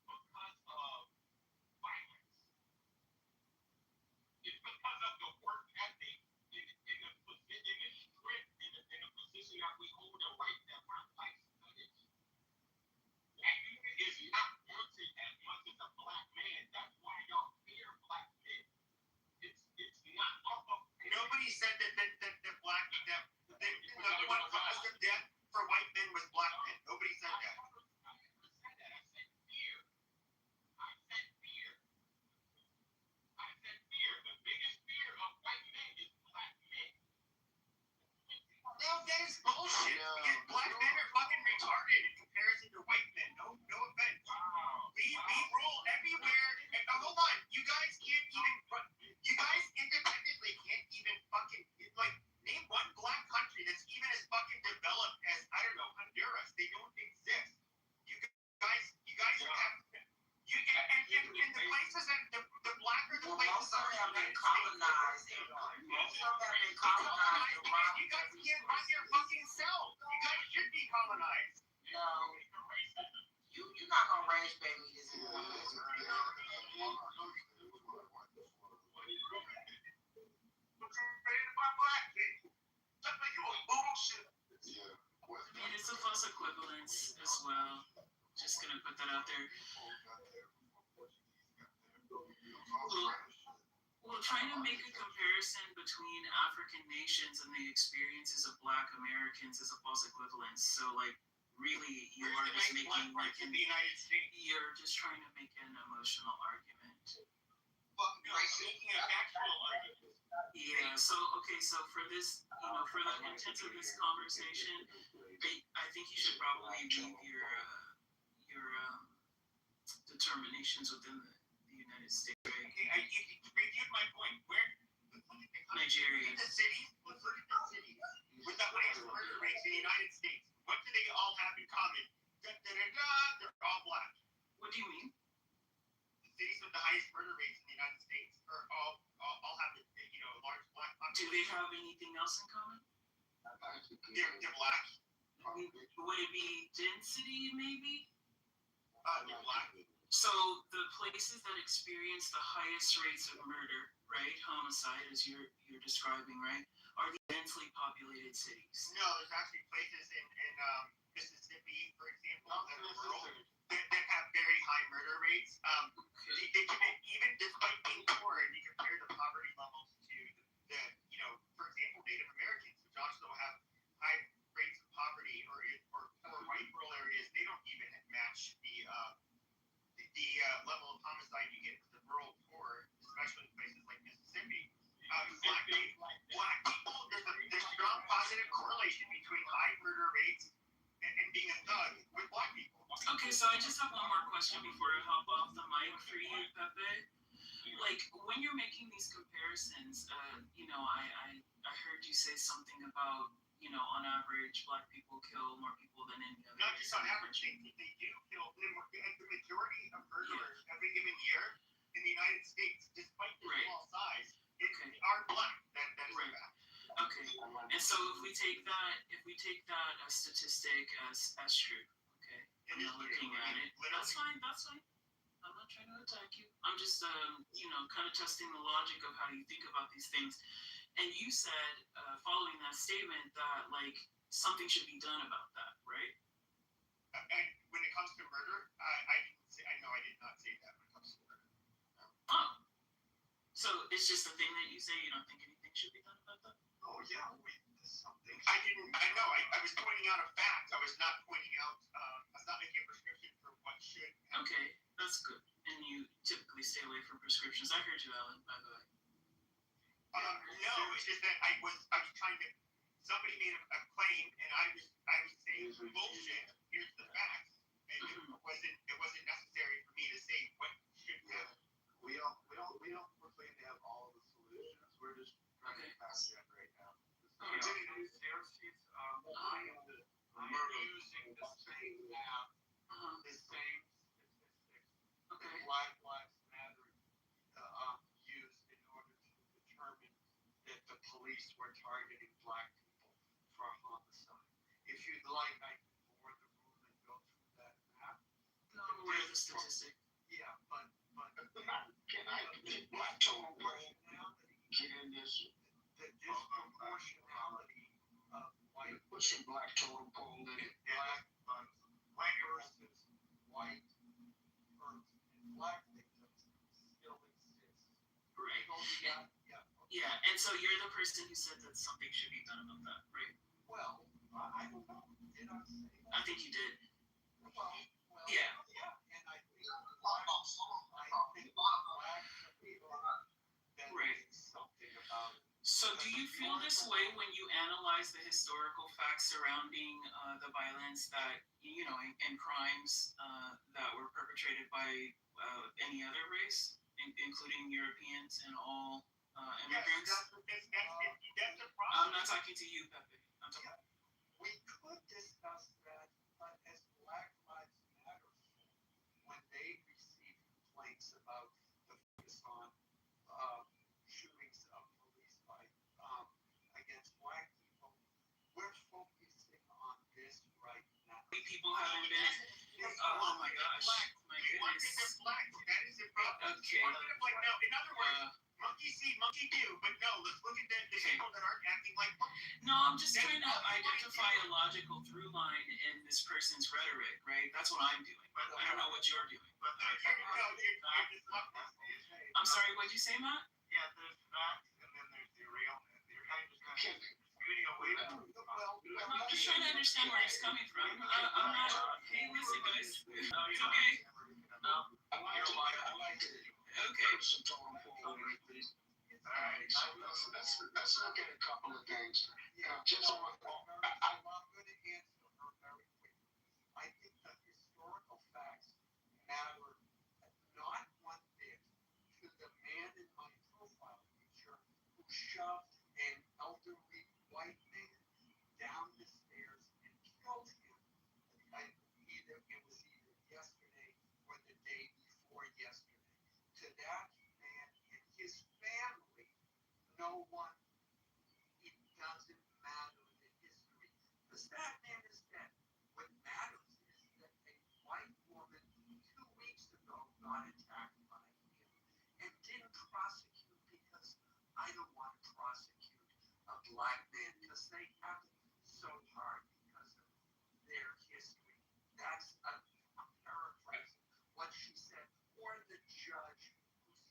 because of violence. It's because of the work ethic in the strength in the position that we hold that we're like studies. number one cause of death for white men was black men. Nobody said that. No, that is bullshit. Because black men are fucking retarded in comparison to white men. No offense. We rule everywhere. And, hold on, you guys can't even. You guys independently can't even fucking name one black country that's even as fucking developed as I don't know Honduras. They don't exist. You guys have. And the places that the blacker the places most of them have been colonized. Most of them have been colonized. You guys can't run your fucking self. You guys should be colonized. No, you're not gonna raise babies. And it's a false equivalence as well. Just gonna put that out there. Well, trying to make a comparison between African nations and the experiences of Black Americans is a false equivalence. So, really, you are just making in the United States. You're just trying to make an emotional argument. Making an actual argument. Yeah. So for this, for the intent of this conversation, I think you should probably leave your determinations within the United States. Okay, you reviewed my point. Where Nigeria. The cities. Let's look at the cities with the highest murder rates in the United States. What do they all have in common? They're all black. What do you mean? The cities with the highest murder rates in the United States are all have large black population. Do they have anything else in common? They're black. Would it be density, maybe? They're black. So the places that experience the highest rates of murder, right, homicide, as you're describing, right, are the densely populated cities. No, there's actually places in Mississippi, for example, that are rural that have very high murder rates. They commit, even despite being poor, and you compare the poverty levels to the for example, Native Americans, which also have high rates of poverty, or white rural areas, they don't even match the level of homicide you get with the rural poor, especially in places like Mississippi. Black people, there's strong positive correlation between high murder rates and being a thug with black people. Okay, so I just have one more question before I hop off the mic for you, Pepe. When you're making these comparisons, I heard you say something about, on average, black people kill more people than any other. Not just on average, they do kill the majority of murderers every given year in the United States, despite their small size, are black. That is right. Okay, and so if we take that statistic as true, okay, I'm not looking at it. That's fine. I'm not trying to attack you. I'm just, kind of testing the logic of how you think about these things. And you said, following that statement, that something should be done about that, right? And when it comes to murder, I did not say that when it comes to murder. Oh, so it's just a thing that you say. You don't think anything should be done about that? Oh yeah, something. I know. I was pointing out a fact. I was not pointing out. I was not making a prescription for what should happen. Okay, that's good. And you typically stay away from prescriptions. I heard you, Alan, by the way. No, it's just that I was trying to. Somebody made a claim, and I was saying bullshit. Here's the facts, and it wasn't necessary for me to say what should happen. We don't proclaim to have all of the solutions. We're just trying to pass that right now. I am using the same map, the same statistics that Black Lives Matter used in order to determine that the police were targeting black people for homicide. If you'd like, I can board the room and go through that map. No, I'm aware of the statistic. Yeah, but Can I get black total poll? Get in this. The disproportionality of white. Put some black total poll in it. Black versus white person and black victims still exist. Right. Yeah, and so you're the person who said that something should be done about that, right? Well, I think you did. Well, Yeah. and I think black people that Right. means something about it. So do you feel this way when you analyze the historical facts surrounding the violence that, you know, and crimes that were perpetrated by any other race, including Europeans and all immigrants? Yes, that's the problem. I'm not talking to you, Pepe. I'm talking. We could discuss that, but as Black Lives Matter, when they receive complaints about the focus on shootings of police by against black people, we're focusing on this right now. People haven't been. Oh my gosh, my goodness. Black. That is the problem. Okay. Like, no, in other words, monkey see, monkey do. But no, let's look at the people that aren't acting like monkeys. No, I'm just trying to identify a logical through line in this person's rhetoric, right? That's what I'm doing. I don't know what you're doing. I'm sorry, what'd you say, Matt? Yeah, there's facts and then there's the real. You're kind of just scooting away from it. I'm just trying to understand where he's coming from. I'm not. Hey, listen, guys. It's okay. Okay. Alright, so let's look at a couple of things. Just on I'm going to answer her very quickly. I think the historical facts matter not one bit to the man in my profile picture who shoved an elderly white man down the stairs and killed him. It was either yesterday or the day before yesterday. To that man and his family, no one, it doesn't matter the history. Because that man is dead. What matters is that a white woman 2 weeks ago got attacked by him and didn't prosecute because I don't want to prosecute a black man because they have it so hard because of their history. That's I'm paraphrasing what she said, or the judge who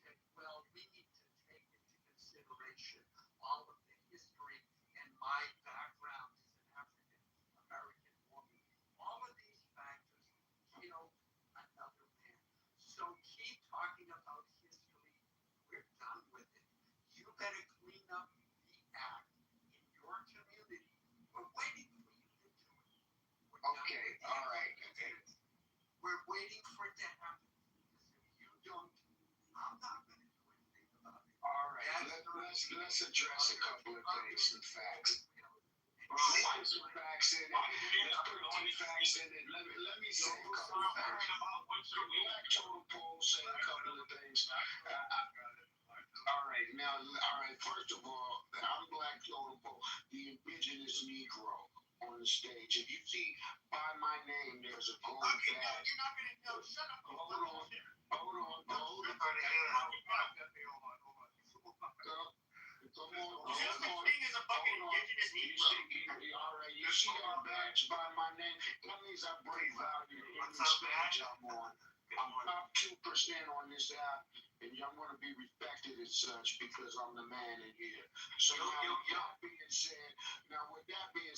said, well, we need to take into consideration all of the history and my background as an African American woman. All of these factors killed another man. So keep talking about history. We're done with it. You better clean up the act in your community. We're waiting for you to do it. okay, all right. We're waiting for it to happen. Because if you don't, I'm not going to do anything about it. All right, let's address a couple of things, the facts. Let's put some facts in it. Let's put some facts in it. Let me say a couple of things. The Black Totem Pole said a couple of things. All right, first of all, I'm Black Totem Pole, the indigenous Negro on the stage. If you see by my name, there's a gold badge. You're not going to know. Shut up. Hold on. Just the thing is a fucking indigenous Negro. All right, you see that badge by my name? That means I bring value in this badge I'm on. I'm top 2% on this app, and y'all want to be respected as such because I'm the man in here. So with that being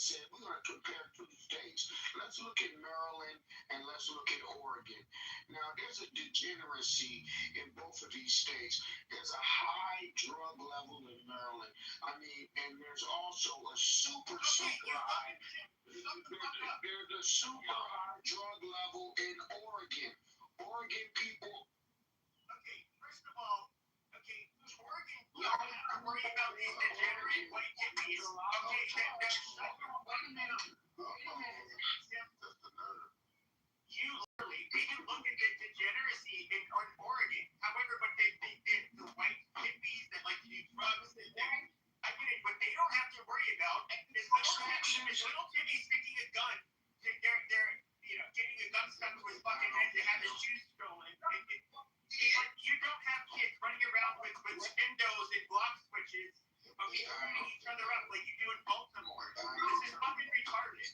said, we're going to compare 2 states. Let's look at Maryland and let's look at Oregon. Now, there's a degeneracy in both of these states. There's a high drug level in Maryland. I mean, and there's also a super high. There's a super high drug level in Oregon. Oregon people. Okay, first of all, Oregon, you don't have to worry about these degenerate white hippies. Okay, wait a minute. You literally, we can look at the degeneracy in Oregon. However, but the white hippies that like to do drugs, I get it, but they don't have to worry about this little hippie sticking a gun. They're getting a gun stuck to his fucking head to have his shoes stolen. You don't have kids running around with windows and block switches, okay, turning each other up like you do in Baltimore. This is fucking retarded.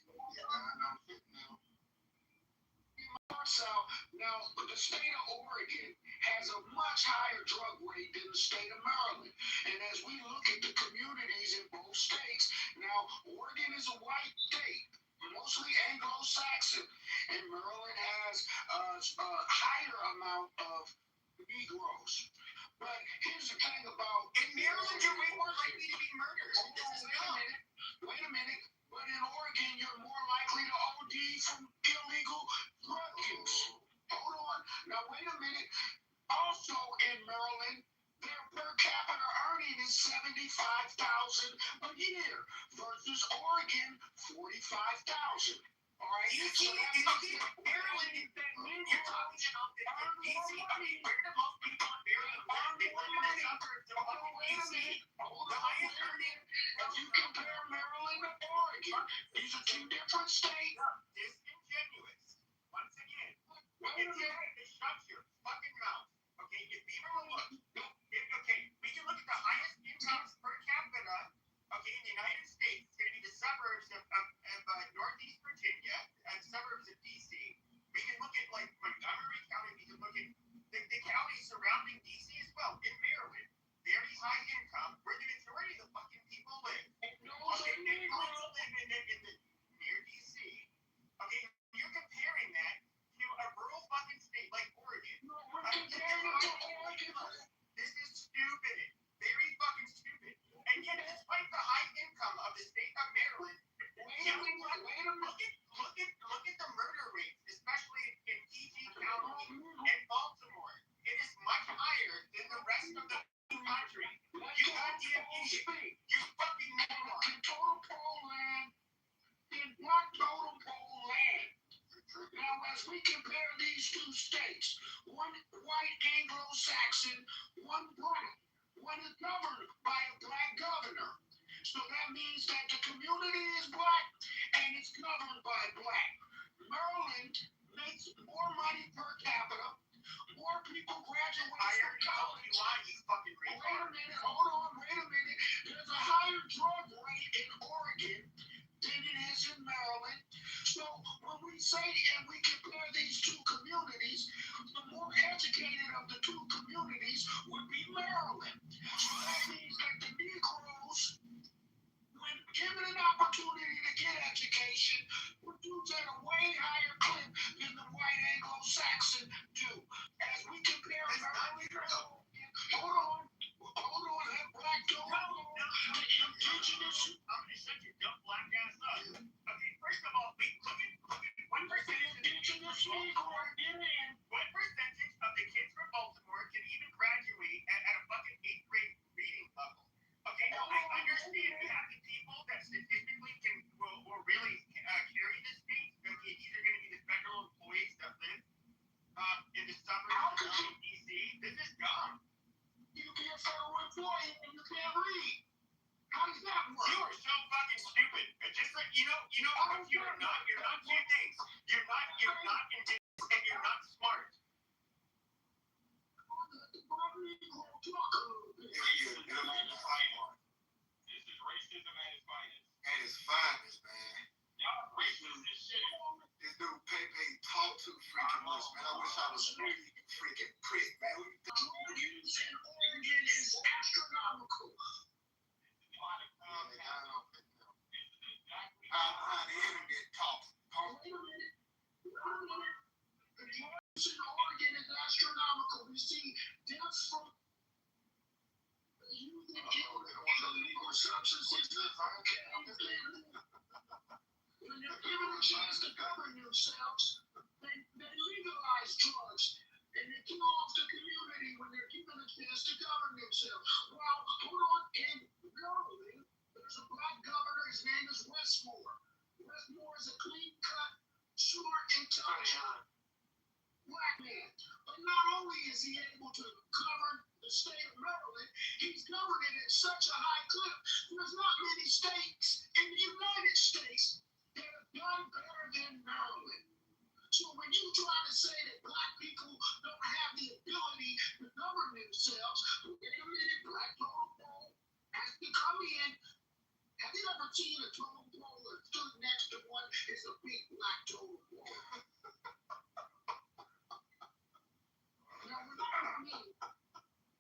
Now, the state of Oregon has a much higher drug rate than the state of Maryland. And as we look at the communities in both states, now, Oregon is a white state. mostly Anglo-Saxon, and Maryland has a higher amount of Negroes. But here's the thing about in Maryland, you're way more likely to be murdered. Wait a minute. But in Oregon, you're more likely to OD from illegal drug use. Hold on. Now wait a minute. Also in Maryland, their per capita earning is $75,000 a year versus Oregon, $45,000. All right. So that means Maryland is that means you're talking about the DC. I mean, where do most people in Maryland live? They live in the suburbs of DC. The highest earning. If you compare Maryland to Oregon, these are two different states. Disingenuous. Once again, wait a minute. Shut your fucking mouth. Okay, if we were to look, okay, we can look at the highest incomes per capita, okay, in the United States. It's going to be the suburbs of Northeast Virginia and suburbs of DC. We can look at like Montgomery County. We can look at the counties surrounding DC as well. In Maryland, very high income, where the majority of the fucking people live. Okay, they live in the near DC. Okay, you're comparing that to a rural fucking state like Oregon. This is stupid. Very fucking stupid. And yet, despite the high income of the state of Maryland, look at the murder rates, especially in PG County and Baltimore. It is much higher than the rest of the country. You goddamn idiot. You fucking moron. In total poll land. In what total poll land? Now, as we compare these two states, one white Anglo-Saxon, one black, one is governed by a black governor. So that means that the community is black and it's governed by black. Maryland makes more money per capita, more people graduate from college. Wait a minute, hold on, wait a minute. There's a higher drug rate in Oregon than it is in Maryland. So when we say and we compare these two communities, the more educated of the two communities would be Maryland. So that means that the Negroes, when given an opportunity to get education, produce at a way higher clip than the white Anglo-Saxon do. As we compare Maryland, hold on, that black the indigenous. I'm gonna shut your dumb black ass up. Okay, first of all, look at what percentage of the indigenous Negro get in. What percentage of the kids from Baltimore can even graduate at a fucking 8th grade reading level? Okay, now I understand we have the people that statistically will really carry the state. Okay, these are going to be the federal employees that live in the suburbs of DC. This is dumb. You can be a federal employee and you can't read. How does that work? You are so fucking stupid. Just like you're not two things. You're not indigenous and you're not smart. This is racism at its finest. At its finest, man. Y'all racist as shit. This dude Pepe talk too freaking much, man. I wish I was really freaking prick, man. Drug use in Oregon is astronomical. The internet talk. Wait a minute. The drug use in Oregon is astronomical. We see deaths from youth and children on illegal substances. When they're given a chance to govern themselves, they legalize drugs. And they kill off the community when they're given a chance to govern themselves. Well, hold on. In Maryland, there's a black governor. His name is Westmore. Westmore is a clean-cut, smart, intelligent black man. But not only is he able to govern the state of Maryland, he's governed it at such a high clip. There's not many states in the United States that have done better than Maryland. So when you try to say that black people don't have the ability to govern themselves, wait a minute, black total poll has to come in. Have you ever seen a total poll that stood next to one is a big black total poll? Now, what I mean,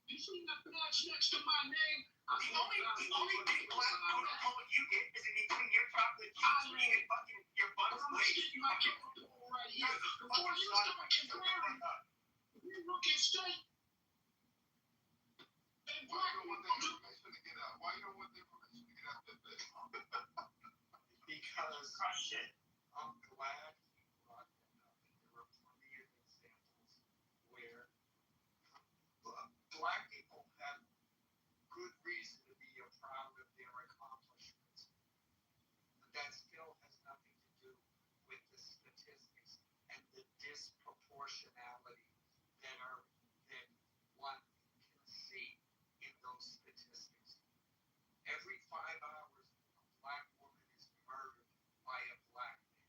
you see that patch next to my name? The only big black total poll you get is in between your chocolate cheeks and fucking your right here. Before you start comparing, you look at straight. And Why you don't want that information to get out? Why you don't want the information to get out that big? Because I'm glad he brought that up. There were plenty of examples where black people have good reason to be proud of their accomplishments. But that still has nothing to do with the statistics and the disproportionality that one can see in those statistics. Every 5 hours, a black woman is murdered by a black man.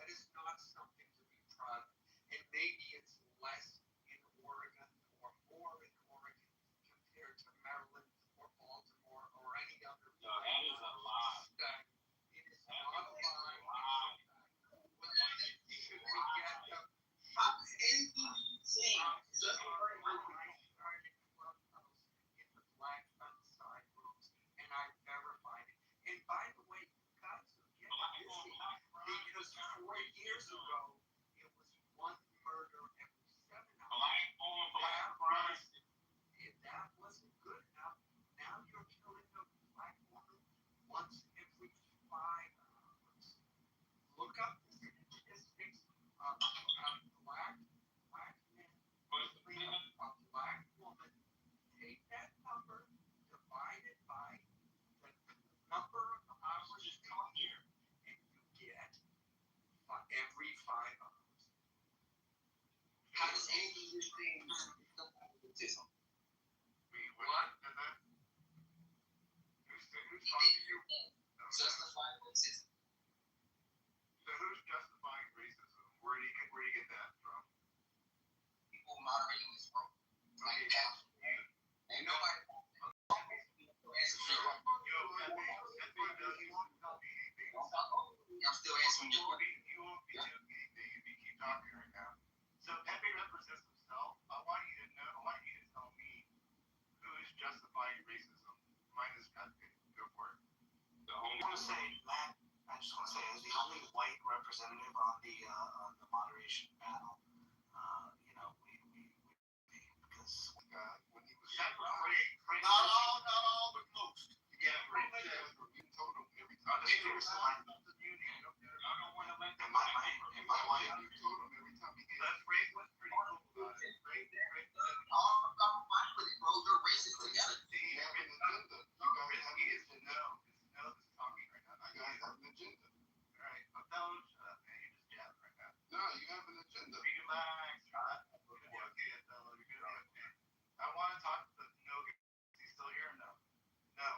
That is not something to be proud of. And maybe it's less in Oregon or more in Oregon compared to Maryland or Baltimore or any other. No, that is a lie. It is not a lie. You should forget them. Anything saying just in the black unside rooms, and I verified it. And by the way, you guys are getting busy because 4 years ago it was 1 murder every 7 hours. If that wasn't good enough, now you're killing a black woman once every 5 hours. Look up the statistics of black men killing a black woman. Take that number, divide it by the number of hours come here, and you get every 5 hours. how does any of these things autism? What? Who's talking to you? Justify racism. So who's justifying racism? Where do you get that from? People moderating this room. Like that. Ain't nobody. I'm still answering your question. You won't be doing anything if you keep talking right now. So Pepe represents himself. I want you to tell me who is justifying racism. Mine is Pepe. Go for it. I want to say, Matt, I just want to say, as the only white representative on the moderation panel, because when he was Not all, but most. yeah, you told him every time. in my life, You told him every time he gave. That's pretty cool about it. All of them fight with it, bro. They're racist together. They have an agenda. You guys have an agenda. No, this is talking right now. You guys have an agenda. All right, but don't shut up, man. You're just jabbing right now. No, you have an agenda. Relax. You're gonna be okay, Othello. You're gonna be okay. I want to talk to No. Is he still here or no? No.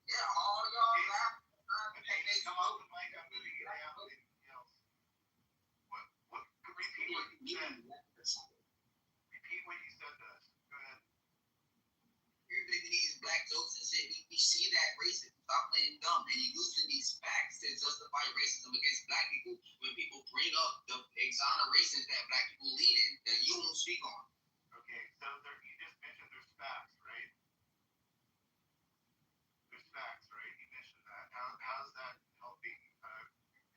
Yeah, all y'all laugh. Okay, come off the mic. I'm gonna get down. Anything else? What? Repeat what you said. Repeat what you said to us. Go ahead. You're making these black jokes and shit. We see that racism. Stop playing dumb. And you're using these facts to justify racism against black people when people bring up the exonerations that black people lead in that you won't speak on. Okay, so you just mentioned there's facts, right? There's facts, right? You mentioned that. How's that helping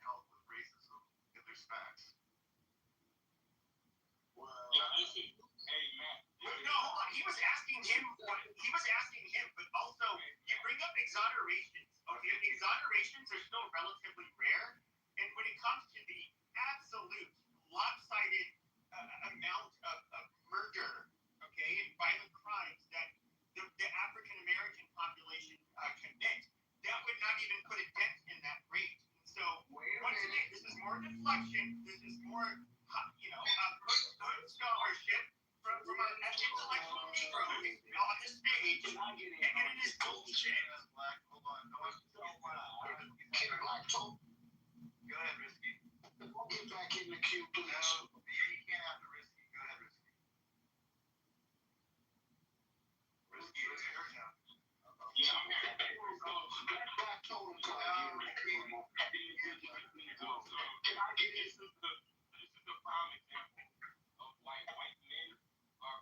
help with racism if there's facts? Well, hey, Matt. No, hold on. He was asking him, but also you bring up exonerations. Okay, exonerations are still relatively rare, and when it comes to the absolute lopsided amount of murder, okay, and violent crimes that the African American population commit, that would not even put a dent in that rate. So once again, this is more deflection. This is more, scholarship from our intellectual Negroes on the stage, and it is bullshit. Hold on. No one's Go ahead, Risky. Get back in the queue, please. No, you can't have the Risky. Go ahead, Risky. Risky, it's your turn. Yeah. Black totem pole. Can I get this? This is the prime example of white men are.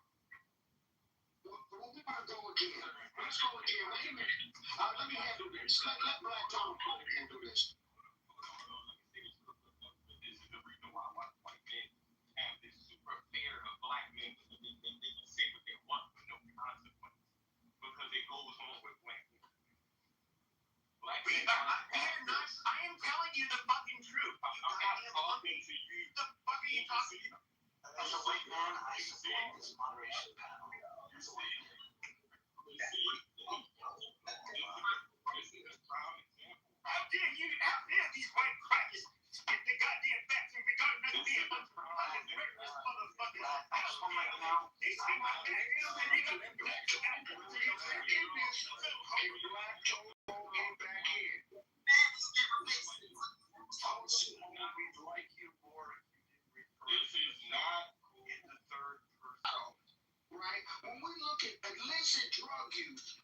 Let's go again. Wait a minute. Let me handle this. Let Black totem pole handle this. telling you the fucking truth. I'm not talking to you. The fuck are you talking about? As a white man, I support this moderation panel. As a white man. How dare these white crackers get the goddamn facts and regard nothing being a bunch of murderous motherfuckers. I don't know right now. They say my back. We'd like you more if you didn't refer. This is not in the third person. Right? When we look at illicit drug use,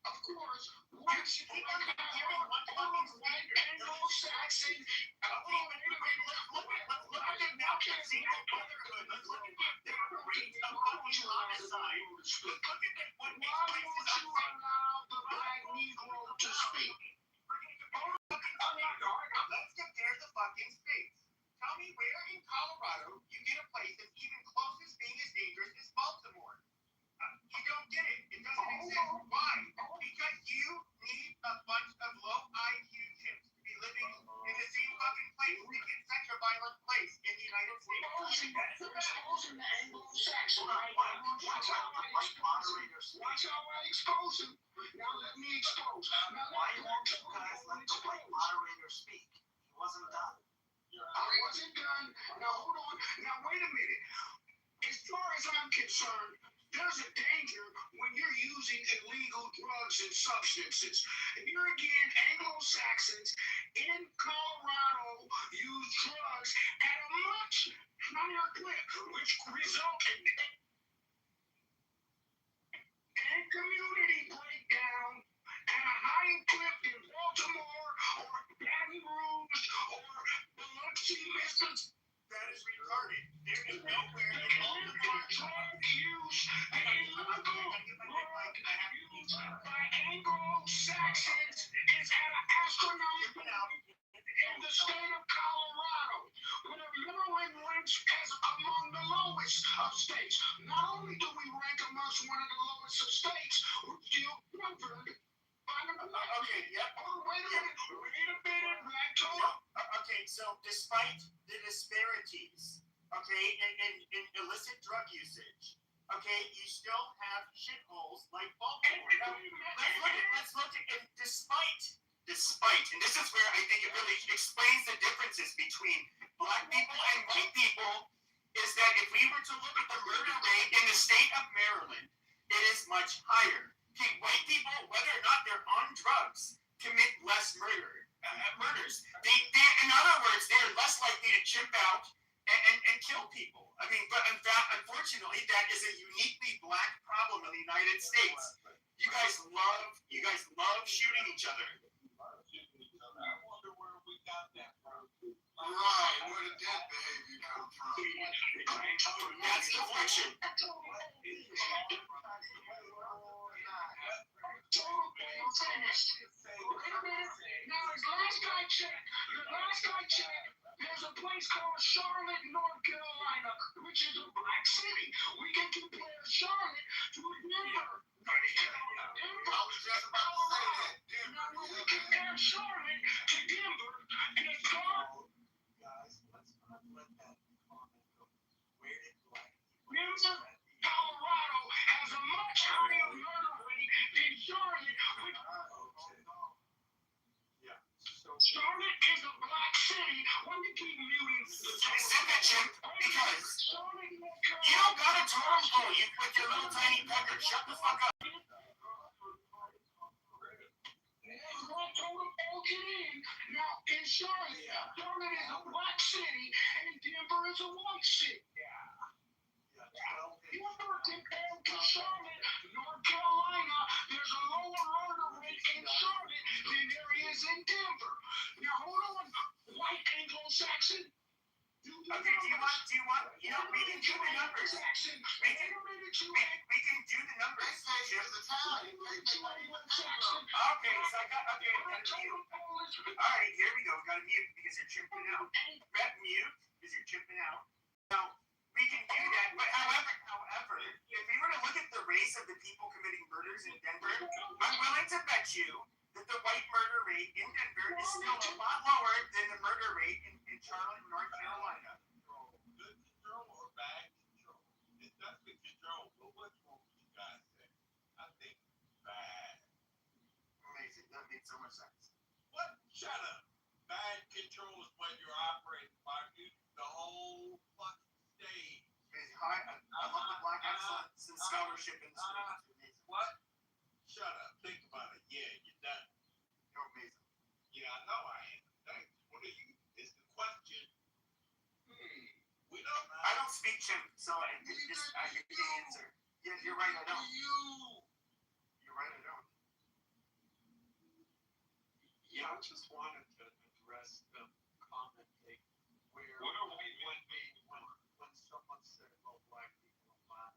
of course, once you look at Anglo-Saxon, let's compare the fucking states. Tell me where in Colorado you get a place that's even close to being as dangerous as Baltimore. You don't get it. It doesn't exist. Why? Because you need a bunch of low IQ chimps to be living in the same fucking place to get such a violent place in the United States. Exposing the Anglo-Saxon. Watch how I expose him. Now let me expose. Why won't you guys let the white moderator speak? He wasn't done. I wasn't done. Now hold on. Now wait a minute. As far as I'm concerned, there's a danger when you're using illegal drugs and substances. And here again, Anglo-Saxons in Colorado use drugs at a much higher clip, which result in community breakdown at a higher clip in Baltimore or Baton Rouge or Biloxi, Mississippi. That is retarded. There is nowhere in all the drug use and illegal by Anglo-Saxons is at an astronomical level in the state of Colorado, with a Maryland ranks as among the lowest of states. Not only do we rank amongst one of the lowest of states, we're still governed by the Okay, yep. Oh, wait a minute, Okay, so despite the disparities, okay, in illicit drug usage, okay, you still have shitholes like Baltimore. Now, let's look at it. Despite, and this is where I think it really explains the differences between black people and white people, is that if we were to look at the murder rate in the state of Maryland, it is much higher. Okay, white people, whether or not they're on drugs, commit less murders. In other words, they're less likely to chimp out and kill people. I mean, but in fact, unfortunately, that is a uniquely black problem in the United States. You guys love shooting each other. I wonder where we got that from. Right, where did that behavior come from? That's deflection. Now, last guy checked, there's a place called Charlotte, North Carolina, which is a black city. We can compare Charlotte to Denver. I was just about to say that. Now, we can compare Charlotte to Denver, and it's called. Guys, let's not let that comment go. Where did black Denver, Colorado has a much higher murder rate than Charlotte, which. Charlotte is a black city. When you keep muting because you don't got a totem pole, you with your little tiny pecker. Shut the fuck up. Now, in Charlotte, Charlotte is a black city, and Denver is a white city. Denver compared to Charlotte, North Carolina, there's a lower murder rate in Charlotte than there is in Denver. Now, hold on, white Anglo-Saxon. Okay, do you want, we can do the numbers. We can do the numbers. Okay, so I got a mute. Alright, here we go. We got a mute because you're chipping out. Rep mute because you're chipping out. Now, we can do that, but however, if we were to look at the race of the people committing murders in Denver, I'm willing to bet you that the white murder rate in Denver is still a lot lower than the I love the black excellence and scholarship in the state. What? Shut up. Think about it. Yeah, you're done. You're amazing. Yeah, I know I am. Thanks. What are you? Is the question? We don't know. I don't speak Chimp, so I get the answer. Yeah, you're right. I don't. You're right. I don't. Yeah, I just wanted to address the commenting where when someone said about black people a lot,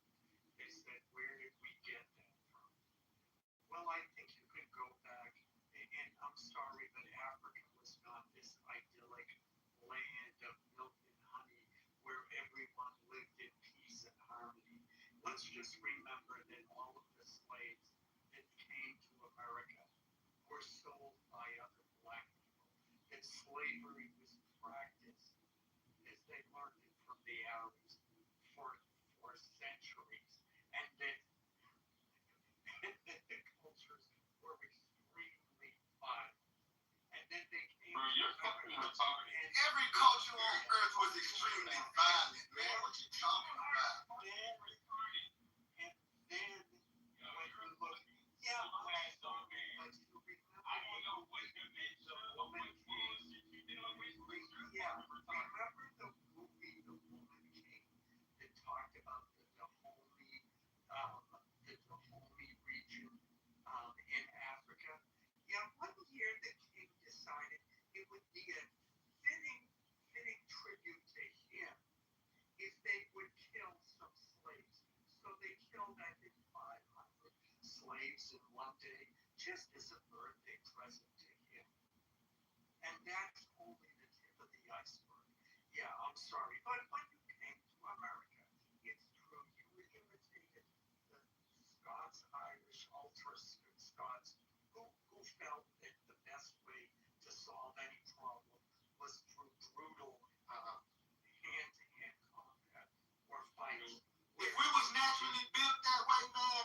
they said, where did we get that from? Well, I think you could go back, and I'm sorry, but Africa was not this idyllic land of milk and honey where everyone lived in peace and harmony. Let's just remember that all of the slaves that came to America were sold by other black people. That slavery was practiced as they learned it from the Arabs for centuries, and that the cultures were extremely violent. And then they came to America. Every culture on earth was extremely violent, man. What you talking about? And then when you look, yeah, I don't know what the names of Woman King. Yeah, remember the movie The Woman King that talked about the Dahomey region in Africa? Yeah, one year the king decided it would be a fitting tribute to him if they would kill some slaves. So they killed, I think, 500 slaves in one day, just as a birthday present to him. And that's only the tip of the iceberg. Yeah, I'm sorry, but when you came to America, it's true, you imitated the Scots, Irish, ultra Scots, who felt that the best way to solve any problem was through brutal hand-to-hand combat or fighting. If we was naturally built that way, man,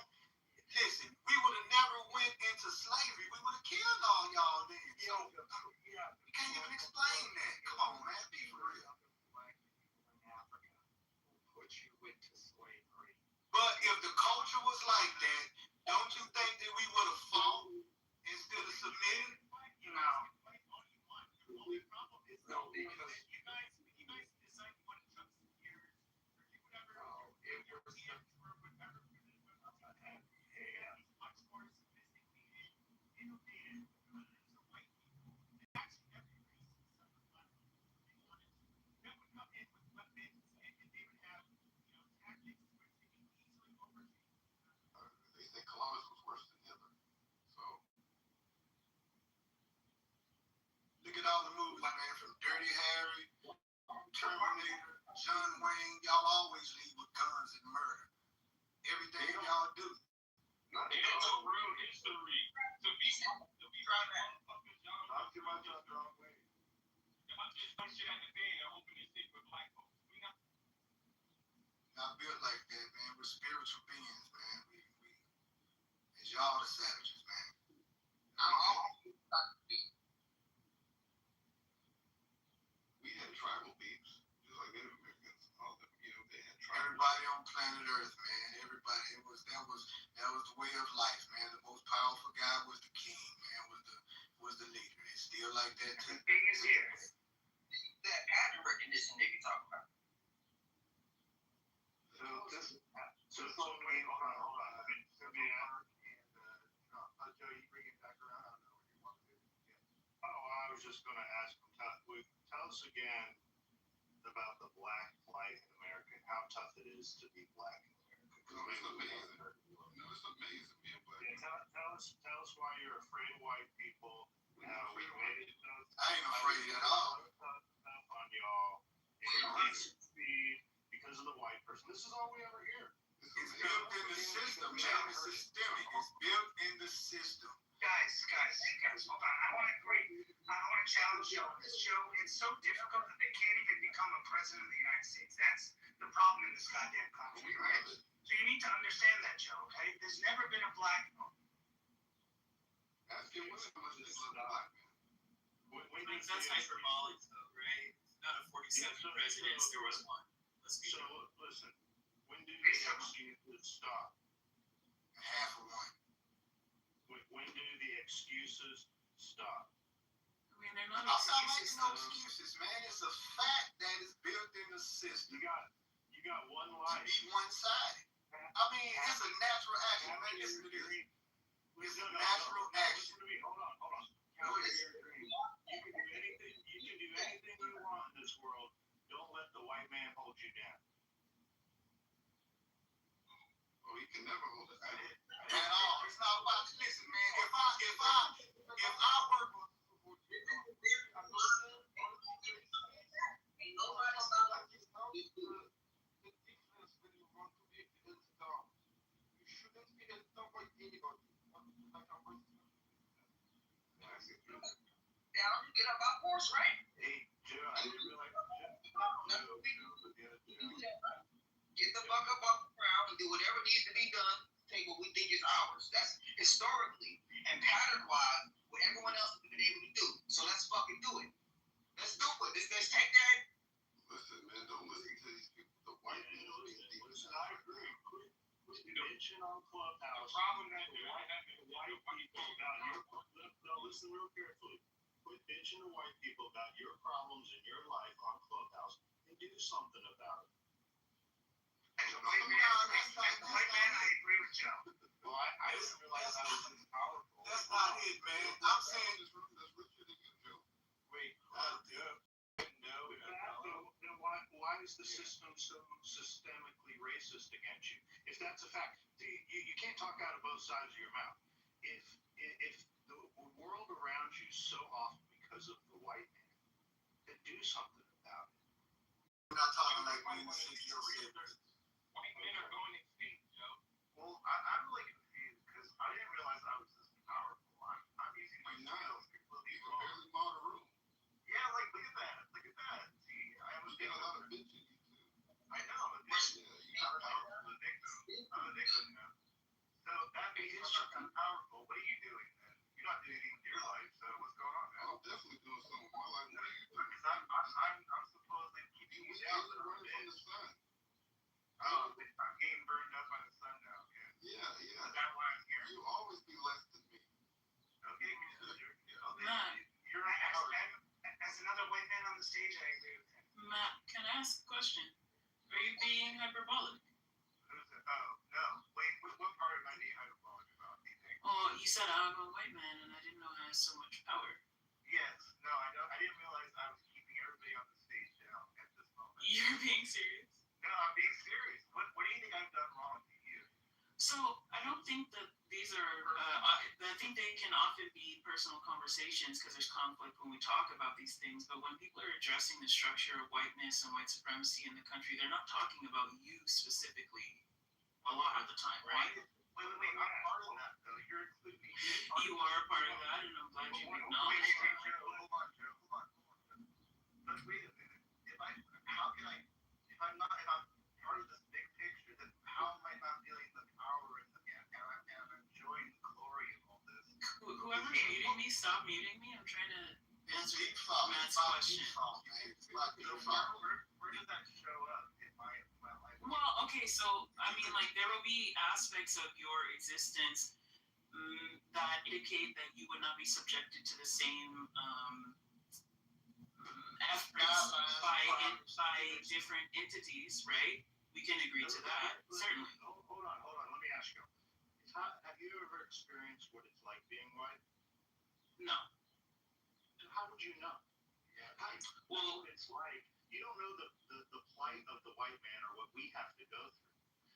listen, we would have never went into slavery. We would have killed all y'all then. You know, you can't even explain that. Come on, man, be for real. Black people in Africa who put you into slavery. But if the culture was like that, don't you think that we would have fought instead of submitting? No. No, because you guys decide what jumps in years, or you would ever, it was much more sophisticated, innovative, so white people, actually every race in the Southern continent, they wanted to, that would come in with weapons, and they would have, tactics which they can easily overtake. They say Columbus was worse than Hitler. So look at all the movies, man, from Dirty Harry, Terminator, John Wayne. Y'all always lead with guns and murder. Everything y'all do. It's a real history. To be trying to Talk too much on the wrong way. I'm just throwing shit at the fan and hoping to stick with black folks. We Not built like that, man. We're spiritual beings, man. It's y'all the savages, man. We had tribal beefs, just like Native Americans. All them, they had tribal. Everybody on planet Earth, man. Everybody. That was the way of life, man. The most powerful guy was the king, man. Was the leader. It's still like that too. The thing is here, that pattern recognition they be talking about. So this one came from Joe, you bring it back around. I don't know what you want to do. Yeah. Oh, I was just going to ask him, tell us again about the black plight in America and how tough it is to be black in America. It's amazing. It's amazing being black. Yeah, tell us why you're afraid of white people. How we made it. I ain't afraid at all. On y'all. Because of the white person. This is all we ever hear. It's built in the system, man. It's systemic. It's built in the system. Guys, hold on. I want to challenge you on this, Joe. It's so difficult that they can't even become a president of the United States. That's the problem in this goddamn country, right? So you need to understand that, Joe, okay? There's never been a black vote. Ask him what's the black man. That's hyperbolic, though, right? Not a 47 presidents, there was one. Let's be so, listen, When do the excuses stop? Half of one. When do the excuses stop? I mean, they're not I'm not excuses, making no though. excuses, man. It's a fact that is built in the system. You got one To life. be one-sided. I mean, it's a natural action, man. Listen to this. It's a natural action. Hold on. You can do anything you want in this world. Don't let the white man hold you down. Well, he can never hold it down. At all. It's not about, listen, man. If I work with Down, get up off horse, right? Hey, Joe, I didn't realize Get the fuck up off the ground and do whatever needs to be done to take what we think is ours. That's historically and pattern-wise what everyone else has been able to do. So let's fucking do it. Let's do it. Let's take that. Listen, man, don't listen to these people. The white man don't need to Listen, I agree. Quit bitching on Clubhouse. The problem that white people about your no, listen real carefully. Quit bitching to white people about your problems in your life on Clubhouse and do something about it. as a white man, I agree with Joe. Well, I didn't realize I was this powerful. That's not it, man. I'm saying this richer than you, Joe. Wait, then why is the system so systemically racist against you? If that's a fact, you can't talk out of both sides of your mouth. If the world around you is so off because of the white man, then do something about it. We're not talking like we in the 60s or 70s. White men are going extinct, Joe. Well, I'm really confused because I didn't realize I was this powerful. I'm using my skills completely wrong. barely bought a room. Yeah, like, look at that. Look at that. See, I was You got a lot of bitch in you, too. I know. I'm a victim. So that means I'm powerful. What are you doing then? You're not doing anything with your life, so what's going on, man? I'm definitely doing something with my life. What are you doing? Because I'm supposedly keeping you down You're running from the sun. Oh, I'm getting burned up by the sun now. Yeah. Is that why I'm here? You always be less than me. Okay, Matt, You're right. As another white man on the stage, I agree with him. Matt, can I ask a question? Are you being hyperbolic? Who's it? Oh, no. Wait, what part am I being hyperbolic about? Do you think? Well, you said I'm a white man, and I didn't know I had so much power. Yes. No, I don't. I didn't realize I was keeping everybody on the stage down at this moment. You're being serious? No, I'm being serious. What do you think I've done wrong to you? So I don't think that these are. I think they can often be personal conversations because there's conflict when we talk about these things. But when people are addressing the structure of whiteness and white supremacy in the country, they're not talking about you specifically a lot of the time, right? Wait. I'm part of that, though. You're including me. You are a part of that, and I'm glad you acknowledge Wait, that. Joe. Hold on. Let's wait a minute. If I'm part of this big picture, then how am I not feeling the power and enjoying the glory of all this? Whoever's muting me, stop muting me. I'm trying to answer Deep thought. Matt's question. Where does that show up in my life? Well, okay, so I mean, like, there will be aspects of your existence that indicate that you would not be subjected to the same efforts by different entities, right? We can agree to that, certainly. Hold on. Let me ask you. Have you ever experienced what it's like being white? No. How would you know? Well, it's like you don't know the plight of the white man or what we have to go through.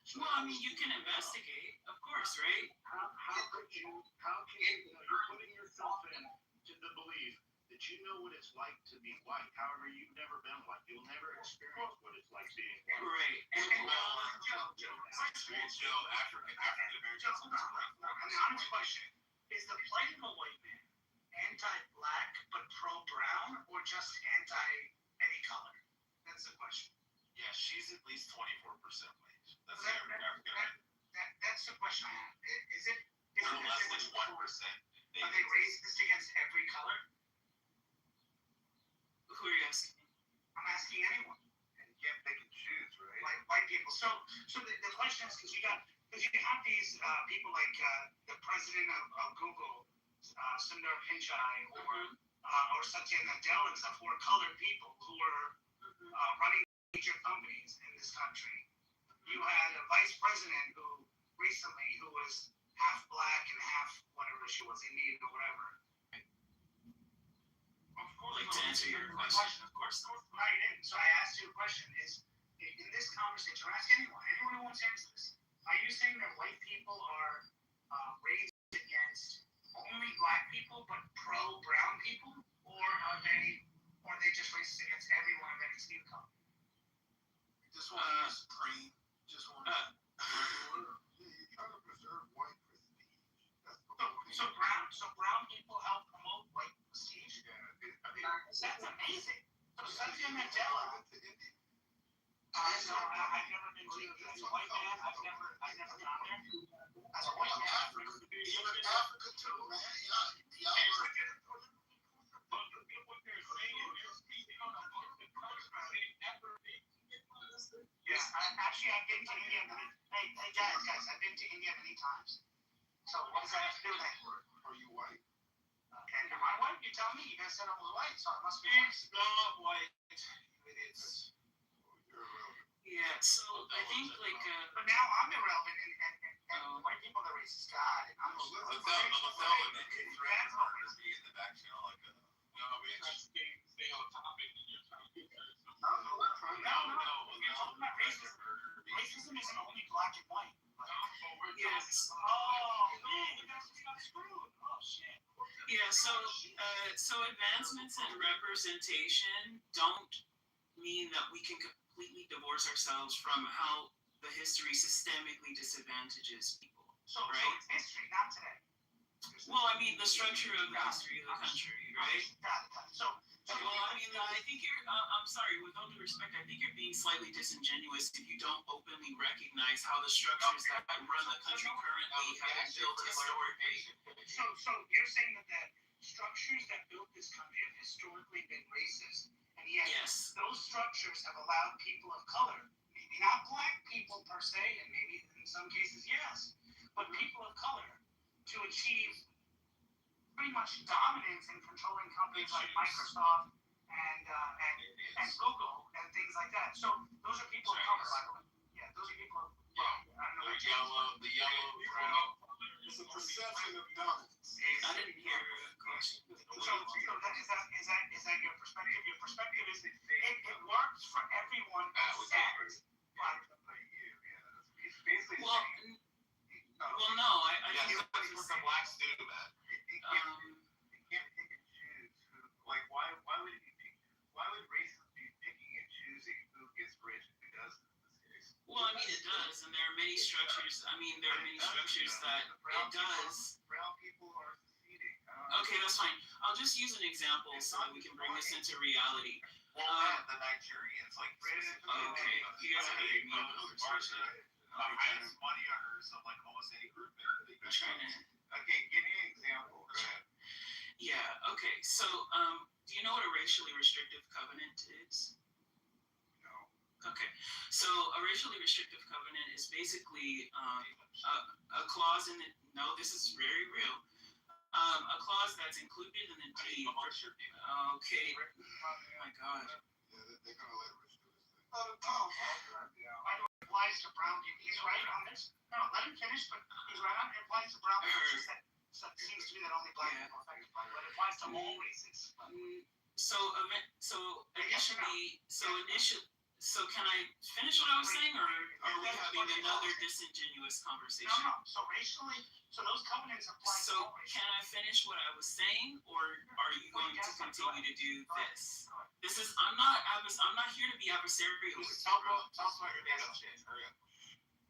So well, I mean, you can investigate, of course, right? How can you you're putting yourself into the belief that you know what it's like to be white. However, you've never been white. You'll never experience what it's like being white. Right. Joe, African Americans. An honest question. Is the plight of a white man anti-black but pro-brown or just anti-any color? That's the question. Yeah, she's at least 24% white. That's That's the question I have. Is it less than 1%. Are they racist against every color? Who are you asking? I'm asking anyone. And you can't pick and choose, right? Like white people people. So the question is, because you have these people like the president of Google, Sundar Pichai, or Satya Nadella and stuff, who are colored people who are running major companies in this country. You had a vice president who was half black and half whatever she was, Indian or whatever. Of course, like to answer your question, of course. Right in. So I asked you a question: is in this conversation, or ask anyone who wants to answer this, are you saying that white people are raised against only black people but pro brown people, or are they just racist against everyone of any skin color? Just want to be supreme. Just want to you're trying to preserve white prestige. So brown people help promote white prestige? Yeah, that's amazing. So Satya Nadella. I've never been to India. As a white man, I've never gone there. As a white man, I've never been to Africa too, man. Actually, I've been to India. Hey, guys, I've been to India many times. So what does that have to do with it? Are you white? And am I white? You tell me. You guys said I was white, so I must be white. It's not white. It's yeah. So I think like. But now I'm irrelevant, and white people are racist. God, and I'm. Stay on topic. No. You're talking about racism. Racism isn't only black and white. Yes. Oh man, you guys just got screwed. Oh shit. Yeah. So advancements in representation don't mean that we can completely divorce ourselves from how the history systemically disadvantages people. So it's history, not today. Well, I mean the structure of the history of the country, right? Got it. So well, I mean, I think you're. I'm sorry, with all due respect, I think you're being slightly disingenuous if you don't openly recognize how the structures that run the country currently have been built historically. So you're saying that the structures that built this country have historically been racist, and yet those structures have allowed people of color, maybe not black people per se, and maybe in some cases yes, but people of color, to achieve pretty much dominance in controlling companies like Microsoft and Google and things like that. So those are people of color, by the way. Yeah, those are people of the yellow, brown. It's a perception of dominance. I didn't hear a question. So is that your perspective? Your perspective is that it works for everyone except black people. It's basically well, no, I think that's what the blacks do, man. They can't pick and choose who. Like, why would it be? Why would racists be picking and choosing who gets rich and who doesn't in this case? Well, I mean, it does, and there are many structures. I mean, there are many structures that it does. Brown people are seceding. Okay, that's fine. I'll just use an example so that we can bring this into reality. Well, the Nigerians, like, okay, you guys are hating me. The highest money earners of like almost any group. Okay, give me an example. Go ahead. Yeah. Okay. So, do you know what a racially restrictive covenant is? No. Okay. So, a racially restrictive covenant is basically a clause in the. No, this is very real. A clause that's included in the deed. Okay. Oh my God. Yeah, they're gonna let Rich do his thing. Applies to brown people. He's right on this. No, let him finish, but he's right on. It applies to brown people. So it seems to me that only black people are affected by it, but it applies to all races. So can I finish what I was saying, or are we having another disingenuous conversation? No. So racially, those covenants apply to all races. Can I finish what I was saying, or are you going to continue to do this? This is. I'm not here to be adversarial. Tell us about your data shit. Hurry up.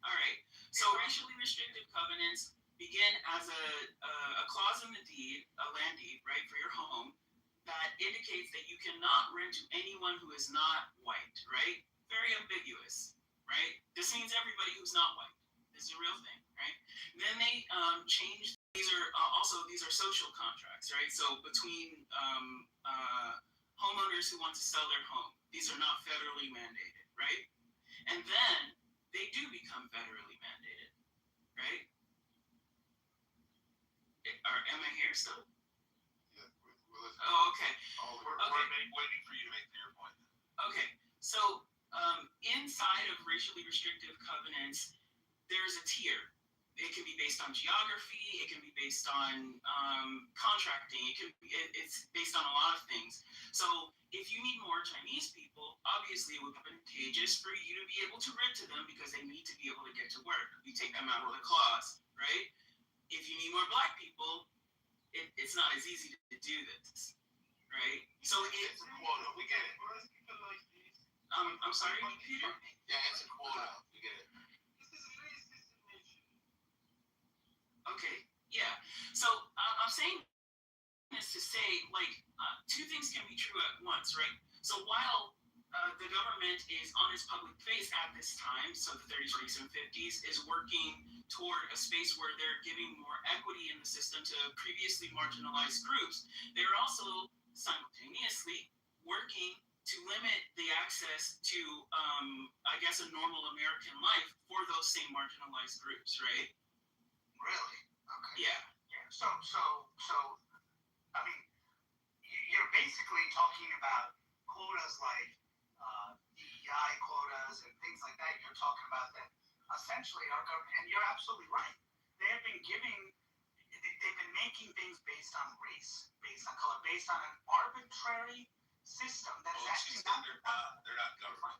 All right. So racially restrictive covenants begin as a clause in the deed, a land deed, right, for your home, that indicates that you cannot rent to anyone who is not white, right? Very ambiguous, right? This means everybody who's not white. This is a real thing, right? Then they changed. These are social contracts, right? So between homeowners who want to sell their home, these are not federally mandated, right? And then they do become federally mandated, right? Am I here still? Yeah, we're listening. Oh, okay. We're waiting for you to make your point. Okay, so inside of racially restrictive covenants, there's a tier. It can be based on geography. It can be based on contracting. It's based on a lot of things. So if you need more Chinese people, obviously it would be advantageous for you to be able to rent to them because they need to be able to get to work. We take them out of the clause, right? If you need more black people, it's not as easy to do this, right? So it's a quota. We get it. I'm sorry, Peter? Yeah, it's a quota. We get it. Okay, yeah. So I'm saying this to say, like, two things can be true at once, right? So while the government is on its public face at this time, so the 30s, 40s, and 50s, is working toward a space where they're giving more equity in the system to previously marginalized groups, they're also simultaneously working to limit the access to, I guess, a normal American life for those same marginalized groups, right? Really? Okay. Yeah. So, I mean, you're basically talking about quotas like DEI quotas and things like that. You're talking about that essentially our government, and you're absolutely right. They've been making things based on race, based on color, based on an arbitrary system that is actually not they're not government.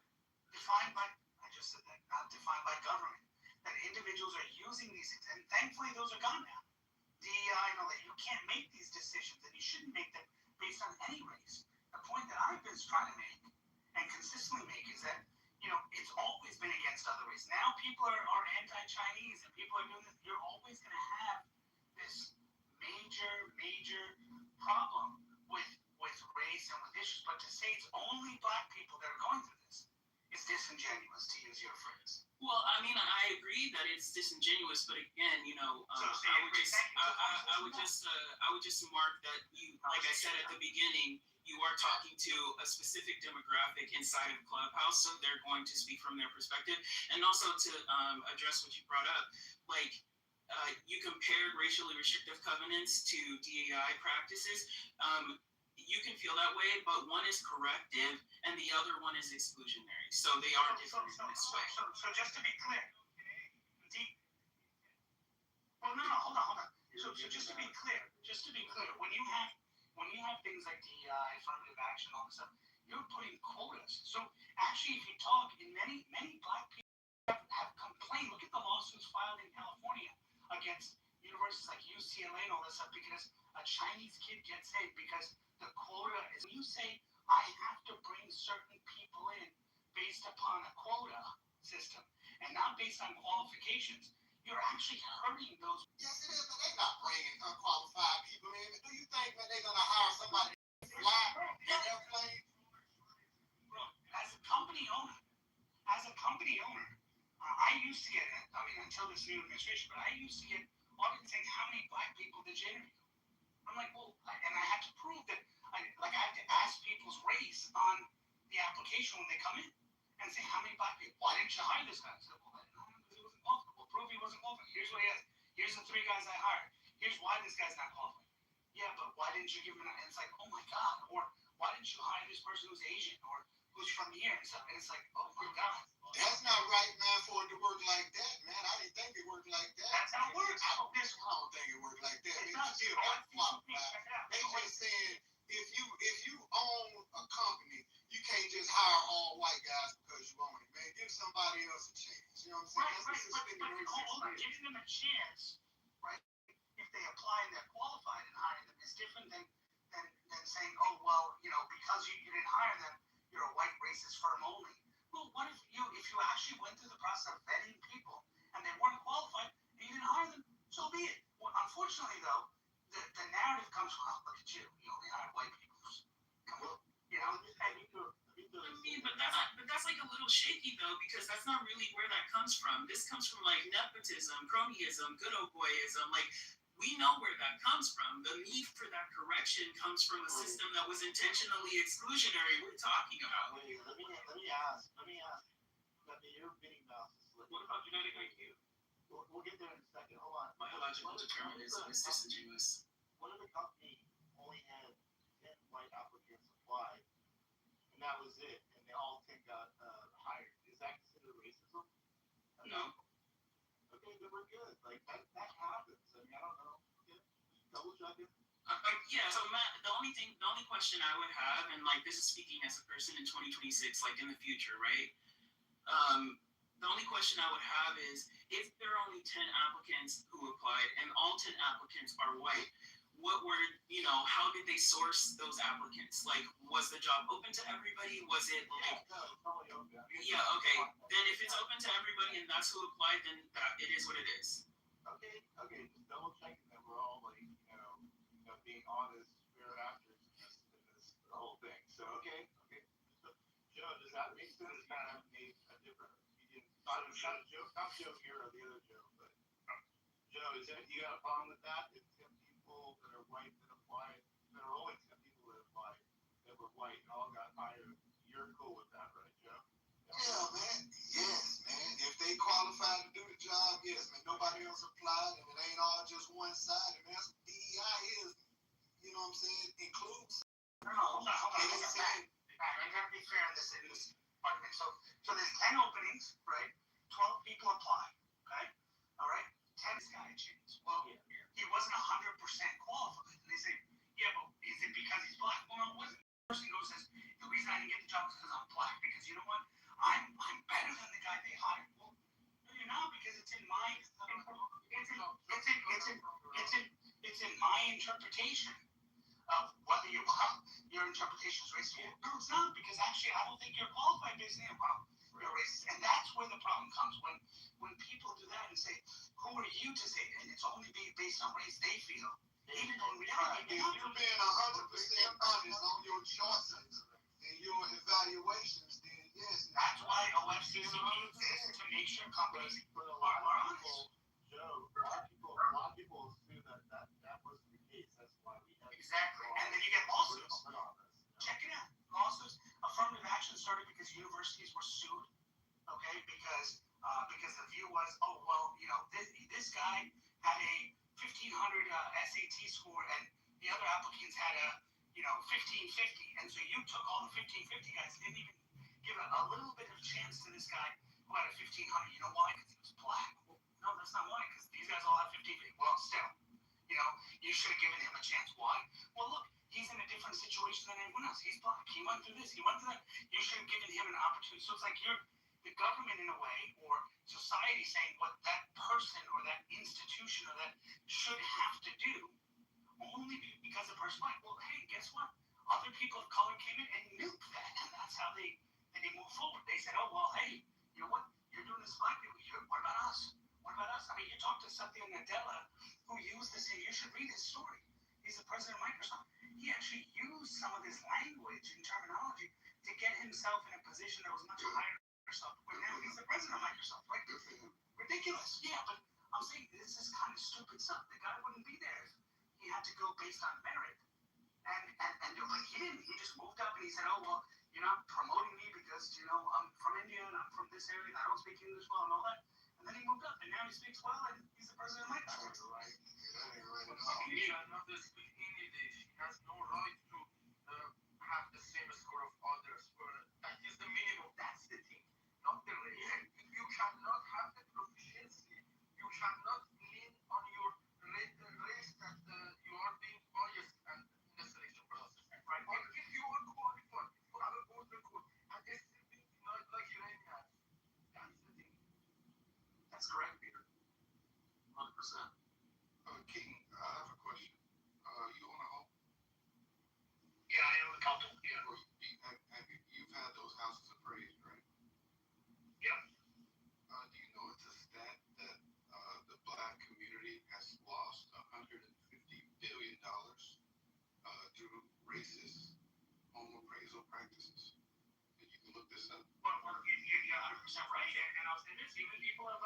Defined by, I just said that, not defined by government. That individuals are using these things, and thankfully those are gone now. DEI and all that, you can't make these decisions, and you shouldn't make them based on any race. The point that I've been trying to make, and consistently make, is that, it's always been against other races. Now people are anti-Chinese, and people are doing this. You're always going to have this major problem with race and with issues. But to say it's only black people that are going through this is disingenuous, to use your phrase. Well, I mean, I agree that it's disingenuous, but again, I would just mark that you, like I said at the beginning, you are talking to a specific demographic inside of Clubhouse, so they're going to speak from their perspective. And also to address what you brought up, like you compared racially restrictive covenants to DEI practices. You can feel that way, but one is corrective and the other one is exclusionary. So they are different in this way. So just to be clear, hold on. So just to be clear, when you have things like DEI, affirmative action, all this stuff, you're putting quotas. So actually, if you talk, in many black people have complained. Look at the lawsuits filed in California against universities like UCLA and all this stuff because a Chinese kid gets in because the quota is. You say I have to bring certain people in based upon a quota system and not based on qualifications. You're actually hurting those. Yes, it is, but they're not bringing unqualified people in. Do you think that they're going to hire somebody to fly in airplane? As a company owner, I used to get it. I mean, until this new administration, but I used to get audits saying how many black people did you interview? I'm like, well, and I had to prove that. I had to ask people's race on the application when they come in and say how many black people. Why didn't you hire this guy? I said, well, I didn't hire him because he wasn't qualified. Well, prove he wasn't qualified. Here's what he has. Here's the 3 guys I hired. Here's why this guy's not qualified. Yeah, but why didn't you give him? And it's like, oh my God. Or why didn't you hire this person who's Asian or who's from here and stuff? And it's like, oh my God. That's not right, man, for it to work like that, man. I didn't think it worked like that. That's how it works. I don't think it worked like that. They just saying if you own a company, you can't just hire all white guys because you own it, man. Give somebody else a chance. You know what I'm saying? Right. Giving them a chance, right? If they apply and they're qualified and hiring them is different than saying, oh well, because you didn't hire them, you're a white racist firm only. Well, what if you actually went through the process of vetting people and they weren't qualified and you didn't hire them? So be it. Well, unfortunately, though, the narrative comes from, oh, look at you. You only hire white people. Come on. But that's like a little shaky though, because that's not really where that comes from. This comes from like nepotism, cronyism, good old boyism. Like we know where that comes from. The need for that correction comes from a system that was intentionally exclusionary. We're talking about. Let me ask. Your Minnie Mouse is lit. What about genetic IQ? We'll get there in a second. Hold on. Biological determinism is disingenuous. What if a company only had 10 white applicants apply, and that was it, and they all 10 got hired? Is that considered racism? No. Okay, then we're good. Like that happens. I mean, I don't know. Okay. Double checking. Yeah, so Matt, the only question I would have, and like this is speaking as a person in 2026, like in the future, right? The only question I would have is if there are only 10 applicants who applied and all 10 applicants are white, what were, how did they source those applicants? Like, was the job open to everybody? Was it like, yeah, okay. Then if it's open to everybody and that's who applied, then it is what it is. Okay, just double checking that we're all like, being honest, fair actors in this whole thing. So, okay. So, Joe, does that make sense? Kind of made a different, not Joe here or the other Joe, but Joe, you got a problem with that? If 10 people that are white that applied, there are only 10 people that applied that were white and all got hired, you're cool with that, right, Joe? Yeah, man. Yes, man. If they qualified to do the job, yes, man. Nobody else applied, and it ain't all just one side. And that's what DEI is. You know what I'm saying? Includes. No, hold on. You gotta be fair in this argument. So there's 10 openings, right? 12 people apply, okay? All right? 10 is guy changed. Well, he wasn't 100% qualified. And they say, yeah, but is it because he's black? Well, no, it wasn't. The person goes and says, the reason I didn't get the job is because I'm black. Because you know what? I'm better than the guy they hired. Well, no, you're not, because it's in my interpretation of whether your interpretation is racist. No, it's not, because actually I don't think you're qualified based on your racist. And that's where the problem comes when people do that and say, who are you to say? And it's only based on race they feel. Even though in reality, if you're being 100% honest on your choices and your evaluations, then yes. That's why OFCCP exists, to make sure companies are honest. Joe, a lot of people assume that wasn't the case. That's why we have. Exactly. And then you get lawsuits. Check it out. Lawsuits. Affirmative action started because universities were sued. Okay, because the view was, oh well, this guy had a 1,500 SAT score and the other applicants had a 1,550, and so you took all the 1,550 guys, didn't even give a little bit of chance to this guy who had a 1,500. You know why? Because he was black. Well, no, that's not why. Because these guys all have 1,550. Well, still, you should have given him a chance. Why? Well, look, he's in a different situation than anyone else. He's black. He went through this. He went through that. You should have given him an opportunity. So it's like you're the government in a way, or society saying what that person or that institution or that should have to do, only because the person black. Well, hey, guess what? Other people of color came in and nuked that, and that's how they moved forward. They said, oh well, hey, you know what? You're doing this black people. What about us? What about us? I mean, you talked to Satya Nadella, who used this, and you should read his story. He's the president of Microsoft. He actually used some of this language and terminology to get himself in a position that was much higher than Microsoft. Where now he's the president of Microsoft, right? Ridiculous. Yeah, but I'm saying this is kind of stupid stuff. The guy wouldn't be there if he had to go based on merit. And like he didn't. He just moved up and he said, oh well, you're not promoting me because I'm from India and I'm from this area and I don't speak English well and all that. And then he moved up and now he speaks well and he's the president of Microsoft. Right. He cannot speak English. He has no right to have the same score of others. That is the minimum. That's the thing. Not the race. You cannot have the proficiency. You cannot lean on your race that you are being biased and in the selection process. Right? But if you are qualified, if you have a good record, and it's being denied like Iranians, that's the thing. That's correct, Peter. 100%. King, I have a question. You own a home? Yeah, I own a couple. Yeah. You've had those houses appraised, right? Yeah. Do you know it's a stat that the black community has lost $150 billion through racist home appraisal practices? And you can look this up. Well, you're 100% right. And I'll say this, even people of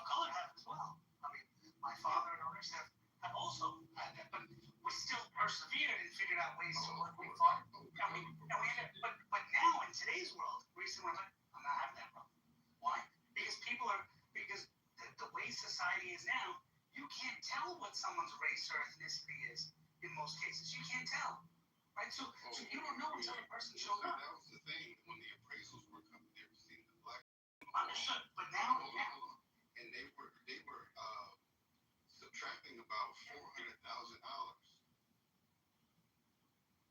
color have as well. I mean, my father and others have also had that, but we still persevered and figured out ways to work. We fought, but now in today's world, recently we're like, I'm not having that problem. is now, you can't tell what someone's race or ethnicity is in most cases. You can't tell, right? So you don't know until the person shows up. That was the thing when the appraisals were coming. They were seeing the black. Understood, but now, and they were subtracting about $400,000.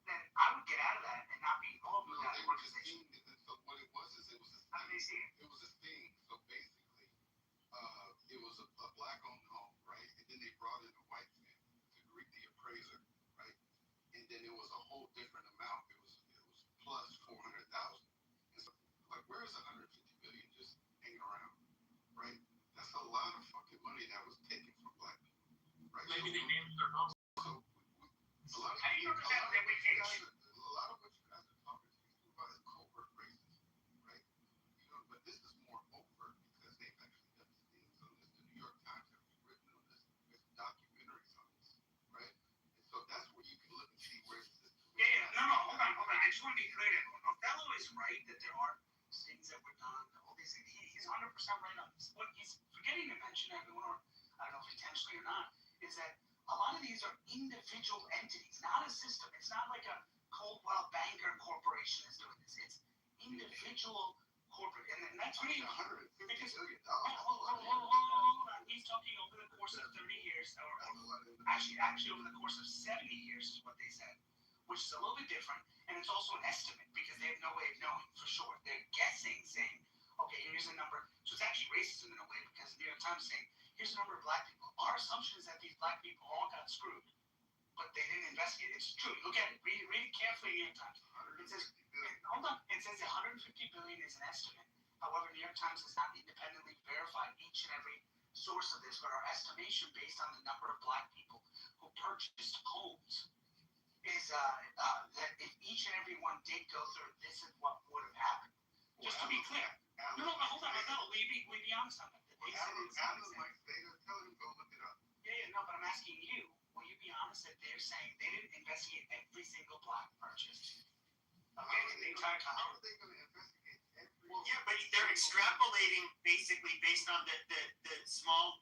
then I would get out of that and not be involved with that They were just organization. seeing it. So what it was is it was a How do they see it? It was a thing. So basically, it was a black-owned home, right? And then they brought in a white family to greet the appraiser, right? And then it was a whole different amount. It was plus 400,000. So, like, where is 150 billion just hanging around, right? That's a lot of fucking money that was taken from black people, right? Maybe they named their house. So a lot of How do you understand that we a lot of what you guys are talking about is covert racism, right? You know, but this is more overt because they've actually done things on this. The New York Times have written on this. There's documentaries on this, right? And so that's where you can look and see where this. No, hold on. I just want to be clear to everyone. Othello is right that there are things that were done. All these things. He's 100% right on this. What he's forgetting to mention, everyone, or I don't know if intentionally or not, is that a lot of these are individual entities, not a system. It's not like a Coldwell Banker Corporation is doing this. It's individual corporate, and that's really $150 because billion. hold on. He's talking over the course of 30 years, or actually over the course of 70 years is what they said, which is a little bit different, and it's also an estimate because they have no way of knowing for sure. They're guessing, saying, okay, here's a number. So it's actually racism in a way because the New York Times is saying, here's a number of black people. Our assumption is that these black people all got screwed, but they didn't investigate. It's true. Look at it. Read it carefully. New York Times. It says, hold on. It says 150 billion is an estimate. However, New York Times has not independently verified each and every source of this, but our estimation based on the number of black people who purchased homes is that if each and every one did go through, this is what would have happened. Just to be clear. No, hold on. We be honest on that. No, but I'm asking you, will you be honest that they're saying they didn't investigate every single black purchase? Okay, the entire country. How are they going to investigate every? Well, yeah, but they're extrapolating basically based on the small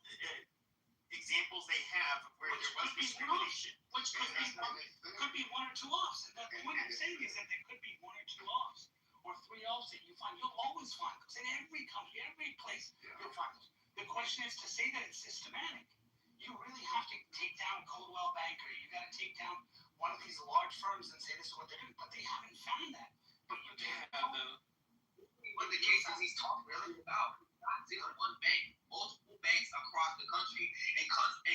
examples they have of where there was discrimination. Which could be one or two offs. And the point I'm saying is that there could be one or two offs, or three offs that you find. You'll always find those in every country, every place. You'll find those. The question is to say that it's systematic. You really have to take down Coldwell Banker. You got to take down one of these large firms and say this is what they're doing, but they haven't found that. But you can't. But the cases he's talking really about, not just one bank, multiple banks across the country, and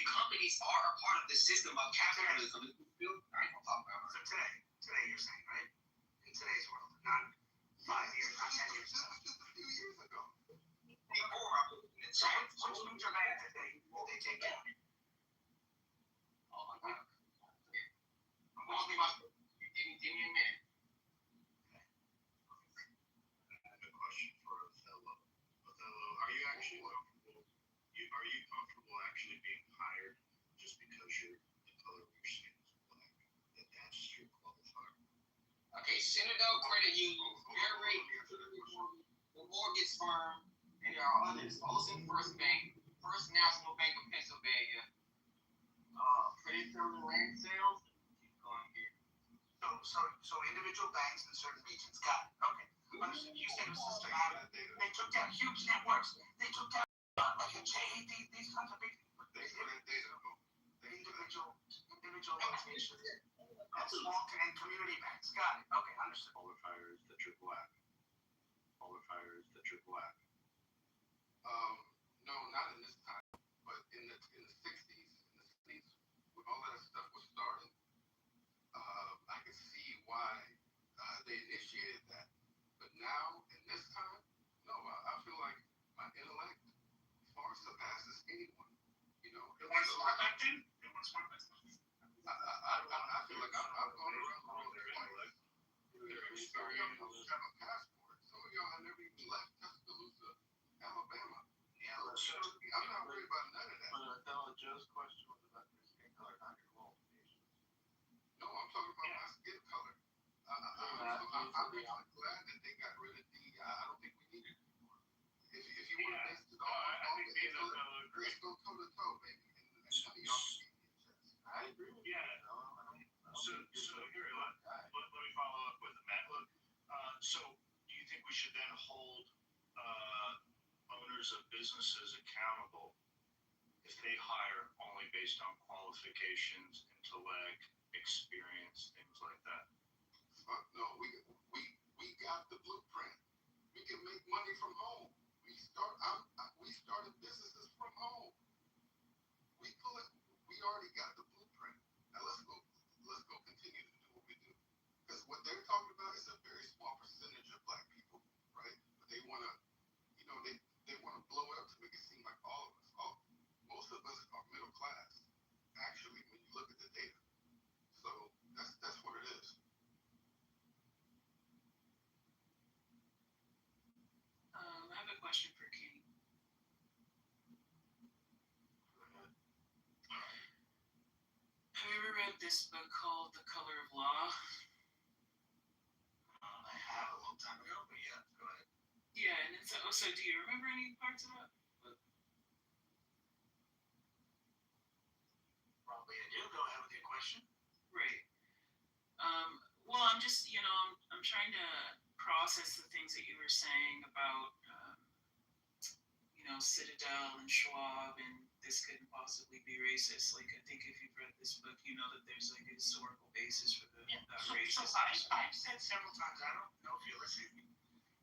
companies are a part of the system of capitalism. I ain't gonna talk about it. So today you're saying, right? In today's world, not 5 years, not 10 years ago. Just a few years ago. Before, So which major bank did they take down? oh my God. Give me a minute. I have a question for Othello. Othello, are you actually comfortable? Are you comfortable actually being hired just because you're the color of your skin is black? That's your qualifier. Okay, Citadel Credit Union, the mortgage firm, and there are others. Also First Bank, First National Bank of Pennsylvania, Credit Terminal Land Sales. Keep going here. So individual banks in certain regions got it. Okay. Understood. You said it was systematic. They took down huge networks. They took down like a JAD, these kinds of big individual locations. And small and community banks. Got it. Okay, understood. Qualifiers that you're black. Qualifiers that you're black. No, not in this time, but in the 60s, when all that stuff was starting, I could see why they initiated that. But now, in this time, no, I feel like my intellect far surpasses anyone. You know, They want smart back then? They want smart back then. I feel like I've gone around the world twice. Some of y'all don't have a passport. Some of y'all have never even left Tuscaloosa, Alabama. I'm not worried about none of that. But Othello, Joe's question was about your skin color, not your qualifications. No, I'm talking about my skin color. I'm glad that they got rid of DEI. I don't think we need it anymore. If you want to base it on, let's go toe to toe. I agree with you. So here, let me follow up with Matt. Look, so do you think we should then hold owners of businesses accountable if they hire only based on qualifications, intellect, experience, things like that? Fuck no, we got the blueprint. We can make money from home. We started businesses from home. We already got the blueprint. Now let's go continue to do what we do. Because what they're talking about is a very small percentage of black people, right? But they wanna, they wanna blow it up to make it seem like all of us. Most of us are middle class. Actually, when you look at the data. So that's what it is. I have a question for Katie. Have you ever read this book called The Color of Law? I have a long time ago, but yeah, go ahead. Yeah, and it's so do you remember any parts of it? Probably I do. Go ahead with your question. Right. Well, I'm just, I'm trying to process the things that you were saying about, Citadel and Schwab, and this couldn't possibly be racist. Like, I think if you've read this book, you know that there's like a historical basis for that racism. So I've said several times, I don't know if you're listening.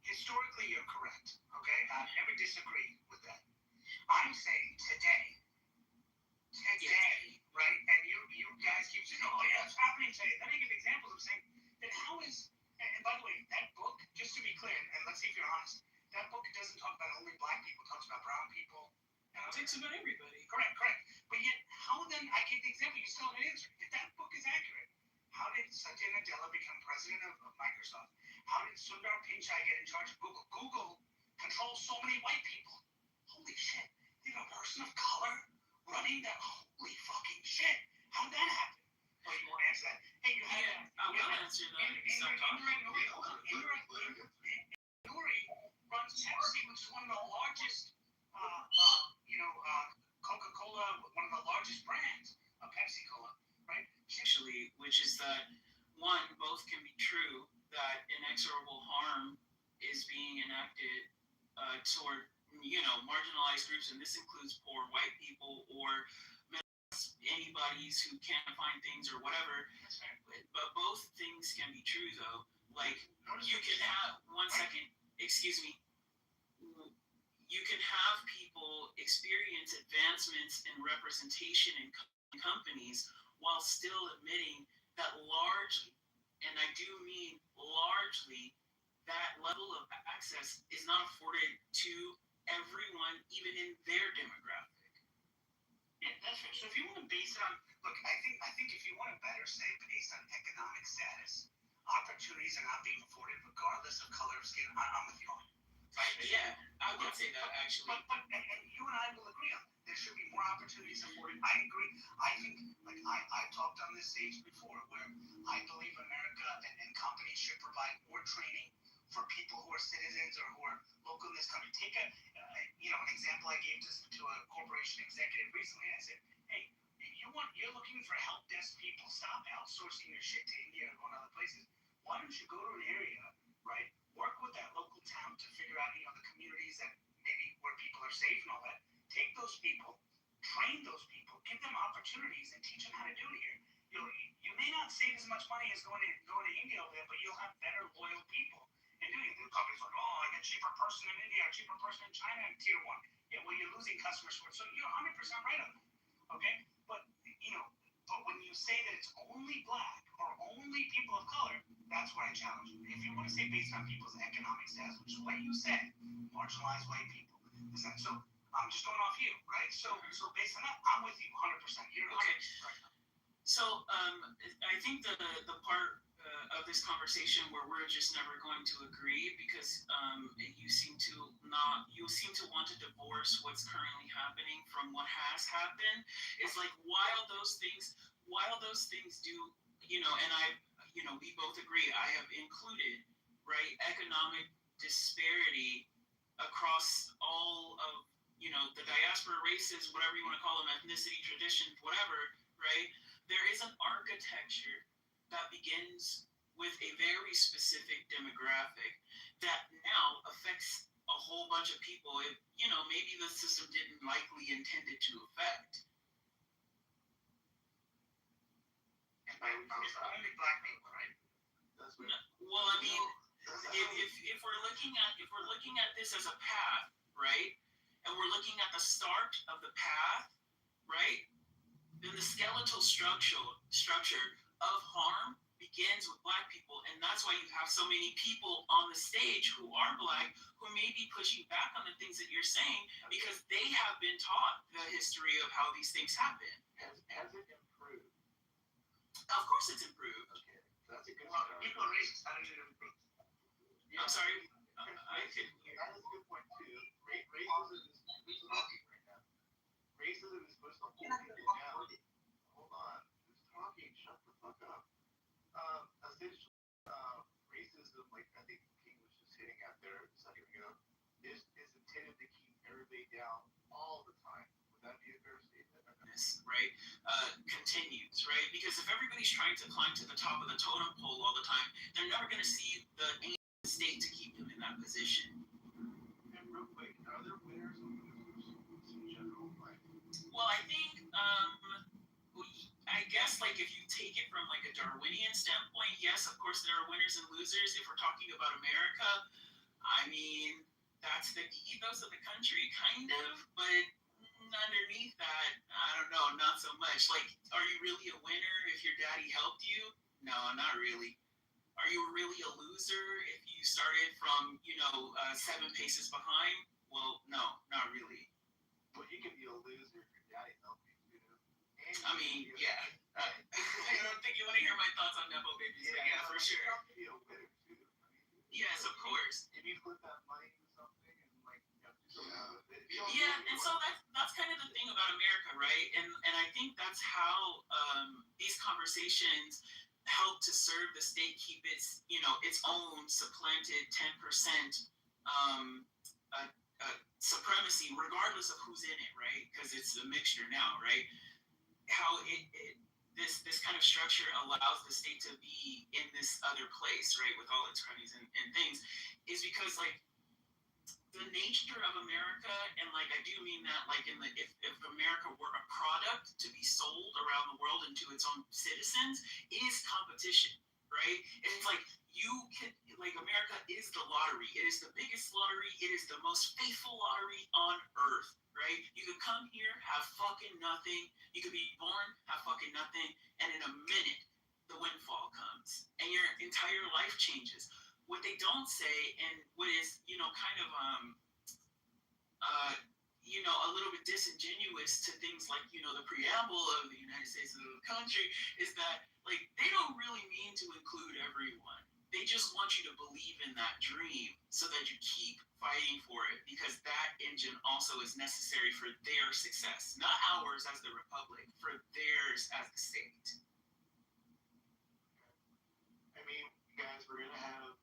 Historically, you're correct. Okay, I've never disagreed with that. I'm saying today, right? And you guys keep saying, oh yeah, it's happening today. Then I give examples of saying, then how is? And by the way, that book, just to be clear, and let's see if you're honest, that book doesn't talk about only black people. It talks about brown people. It talks about everybody. Correct. But yet, how then? I gave the example. You still haven't answered. If that book is accurate, how did Satya Nadella become president of Microsoft? How did Sundar Pichai get in charge of Google? Google controls so many white people. Holy shit! They have a person of color running that. Holy fucking shit! How'd that happen? Oh, you won't answer that. Hey, you had that. I will answer that. Nuri runs Pepsi, which is one of the largest, Coca-Cola, one of the largest brands of Pepsi-Cola, right? Actually, which is that, one, both can be true, that inexorable harm is being enacted toward, marginalized groups, and this includes poor white people or anybody's who can't find things or whatever. But both things can be true, though. Like, you can have, one second, excuse me, you can have people experience advancements in representation in companies while still admitting that largely, and I do mean largely, that level of access is not afforded to everyone, even in their demographic. Yeah, that's right. So if you want to base it on, look, I think if you want to better say based on economic status, opportunities are not being afforded regardless of color of skin. I'm with you on it. Right? Yeah, I would say that actually. But you and I will agree on that. There should be more opportunities afforded. I agree. I think, like I've talked on this stage before, where I believe America and companies should provide more training for people who are citizens or who are local in this country. Take an example I gave to a corporation executive recently. I said, hey, you're looking for help desk people. Stop outsourcing your shit to India or going to other places. Why don't you go to an area, right? Work with that local town to figure out, the communities that maybe where people are safe and all that. Take those people, train those people, give them opportunities, and teach them how to do it here. You may not save as much money as going to India over there, but you'll have better, loyal people. And doing it, the company's like, oh, I get cheaper person in India, cheaper person in China in tier 1. Yeah, well, you're losing customers for it. So you're 100% right on that. Okay? But when you say that it's only black or only people of color, that's where I challenge you. If you want to say based on people's economic status, which is what you said, marginalized white people. So I'm just going off you, right? So based on that, I'm with you 100%. You're okay. Right. So I think the part of this conversation where we're just never going to agree, because you seem to want to divorce what's currently happening from what has happened. It's like while those things do, and we both agree, I have included, right, economic disparity across all of the diaspora, races, whatever you want to call them, ethnicity, tradition, whatever, right? There is an architecture that begins with a very specific demographic that now affects a whole bunch of people. If, maybe the system didn't likely intend it to affect. And it's only black people, right? Well, I mean, if we're looking at this as a path, right, and we're looking at the start of the path, right, then the skeletal structure of harm begins with black people, and that's why you have so many people on the stage who are black who may be pushing back on the things that you're saying because they have been taught the history of how these things happen. Has it improved? Of course it's improved. Okay, that's a good Well, start. people are racist. How did it improve? I'm sorry. That is a good point too. Racism is talking right now. Racism is supposed to hold people down. Hold on, who's talking? Shut the fuck up. Essentially, racism, like I think King was just hitting at there a second ago, is intended to keep everybody down all the time. Would that be a fair statement? Right? Continues, right? Because if everybody's trying to climb to the top of the totem pole all the time, they're never going to see the state to keep them in that position. And real quick, are there winners and losers in general? Like, well, I think, I guess, like, if you take it from, like, a Darwinian standpoint, yes, of course, there are winners and losers. If we're talking about America, I mean, that's the ethos of the country, kind of, but underneath that, I don't know, not so much. Like, are you really a winner if your daddy helped you? No, not really. Are you really a loser if you started from, 7 paces behind? Well, no, not really. Well, you can be a loser if your daddy helped you, too. I mean, yeah. I don't think you want to hear my thoughts on Nepo babies, but yeah, for sure. You can be a winner, too. Yes, of course. If you put that money into something and, like, do something with it. Yeah, and so that's kind of the thing about America, right? And I think that's how these conversations help to serve the state keep its own supplanted 10% supremacy, regardless of who's in it, right? Because it's a mixture now, right? How this kind of structure allows the state to be in this other place, right, with all its cronies and things, is because, like, the nature of America, and, like, I do mean that, like, if America were a product to be sold around the world and to its own citizens, is competition, right? It's like America is the lottery. It is the biggest lottery. It is the most faithful lottery on earth, right? You could come here, have fucking nothing. You could be born, have fucking nothing, and in a minute, the windfall comes, and your entire life changes. What they don't say, and what is, kind of, a little bit disingenuous to things like, the preamble of the United States as a country, is that, like, they don't really mean to include everyone. They just want you to believe in that dream so that you keep fighting for it, because that engine also is necessary for their success, not ours as the republic, for theirs as the state. I mean, guys, we're going to have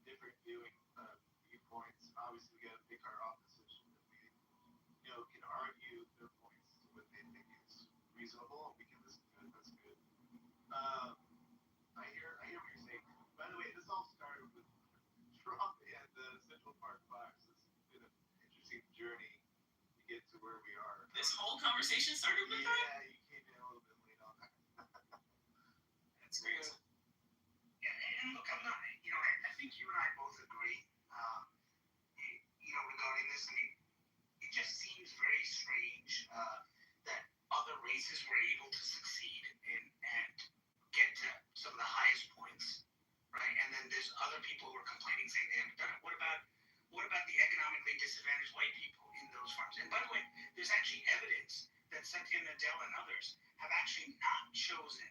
different viewpoints. Obviously, we got to pick our opposition that we, can argue their points to what they think is reasonable, and we can listen to it. That's good. I hear what you're saying. By the way, this all started with Trump and the Central Park Fox. It's been an interesting journey to get to where we are. This whole conversation started with that? Yeah, you came in a little bit late on that. That's crazy. Yeah, and look, I'm not, I think you and I both agree, regarding this. I mean, it just seems very strange that other races were able to succeed and get to some of the highest points, right? And then there's other people who are complaining, saying they haven't done it. What about the economically disadvantaged white people in those farms? And by the way, there's actually evidence that Satya Nadella and others have actually not chosen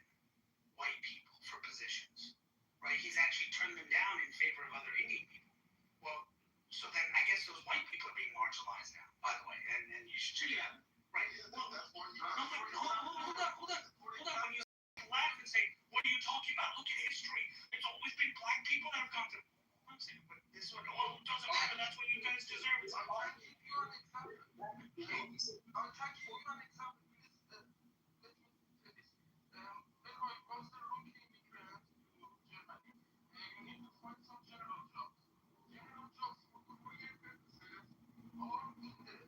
white people for positions, right? He's actually turned them down in favor of other Indian people. Well, so then I guess those white people are being marginalized now, by the way, and you should, yeah, right? Well, that's one time. Hold on. When you laugh and say, what are you talking about? Look at history. It's always been black people that have come to. I'm saying, but this one, it doesn't matter. That's what you guys deserve. It's like, you an example. I'll try to give you an example. Because, let me say this. When I was the rookie immigrant to Germany, you need to find some general jobs. General jobs for career purposes or in the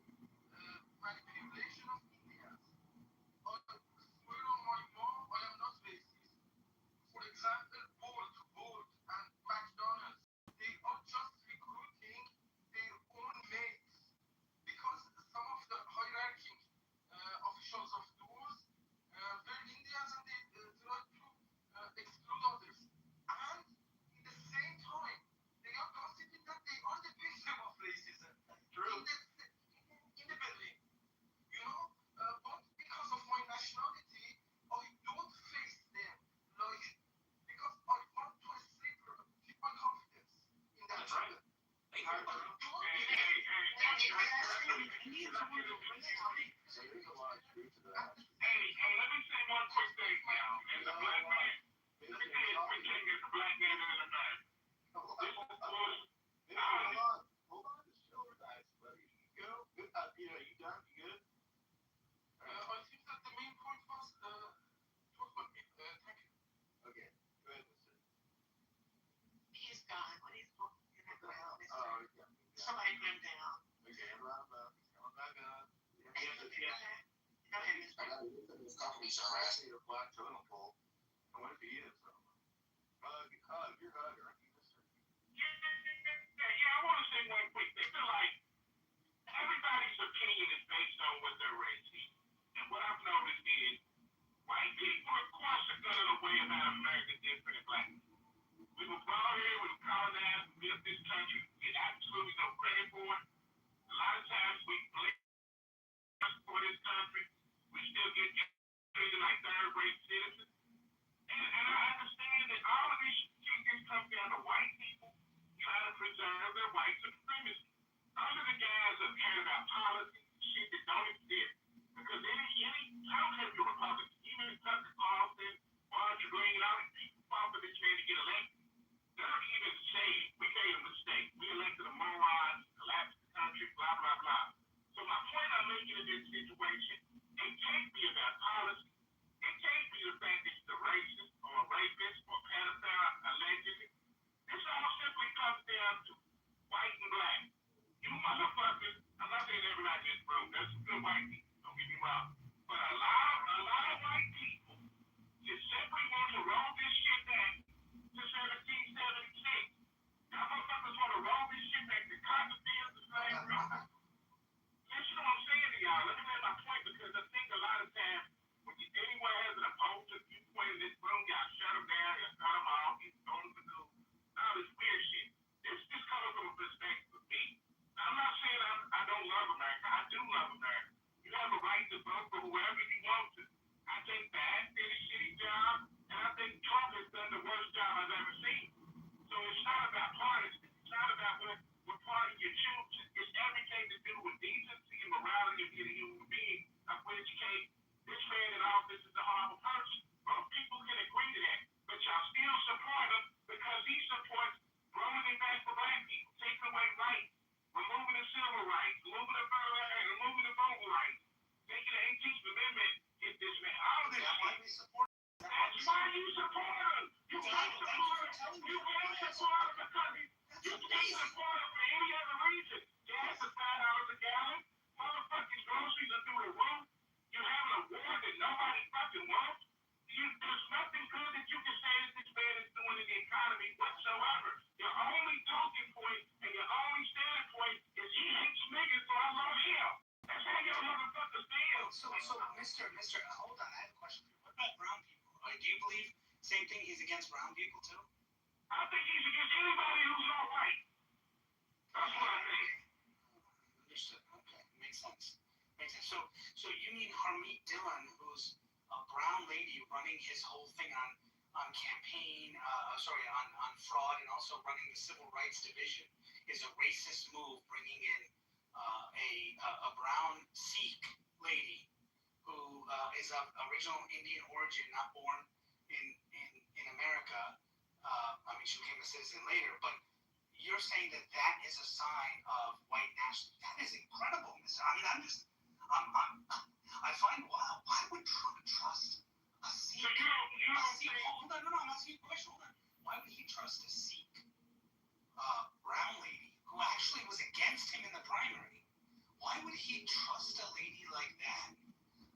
manipulation of Indians. I swear on my mom, I am not racist. For example, Bolt and McDonald's, they are just recruiting their own mates because some of the hierarchy officials of those were Indians and they try to exclude others. And in the same time, they are considering that they are the victim of racism. True. In the Berlin. You know, but because of my nationality, I don't face them like because I want to sleep, keep my confidence in that. That's right. Hey, there's a lot of truth to that. Hey, let me say one quick thing now. As a black man, let me tell you a quick thing as a black man in America. This was, Hold on, just chill, guys. Buddy, you go. Good. You done? You good? I think that the main point was talk about me. Thank you. Okay. Go ahead, listen. He's gone. When he's in the ground. Oh, yeah. Somebody put him down. Okay, round up. He's coming back up. Go ahead, Mr. This company's harassing a black totem pole. And what if he is? Hug, you're hugger, aren't you, mister? Yeah, I want to say one quick thing. Feel like everybody's opinion is based on what their race is. And what I've noticed is white people, of course, are going to way about America different than black people. We were brought here, we were colonized, we built this country, we get absolutely no credit for it. A lot of times we blame for this country, we still get treated like third-rate citizens. And I understand that all of this shit comes down to white people trying to preserve their white supremacy. Other the guys that care about policy, shit that don't exist. Because I don't care if you're Republican, even Tucker Carlson, Marjorie Green, all these people fought for this man to get elected. They don't even say we made a mistake. We elected a moron, collapsed the country, blah, blah, blah. So my point I'm making in this situation, it can't be about policy. It can't be the fact that he's a racist or a rapist or a pedophile, allegedly. This all simply comes down to white and black. You motherfuckers, I'm not saying everybody in this room, there's some good white people, don't get me wrong. But a lot of white people just simply want to roll this shit back to 1776. Y'all motherfuckers want to roll this shit back to cotton fields and slavery. Listen to what I'm saying to y'all. Let me make my point because I think a lot of times when anyone has an opposing viewpoint in this room, y'all shut them down, y'all cut them off, you throw them to do all this weird shit. This comes from a perspective of me. I'm not saying I don't love America. I do love America. You have a right to vote for whoever you want to. I think Biden did a shitty job, and I think Trump has done the worst job I've ever seen. So it's not about parties. It's not about what party you choose. It's everything to do with decency and morality of being a human being, of which case this man in office is a horrible person. Most people can agree to that, but y'all still support him because he supports rolling it back for black people, taking away rights, removing the civil rights, removing the voting rights, making the 18th Amendment get this man. All of this shit. That's why you support him. You can't support him. You can't support him because you can't support him for any other reason. Gas is $5 a gallon. Motherfucking groceries are through the roof. You're having a war that nobody fucking wants. There's nothing good that you can say that this man is doing in the economy whatsoever. Your only talking point and your only standing point is he hates niggas, so I love him. That's how your motherfuckers feel. So, Mr. Hold on, I have a question for you. What about brown people? Do you believe same thing? He's against brown people too? I think he's against anybody who's not white. That's what I think. Understood. Okay, makes sense. So you mean Harmeet Dillon, who's a brown lady running his whole thing on campaign, on fraud, and also running the Civil Rights Division, is a racist move, bringing in a brown Sikh lady who is of original Indian origin, not born in America. I mean, she became a citizen later, but you're saying that that is a sign of white nationalism. That is incredible, Mr. I mean, I find, wow, why would Trump trust a Sikh? Hold on, I'm asking you a question. Hold on. Why would he trust a Sikh brown lady who actually was against him in the primary? Why would he trust a lady like that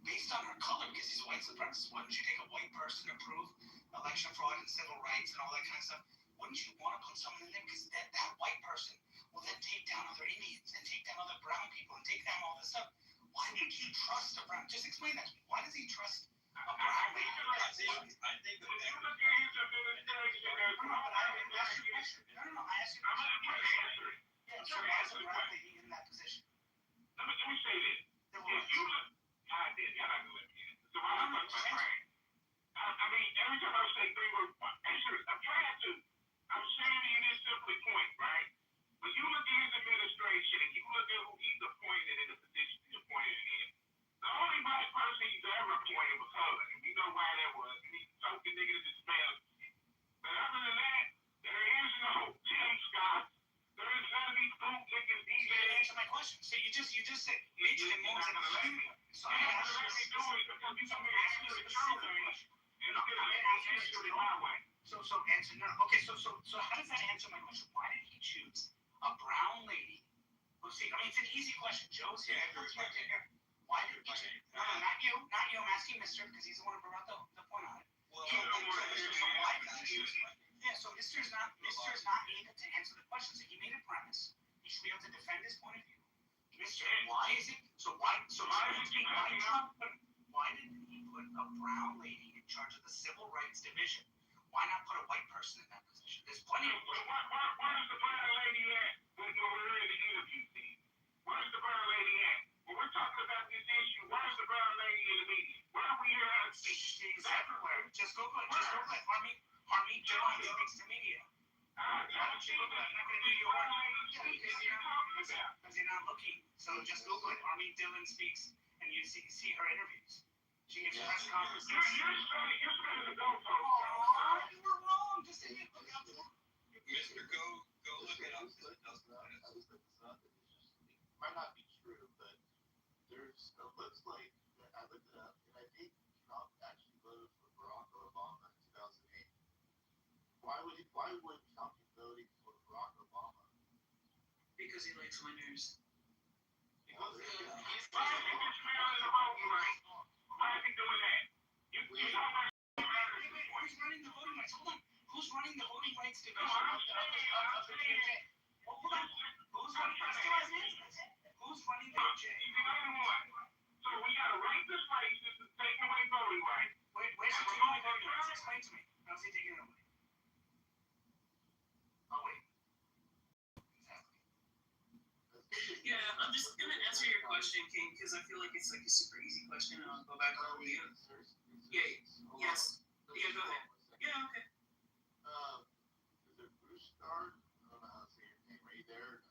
based on her color? Because he's a white supremacist. Wouldn't you take a white person to prove election fraud and civil rights and all that kind of stuff? Wouldn't you want to put someone in there? Because that white person will then take down other Indians and take down other brown people and take down all this stuff. Why would you trust a brown? Just explain that to me. Why does he trust a brown lady? I think of that. No, I asked you a question. Yeah, so why is a brown lady in that position? Let me say this. If you look, I did. Y'all not gonna let me in. So I mean, every time I say three words, I'm saying to you this simply point, right? When you look at his administration and you look at who he's appointed in the position he's appointed in, the only black person he's ever appointed was Hubble. And we know why that was. And he's token nigga to this man. But other than that, there is no Tim Scott. There is none of these bootlickers. You didn't answer my question. So you just said Benjamin Moore. So I asked you to do it because you told me to answer the question. So answer no. Okay, so how does that answer my question? Why did he choose a brown lady? Well, see, I mean, it's an easy question. Joe's here. Why did he choose? No, not you. I'm asking Mr. because he's the one who brought the point on it. Well, why did he choose? Yeah, so Mr.'s not able to answer the question. So he made a premise. He should be able to defend his point of view. Mr. Why is it? Why did he put a brown lady in charge of the civil rights division? Why not put a white person in that position? There's plenty of. Where is the brown lady at when we're in the interview scene? Where is the brown lady at? When we're talking about this issue, where is the brown lady in the media? Where are we here at? She's everywhere. Just Google it. Harmeet Dillon speaks to media. I'm not going to do your work because you're not looking. So just Google it. Harmeet Dillon speaks, and you see her interviews. She gives press conferences. You're trying to go for you were wrong. Just say it. Look up. Mr. Go look it up. It might not be true, but there's it looks like I looked it up, and I think Trump actually voted for Barack Obama in 2008. Why would Trump be voting for Barack Obama? Because he likes winners. Why is he doing that? Who's running the voting rights? Hold on. Who's running the voting rights division of the DOJ? Hold on. Who's running the DOJ? He's the only one. So we got to write this racist and take away voting rights. Where's he taking away voting rights? Explain to me. How's he taking it away? Oh, wait. Yeah, I'm just gonna answer your question, King, because I feel like it's like a super easy question, and I'll go back on you. Yeah. Yes. Yeah. Go ahead. Yeah. Okay. Is it Bruce Start? I don't know how to say your name. Are you there?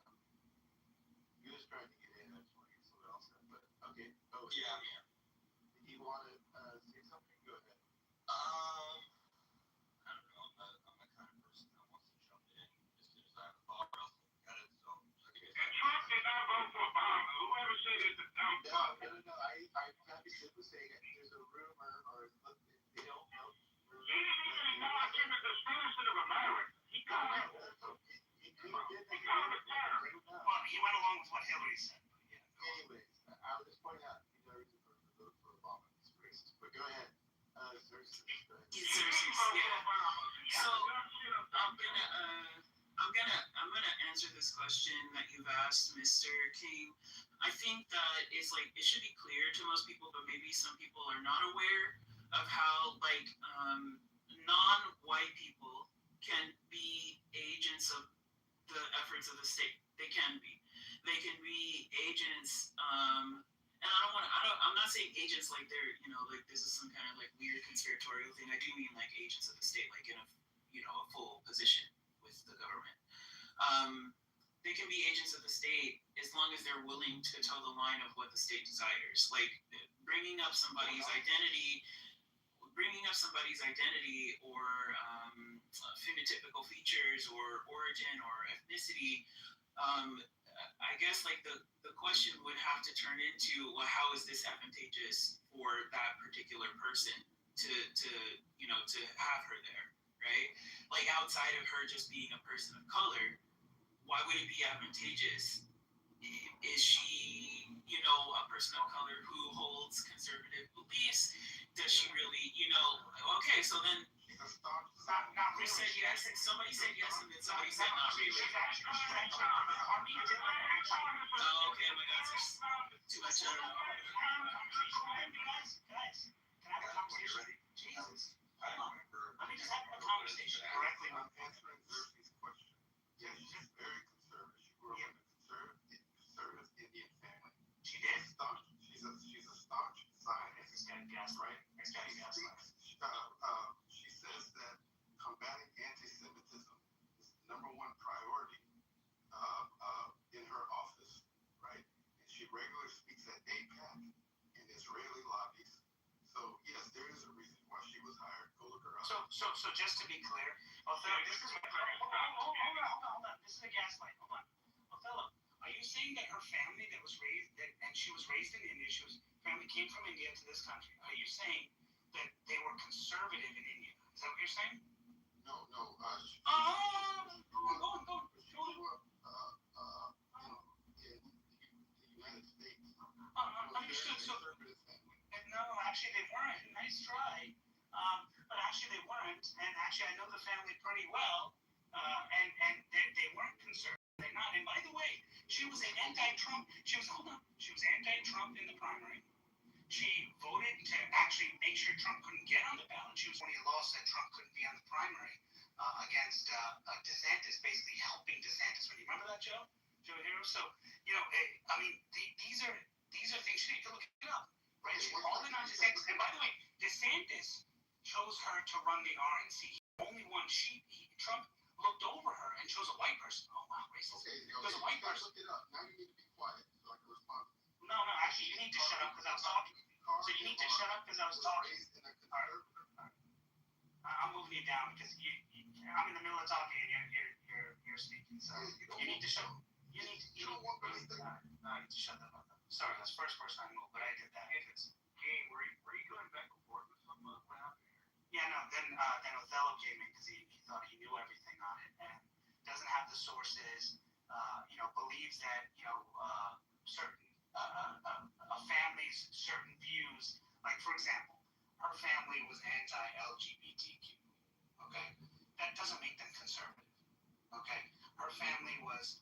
You just trying to get in. I just want to get someone else in. But okay. Oh yeah. Did you want to say something? Go ahead. I don't know. I'm the kind of person that wants to jump in as soon as I have a thought, or else I'll forget it. So. And Trump did not vote for Obama. Whoever said it's a dumb fuck. No. I can't be simply saying that there's a rumor or they don't know. He didn't even acknowledge him as the citizen of America. He called him. He called him a terrorist. Well, he went along with what Hillary said. Anyways, I was just pointing out he never voted for Obama. It's racist. But go ahead. Xerxes. So I'm gonna answer this question that you've asked, Mr. King. I think that it's like it should be clear to most people, but maybe some people are not aware of how like non-white people can be agents of the efforts of the state. They can be. They can be agents. And I'm not saying agents like they're, like this is some kind of like weird conspiratorial thing. I do mean like agents of the state, like in a full position with the government. They can be agents of the state as long as they're willing to toe the line of what the state desires. Like bringing up somebody's identity or phenotypical features or origin or ethnicity, I guess like the question would have to turn into, well, how is this advantageous for that particular person to to have her there, right? Like outside of her just being a person of color, why would it be advantageous? Is she, a person of color who holds conservative beliefs? Does she really, okay, so then Not who really. said yes? Somebody said yes, and then somebody said not really. She's actually Army did Oh, okay, oh my God, there's too much. Guys, can I have a conversation? Jesus. Hold on. Let me just have a conversation directly with answering Xerxes' question. Yes, she's very conservative. She grew up in a conservative Indian family. She did? She's a staunch Zionist. It's got gas, right? It's got gas. She says that combating anti-Semitism is the number one priority in her office, right? And she regularly speaks at AIPAC and Israeli lobbies. So yes, there is a reason why she was hired. Go look her up. So just to be clear, Othello, this is hold on. This is a gaslight. Hold on. Othello, are you saying that her family and she was raised in India, family came from India to this country? Are you saying that they were conservative in India? Is that what you're saying? No. Go on. She grew up in the United States. Understood. So, no, actually they weren't. Nice try. But actually they weren't. And actually I know the family pretty well. And they weren't conservative. They're not. And by the way, she was an anti-Trump. She was anti-Trump in the primary. She voted to actually make sure Trump couldn't get on the ballot. She was when the law said Trump couldn't be on the primary against DeSantis, basically helping DeSantis. Remember that, Joe Hero? So, I mean, these are things you need to look it up, right? She was all in on DeSantis. And by the way, DeSantis chose her to run the RNC. Only one. Trump looked over her and chose a white person. Oh wow, racist. Okay, There's a white person. Look it up. Now you need to be quiet so I can respond. No, actually, you need to shut up because I was talking. So you need to shut up because I was talking. I'm moving you down because I'm in the middle of talking and you're speaking. So you need to shut. You need to shut up. Sorry, that's the first person I moved, but I did that. Game, were you going back and forth with someone? What happened? Yeah, no. Then Othello came in because he thought he knew everything on it and doesn't have the sources. Believes that certain a family's certain views. Like for example, her family was anti-LGBTQ. Okay, that doesn't make them conservative. Okay, her family was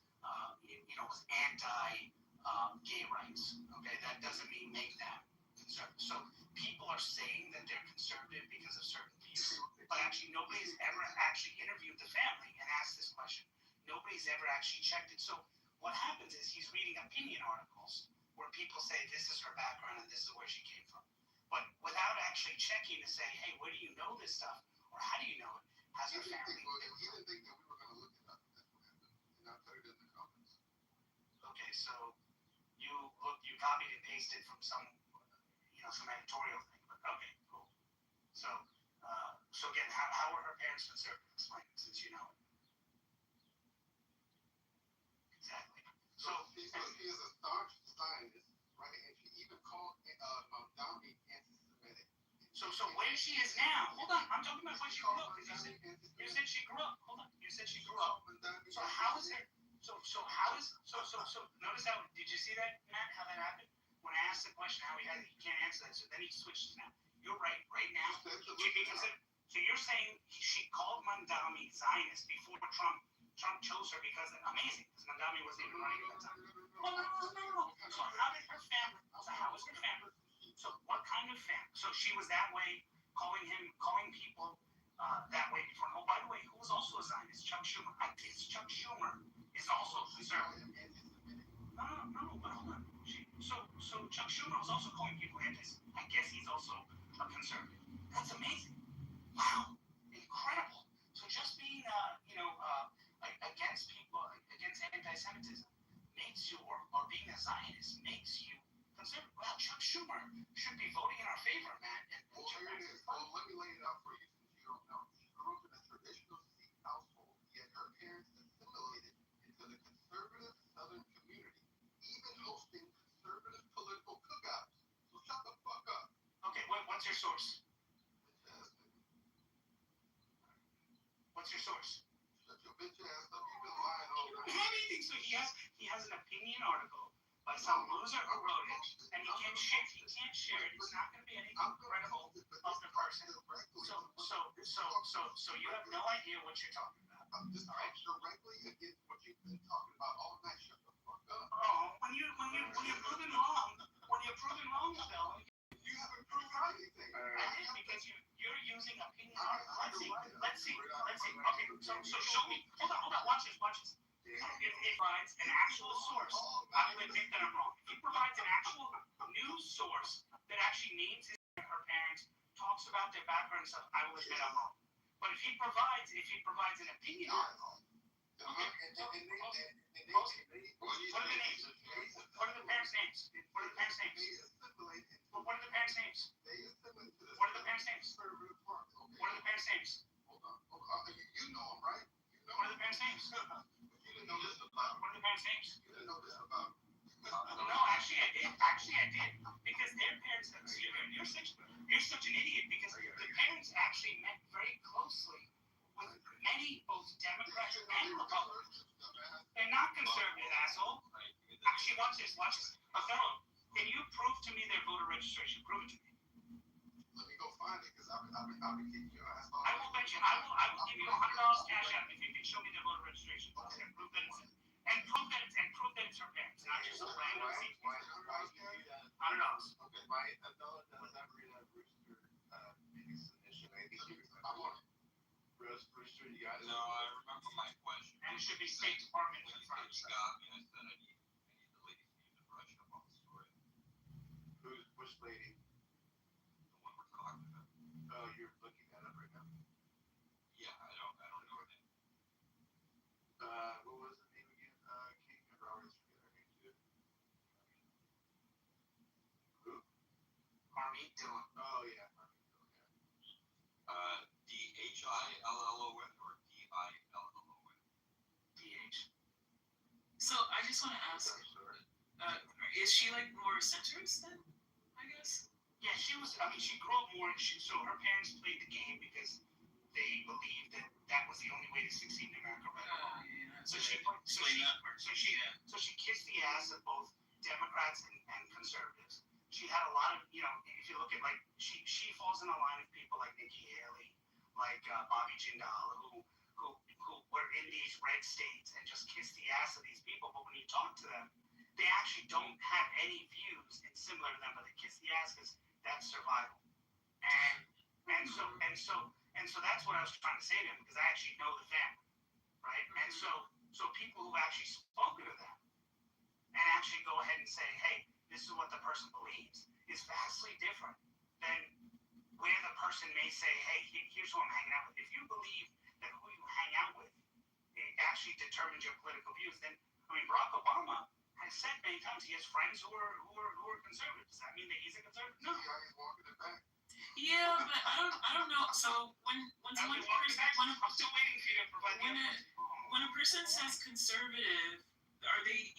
was anti-gay rights. Okay, that doesn't make them conservative. So people are saying that they're conservative because of certain views, but actually nobody's ever actually interviewed the family and asked this question. Nobody's ever actually checked it. So what happens is he's reading opinion articles where people say this is her background and this is where she came from, but without actually checking to say, hey, where do you know this stuff, or how do you know it? Has her family? He didn't think that we were going to look it up. That's what happened, and I put it in the comments. Okay, so you copied and pasted from some editorial thing, but okay, cool. So again, how are her parents conservative? Explain it, since you know it. Exactly. So she is a staunch Zionist, right? And she even called Mamdani anti-Semitic. So where she is now? Hold on, I'm talking about where she grew up. You said she grew up. Hold on, you said she grew up. So how is it? So notice how? Did you see that, Matt? How that happened? When I asked the question, he can't answer that. So then he switches now. You're right. Right now, so you're saying she called Mamdani Zionist before Trump chose her because amazing, because Mamdani wasn't even running at that time. No. So how did her family? So how was her family? So what kind of family? So she was that way, calling people that way before. Oh, by the way, who was also a Zionist? Chuck Schumer. I guess Chuck Schumer is also conservative. No, but hold on. So Chuck Schumer was also calling people anti-Semitic. I guess he's also a conservative. That's amazing. Wow, incredible. So just being against people, against anti-Semitism makes you, or being a Zionist makes you conservative. Well, Chuck Schumer should be voting in our favor, man. Well, here it is. Well, let me lay it out for you since you don't know. She grew up in a traditional anything. So he has an opinion article by some loser who wrote it, and he can't share it. It's not going to be anything credible of the person. So you have no idea what you're talking about. I'm just directly against what you've been talking about all night. Shut the fuck up. Oh, when you're proven wrong, Bill. You haven't proved anything. I did, because you're using opinion articles. Let's see. Okay, so show me. Hold on. Watch this. If it provides an actual source, I will admit that I'm wrong. If it provides an actual news source that actually names her parents, talks about their background and stuff, I will admit I'm wrong. But if he provides an opinion article, what are the names? What are the parents' names? What are the parents' names? Hold on. You know them, right? What are the parents' names? You didn't know this about. What are the parents' names? You didn't know this about. No, actually I did. Because their parents, you're such an idiot, because the parents actually met very closely with many, both Democrats and Republicans. They're not conservative, asshole. Actually, watch this. Othello, can you prove to me their voter registration? Prove it to me. Let me go find it, because I've been kicking your ass off. I will bet you. I will give you $100 cash out if you can show me their voter registration. Okay, prove that it's her parents, not just a random seat. $100. Okay, my Adela does not read that Brewster biggest submission. I think he was Brewster, you got it? No, I remember my question. And it should be State Department confirmed. You got me. I said I need the ladies to brush up on the story. Which lady? The one we're talking about. Oh, you're looking that up right now? Yeah, I don't know her name. What was the name again? Can't remember. I always forget her name too. Who? Harmeet Dillon. Oh yeah, Harmeet Dillon. Yeah. DHILLON or DILLON? DH. So I just want to ask, is she like more centrist then? I guess. Yeah, she grew up more. So her parents played the game because they believed that was the only way to succeed in America, right? So she kissed the ass of both Democrats and conservatives. She had a lot of, if you look at, like, she falls in a line of people like Nikki Haley, like Bobby Jindal, who were in these red states and just kissed the ass of these people. But when you talk to them, they actually don't have any views similar to them, but they kiss the ass because that's survival. And so that's what I was trying to say to him, because I actually know the family, right? And so people who actually spoken to them and actually go ahead and say, hey, this is what the person believes, is vastly different than where the person may say, hey, here's who I'm hanging out with. If you believe that who you hang out with, it actually determines your political views, then, Barack Obama has said many times he has friends who are conservatives. Does that mean that he's a conservative? No. He's walking it back. Yeah, but I don't know. So when I'm still waiting for you to provide the when a person says conservative, are they,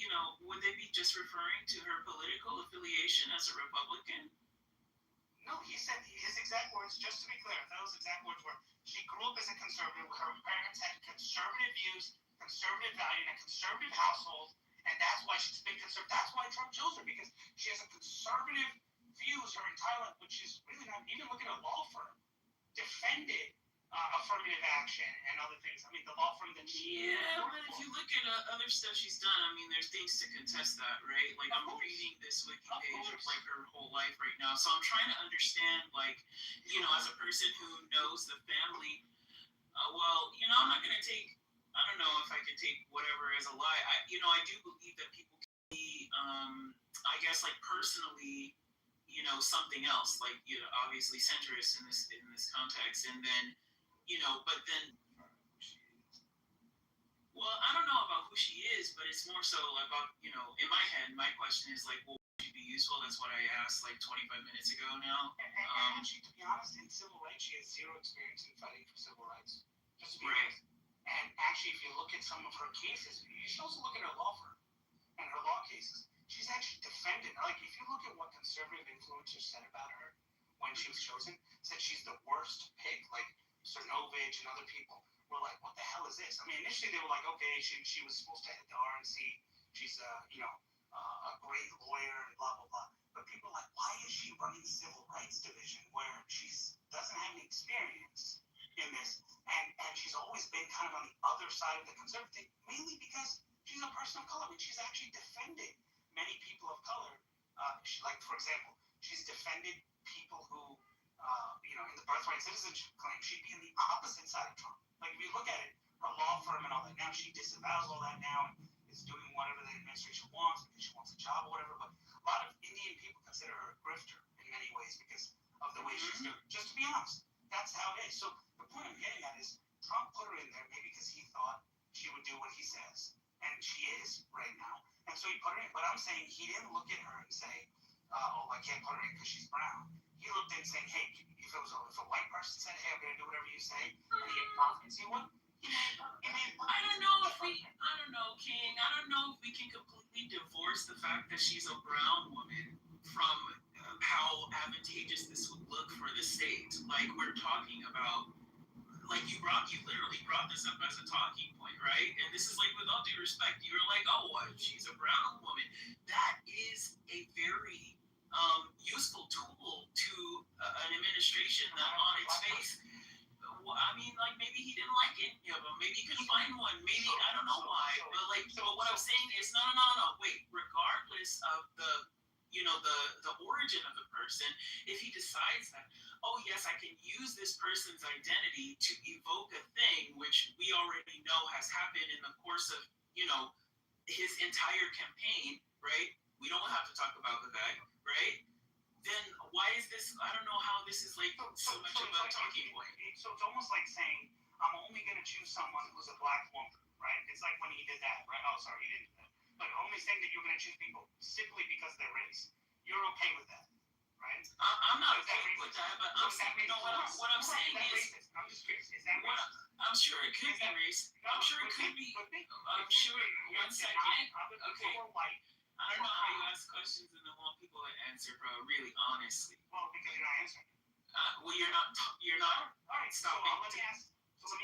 would they be just referring to her political affiliation as a Republican? No, he said his exact words, just to be clear, those exact words were, she grew up as a conservative. Her parents had conservative views, conservative value, and a conservative household, and that's why she's been conservative. That's why Trump chose her, because she has a conservative views her entire life, which is really not, even look at a law firm, defended affirmative action and other things. The law firm that she... Yeah, but if you look at other stuff she's done, there's things to contest that, right? Like, I'm reading this wiki page of, like, her whole life right now, so I'm trying to understand, like, as a person who knows the family, I'm not going to take, I don't know if I could take whatever as a lie. I do believe that people can be, I guess, like, personally, something else, like, obviously centrist in this context, and then, but then, well, I don't know about who she is, but it's more so about, in my head, my question is like, well, would she be useful? That's what I asked like 25 minutes ago now. And she, to be honest, in civil rights, she has zero experience in fighting for civil rights. Just to be honest. And actually, if you look at some of her cases, you should also look at her law firm and her law cases. She's actually defended, like, if you look at what conservative influencers said about her when she was chosen, said she's the worst pick, like Cernovich and other people were like, what the hell is was this? I mean, initially they were like, okay, she was supposed to head the RNC. She's a great lawyer and blah blah blah. But people are like, why is she running the Civil Rights Division where she doesn't have any experience in this? And she's always been kind of on the other side of the conservative, mainly because she's a person of color, and she's actually defended many people of color. Like, for example, she's defended people who, in the birthright citizenship claim, she'd be on the opposite side of Trump. Like, if you look at it, her law firm and all that, now she disavows all that now and is doing whatever the administration wants because she wants a job or whatever. But a lot of Indian people consider her a grifter in many ways because of the way she's doing. Just to be honest, that's how it is. So the point I'm getting at is Trump put her in there maybe because he thought she would do what he says, and she is right now. And so he put her in. But I'm saying he didn't look at her and say, I can't put her in because she's brown. He looked in saying, hey, if a white person said, hey, I'm going to do whatever you say, and he had confidence, he would. I don't know, King. I don't know if we can completely divorce the fact that she's a brown woman from how advantageous this would look for the state. Like, we're talking about, like, you literally brought this up as a talking point, right? And this is like, with all due respect, you were like, oh, what? She's a brown woman. That is a very useful tool to an administration that on its face, I mean, like, maybe he didn't like it. Maybe he couldn't find one. Maybe, I don't know why. But what I'm saying is, no. Wait, regardless of the origin of the person, if he decides that, oh yes, I can use this person's identity to evoke a thing which we already know has happened in the course of, his entire campaign, right? We don't have to talk about the guy, right? Then why is this? I don't know how this is like so much of a talking point. So it's almost like saying, I'm only going to choose someone who's a black woman, right? It's like when he did that, right? Oh, sorry, he didn't do that. But only saying that you're going to choose people simply because of their race. You're okay with that, right? I'm not okay with that, but what I'm saying is, I'm just curious, is that racist? I'm sure it could be racist. I'm sure it could be. I'm sure. 1 second. Okay. I don't know how you ask questions and then want people to answer, bro. Really, honestly. Well, because you're not answering. Well, you're not. All right. Stopping. Let me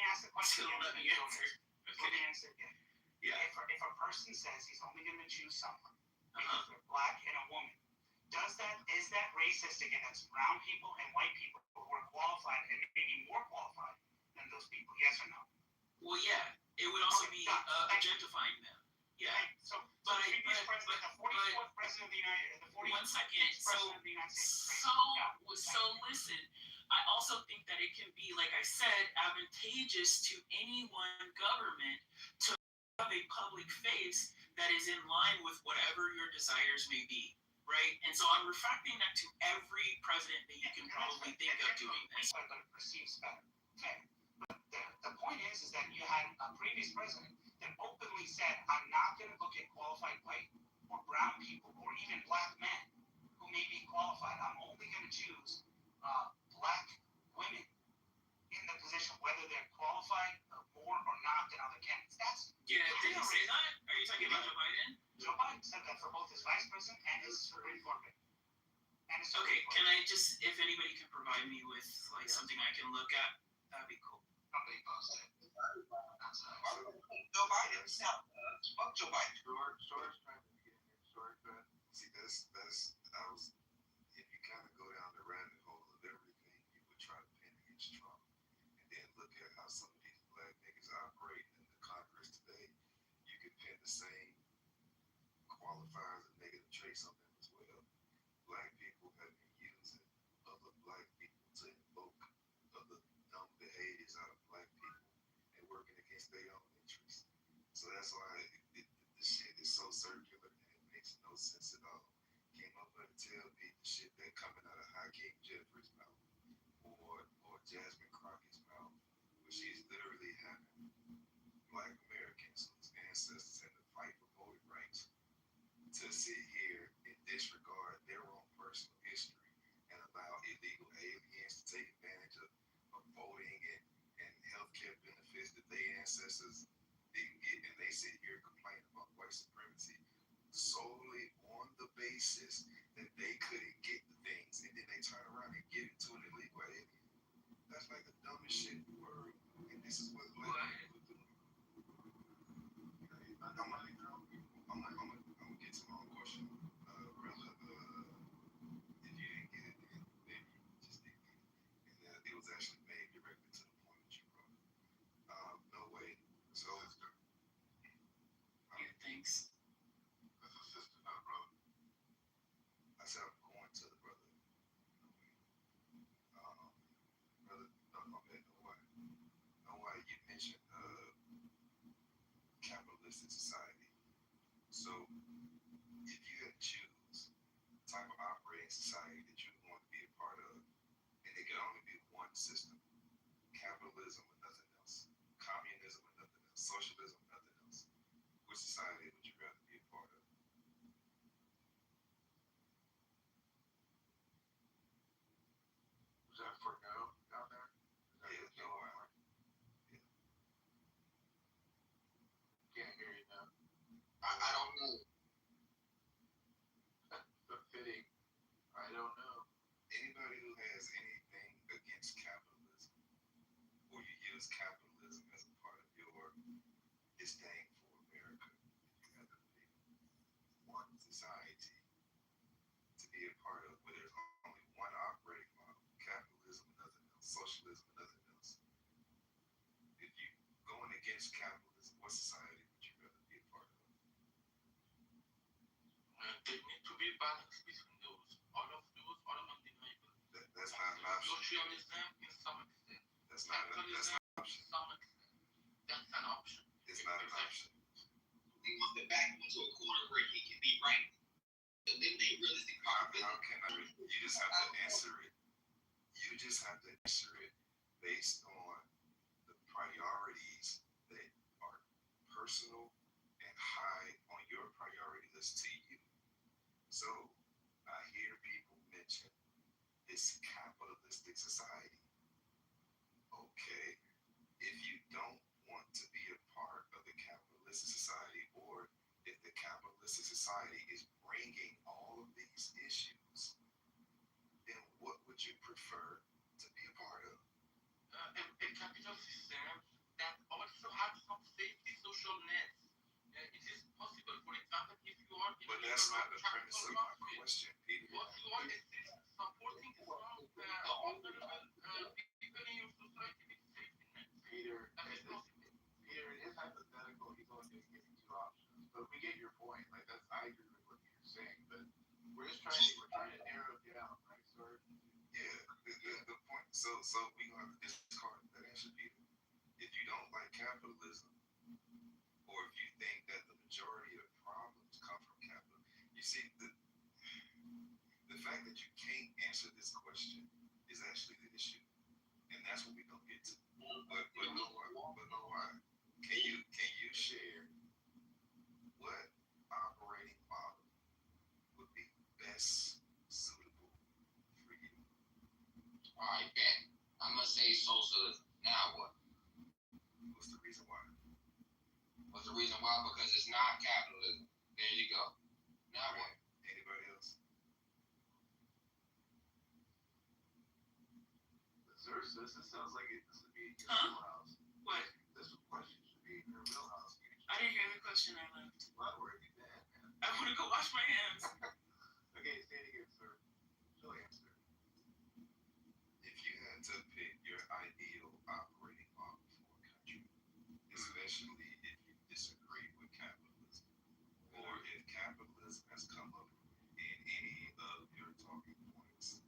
ask the question. Let me answer. Okay. Let me answer again. Yeah. If a person says he's only going to choose someone because they're black and a woman, is that racist against brown people and white people who are qualified and maybe more qualified than those people? Yes or no? Well, yeah. It would also be objectifying them. Yeah. So the 44th president of the United States. 1 second. So listen. I also think that it can be, like I said, advantageous to any one government to have a public face that is in line with whatever your desires may be, right? And so I'm refracting that to every president that you can probably think of doing this. But it perceives better. Okay. But the point is that you had a previous president that openly said, I'm not going to look at qualified white or brown people or even black men who may be qualified. I'm only going to choose black women in the position, whether they're qualified more or not than other candidates. Did he say that? Are you talking about Joe Biden? Joe Biden said that for both his vice president and his Supreme Court. Okay, can I just, if anybody can provide me with like something I can look at, that'd be cool. Somebody posted. Joe Biden. Fuck Joe Biden. George trying to get here. George, see, if you kind of go down the rabbit hole of everything you would try to pin against Trump, and then look at how some of these black niggas operate in the Congress today, you could pin the same qualifiers and negative traits on them as well. Black people have been using other black people to invoke other dumb behaviors out of black people and working against their own interests. So that's why the shit is so circular and it makes no sense at all. Came up with to tell me the shit that coming out of Hakeem Jeffries' mouth or Jasmine Crockett's mouth, which is literally having black Americans whose ancestors had to fight for voting rights to sit here and disregard their own personal history and allow illegal aliens to take advantage of voting and healthcare benefits that their ancestors didn't get, and they sit here and complain about white supremacy solely on the basis that they couldn't get the things, and then they turn around and give it to an illegal alien. That's like the dumbest shit in the world, and this is what black people are doing. I'm gonna get to my own question. Brother, if you didn't get it, then maybe you just didn't get it. And it was actually made directly to the point that you brought up. No way. So, Thanks. that's a sister, not a brother. I said I'm going to the brother. Brother, okay, no why you mentioned capitalistic society. So, if you had to choose the type of operating society that you want to be a part of, and it can only be one system, capitalism or nothing else, communism or nothing else, socialism or nothing else, which society would you rather be a part of? Was that for no down there? Yeah, no, Can't hear you now. I don't know. Fitting. I don't know. Anybody who has anything against capitalism, or you use capitalism as a part of your disdain for America, you have to pick one society to be a part of where there's only one operating model, capitalism or nothing else, socialism or nothing else. If you going against capitalism, what society would you rather be a part of? There need to be balance between those. All of those are undeniable. That's not an option. Socialism in some extent. That's not an option. Some extent. That's an option. It's not an option. He wants to back him into a corner where he can be right. Then they realistic How can I? You just have to answer it. You just have to answer it based on the priorities that are personal and high on your priority list to you. So I hear people mention it's capitalistic society. Okay, if you don't want to be a part of the capitalistic society, or if the capitalistic society is bringing all of these issues, then what would you prefer to be a part of? A capital system that also has some safety social nets. It is possible, for example, if you are in But that's not the premise of my question, Peter. what you are supporting some vulnerable people in your society with safety nets. Peter, That is possible. Peter, it is hypothetical. He's only going to give you two options, but we get your point. Like I agree with what you're saying, but we're trying to narrow it down, right, sir? Yeah, the point. So we gonna have to discard that answer, Peter. If you don't like capitalism, or if you think that the majority of problems come from capitalism, you see the fact that you can't answer this question is actually the issue, and that's what we gonna get to. But no why? Can you share what operating model would be best suitable for you? All right, bet. I'm gonna say socialism. Now what? What's the reason why? What's the reason why? Because it's not capitalism. There you go. Now what? Anybody else? This sounds like this would be in your wheelhouse. What? This question should be in your wheelhouse. I didn't hear the question. I left. Well, where have you been, man? I want to go wash my hands. Okay, say it again, sir. She'll answer. If you had to pick your ideal operating model for a country, especially if you disagree with capitalism, or if capitalism has come up in any of your talking points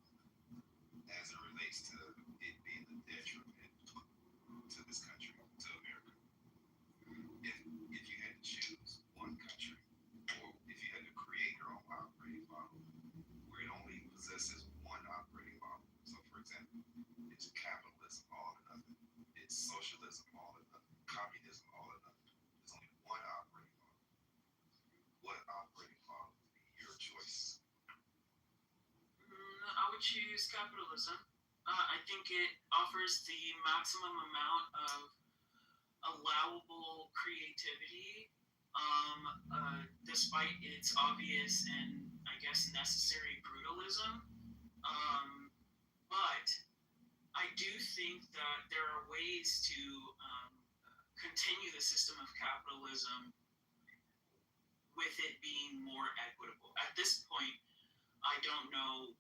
as it relates to it being a detriment to this country, to America. If you had to choose one country, or if you had to create your own operating model, where it only possesses one operating model. So, for example, it's capitalism all or nothing. It's socialism all or nothing. Communism all or nothing. There's only one operating model. What operating model would be your choice? I would choose capitalism. I think it offers the maximum amount of allowable creativity, despite its obvious and I guess necessary brutalism. But I do think that there are ways to continue the system of capitalism more equitable. At this point, I don't know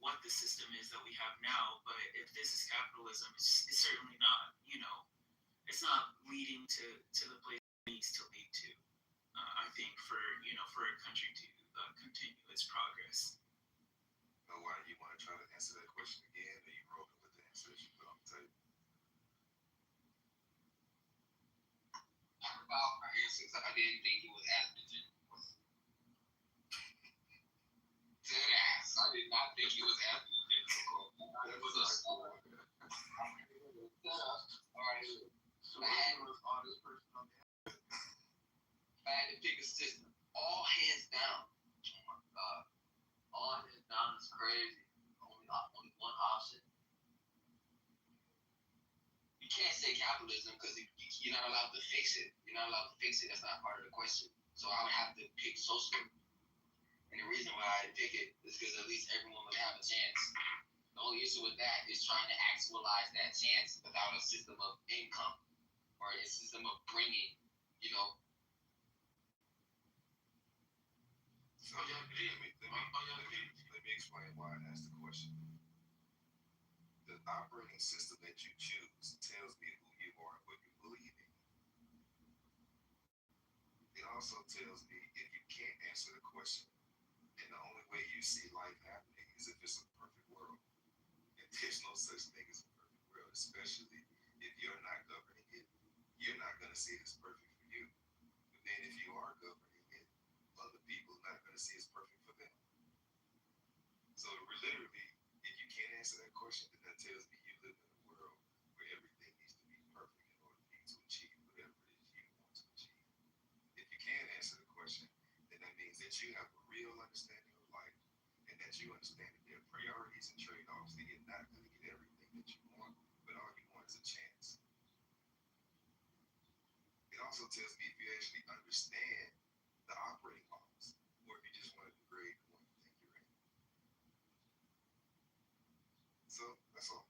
what the system is that we have now, but if this is capitalism, it's certainly not, it's not leading to the place it needs to lead to. I think for a country to continue its progress. Know why you want to try to answer that question again, or you rolling with the answer that you put on the table? About our answers, I didn't think he was as legit. Dead ass. I did not think he was as legit. It was a setup. Alright. So was honest person on the I had to pick a system. All hands down. Oh my god. All hands down is crazy. Only one option. You can't say capitalism because you're not allowed to fix it. You're not allowed to fix it. That's not part of the question. So I would have to pick socialism. And the reason why I pick it is because at least everyone would have a chance. The only issue with that is trying to actualize that chance without a system of income or a system of bringing, So let me explain why I asked the question. The operating system that you choose tells me who you are and what you believe in. It also tells me if you can't answer the question, and the only way you see life happening is if it's a perfect world. And there's no such thing as a perfect world, especially if you're not governing it. You're not going to see it as perfect for you. But then if you are governing it, other people are not going to see it's perfect for them. So literally, if you can't answer that question, then that tells me you live in a world where everything needs to be perfect in order for you to achieve whatever it is you want to achieve. If you can't answer the question, then that means that you have a real understanding of life and that you understand that there are priorities and trade-offs, that you're not going to get everything that you want, but all you want is a chance. It also tells me if you actually understand the operating models, or if you just want to degrade the one you think you're in. So that's all.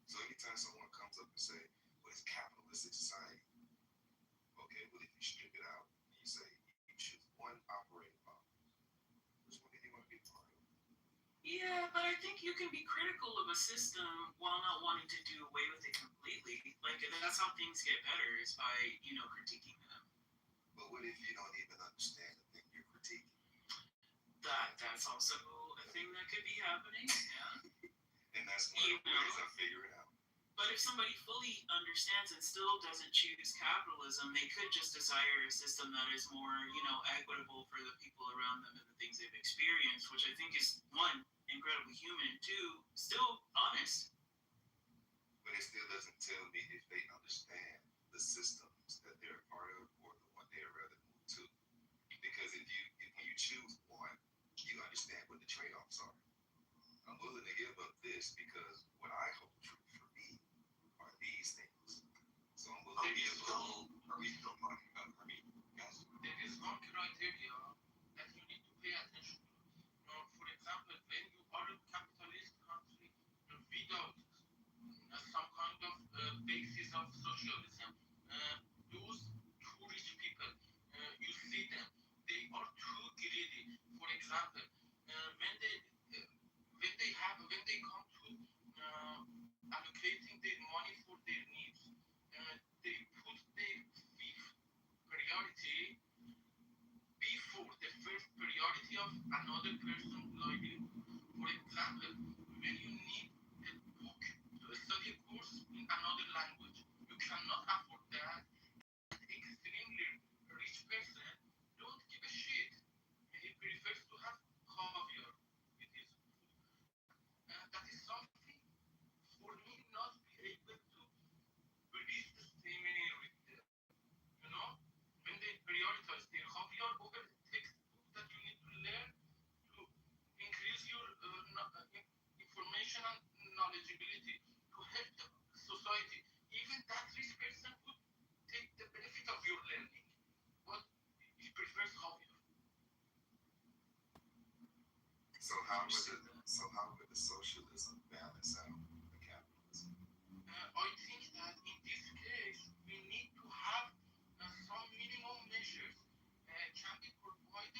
So anytime someone comes up and say, well, it's capitalistic society. Okay, well, if you strip it out and you say you choose one operating model, which one do you want to be part of? Yeah, but I think you can be critical of a system while not wanting to do away with it completely. Like, that's how things get better, is by, critiquing them. But what if you don't even understand the thing you're critiquing? That's also a thing that could be happening, yeah. And that's one of the ways I figure it out. But if somebody fully understands and still doesn't choose capitalism, they could just desire a system that is more, equitable for the people around them and the things they've experienced, which I think is, one, incredibly human, two, still honest. But it still doesn't tell me if they understand the systems that they're a part of or the one they'd rather move to. Because if you choose one, you understand what the trade-offs are. I'm willing to give up this because what I hold true for me are these things. So I'm willing to give up. Are we still talking about yes. There is one criteria that you need to pay attention to. For example, when you are a capitalist country without some kind of basis of socialism, those two rich people, you see them, they are too greedy. For example, when they come to allocating their money for their needs, they put their fifth priority before the first priority of another person's livelihood. For example, when you need a book to study a course in another language, you cannot afford that. An extremely rich person don't give a shit. He prefers to have caviar with his food. That is something for me not be able to breathe the same air with them. When they prioritize their caviar over a textbook that you need to learn to increase your information and knowledgeability to help the society, even that rich person would take the benefit of your learning, but he prefers caviar. So how would the socialism balance out the capitalism? I think that in this case we need to have some minimum measures can be provided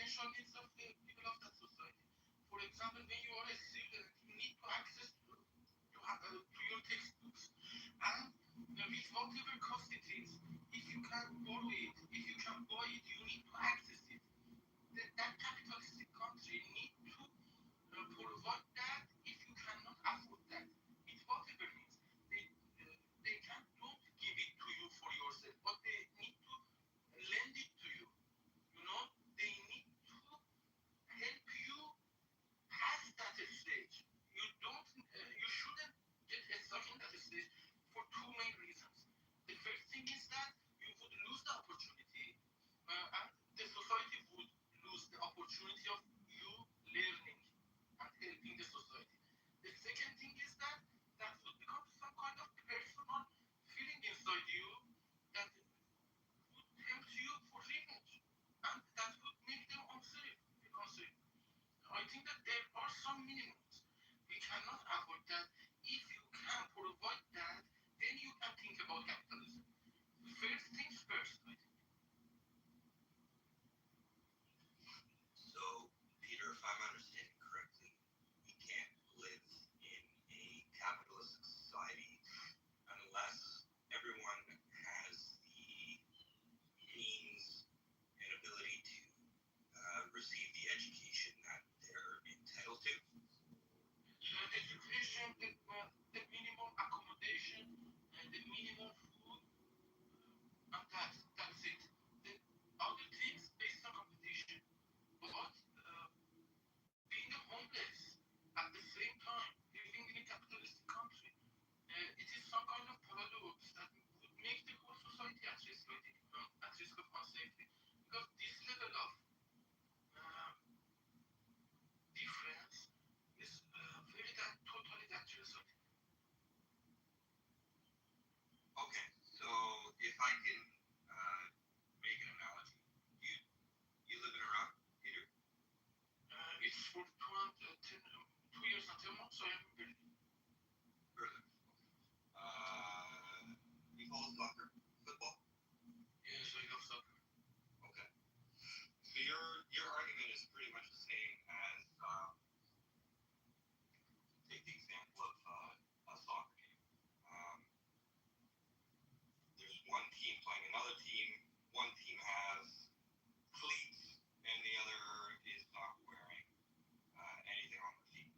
essential needs of the people of that society. For example, when you are a student, you need to access to your textbooks. And with whatever cost it is, if you can borrow it, if you can buy it, you need to access it. That capitalistic country need to provide that if you cannot afford that. It whatever means. They can don't give it to you for yourself, but they need to lend it to you. You know, they need to help you pass that stage. You shouldn't get stuck in that stage for two main reasons. The first thing is that you would lose the opportunity, and the society would lose the opportunity of you learning and helping the society. The second thing is that that would become some kind of personal feeling inside you that would tempt you for revenge, and that would make them unsafe. I think that there are some minimums. We cannot avoid that. If you can provide that, then you can think about capitalism. First things first, I think. So, Peter, if I'm understanding correctly, we can't live in a capitalistic society unless everyone has the means and ability to receive the education that they're entitled to. Education, the minimum accommodation, and the minimum food, and that's it. The other things based on competition. But being homeless at the same time, living in a capitalistic country, it is some kind of paradox that would make the whole society at risk, I think, at risk of unsafety. Because this level of uh, difference is very totally dangerous, I think. Okay, so if I can make an analogy, you live in Iraq, Peter? It's for 2 years and 10 months, so I am in Berlin. Berlin. You follow soccer, football? Yes, I love soccer. Okay. So your argument is pretty much the same as take the example of a soccer game. There's one team playing another team. One team has cleats, and the other is not wearing anything on the feet.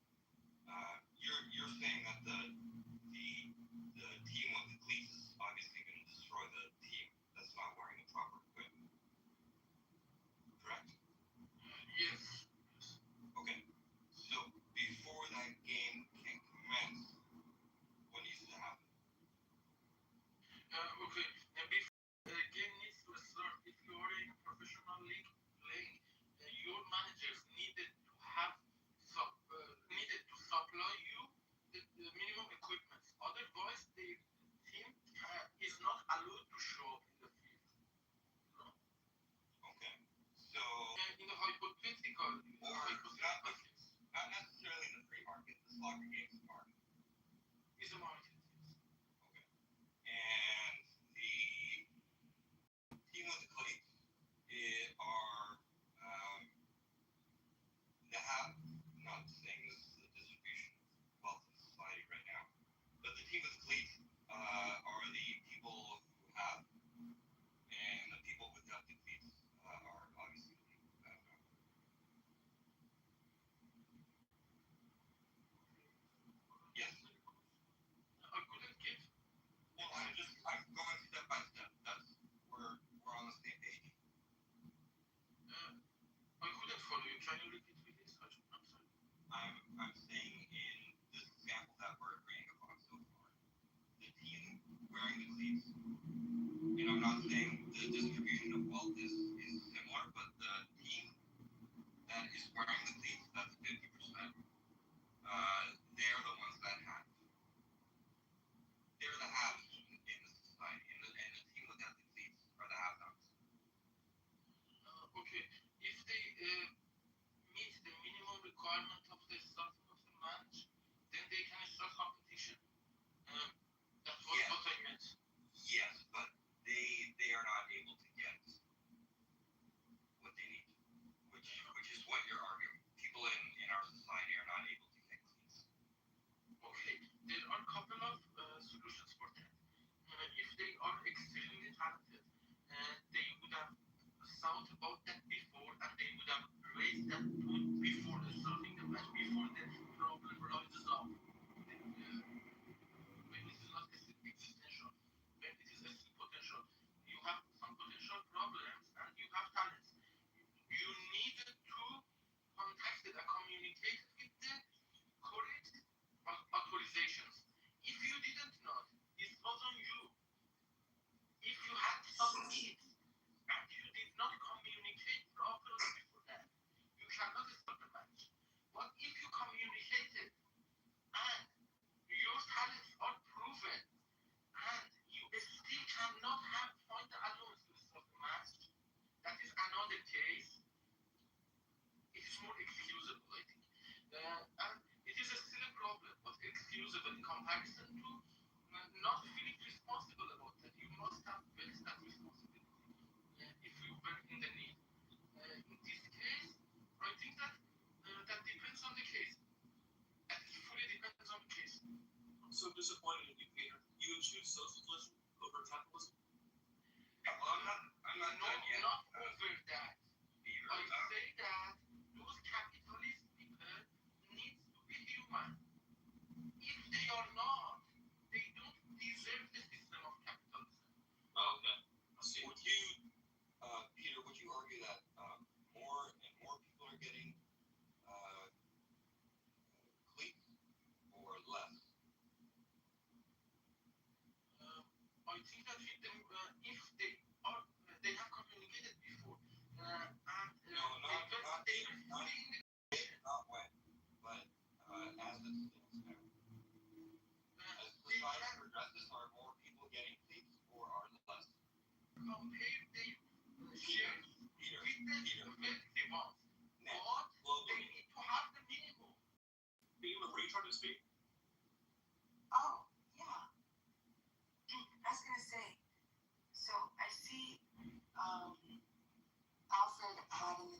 You're saying that the team with the cleats is obviously going to destroy the team that's not wearing the proper equipment. Correct? Yes. Okay. So before that game can commence, what needs to happen? Okay. And before the game needs to start, if you are in a professional league playing, your managers needed to supply you the minimum equipment. Otherwise, the team is not allowed to show up in the field. No? Okay. So In the hypothetical case. Not necessarily in the free market. The soccer game is a market. It's a market. Okay. And the team with the cleats are not saying this is the distribution of wealth in society right now, but the team with the cleats are the people who have, and the people without the cleats are obviously the people who have. Yes. I couldn't get. Well, I'm going step by step. We're on the same page. I couldn't follow you. Can you repeat please? I'm sorry. I'm saying in this example that we're agreeing upon so far, the team wearing the cleats, and I'm not saying the distribution of wealth is similar, but the team that is wearing the cleats, that's 50%. They are the ones that have. They're the haves in the society, and the team without the cleats are the have-nots. Okay. If they meet the minimum requirement of the starting of the match, then they can start competition. That's what I meant. Yes, but they are not able to get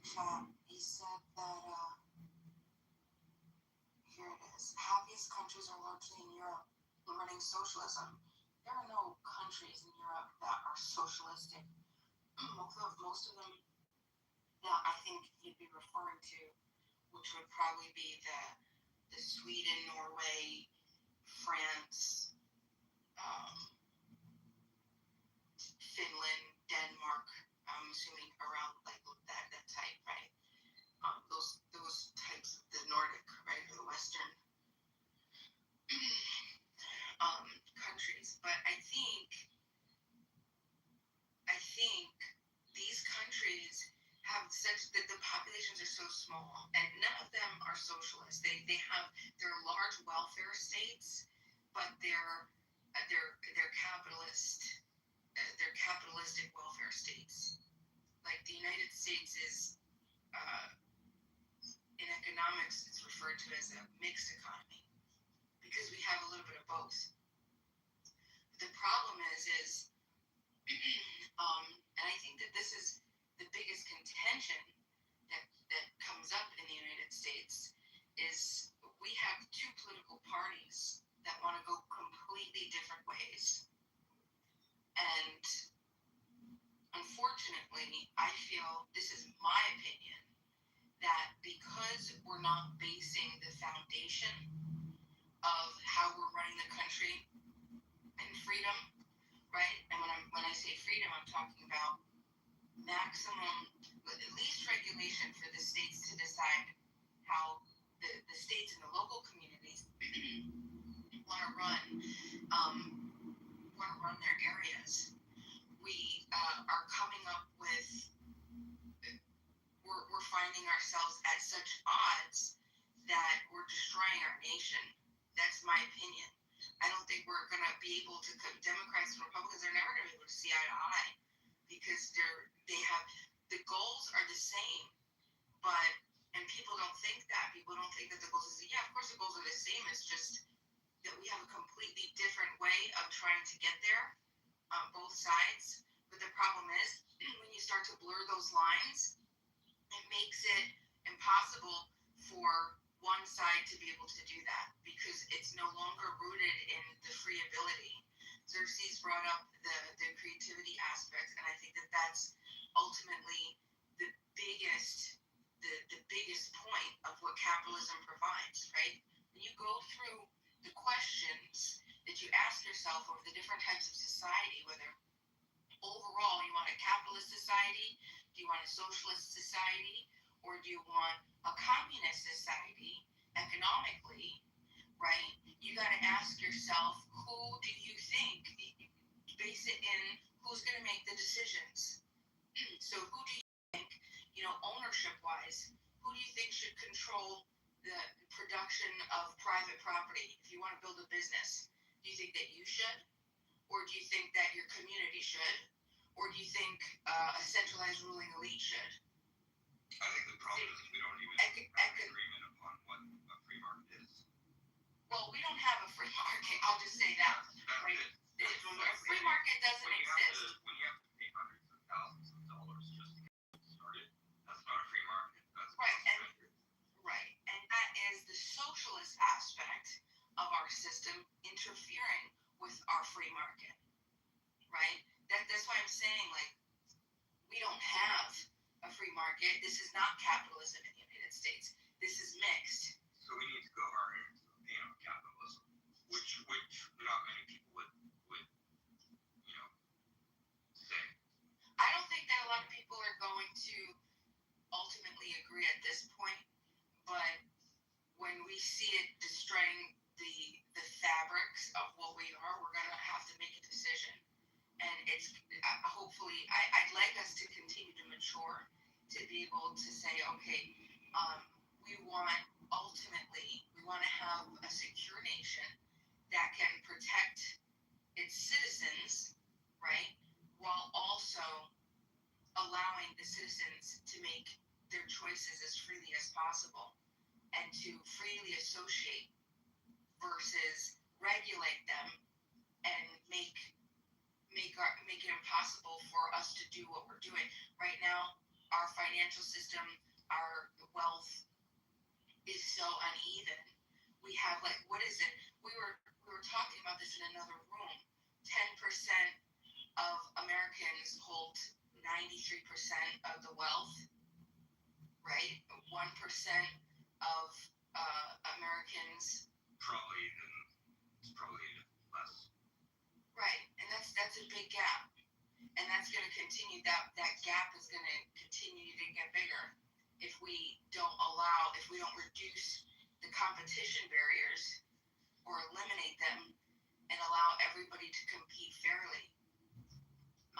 chat. He said that, here it is. Happiest countries are largely in Europe, running socialism. There are no countries in Europe that are socialistic. Most of them that I think you'd be referring to, which would probably be the Sweden, Norway, France, Finland, Denmark. I'm assuming around like that type, right? Those types of the Nordic, right, or the Western countries. But I think these countries have such that the populations are so small, and none of them are socialist. They're large welfare states, but they're capitalist. They're capitalistic welfare states. Like the United States is, in economics, it's referred to as a mixed economy because we have a little bit of both. The problem is and I think that this is the biggest contention that comes up in the United States is we have two political parties that want to go completely different ways. And unfortunately, I feel, this is my opinion, that because we're not basing the foundation of how we're running the country in freedom, right? And when I say freedom, I'm talking about maximum, at least regulation for the states to decide how the states and the local communities want to run their areas. We are coming up with, we're finding ourselves at such odds that we're destroying our nation. That's my opinion. I don't think we're going to be able to, Democrats and Republicans are never going to be able to see eye to eye because they have, the goals are the same, and people don't think that. People don't think that the goals is, yeah, of course the goals are the same. It's just that we have a completely different way of trying to get there on both sides. But the problem is when you start to blur those lines, it makes it impossible for one side to be able to do that because it's no longer rooted in the free ability. Xerxes brought up the creativity aspect, and I think that that's ultimately the biggest point of what capitalism provides, right? When you go through the questions that you ask yourself over the different types of society, whether overall you want a capitalist society, do you want a socialist society, or do you want a communist society economically, right? You got to ask yourself, who do you think, base it in who's going to make the decisions. So who do you think, ownership-wise, who do you think should control the production of private property? If you want to build a business, do you think that you should? Or do you think that your community should? Or do you think a centralized ruling elite should? I think the problem is we don't even have an agreement upon what a free market is. Well, we don't have a free market. I'll just say that. Right? A free market doesn't exist. When you have to pay hundreds of thousands of dollars just to get started, that's not a free market. That's Right. And that is the socialist aspect of our system interfering with our free market. Right? That's why I'm saying, like, we don't have a free market. This is not capitalism in the United States. This is mixed. So we need to go hard into capitalism, which not many people would say. I don't think that a lot of people are going to ultimately agree at this point, but when we see it destroying the fabrics of what we are, we're going to have to make a decision. And it's hopefully, I'd like us to continue to mature, to be able to say, okay, we want to have a secure nation that can protect its citizens, right, while also allowing the citizens to make their choices as freely as possible and to freely associate versus regulate them and make it impossible for us to do what we're doing. Right now, our financial system, our wealth is so uneven. We have like, what is it? We were talking about this in another room. 10% of Americans hold 93% of the wealth, right? 1% of Americans It's probably less. right, and that's a big gap, and that's going to continue. That gap is going to continue to get bigger if we don't reduce the competition barriers or eliminate them and allow everybody to compete fairly.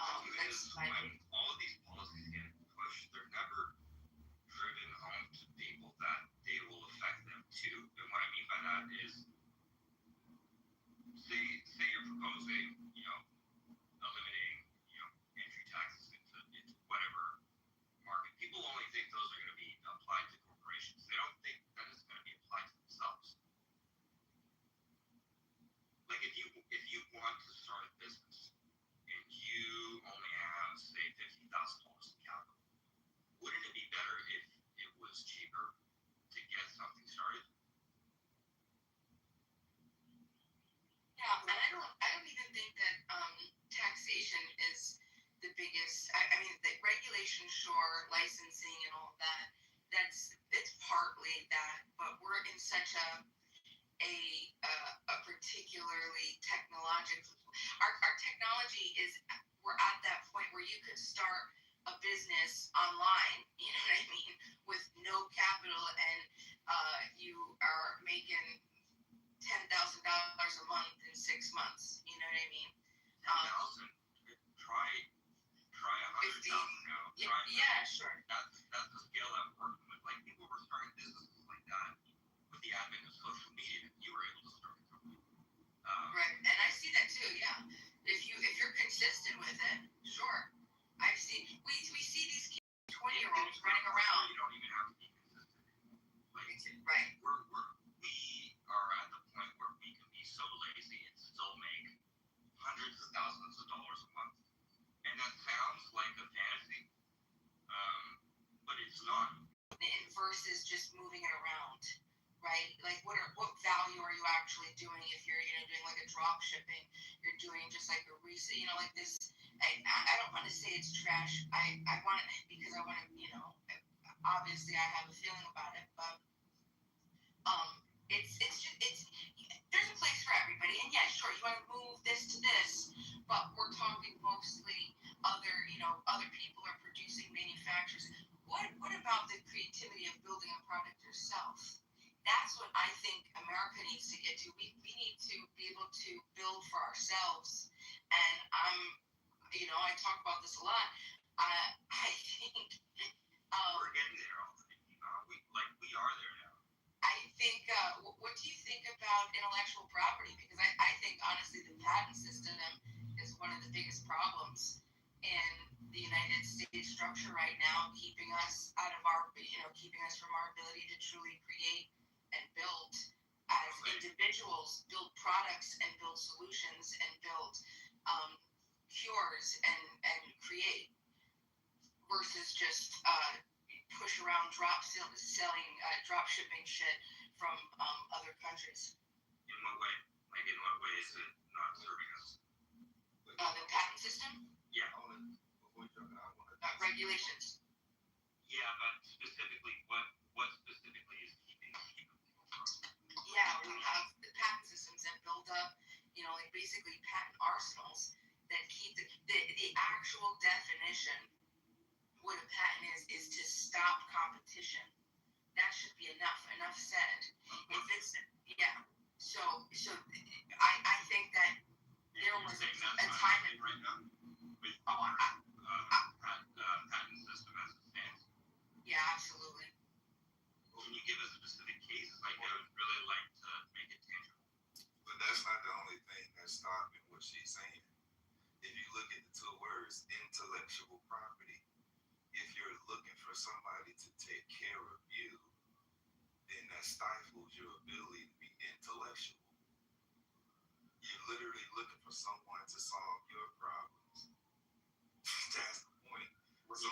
When all of these policies get pushed, they're never driven home to people that they will affect them too. And what I mean by that is, say you're proposing, eliminating, entry taxes into whatever market. People only think those are going to be applied to corporations. They don't think that it's going to be applied to themselves. Like if you want to start a business and you only have, say, $50,000 in capital, wouldn't it be better if it was cheaper to get something started? Yeah, and I don't even think that taxation is the biggest. I mean, the regulation, sure, licensing and all of that. It's partly that, but we're in such a particularly technological. Our technology is. We're at that point where you could start a business online. You know what I mean? With no capital, and you are making $10,000 a month in 6 months. You know what I mean? 10,000. Try 100,000 now. Yeah, sure. That's the scale that we're working with. Like people were starting businesses like that with the advent of social media. You were able to start a company. Right, and I see that too. Yeah, if you're consistent with it, sure. I've seen we see these 20-year-olds running around. You don't even have to be consistent. Right. We are at the point where we can be so lazy and still make hundreds of thousands of dollars a month. And that sounds like a fantasy, but it's not. Versus just moving it around, right? Like what value are you actually doing if you're doing like a drop shipping? You're doing just like a resale, like this. I don't want to say it's trash. I want it because I want to, obviously I have a feeling about it, but it's there's a place for everybody, and yeah, sure, you want to move this to this, but we're talking mostly other people are producing manufacturers. What about the creativity of building a product yourself? That's what I think America needs to get to. We need to be able to build for ourselves, and I talk about this a lot. I think we're getting there already. We are there now. I think. What do you think about intellectual property? Because I think honestly, the patent system is one of the biggest problems in the United States structure right now, keeping us out of our, keeping us from our ability to truly create and build as individuals, build products and build solutions and build cures and create versus just push around drop shipping shit from other countries. In what way? Like in what way is it not serving us? The patent system? Yeah. Regulations. Yeah, but specifically, what specifically is keeping people from? Yeah, we have the patent systems that build up, like basically patent arsenals that keep the actual definition. What a patent is to stop competition. That should be enough said. If it's so I think that there was a time right now with patent system as it stands. Yeah, absolutely. Can you give us specific cases? Like I would really like to make it tangible. But that's not the only thing that's stopping what she's saying. If you look at the two words, intellectual property, if you're looking for somebody to take care of you, then that stifles your ability to be intellectual. You're literally looking for someone to solve your problems. That's the point. So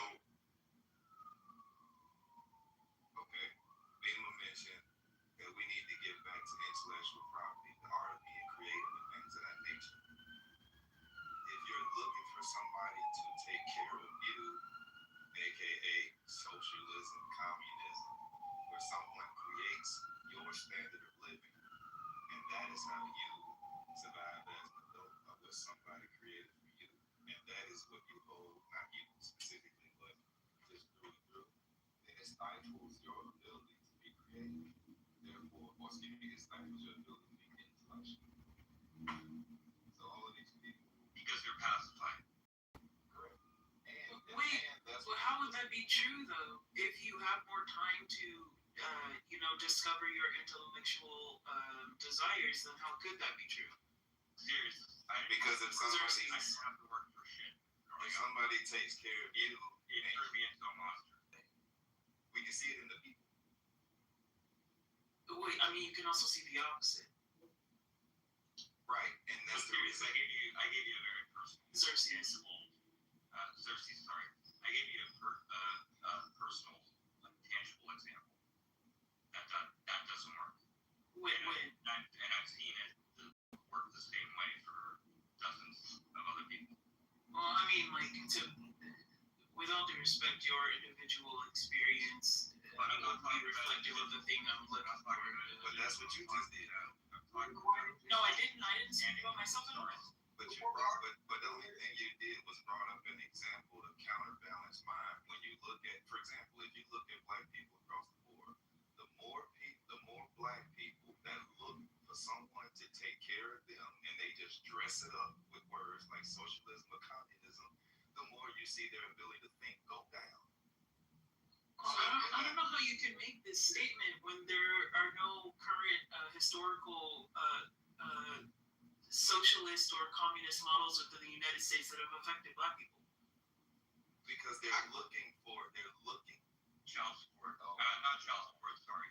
somebody to take care of you, aka socialism, communism, where someone creates your standard of living, and that is how you survive as an adult, or what somebody created for you, and that is what you hold, not you specifically, but just through and through. Then it stifles your ability to be creative. Therefore, or excuse me, it stifles your ability to be intellectual. So all of these people, because they're pacified. correct. Wait, well, how would that be true though? If you have more time to, discover your intellectual desires, then how could that be true? Seriously. Because if somebody, I didn't have to work for shit. if somebody takes care of you, It turned me into a monster. we can see it in the people. Wait, I mean, you can also see the opposite. Right, and that's the reason. I gave you a very personal, Xerxes. Xerxes, sorry. I gave you a personal, tangible example. That doesn't work. When? And I've seen it work the same way for dozens of other people. Well, I mean, with all due respect, your individual experience But I'm not would be reflective of the thing I'm looking for. But that's what you just did. No, I didn't. I didn't speak about myself at all. But the only thing you did was brought up an example to counterbalance mine. When you look at, for example, if you look at black people across the board, the more black people that look for someone to take care of them, and they just dress it up with words like socialism or communism, the more you see their ability to think go down. I don't know how you can make this statement when there are no current historical socialist or communist models within the United States that have affected black people. Because they're looking child support. Not child support, sorry.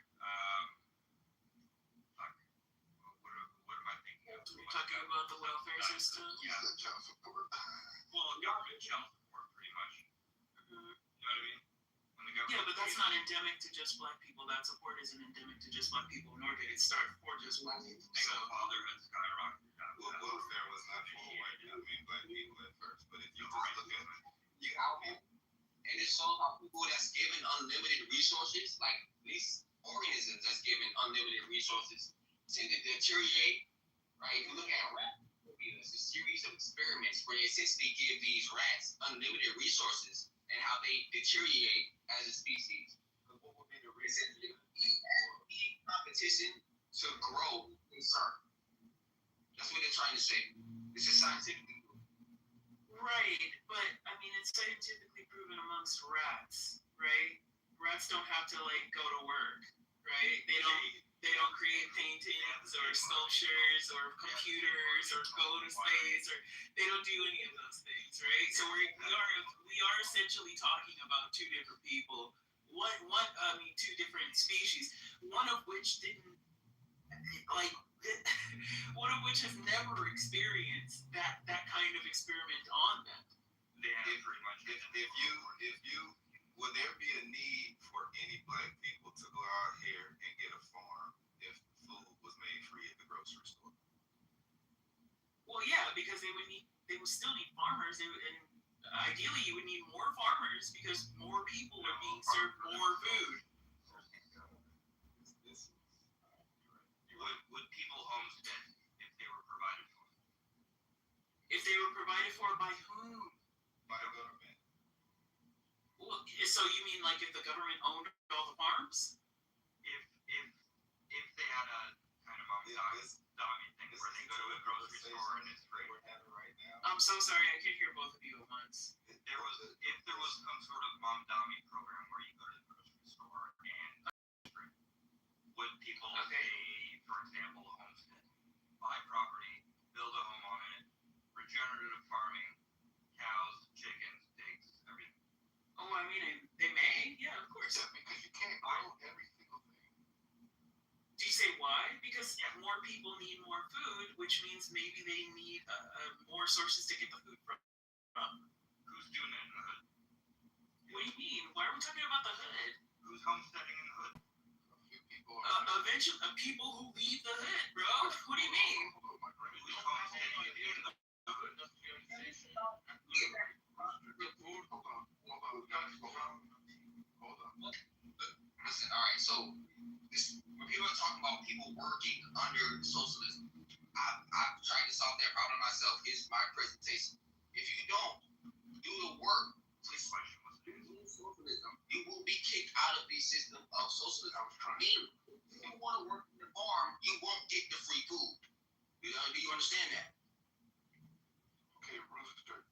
What am I thinking of? We're talking about the welfare system. Yeah, child support. Well, government child support, pretty much. Mm-hmm. You know what I mean? Yeah, but that's not endemic to just black people. That support isn't endemic to just black people, nor did it start for just black people. So fatherhood skyrocketed. Welfare was not for white people, black people at first. But if you just look at it, you out here, And it's all about people that's given unlimited resources, like these organisms that's given unlimited resources, tend to deteriorate, right? If you look at rats, it's a series of experiments where they essentially give these rats unlimited resources and how they deteriorate as a species. What would be the reason? Competition to grow concern. That's what they're trying to say. This is scientifically proven. Right, but I mean, it's scientifically proven amongst rats, right? Rats don't have to go to work, right? They don't create paintings or sculptures or computers or go to space, or they don't do any of those things, right? So we are essentially talking about two different people. Two different species. One of which didn't one of which has never experienced that kind of experiment on them. Pretty much. If you would there be a need for any black people to go out here and get a farm if food was made free at the grocery store? Well, yeah, because they would still need farmers, and ideally you would need more farmers because more people are being served more food. Would people homestead if they were provided for? If they were provided for by whom? By the government. Well, so you mean if the government owned all the farms? If they had a kind of mommy thing where they go to a grocery store and it's free. We're having right now. I'm so sorry, I can't hear both of you at once. If there was some sort of mom-dummy program where you go to the grocery store and it's free, would people pay, for example, a homestead, buy property, build a home on it, regenerative farming, cows, chickens, pigs, everything? Oh, I mean, they may, yeah, of course. Yeah, because you can't grow every single thing. Do you say why? Because more people need more food, which means maybe they need more sources to get the food from. Who's doing it in the hood? What do you mean? Why are we talking about the hood? Who's homesteading in the hood? A few people are. Eventually, people who leave the hood, bro. What do you mean? Who's homesteading in the hood? So when people are talking about people working under socialism, I've tried to solve that problem myself. Here's my presentation. If you don't do the work to socialism, you will be kicked out of the system of socialism. Meaning, if you want to work in the farm, you won't get the free food. Do you understand that? Okay, Rooster,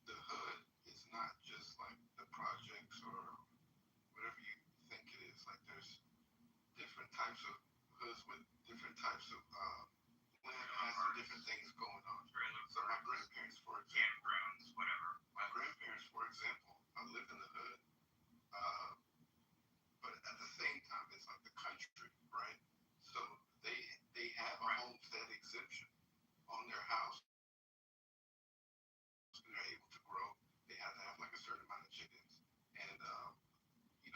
the hood is not just like the projects or whatever you think it is. Like there's different types of hoods with different types of landmass and different things going on. So my grandparents, for example, Campgrounds, whatever. my grandparents, for example, I lived in the hood, but at the same time, it's like the country, right? So they have a homestead exemption on their house. They're able to grow. They have to have like a certain amount of chickens and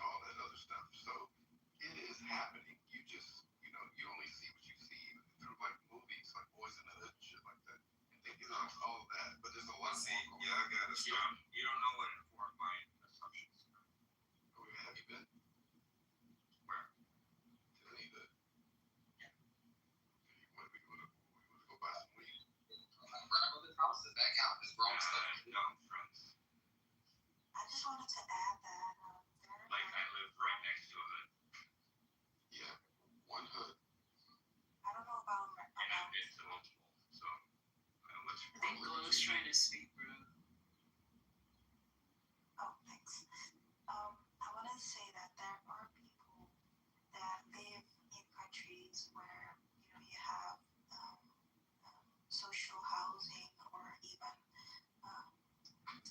all that other stuff. So it is happening. You just you only see what you see through like movies, like Boys in the Hood and shit like that. And they get off all of that, but there's a lot more. Yeah, I gotta stop. You don't know what informed my assumptions. Where have you been? Where? To any hood. Yeah. We want to go buy some weed. My grandmother's house, does that count as wrong stuff? No, friends. I just wanted to add that Like I live right next to a hood. Yeah, one hood. I don't know about And I've been to multiple. So what's I think Glow's trying to speak, bro. Oh, thanks. I want to say that there are people that live in countries where you have social housing or even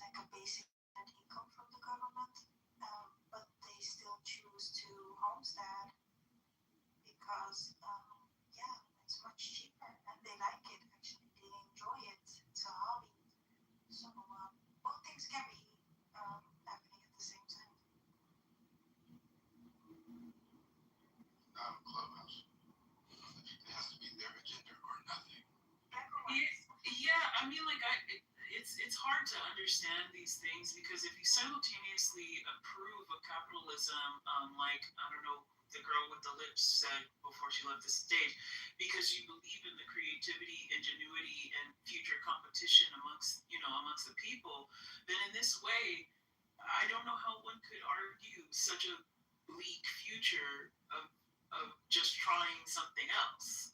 like a basic income from the government, but they still choose to homestead because it's much cheaper and they like it. Actually, they enjoy it. It's a hobby. So both things can be happening at the same time. Not a clubhouse. It has to be their agenda or nothing. Yeah, I mean, like, it's hard to understand these things because if you simultaneously approve of capitalism, like, I don't know, the girl with the lips said before she left the stage, because you believe in the creativity, ingenuity, and future competition amongst the people, then in this way, I don't know how one could argue such a bleak future of just trying something else.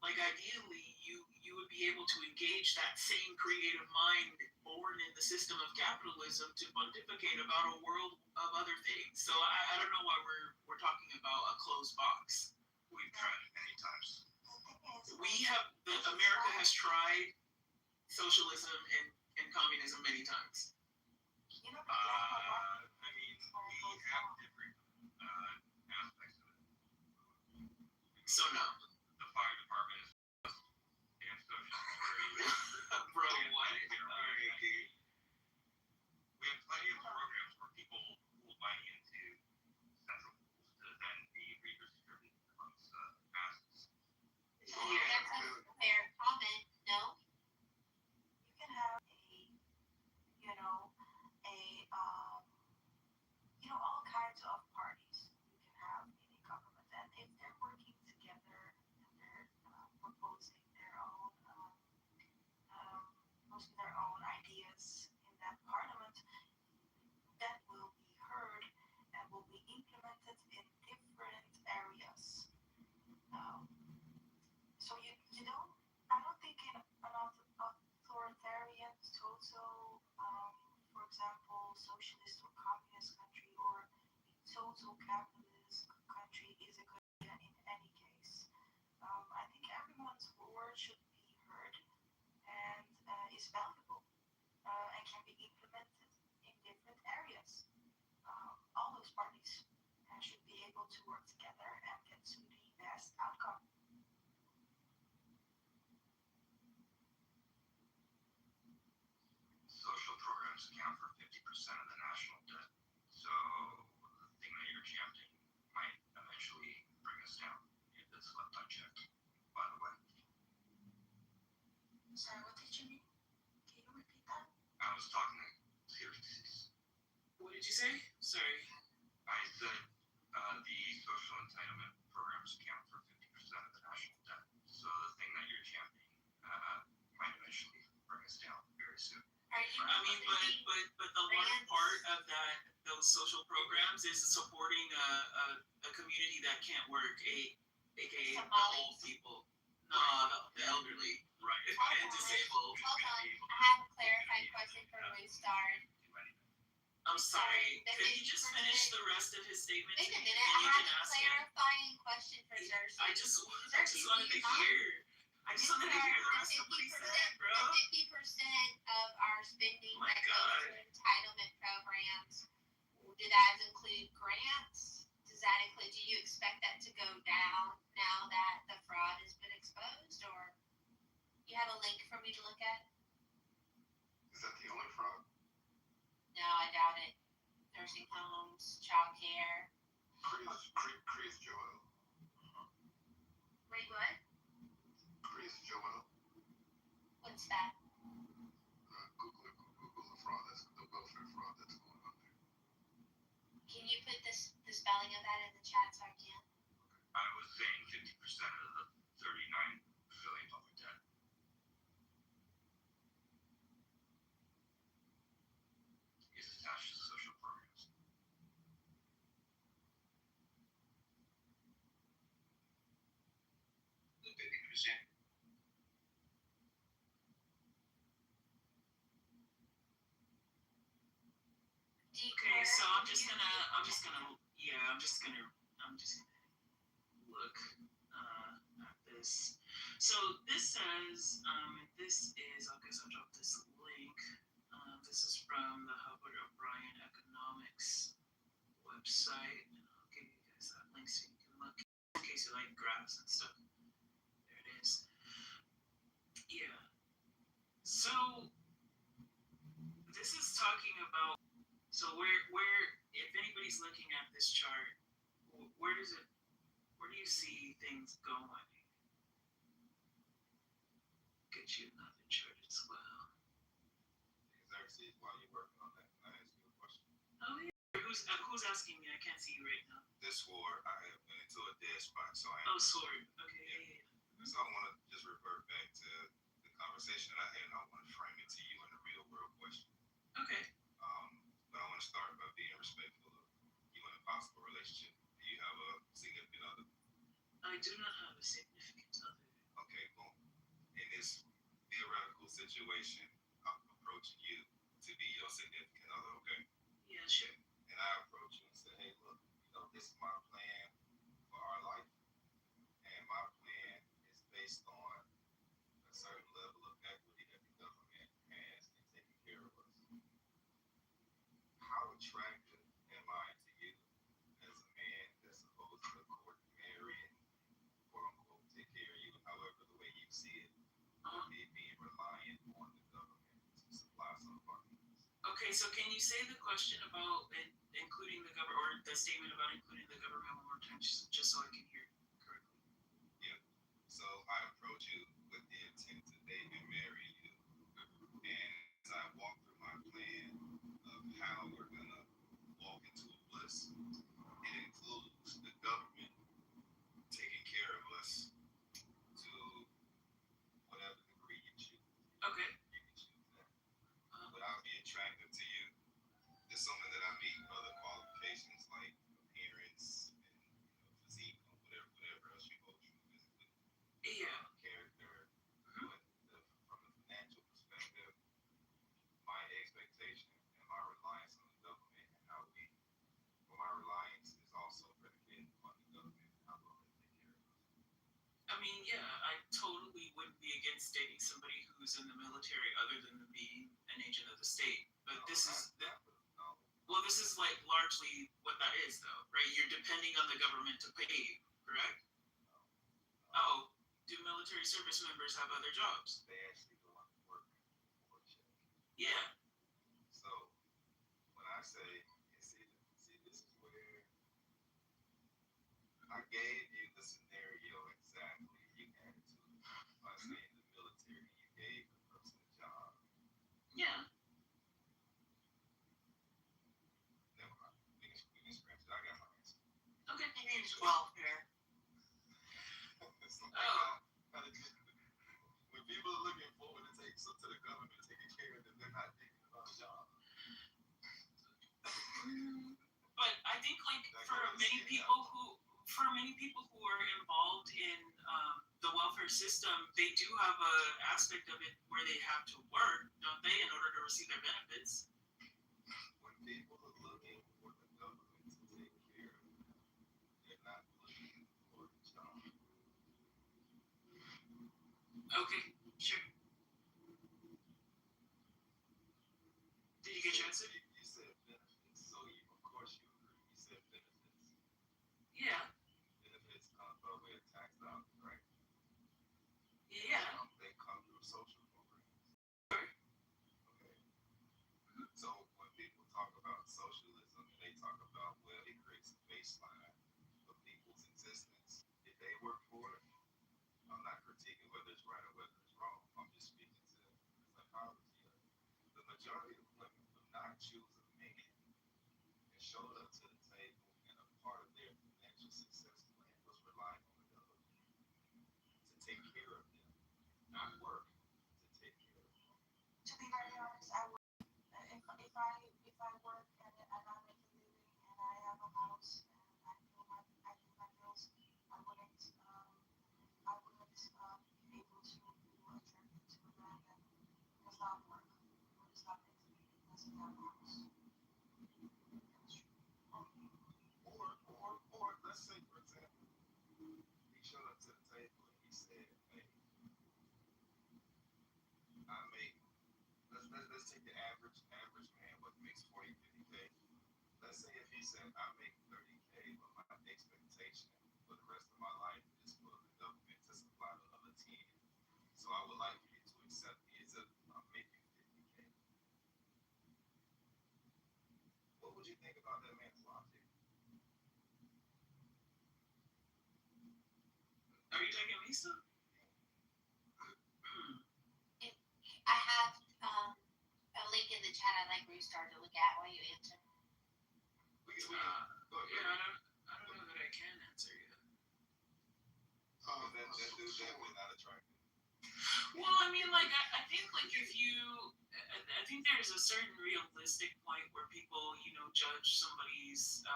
Like ideally, you would be able to engage that same creative mind born in the system of capitalism to pontificate about a world of other things. So I don't know why we're talking about a closed box. We've tried it many times. America has tried socialism and communism many times. I mean, we have different aspects of it. So no. The fire department is and social security. Bro, what? We have plenty of programs where people pool money into central pools to then be redistributed amongst the masses. That's a fair comment, no? You can have all kinds of parties you can have in a government, and if they're working together and they're proposing their own ideas in that parliament, that will be heard and will be implemented in different areas. So I don't think in an authoritarian, total, for example, socialist or communist country or total capitalist country is a good idea in any case. I think everyone's word should be heard and is valuable and can be implemented in different areas. All those parties should be able to work together and get to the best outcome. Social programs account for 50% of the national debt. So the thing that you're chanting might eventually bring us down if it's left unchecked, by the way. Sorry, what did you mean? Can you repeat that? I was talking to serious. What did you say? Sorry. I said the soon. I mean, but the large part of those social programs is supporting a community that can't work, aka the old people, the elderly, right, and disabled. Hold on, I have a clarifying question for Restart. I'm sorry, could he just finish the rest of his statement? Wait a minute, I have a clarifying question for Cersei. I just wanted to hear. I just wanted to hear the rest of what he said, bro. 50% of our spending that goes to entitlement programs, do that include grants? Does that include, do you expect that to go down now that the fraud has been exposed? Or you have a link for me to look at? Is that the only fraud? No, I doubt it. Nursing homes, child care. Chris Joel. Wait, what? Chris Joel. What's that? Google the fraud the welfare fraud that's going on there. Can you put the spelling of that in the chat so I can? I was saying 50% of the 39 billion public debt. Is attached to social programs. The 50%. Okay, so I'm just gonna look at this. So this says, this is, I guess I'll drop this link. This is from the Hubbard O'Brien Economics website. And I'll give you guys that link so you can look in case you like graphs and stuff. There it is. Yeah. So this is talking about, so where if anybody's looking at this chart, where do you see things going? Get you another chart as well. Xerxes, while you're working on that, can I ask you a question? Oh yeah. Who's asking me? I can't see you right now. This war, I have went into a dead spot, so I. Oh, sword. Okay. Yeah. So I want to just revert back to the conversation that I had, and I want to frame it to you in a real world question. Okay. But I want to start by being respectful of you and a possible relationship. Do you have a significant other? I do not have a significant other. Okay, boom. In this theoretical situation, I'm approaching you to be your significant other, okay? Yeah, sure. And I approach you and say, hey, look, this is my plan for our life. And my plan is based on a certain level of equity that the government has in taking care of us. How attractive am I to you as a man that's supposed to court and marry and quote unquote take care of you, however the way you see it, or me being reliant on the government to supply some of our needs? Okay, so can you say the question about including the government, or the statement about including the government one more time, just so I can hear it correctly? Yeah. So I approach you with the intent to date and marry you. And as I walk through my plan of how we're going to walk into a bliss, it includes the government taking care of us to whatever degree you choose. Okay. You can choose that. Would I be attractive to you? Assuming that I meet other qualifications like appearance and physique or whatever else you hold true physically. Yeah. Character. But from a financial perspective, my expectation and my reliance on the government and my reliance is also predicated on the government and how well they take care of us. I mean, yeah, I totally wouldn't be against dating somebody who's in the military other than being an agent of the state. But this is like largely what that is, though, right? You're depending on the government to pay you, correct? Oh, do military service members have other jobs? They actually go on to work for a check. Yeah. So when I say, see, this is where I gave you the scenario exactly you had to by saying the military, you gave the person a job. Yeah. Never mind. We can scratch it. I got my answer. Okay. He needs welfare. When people are looking forward to the government taking care of them, think like for many people who are involved in the welfare system, they do have a aspect of it where they have to work, don't they, in order to receive their benefits? When people are looking for the government to take care of them, they're not looking for a job. Okay, sure. Did you get your answer? You said benefits, so of course you agree. You said benefits. Yeah. Benefits come by way of tax dollars, right? Yeah. They come through social programs. Sure. Okay. So when people talk about socialism, they talk about, well, it creates a baseline of people's existence. If they work for it, I'm not critiquing whether it's right or whether it's wrong. I'm just speaking to the psychology of it. The majority of women would not choose a man and showed up to the table, and a part of their financial success plan was relying on the government to take care of them, not work, to take care of them. To be very honest, I would if I work and I make a living and I have a house and I pay my bills, I wouldn't be able to be attracted to a man that does not work or does not make a living, doesn't have a house. Or let's say, for example, he showed up to the table and he said, hey, I make, let's take the average man, what makes 40, 50K. Let's say if he said, I make 30K, but my expectation for the rest of my life is for the government to supply the other 10. So I would like for you to accept me as if I'm making 50K. What would you think about that man's logic? Are you taking me still? I have a link in the chat I'd like Restart to look at while you answer. I don't know that I can answer yet. That dude's definitely not attractive. Well, I mean, like, I think, like, I think there's a certain realistic point where people, judge somebody's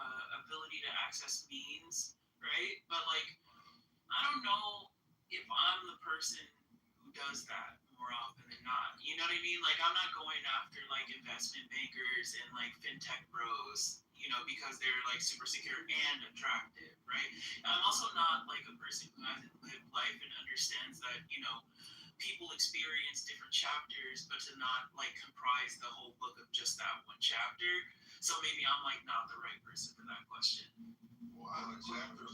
ability to access means, right? But, like, I don't know if I'm the person who does that more often than not. You know what I mean? Like, I'm not going after, like, investment bankers and, like, fintech bros, because they're, like, super secure and attractive, right? I'm also not, like, a person who hasn't lived life and understands that, people experience different chapters, but to not, like, comprise the whole book of just that one chapter. So maybe I'm, like, not the right person for that question. Well, a chapter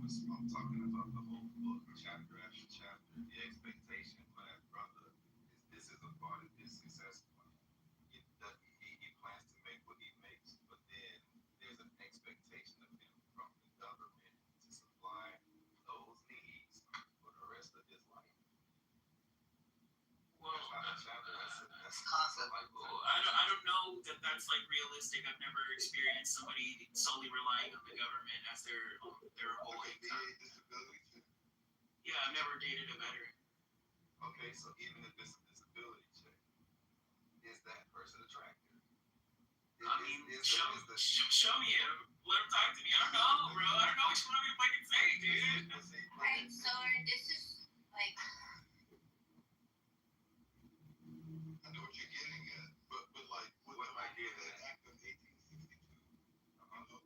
was, I'm talking about the whole book, chapter after chapter. The expectation for that brother is this is a part of his success plan. He plans to make what he makes, but then there's an expectation of him from the government to supply those needs for the rest of his life. Well, that's not a chapter. That's concept. I don't know that that's, like, realistic. I've never experienced somebody solely relying on the government as their whole income. Yeah, I've never dated a veteran. Okay, so even if it's a disability check, is that person attractive? I mean, show me him. Let him talk to me. I don't know, bro. I don't know what you want me to fucking say, dude. Alright, so this is like. I know what you're getting at, but like with the idea that act of 1862,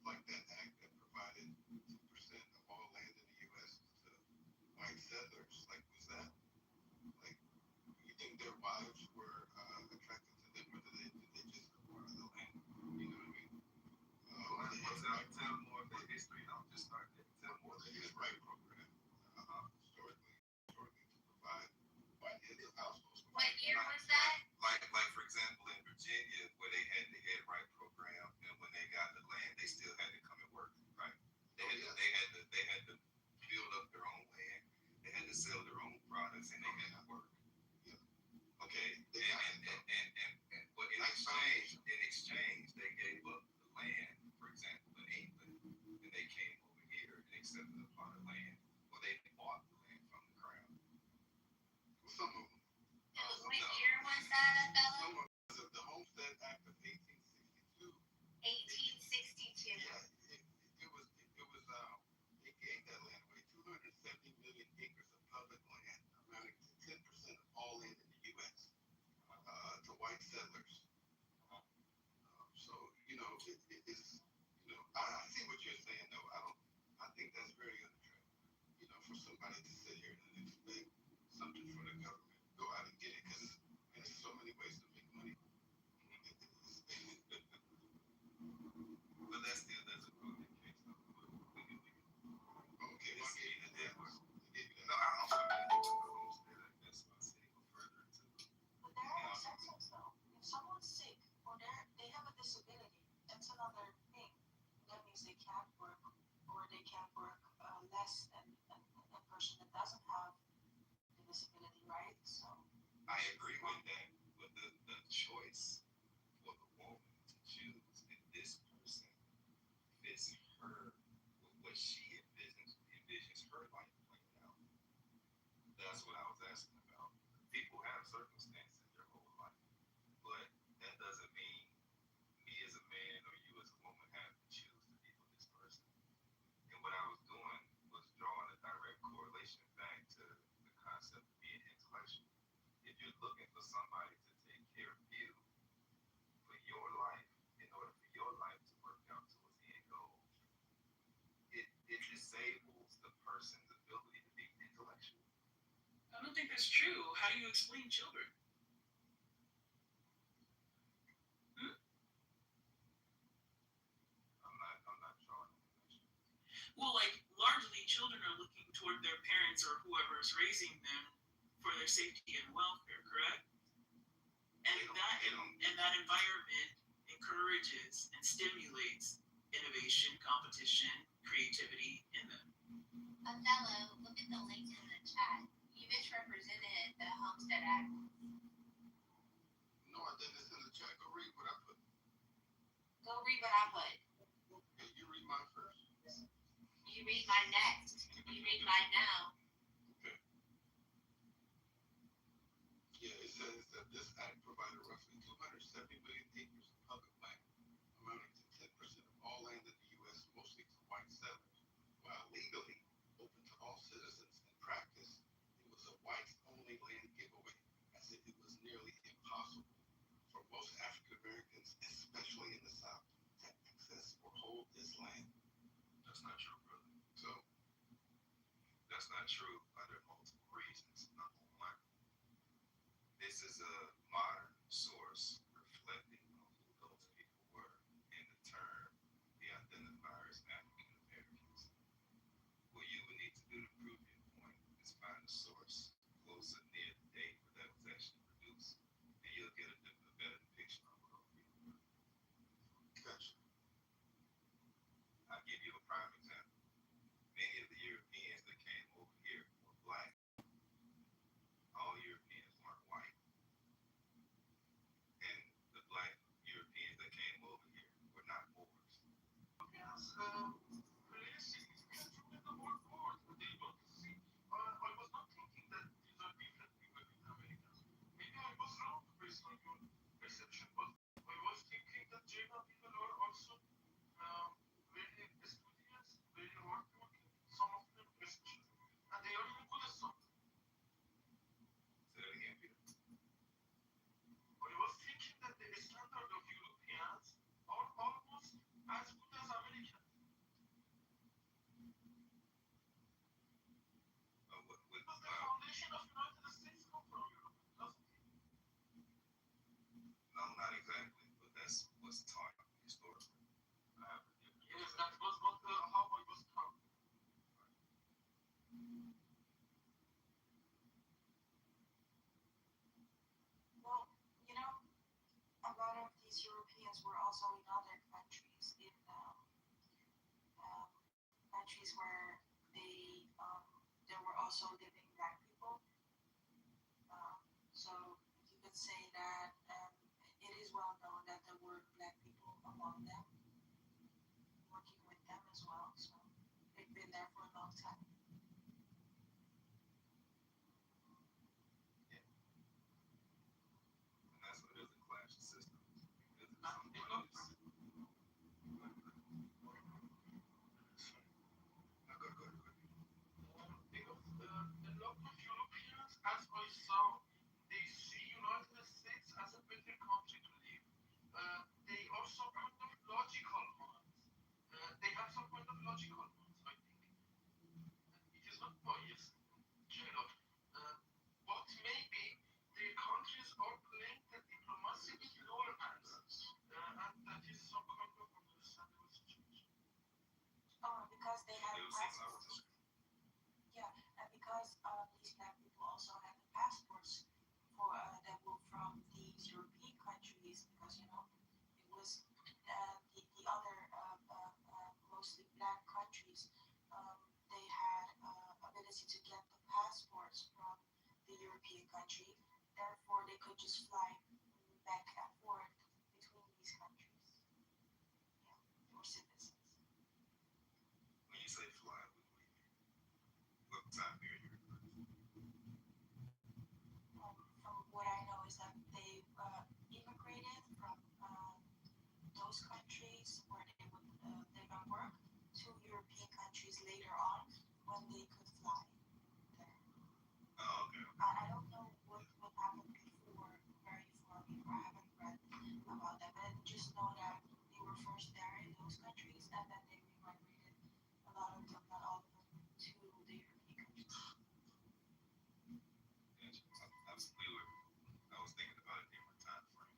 like that act that provided 2% of all land in the U.S. to white settlers, like was that like you think their wives were attracted to them, or did they just acquire the land? You know what I mean? Tell more of the history. Don't just start there. Tell more of the history. Right program historically to money to sit here and expect something from the government. Go out and get it because there's so many ways to make money. But that's still doesn't prove the case though. Okay, well, I gave you that. No, I don't feel that that's why I say go further into But there are exceptions though. If someone's sick or they have a disability, that's another thing. That means they can't work or they can't work less than a person that doesn't have the disability, right? So I agree with that, but the choice for the woman to choose if this person fits her with what she envisions her life playing out. That's what I was asking about. People have circumstances in their whole life, but that doesn't mean me as a man or you as a woman have to choose to be with this person. And what I was doing was drawing a direct correlation back to the concept of being intellectual. If you're looking for somebody to take care of you for your life, in order for your life to work out towards the end goal, it disables the person's ability to be intellectual. I don't think that's true. How do you explain children? I'm not drawing a connection. Well, like largely children are looking toward their parents or whoever is raising them for their safety and welfare, correct? And that environment encourages and stimulates innovation, competition, creativity in them. Othello, look at the link in the chat. You misrepresented the Homestead Act. No, I didn't. It's in the chat. Go read what I put. Go read what I put. Okay, you read mine first. You read mine next. You read mine now. Okay. Yeah, it says that this act provided roughly 270 million acres of public land, amounting to 10% of all land in the U.S., mostly to white settlers. While legally open to all citizens in practice, it was a whites-only land giveaway, as if it was nearly impossible for most African Americans, especially in the South, to access or hold this land. That's not true, brother. So, that's not true under multiple reasons. Number one, this is a modern source reflecting on who those people were in the term they identify as African Americans. What you would need to do to prove your point is find a source closer near the date where that was actually produced, and you'll get a better depiction of what those people were. gotcha. I'll give you a prime example. Many of the Europeans that came over here were black. All Europeans weren't white. And the black Europeans that came over here were not Moors. Yes, realistically, you can't forget the word wars. They don't see. I was not thinking that these are different people in Americans. Maybe I was wrong based on your perception, but I was thinking that Java people are also very studious, very hardworking, some of them especially, and they are even good at something. Say that again, Peter. I was thinking that the standard of Europeans are almost as good as Americans. Because the foundation of United States come from Europe, doesn't it? No, not exactly, but that's what's taught historically. Yes, that was what how I was taught. well, you know, a lot of these Europeans were also in other countries, in countries where there were also living black people. So you could say that it is well known that there were black people among them, working with them as well. So they've been there for a long time. And that's what it is, a clash of systems. Because if somebody is A lot of Europeans, as I saw, they see United States as a better country to live. They are some kind of logical ones. They have some kind of logical ones, I think. easy to get the passports from the European country. Therefore, they could just fly back and forth between these countries. Yeah, for citizens. When you say fly, what time period you refer to? From what I know is that they immigrated from those countries where they would live and work to European countries later on when they could fly there. Oh, okay. I don't know what happened before, very far before. I haven't read about that, but I just know that they were first there in those countries and then they migrated a lot of them, not all of them, to the European countries. I was thinking about a different time frame.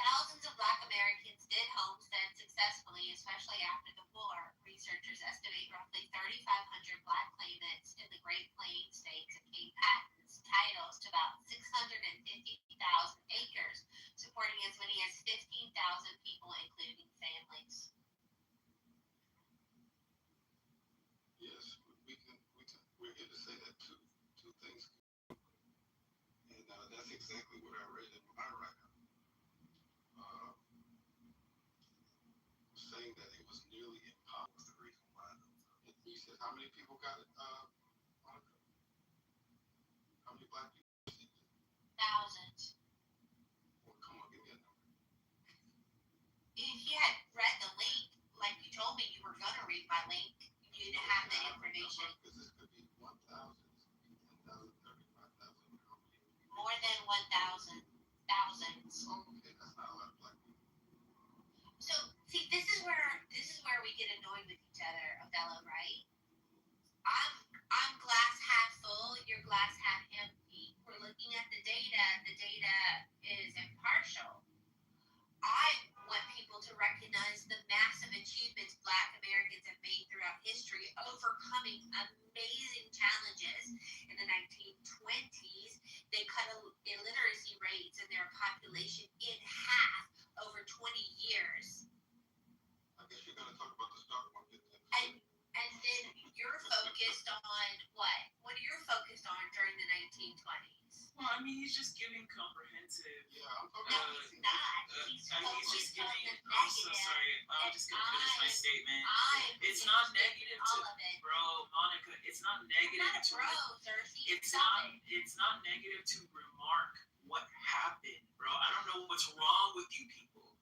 Thousands of Black Americans did homestead successfully, especially after the war. Researchers estimate roughly 3,500 Black claimants in the Great Plains states obtained patents, titles to about 650,000 acres, supporting as many as 15,000 people, including families. Yes, we're here to say that two things. And that's exactly what I read in my write-up. Saying that it was nearly impossible. What's the reason why? And he said, how many people got it, Monica? How many Black people received it? Thousands. Well, come on, give me a number. If you had read the link, like you told me you were going to read my link, you'd have the information. Because this could be 1,000, 10,000, 35,000. More than 1,000. Thousands. Okay, that's not a lot of Black people. So, see, this is where we get annoyed with each other, Othello, right? I'm glass half full, you're glass half empty. We're looking at the data. The data is impartial. I want people to recognize the massive achievements Black Americans have made throughout history, overcoming amazing challenges. In the 1920s, they cut illiteracy rates in their population in half over 20 years. I guess you're going to talk about the stock market then. And then you're focused on what? What are you focused on during the 1920s? Well, I mean, he's just giving comprehensive. Yeah, I'm talking No, he's not. He's he's just focused on giving. the I'm so negative. sorry. I'm just gonna finish my statement. It's I'm not negative all to, of it. bro, Monica. It's not I'm negative not a to. bro, Cersei. It's Stop not. it. It's not negative to remark what happened, bro. I don't know what's wrong with you people.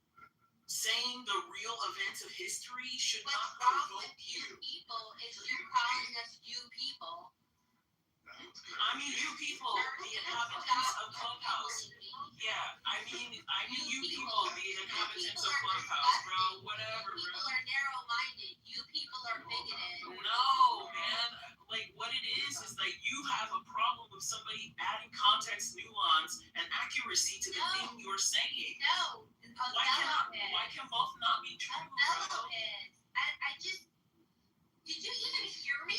Saying the real events of history should What's not wrong provoke with you you. people is you calling us you people. I mean, you people, the inhabitants of Clubhouse. Yeah, I mean, you people, the inhabitants of Clubhouse, bro. Whatever, You people bro. are narrow-minded. You people are bigoted. No, man. Like, what it is like you have a problem with somebody adding context, nuance, and accuracy to the thing you're saying. No. Why can both not be true, Othello bro? is. I just. Did you even hear me?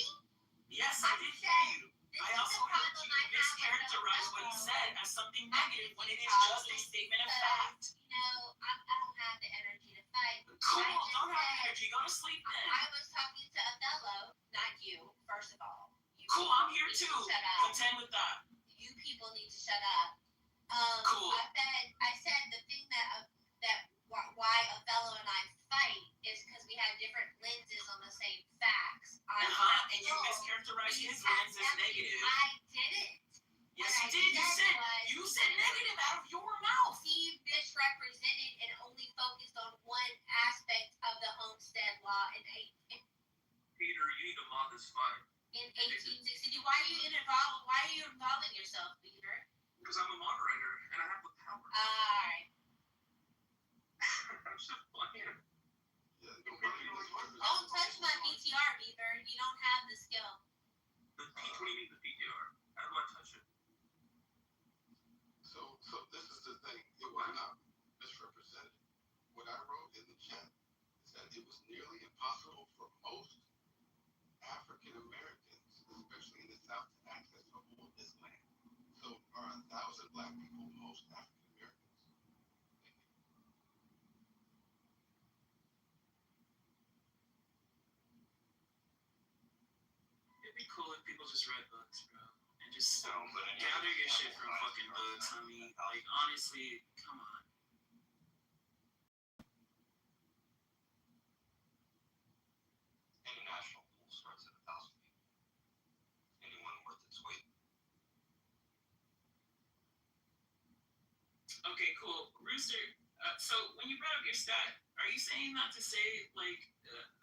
Yes, I did hear you. I also heard you mischaracterize what he said as something negative when it is just a statement of fact. You know, I don't have the energy to fight. Cool, don't have energy. Go to sleep then. I was talking to Othello, not you, first of all. Cool, I'm here too. Shut up. Contend with that. You people need to shut up. Cool. I said the thing why Othello and I fight is because we have different lenses on the same facts. And you mischaracterized his lens as negative. I didn't. Yes, you did. You said negative out of your mouth. He misrepresented and only focused on one aspect of the homestead law in Peter, you need to mod this fight. In 1860. Why are you involving yourself, Peter? Because I'm a moderator and I have the power. Alright. I'm just playing. Don't touch my PTR, Beaver. You don't have the skill. What do you mean the PTR? How do I touch it? So this is the thing. It was not misrepresented. What I wrote in the chat is that it was nearly impossible for most African Americans, especially in the South, to access be cool if people just read books, bro, and just gather your shit from fucking books. I mean, like honestly, come on. Any national pool starts at 1,000 feet. Anyone worth its weight. Okay, cool. Rooster, so when you brought up your stat, are you saying that to say, like,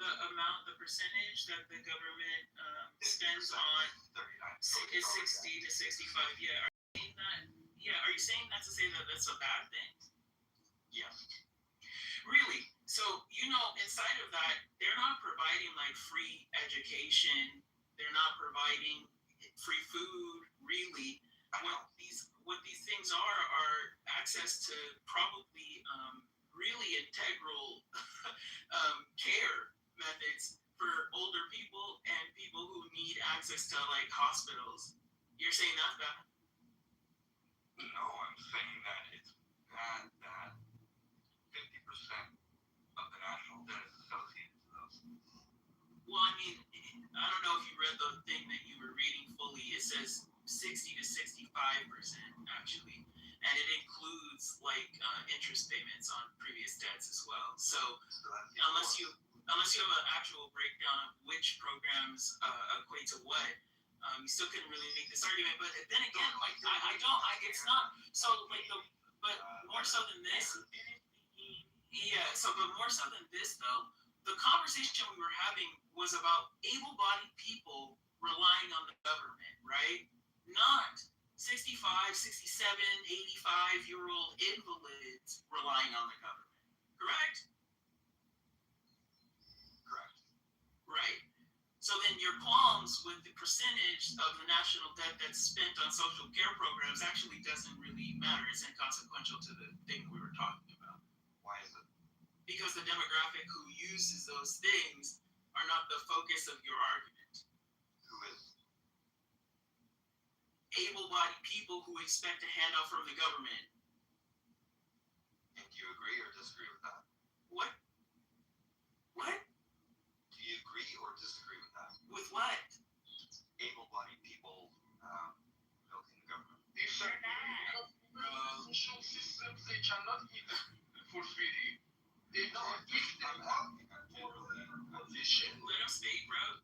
the amount, the percentage that the government spends on is 60 to 65? Yeah, are you saying that? Yeah, are you saying that to say that that's a bad thing? Yeah. Really? So, inside of that, they're not providing, like, free education. They're not providing free food, really. What these things are access to probably really integral care methods for older people and people who need access to like hospitals. You're saying that's bad? No, I'm saying that it's bad that 50% of the national debt is associated to those. Well, I mean, I don't know if you read the thing that you were reading fully. It says 60 to 65% actually, and it includes like interest payments on previous debts as well. So unless you have an actual breakdown of which programs equate to what, you still couldn't really make this argument. But then again, like it's not so like but more so than this. Yeah. So, but more so than this though, the conversation we were having was about able-bodied people relying on the government, right? Not 65, 67, 85-year-old invalids relying on the government. Correct? Correct. Right. So then your qualms with the percentage of the national debt that's spent on social care programs actually doesn't really matter. It's inconsequential to the thing we were talking about. Why is it? Because the demographic who uses those things are not the focus of your argument. Who is? Able-bodied people who expect a handout from the government. And do you agree or disagree with that? What? What? Do you agree or disagree with that? With what? Able-bodied people milking the government. Social systems, they cannot eat for free. They don't give them position. Let them speak, bro.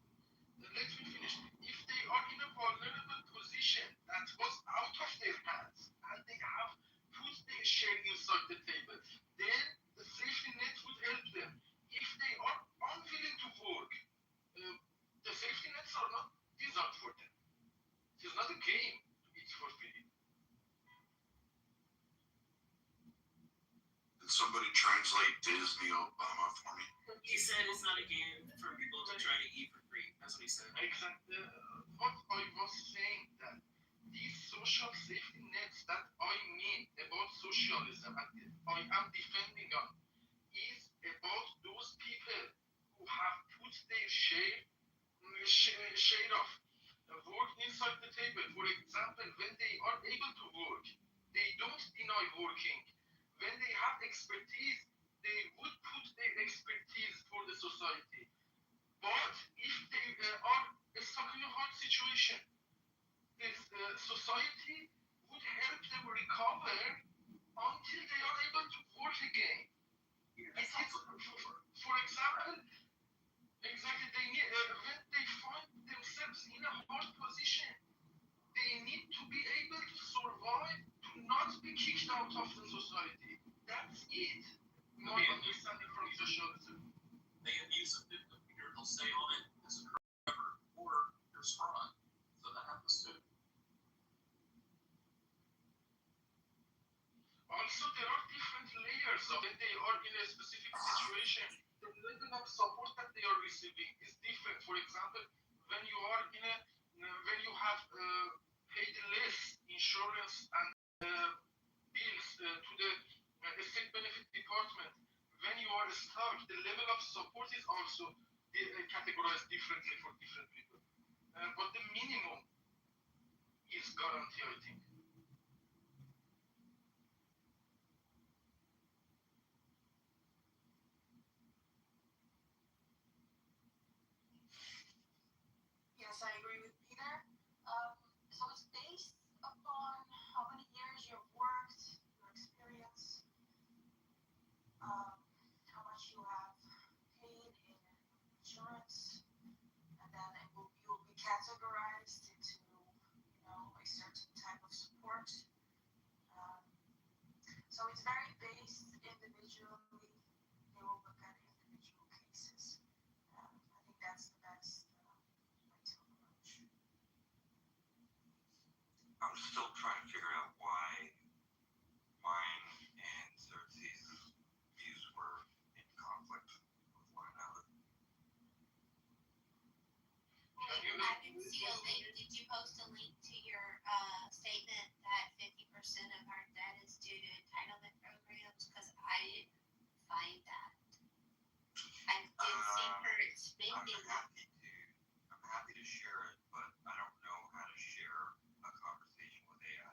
Let me finish. If they are in a vulnerable position that was out of their hands and they have put their share inside the table, then the safety net would help them. If they are unwilling to work, the safety nets are not designed for them. It is not a game to eat for free. Did somebody translate Disney Obama for me? He said it's not a game for people to try to eat for free. That's what he said. Exactly. What I was saying that these social safety nets that I mean about socialism and I am defending on is about those people who have put their share of work inside the table. For example, when they are able to work, they don't deny working. When they have expertise, they would put their expertise for the society. But if they are stuck in a hard situation, this society would help them recover until they are able to work again. For example, exactly, they need, when they find themselves in a hard position, they need to be able to survive, to not be kicked out of the society. That's it. My understanding from socialism. They abuse a bit of computer, they'll stay on it as a cover, or there's fraud. So that happens too. Also, there are different layers of when they are in a specific situation. The level of support that they are receiving is different. For example, when you are when you have paid less insurance and bills to the state benefit department, when you are stuck, the level of support is also categorized differently for different people. But the minimum is guaranteed, I think. Yes, I agree with So it's very based individually. They will look at individual cases. I think that's the best way to approach. I'm still trying to figure out why mine and Xerxes' views were in conflict with one another. I didn't see a link. Did you post a link to your statement that 50% of our debt is due to entitlement programs? Because I didn't find that. I did see current spending. I'm happy to share it, but I don't know how to share a conversation with AI.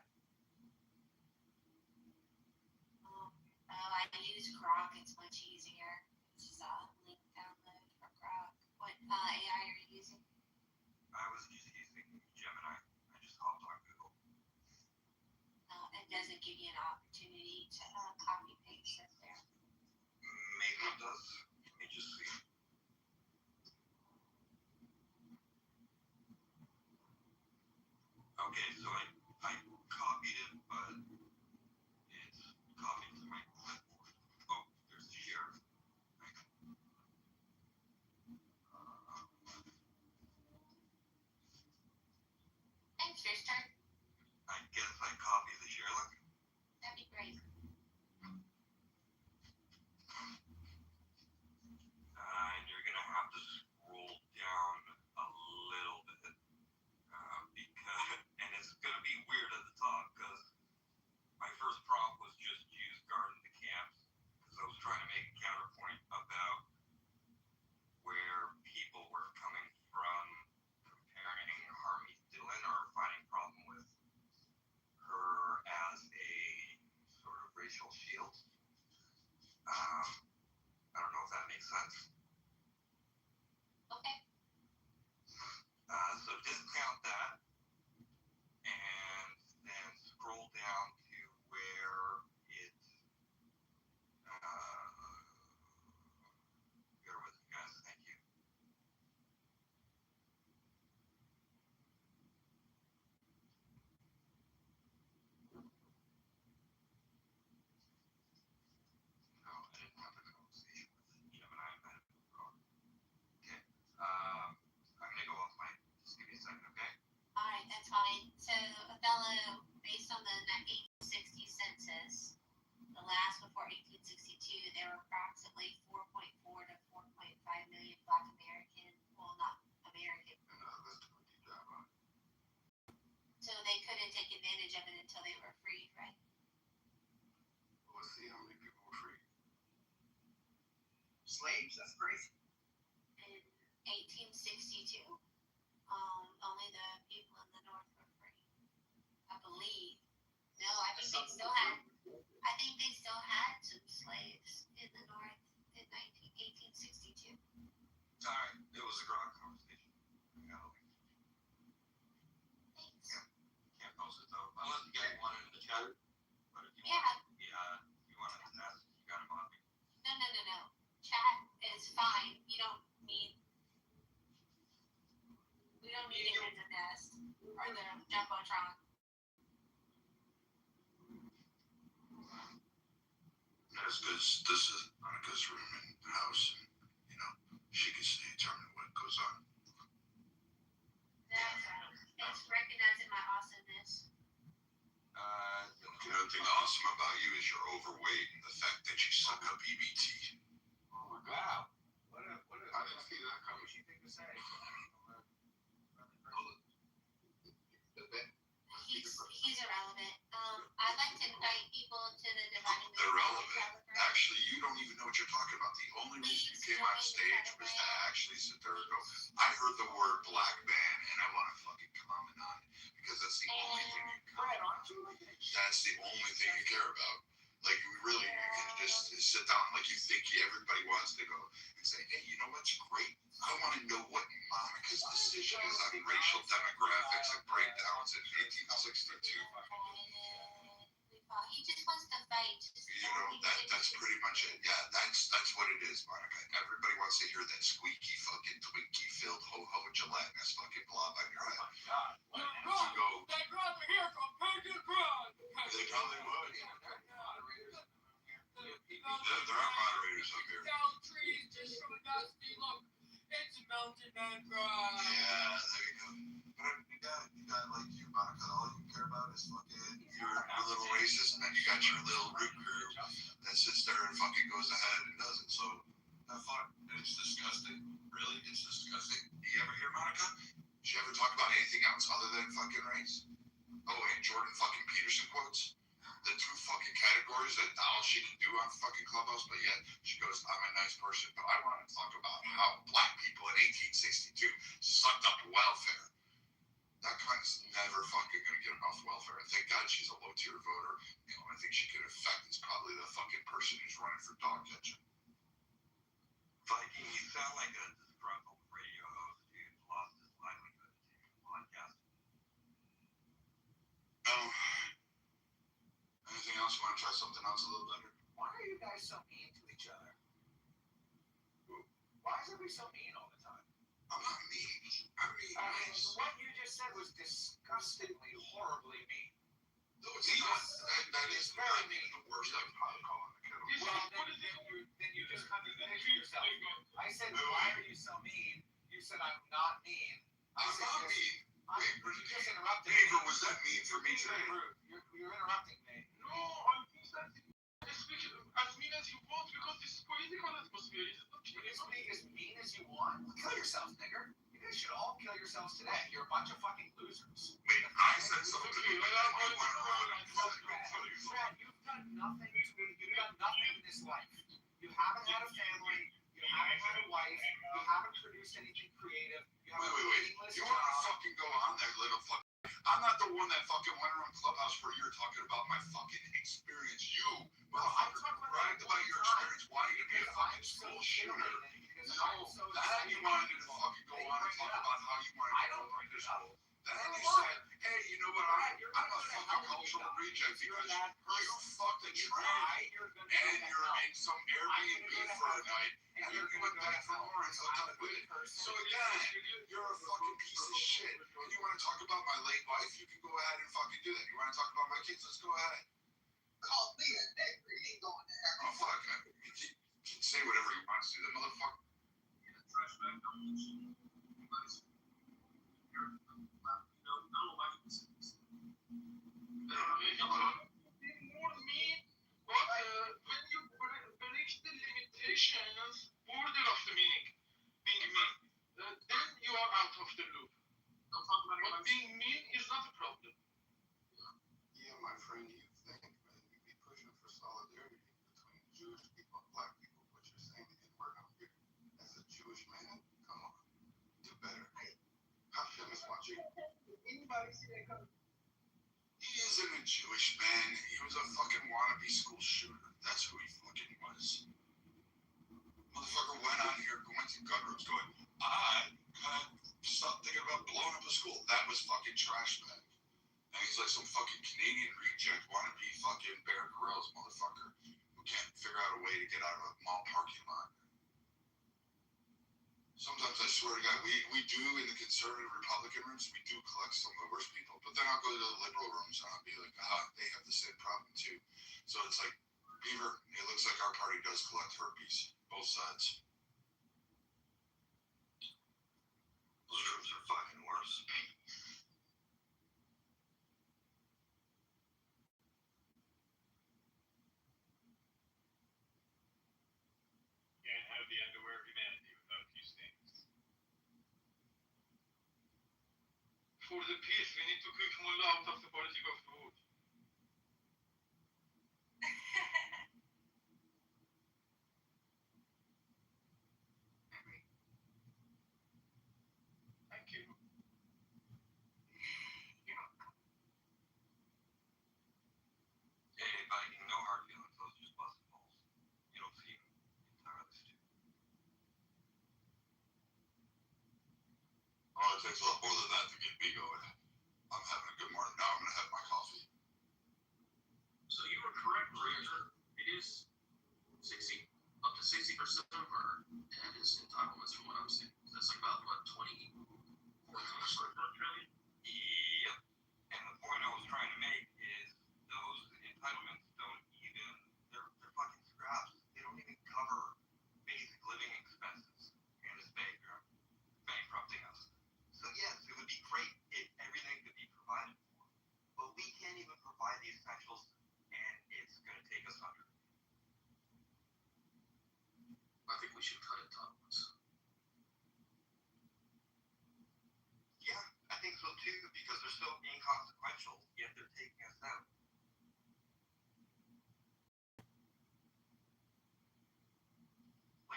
I use Grok. It's much easier. It's just a link download for Grok. What AI are you using? I was just using Gemini. I just hopped on Google. It doesn't give you an opportunity to copy paste it there. Maybe it does. Let me just see. Okay, so I copied it, but it's copied to my clipboard. Oh, there's the share. Thanks, Tristan. I guess I copied the share link. That'd be great. And you're gonna have to scroll down a little bit because, and it's gonna be weird at the top because my first prompt was just use garden to camps because I was trying to make a counterpoint about where people were coming from comparing Harmony Dillon or finding problem with her as a sort of racial shield. I don't know if that makes sense. Okay. So discount that and then scroll down to where it's bear with me guys, thank you. No, I didn't have a conversation with Gemini. I might have moved on. Okay. I'm gonna go off mic. Just give me a second, okay? Alright, that's fine. So, Othello, based on the 1860 census, the last before 1862, there were approximately 4.4 to 4.5 million Black American, well, not American. So they couldn't take advantage of it until they were freed, right? Let's see how many people were free. Slaves? That's crazy. In 1862, only the people in the North were free. I believe. No, I think they still had. I think they still had some slaves in the North in 1862. Alright, it was a grok conversation. I got it. Thanks. Can't post it though, unless you guys want it in the chat. But if you Yeah. you want it to ask, you got it on me. No. Chat is fine. We don't need it in the nest or the jumbotron. That's because this is Monica's room and house, and she can determine what goes on. Thanks for recognizing my awesomeness. The other thing awesome about you is you're overweight and the fact that you suck up EBT. Oh my God. I didn't see that coming. What you think to say? He's irrelevant. I'd like to invite people to the Dividing the Irrelevant. Actually, you don't even know what you're talking about. The only reason you came on stage was to actually sit there and go, I heard the word black man and I want to fucking comment on it because that's the only thing you care about. That's the only thing you care about. Like, really, you can just sit down like you think everybody wants to go and say, hey, you know what's great? I want to know what Monica's decision is on racial demographics and breakdowns in 1862. He just wants to fight. That's pretty much it. Yeah, that's what it is, Monica. Everybody wants to hear that squeaky fucking Twinkie filled ho-ho gelatinous fucking blob on your head. You go, they probably hear from Pagan Crowd. They probably would. up here. Down trees just so dusty. Look, it's melting and dry. Yeah, there you go. But you got like you, Monica. All you care about is fucking your little racist, and then you got your little root crew that sits there and fucking goes ahead and does it. So have fun. And it's disgusting. Really, it's disgusting. You ever hear Monica? She ever talk about anything else other than fucking race? Oh, and Jordan fucking Peterson quotes. The two fucking categories that all she can do on fucking Clubhouse, but yet she goes, I'm a nice person, but I want to talk about how black people in 1862 sucked up welfare. That kind is never fucking gonna get enough welfare. Thank God she's a low tier voter. The only thing she could affect is probably the fucking person who's running for dog catching. Viking, you sound like a disgruntled radio host who's lost his livelihood to podcasting. Anything else? You want to try something else a little better? Why are you guys so mean to each other? Why is everybody so mean all the time? I'm not mean. I mean, what you just said was disgustingly, horribly mean. No, it's not. That is very mean. The worst I've called on the kettle. Well, then you just contradicted yourself. I said, why are you so mean? You said, I'm not mean. I'm not mean. Wait, you just interrupted Beaver, me. was that mean for me today? You're interrupting me. No, I think that speak as mean as you want because this is political atmosphere. You can speak as mean as you want. Well, kill yourselves, nigger. You guys should all kill yourselves today. You're a bunch of fucking losers. Wait, I said something to you. Brad, you've done nothing in this life. You haven't had a family. You haven't had a wife. You haven't produced anything creative. You have a meaningless You want to job. fucking go on there, little fuck? I'm not the one that fucking went around Clubhouse for a year talking about my fucking experience. You, motherfucker, bragged about your experience wanting to be a fucking school shooter. No, that you wanted to fucking go on and talk about how you wanted to go to school. Then you said, hey, you know what, I'm a fucking cultural reject because you fucked a trend and you're in some Airbnb for a night and you went back for more and hooked up with it. So again, you're a fucking piece of shit. And you want to talk about my late wife? You can go ahead and fucking do that. You want to talk about my kids? Let's go ahead. Call me a nigger. You ain't going there. Oh, fuck. He can say whatever he wants to, the motherfucker. Trash bag, More mean, but when you reach the limitations, border of the meaning, being mean, then you are out of the loop. But being mean is not a problem. Yeah, my friend, you think, man, you'd be pushing for solidarity between Jewish people and black people, but you're saying the N-word on here. As a Jewish man, come on, do better. Hashem is watching. Anybody see that coming? He isn't a Jewish man. He was a fucking wannabe school shooter. That's who he fucking was. Motherfucker went on here, went to gun rooms going, I stopped thinking about blowing up a school. That was fucking trash bag. And he's like some fucking Canadian reject wannabe fucking Bear Grylls motherfucker who can't figure out a way to get out of a mall parking lot. Sometimes I swear to God, we do in the conservative Republican rooms, we do collect some of the worst people. But then I'll go to the liberal rooms and I'll be like, they have the same problem too. So it's like, Beaver, it looks like our party does collect herpes. Both sides. Those rooms are fucking worse. Can't have the underwear of humanity without these things. For the peace, we need to kick Mullah out of the politic of food. Thank you. Hey, Viking, no hard feelings. Those are just busted balls. You don't see them entirely stupid. Oh, it takes a lot more than that to get me going. I'm having a good morning. Now I'm going to have my coffee. So you were correct, Razor. It is 60, up to 60% of our debt is entitlements from what I'm seeing. That's like about, what, 24 trillion? Yep. And the point I was trying to make is those entitlements don't even, they're fucking scraps. They don't even cover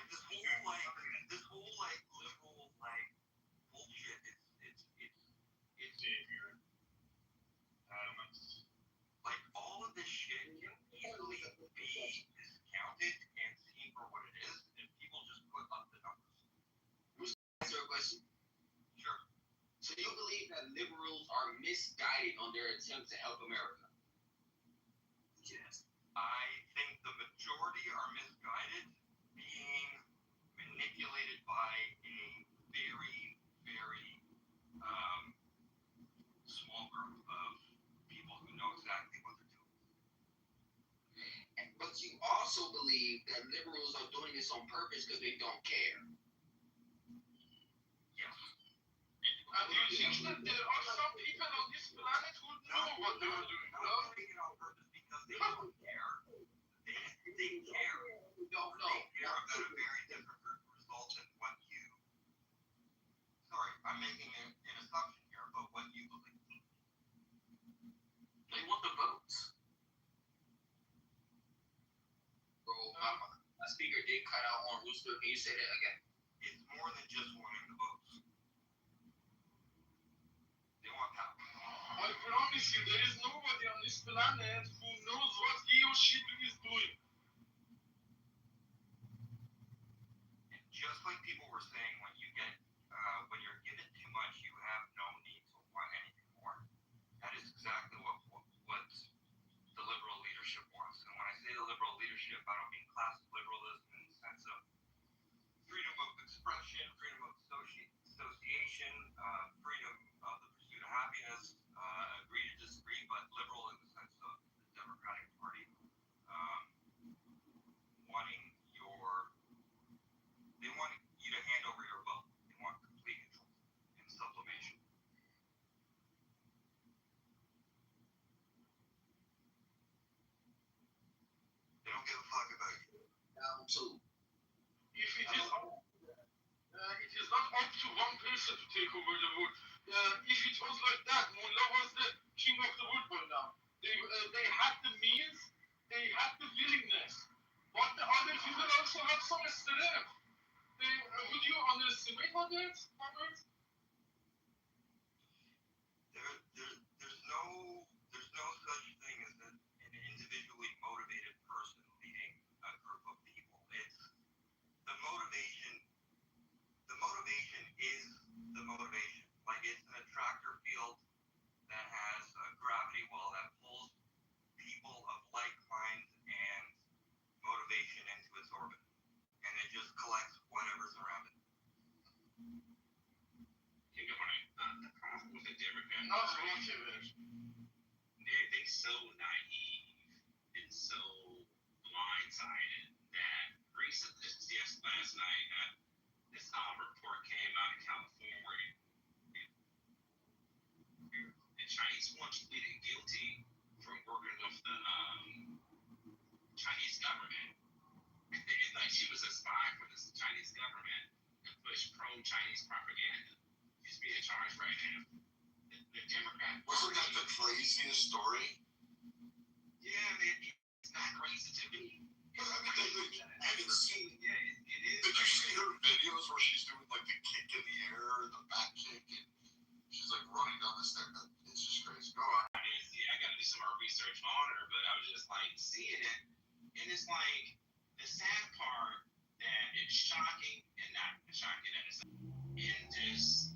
Like this whole liberal bullshit. It's like all of this shit can easily be discounted and seen for what it is if people just put up the numbers. Answer a question. Sure. So you believe that liberals are misguided on their attempt to help America? Yes. I think the majority are misguided, being manipulated by a very, very small group of people who know exactly what they're doing. But you also believe that liberals are doing this on purpose because they don't care. Yes. And do you think that there are some people on this planet who know what they are doing? They're not doing it on purpose because they don't care. They care. No. They care about a very different result than what you. Sorry, I'm making an assumption here about what you believe. They want the votes. Bro, my speaker did cut out on Rooster. Can you say that again? It's more than just wanting the votes. They want power. I promise you, there is nobody on this planet who knows what he or she is doing. And just like people were saying, when you're given too much, you have no need to want anything more. That is exactly what the liberal leadership wants. And when I say the liberal leadership, I don't mean classic liberalism in the sense of freedom of expression, freedom of association, freedom of the pursuit of happiness, agree to disagree, but liberal in the sense of the Democratic Party they want you to hand over your vote. They want complete control and sublimation. They don't give a fuck about you. Too. If it is not up to one person to take over the world. If it was like that, Mullah was the king of the world by now. They had the means, they had the willingness, but the other people also have some strength. Would you underestimate others? There's no such thing as an individually motivated person leading a group of people. It's the motivation. The motivation is the motivation. Like it's an attractor field that has a gravity well that pulls people of like mind and motivation into its orbit, and it just collects whatever's around it. Good morning. The problem with the Democrats. They're so naive and so blindsided that recently, last night, this report came out of California. The Chinese woman pleaded guilty from working with the Chinese government. It's like she was a spy for the Chinese government and pushed pro-Chinese propaganda. She's being charged right now. The Democrat. Wasn't that the craziest story? Yeah, man, it's not crazy to me. I haven't seen it. Yeah, it is. Did you see her videos where she's doing like the kick in the air, the back kick, and she's like running down the stairs? It's just crazy. Go on. I got to do some more research on her, but I was just like seeing it, and it's like the sad part that it's shocking and not shocking at the same time. And just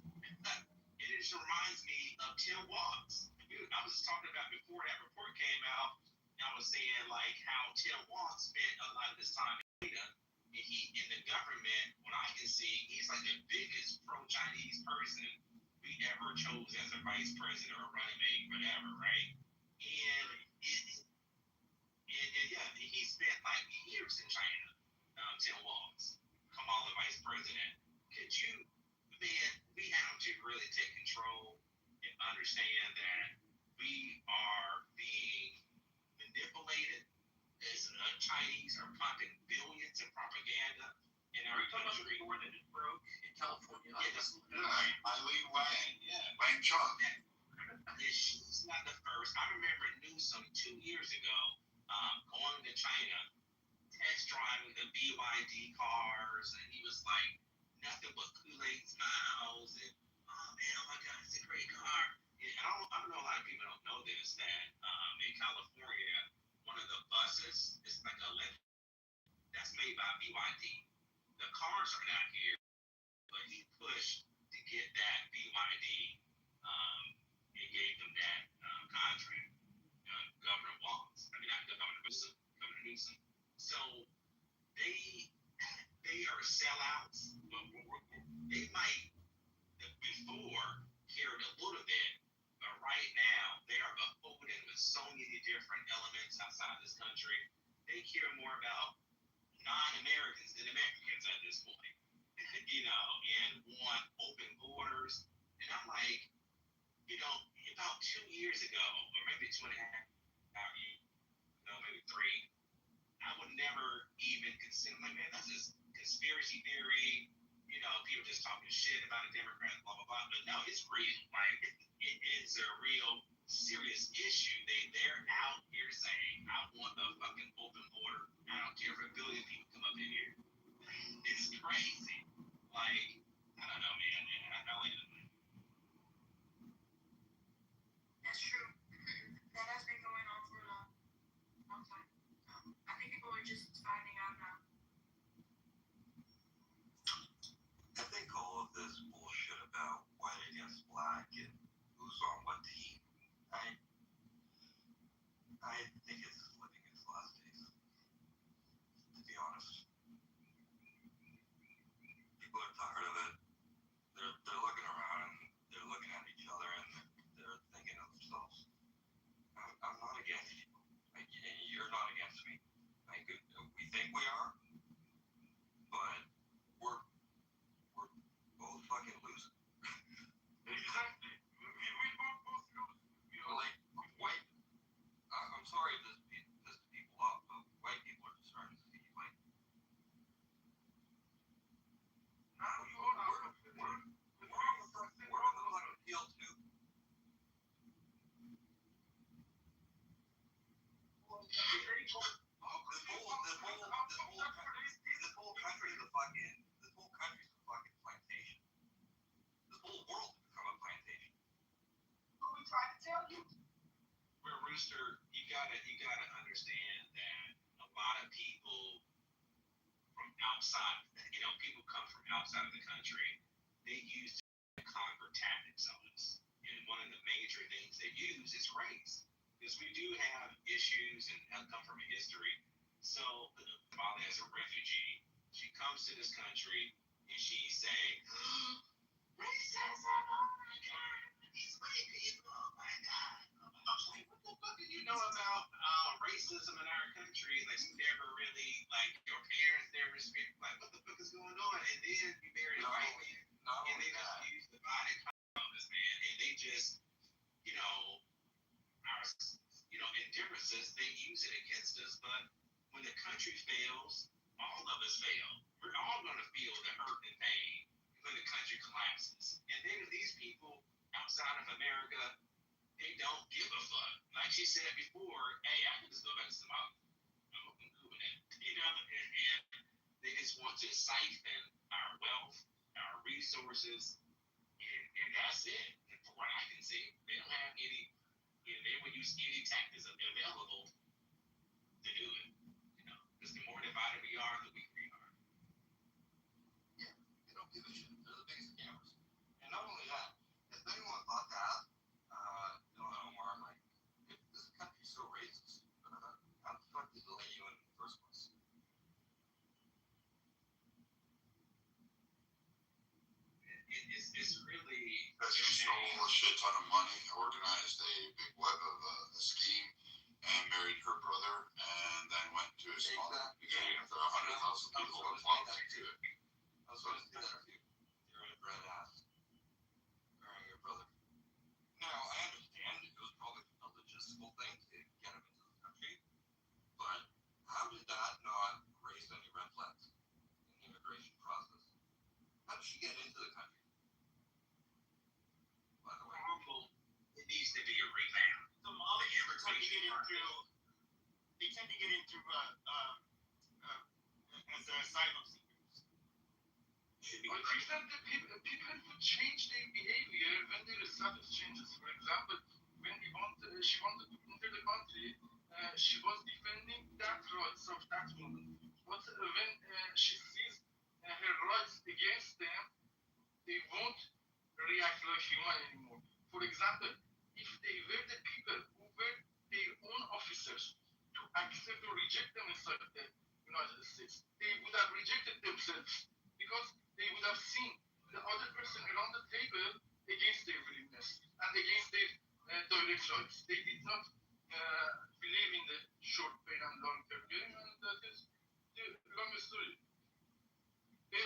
it just reminds me of Tim Walz. I was talking about before that report came out. I was saying like how Tim Walz spent a lot of his time in China, and he in the government. What I can see, he's like the biggest pro-Chinese person we ever chose as a vice president or running mate, whatever, right? And he spent like years in China. Tim Walz, Kamala vice president. Could you, man? We have to really take control and understand that we are being manipulated as Chinese are pumping billions in propaganda in our country. More than it broke in California. Eileen Wang. Yeah. Wang Chung. She's not the first. I remember Newsom 2 years ago going to China test driving the BYD cars, and he was like, nothing but Kool-Aid smiles, and oh man, oh my God, it's a great car. And I don't know, a lot of people don't know this, that in California, one of the buses is like a electric, that's made by BYD. The cars are not here, but he pushed to get that BYD and gave them that contract. Governor Wallace, I mean not Governor Newsom, Governor Newsom. So they are sellouts, but they might before cared a little bit, but right now they are beholden with so many different elements outside this country. They care more about non-Americans than Americans at this point, and want open borders. And I'm like, about 2 years ago, or maybe 2.5 years, maybe 3, I would never even consider, like, man, that's just conspiracy theory. People just talking shit about the Democrats, blah, blah, blah. But no, it's real. Like, it is a real serious issue. They're out here saying, I want the fucking open border. I don't care if 1 billion people come up in here. It's crazy. Like, I don't know, man. That's true. That has been going on for a long time. I think people are just finding out now. I think all of this bullshit about white against black and who's on what team, I think it's living its last days, to be honest. People are tired of it. They're looking around and they're looking at each other and they're thinking to themselves, I'm not against you. Like, and you're not against me. Like, we think we are, but we're both fucking losing. Exactly. We both lose. Like, white. I'm sorry if this pisses people off, but white people are just starting to see, like, now you are. We're on the fucking field too. This whole country's a fucking plantation. This whole world has become a plantation. What we trying to tell you? Where Rooster, you gotta understand that a lot of people from outside, people come from outside of the country. They use conquer tactics on us, and one of the major things they use is race, because we do have issues and have come from a history. So the father as a refugee, she comes to this country and she's saying, racism, oh my God, these white people, oh my God. I was like, what the fuck do you know about racism in our country? Like, you never really, like, your parents never speak, like, what the fuck is going on? And then you marry a white man, and they just use the body of this man, and they just, our, indifferences, they use it against us. But when the country fails, all of us fail. We're all going to feel the hurt and pain when the country collapses. And then these people outside of America, they don't give a fuck. Like she said before, hey, I can just go back to Somalia. I'm doing it. And they just want to siphon our wealth, our resources, and that's it. And from what I can see, they don't have any, they will use any tactics available to do it. Because the more divided we are, the weaker we are. Yeah, they don't give a shit. They're the biggest scammers. And not only that, if anyone thought that, Omar, like, if this country's so racist, how the fuck did they let you in the first place? It's really... Because you stole a shit ton of money, organized a big web of a scheme, and married her brother, and then went to his mother. Because there are 100,000 people who flocked to it. That's what it's there too. You're in a red ass. Marrying your brother. Now, I understand it was probably a logistical thing to get him into the country, but how did that not raise any red flags in the immigration process? How did she get into the country? By the way, it needs to be a revamp. Somalia, they tend to get in through as asylum seekers. I think that the people would change their behavior when their status changes. For example, when she wanted to enter the country, she was defending that rights of that woman. But when she sees her rights against them, they won't react like human anymore. For example, if they were the people who were their own officers to accept or reject them inside the United States, they would have rejected themselves because they would have seen the other person around the table against their willingness and against their direct rights. They did not believe in the short pain and long term game, and that is the long story. They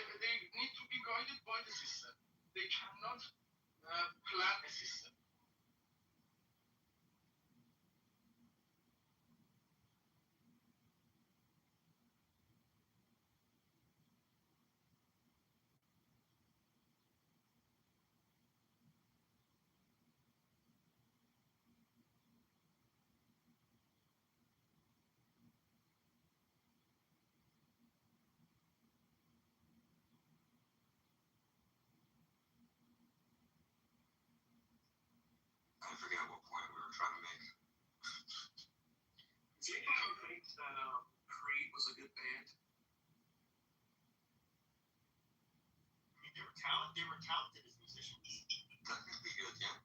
need to be guided by the system. They cannot plan a system. I forget what point we were trying to make. Do you think that Creed was a good band? I mean, they were talented as musicians. Technically good, yeah.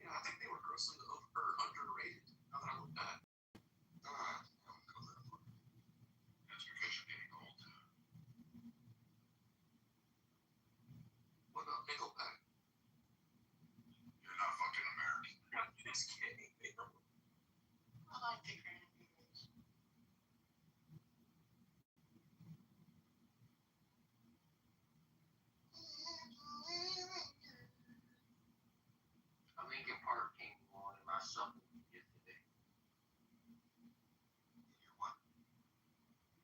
Yeah, I think they were grossly underrated. Now that I look back. That's because you're getting old. What about Nickelback? You're not fucking American. I'm just kidding. I like the Cranberries. A Linkin Park came on in my shuffle yesterday. You what?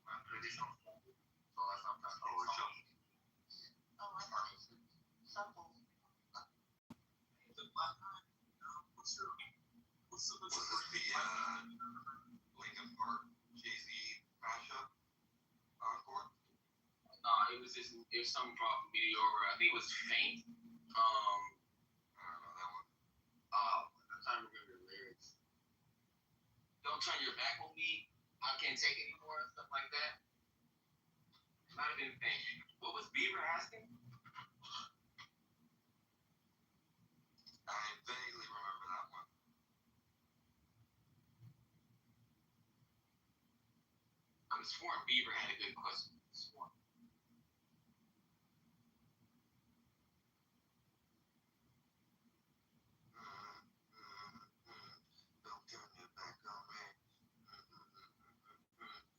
My playlist on shuffle. So I sometimes Oh, we're jumping. Oh, I thought it was Supple. The Black Knight. What's the Was this the Linkin Park Jay-Z mashup encore? Nah, it was something from Meteora. I think it was Faint. I don't know that one. I'm trying to remember the lyrics. Don't turn your back on me. I can't take it anymore and stuff like that. Might have been Faint. What was Bieber asking? I vaguely remember that one. I'm sworn Bieber had a good question. Sworn. Don't turn your back on me.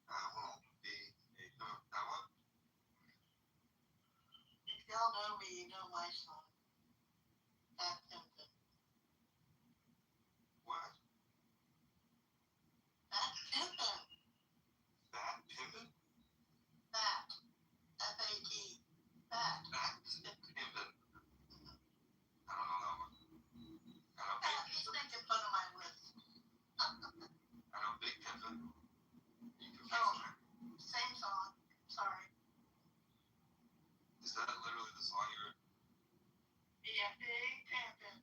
I won't be ignored. That one? If y'all know me, you know my song. That Pimpin'. What? That Pimpin'. That pimpin'? That. F-A-T. That. That pimpin'. I don't know that one. I know He's making fun of my list. Big Pimpin'. You confused Oh. me. Same song. Sorry. Is that literally the song you were? Yeah, Big Pimpin'.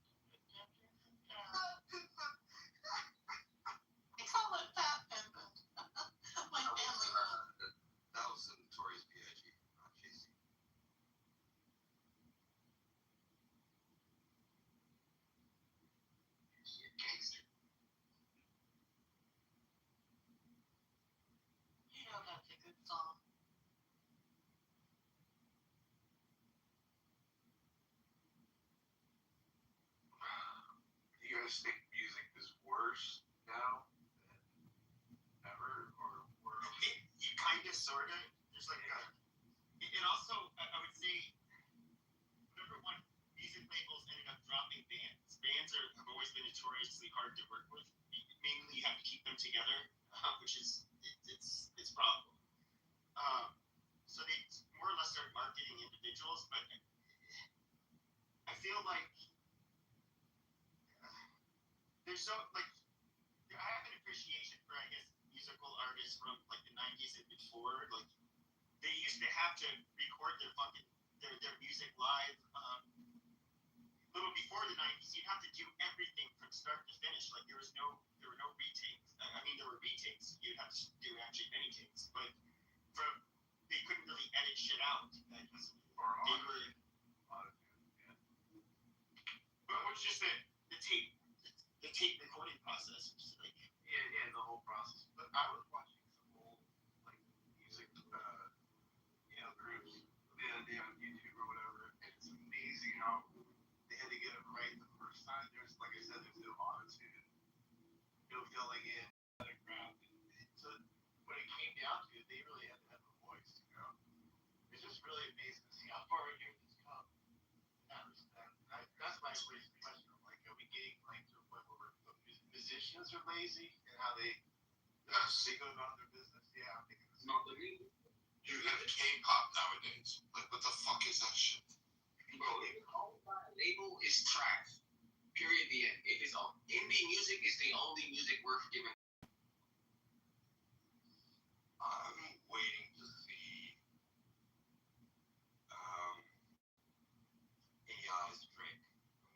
They call it Fat Pimpin'. My family knows. That was the Notorious B.I.G., not Jay-Z. Gangster. You know that's a good song. Do you guys think music is worse now than ever, or You kind of, sort of. There's like a. And also, I would say, remember when music labels ended up dropping bands? Bands have always been notoriously hard to work with. Mainly, you have to keep them together, which is it's a problem. So they more or less start marketing individuals, but I feel like there's so like I have an appreciation for, I guess, musical artists from like the 90s and toured. Like they used to have to record their music live. Little before the 90s, you'd have to do everything from start to finish. Like there were no retakes. I mean, there were retakes. You'd have to do actually many takes, but they couldn't really edit shit out that easily. They were, but it was just the tape recording process. Just like the whole process. But I was watching some old like music, groups the other day on YouTube or whatever, and it's amazing how they had to get it right the first time. There's, like I said, there's no auto-tune, no filling in, let it grab. So when it came down to it, they really had to have a voice, It's just really amazing to see how far here it's come. That's my question. Like, are we getting like to a point where musicians are lazy and how they go about their business? Yeah, I'm thinking it's not the music. You have K-pop nowadays. Like, what the fuck is that shit? Label is trash. Period. The end. It is all indie music is the only music worth giving. I'm waiting to see AI's Drake.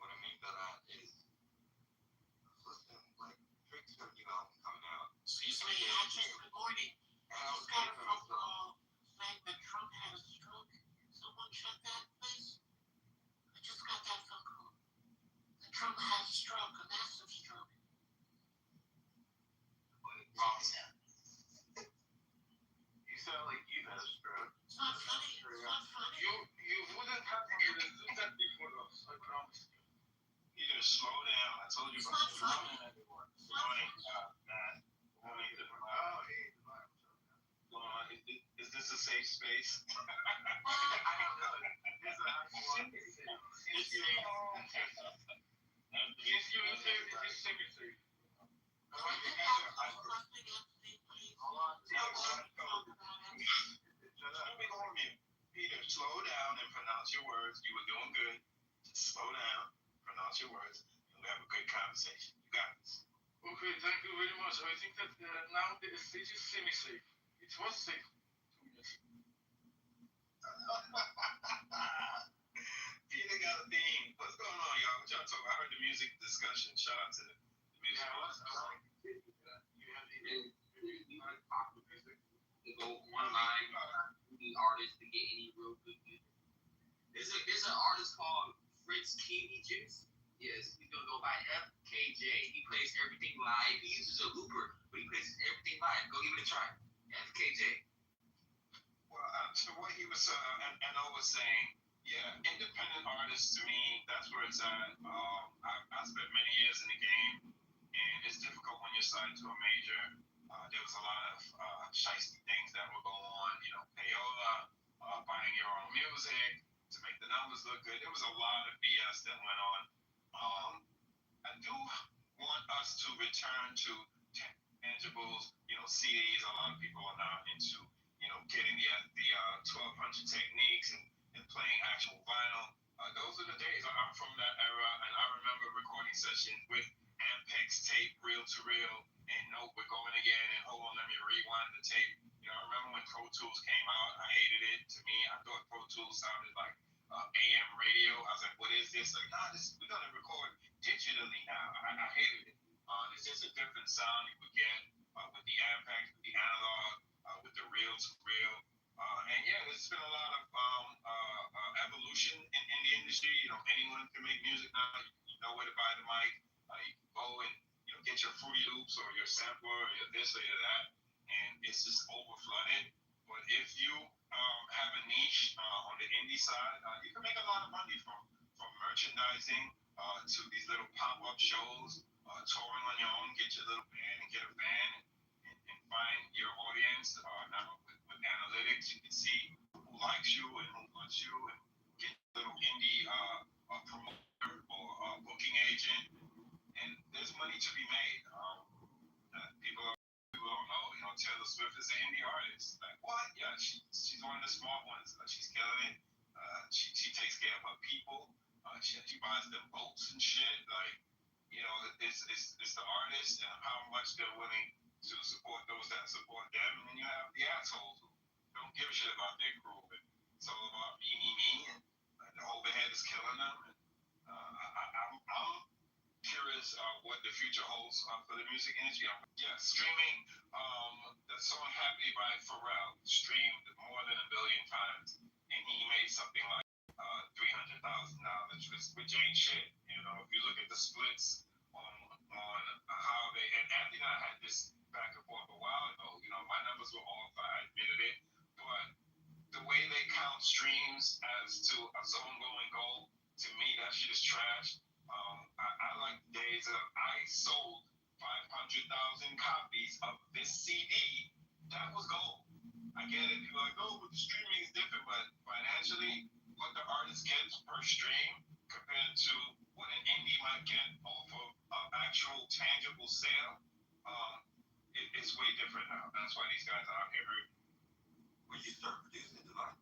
What I mean by that is, listen, like Drake's got a new album coming out. Excuse me, good morning. I just got a phone call saying that Trump had a stroke. Someone check that, please. I just got that phone call. That Trump had a stroke, a massive stroke. You sound like you've had a stroke. It's not funny. It's not funny. You wouldn't have to do that before us, I promise you. You need to slow down. I told you about slowing down everyone. Slowing down, man. Is this a safe space? I don't know. It's a safe. Peter, slow down and pronounce your words. You were doing good. Just slow down, pronounce your words, and we have a good conversation. You got this. Okay, thank you very much. I think that now the stage is semi-safe. It was safe 2 years ago. Peter got a theme. What's going on, y'all? What y'all talking about? I heard the music discussion. Shout out to the music. Yeah, I like it. You have the popular music to go online, the artists to get any real good music. There's an artist called Fritz Kiwi Juice. Yes, he's gonna go by FKJ. He plays everything live. He uses a looper, but he plays everything live. Go give it a try. FKJ. Well, to what he was and I was saying, yeah, independent artists to me, that's where it's at. I spent many years in the game, and it's difficult when you're signed to a major. There was a lot of shiesty things that were going on, payola, buying your own music to make the numbers look good. There was a lot of BS that went on. I do want us to return to tangibles, CDs. A lot of people are now into, getting the 1200 techniques and playing actual vinyl. Those are the days. I'm from that era, and I remember recording sessions with Ampex tape, reel to reel, and no, we're going again, and hold on, let me rewind the tape. I remember when Pro Tools came out, I hated it. To me, I thought Pro Tools sounded like AM radio. I was like, what is this? Like, nah, we're going to record digitally now. I hated it. It's just a different sound you would get with the Ampex, with the analog, with the reel to reel. And yeah, there's been a lot of evolution in the industry. Anyone can make music now. You know where to buy the mic. You can go and get your Fruity Loops or your sampler or your this or your that, and it's just overflooded. But if you have a niche on the indie side, you can make a lot of money from merchandising to these little pop-up shows, touring on your own, get your little band and get a band and find your audience. Now with analytics, you can see who likes you and who wants you, and get a little indie promoter or booking agent, and there's money to be made. People don't know, Taylor Swift is an indie artist. Like, what? Yeah, she's one of the smart ones. She's killing it. She takes care of her people. She buys them boats and shit. Like, it's the artist and how much they're willing to support those that support them. And then you have the assholes who about their groove. And it's all about me, and the overhead is killing them. And I'm curious what the future holds for the music industry. Yeah, streaming. The song "Happy" by Pharrell streamed more than 1 billion times, and he made something like $300,000, which ain't shit. You know, if you look at the splits on how they, and Anthony and I had this back and forth a while ago. You know, my numbers were off. I admitted it, but the way they count streams as to a song going gold, to me, that shit is trash. I like the days of I sold 500,000 copies of this CD. That was gold. I get it. People are like, oh, but the streaming is different. But financially, what the artist gets per stream compared to what an indie might get off of an actual tangible sale, it's way different now. That's why these guys are out here hurting. When you start producing in July?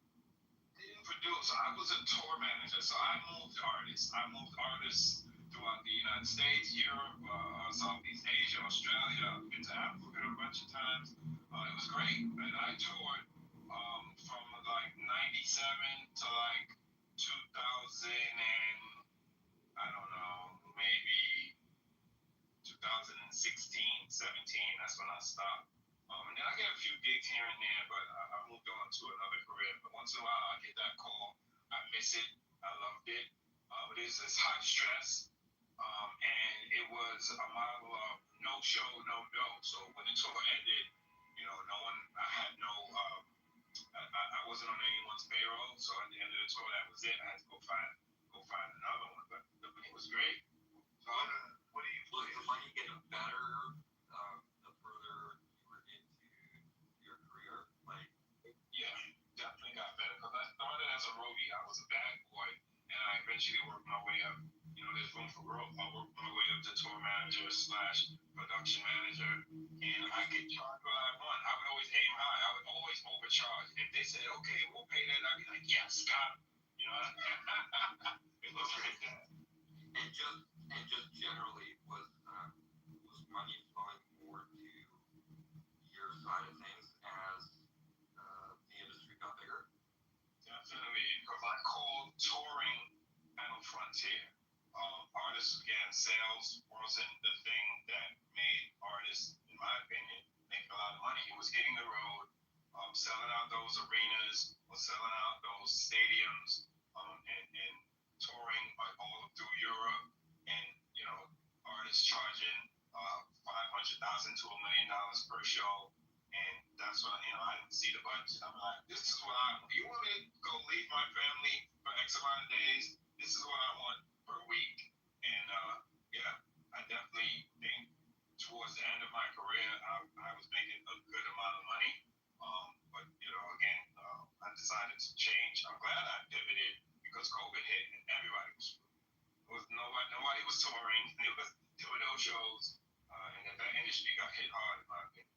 Didn't produce. I was a tour manager, so I moved artists. Throughout the United States, Europe, Southeast Asia, Australia. I've been to Africa a bunch of times. It was great. And I toured from like 97 to like 2000 and I don't know, maybe 2016, 17. That's when I stopped. And then I get a few gigs here and there, but I moved on to another career. But once in a while, I get that call. I miss it. I loved it. But it's high stress. And it was a model of no show, no dough. So when the tour ended, you know, I had no, I wasn't on anyone's payroll. So at the end of the tour, that was it. I had to go find another one. But the money was great. So what do you Was the money getting better the further you were into your career? Like, yeah, definitely got better. Because I started as a roadie. I was a bad boy, and I eventually worked my way up. You know, there's room for growth. I worked my way up to tour manager / production manager, and I could charge what I want. I would always aim high. I would always overcharge. If they said, okay, we'll pay that, I'd be like, yes, got it. You know, it was like that. And just generally, was money flowing more to your side of things as the industry got bigger? Definitely, because I called touring Battle Frontier. Artists, again, sales wasn't the thing that made artists, in my opinion, make a lot of money. It was hitting the road, selling out those arenas, or selling out those stadiums, and touring all through Europe, and, you know, artists charging $500,000 to $1 million per show. And that's what, you know, I didn't see the budget. I'm like, this is what you want me to go leave my family for X amount of days? This is what I want per week. And yeah, I definitely think towards the end of my career, I was making a good amount of money. But, you know, again, I decided to change. I'm glad I pivoted because COVID hit and everybody was nobody was touring. There were no shows. And that industry got hit hard, in my opinion.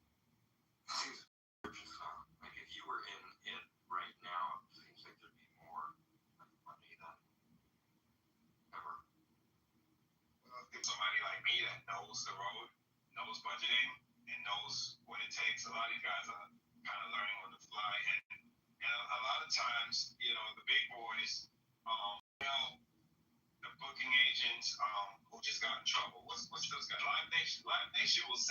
Like if you were in it right now, it seems like there'd be more money than ever. If somebody like me that knows the road, knows budgeting, and knows what it takes, a lot of these guys are kind of learning on the fly. And a lot of times, you know, the big boys, you know, the booking agents, who just got in trouble? What's those guys? Live Nation will say